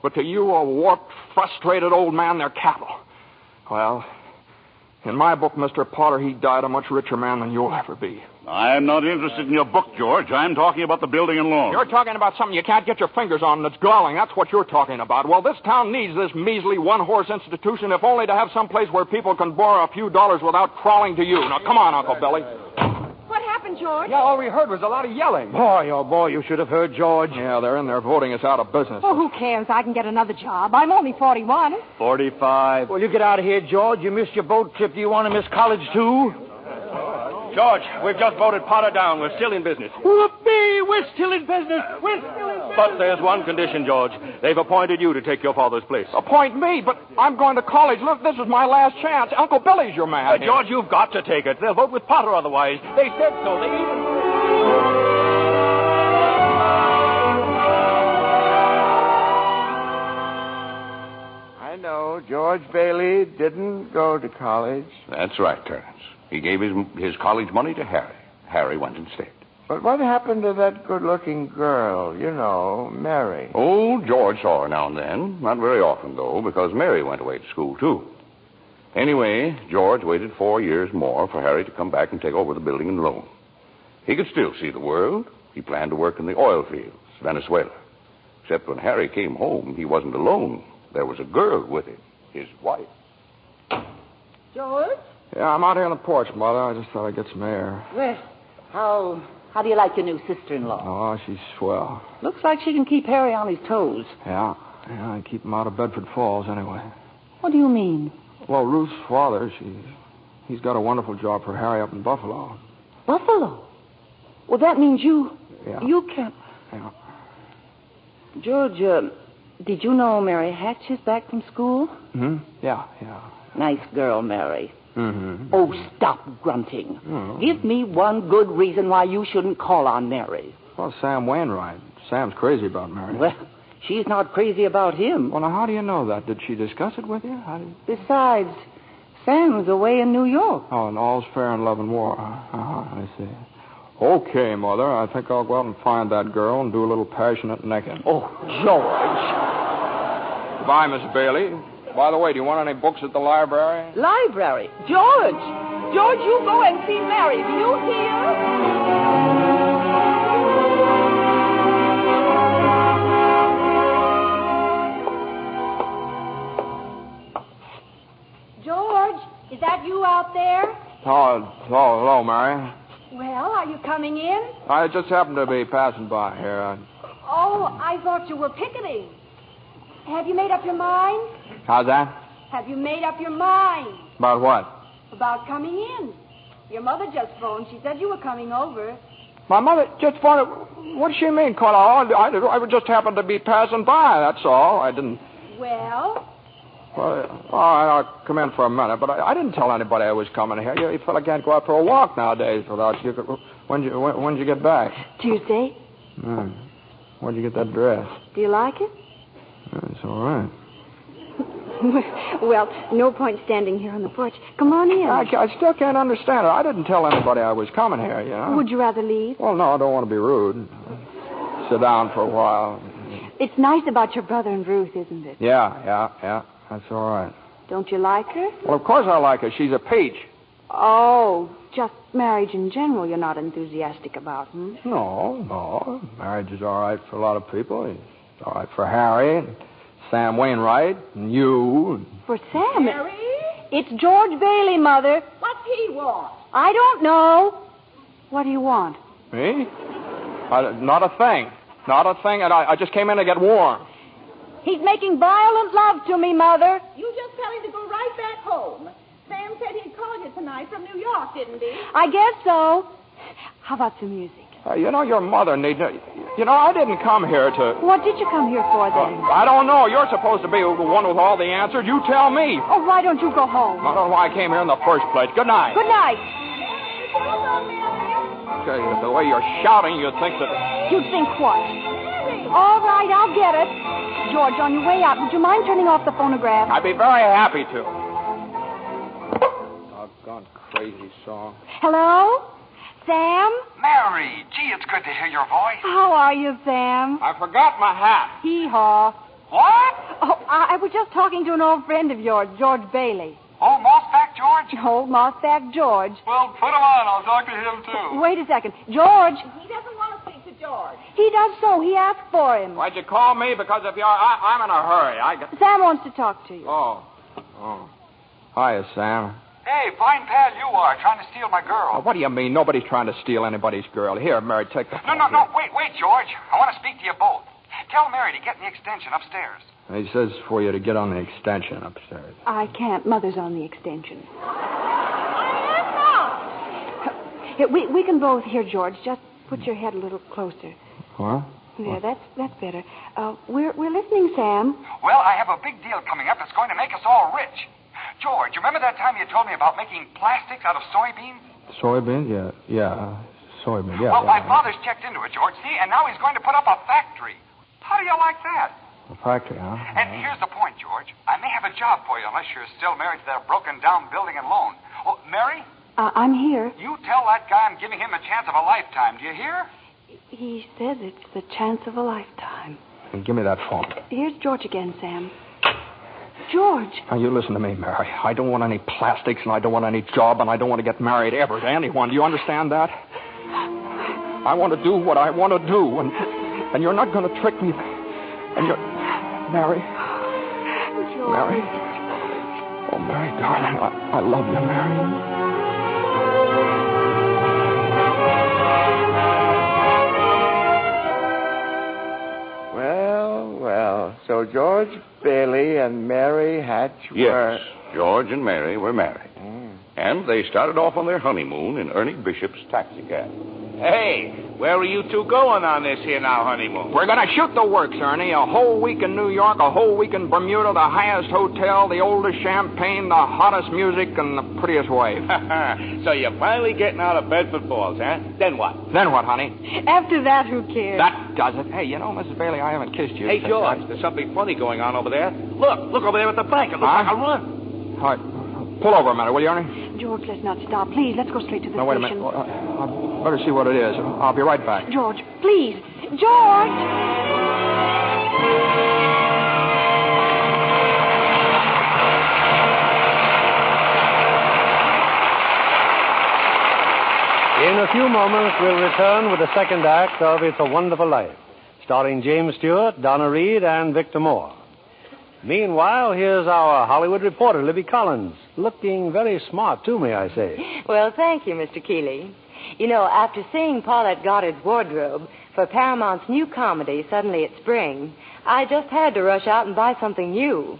But to you, a warped, frustrated old man, they're cattle. Well, in my book, Mr. Potter, he died a much richer man than you'll ever be. I'm not interested in your book, George. I'm talking about the building and loan. You're talking about something you can't get your fingers on that's galling. That's what you're talking about. Well, this town needs this measly one-horse institution, if only to have some place where people can borrow a few dollars without crawling to you. Now, come on, Uncle Billy. What happened, George? Yeah, all we heard was a lot of yelling. Boy, oh, boy, you should have heard George. Yeah, they're in there voting us out of business. Oh, who cares? I can get another job. I'm only 41. 45. Well, you get out of here, George. You missed your boat trip. Do you want to miss college, too? George, we've just voted Potter down. We're still in business. Whoopee! We're still in business. We're still in business. But there's one condition, George. They've appointed you to take your father's place. Appoint me? But I'm going to college. Look, this is my last chance. Uncle Billy's your man. George, you've got to take it. They'll vote with Potter otherwise. They said so. They even... I know. George Bailey didn't go to college. That's right, Clarence. He gave his college money to Harry. Harry went instead. But what happened to that good-looking girl, you know, Mary? Oh, George saw her now and then. Not very often, though, because Mary went away to school, too. Anyway, George waited 4 years more for Harry to come back and take over the building and loan. He could still see the world. He planned to work in the oil fields, Venezuela. Except when Harry came home, he wasn't alone. There was a girl with him, his wife. George? Yeah, I'm out here on the porch, Mother. I just thought I'd get some air. Well, how do you like your new sister-in-law? Oh, she's swell. Looks like she can keep Harry on his toes. Yeah, and keep him out of Bedford Falls anyway. What do you mean? Well, Ruth's father, he's got a wonderful job for Harry up in Buffalo. Buffalo? Well, that means you can't... Yeah. George, did you know Mary Hatch is back from school? Hmm? Yeah. Nice girl, Mary. Mm-hmm. Oh, stop grunting. Mm-hmm. Give me one good reason why you shouldn't call on Mary. Well, Sam Wainwright. Sam's crazy about Mary. Well, she's not crazy about him. Well, now, how do you know that? Did she discuss it with you? Besides, Sam's away in New York. Oh, and all's fair in love and war. I see. Okay, Mother. I think I'll go out and find that girl and do a little passionate necking. Oh, George. Goodbye, Miss Bailey. By the way, do you want any books at the library? Library? George! George, you go and see Mary. Do you hear? George, is that you out there? Oh, hello, Mary. Well, are you coming in? I just happened to be passing by here. Oh, I thought you were picketing. Have you made up your mind? How's that? Have you made up your mind? About what? About coming in. Your mother just phoned. She said you were coming over. My mother just phoned. What does she mean, Carla? I just happened to be passing by, that's all. I didn't... Well, I'll come in for a minute, but I didn't tell anybody I was coming here. You fella can't go out for a walk nowadays without you. When'd you get back? Tuesday. Where'd you get that dress? Do you like it? It's all right. Well, no point standing here on the porch. Come on in. I still can't understand it. I didn't tell anybody I was coming here, you know. Would you rather leave? Well, no, I don't want to be rude. Sit down for a while. It's nice about your brother and Ruth, isn't it? Yeah. That's all right. Don't you like her? Well, of course I like her. She's a peach. Oh, just marriage in general you're not enthusiastic about, hmm? No. Marriage is all right for a lot of people. It's all right for Harry and Sam Wainwright and you. For Sam? Mary? It's George Bailey, Mother. What's he want? I don't know. What do you want? Me? Not a thing. Not a thing, and I just came in to get warm. He's making violent love to me, Mother. You just tell him to go right back home. Sam said he'd call you tonight from New York, didn't he? I guess so. How about some music? Your mother needs... I didn't come here to... What did you come here for, then? I don't know. You're supposed to be the one with all the answers. You tell me. Oh, why don't you go home? I don't know why I came here in the first place. Good night. Good night. Okay, the way you're shouting, you'd think that... You'd think what? All right, I'll get it. George, on your way out, would you mind turning off the phonograph? I'd be very happy to. Doggone crazy song. Hello? Sam? Mary, gee, it's good to hear your voice. How are you, Sam? I forgot my hat. Hee-haw. What? Oh, I was just talking to an old friend of yours, George Bailey. Oh, Mossback George? Old Mossback George. Well, put him on. I'll talk to him, too. Wait a second. George. He doesn't want to speak to George. He does so. He asked for him. Why'd you call me? Because if you're... I'm in a hurry. Sam wants to talk to you. Oh. Hiya, Sam. Hey, fine pal you are, trying to steal my girl. What do you mean? Nobody's trying to steal anybody's girl. Here, Mary, take the... No, wait, George. I want to speak to you both. Tell Mary to get in the extension upstairs. He says for you to get on the extension upstairs. I can't. Mother's on the extension. Here, we can both hear, George. Just put your head a little closer. What? There, that's better. We're listening, Sam. Well, I have a big deal coming up that's going to make us all rich. George, remember that time you told me about making plastics out of soybeans? Soybeans? Yeah. Soybeans, yeah. Well, my father's checked into it, George, see, and now he's going to put up a factory. How do you like that? A factory, huh? And here's the point, George. I may have a job for you unless you're still married to that broken-down building and loan. Oh, Mary? I'm here. You tell that guy I'm giving him a chance of a lifetime. Do you hear? He says it's the chance of a lifetime. Give me that phone. Here's George again, Sam. George. Now, you listen to me, Mary. I don't want any plastics, and I don't want any job, and I don't want to get married ever to anyone. Do you understand that? I want to do what I want to do, and you're not going to trick me. And you're... Mary. George. Mary. Oh, Mary, darling, I love you, Mary. Well, so George Bailey and Mary Hatch were... Yes, George and Mary were married. And they started off on their honeymoon in Ernie Bishop's taxicab. Hey, where are you two going on this here now honeymoon? We're going to shoot the works, Ernie. A whole week in New York, a whole week in Bermuda, the highest hotel, the oldest champagne, the hottest music, and the prettiest wife. So you're finally getting out of Bedford Falls, huh? Then what? Then what, honey? After that, who cares? That does it. Hey, you know, Mrs. Bailey, I haven't kissed you. Hey, George, there's something funny going on over there. Look over there at the bank. It looks like a run. All right. Pull over a minute, will you, Ernie? George, let's not stop. Please, let's go straight to the No, wait a station. minute. I better see what it is. I'll be right back. George, please. George! In a few moments, we'll return with the second act of It's a Wonderful Life, starring James Stewart, Donna Reed, and Victor Moore. Meanwhile, here's our Hollywood reporter, Libby Collins, looking very smart, too, may I say. Well, thank you, Mr. Keeley. You know, after seeing Paulette Goddard's wardrobe for Paramount's new comedy, Suddenly It's Spring, I just had to rush out and buy something new.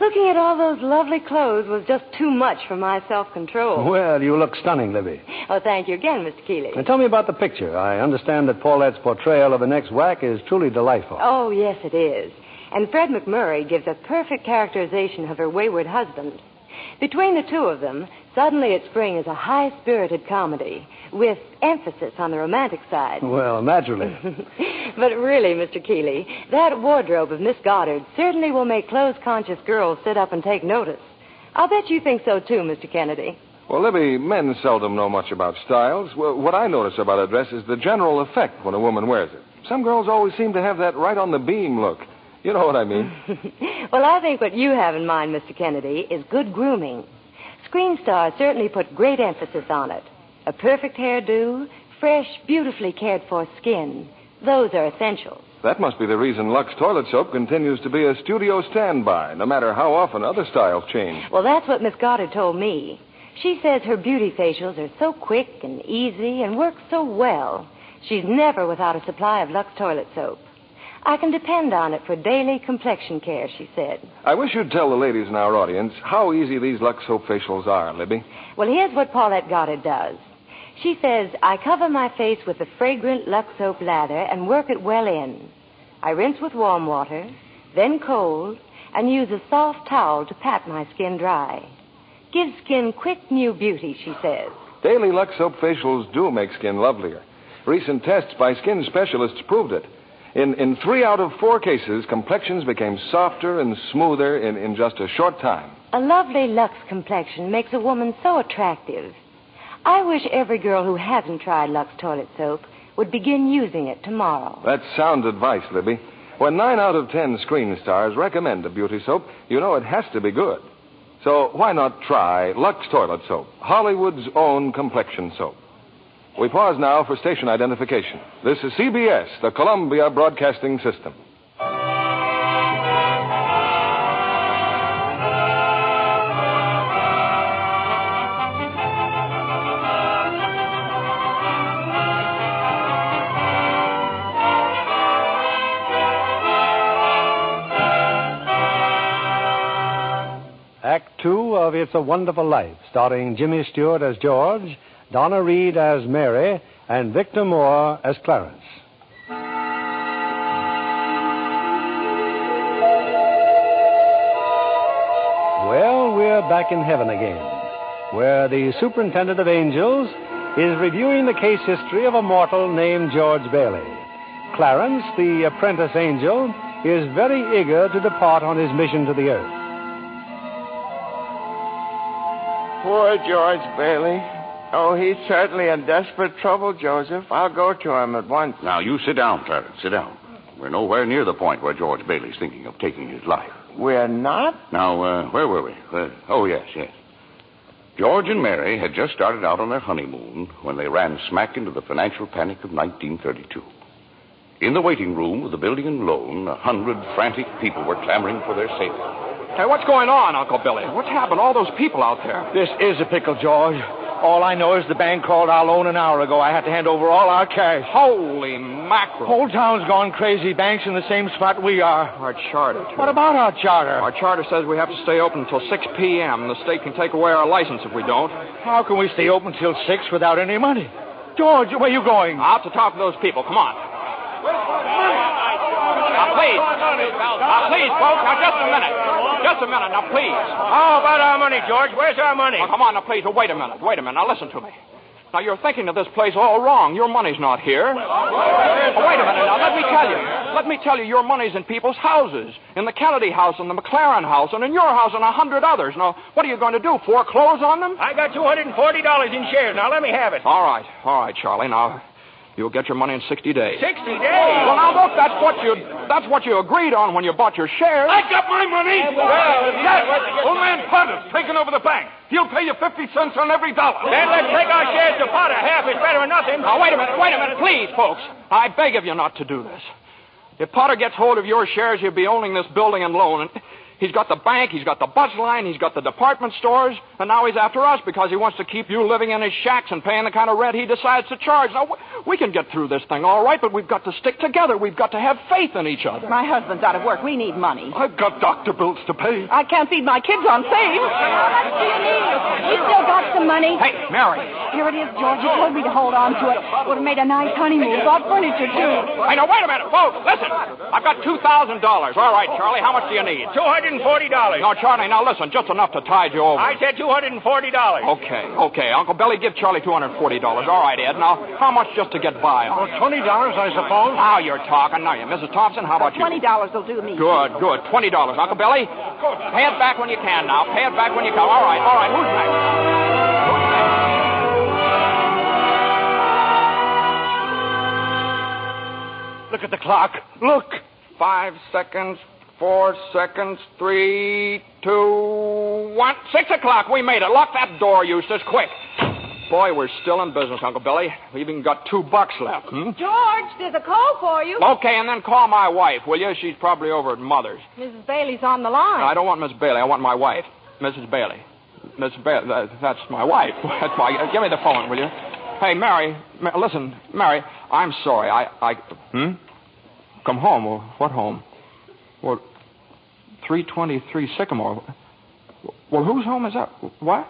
Looking at all those lovely clothes was just too much for my self-control. Well, you look stunning, Libby. Oh, thank you again, Mr. Keeley. Now, tell me about the picture. I understand that Paulette's portrayal of an ex-whack is truly delightful. Oh, yes, it is. And Fred McMurray gives a perfect characterization of her wayward husband. Between the two of them, Suddenly It's Spring is a high-spirited comedy with emphasis on the romantic side. Well, naturally. But really, Mr. Keeley, that wardrobe of Miss Goddard certainly will make clothes-conscious girls sit up and take notice. I'll bet you think so, too, Mr. Kennedy. Well, Libby, men seldom know much about styles. Well, what I notice about a dress is the general effect when a woman wears it. Some girls always seem to have that right-on-the-beam look. You know what I mean. Well, I think what you have in mind, Mr. Kennedy, is good grooming. Screen stars certainly put great emphasis on it. A perfect hairdo, fresh, beautifully cared-for skin. Those are essentials. That must be the reason Lux Toilet Soap continues to be a studio standby, no matter how often other styles change. Well, that's what Miss Goddard told me. She says her beauty facials are so quick and easy and work so well. She's never without a supply of Lux Toilet Soap. I can depend on it for daily complexion care, she said. I wish you'd tell the ladies in our audience how easy these Lux Soap facials are, Libby. Well, here's what Paulette Goddard does. She says, I cover my face with the fragrant Lux Soap lather and work it well in. I rinse with warm water, then cold, and use a soft towel to pat my skin dry. Gives skin quick new beauty, she says. Daily Lux Soap facials do make skin lovelier. Recent tests by skin specialists proved it. In 3 out of 4 cases, complexions became softer and smoother in just a short time. A lovely Lux complexion makes a woman so attractive. I wish every girl who hasn't tried Lux Toilet Soap would begin using it tomorrow. That's sound advice, Libby. When 9 out of 10 screen stars recommend a beauty soap, you know it has to be good. So why not try Lux Toilet Soap, Hollywood's own complexion soap? We pause now for station identification. This is CBS, the Columbia Broadcasting System. Act 2 of It's a Wonderful Life, starring Jimmy Stewart as George, Donna Reed as Mary, and Victor Moore as Clarence. Well, we're back in heaven again, where the superintendent of angels is reviewing the case history of a mortal named George Bailey. Clarence, the apprentice angel, is very eager to depart on his mission to the earth. Poor George Bailey. Oh, he's certainly in desperate trouble, Joseph. I'll go to him at once. Now, you sit down, Clarence. Sit down. We're nowhere near the point where George Bailey's thinking of taking his life. We're not? Now, where were we? Yes. George and Mary had just started out on their honeymoon when they ran smack into the financial panic of 1932. In the waiting room of the building and loan, 100 frantic people were clamoring for their safety. Hey, what's going on, Uncle Billy? What's happened? All those people out there. This is a pickle, George. All I know is the bank called our loan an hour ago. I had to hand over all our cash. Holy mackerel. Whole town's gone crazy. Bank's in the same spot we are. Our charter, too. What about our charter? Our charter says we have to stay open until 6 p.m. The state can take away our license if we don't. How can we stay open till 6 without any money? George, where are you going? Out to talk to those people. Come on. Now, please. Please, folks. Now, just a minute. Just a minute. Now, please. How about our money, George? Where's our money? Oh, come on, now, please. Oh, wait a minute. Now, listen to me. Now, you're thinking of this place all wrong. Your money's not here. Oh, wait a minute. Now, let me tell you. Let me tell you, your money's in people's houses. In the Kennedy house, and the McLaren house, and in your house, and 100 others. Now, what are you going to do? Foreclose on them? I got $240 in shares. Now, let me have it. All right, Charlie. Now, you'll get your money in 60 days. 60 days? Well, now, look, that's what you agreed on when you bought your shares. I got my money! Yes! Old man Potter's taking over the bank. He'll pay you 50 cents on every dollar. Then let's take our shares to Potter. Half is better than nothing. Now, wait a minute, please, folks. I beg of you not to do this. If Potter gets hold of your shares, he'll be owning this building and loan. He's got the bank, he's got the bus line, he's got the department stores, and now he's after us because he wants to keep you living in his shacks and paying the kind of rent he decides to charge. Now, we can get through this thing all right, but we've got to stick together. We've got to have faith in each other. My husband's out of work. We need money. I've got doctor bills to pay. I can't feed my kids on save. How much do you need? We still got some money. Hey, Mary. Here it is, George. You told me to hold on to it. Would have made a nice honeymoon. Bought furniture, too. Hey, now, wait a minute, folks. Listen. I've got $2,000. All right, Charlie, how much do you need? $240. No, Charlie, now listen, just enough to tide you over. I said $240. Okay. Uncle Billy, give Charlie $240. All right, Ed. Now, how much just to get by on? $20, I suppose. Now you're talking. Now, Mrs. Thompson, how about you? $20 will do me. Good. $20. Uncle Billy, pay it back when you can now. Pay it back when you can. All right. Who's next? Look at the clock. Look. 5 seconds. 4 seconds, 3, 2, 1. 6 o'clock. We made it. Lock that door, Eustace, quick. Boy, we're still in business, Uncle Billy. We've even got $2 left. George, there's a call for you. Okay, and then call my wife, will you? She's probably over at Mother's. Mrs. Bailey's on the line. No, I don't want Miss Bailey. I want my wife, Mrs. Bailey. Mrs. Bailey, that's my wife. Give me the phone, will you? Hey, Mary, listen, Mary, I'm sorry. Come home. Well, what home? Well, 323 Sycamore. Well, whose home is that? What?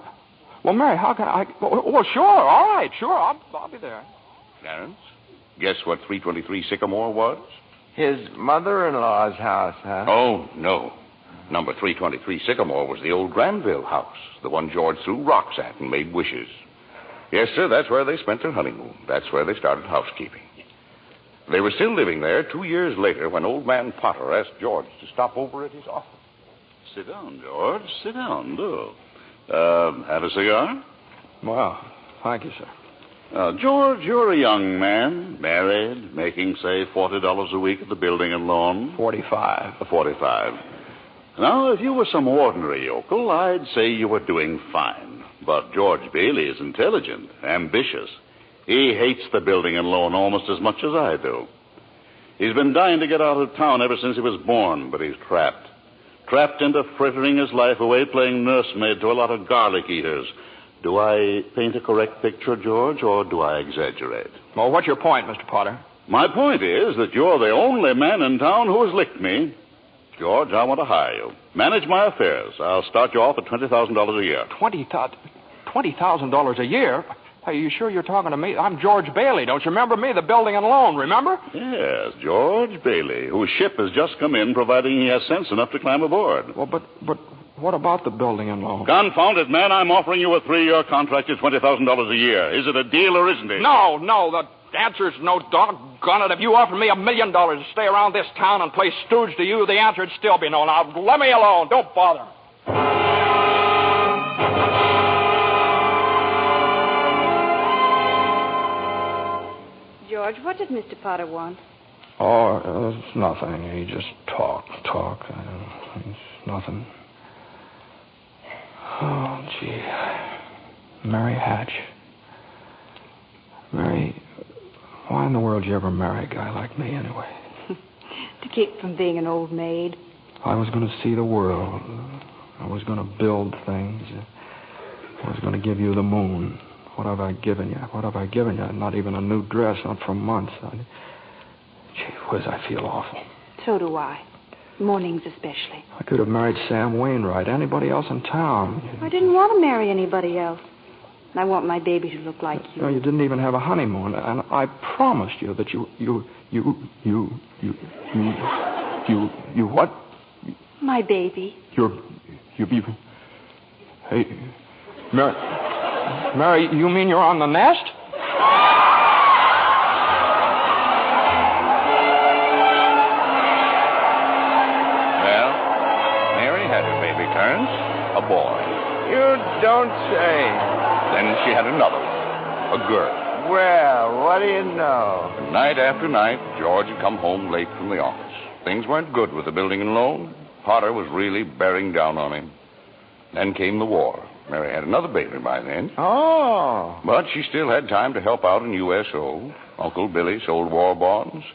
Well, Mary, how can I... Well, sure, all right, sure, I'll be there. Clarence, guess what 323 Sycamore was? His mother-in-law's house, huh? Oh, no. Number 323 Sycamore was the old Granville house, the one George threw rocks at and made wishes. Yes, sir, that's where they spent their honeymoon. That's where they started housekeeping. They were still living there 2 years later when old man Potter asked George to stop over at his office. Sit down, George. Sit down, do. Have a cigar? Well, thank you, sir. George, you're a young man, married, making, say, $40 a week at the building and loan. 45. 45. Now, if you were some ordinary yokel, I'd say you were doing fine. But George Bailey is intelligent, ambitious. He hates the building and loan almost as much as I do. He's been dying to get out of town ever since he was born, but he's trapped. Trapped into frittering his life away playing nursemaid to a lot of garlic eaters. Do I paint a correct picture, George, or do I exaggerate? Well, what's your point, Mr. Potter? My point is that you're the only man in town who has licked me. George, I want to hire you. Manage my affairs. I'll start you off at $20,000 a year. $20,000 a year? Are you sure you're talking to me? I'm George Bailey. Don't you remember me? The building and loan, remember? Yes, George Bailey, whose ship has just come in, providing he has sense enough to climb aboard. Well, but what about the building and loan? Confound it, man. I'm offering you a 3-year contract at $20,000 a year. Is it a deal or isn't it? No. The answer's no, doggone it. If you offered me $1 million to stay around this town and play stooge to you, the answer'd still be no. Now, let me alone. Don't bother. George, what did Mr. Potter want? Oh, it's nothing. He just talk. It's nothing. Oh, gee. Mary Hatch. Mary, why in the world did you ever marry a guy like me anyway? To keep from being an old maid. I was going to see the world. I was going to build things. I was going to give you the moon. What have I given you? Not even a new dress, not for months. Gee whiz, I feel awful. So do I. Mornings especially. I could have married Sam Wainwright, anybody else in town. I didn't want to marry anybody else. And I want my baby to look like you. No, you didn't even have a honeymoon, and I promised you that you what? My baby. You be... Hey, Mary, you mean you're on the nest? Well, Mary had her baby Clarence, a boy. You don't say. Then she had another one, a girl. Well, what do you know? And night after night, George had come home late from the office. Things weren't good with the building and loan. Potter was really bearing down on him. Then came the war. Mary had another baby by then. Oh. But she still had time to help out in USO. Uncle Billy sold war bonds.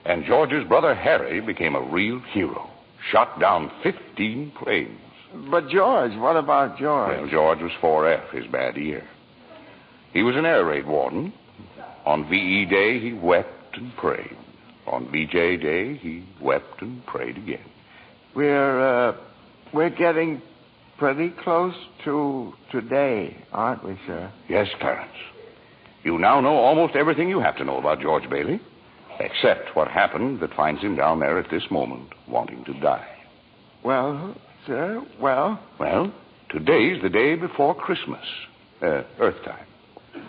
And George's brother Harry became a real hero. Shot down 15 planes. But George, what about George? Well, George was 4F, his bad year. He was an air raid warden. On VE Day, he wept and prayed. On VJ Day, he wept and prayed again. We're getting pretty close to today, aren't we, sir? Yes, Clarence. You now know almost everything you have to know about George Bailey, except what happened that finds him down there at this moment, wanting to die. Well, sir, well? Well, today's the day before Christmas, Earth time.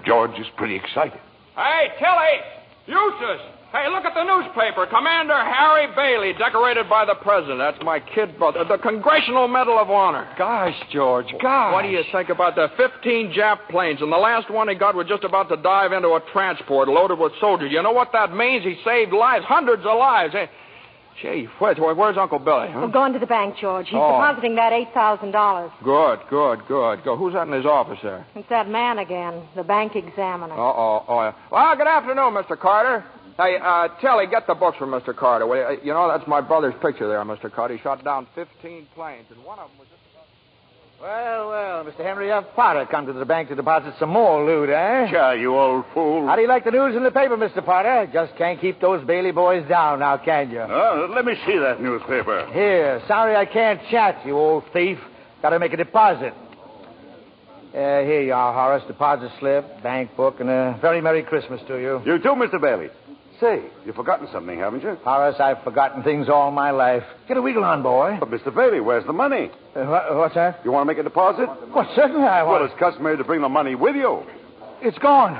George is pretty excited. Hey, Tilly! Eustace! Hey, look at the newspaper. Commander Harry Bailey, decorated by the president. That's my kid brother. The Congressional Medal of Honor. Gosh, George, gosh. What do you think about the 15 Jap planes? And the last one he got was just about to dive into a transport loaded with soldiers. You know what that means? He saved lives, hundreds of lives. Hey, gee, where's Uncle Billy? Huh? We're going to the bank, George. He's depositing that $8,000. Good. Go. Who's that in his office there? It's that man again, the bank examiner. Oh, yeah. Well, good afternoon, Mr. Carter. Hey, Tilly, get the books from Mr. Carter. Will you know, that's my brother's picture there, Mr. Carter. He shot down 15 planes, and one of them was just about... Well, Mr. Henry F. Potter come to the bank to deposit some more loot, eh? Sure, you old fool. How do you like the news in the paper, Mr. Potter? Just can't keep those Bailey boys down now, can you? Let me see that newspaper. Here, sorry I can't chat, you old thief. Got to make a deposit. Here you are, Horace. Deposit slip, bank book, and a very Merry Christmas to you. You too, Mr. Bailey. Say, you've forgotten something, haven't you? Horace, I've forgotten things all my life. Get a wiggle on, boy. But, Mr. Bailey, where's the money? What's that? You want to make a deposit? Well, certainly I want. Well, it's customary to bring the money with you. It's gone.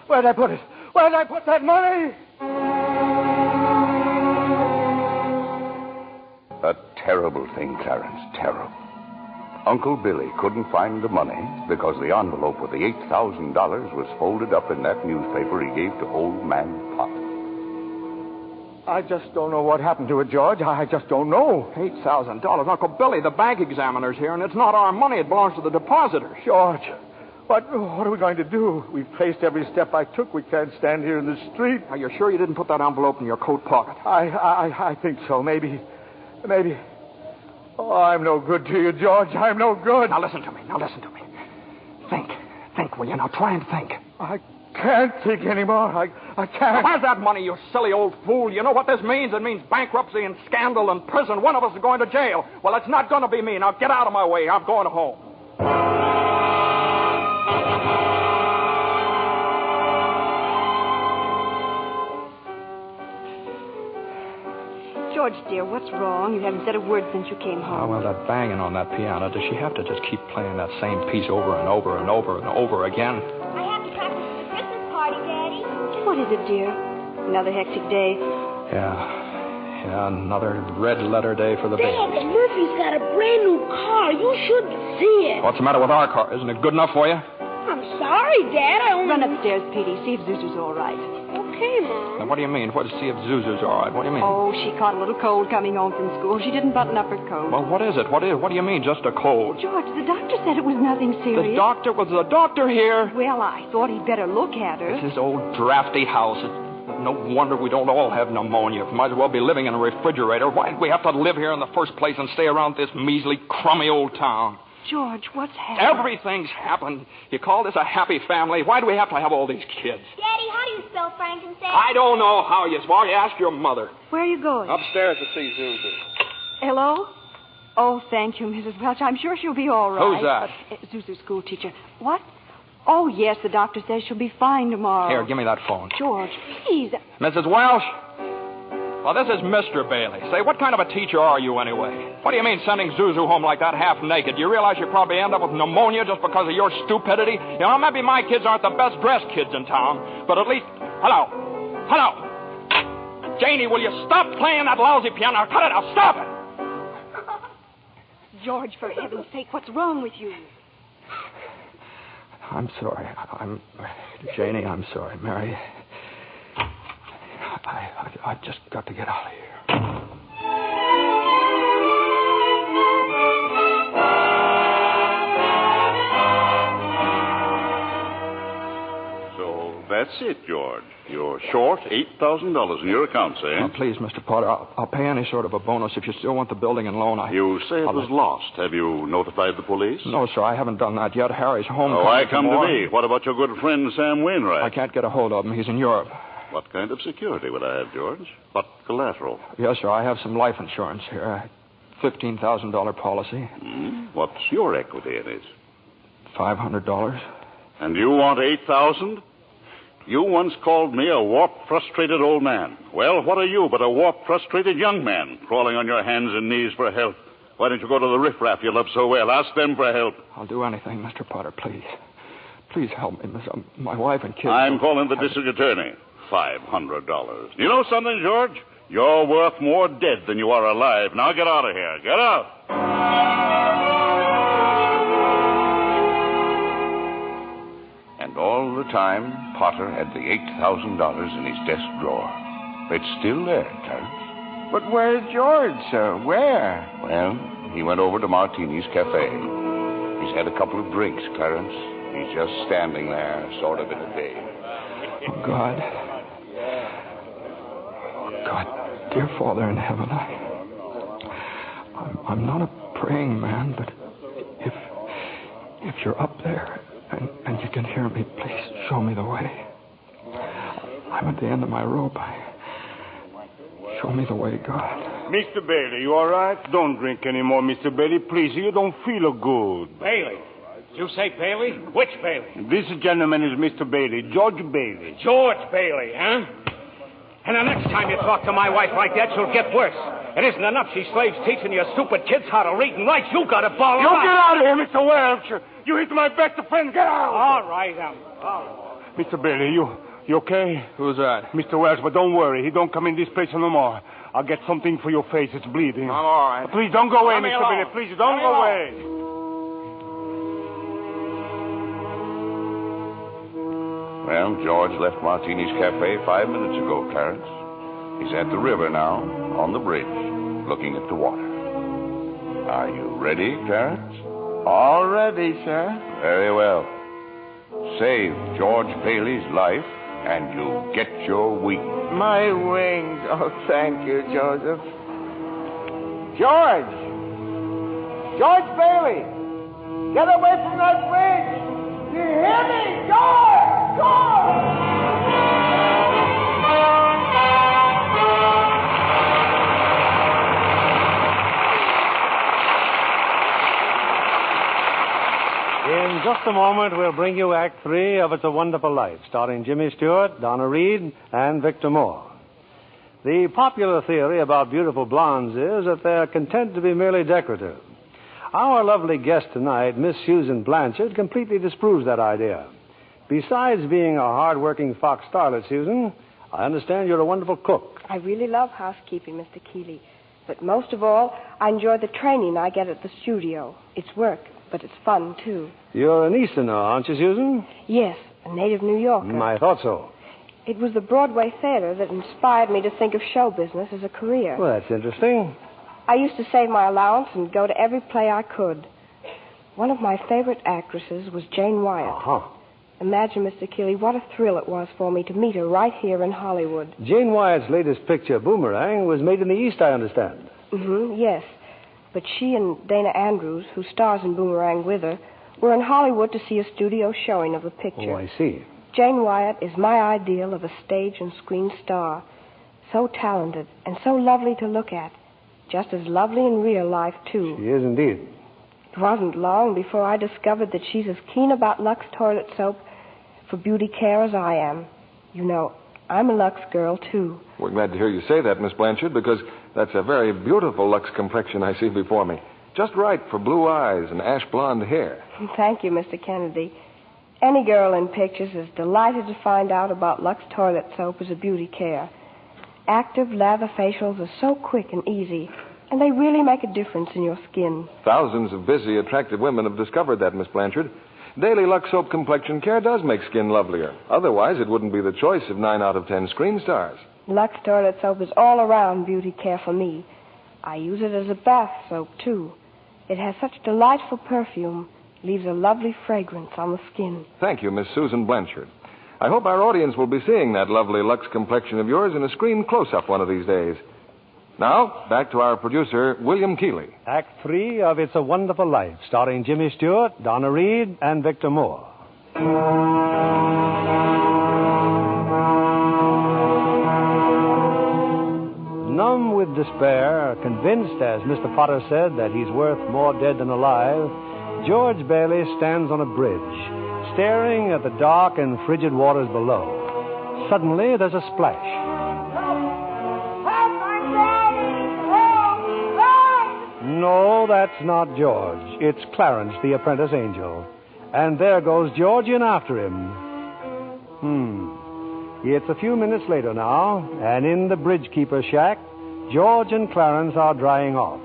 Where'd I put it? Where'd I put that money? A terrible thing, Clarence, terrible. Uncle Billy couldn't find the money because the envelope with the $8,000 was folded up in that newspaper he gave to old man Potter. I just don't know what happened to it, George. I just don't know. $8,000. Uncle Billy, the bank examiner's here, and it's not our money. It belongs to the depositors. George, what are we going to do? We've traced every step I took. We can't stand here in the street. Are you sure you didn't put that envelope in your coat pocket? I think so. Maybe. Oh, I'm no good to you, George. I'm no good. Now listen to me. Think, will you? Now try and think. I can't think anymore. I can't. Now, where's that money, you silly old fool? You know what this means? It means bankruptcy and scandal and prison. One of us is going to jail. Well, it's not going to be me. Now get out of my way. I'm going home. George, dear, what's wrong? You haven't said a word since you came home. Oh, well, that banging on that piano. Does she have to just keep playing that same piece over and over and over and over again? I have to practice for the Christmas party, Daddy. What is it, dear? Another hectic day. Yeah, another red letter day for the baby. Dad, Murphy's got a brand new car. You should see it. What's the matter with our car? Isn't it good enough for you? I'm sorry, Dad. I only... Run upstairs, Petey. See if Zuzu's all right. Okay, Mom. Now, what do you mean? What to see if Zuzu's all right? What do you mean? Oh, she caught a little cold coming home from school. She didn't button up her coat. Well, what is it? What do you mean, just a cold? George, the doctor said it was nothing serious. Was the doctor here? Well, I thought he'd better look at her. It's this old drafty house. No wonder we don't all have pneumonia. Might as well be living in a refrigerator. Why did we have to live here in the first place and stay around this measly, crummy old town? George, what's happened? Everything's happened. You call this a happy family? Why do we have to have all these kids? Daddy, how do you spell frankincense? I don't know how you spell. You ask your mother. Where are you going? Upstairs to see Zuzu. Hello? Oh, thank you, Mrs. Welch. I'm sure she'll be all right. Who's that? Zuzu's school teacher. What? Oh, yes, the doctor says she'll be fine tomorrow. Here, give me that phone. George, please. Mrs. Welsh? Well, this is Mr. Bailey. Say, what kind of a teacher are you anyway? What do you mean sending Zuzu home like that half naked? You realize you probably end up with pneumonia just because of your stupidity? You know, maybe my kids aren't the best dressed kids in town, but at least... Hello. Janie, will you stop playing that lousy piano? Cut it out. Stop it. George, for heaven's sake, what's wrong with you? I'm sorry. Janie, I'm sorry. Mary, I just got to get out of here. So that's it, George. You're short $8,000 in your accounts, eh? Oh, please, Mr. Potter, I'll pay any sort of a bonus if you still want the building and loan. You say it was lost. Have you notified the police? No, sir, I haven't done that yet. Harry's home. Oh, I come to me. What about your good friend, Sam Wainwright? I can't get a hold of him. He's in Europe. What kind of security would I have, George? What collateral? Yes, sir, I have some life insurance here. $15,000 policy. What's your equity in it? $500. And you want $8,000? You once called me a warped, frustrated old man. Well, what are you but a warped, frustrated young man crawling on your hands and knees for help? Why don't you go to the riffraff you love so well? Ask them for help. I'll do anything, Mr. Potter, please. Please help me, my wife and kids. I'm calling the district attorney. $500. You know something, George? You're worth more dead than you are alive. Now get out of here. Get out. And all the time, Potter had the $8,000 in his desk drawer. It's still there, Clarence. But where's George, sir? Where? Well, he went over to Martini's Cafe. He's had a couple of drinks, Clarence. He's just standing there, sort of in a daze. Oh, God. God, dear Father in heaven, I'm not a praying man, but if you're up there and you can hear me, please show me the way. I'm at the end of my rope. Show me the way, God. Mr. Bailey, you all right? Don't drink anymore, Mr. Bailey. Please, you don't feel good. Bailey? Did you say Bailey? Which Bailey? This gentleman is Mr. Bailey, George Bailey. George Bailey, huh? And the next time you talk to my wife like that, she'll get worse. It isn't enough she slaves teaching your stupid kids how to read and write. You got to ball You out. get out of here, Mr. Welch. You hit my best friend. Get out. All right. Mr. Bailey, you okay? Who's that? Mr. Welch, but don't worry. He don't come in this place no more. I'll get something for your face. It's bleeding. I'm all right. Please don't go away, Let me Mr. alone. Bailey. Please don't Let me go alone. away. Well, George left Martini's Cafe 5 minutes ago, Clarence. He's at the river now, on the bridge, looking at the water. Are you ready, Clarence? All ready, sir. Very well. Save George Bailey's life, and you get your wings. My wings. Oh, thank you, Joseph. George! George Bailey! Get away from that bridge! You hear me? George! George! In just a moment, we'll bring you Act 3 of It's a Wonderful Life, starring Jimmy Stewart, Donna Reed, and Victor Moore. The popular theory about beautiful blondes is that they're content to be merely decorative. Our lovely guest tonight, Miss Susan Blanchard, completely disproves that idea. Besides being a hard-working Fox starlet, Susan, I understand you're a wonderful cook. I really love housekeeping, Mr. Keeley. But most of all, I enjoy the training I get at the studio. It's work, but it's fun, too. You're an Easterner, aren't you, Susan? Yes, a native New Yorker. I thought so. It was the Broadway theater that inspired me to think of show business as a career. Well, that's interesting. I used to save my allowance and go to every play I could. One of my favorite actresses was Jane Wyatt. Uh-huh. Imagine, Mr. Keeley, what a thrill it was for me to meet her right here in Hollywood. Jane Wyatt's latest picture, Boomerang, was made in the East, I understand. Yes. But she and Dana Andrews, who stars in Boomerang with her, were in Hollywood to see a studio showing of the picture. Oh, I see. Jane Wyatt is my ideal of a stage and screen star. So talented and so lovely to look at. Just as lovely in real life, too. She is indeed. It wasn't long before I discovered that she's as keen about Lux toilet soap for beauty care as I am. You know, I'm a Lux girl, too. We're glad to hear you say that, Miss Blanchard, because that's a very beautiful Lux complexion I see before me. Just right for blue eyes and ash blonde hair. Thank you, Mr. Kennedy. Any girl in pictures is delighted to find out about Lux toilet soap as a beauty care. Active lather facials are so quick and easy, and they really make a difference in your skin. Thousands of busy, attractive women have discovered that, Miss Blanchard. Daily Lux Soap complexion care does make skin lovelier. Otherwise, it wouldn't be the choice of 9 out of 10 screen stars. Lux toilet soap is all-around beauty care for me. I use it as a bath soap, too. It has such delightful perfume, leaves a lovely fragrance on the skin. Thank you, Miss Susan Blanchard. I hope our audience will be seeing that lovely Lux complexion of yours in a screen close-up one of these days. Now, back to our producer, William Keeley. Act 3 of It's a Wonderful Life, starring Jimmy Stewart, Donna Reed, and Victor Moore. Numb with despair, convinced, as Mr. Potter said, that he's worth more dead than alive, George Bailey stands on a bridge, staring at the dark and frigid waters below. Suddenly, there's a splash. No, that's not George. It's Clarence, the apprentice angel. And there goes George in after him. It's a few minutes later now, and in the bridge-keeper's shack, George and Clarence are drying off.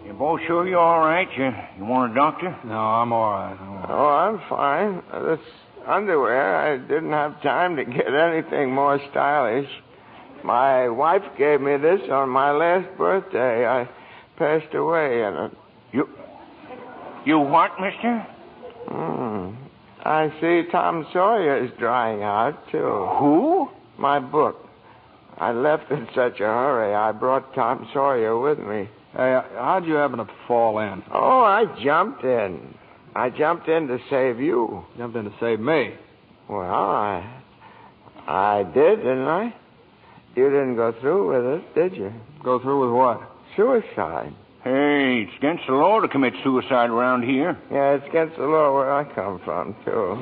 You both sure you're all right? You want a doctor? No, I'm all right. Oh, I'm fine. This underwear, I didn't have time to get anything more stylish. My wife gave me this on my last birthday. I passed away in it. You what, mister? I see Tom Sawyer is drying out, too. Who? My book. I left in such a hurry, I brought Tom Sawyer with me. Hey, how'd you happen to fall in? Oh, I jumped in. I jumped in to save you. Jumped in to save me? Well, I did, didn't I? You didn't go through with it, did you? Go through with what? Suicide. Hey, it's against the law to commit suicide around here. Yeah, it's against the law where I come from, too.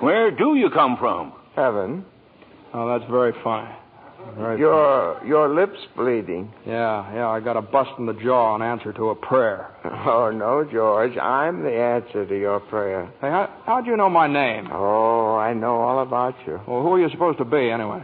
Where do you come from? Heaven. Oh, that's very fine. Your lips bleeding. Yeah, I got a bust in the jaw in answer to a prayer. Oh, no, George. I'm the answer to your prayer. Hey, how'd you know my name? Oh, I know all about you. Well, who are you supposed to be, anyway?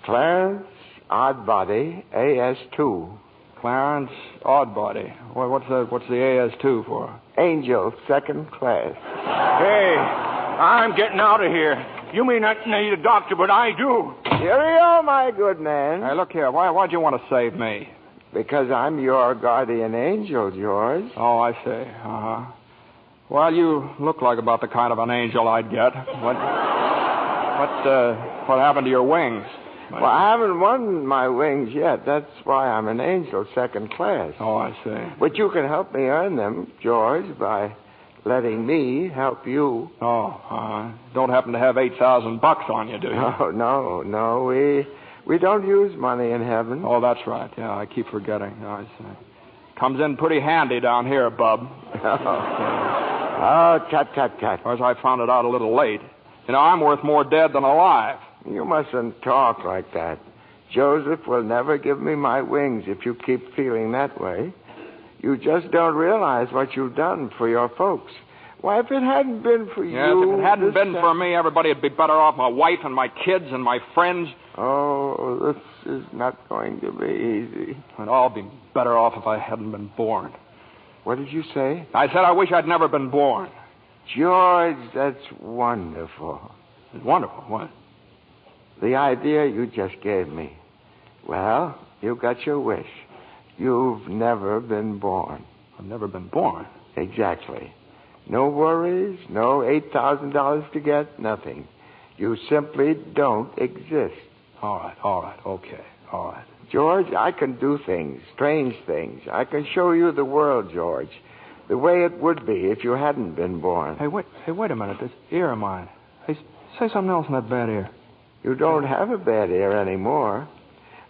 Clarence Oddbody, AS2. Clarence Oddbody. What's the AS2 for? Angel, second class. Hey, I'm getting out of here. You may not need a doctor, but I do. Cheerio, my good man. Hey, look here. Why'd you want to save me? Because I'm your guardian angel, George. Oh, I see. Uh-huh. Well, you look like about the kind of an angel I'd get. What happened to your wings? Well, I haven't won my wings yet. That's why I'm an angel, second class. Oh, I see. But you can help me earn them, George, by letting me help you. Oh, don't happen to have $8,000 on you, do you? Oh, no. We don't use money in heaven. Oh, that's right. Yeah, I keep forgetting. I see. Comes in pretty handy down here, bub. Oh, tut. Of course, I found it out a little late. You know, I'm worth more dead than alive. You mustn't talk like that. Joseph will never give me my wings if you keep feeling that way. You just don't realize what you've done for your folks. Why, if it hadn't been for you... Yes, if it hadn't been for me, everybody would be better off. My wife and my kids and my friends. Oh, this is not going to be easy. I'd all be better off if I hadn't been born. What did you say? I said I wish I'd never been born. George, that's wonderful. It's wonderful? What? The idea you just gave me. Well, you got your wish. You've never been born. I've never been born? Exactly. No worries, no $8,000 to get, nothing. You simply don't exist. All right, okay, all right. George, I can do things, strange things. I can show you the world, George, the way it would be if you hadn't been born. Hey, wait a minute. This ear of mine. Hey, say something else in that bad ear. You don't have a bad ear anymore.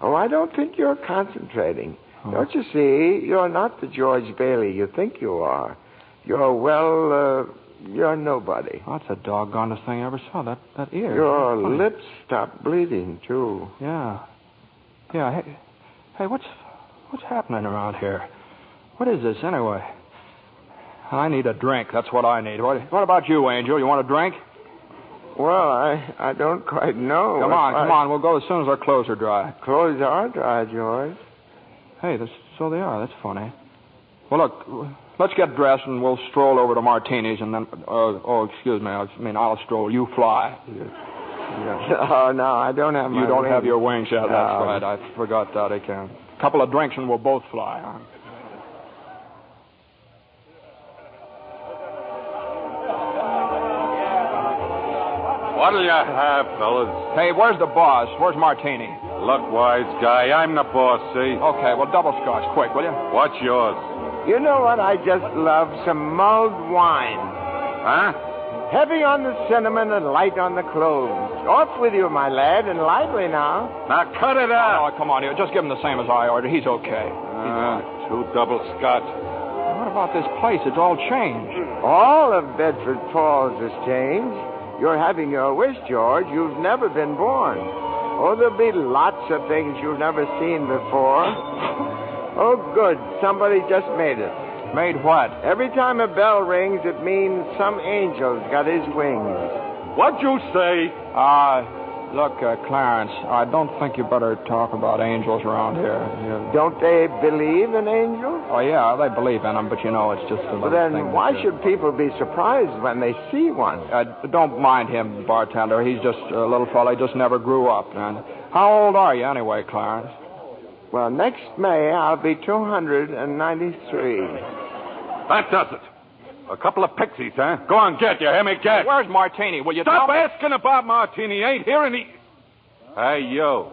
Oh, I don't think you're concentrating. Oh. Don't you see? You're not the George Bailey you think you are. You're nobody. That's the doggonest thing I ever saw. That ear. Your lips stopped bleeding, too. Yeah. Yeah. Hey, what's happening around here? What is this, anyway? I need a drink. That's what I need. What about you, Angel? You want a drink? Well, I don't quite know. Come on. We'll go as soon as our clothes are dry. Clothes are dry, George. Hey, so they are. That's funny. Well, look, let's get dressed and we'll stroll over to Martini's and then... excuse me. I'll stroll. You fly. Oh, no, I don't have my You don't wings. have your wings yet. No. That's right. I forgot that. I can. A couple of drinks and we'll both fly. What'll you have, fellas? Hey, where's the boss? Where's Martini? Look, wise guy, I'm the boss, see? Okay, well, double scotch, quick, will you? What's yours? You know what I just love? Some mulled wine. Huh? Heavy on the cinnamon and light on the cloves. Off with you, my lad, and lively now. Now cut it out. Oh, come on, here. Just give him the same as I ordered. He's okay. Two double scotch. What about this place? It's all changed. All of Bedford Falls has changed. You're having your wish, George. You've never been born. Oh, there'll be lots of things you've never seen before. Oh, good. Somebody just made it. Made what? Every time a bell rings, it means some angel's got his wings. What'd you say? Look, Clarence, I don't think you better talk about angels around here. Don't they believe in angels? Oh, yeah, they believe in them, but it's just a little Well, then thing. why should people be surprised when they see one? Don't mind him, bartender. He's just a little fella. He just never grew up. And how old are you anyway, Clarence? Well, next May, I'll be 293. That does it. A couple of pixies, huh? Go on, get. You hear me? Get. Where's Martini? Will you Stop tell me? asking about Martini. Ain't here any... Hey, you.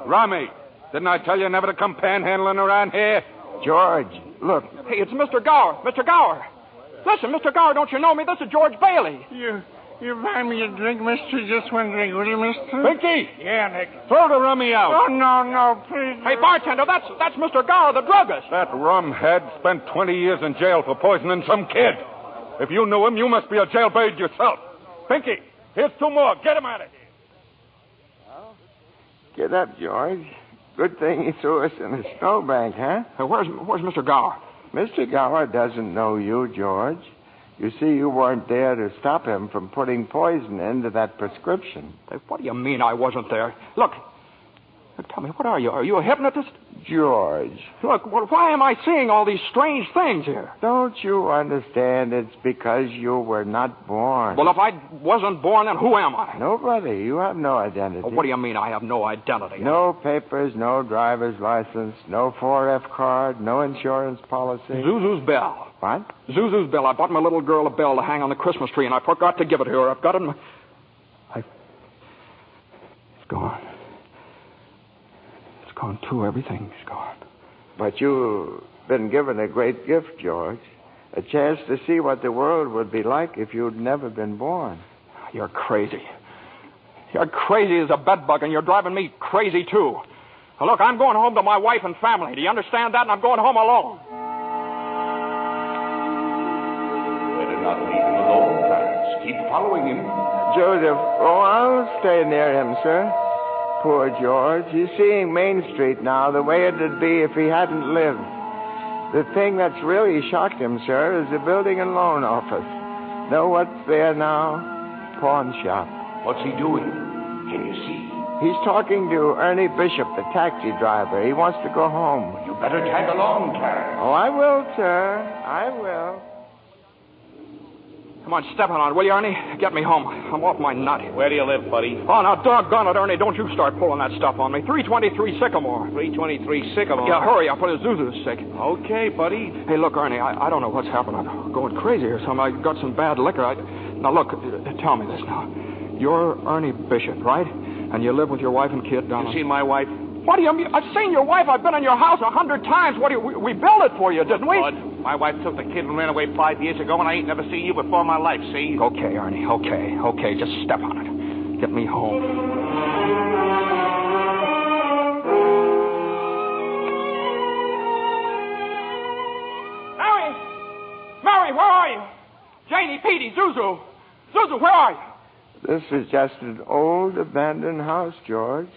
Rummy, didn't I tell you never to come panhandling around here? George, look. Hey, it's Mr. Gower. Mr. Gower. Listen, Mr. Gower, don't you know me? This is George Bailey. You buy me a drink, mister? Just one drink, will you, mister? Pinky! Yeah, Nick. Throw the rummy out. Oh, no, please. Hey, bartender, that's Mr. Gower, the druggist. That rumhead spent 20 years in jail for poisoning some kid. If you knew him, you must be a jailbird yourself. Pinky, here's two more. Get him out of here. Get up, George. Good thing he threw us in a snowbank, huh? Hey, where's Mr. Gower? Mr. Gower doesn't know you, George. You see, you weren't there to stop him from putting poison into that prescription. Hey, what do you mean I wasn't there? Look, tell me, what are you? Are you a hypnotist? George. Look, why am I seeing all these strange things here? Don't you understand? It's because you were not born. Well, if I wasn't born, then who am I? Nobody. You have no identity. Well, what do you mean I have no identity? No papers, no driver's license, no 4F card, no insurance policy. Zuzu's bell. What? Zuzu's bell. I bought my little girl a bell to hang on the Christmas tree, and I forgot to give it to her. I've got it in my... It's gone. It's gone, too. Everything's gone. But you've been given a great gift, George. A chance to see what the world would be like if you'd never been born. You're crazy. You're crazy as a bedbug, and you're driving me crazy, too. Now, look, I'm going home to my wife and family. Do you understand that? And I'm going home alone. Better not leave him alone, Clarence. Keep following him. Joseph, I'll stay near him, sir. Poor George. He's seeing Main Street now the way it'd be if he hadn't lived. The thing that's really shocked him, sir, is the building and loan office. Know what's there now? Pawn shop. What's he doing? Can you see? He's talking to Ernie Bishop, the taxi driver. He wants to go home. You better tag along, Clarence. Oh, I will, sir. I will. Come on, step on it, will you, Ernie? Get me home. I'm off my nut. Where do you live, buddy? Oh, now, doggone it, Ernie. Don't you start pulling that stuff on me. 323 Sycamore. 323 Sycamore? Yeah, hurry up. Zuzu's sick. Okay, buddy. Hey, look, Ernie, I don't know what's happened. I'm going crazy or something. I got some bad liquor. Now, look, tell me this now. You're Ernie Bishop, right? And you live with your wife and kid down... You seen my wife? What do you mean? I've seen your wife. I've been in your house 100 times. What do you... We built it for you, didn't we? My wife took the kid and ran away 5 years ago, and I ain't never seen you before in my life, see? Okay, Ernie, okay. Just step on it. Get me home. Mary! Johnny, where are you? Janie, Petey, Zuzu. Zuzu, where are you? This is just an old abandoned house, George.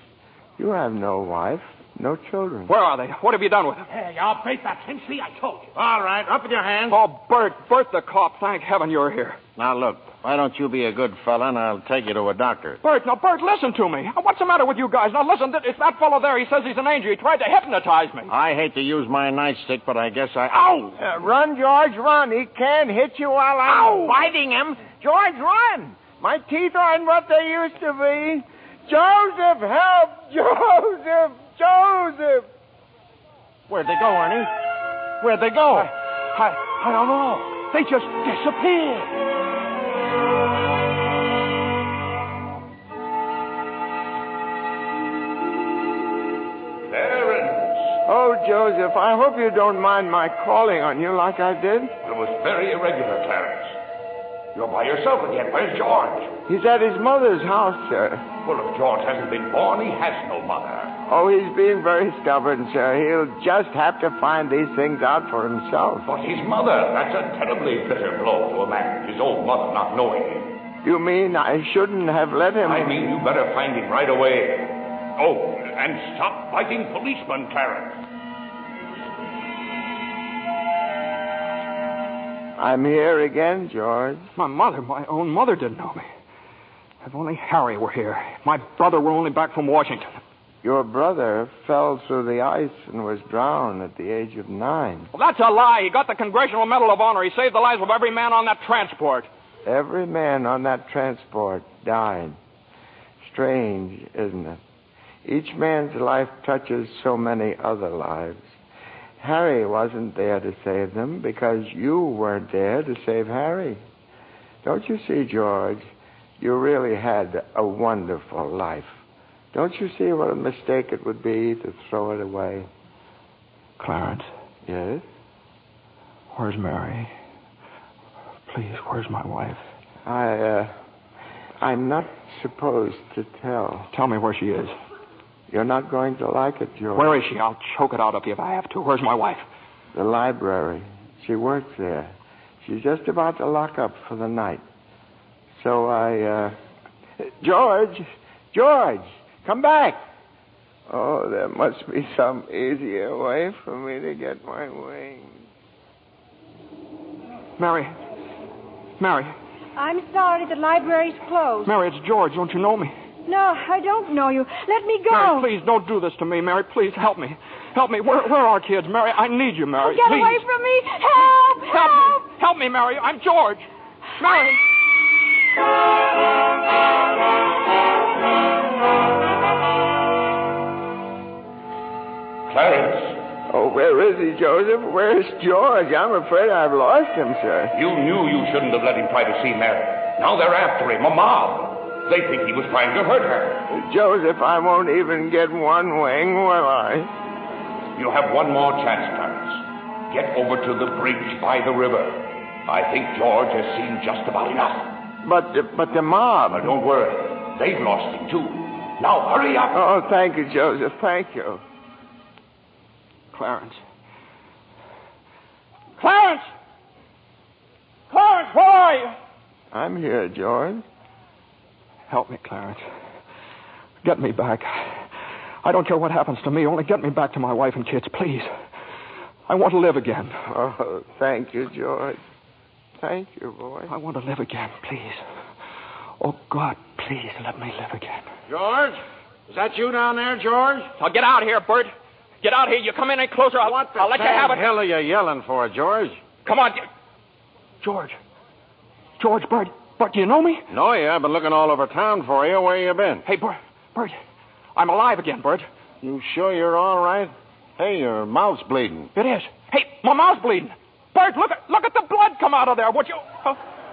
You have no wife, no children. Where are they? What have you done with them? Hey, I'll break that thing. See, I told you. All right, up with your hands. Oh, Bert the cop. Thank heaven you're here. Now, look, why don't you be a good fella and I'll take you to a doctor. Bert, listen to me. What's the matter with you guys? Now, listen, it's that fellow there. He says he's an angel. He tried to hypnotize me. I hate to use my nightstick, but I guess Ow! Run, George, run. He can't hit you while I'm biting him. George, run. My teeth aren't what they used to be. Joseph, help! Joseph! Joseph! Where'd they go, Ernie? Where'd they go? I don't know. They just disappeared. Clarence! Oh, Joseph, I hope you don't mind my calling on you like I did. It was very irregular, Clarence. You're by yourself again. Where's George? He's at his mother's house, sir. Well, if George hasn't been born, he has no mother. Oh, he's being very stubborn, sir. He'll just have to find these things out for himself. But his mother, that's a terribly bitter blow to a man, his own mother not knowing him. You mean I shouldn't have let him... I mean you better find him right away. Oh, and stop fighting policemen, Clarence. I'm here again, George. My own mother didn't know me. If only Harry were here. My brother were only back from Washington. Your brother fell through the ice and was drowned at the age of 9. Well, that's a lie. He got the Congressional Medal of Honor. He saved the lives of every man on that transport. Every man on that transport died. Strange, isn't it? Each man's life touches so many other lives. Harry wasn't there to save them because you weren't there to save Harry. Don't you see, George? You really had a wonderful life. Don't you see what a mistake it would be to throw it away? Clarence? Yes? Where's Mary? Please, where's my wife? I'm not supposed to tell. Tell me where she is. You're not going to like it, George. Where is she? I'll choke it out of you if I have to. Where's my wife? The library. She works there. She's just about to lock up for the night. So George, come back. Oh, there must be some easier way for me to get my wings. Mary. I'm sorry, the library's closed. Mary, it's George. Don't you know me? No, I don't know you. Let me go. Mary, please, don't do this to me. Mary, please, help me. Help me. Where are our kids? Mary, I need you, Mary. Get please. away from me. Help! Me. Help me, Mary. I'm George. Mary. Clarence. Oh, where is he, Joseph? Where's George? I'm afraid I've lost him, sir. You knew you shouldn't have let him try to see Mary. Now they're after him, a mob. They think he was trying to hurt her. Joseph, I won't even get one wing, will I? You have one more chance, Clarence. Get over to the bridge by the river. I think George has seen just about enough. But the mob... Now, don't worry. They've lost him, too. Now, hurry up. Oh, thank you, Joseph. Thank you. Clarence, where are you? I'm here, George. Help me, Clarence. Get me back. I don't care what happens to me. Only get me back to my wife and kids, please. I want to live again. Oh, thank you, George. Thank you, boy. I want to live again, please. Oh, God, please let me live again. George? Is that you down there, George? Now, get out of here, Bert. Get out here. You come in any closer, I'll let you have it. What the hell are you yelling for, George? Come on. George, Bert, do you know me? No, yeah. I've been looking all over town for you. Where you been? Hey, Bert, I'm alive again, Bert. You sure you're all right? Hey, your mouth's bleeding. It is. Hey, my mouth's bleeding. Bert, look at the blood come out of there, would you?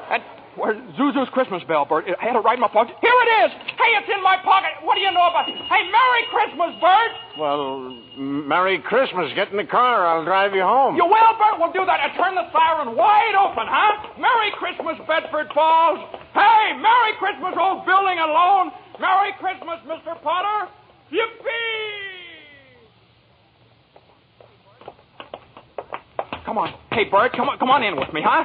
And where's Zuzu's Christmas bell, Bert? I had it right in my pocket. Here it is. Hey, it's in my pocket. What do you know about it? Hey, Merry Christmas, Bert. Well, Merry Christmas. Get in the car. I'll drive you home. You will, Bert? We'll do that and turn the siren wide open, huh? Merry Christmas, Bedford Falls. Hey, Merry Christmas, old building and loan. Merry Christmas, Mr. Potter. Yippee! Come on. Hey, Bert, come on in with me, huh?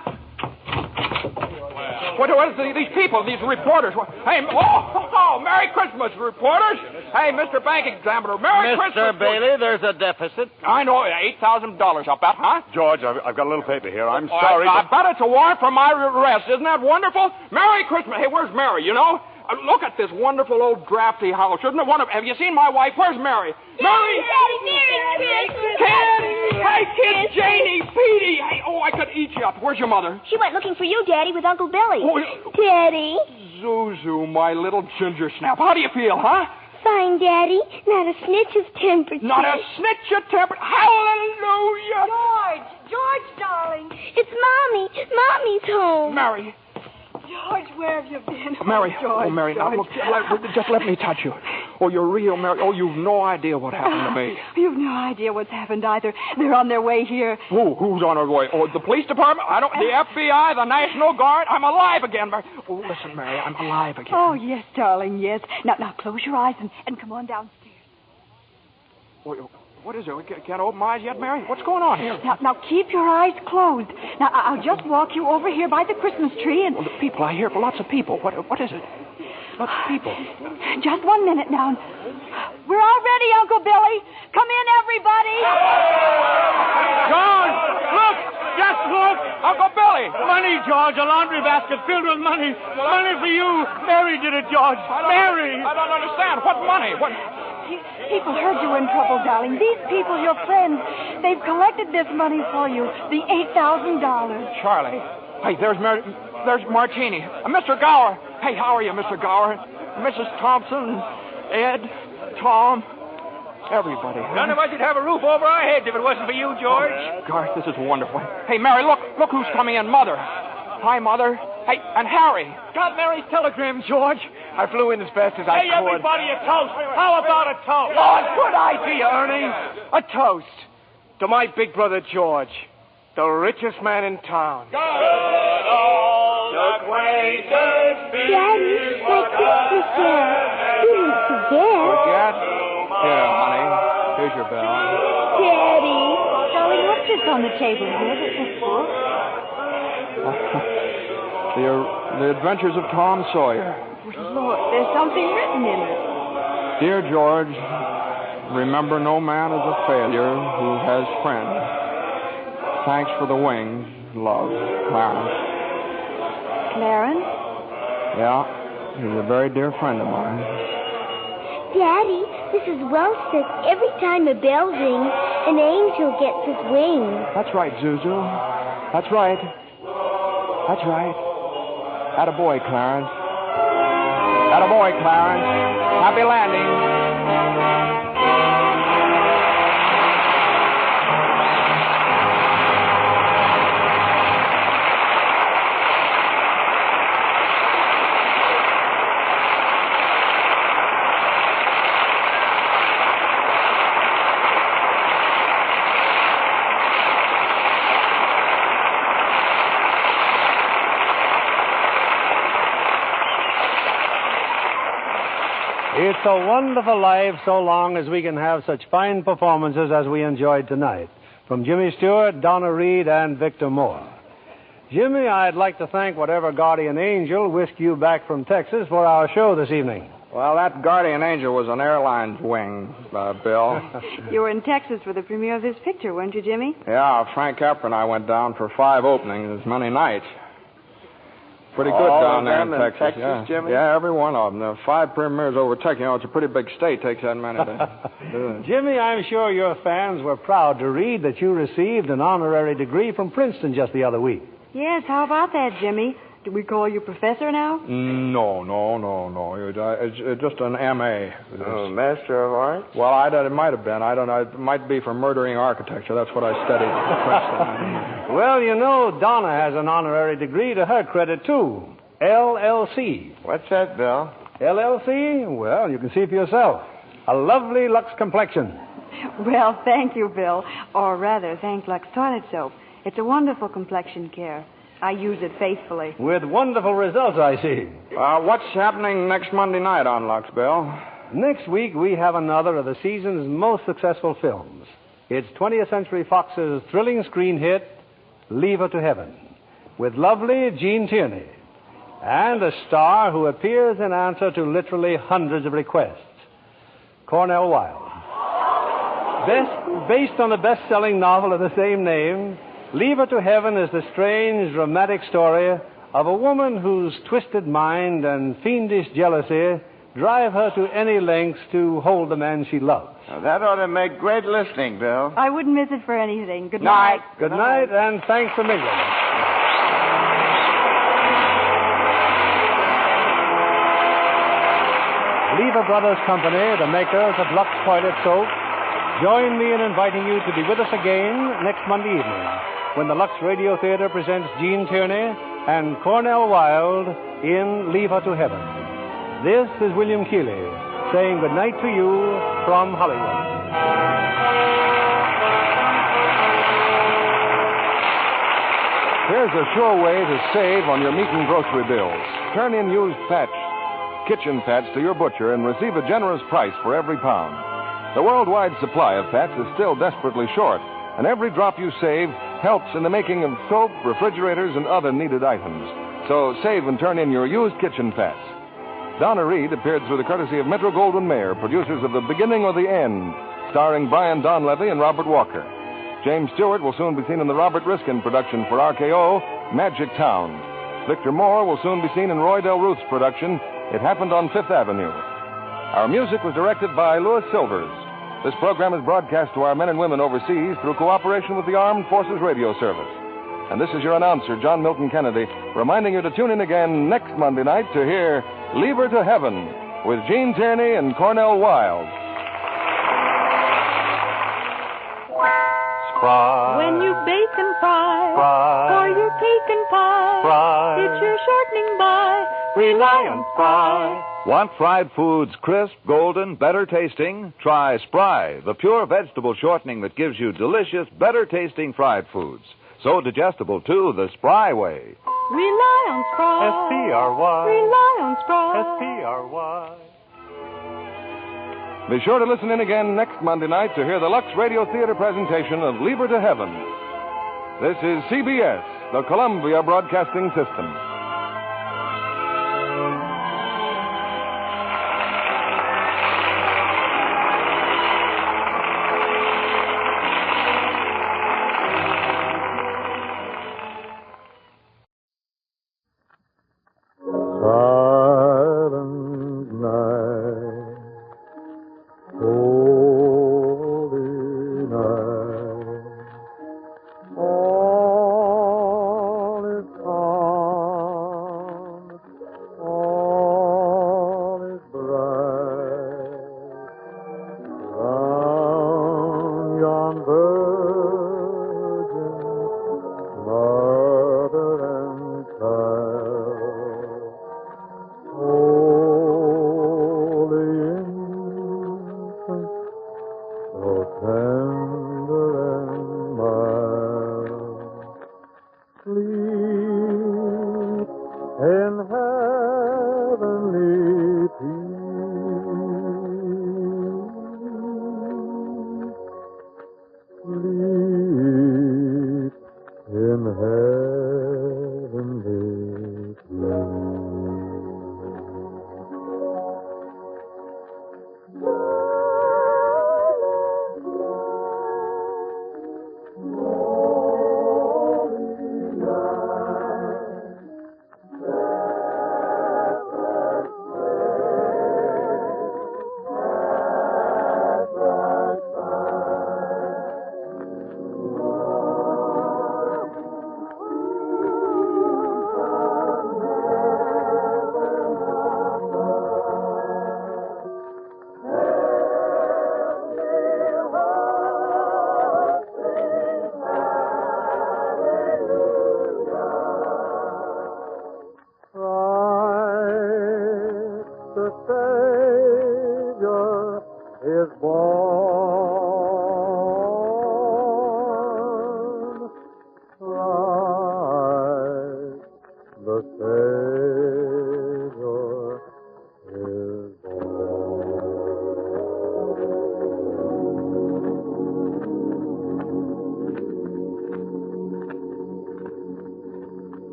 What is these people, these reporters? Hey, Merry Christmas, reporters. Hey, Mr. Bank Examiner, Merry Christmas. Mr. Bailey, there's a deficit. I know, $8,000, I'll bet, huh? George, I've got a little paper here. I'm sorry. I bet it's a warrant for my arrest. Isn't that wonderful? Merry Christmas. Hey, where's Mary, you know? Look at this wonderful old drafty house. Isn't it wonderful? Have you seen my wife? Where's Mary? Mary! Merry Christmas! Kids! Hey, kids! Janie! Petey! Hey, I could eat you up. Where's your mother? She went looking for you, Daddy, with Uncle Billy. Oh, Daddy? Zuzu, my little ginger snap. How do you feel, huh? Fine, Daddy. Not a snitch of temperature. Not a snitch of temperature. Hallelujah! George, darling. It's Mommy. Mommy's home. Mary. George, where have you been? Mary. George, Mary, now, look, just let me touch you. Oh, you're real, Mary. Oh, you've no idea what happened to me. You've no idea what's happened either. They're on their way here. Who's on their way? Oh, the police department? The FBI, the National Guard? I'm alive again, Mary. Oh, listen, Mary, I'm alive again. Oh, yes, darling, yes. Now close your eyes and come on downstairs. What is it? We can't open my eyes yet, Mary? What's going on here? Now keep your eyes closed. Now, I'll just walk you over here by the Christmas tree and... Well, the people, I hear lots of people. What is it? Lots of people. Just 1 minute now. We're all ready, Uncle Billy. Come in, everybody. George, look! Just look! Uncle Billy! Money, George, a laundry basket filled with money. Money for you. Mary did it, George. Mary! I don't understand. What money? What... People heard you were in trouble, darling. These people, your friends, they've collected this money for you. The $8,000. Charlie. Hey, there's Martini. Mr. Gower. Hey, how are you, Mr. Gower? Mrs. Thompson, Ed, Tom, everybody. None of us would have a roof over our heads if it wasn't for you, George. Gosh, this is wonderful. Hey, Mary, look who's coming in. Mother. Hi, Mother. Hey, and Harry. Got Mary's telegram, George. I flew in as fast as I could. Hey, everybody, a toast. How about a toast? Oh, good idea, Ernie. A toast to my big brother, George, the richest man in town. Daddy, my Christmas bell. You didn't forget. Forget? Here, honey. Here's your bell. Daddy. Darling, what's this on the table here? This book? The Adventures of Tom Sawyer. Look, there's something written in it. Dear George, remember no man is a failure who has friends. Thanks for the wings. Love, Clarence. Clarence? Yeah, he's a very dear friend of mine. Daddy, Mrs. Wells says every time a bell rings, an angel gets his wings. That's right, Zuzu. That's right. That's right. Attaboy, Clarence. Attaboy, Clarence. Happy landing. It's a wonderful life so long as we can have such fine performances as we enjoyed tonight. From Jimmy Stewart, Donna Reed, and Victor Moore. Jimmy, I'd like to thank whatever guardian angel whisked you back from Texas for our show this evening. Well, that guardian angel was an airline's wing, Bill. You were in Texas for the premiere of his picture, weren't you, Jimmy? Yeah, Frank Capra and I went down for 5 openings as many nights. Pretty good All down of there them in in Texas. Texas, Yeah. Jimmy? Yeah, every one of them. The 5 premieres over Texas. You know, it's a pretty big state. Takes that many to do it. Jimmy, I'm sure your fans were proud to read that you received an honorary degree from Princeton just the other week. Yes, how about that, Jimmy? Do we call you professor now? No. It's just an M.A. Oh, Master of Arts? Well, it might have been. I don't know. It might be for murdering architecture. That's what I studied at Princeton. Well, you know, Donna has an honorary degree to her credit, too. LLC. What's that, Bill? LLC? Well, you can see for yourself. A lovely Lux complexion. Well, thank you, Bill. Or rather, thank Lux Toilet Soap. It's a wonderful complexion care. I use it faithfully. With wonderful results, I see. What's happening next Monday night on Lux, Bill? Next week, we have another of the season's most successful films. It's 20th Century Fox's thrilling screen hit, Leave Her to Heaven, with lovely Jean Tierney. and a star who appears in answer to literally hundreds of requests, Cornell Wilde. Based on the best-selling novel of the same name, Leave Her to Heaven is the strange, dramatic story of a woman whose twisted mind and fiendish jealousy drive her to any lengths to hold the man she loves. Now, that ought to make great listening, Bill. I wouldn't miss it for anything. Good night. Good night, and thanks a million. Lever Brothers Company, the makers of Lux Toilet Soap, join me in inviting you to be with us again next Monday evening when the Lux Radio Theater presents Gene Tierney and Cornell Wilde in Leave Her to Heaven. This is William Keighley saying good night to you from Hollywood. Here's a sure way to save on your meat and grocery bills. Turn in used kitchen fats to your butcher and receive a generous price for every pound. The worldwide supply of fats is still desperately short, and every drop you save helps in the making of soap, refrigerators, and other needed items. So save and turn in your used kitchen fats. Donna Reed appeared through the courtesy of Metro-Goldwyn-Mayer, producers of The Beginning or the End, starring Brian Donlevy and Robert Walker. James Stewart will soon be seen in the Robert Riskin production for RKO, Magic Town. Victor Moore will soon be seen in Roy Del Ruth's production, It Happened on Fifth Avenue. Our music was directed by Louis Silvers. This program is broadcast to our men and women overseas through cooperation with the Armed Forces Radio Service. And this is your announcer, John Milton Kennedy, reminding you to tune in again next Monday night to hear Leave Her to Heaven with Gene Tierney and Cornell Wilde. Spry. When you bake and fry, or your cake and pie, it's your shortening by. Rely on Spry. Want fried foods crisp, golden, better tasting? Try Spry, the pure vegetable shortening that gives you delicious, better tasting fried foods. So digestible, too, the Spry way. Rely on Spry. S-P-R-Y. Rely on Spry. S-P-R-Y. Be sure to listen in again next Monday night to hear the Lux Radio Theater presentation of Leave Her to Heaven. This is CBS, the Columbia Broadcasting System.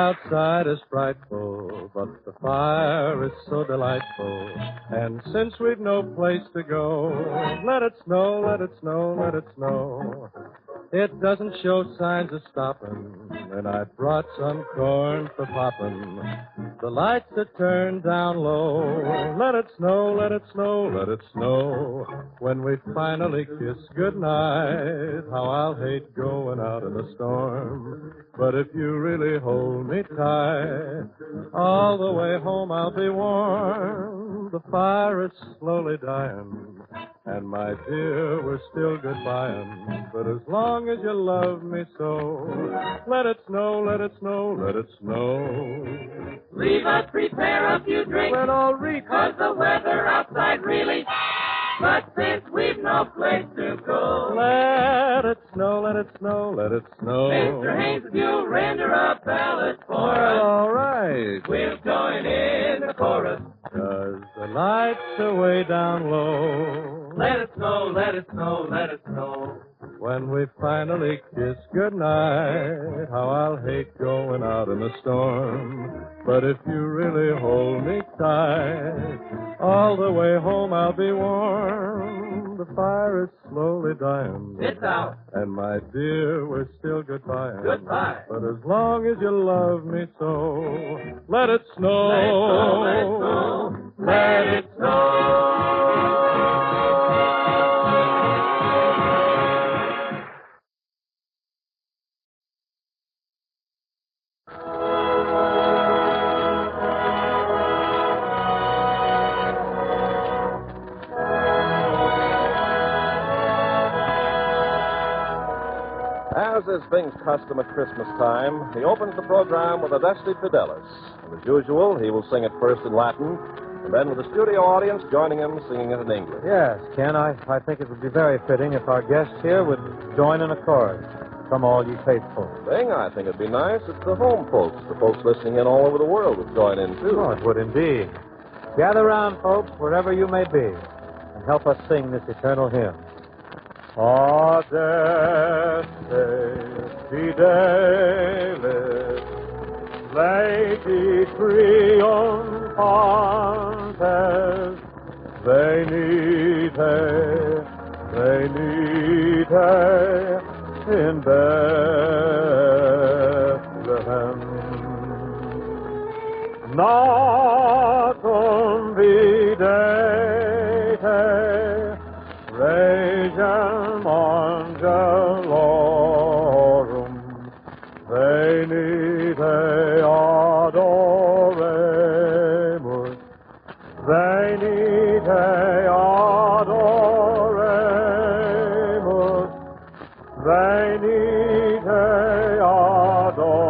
outside is frightful, but the fire is so delightful. And since we've no place to go, let it snow, let it snow, let it snow. It doesn't show signs of stopping, and I brought some corn for popping. The lights are turned down low. Let it snow, let it snow, let it snow. When we finally kiss goodnight, how I'll hate going out in the storm. But if you really hold me tight, all the way home I'll be warm. The fire is slowly dying, and my dear, we're still goodbying. But as long as you love me so, let it snow, let it snow, let it snow. Leave us prepare a few drinks. Let all reek. 'Cause the weather outside really. But since we've no place to go, let it snow, let it snow, let it snow. Mr. Haynes, if you'll render a ballad for us, all right. We'll join in the chorus. 'Cause the lights are way down low. Let it snow, let it snow, let it snow. When we finally kiss goodnight, how I'll hate going out in the storm. But if you really hold me tight, all the way home I'll be warm. The fire is slowly dying. It's out. And my dear, we're still goodbye. Goodbye. But as long as you love me so, let it snow. Let it snow, let it snow, let it snow. As is Bing's custom at Christmas time, he opens the program with a Dusty Fidelis. And as usual, he will sing it first in Latin, and then with the studio audience joining him singing it in English. Yes, Ken, I think it would be very fitting if our guests here would join in a chorus. Come all ye faithful. Bing, I think it'd be nice if the home folks, the folks listening in all over the world, would join in, too. Oh, it would indeed. Gather round, folks, wherever you may be, and help us sing this eternal hymn. Adeste fidelis, Lady triumphantes, venite, venite in Bethlehem. Natum videte, Regem angelorum, venite adoremus, venite adoremus, venite adoremus,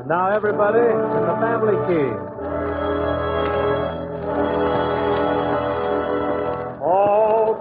Now, everybody, in the family key. Oh,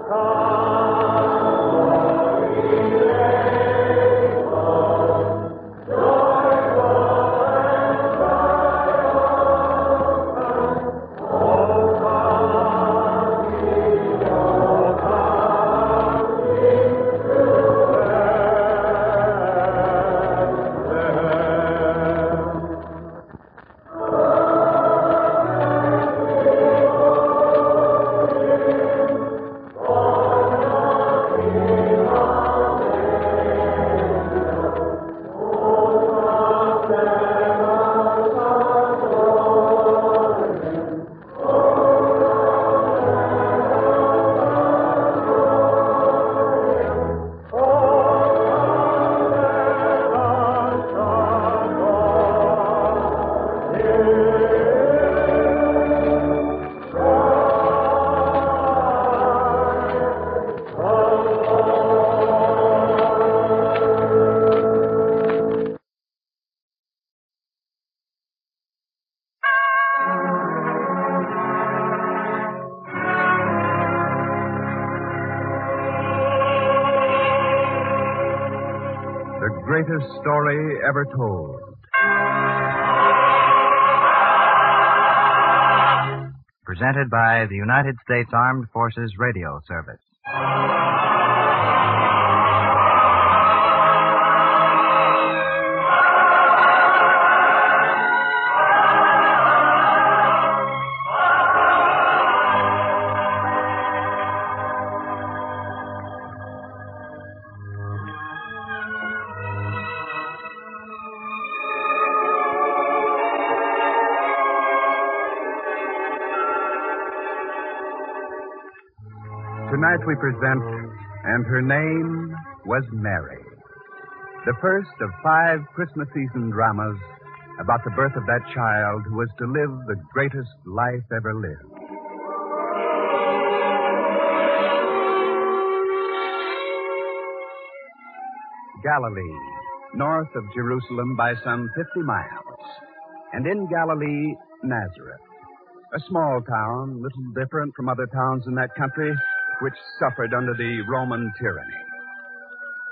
greatest story ever told. Presented by the United States Armed Forces Radio Service. Tonight we present And Her Name Was Mary, the first of 5 Christmas season dramas about the birth of that child who was to live the greatest life ever lived. Galilee, north of Jerusalem by some 50 miles, and in Galilee, Nazareth, a small town, little different from other towns in that country, which suffered under the Roman tyranny.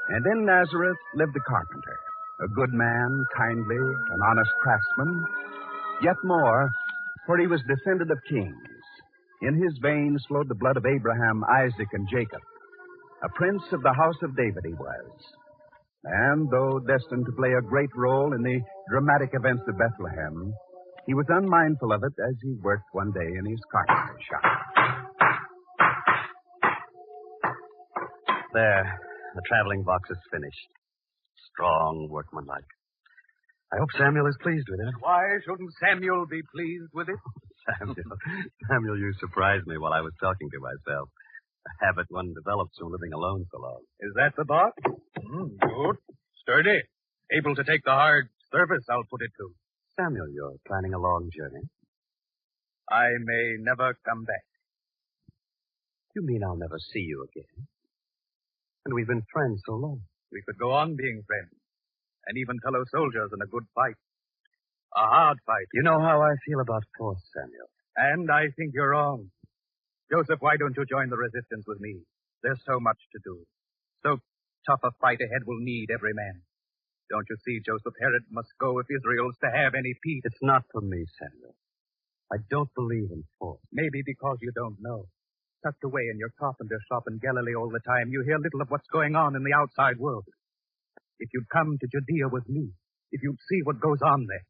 And in Nazareth lived a carpenter, a good man, kindly, an honest craftsman, yet more, for he was descended of kings. In his veins flowed the blood of Abraham, Isaac, and Jacob. A prince of the house of David he was. And though destined to play a great role in the dramatic events of Bethlehem, he was unmindful of it as he worked one day in his carpenter shop. There, the traveling box is finished. Strong, workmanlike. I hope Samuel is pleased with it. Why shouldn't Samuel be pleased with it? Samuel, you surprised me while I was talking to myself. A habit one develops from living alone so long. Is that the box? Good. Sturdy. Able to take the hard service, I'll put it to. Samuel, you're planning a long journey. I may never come back. You mean I'll never see you again? And we've been friends so long. We could go on being friends. And even fellow soldiers in a good fight. A hard fight. You know how I feel about force, Samuel. And I think you're wrong. Joseph, why don't you join the resistance with me? There's so much to do. So tough a fight ahead will need every man. Don't you see, Joseph, Herod must go if Israel's to have any peace. It's not for me, Samuel. I don't believe in force. Maybe because you don't know. Tucked away in your carpenter shop in Galilee all the time, you hear little of what's going on in the outside world. If you'd come to Judea with me, if you'd see what goes on there.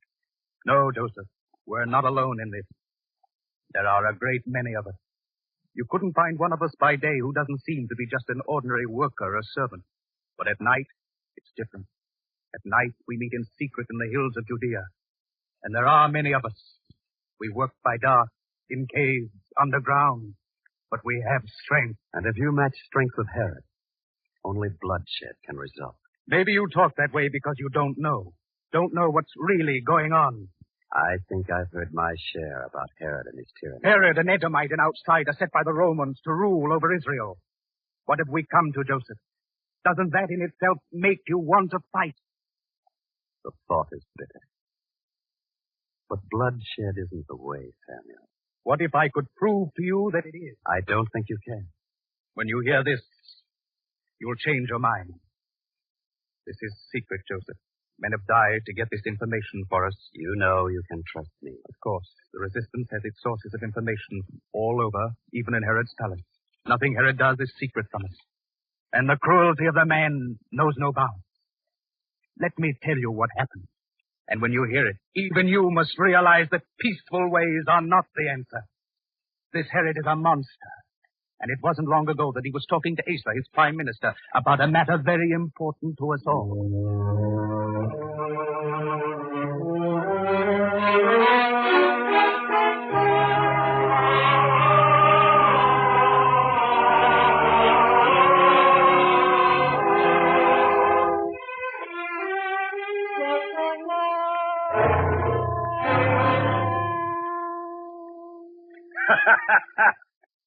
No, Joseph, we're not alone in this. There are a great many of us. You couldn't find one of us by day who doesn't seem to be just an ordinary worker or servant. But at night, it's different. At night, we meet in secret in the hills of Judea. And there are many of us. We work by dark, in caves, underground. But we have strength. And if you match strength with Herod, only bloodshed can result. Maybe you talk that way because you don't know. Don't know what's really going on. I think I've heard my share about Herod and his tyranny. Herod, an Edomite, an outsider set by the Romans to rule over Israel. What have we come to, Joseph? Doesn't that in itself make you want to fight? The thought is bitter. But bloodshed isn't the way, Samuel. What if I could prove to you that it is? I don't think you can. When you hear this, you'll change your mind. This is secret, Joseph. Men have died to get this information for us. You know you can trust me. Of course. The resistance has its sources of information all over, even in Herod's palace. Nothing Herod does is secret from us. And the cruelty of the man knows no bounds. Let me tell you what happened. And when you hear it, even you must realize that peaceful ways are not the answer. This Herod is a monster. And it wasn't long ago that he was talking to Asa, his prime minister, about a matter very important to us all.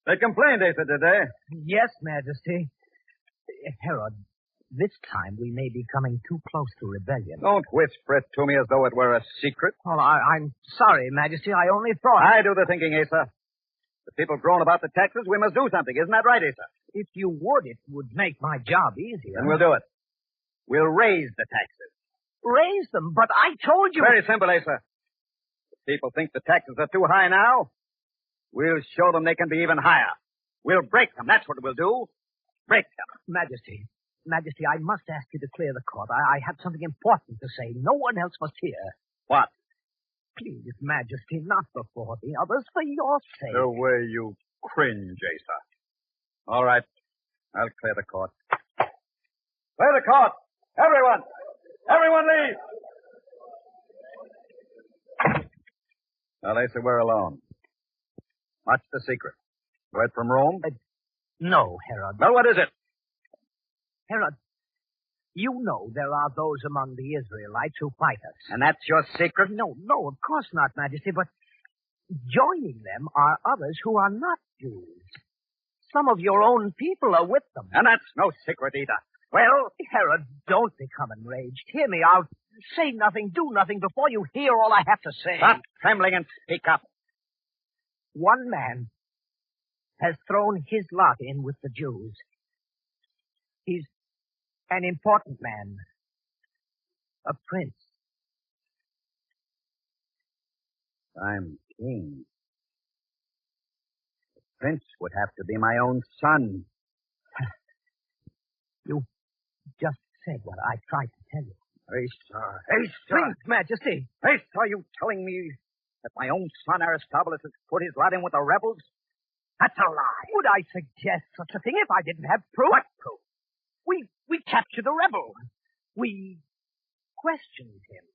They complained, Asa, did they? Yes, Majesty. Herod, this time we may be coming too close to rebellion. Don't whisper it to me as though it were a secret. Well, I'm sorry, Majesty. I only thought... I do the thinking, Asa. The people groan about the taxes. We must do something. Isn't that right, Asa? If you would, it would make my job easier. Then we'll do it. We'll raise the taxes. Raise them? But I told you... Very simple, Asa. If people think the taxes are too high now, We'll show them they can be even higher. We'll break them. That's what we'll do. Break them. Majesty, I must ask you to clear the court. I have something important to say. No one else must hear. What? Please, Majesty, not before the others, for your sake. The way you cringe, Asa. All right. I'll clear the court. Clear the court! Everyone! Everyone leave! Now, they say we're alone. What's the secret? Word from Rome? No, Herod. Well, what is it? Herod, you know there are those among the Israelites who fight us. And that's your secret? No, of course not, Majesty, but joining them are others who are not Jews. Some of your own people are with them. And that's no secret either. Well, Herod, don't become enraged. Hear me out. Say nothing, do nothing before you hear all I have to say. Stop trembling and speak up. One man has thrown his lot in with the Jews. He's an important man. A prince. I'm king. The prince would have to be my own son. You just said what I tried to tell you. Asa. Please, Majesty. Asa, are you telling me that my own son Aristobulus has put his lot in with the rebels? That's a lie. Would I suggest such a thing if I didn't have proof? What proof? We captured a rebel. We questioned him.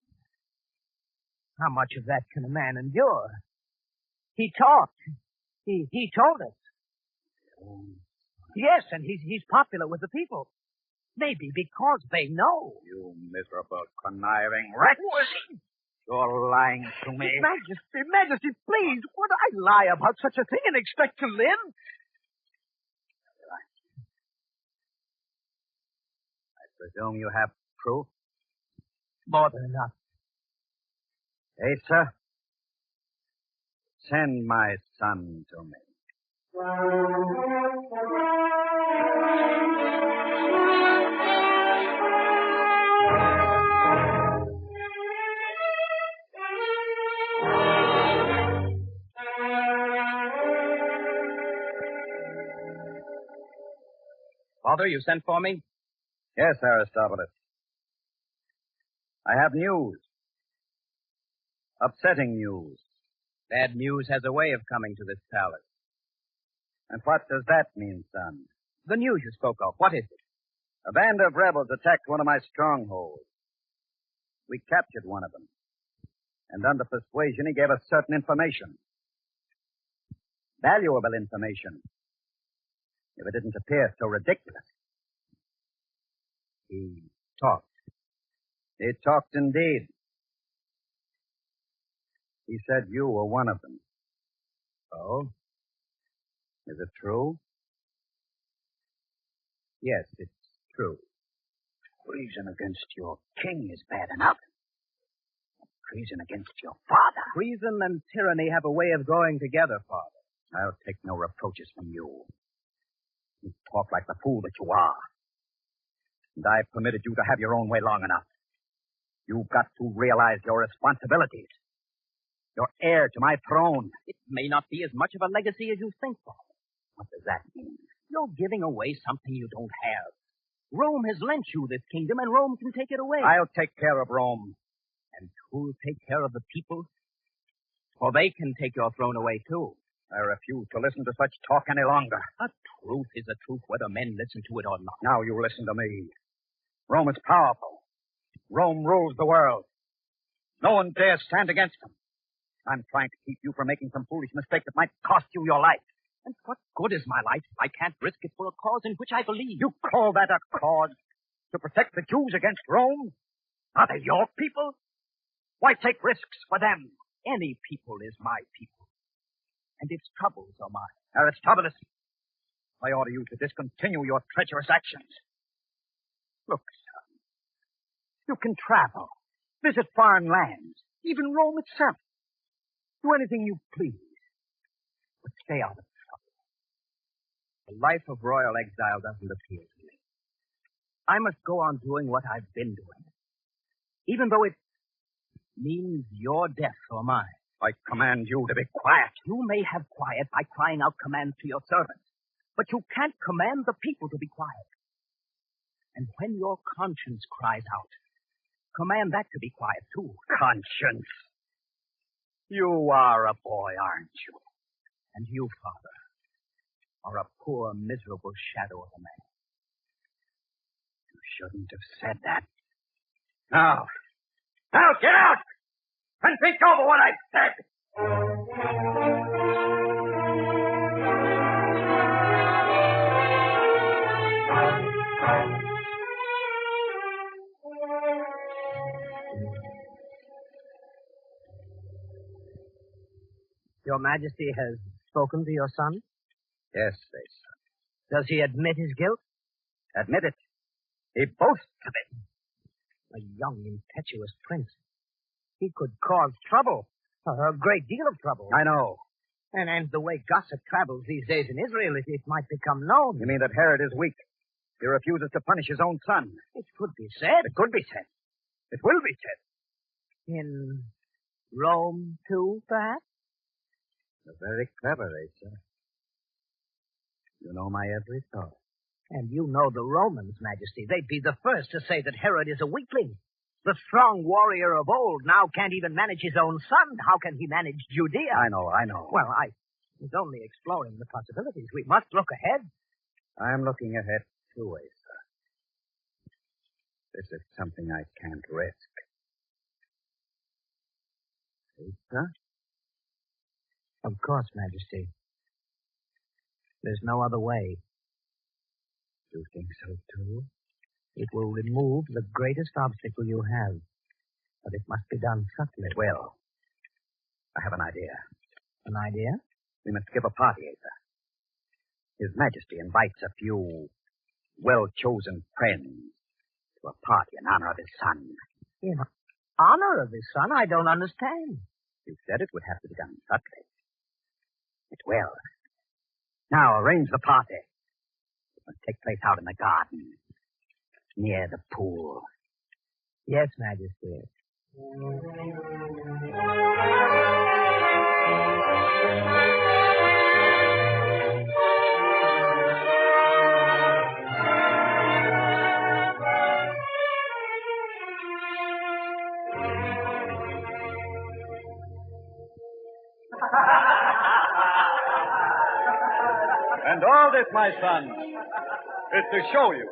How much of that can a man endure? He talked. He told us. Yes, and he's popular with the people. Maybe because they know. You miserable, conniving wretch. You're lying to me. Majesty, please, would I lie about such a thing and expect to live? I presume you have proof? More than enough. Asa, send my son to me. Father, you sent for me? Yes, Aristobulus. I have news. Upsetting news. Bad news has a way of coming to this palace. And what does that mean, son? The news you spoke of. What is it? A band of rebels attacked one of my strongholds. We captured one of them. And under persuasion, he gave us certain information. Valuable information. If it didn't appear so ridiculous. He talked. He talked indeed. He said you were one of them. Oh? Is it true? Yes, it's true. Treason against your king is bad enough. Treason against your father. Treason and tyranny have a way of going together, Father. I'll take no reproaches from you. You talk like the fool that you are. And I've permitted you to have your own way long enough. You've got to realize your responsibilities. You're heir to my throne. It may not be as much of a legacy as you think, Father. What does that mean? You're giving away something you don't have. Rome has lent you this kingdom, and Rome can take it away. I'll take care of Rome. And who'll take care of the people? For they can take your throne away, too. I refuse to listen to such talk any longer. A truth is a truth, whether men listen to it or not. Now you listen to me. Rome is powerful. Rome rules the world. No one dares stand against them. I'm trying to keep you from making some foolish mistake that might cost you your life. And what good is my life if I can't risk it for a cause in which I believe? You call that a cause? To protect the Jews against Rome? Are they your people? Why take risks for them? Any people is my people. And its troubles are mine. Aristobulus, I order you to discontinue your treacherous actions. Look, son, you can travel, visit foreign lands, even Rome itself. Do anything you please, but stay out of trouble. The life of royal exile doesn't appeal to me. I must go on doing what I've been doing, even though it means your death or mine. I command you to be quiet. You may have quiet by crying out commands to your servants, but you can't command the people to be quiet. And when your conscience cries out, command that to be quiet, too. Conscience. You are a boy, aren't you? And you, Father, are a poor, miserable shadow of a man. You shouldn't have said that. Now, get out! And think over what I've said! Your Majesty has spoken to your son? Yes, they son. Does he admit his guilt? Admit it. He boasts of it. A young, impetuous prince. He could cause trouble. A great deal of trouble. I know. And the way gossip travels these days in Israel, it might become known. You mean that Herod is weak? He refuses to punish his own son. It could be said. It could be said. It will be said. In Rome, too, perhaps? You're very clever, Asa. You know my every thought. And you know the Romans, Majesty. They'd be the first to say that Herod is a weakling. The strong warrior of old now can't even manage his own son. How can he manage Judea? I know. Well, I was only exploring the possibilities. We must look ahead. I'm looking ahead, too, Asa. This is something I can't risk. Asa? Of course, Majesty. There's no other way. You think so, too? It will remove the greatest obstacle you have. But it must be done subtly. It will. I have an idea. An idea? We must give a party, Asa. His Majesty invites a few well-chosen friends to a party in honor of his son. In honor of his son? I don't understand. You said it would have to be done subtly. It will. Now, arrange the party. It must take place out in the garden, near the pool. Yes, Majesty. And all this, my son, is to show you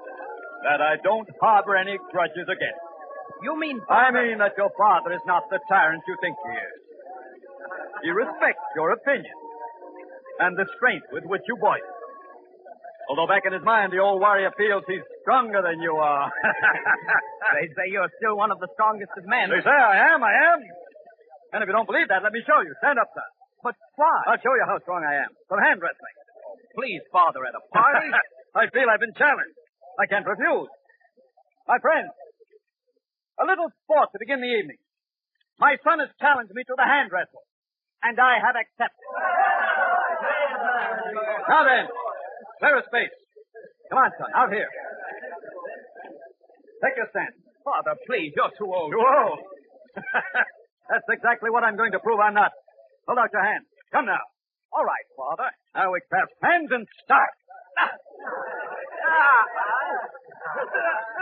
that I don't harbor any grudges against you. You mean... I mean that your father is not the tyrant you think he is. He respects your opinion and the strength with which you voice it. Although back in his mind, the old warrior feels he's stronger than you are. They say you're still one of the strongest of men. They say I am. And if you don't believe that, let me show you. Stand up, son. But why? I'll show you how strong I am. Some hand wrestling. Please, Father, at a party? I feel I've been challenged. I can't refuse. My friends, a little sport to begin the evening. My son has challenged me to the hand wrestle, and I have accepted. Now then, clear a space. Come on, son, out here. Take your stand. Father, please, you're too old. Too old? That's exactly what I'm going to prove I'm not. Hold out your hand. Come now. All right, Father. Now we clasp hands and start.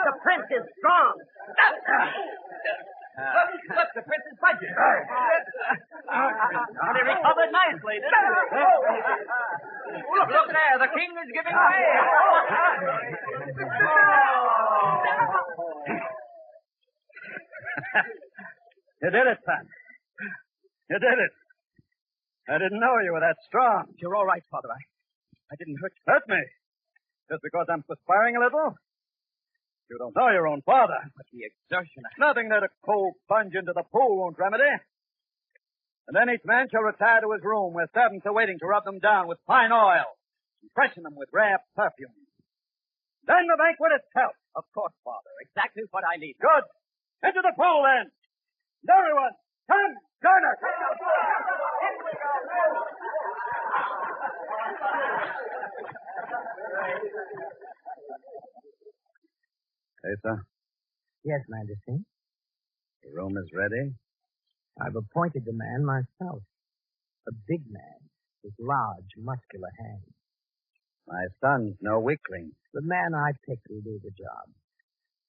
The prince is strong. Look, the prince is budging. And he recovered nicely, didn't he? Look there, the king is giving way. You did it, son. You did it. I didn't know you were that strong. You're all right, Father. I didn't hurt you. Hurt me? Just because I'm perspiring a little? You don't know your own father. But the exertion... Nothing that a cold plunge into the pool won't remedy. And then each man shall retire to his room where servants are waiting to rub them down with fine oil and freshen them with rare perfume. Then the banquet itself. Of course, Father. Exactly what I need. Good. Into the pool, then. And everyone, come, join us. Asa? Yes, Majesty. The room is ready? I've appointed the man myself. A big man with large, muscular hands. My son's no weakling. The man I picked will do the job.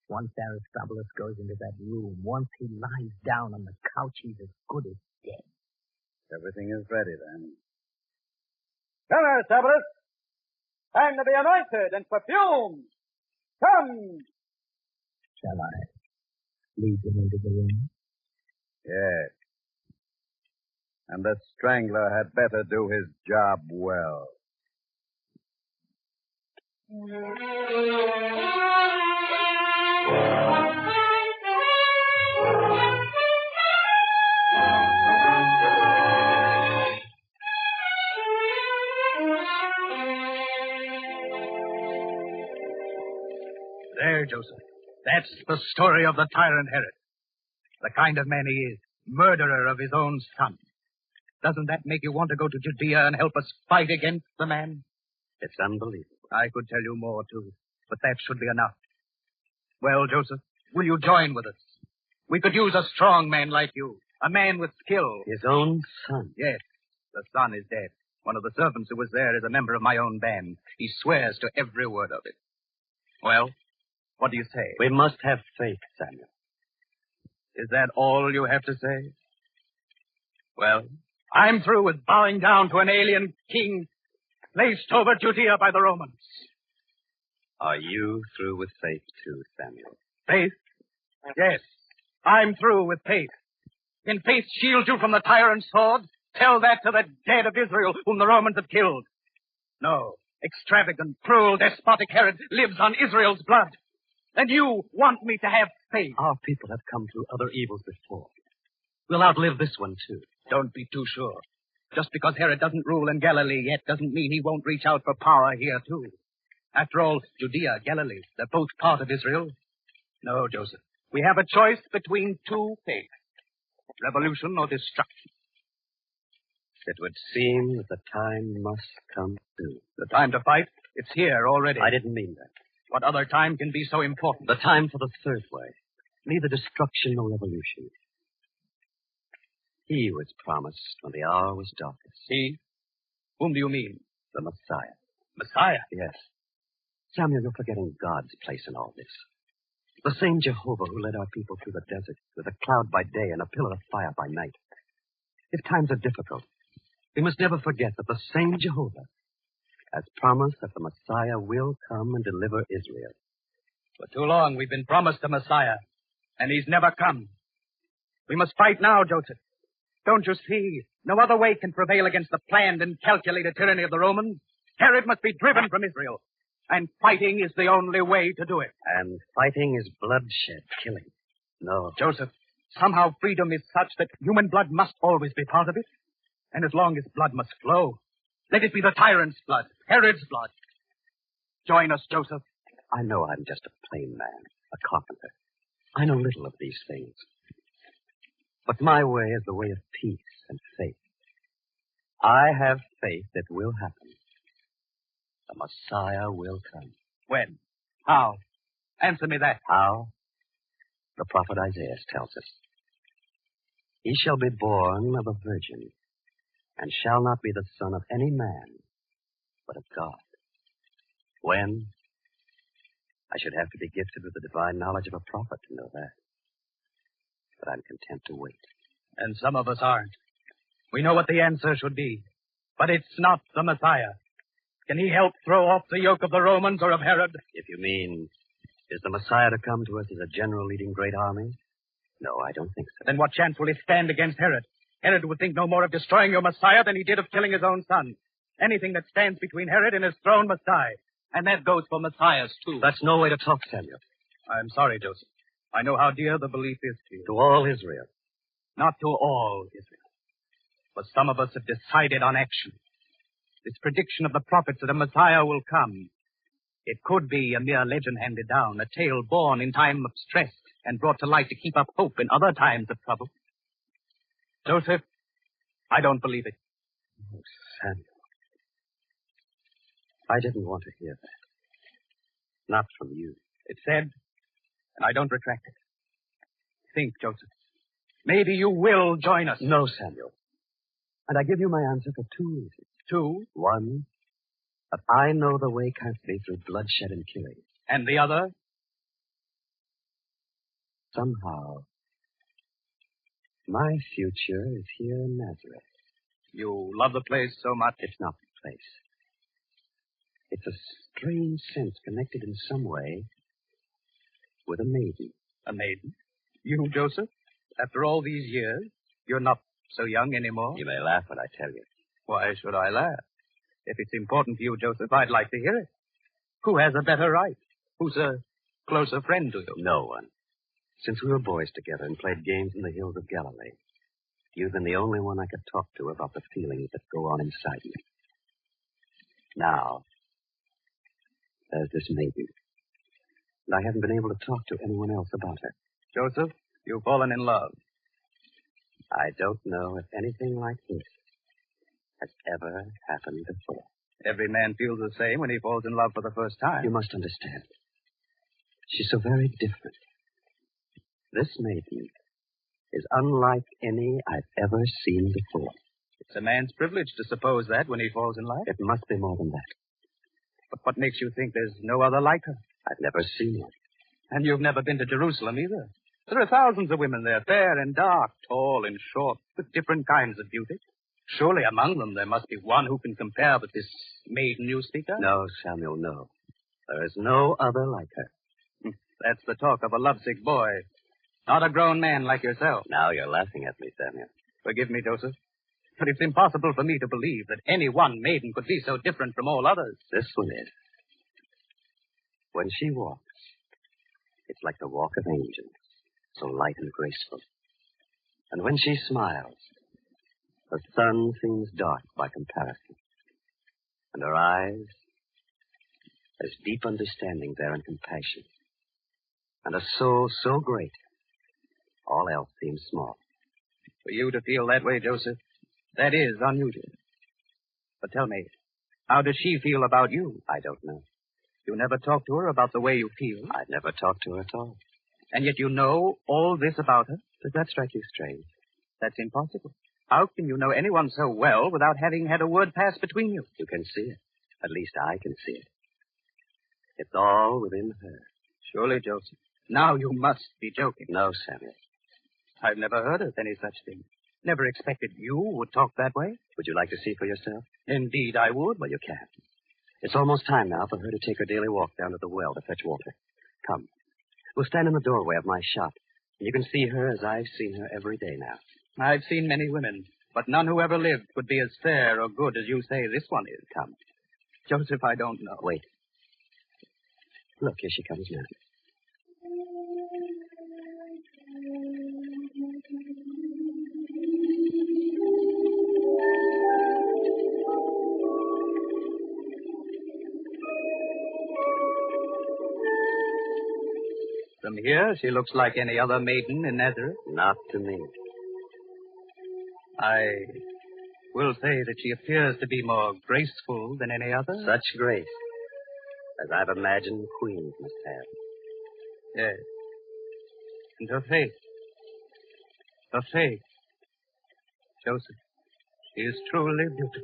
Once Aristobulus goes into that room, once he lies down on the couch, he's as good as dead. Everything is ready, then. Come, Aristobulus. Time to be anointed and perfumed. Come. Shall I lead him into the room? Yes. And the strangler had better do his job well. There, Joseph. That's the story of the tyrant Herod. The kind of man he is. Murderer of his own son. Doesn't that make you want to go to Judea and help us fight against the man? It's unbelievable. I could tell you more, too. But that should be enough. Well, Joseph, will you join with us? We could use a strong man like you. A man with skill. His own son? Yes. The son is dead. One of the servants who was there is a member of my own band. He swears to every word of it. Well, what do you say? We must have faith, Samuel. Is that all you have to say? Well, I'm through with bowing down to an alien king placed over Judea by the Romans. Are you through with faith, too, Samuel? Faith? Yes, I'm through with faith. Can faith shield you from the tyrant's sword? Tell that to the dead of Israel whom the Romans have killed. No, extravagant, cruel, despotic Herod lives on Israel's blood. And you want me to have faith. Our people have come through other evils before. We'll outlive this one, too. Don't be too sure. Just because Herod doesn't rule in Galilee yet doesn't mean he won't reach out for power here, too. After all, Judea, Galilee, they're both part of Israel. No, Joseph. We have a choice between two faiths. Revolution or destruction. It would seem that the time must come soon. The time to fight? It's here already. I didn't mean that. What other time can be so important? The time for the third way. Neither destruction nor revolution. He was promised when the hour was darkest. He? Whom do you mean? The Messiah. Messiah? Yes. Samuel, you're forgetting God's place in all this. The same Jehovah who led our people through the desert with a cloud by day and a pillar of fire by night. If times are difficult, we must never forget that the same Jehovah has promised that the Messiah will come and deliver Israel. For too long we've been promised a Messiah, and he's never come. We must fight now, Joseph. Don't you see? No other way can prevail against the planned and calculated tyranny of the Romans. Herod must be driven from Israel, and fighting is the only way to do it. And fighting is bloodshed, killing. No. Joseph, somehow freedom is such that human blood must always be part of it. And as long as blood must flow, let it be the tyrant's blood, Herod's blood. Join us, Joseph. I know I'm just a plain man, a carpenter. I know little of these things. But my way is the way of peace and faith. I have faith it will happen. The Messiah will come. When? How? Answer me that. How? The prophet Isaiah tells us. He shall be born of a virgin, and shall not be the son of any man, but of God. When? I should have to be gifted with the divine knowledge of a prophet to know that. But I'm content to wait. And some of us aren't. We know what the answer should be. But it's not the Messiah. Can he help throw off the yoke of the Romans or of Herod? If you mean, is the Messiah to come to us as a general leading great armies? No, I don't think so. Then what chance will he stand against Herod? Herod would think no more of destroying your Messiah than he did of killing his own son. Anything that stands between Herod and his throne must die. And that goes for Messiahs, too. That's no way to talk, Samuel. I'm sorry, Joseph. I know how dear the belief is to you. To all Israel. Not to all Israel. But some of us have decided on action. This prediction of the prophets that a Messiah will come. It could be a mere legend handed down, a tale born in time of stress and brought to light to keep up hope in other times of trouble. Joseph, I don't believe it. Oh, Samuel. I didn't want to hear that. Not from you. It's said, and I don't retract it. Think, Joseph. Maybe you will join us. No, Samuel. And I give you my answer for 2 reasons. 2? One, that I know the way carefully through bloodshed and killing. And the other? Somehow, my future is here in Nazareth. You love the place so much? It's not the place. It's a strange sense connected in some way with a maiden. A maiden? You, Joseph? After all these years, you're not so young anymore? You may laugh when I tell you. Why should I laugh? If it's important to you, Joseph, I'd like to hear it. Who has a better right? Who's a closer friend to you? No one. Since we were boys together and played games in the hills of Galilee, you've been the only one I could talk to about the feelings that go on inside me. Now, there's this maiden. And I haven't been able to talk to anyone else about her. Joseph, you've fallen in love. I don't know if anything like this has ever happened before. Every man feels the same when he falls in love for the first time. You must understand. She's so very different. This maiden is unlike any I've ever seen before. It's a man's privilege to suppose that when he falls in love. It must be more than that. But what makes you think there's no other like her? I've never seen one. And you've never been to Jerusalem either. There are thousands of women there, fair and dark, tall and short, with different kinds of beauty. Surely among them there must be one who can compare with this maiden you speak of? No, Samuel, no. There is no other like her. That's the talk of a lovesick boy. Not a grown man like yourself. Now you're laughing at me, Samuel. Forgive me, Joseph. But it's impossible for me to believe that any one maiden could be so different from all others. This one is. When she walks, it's like the walk of angels, so light and graceful. And when she smiles, the sun seems dark by comparison. And her eyes, there's deep understanding there and compassion. And a soul so great, all else seems small. For you to feel that way, Joseph, that is unusual. But tell me, how does she feel about you? I don't know. You never talk to her about the way you feel? I've never talked to her at all. And yet you know all this about her? Does that strike you strange? That's impossible. How can you know anyone so well without having had a word pass between you? You can see it. At least I can see it. It's all within her. Surely, Joseph. Now you must be joking. No, Samuel. I've never heard of any such thing. Never expected you would talk that way. Would you like to see for yourself? Indeed, I would. Well, you can't. It's almost time now for her to take her daily walk down to the well to fetch water. Come. We'll stand in the doorway of my shop, and you can see her as I've seen her every day now. I've seen many women, but none who ever lived could be as fair or good as you say this one is. Come. Joseph, I don't know. Wait. Look, here she comes now. From here, she looks like any other maiden in Nazareth. Not to me. I will say that she appears to be more graceful than any other. Such grace as I've imagined queens must have. Yes. And her face. Her face. Joseph, she is truly beautiful.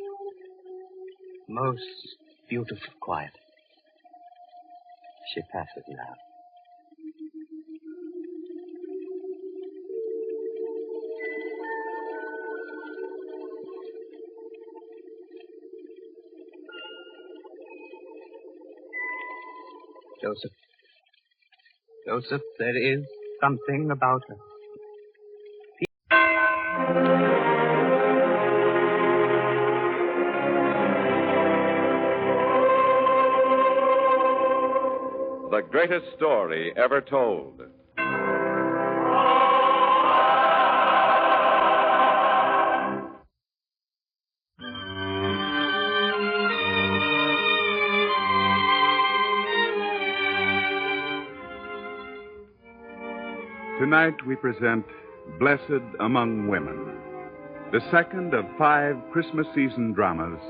Most beautiful. Quiet. She passes now. Joseph. Joseph, there is something about her. The greatest story ever told. Tonight we present Blessed Among Women, the second of 5 Christmas season dramas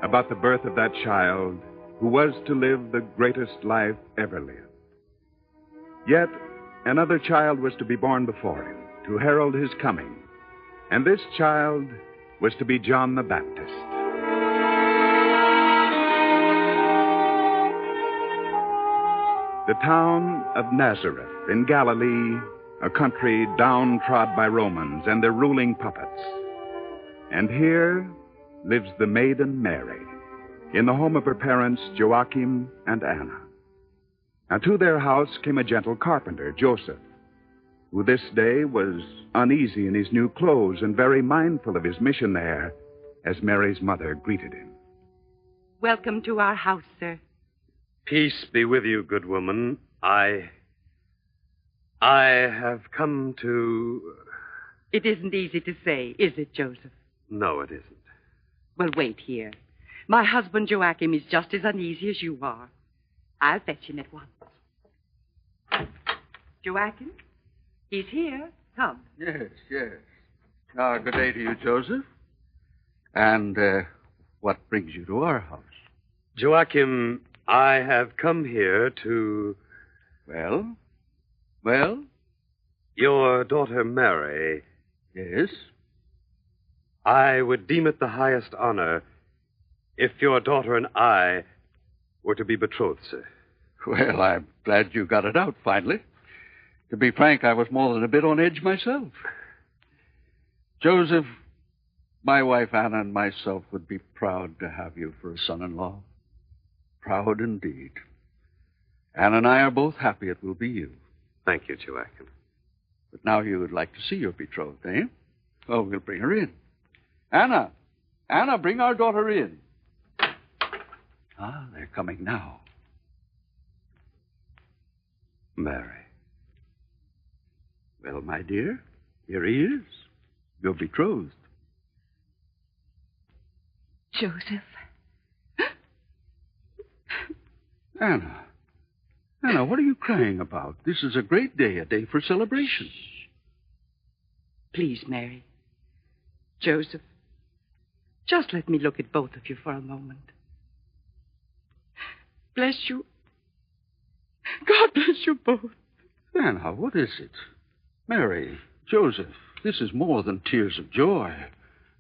about the birth of that child who was to live the greatest life ever lived. Yet another child was to be born before him, to herald his coming. And this child was to be John the Baptist. The town of Nazareth in Galilee, a country downtrodden by Romans and their ruling puppets. And here lives the maiden Mary, in the home of her parents, Joachim and Anna. Now, to their house came a gentle carpenter, Joseph, who this day was uneasy in his new clothes and very mindful of his mission there as Mary's mother greeted him. Welcome to our house, sir. Peace be with you, good woman. I have come to... It isn't easy to say, is it, Joseph? No, it isn't. Well, wait here. My husband, Joachim, is just as uneasy as you are. I'll fetch him at once. Joachim, he's here. Come. Yes. Good day to you, Joseph. And what brings you to our house? Joachim, I have come here to... Well? Your daughter, Mary. Yes? I would deem it the highest honor if your daughter and I were to be betrothed, sir. Well, I'm glad you got it out finally. To be frank, I was more than a bit on edge myself. Joseph, my wife Anna and myself would be proud to have you for a son-in-law. Proud indeed. Anna and I are both happy it will be you. Thank you, Joachim. But now you would like to see your betrothed, eh? Oh, we'll bring her in. Anna, bring our daughter in. Ah, they're coming now. Mary. Well, my dear, here he is. Your betrothed. Joseph. Anna, what are you crying about? This is a great day, a day for celebration. Please, Mary. Joseph, just let me look at both of you for a moment. Bless you. God bless you both. Anna, what is it? Mary, Joseph, this is more than tears of joy.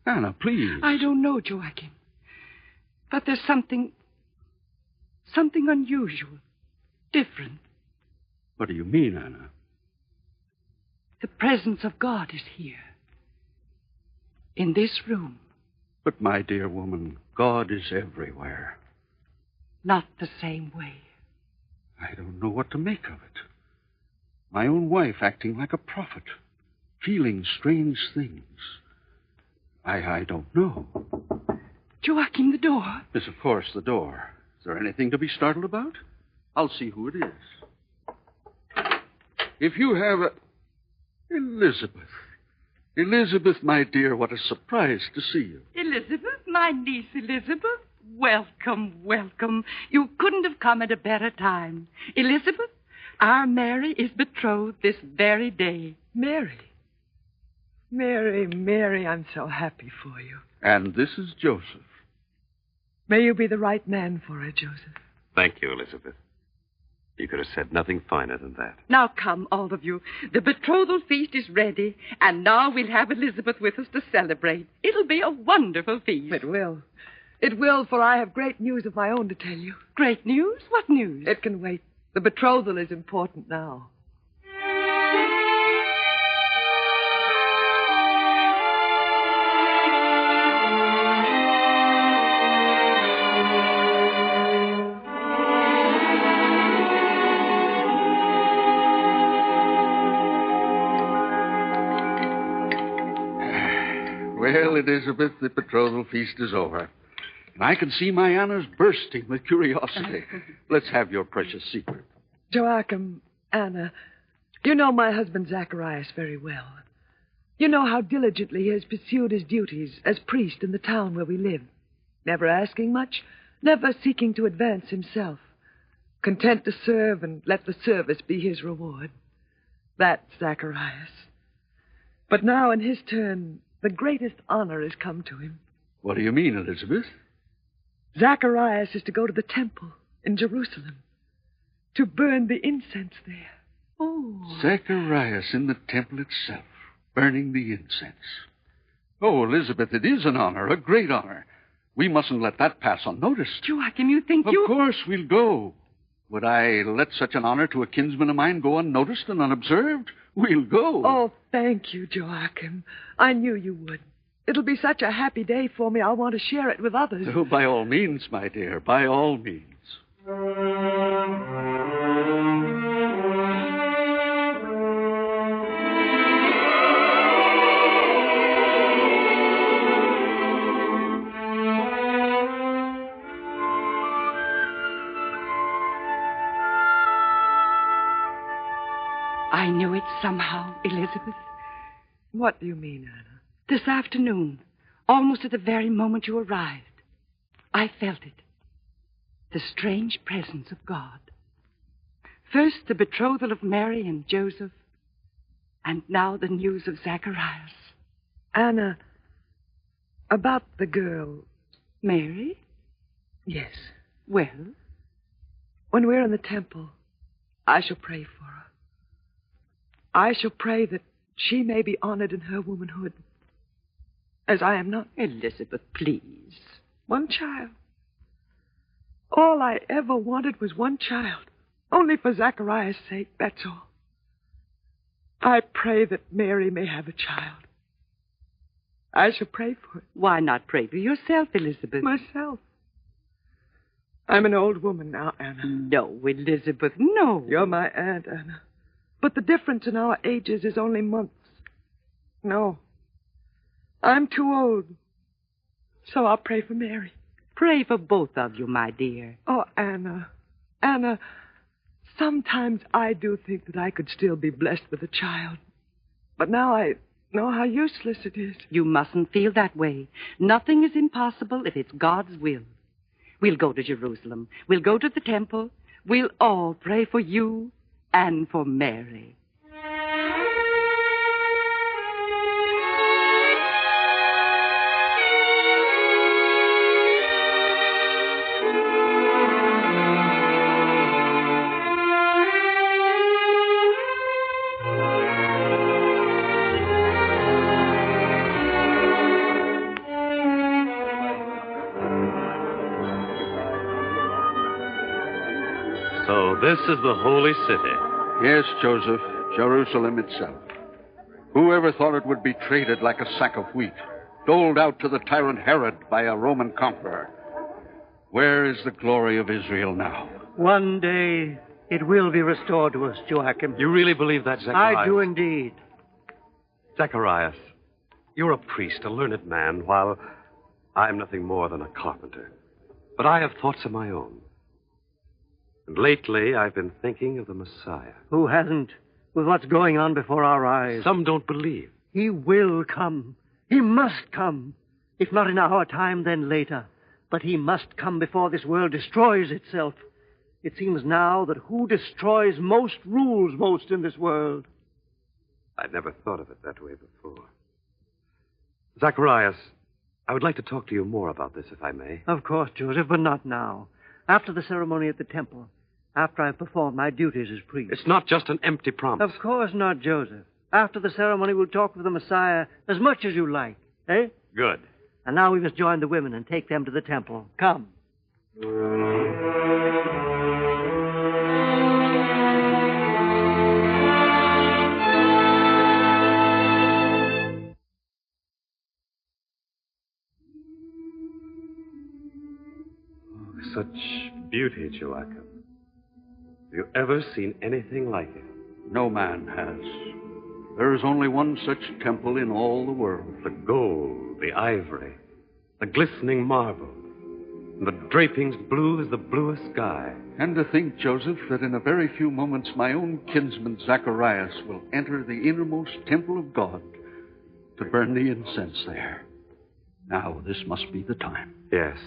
Anna, please. I don't know, Joachim. But there's something unusual, different. What do you mean, Anna? The presence of God is here. In this room. But, my dear woman, God is everywhere. Not the same way. I don't know what to make of it. My own wife acting like a prophet, feeling strange things. I don't know. Joachim, the door. Yes, of course, the door. Is there anything to be startled about? I'll see who it is. If you have a... Elizabeth. Elizabeth, my dear, what a surprise to see you. Elizabeth, my niece Elizabeth. Welcome. You couldn't have come at a better time. Elizabeth, our Mary is betrothed this very day. Mary, I'm so happy for you. And this is Joseph. May you be the right man for her, Joseph. Thank you, Elizabeth. You could have said nothing finer than that. Now come, all of you. The betrothal feast is ready, and now we'll have Elizabeth with us to celebrate. It'll be a wonderful feast. It will. It will, for I have great news of my own to tell you. Great news? What news? It can wait. The betrothal is important now. Well, Elizabeth, the betrothal feast is over. And I can see my Anna's bursting with curiosity. Let's have your precious secret. Joachim, Anna, you know my husband Zacharias very well. You know how diligently he has pursued his duties as priest in the town where we live. Never asking much, never seeking to advance himself. Content to serve and let the service be his reward. That's Zacharias. But now, in his turn, the greatest honor has come to him. What do you mean, Elizabeth? Zacharias is to go to the temple in Jerusalem, to burn the incense there. Oh. Zacharias in the temple itself. burning the incense. Oh, Elizabeth, it is an honor, a great honor. We mustn't let that pass unnoticed. Joachim, you think Of course we'll go. Would I let such an honor to a kinsman of mine go unnoticed and unobserved? We'll go. Oh, thank you, Joachim. I knew you would. It'll be such a happy day for me, I'll want to share it with others. Oh, by all means, my dear, by all means. I knew it somehow, Elizabeth. What do you mean, Anna? This afternoon, almost at the very moment you arrived, I felt it. The strange presence of God. First, the betrothal of Mary and Joseph, and now the news of Zacharias. Anna, about the girl. Mary? Yes. Well? When we're in the temple, I shall pray for her. I shall pray that she may be honored in her womanhood, as I am not. Elizabeth, please. One child. All I ever wanted was one child. Only for Zacharias' sake, that's all. I pray that Mary may have a child. I shall pray for it. Why not pray for yourself, Elizabeth? Myself. I'm an old woman now, Anna. No, Elizabeth, no. You're my aunt, Anna. But the difference in our ages is only months. No. I'm too old. So I'll pray for Mary. Pray for both of you, my dear. Oh, Anna. Anna, sometimes I do think that I could still be blessed with a child. But now I know how useless it is. You mustn't feel that way. Nothing is impossible if it's God's will. We'll go to Jerusalem. We'll go to the temple. We'll all pray for you and for Mary. So this is the holy city. Yes, Joseph, Jerusalem itself. Whoever thought it would be traded like a sack of wheat, doled out to the tyrant Herod by a Roman conqueror? Where is the glory of Israel now? One day it will be restored to us, Joachim. You really believe that, Zacharias? I do indeed. Zacharias, you're a priest, a learned man, while I'm nothing more than a carpenter. But I have thoughts of my own. And lately, I've been thinking of the Messiah. Who hasn't, with what's going on before our eyes? Some don't believe. He will come. He must come. If not in our time, then later. But he must come before this world destroys itself. It seems now that who destroys most rules most in this world. I'd never thought of it that way before. Zacharias, I would like to talk to you more about this, if I may. Of course, Joseph, but not now. After the ceremony at the temple. After I've performed my duties as priest. It's not just an empty promise. Of course not, Joseph. After the ceremony, we'll talk with the Messiah as much as you like. Eh? Good. And now we must join the women and take them to the temple. Come. Such beauty, Joachim. Have you ever seen anything like it? No man has. There is only one such temple in all the world. The gold, the ivory, the glistening marble, and the drapings blue as the bluest sky. And to think, Joseph, that in a very few moments my own kinsman Zacharias will enter the innermost temple of God to burn the incense there. Now, this must be the time. Yes.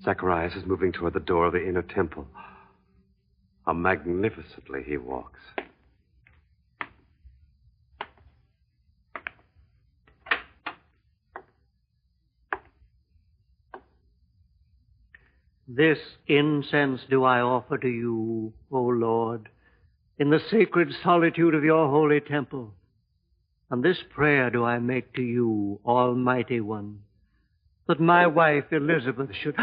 Zacharias is moving toward the door of the inner temple. How magnificently he walks. This incense do I offer to you, O Lord, in the sacred solitude of your holy temple, And this prayer do I make to you, Almighty One, that my wife Elizabeth should...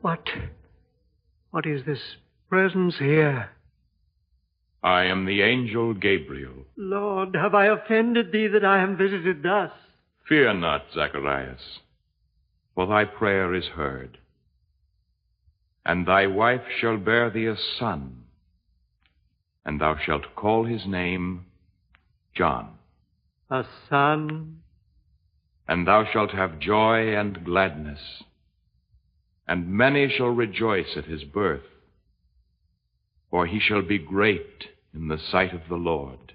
What is this presence here? I am the angel Gabriel. Lord, have I offended thee that I am visited thus? Fear not, Zacharias, for thy prayer is heard. And thy wife shall bear thee a son, and thou shalt call his name John. A son? And thou shalt have joy and gladness, and many shall rejoice at his birth, for he shall be great in the sight of the Lord.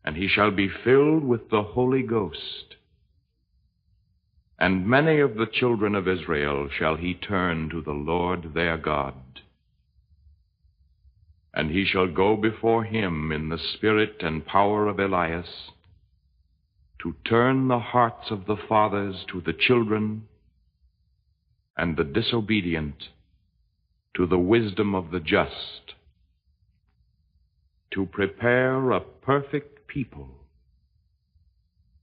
And he shall be filled with the Holy Ghost. And many of the children of Israel shall he turn to the Lord their God. And he shall go before him in the spirit and power of Elias, to turn the hearts of the fathers to the children, and the disobedient to the wisdom of the just, to prepare a perfect people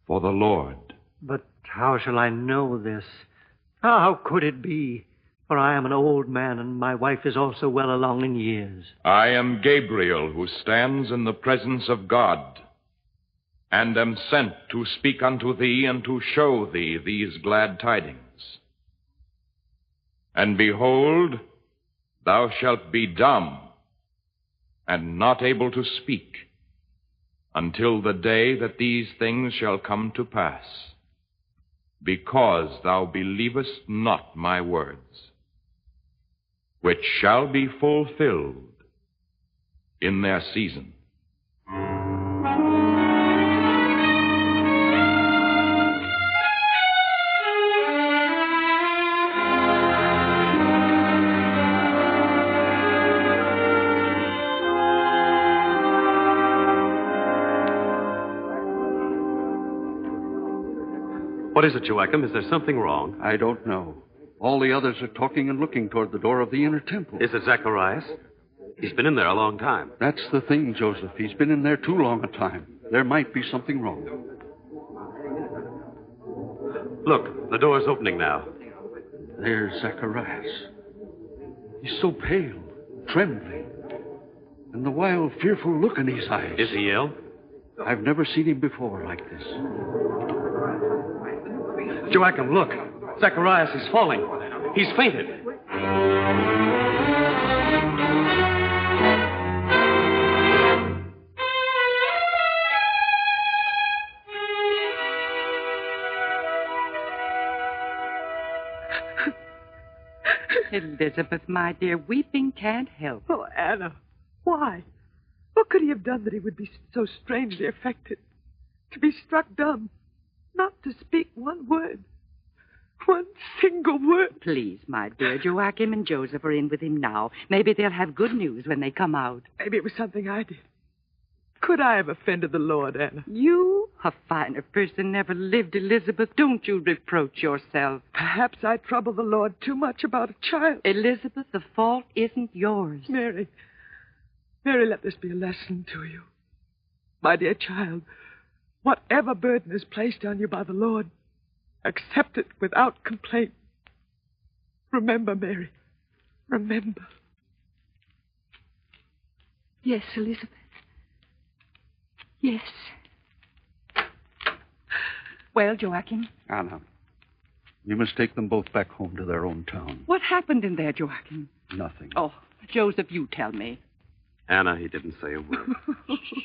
for the Lord. But how shall I know this? How could it be? For I am an old man, and my wife is also well along in years. I am Gabriel, who stands in the presence of God, and am sent to speak unto thee and to show thee these glad tidings. And behold, thou shalt be dumb, and not able to speak, until the day that these things shall come to pass, because thou believest not my words, which shall be fulfilled in their season. What is it, Joachim? Is there something wrong? I don't know. All the others are talking and looking toward the door of the inner temple. Is it Zacharias? He's been in there a long time. That's the thing, Joseph. He's been in there too long a time. There might be something wrong. Look, the door's opening now. There's Zacharias. He's so pale, trembling, and the wild, fearful look in his eyes. Is he ill? I've never seen him before like this. Joachim, look. Zacharias is falling. He's fainted. Elizabeth, my dear, weeping can't help. Oh, Anna, why? What could he have done that he would be so strangely affected? To be struck dumb, not to speak one word. One single word. Please, my dear, Joachim and Joseph are in with him now. Maybe they'll have good news when they come out. Maybe it was something I did. Could I have offended the Lord, Anna? You? A finer person never lived, Elizabeth. Don't you reproach yourself. Perhaps I trouble the Lord too much about a child. Elizabeth, the fault isn't yours. Mary, let this be a lesson to you. My dear child, whatever burden is placed on you by the Lord, accept it without complaint. Remember, Mary. Remember. Yes, Elizabeth. Yes. Well, Joachim? Anna, you must take them both back home to their own town. What happened in there, Joachim? Nothing. Oh, Joseph, you tell me. Anna, he didn't say a word.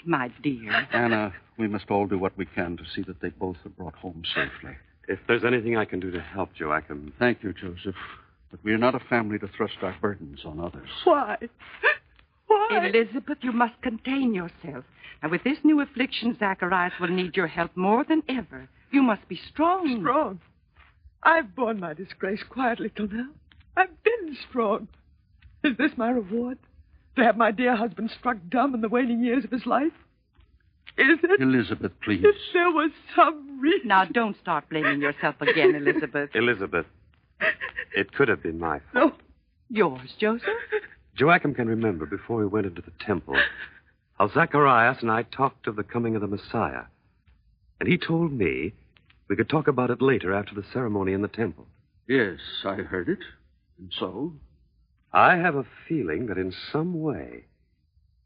My dear. Anna, we must all do what we can to see that they both are brought home safely. If there's anything I can do to help, Joachim... Thank you, Joseph. But we are not a family to thrust our burdens on others. Why? Why? Elizabeth, you must contain yourself. Now, with this new affliction, Zacharias will need your help more than ever. You must be strong. Strong? I've borne my disgrace quietly till now. I've been strong. Is this my reward? To have my dear husband struck dumb in the waning years of his life? Is it? Elizabeth, please. If there was some reason... Now, don't start blaming yourself again, Elizabeth. Elizabeth, it could have been my fault. No. Yours, Joseph? Joachim can remember before he went into the temple how Zacharias and I talked of the coming of the Messiah. And he told me we could talk about it later after the ceremony in the temple. Yes, I heard it. And so? I have a feeling that in some way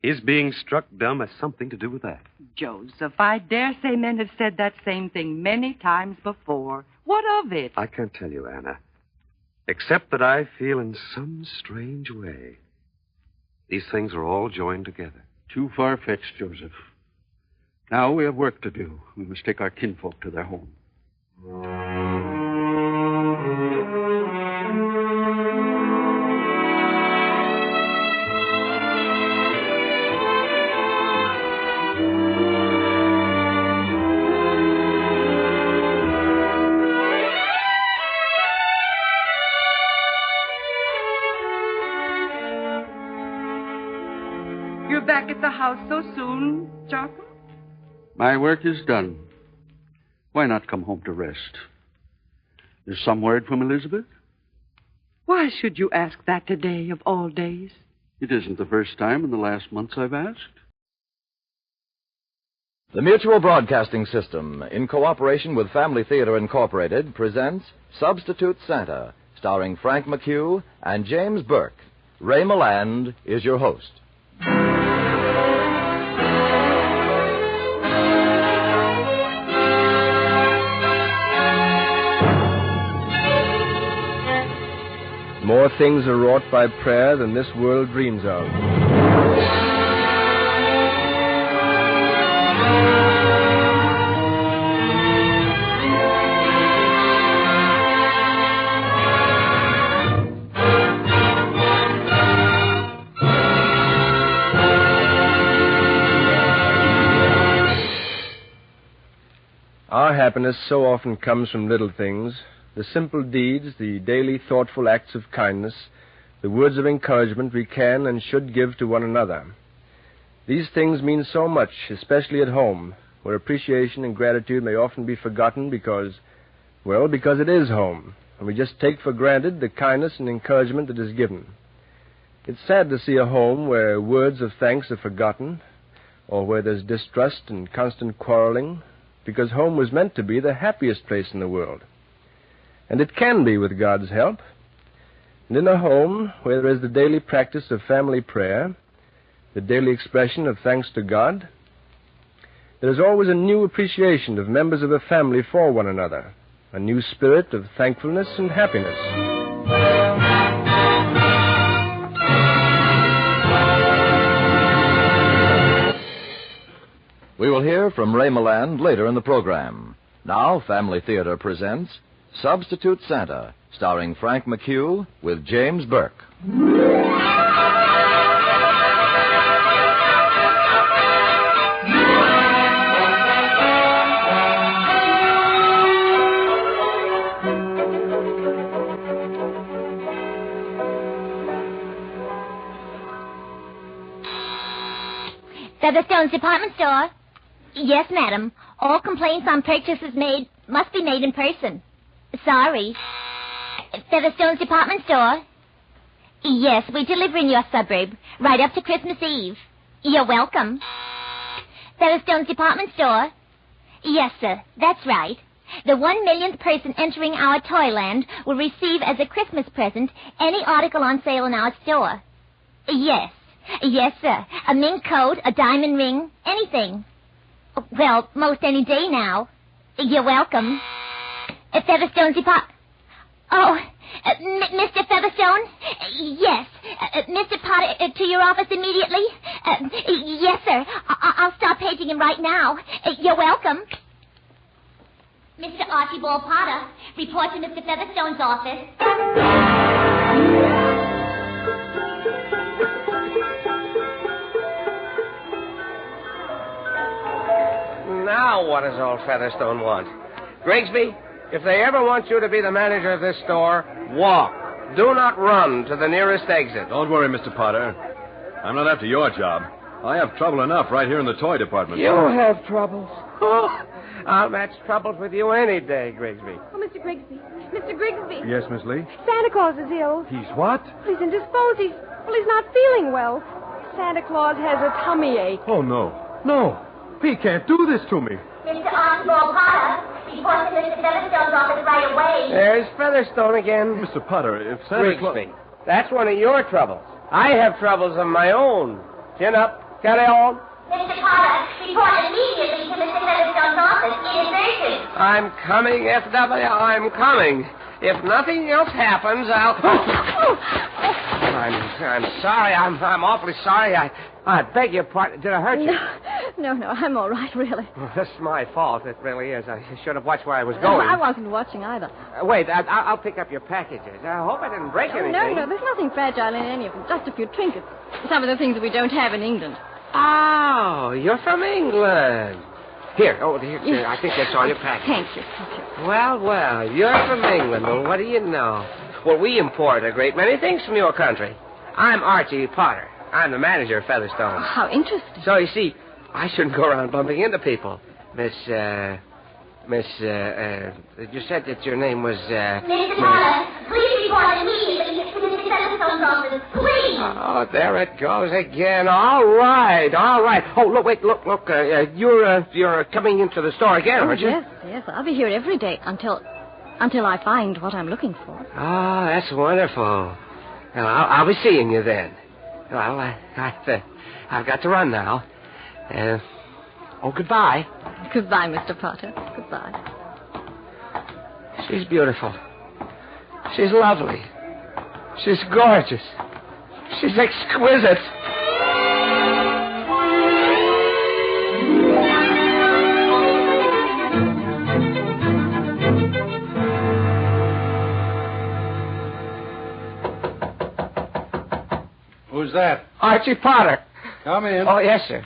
his being struck dumb has something to do with that. Joseph, I dare say men have said that same thing many times before. What of it? I can't tell you, Anna. Except that I feel in some strange way these things are all joined together. Too far-fetched, Joseph. Now we have work to do. We must take our kinfolk to their home. You're back at the house so soon, Jotham? My work is done. Why not come home to rest? There's some word from Elizabeth? Why should you ask that today of all days? It isn't the first time in the last months I've asked. The Mutual Broadcasting System, in cooperation with Family Theater Incorporated, presents Substitute Santa, starring Frank McHugh and James Burke. Ray Milland is your host. More things are wrought by prayer than this world dreams of. Our happiness so often comes from little things. The simple deeds, the daily thoughtful acts of kindness, the words of encouragement we can and should give to one another. These things mean so much, especially at home, where appreciation and gratitude may often be forgotten because it is home, and we just take for granted the kindness and encouragement that is given. It's sad to see a home where words of thanks are forgotten, or where there's distrust and constant quarreling, because home was meant to be the happiest place in the world. And it can be with God's help. And in a home where there is the daily practice of family prayer, the daily expression of thanks to God, there is always a new appreciation of members of a family for one another, a new spirit of thankfulness and happiness. We will hear from Ray Milland later in the program. Now, Family Theater presents Substitute Santa, starring Frank McHugh with James Burke. Featherstone's department store? Yes, madam. All complaints on purchases made must be made in person. Sorry. Featherstone's department store? Yes, we deliver in your suburb, right up to Christmas Eve. You're welcome. Featherstone's department store? Yes, sir, that's right. The 1 millionth person entering our Toyland will receive as a Christmas present any article on sale in our store. Yes. Yes, sir. A mink coat, a diamond ring, anything. Well, most any day now. You're welcome. Featherstone's department... Oh, Mr. Featherstone? Yes. Mr. Potter, to your office immediately? Yes, sir. I'll start paging him right now. You're welcome. Mr. Archibald Potter, report to Mr. Featherstone's office. Now what does old Featherstone want? Grigsby, if they ever want you to be the manager of this store, walk. Do not run to the nearest exit. Don't worry, Mr. Potter. I'm not after your job. I have trouble enough right here in the toy department. You have troubles. Oh, I'll match troubles with you any day, Grigsby. Oh, Mr. Grigsby. Mr. Grigsby. Yes, Miss Lee? Santa Claus is ill. He's what? He's indisposed. He's not feeling well. Santa Claus has a tummy ache. Oh, no. No. He can't do this to me. Mr. Archibald Potter, report to Mr. Featherstone's office right away. There's Featherstone again. Mr. Potter, if Santa Claus... Grigsby, that's one of your troubles. I have troubles of my own. Chin up. Carry on. Mr. Potter, report immediately to Mr. Featherstone's office. It is urgent. I'm coming, F.W. I'm coming. If nothing else happens, I'll... I'm sorry. I'm awfully sorry. I beg your pardon. Did I hurt you? No, I'm all right, really. Well, this is my fault. It really is. I should have watched where I was going. I wasn't watching either. Wait, I'll pick up your packages. I hope I didn't break anything. No, there's nothing fragile in any of them. Just a few trinkets. Some of the things that we don't have in England. Oh, you're from England. Here, here. I think that's all your packages. Thank you. Well, you're from England. Well, what do you know? Well, we import a great many things from your country. I'm Archie Potter. I'm the manager of Featherstone. Oh, how interesting. So, you see, I shouldn't go around bumping into people. You said that your name was, Mr. Potter, please report immediately to Mr. Featherstone's office. Please. Oh, there it goes again. All right. Oh, look. You're coming into the store again, aren't you? Yes. I'll be here every day until I find what I'm looking for. Oh, that's wonderful. Well, I'll be seeing you then. Well, I've got to run now. Goodbye. Goodbye, Mr. Potter. Goodbye. She's beautiful. She's lovely. She's gorgeous. She's exquisite. Who's that? Archie Potter. Come in. Oh, yes, sir.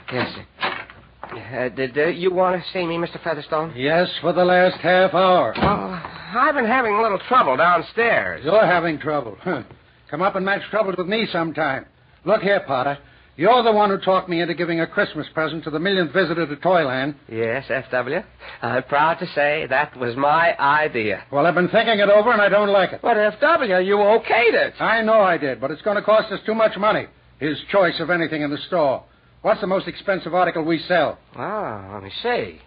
Did you want to see me, Mr. Featherstone? Yes, for the last half hour. Oh, I've been having a little trouble downstairs. You're having trouble. Huh. Come up and match troubles with me sometime. Look here, Potter. You're the one who talked me into giving a Christmas present to the millionth visitor to Toyland. Yes, F.W. I'm proud to say that was my idea. Well, I've been thinking it over, and I don't like it. But, F.W., you okayed it. I know I did, but it's going to cost us too much money. His choice of anything in the store. What's the most expensive article we sell? Oh, let me see.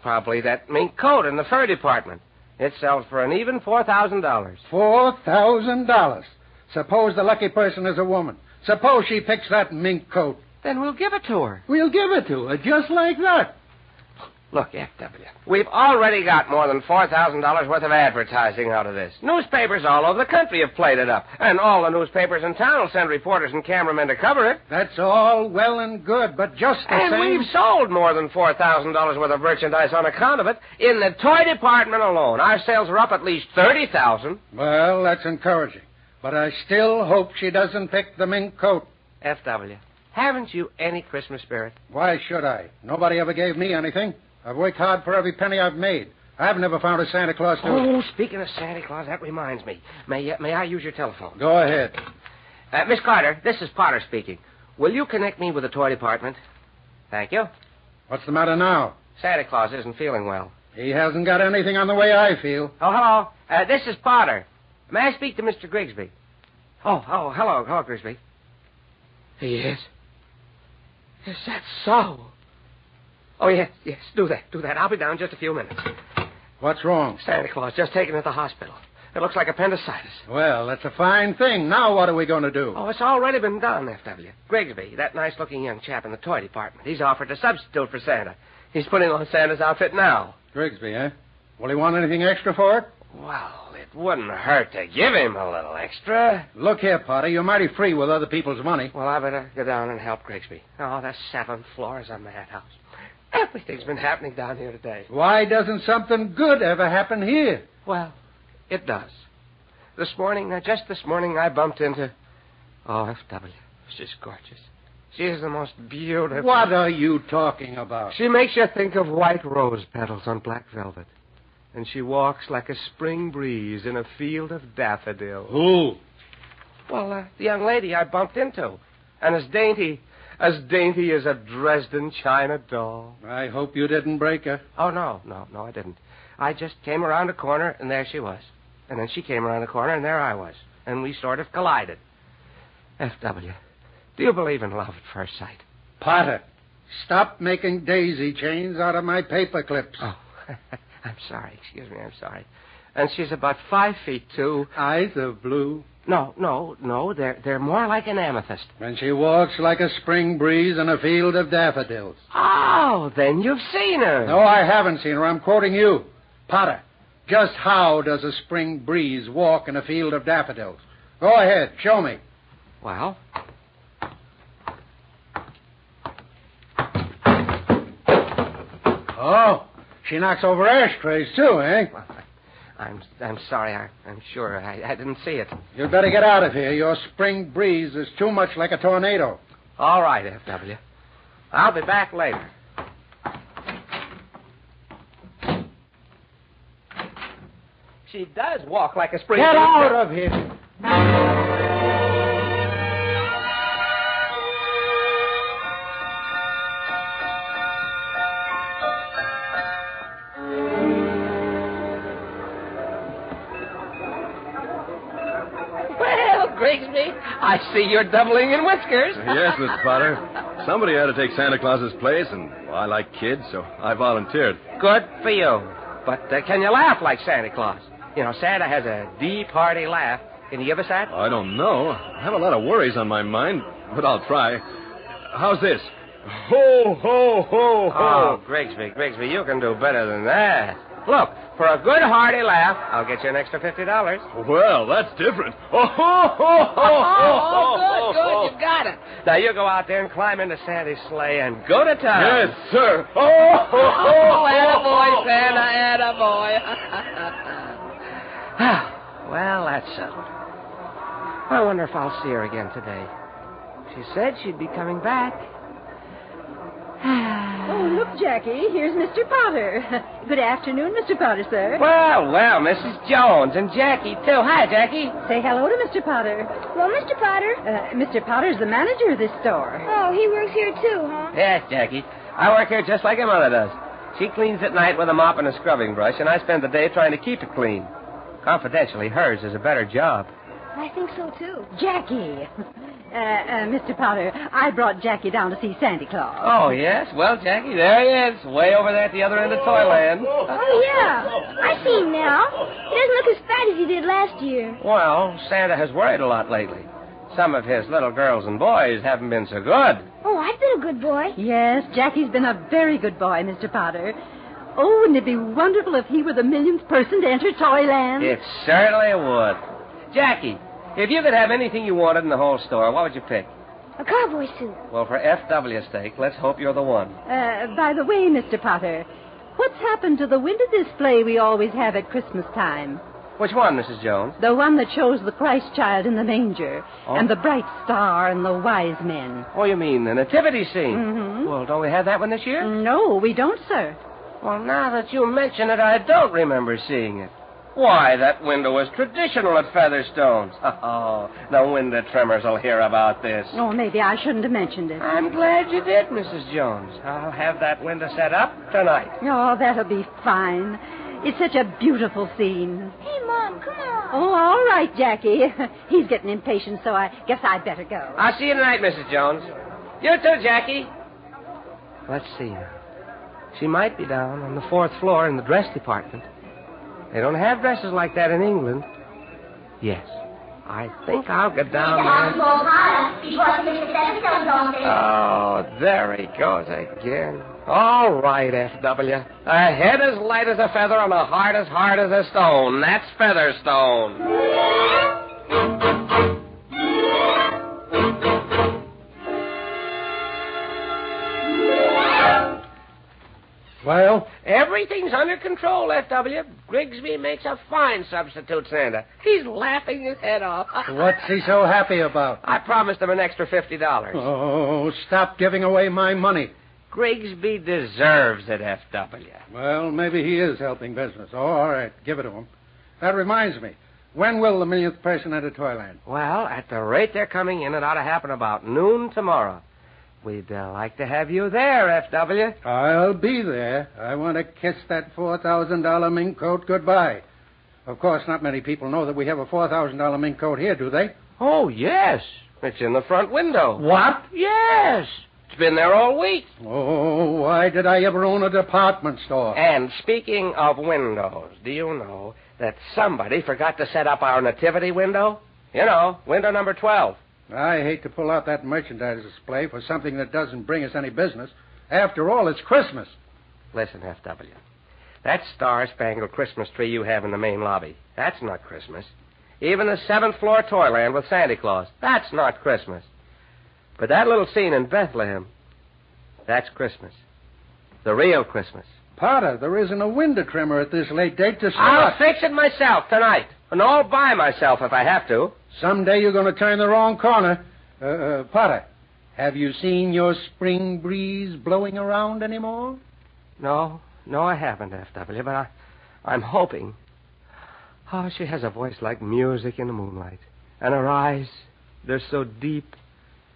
Probably that mink coat in the fur department. It sells for an even $4,000. $4,000. Suppose the lucky person is a woman. Suppose she picks that mink coat. Then we'll give it to her. We'll give it to her, just like that. Look, F.W., we've already got more than $4,000 worth of advertising out of this. Newspapers all over the country have played it up. And all the newspapers in town will send reporters and cameramen to cover it. That's all well and good, but just the same... And we've sold more than $4,000 worth of merchandise on account of it. In the toy department alone, our sales are up at least $30,000. Well, that's encouraging. But I still hope she doesn't pick the mink coat. F.W., haven't you any Christmas spirit? Why should I? Nobody ever gave me anything. I've worked hard for every penny I've made. I've never found a Santa Claus to... Oh, speaking of Santa Claus, that reminds me. May I use your telephone? Go ahead. Miss Carter, this is Potter speaking. Will you connect me with the toy department? Thank you. What's the matter now? Santa Claus isn't feeling well. He hasn't got anything on the way I feel. Oh, hello. This is Potter. May I speak to Mr. Grigsby? Oh, hello, Grigsby. He is? Is that so? Oh, yes, do that. I'll be down in just a few minutes. What's wrong? Santa Claus, just taken to the hospital. It looks like appendicitis. Well, that's a fine thing. Now what are we going to do? Oh, it's already been done, F.W. Grigsby, that nice-looking young chap in the toy department, he's offered to substitute for Santa. He's putting on Santa's outfit now. Grigsby, eh? Will he want anything extra for it? Well, it wouldn't hurt to give him a little extra. Look here, Potter, you're mighty free with other people's money. Well, I better go down and help Grigsby. Oh, the 7th floor is a madhouse. Everything's been happening down here today. Why doesn't something good ever happen here? Well, it does. Just this morning, I bumped into... Oh, F.W. She's gorgeous. She is the most beautiful... What are you talking about? She makes you think of white rose petals on black velvet. And she walks like a spring breeze in a field of daffodils. Who? Well, the young lady I bumped into. And as dainty as a Dresden china doll. I hope you didn't break her. Oh, no, I didn't. I just came around a corner, and there she was. And then she came around a corner, and there I was. And we sort of collided. F.W., Do you believe in love at first sight? Potter, stop making daisy chains out of my paper clips. Oh, I'm sorry. Excuse me, I'm sorry. And she's about 5 feet, too. Eyes of blue. No. They're more like an amethyst. And she walks like a spring breeze in a field of daffodils. Oh, then you've seen her. No, I haven't seen her. I'm quoting you. Potter, just how does a spring breeze walk in a field of daffodils? Go ahead, show me. Well? Oh, she knocks over ashtrays, too, eh? Well, I'm sorry. I'm sure I didn't see it. You'd better get out of here. Your spring breeze is too much like a tornado. All right, F.W. I'll be back later. She does walk like a spring breeze. Get out of here. Grigsby, I see you're doubling in whiskers. Yes, Mr. Potter. Somebody had to take Santa Claus's place, and I like kids, so I volunteered. Good for you. But can you laugh like Santa Claus? You know, Santa has a deep, hearty laugh. Can you give us that? I don't know. I have a lot of worries on my mind, but I'll try. How's this? Ho, ho, ho, ho. Oh, Grigsby, you can do better than that. Look, for a good, hearty laugh, I'll get you an extra $50. Well, that's different. Oh, ho, ho, ho, good. You got it. Now, you go out there and climb into Santa's sleigh and go to town. Yes, sir. Oh, ho, ho, attaboy, Santa, attaboy. Well, that's settled. I wonder if I'll see her again today. She said she'd be coming back. Oh, look, Jackie, here's Mr. Potter. Good afternoon, Mr. Potter, sir. Well, Mrs. Jones and Jackie, too. Hi, Jackie. Say hello to Mr. Potter. Well, Mr. Potter. Mr. Potter's the manager of this store. Oh, he works here, too, huh? Yes, Jackie. I work here just like your mother does. She cleans at night with a mop and a scrubbing brush, and I spend the day trying to keep it clean. Confidentially, hers is a better job. I think so, too. Jackie. Mr. Potter, I brought Jackie down to see Santa Claus. Oh, yes? Well, Jackie, there he is, way over there at the other end of Toyland. Oh, yeah. I see him now. He doesn't look as fat as he did last year. Well, Santa has worried a lot lately. Some of his little girls and boys haven't been so good. Oh, I've been a good boy. Yes, Jackie's been a very good boy, Mr. Potter. Oh, wouldn't it be wonderful if he were the millionth person to enter Toyland? It certainly would. Jackie, if you could have anything you wanted in the whole store, what would you pick? A cowboy suit. Well, for F.W.'s sake, let's hope you're the one. By the way, Mr. Potter, what's happened to the window display we always have at Christmas time? Which one, Mrs. Jones? The one that shows the Christ child in the manger, and the bright star and the wise men. Oh, you mean the nativity scene? Mm-hmm. Well, don't we have that one this year? No, we don't, sir. Well, now that you mention it, I don't remember seeing it. Why, that window was traditional at Featherstone's. Oh, the window trimmers will hear about this. Oh, maybe I shouldn't have mentioned it. I'm glad you did, Mrs. Jones. I'll have that window set up tonight. Oh, that'll be fine. It's such a beautiful scene. Hey, Mom, come on. Oh, all right, Jackie. He's getting impatient, so I guess I'd better go. I'll see you tonight, Mrs. Jones. You too, Jackie. Let's see now. She might be down on the 4th floor in the dress department. They don't have dresses like that in England. Yes. I think I'll get down there. Oh, there he goes again. All right, F.W. A head as light as a feather and a heart as hard as a stone. That's Featherstone. Well? Everything's under control, F.W. Grigsby makes a fine substitute Santa. He's laughing his head off. What's he so happy about? I promised him an extra $50. Oh, stop giving away my money. Grigsby deserves it, F.W. Well, maybe he is helping business. Oh, all right, give it to him. That reminds me. When will the millionth person enter Toyland? Well, at the rate they're coming in, it ought to happen about noon tomorrow. We'd like to have you there, F.W. I'll be there. I want to kiss that $4,000 mink coat goodbye. Of course, not many people know that we have a $4,000 mink coat here, do they? Oh, yes. It's in the front window. What? Yes. It's been there all week. Oh, why did I ever own a department store? And speaking of windows, do you know that somebody forgot to set up our nativity window? You know, window number 12. I hate to pull out that merchandise display for something that doesn't bring us any business. After all, it's Christmas. Listen, F.W. That star-spangled Christmas tree you have in the main lobby, that's not Christmas. Even the 7th floor Toyland with Santa Claus, that's not Christmas. But that little scene in Bethlehem, that's Christmas. The real Christmas. Potter, there isn't a window trimmer at this late date to start. I'll fix it myself tonight. And all by myself if I have to. Someday you're going to turn the wrong corner. Potter, have you seen your spring breeze blowing around anymore? No, I haven't, F.W., but I'm hoping. Oh, she has a voice like music in the moonlight. And her eyes, they're so deep,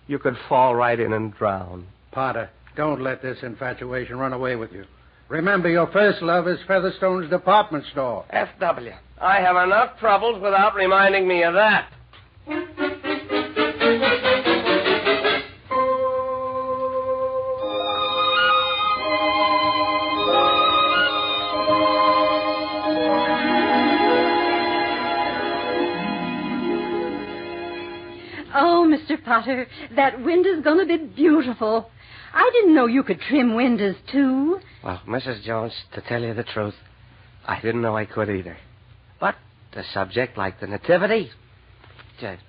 you could fall right in and drown. Potter, don't let this infatuation run away with you. Remember, your first love is Featherstone's department store. F.W., I have enough troubles without reminding me of that. Oh, Mr. Potter, that window's going to be beautiful. I didn't know you could trim windows, too. Well, Mrs. Jones, to tell you the truth, I didn't know I could either. But a subject like the Nativity, it's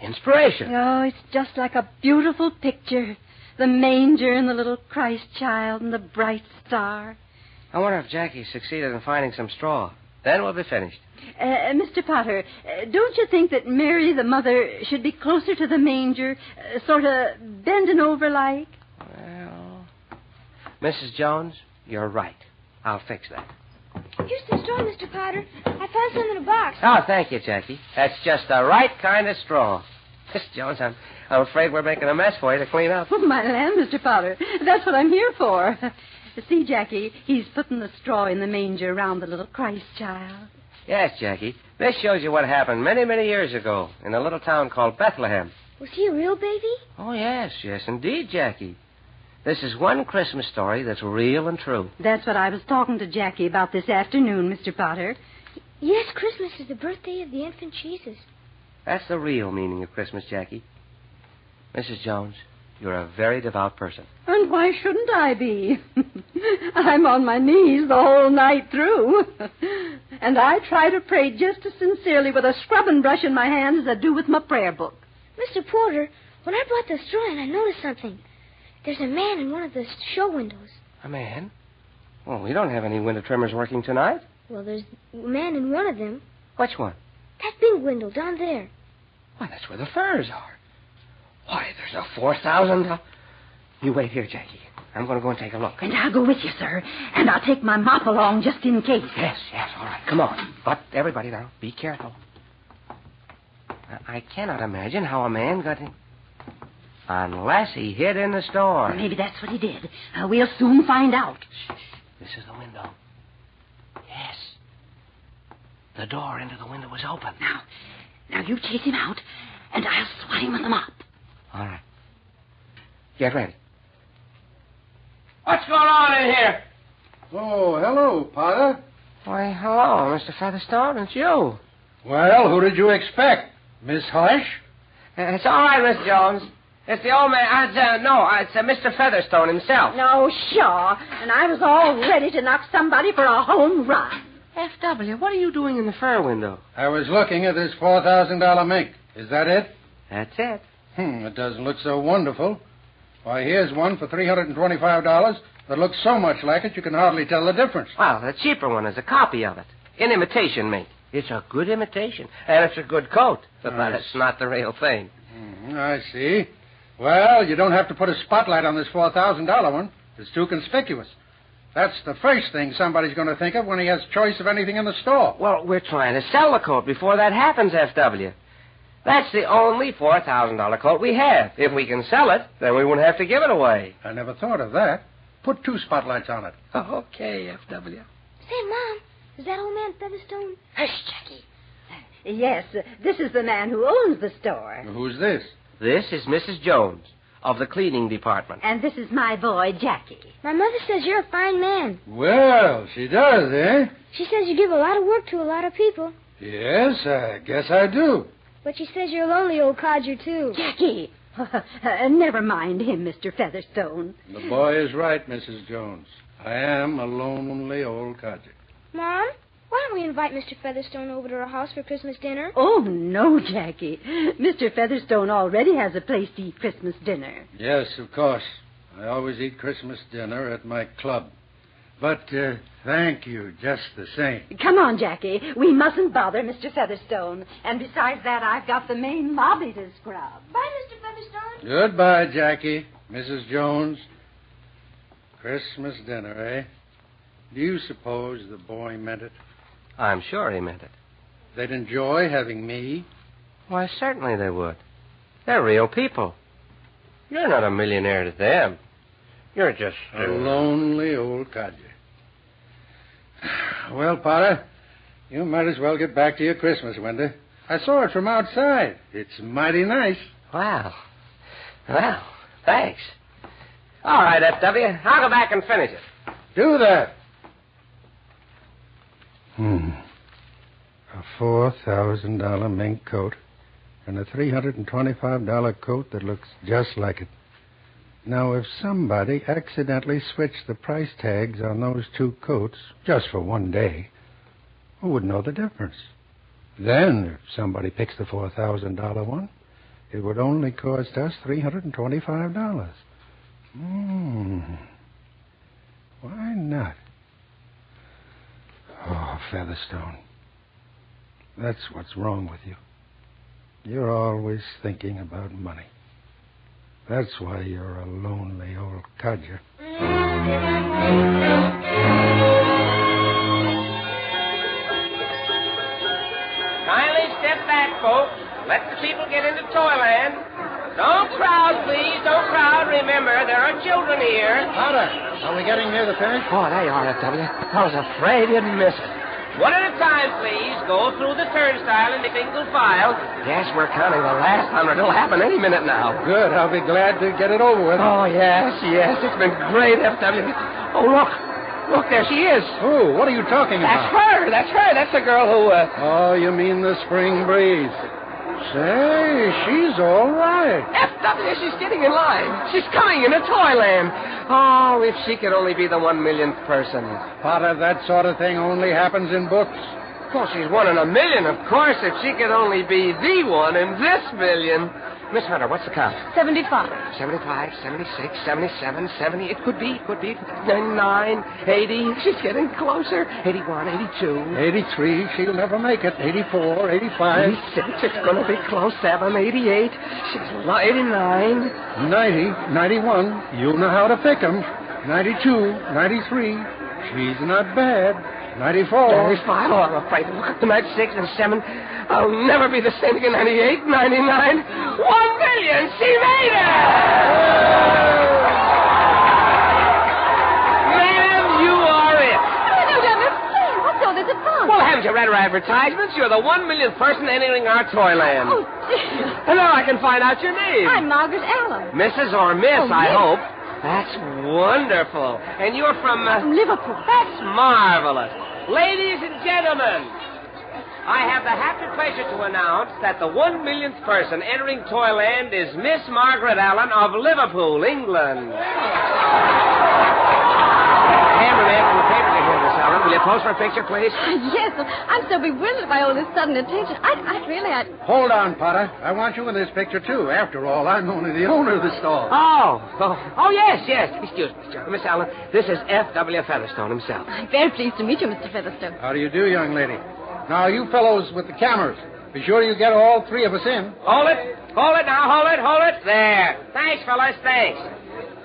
inspiration. Oh, it's just like a beautiful picture. The manger and the little Christ child and the bright star. I wonder if Jackie succeeded in finding some straw. Then we'll be finished. Mr. Potter, don't you think that Mary, the mother, should be closer to the manger, sort of bending over like? Well, Mrs. Jones, you're right. I'll fix that. Here's the straw, Mr. Potter. I found some in a box. Oh, thank you, Jackie. That's just the right kind of straw. Miss Jones, I'm afraid we're making a mess for you to clean up. Oh, my land, Mr. Potter. That's what I'm here for. See, Jackie, he's putting the straw in the manger around the little Christ child. Yes, Jackie. This shows you what happened many, many years ago in a little town called Bethlehem. Was he a real baby? Oh, yes, indeed, Jackie. This is one Christmas story that's real and true. That's what I was talking to Jackie about this afternoon, Mr. Potter. Yes, Christmas is the birthday of the infant Jesus. That's the real meaning of Christmas, Jackie. Mrs. Jones, you're a very devout person. And why shouldn't I be? I'm on my knees the whole night through. And I try to pray just as sincerely with a scrubbing brush in my hand as I do with my prayer book. Mr. Porter, when I brought the straw in, I noticed something. There's a man in one of the show windows. A man? Well, we don't have any window trimmers working tonight. Well, there's a man in one of them. Which one? That big window down there. Why, that's where the furs are. Why, there's a $4,000. You wait here, Jackie. I'm going to go and take a look. And I'll go with you, sir. And I'll take my mop along just in case. Yes, all right. Come on. But everybody now, be careful. I cannot imagine how a man got in. Unless he hid in the store. Maybe that's what he did. We'll soon find out. Shh. This is the window. Yes. The door into the window was open. Now you chase him out, and I'll swat him with the mop. All right. Get ready. What's going on in here? Oh, hello, Potter. Why, hello, Mr. Featherstone. It's you. Well, who did you expect? Miss Hush? It's all right, Miss Jones. It's the old man. It's Mr. Featherstone himself. No, sure. And I was all ready to knock somebody for a home run. F.W., what are you doing in the fur window? I was looking at this $4,000 mink. Is that it? That's it. It doesn't look so wonderful. Why, here's one for $325 that looks so much like it you can hardly tell the difference. Well, the cheaper one is a copy of it. An imitation mink. It's a good imitation. And it's a good coat. But it's not the real thing. I see. Well, you don't have to put a spotlight on this $4,000 one. It's too conspicuous. That's the first thing somebody's going to think of when he has choice of anything in the store. Well, we're trying to sell the coat before that happens, F.W. That's the only $4,000 coat we have. If we can sell it, then we wouldn't have to give it away. I never thought of that. Put 2 spotlights on it. Okay, F.W. Say, Mom, is that old man Featherstone? Hush, Jackie. Yes, this is the man who owns the store. Who's this? This is Mrs. Jones of the cleaning department. And this is my boy, Jackie. My mother says you're a fine man. Well, she does, eh? She says you give a lot of work to a lot of people. Yes, I guess I do. But she says you're a lonely old codger, too. Jackie! Never mind him, Mr. Featherstone. The boy is right, Mrs. Jones. I am a lonely old codger. Mom, why don't we invite Mr. Featherstone over to our house for Christmas dinner? Oh, no, Jackie. Mr. Featherstone already has a place to eat Christmas dinner. Yes, of course. I always eat Christmas dinner at my club. But thank you just the same. Come on, Jackie. We mustn't bother Mr. Featherstone. And besides that, I've got the main lobby to scrub. Bye, Mr. Featherstone. Goodbye, Jackie. Mrs. Jones. Christmas dinner, eh? Do you suppose the boy meant it? I'm sure he meant it. They'd enjoy having me? Why, certainly they would. They're real people. You're not a millionaire to them. You're just a lonely old codger. Well, Potter, you might as well get back to your Christmas window. I saw it from outside. It's mighty nice. Wow. Well, thanks. All right, F.W., I'll go back and finish it. Do that. A $4,000 mink coat and a $325 coat that looks just like it. Now, if somebody accidentally switched the price tags on those two coats just for one day, who would know the difference? Then, if somebody picks the $4,000 one, it would only cost us $325. Why not? Oh, Featherstone. That's what's wrong with you. You're always thinking about money. That's why you're a lonely old codger. Kindly step back, folks. Let the people get into Toyland. Don't crowd, please. Don't crowd. Remember, there are children here. Potter, are we getting near the finish? Oh, there you are, F.W. I was afraid you'd miss it. One at a time, please. Go through the turnstile in single file. Yes, we're counting the last 100. It'll happen any minute now. Good. I'll be glad to get it over with. Oh, yes. It's been great, F.W. Oh, look. Look, there she is. Who? What are you talking about? That's her. That's the girl who, Oh, you mean the spring breeze. Say, she's all right. F.W., she's getting in line. She's coming into Toyland. Oh, if she could only be the 1 millionth person. Potter, that sort of thing only happens in books. Well, she's one in a million, of course, if she could only be the one in this million. Miss Hunter, what's the count? 75. 75, 76, 77, 70. It could be. 99, 80. She's getting closer. 81, 82. 83. She'll never make it. 84, 85. 86. It's going to be close. 7, 88. She's 89. 90, 91. You know how to pick 'em. 92, 93. She's not bad. 94. 95. Oh, I'm afraid. Look at the 96 and 7. I'll never be the same again. 98, 99. 1 million. She made it! Ma'am, you are it. I don't understand. What's all this about? Well, haven't you read our advertisements? You're the 1 millionth person entering our Toyland. Oh, dear. And now I can find out your name. I'm Margaret Allen. Mrs. or Miss, I Miss. hope. That's wonderful. And you're from... Liverpool. That's marvelous. Ladies and gentlemen, I have the happy pleasure to announce that the 1 millionth person entering Toyland is Miss Margaret Allen of Liverpool, England. Cameraman from the papers are here, Miss Allen. Will you pose for a picture, please? Yes, I'm so bewildered by all this sudden attention. I really... Hold on, Potter. I want you in this picture, too. After all, I'm only the owner of the stall. Oh, yes. Excuse me, Miss Allen. This is F.W. Featherstone himself. I'm very pleased to meet you, Mr. Featherstone. How do you do, young lady? Now, you fellows with the cameras, be sure you get all three of us in. Hold it now, hold it. There. Thanks, fellas, thanks.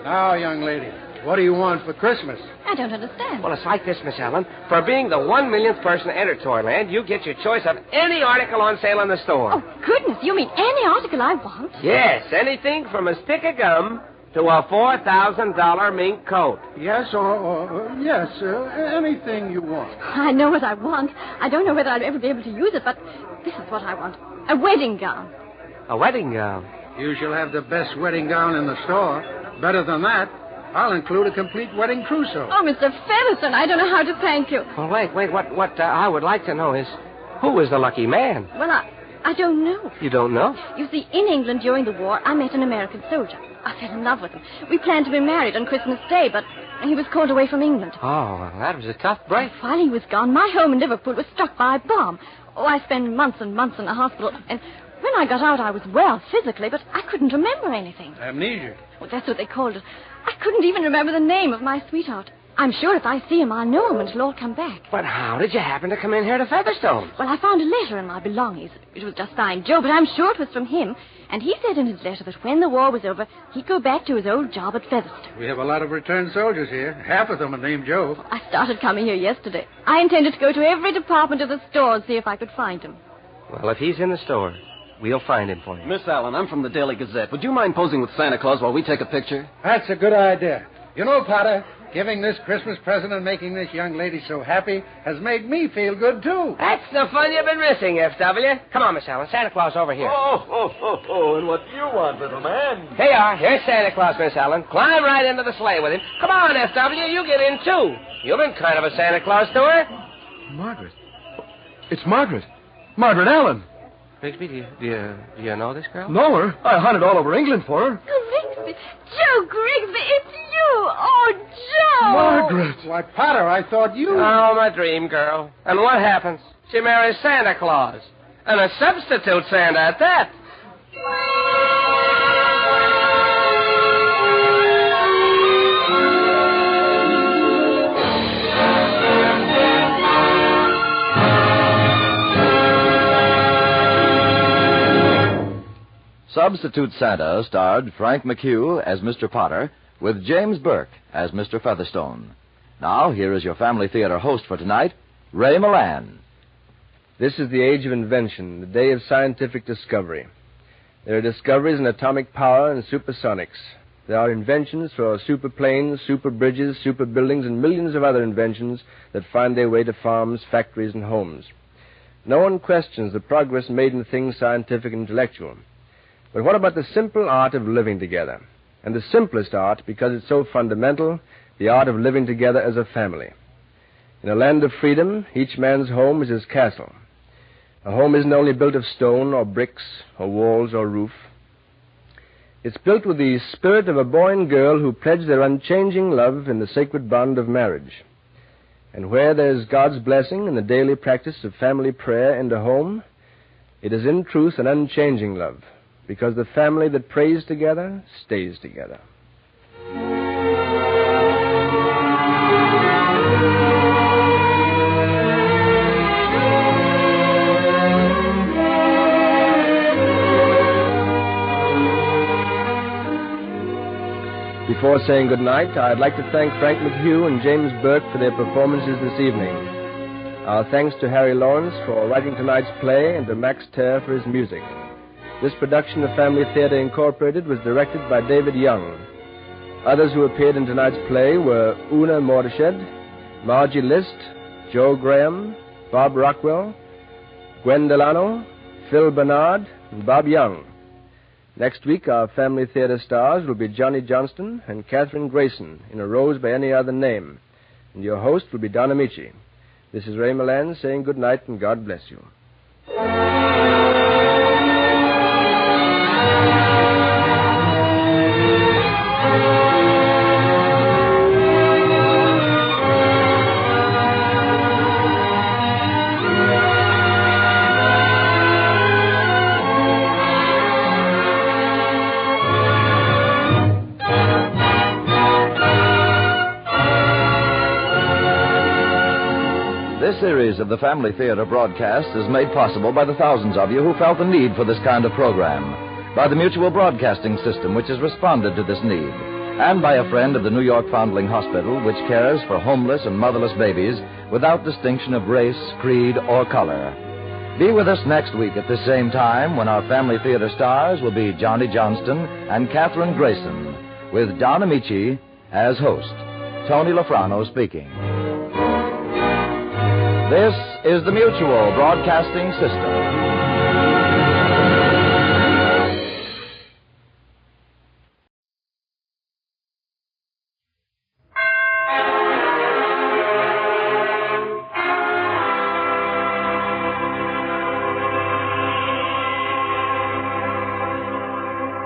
Now, young lady, what do you want for Christmas? I don't understand. Well, it's like this, Miss Allen. For being the 1 millionth person to enter Toyland, you get your choice of any article on sale in the store. Oh, goodness, you mean any article I want? Yes, anything from a stick of gum to a $4,000 mink coat. Yes, yes, anything you want. I know what I want. I don't know whether I'll ever be able to use it, but this is what I want. A wedding gown. A wedding gown? You shall have the best wedding gown in the store. Better than that, I'll include a complete wedding trousseau. Oh, Mr. Featherstone, I don't know how to thank you. Well, wait. What I would like to know is, who is the lucky man? Well, I don't know. You don't know? You see, in England during the war, I met an American soldier. I fell in love with him. We planned to be married on Christmas Day, but he was called away from England. Oh, well, that was a tough break. While he was gone, my home in Liverpool was struck by a bomb. Oh, I spent months and months in the hospital, and when I got out, I was well physically, but I couldn't remember anything. Amnesia. Well, that's what they called it. I couldn't even remember the name of my sweetheart. I'm sure if I see him, I'll know him and it'll all come back. But how did you happen to come in here to Featherstone? Well, I found a letter in my belongings. It was just signed Joe, but I'm sure it was from him. And he said in his letter that when the war was over, he'd go back to his old job at Featherstone. We have a lot of returned soldiers here. Half of them are named Joe. I started coming here yesterday. I intended to go to every department of the store and see if I could find him. Well, if he's in the store, we'll find him for you. Miss Allen, I'm from the Daily Gazette. Would you mind posing with Santa Claus while we take a picture? That's a good idea. You know, Potter, giving this Christmas present and making this young lady so happy has made me feel good, too. That's the fun you've been missing, F.W. Come on, Miss Allen. Santa Claus over here. Oh, and what do you want, little man? Here you are. Here's Santa Claus, Miss Allen. Climb right into the sleigh with him. Come on, F.W. You get in, too. You've been kind of a Santa Claus to her. Margaret. It's Margaret. Margaret Allen. Grigsby, do you know this girl? Know her? I hunted all over England for her. Grigsby! Joe Grigsby, it's you! Oh, Joe! Margaret! Why, Potter, I thought you... Oh, my dream girl. And what happens? She marries Santa Claus. And a substitute Santa at that. Substitute Santa starred Frank McHugh as Mr. Potter with James Burke as Mr. Featherstone. Now, here is your Family Theater host for tonight, Ray Milland. This is the age of invention, the day of scientific discovery. There are discoveries in atomic power and supersonics. There are inventions for super planes, super bridges, super buildings, and millions of other inventions that find their way to farms, factories, and homes. No one questions the progress made in things scientific and intellectual. But what about the simple art of living together? And the simplest art, because it's so fundamental, the art of living together as a family. In a land of freedom, each man's home is his castle. A home isn't only built of stone or bricks or walls or roof. It's built with the spirit of a boy and girl who pledge their unchanging love in the sacred bond of marriage. And where there's God's blessing in the daily practice of family prayer in the home, it is in truth an unchanging love. Because the family that prays together stays together. Before saying good night, I'd like to thank Frank McHugh and James Burke for their performances this evening. Our thanks to Harry Lawrence for writing tonight's play and to Max Terr for his music. This production of Family Theater Incorporated was directed by David Young. Others who appeared in tonight's play were Una Mordeched, Margie List, Joe Graham, Bob Rockwell, Gwen Delano, Phil Bernard, and Bob Young. Next week, our Family Theater stars will be Johnny Johnston and Catherine Grayson in A Rose by Any Other Name. And your host will be Donna Michi. This is Ray Milland saying good night and God bless you. This series of the Family Theater broadcast is made possible by the thousands of you who felt the need for this kind of program, by the Mutual Broadcasting System, which has responded to this need, and by a friend of the New York Foundling Hospital, which cares for homeless and motherless babies without distinction of race, creed, or color. Be with us next week at the same time when our Family Theater stars will be Johnny Johnston and Catherine Grayson. with Don Amici as host. Tony Lafrano speaking. This is the Mutual Broadcasting System.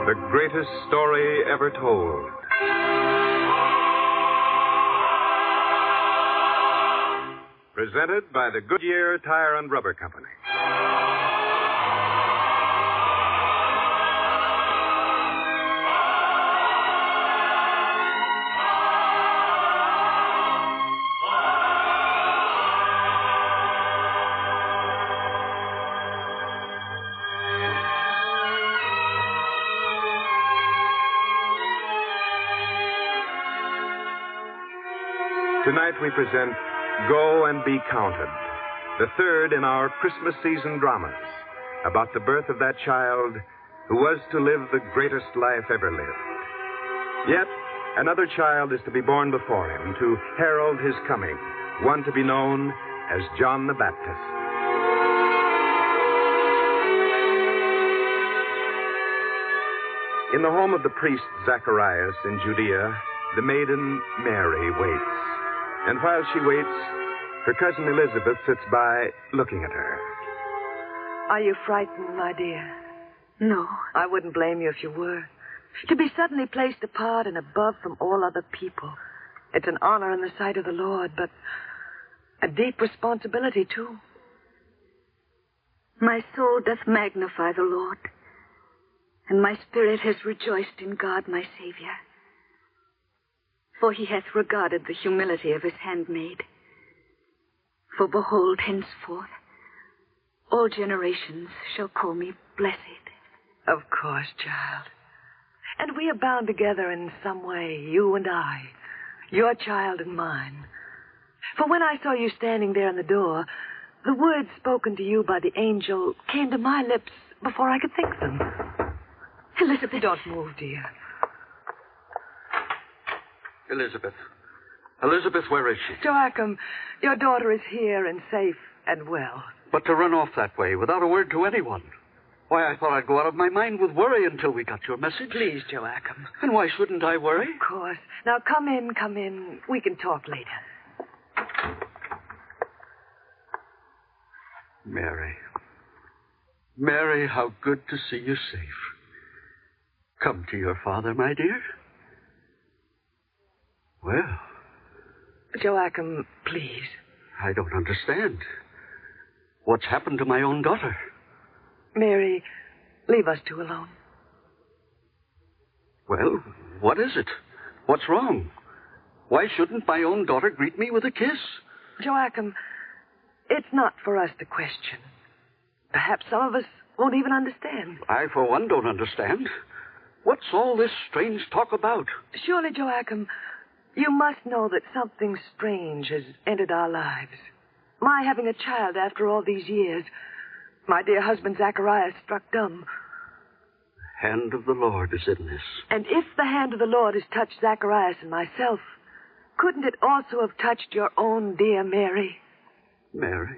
The greatest story ever told. Presented by the Goodyear Tire and Rubber Company. Tonight we present Go and Be Counted, the third in our Christmas season dramas, about the birth of that child who was to live the greatest life ever lived. Yet, another child is to be born before him to herald his coming, one to be known as John the Baptist. In the home of the priest Zacharias in Judea, the maiden Mary waits. And while she waits, her cousin Elizabeth sits by, looking at her. Are you frightened, my dear? No. I wouldn't blame you if you were. To be suddenly placed apart and above from all other people. It's an honor in the sight of the Lord, but a deep responsibility, too. My soul doth magnify the Lord, and my spirit has rejoiced in God my Savior. For he hath regarded the humility of his handmaid. For behold, henceforth, all generations shall call me blessed. Of course, child. And we are bound together in some way, you and I, your child and mine. For when I saw you standing there in the door, the words spoken to you by the angel came to my lips before I could think them. Elizabeth. Don't move, dear. Elizabeth. Elizabeth, where is she? Joachim, your daughter is here and safe and well. But to run off that way without a word to anyone. Why, I thought I'd go out of my mind with worry until we got your message. Please, Joachim. And why shouldn't I worry? Of course. Now, come in. We can talk later. Mary. Mary, how good to see you safe. Come to your father, my dear. Well. Joachim, please. I don't understand. What's happened to my own daughter? Mary, leave us two alone. Well, what is it? What's wrong? Why shouldn't my own daughter greet me with a kiss? Joachim, it's not for us to question. Perhaps some of us won't even understand. I, for one, don't understand. What's all this strange talk about? Surely, Joachim, you must know that something strange has entered our lives. My having a child after all these years. My dear husband Zacharias struck dumb. The hand of the Lord is in this. And if the hand of the Lord has touched Zacharias and myself, couldn't it also have touched your own dear Mary? Mary?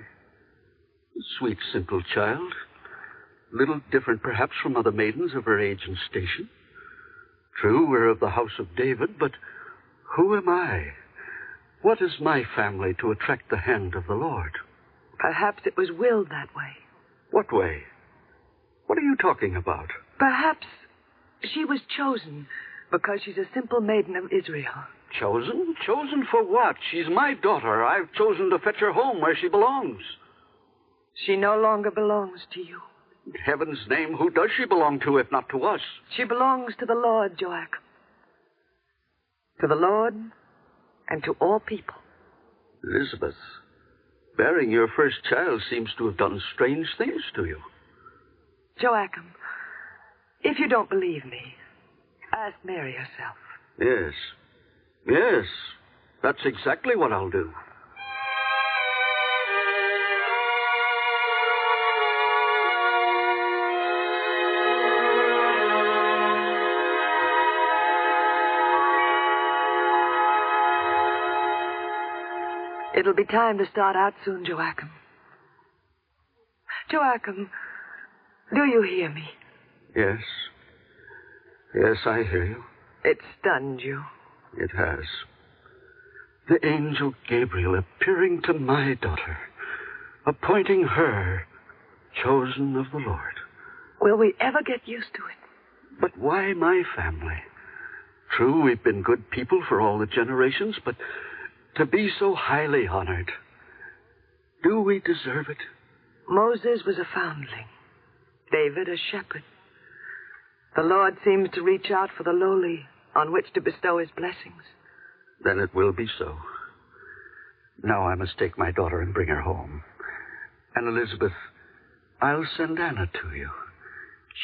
A sweet, simple child. Little different, perhaps, from other maidens of her age and station. True, we're of the house of David, but who am I? What is my family to attract the hand of the Lord? Perhaps it was willed that way. What way? What are you talking about? Perhaps she was chosen because she's a simple maiden of Israel. Chosen? Chosen for what? She's my daughter. I've chosen to fetch her home where she belongs. She no longer belongs to you. In heaven's name, who does she belong to if not to us? She belongs to the Lord, Joachim. To the Lord and to all people. Elizabeth, bearing your first child seems to have done strange things to you. Joachim, if you don't believe me, ask Mary herself. Yes. Yes. That's exactly what I'll do. It'll be time to start out soon, Joachim. Joachim, do you hear me? Yes. Yes, I hear you. It stunned you. It has. The angel Gabriel appearing to my daughter, appointing her chosen of the Lord. Will we ever get used to it? But why my family? True, we've been good people for all the generations, but to be so highly honored, do we deserve it? Moses was a foundling. David a shepherd. The Lord seems to reach out for the lowly on which to bestow his blessings. Then it will be so. Now I must take my daughter and bring her home. And Elizabeth, I'll send Anna to you.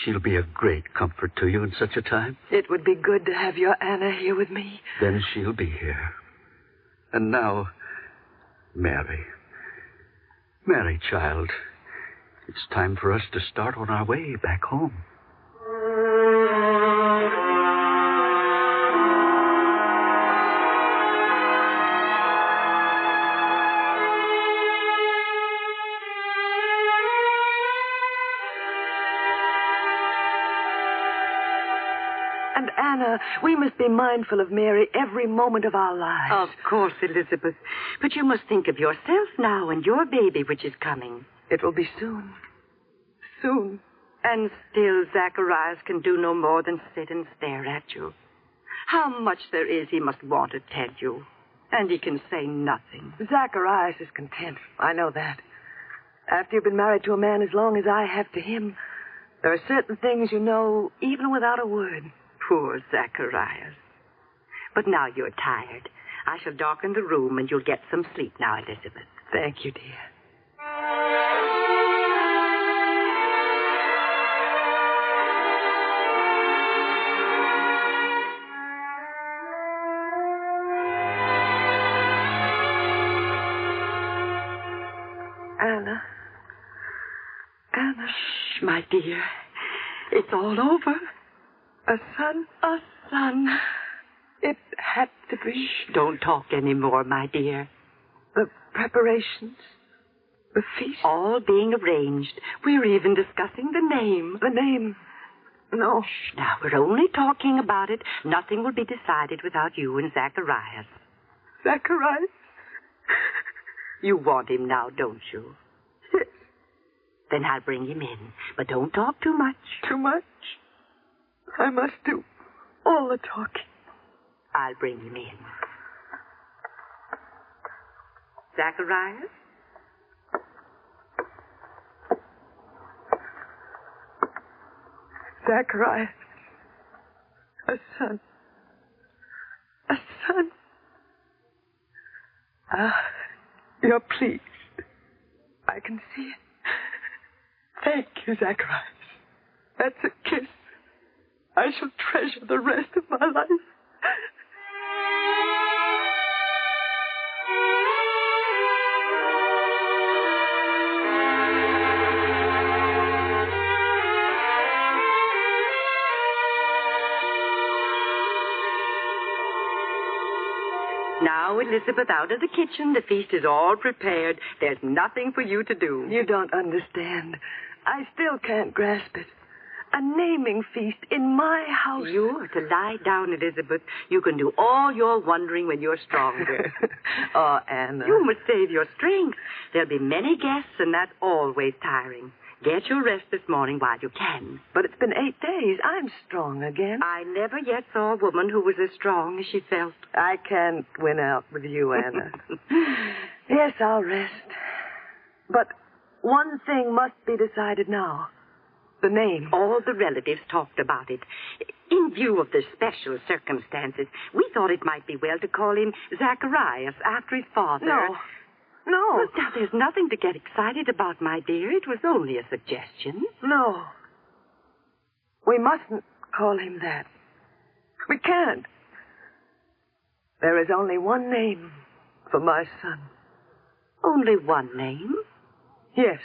She'll be a great comfort to you in such a time. It would be good to have your Anna here with me. Then she'll be here. And now, Mary. Mary, child, it's time for us to start on our way back home. And Anna, we must be mindful of Mary every moment of our lives. Of course, Elizabeth. But you must think of yourself now and your baby which is coming. It will be soon. Soon. And still Zacharias can do no more than sit and stare at you. How much there is he must want to tell you. And he can say nothing. Zacharias is content. I know that. After you've been married to a man as long as I have to him, there are certain things you know even without a word. Poor Zacharias. But now you're tired. I shall darken the room and you'll get some sleep now, Elizabeth. Thank you, dear. Anna. Shh, my dear. It's all over. A son? A son. It had to be. Shh, don't talk any more, my dear. The preparations, the feast. All being arranged. We're even discussing the name. The name? No. Shh, now, we're only talking about it. Nothing will be decided without you and Zacharias. Zacharias? You want him now, don't you? Yes. Then I'll bring him in. But don't talk too much. Too much? I must do all the talking. I'll bring him in. Zacharias? Zacharias. A son. A son. Ah, you're pleased. I can see it. Thank you, Zacharias. That's a kiss I shall treasure the rest of my life. Now, Elizabeth, out of the kitchen. The feast is all prepared. There's nothing for you to do. You don't understand. I still can't grasp it. A naming feast in my house. You're to lie down, Elizabeth. You can do all your wondering when you're stronger. Oh, Anna. You must save your strength. There'll be many guests, and that's always tiring. Get your rest this morning while you can. But it's been 8 days. I'm strong again. I never yet saw a woman who was as strong as she felt. I can't win out with you, Anna. Yes, I'll rest. But one thing must be decided now. The name. All the relatives talked about it. In view of the special circumstances, we thought it might be well to call him Zacharias after his father. No. Well, now, there's nothing to get excited about, my dear. It was only a suggestion. No. We mustn't call him that. We can't. There is only one name for my son. Only one name? Yes.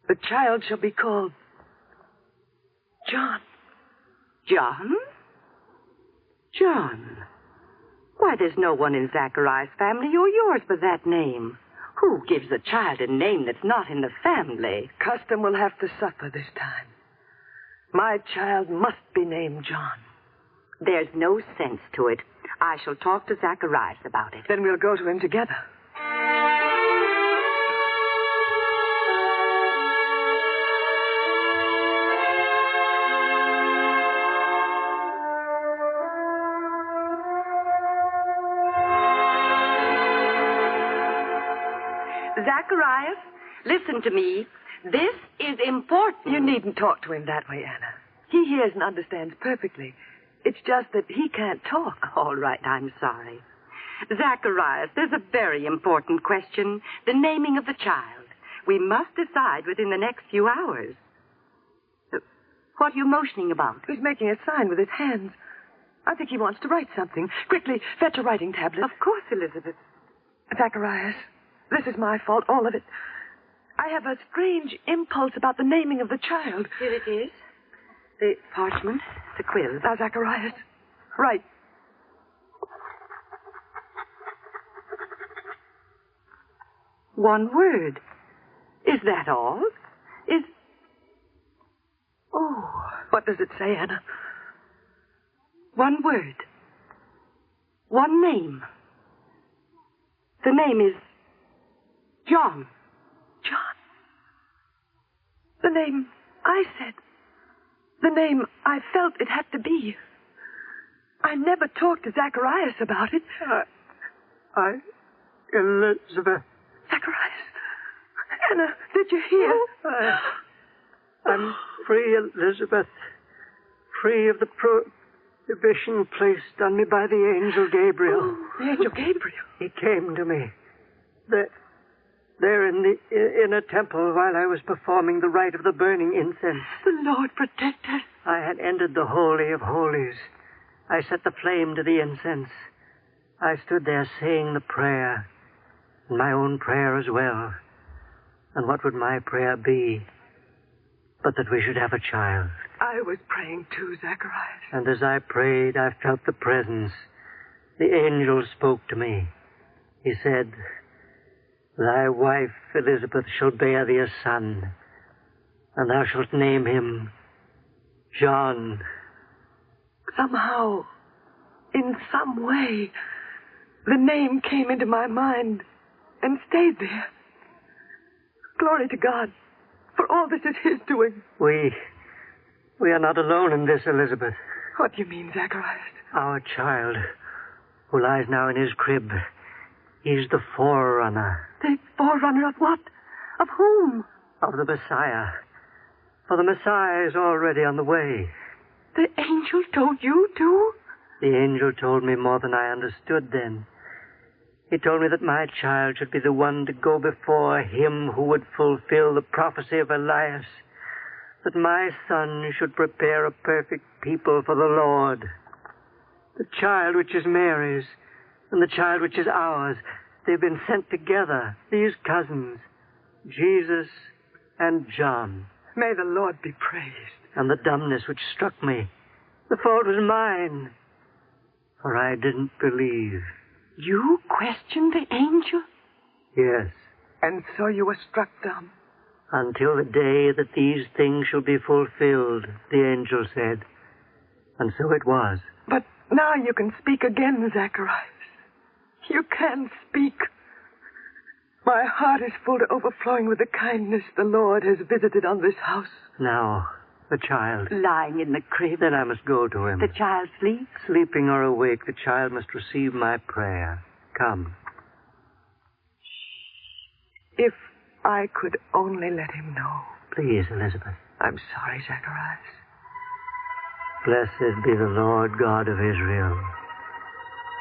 The child shall be called John. John? John? Why, there's no one in Zachariah's family or yours by that name. Who gives a child a name that's not in the family? Custom will have to suffer this time. My child must be named John. There's no sense to it. I shall talk to Zacharias about it. Then we'll go to him together. Zacharias, listen to me. This is important. You needn't talk to him that way, Anna. He hears and understands perfectly. It's just that he can't talk. All right, I'm sorry. Zacharias, there's a very important question. The naming of the child. We must decide within the next few hours. What are you motioning about? He's making a sign with his hands. I think he wants to write something. Quickly, fetch a writing tablet. Of course, Elizabeth. Zacharias, this is my fault, all of it. I have a strange impulse about the naming of the child. Here it is. The parchment, the quill. Now, Zacharias, write. One word. Is that all? Oh. What does it say, Anna? One word. One name. The name is John. John. The name I said. The name I felt it had to be. I never talked to Zacharias about it. Elizabeth. Zacharias. Anna, did you hear? I'm free, Elizabeth. Free of the prohibition placed on me by the angel Gabriel. Oh, the angel Gabriel? He came to me. There in the inner temple while I was performing the rite of the burning incense. The Lord protect us. I had entered the Holy of Holies. I set the flame to the incense. I stood there saying the prayer, and my own prayer as well. And what would my prayer be but that we should have a child? I was praying too, Zacharias. And as I prayed, I felt the presence. The angel spoke to me. He said, "Thy wife Elizabeth shall bear thee a son, and thou shalt name him John." Somehow, in some way, the name came into my mind and stayed there. Glory to God, for all this is his doing. We are not alone in this, Elizabeth. What do you mean, Zacharias? Our child, who lies now in his crib, he's the forerunner. The forerunner of what? Of whom? Of the Messiah. For the Messiah is already on the way. The angel told you too? The angel told me more than I understood then. He told me that my child should be the one to go before him who would fulfill the prophecy of Elias, that my son should prepare a perfect people for the Lord. The child which is Mary's and the child which is ours, they've been sent together, these cousins, Jesus and John. May the Lord be praised. And the dumbness which struck me, the fault was mine, for I didn't believe. You questioned the angel? Yes. And so you were struck dumb? Until the day that these things shall be fulfilled, the angel said. And so it was. But now you can speak again, Zacharias. You can speak. My heart is full to overflowing with the kindness the Lord has visited on this house. Now, the child. Lying in the crib. Then I must go to him. The child sleeps? Sleeping or awake, the child must receive my prayer. Come. If I could only let him know. Please, Elizabeth. I'm sorry, Zacharias. Blessed be the Lord God of Israel,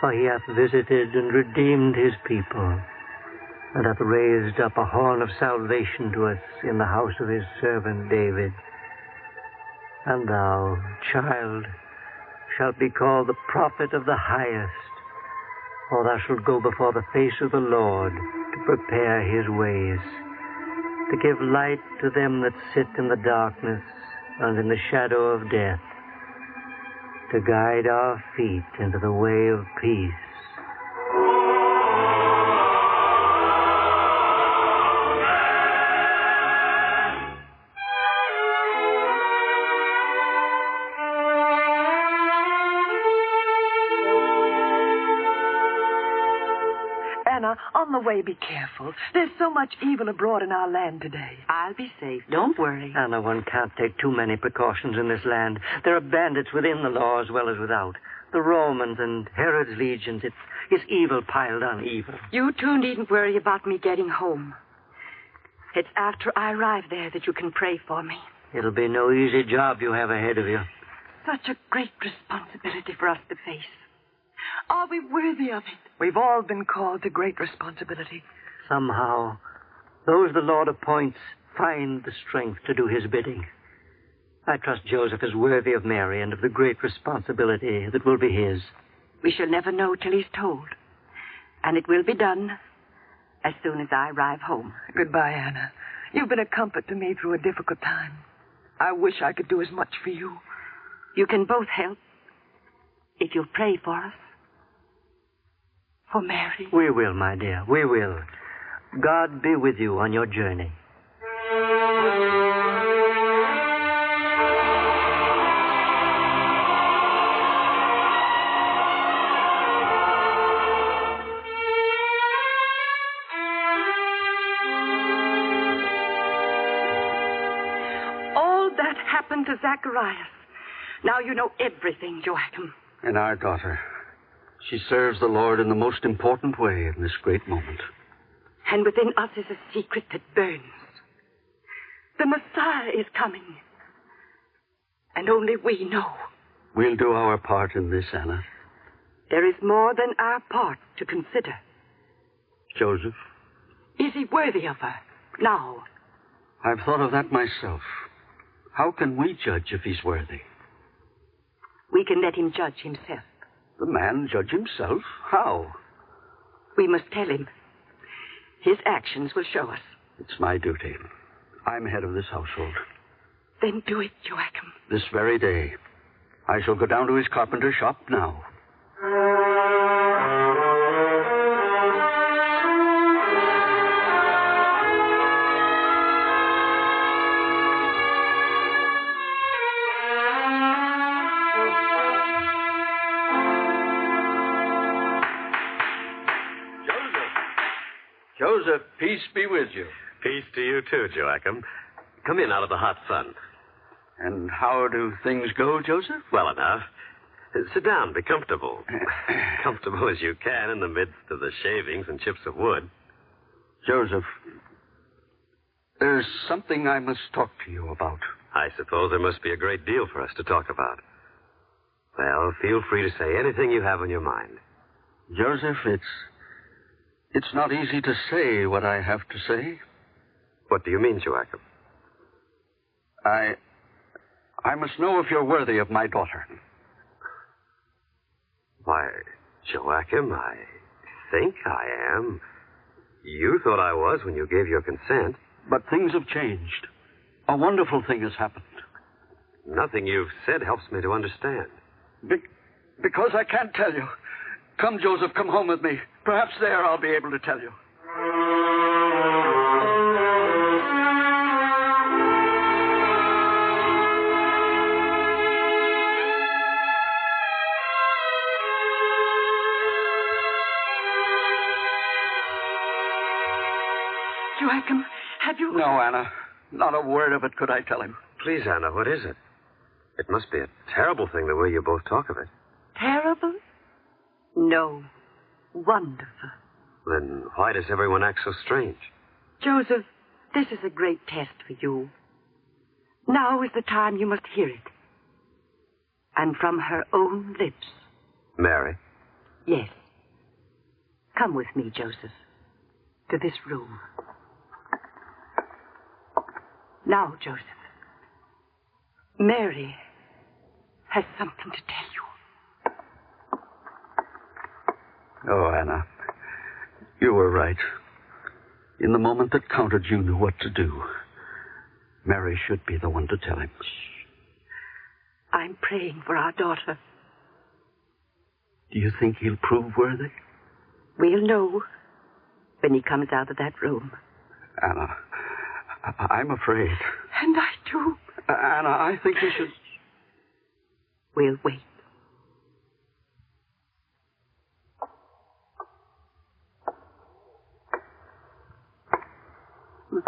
for he hath visited and redeemed his people, and hath raised up a horn of salvation to us in the house of his servant David. And thou, child, shalt be called the prophet of the highest, for thou shalt go before the face of the Lord to prepare his ways, to give light to them that sit in the darkness and in the shadow of death, to guide our feet into the way of peace. Anna, on the way, be careful. There's so much evil abroad in our land today. I'll be safe. Don't worry. Anna, one can't take too many precautions in this land. There are bandits within the law as well as without. The Romans and Herod's legions. It's evil piled on evil. You two needn't worry about me getting home. It's after I arrive there that you can pray for me. It'll be no easy job you have ahead of you. Such a great responsibility for us to face. Are we worthy of it? We've all been called to great responsibility. Somehow, those the Lord appoints find the strength to do his bidding. I trust Joseph is worthy of Mary and of the great responsibility that will be his. We shall never know till he's told. And it will be done as soon as I arrive home. Goodbye, Anna. You've been a comfort to me through a difficult time. I wish I could do as much for you. You can both help if you'll pray for us. For Mary. We will, my dear. We will. God be with you on your journey. All that happened to Zacharias. Now you know everything, Joachim. And our daughter. She serves the Lord in the most important way in this great moment. And within us is a secret that burns. The Messiah is coming. And only we know. We'll do our part in this, Anna. There is more than our part to consider. Joseph? Is he worthy of her now? I've thought of that myself. How can we judge if he's worthy? We can let him judge himself. The man judge himself? How? We must tell him. His actions will show us. It's my duty. I'm head of this household. Then do it, Joachim. This very day. I shall go down to his carpenter shop now. Joseph, peace be with you. Peace to you, too, Joachim. Come in out of the hot sun. And how do things go, Joseph? Well enough. Sit down, be comfortable. Comfortable as you can in the midst of the shavings and chips of wood. Joseph, there's something I must talk to you about. I suppose there must be a great deal for us to talk about. Well, feel free to say anything you have on your mind. Joseph, it's not easy to say what I have to say. What do you mean, Joachim? I must know if you're worthy of my daughter. Why, Joachim, I think I am. You thought I was when you gave your consent. But things have changed. A wonderful thing has happened. Nothing you've said helps me to understand. Because I can't tell you. Come, Joseph, come home with me. Perhaps there I'll be able to tell you. Joachim, have you... No, Anna. Not a word of it could I tell him. Please, Anna, what is it? It must be a terrible thing the way you both talk of it. Terrible? No. Wonderful. Then why does everyone act so strange? Joseph, this is a great test for you. Now is the time you must hear it. And from her own lips. Mary? Yes. Come with me, Joseph, to this room. Now, Joseph, Mary has something to tell you. Oh, Anna, you were right. In the moment that counted, you knew what to do. Mary should be the one to tell him. Shh. I'm praying for our daughter. Do you think he'll prove worthy? We'll know when he comes out of that room. Anna, I'm afraid. And I too. Anna, I think you should... We'll wait.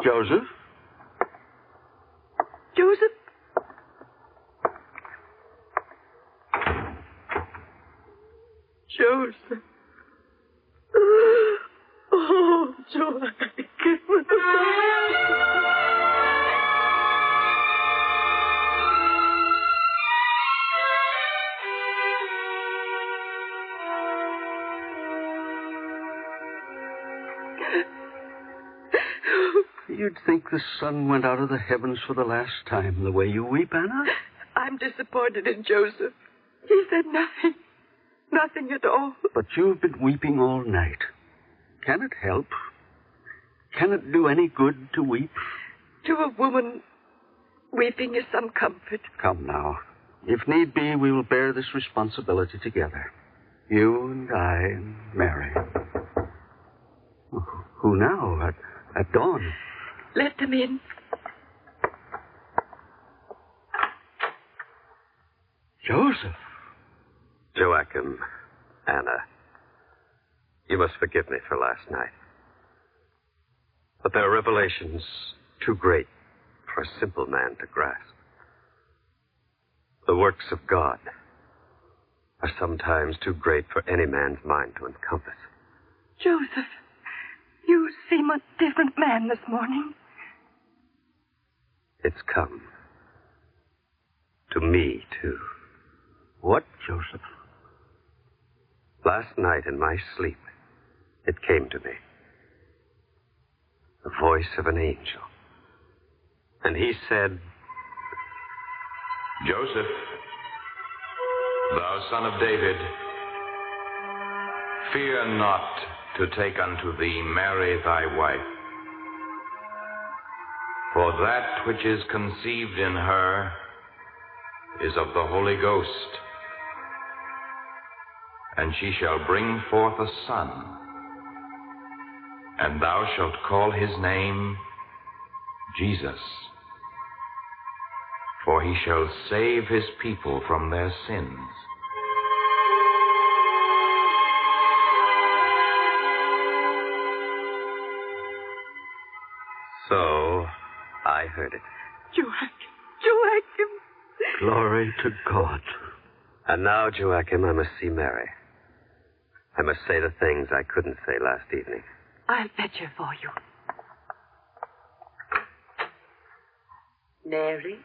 Joseph? Joseph? Joseph. Oh, Joachim. You'd think the sun went out of the heavens for the last time, the way you weep, Anna. I'm disappointed in Joseph. He said nothing. Nothing at all. But you've been weeping all night. Can it help? Can it do any good to weep? To a woman, weeping is some comfort. Come now. If need be, we will bear this responsibility together. You and I and Mary. Who now? At dawn? Let them in. Joseph. Joachim, Anna, you must forgive me for last night. But there are revelations too great for a simple man to grasp. The works of God are sometimes too great for any man's mind to encompass. Joseph, you seem a different man this morning. It's come. To me, too. What, Joseph? Last night in my sleep, it came to me. The voice of an angel. And he said, Joseph, thou son of David, fear not to take unto thee Mary thy wife. For that which is conceived in her is of the Holy Ghost. And she shall bring forth a son, and thou shalt call his name Jesus. For he shall save his people from their sins. So, I heard it. Joachim. Glory to God. And now, Joachim, I must see Mary. I must say the things I couldn't say last evening. I'll fetch her for you. Mary?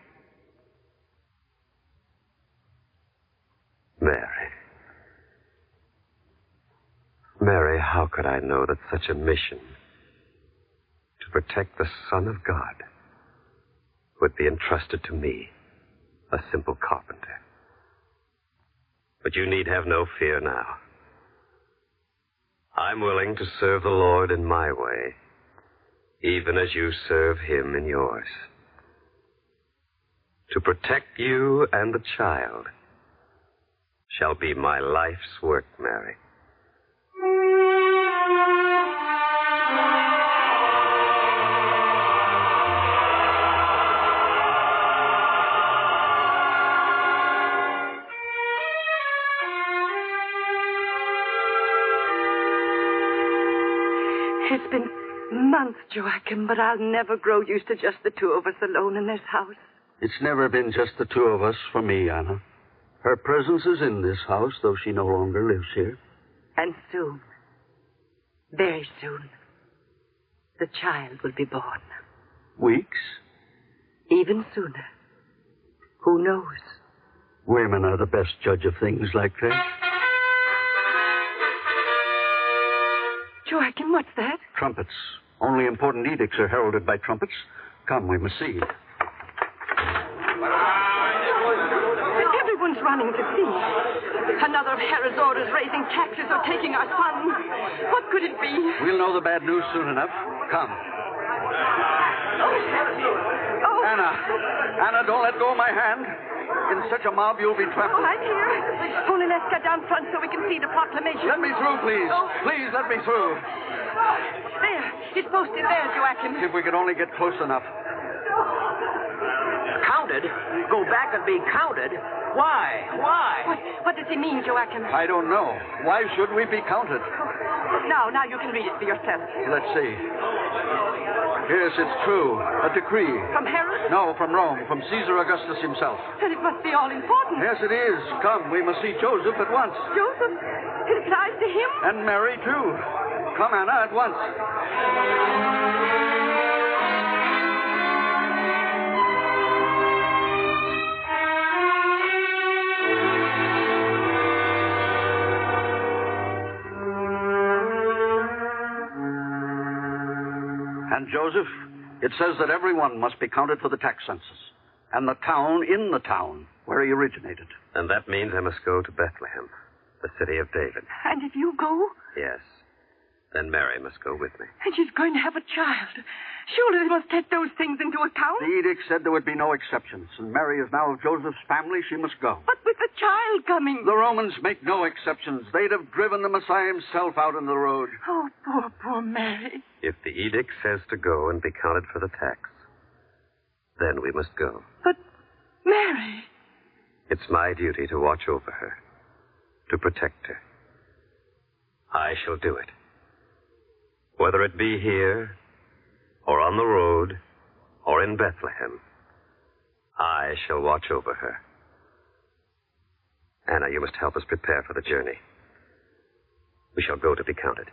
Mary, how could I know that such a mission to protect the Son of God would be entrusted to me, a simple carpenter? But you need have no fear now. I'm willing to serve the Lord in my way, even as you serve him in yours. To protect you and the child shall be my life's work, Mary. It's been months, Joachim, but I'll never grow used to just the two of us alone in this house. It's never been just the two of us for me, Anna. Her presence is in this house, though she no longer lives here. And soon, very soon, the child will be born. Weeks? Even sooner. Who knows? Women are the best judge of things like that. Joachim, what's that? Trumpets. Only important edicts are heralded by trumpets. Come, we must see. Everyone's running to see. Another of Herod's orders raising taxes or taking our son. What could it be? We'll know the bad news soon enough. Come. Oh. Anna, don't let go of my hand. In such a mob, you'll be trampled. Oh, I'm here. Only let's get down front so we can see the proclamation. Let me through, please. Oh. Please, let me through. There. It's posted there, Joachim. If we could only get close enough. Count counted? Go back and be counted? Why? What does he mean, Joachim? I don't know. Why should we be counted? Now you can read it for yourself. Let's see. Yes, it's true. A decree. From Herod? No, from Rome, from Caesar Augustus himself. Then it must be all important. Yes, it is. Come, we must see Joseph at once. Joseph? It applies to him? And Mary, too. Come, Anna, at once. And Joseph, it says that everyone must be counted for the tax census, and the town in the town where he originated. And that means I must go to Bethlehem, the city of David. And if you go? Yes. Then Mary must go with me. And she's going to have a child. Surely they must take those things into account. The edict said there would be no exceptions, and Mary is now of Joseph's family. She must go. But with the child coming. The Romans make no exceptions. They'd have driven the Messiah himself out on the road. Oh, poor Mary. If the edict says to go and be counted for the tax, then we must go. But Mary. It's my duty to watch over her, to protect her. I shall do it. Whether it be here, or on the road, or in Bethlehem, I shall watch over her. Anna, you must help us prepare for the journey. We shall go to be counted.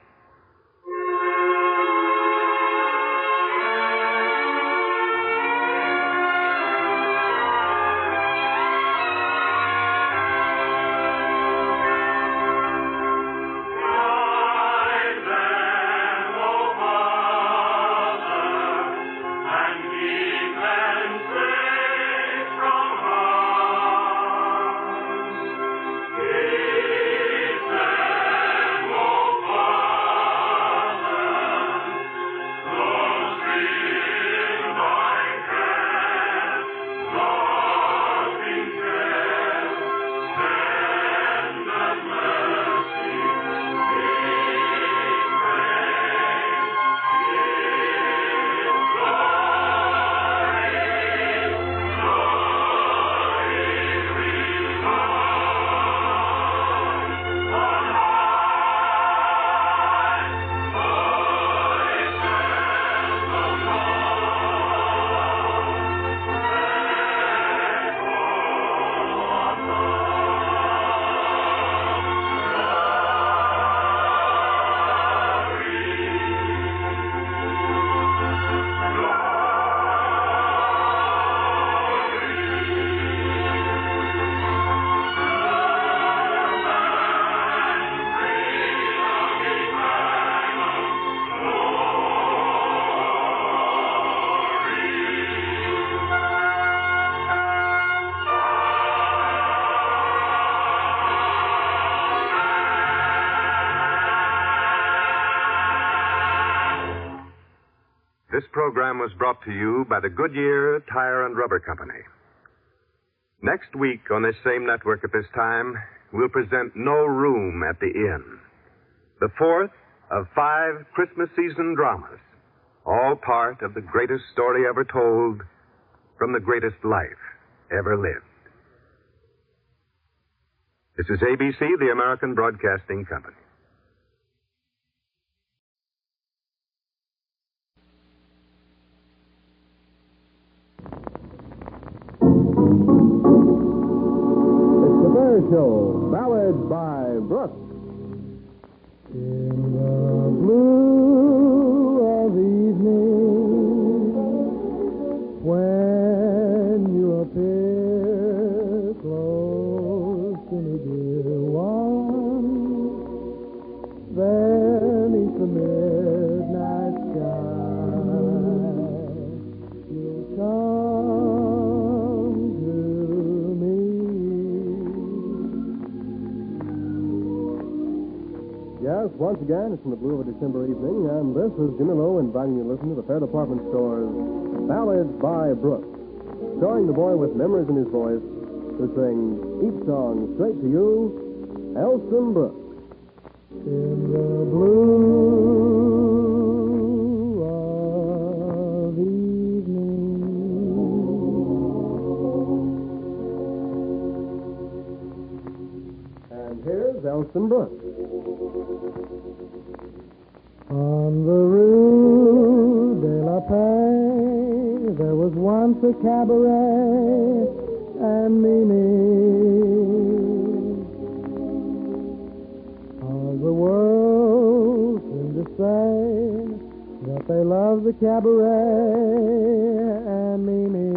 This program was brought to you by the Goodyear Tire and Rubber Company. Next week on this same network at this time, we'll present No Room at the Inn, the fourth of 5 Christmas season dramas, all part of the greatest story ever told from the greatest life ever lived. This is ABC, the American Broadcasting Company. Show, Ballads by Brooks. In the blue of evening, when you appear close to me, dear one, there neath the midnight sky, you'll come to me. Yes, once again, it's in the blue of a December evening, and this is Jimmy Lowe inviting you to listen to the Fair Department Store's Ballads by Brooks, starring the boy with memories in his voice who sings each song straight to you, Elston Brooks. In the blue of evening, And here's Elston Brooks. On the Rue de la Paix, there was once a cabaret, and Mimi. All the world seemed to say that they love the cabaret and Mimi.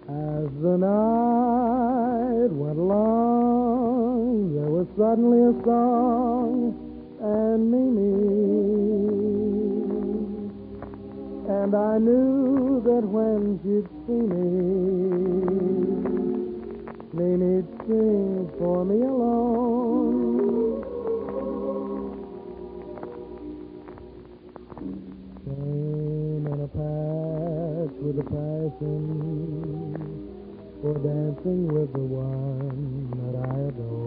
As the night went along, there was suddenly a song and Mimi. And I knew that when she'd see me, Mimi'd sing for me alone. Came in a patch with a passion for dancing with the one that I adore.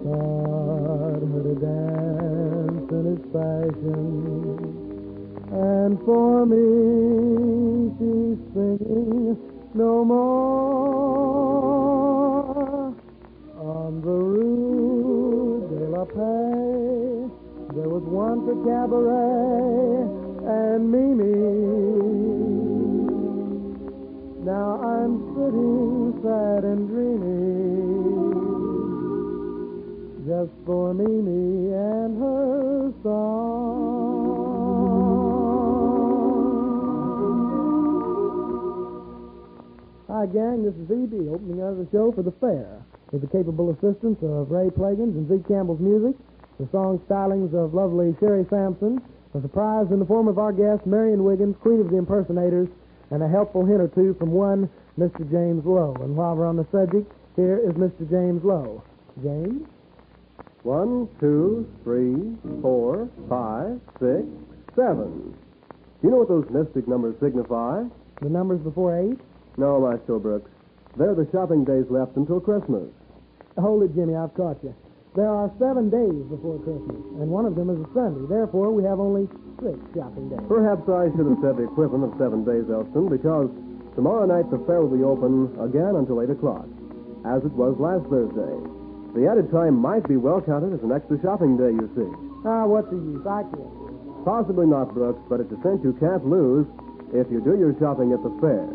Taught her to dance in his fashion, and for me she's singing no more. On the Rue de la Paix, there was once a cabaret, and Mimi. Now I'm sitting sad and dreamy, just for Mimi and her song. Hi, gang, this is E.B., opening of the show for the fair, with the capable assistance of Ray Plagans and Zeke Campbell's music, the song stylings of lovely Sherry Sampson, a surprise in the form of our guest, Marion Wiggins, Queen of the Impersonators, and a helpful hint or two from one Mr. James Lowe. And while we're on the subject, here is Mr. James Lowe. James? 1, 2, 3, 4, 5, 6, 7. Do you know what those mystic numbers signify? The numbers before 8? No, my Brooks. They're the shopping days left until Christmas. Hold it, Jimmy, I've caught you. There are 7 days before Christmas, and one of them is a Sunday. Therefore, we have only 6 shopping days. Perhaps I should have said the equivalent of 7 days, Elston, because tomorrow night the fair will be open again until 8 o'clock, as it was last Thursday. The added time might be well counted as an extra shopping day, you see. What's the use? I can't. Possibly not, Brooks, but it's a cent you can't lose if you do your shopping at the fair.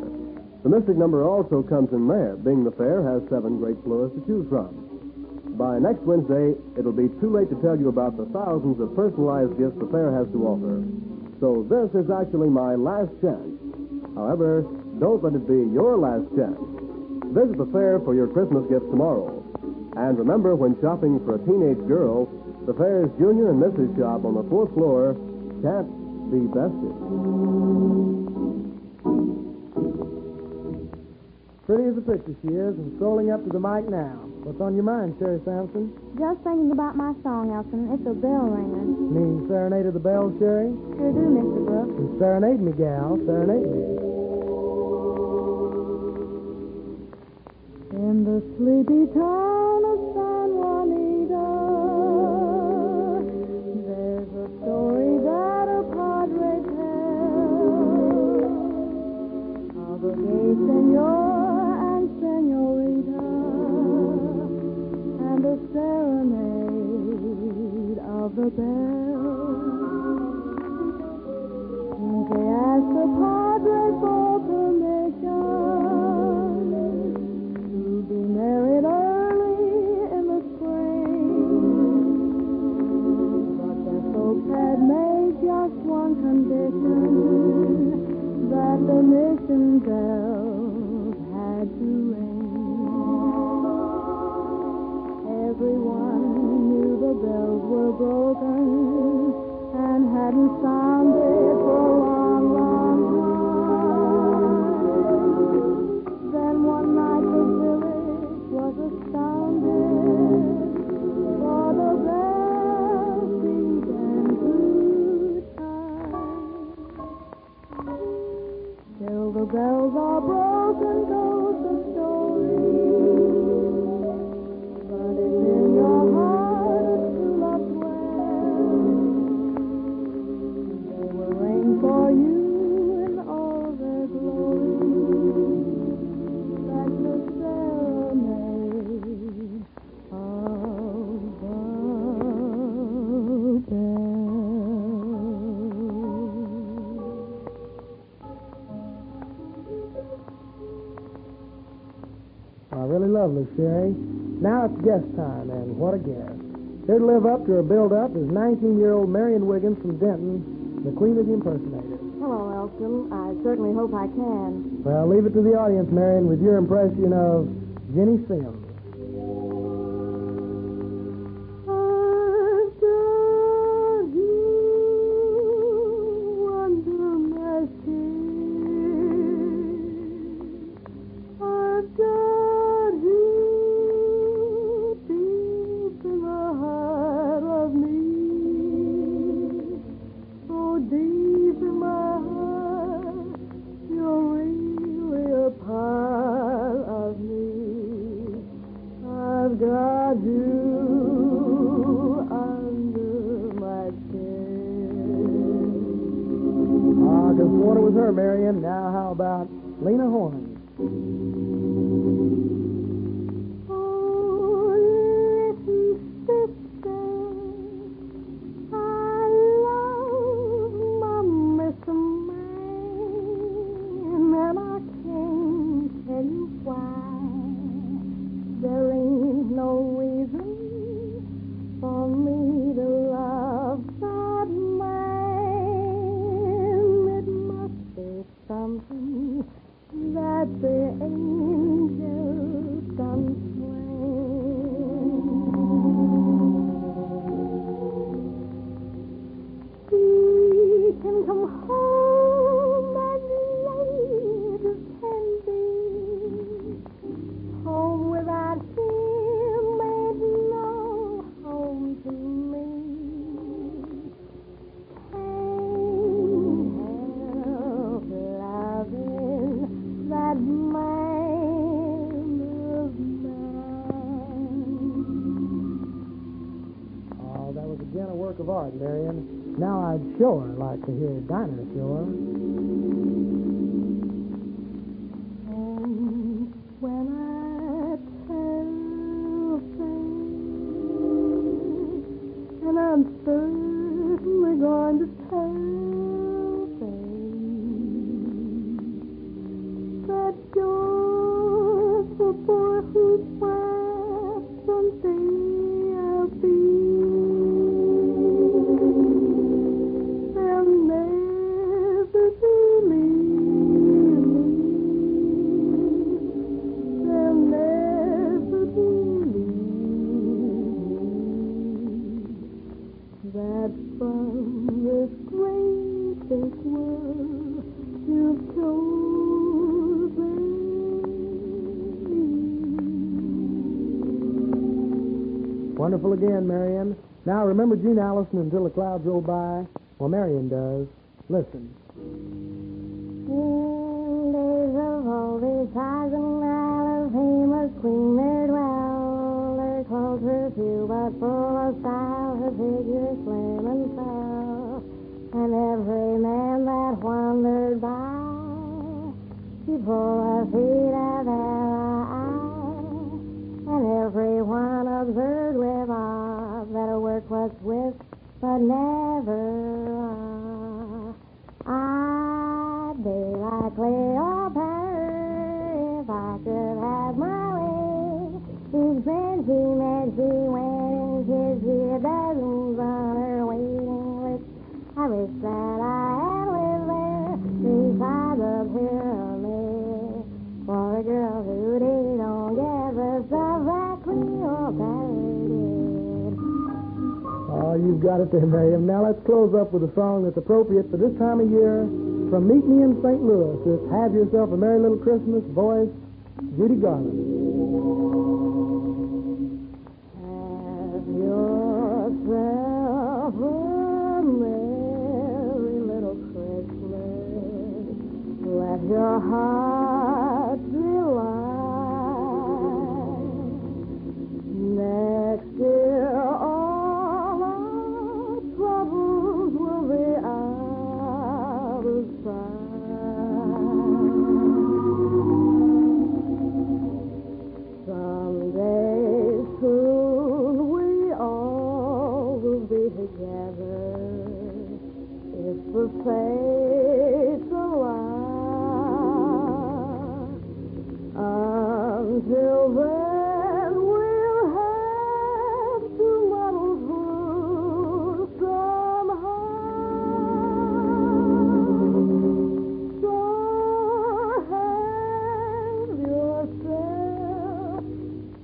The mystic number also comes in there, being the fair has 7 great floors to choose from. By next Wednesday, it'll be too late to tell you about the thousands of personalized gifts the fair has to offer. So this is actually my last chance. However, don't let it be your last chance. Visit the fair for your Christmas gifts tomorrow. And remember, when shopping for a teenage girl, the fair's Junior and Mrs. shop on the 4th floor can't be bested. Pretty as a picture she is, and strolling up to the mic now. What's on your mind, Sherry Sampson? Just thinking about my song, Elston. It's a bell ringer. Mean Serenade of the Bells, Sherry? Sure do, Mr. Brooks. And serenade me, gal. Serenade me. In the sleepy town of San Juanito, there's a story that a padre tells of a gay senor and senorita and a serenade of the bells. They asked the padre for permission to be married early in the spring, but their folks had made just one condition, that the mission bells had to ring. Everyone knew the bells were broken and hadn't sounded for a long, long time. Then one night the village was astounded, for the bells began to chime. Till the bells are broken goes the story, but if in your heart a true love dwells, they will ring for you in all their glory. really lovely, Sherry. Now it's guest time, and what a guest. Here to live up to her build-up is 19-year-old Marion Wiggins from Denton, the queen of the impersonators. Hello, Elston. I certainly hope I can. Well, leave it to the audience, Marion, with your impression of Jenny Sims. Marion. Now, how about Lena Horne? Marion. Now I'd sure like to hear Dinah Shore. And when I tell things, and I'm certainly going to tell things, that you're the boy who's wrapped someday I'll be. Wonderful again, Marion. Now, remember Gene Allison until the clouds roll by? Well, Marion does. Listen. In days of old, beside the Isle of famous Queen there dwell. Their clothes were few, but full of style, her figure slim and fair. And every man that wandered by, she pulled her feet of their eye. And everyone observed with awe that her work was swift, but never I'd be like Cleopatra if I could have my way. Each man she met, she went and kissed, she had dozens on her waiting list. I wish that I had lived there beside the pyramid for a girl who don't get the stuff that Cleopatra did. Oh, you've got it there, Miriam. Now let's close up with a song that's appropriate for this time of year. From Meet Me in St. Louis, it's Have Yourself a Merry Little Christmas, voice Judy Garland. Have yourself a merry little Christmas. Let your heart delight. Next year, all our troubles will be out of sight. Someday soon we all will be together if the fates allow. then we'll have to muddle through somehow. So have yourself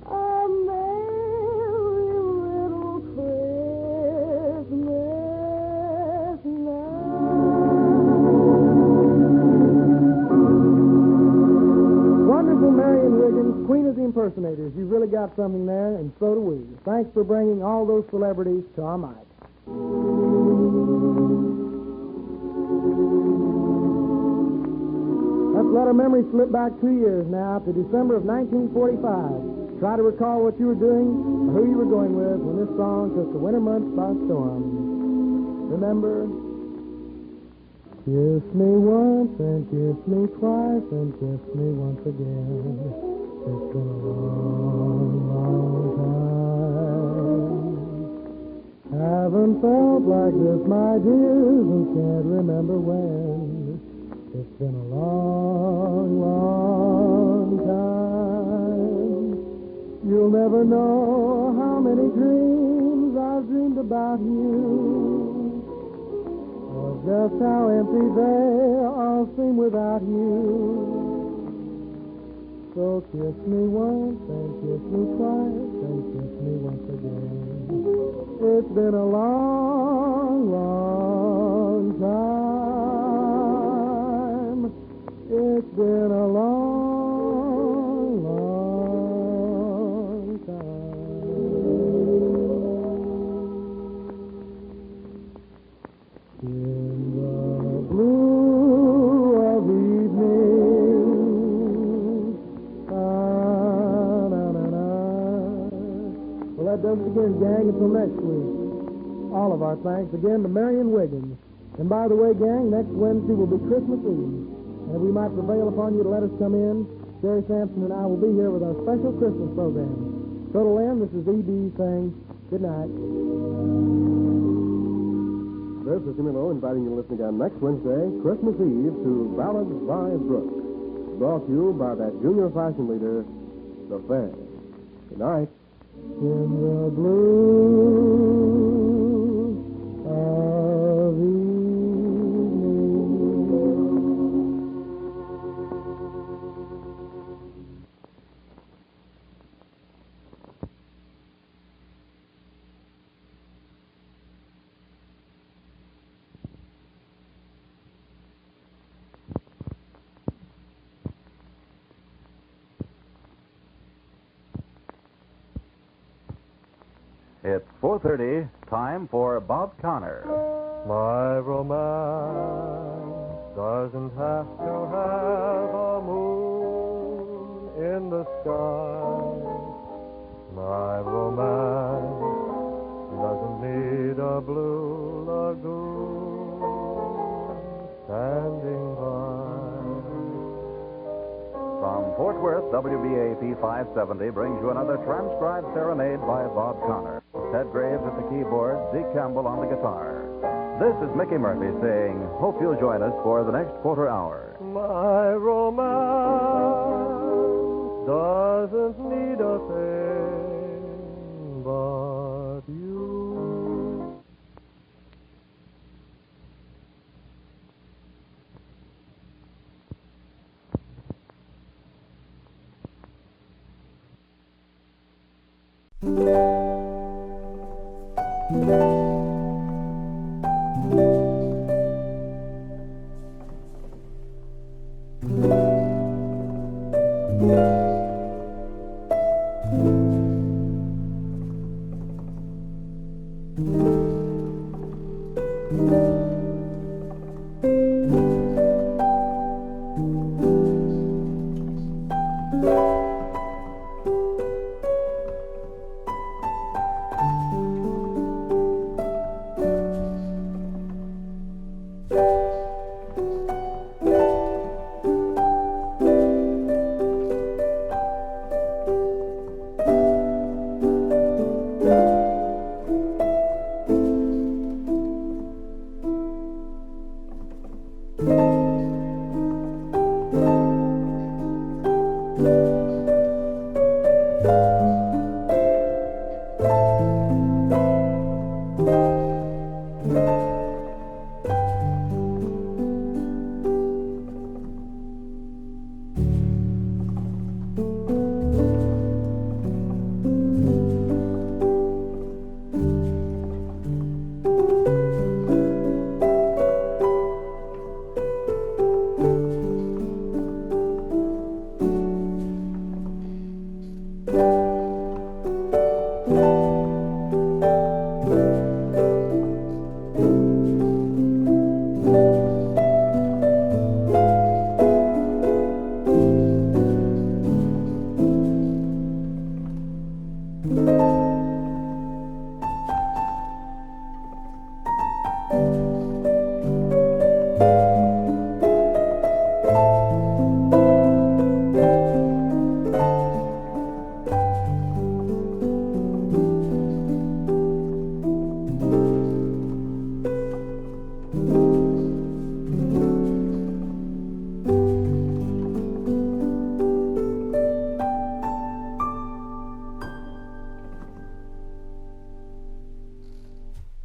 a merry little Christmas now. Wonderful Marion Wiggins, Queen of the Impersonators. You've really got something there, and so do we. Thanks for bringing all those celebrities to our mic. Let's let our memory slip back 2 years now to December of 1945. Try to recall what you were doing or who you were going with when this song took the winter months by storm. Remember? Kiss me once and kiss me twice and kiss me once again. It's been a long, long time. Haven't felt like this, my dears, and can't remember when. It's been a long, long time. You'll never know how many dreams I've dreamed about you, or just how empty they all seem without you. So kiss me once and kiss me twice and kiss me once again. It's been a long, long time. It's been a long, long time. In the blue of evening. Well, that does it again, gang. Until next week. All of our thanks again to Marion Wiggins. And by the way, gang, next Wednesday will be Christmas Eve. And if we might prevail upon you to let us come in, Jerry Sampson and I will be here with our special Christmas program. So till then, this is E.B. saying good night. This is Jimmy Lowe inviting you to listen again next Wednesday, Christmas Eve, to Ballads by Brooks. Brought to you by that junior fashion leader, the Fair. Good night. In the blue of evening. It's 4:30, time for Bob Connor. My romance doesn't have to have a moon in the sky. My romance doesn't need a blue lagoon standing by. From Fort Worth, WBAP 570 brings you another transcribed serenade by Bob Connor. Ted Graves at the keyboard, Zeke Campbell on the guitar. This is Mickey Murphy saying, hope you'll join us for the next quarter hour. My romance doesn't need a thing but you.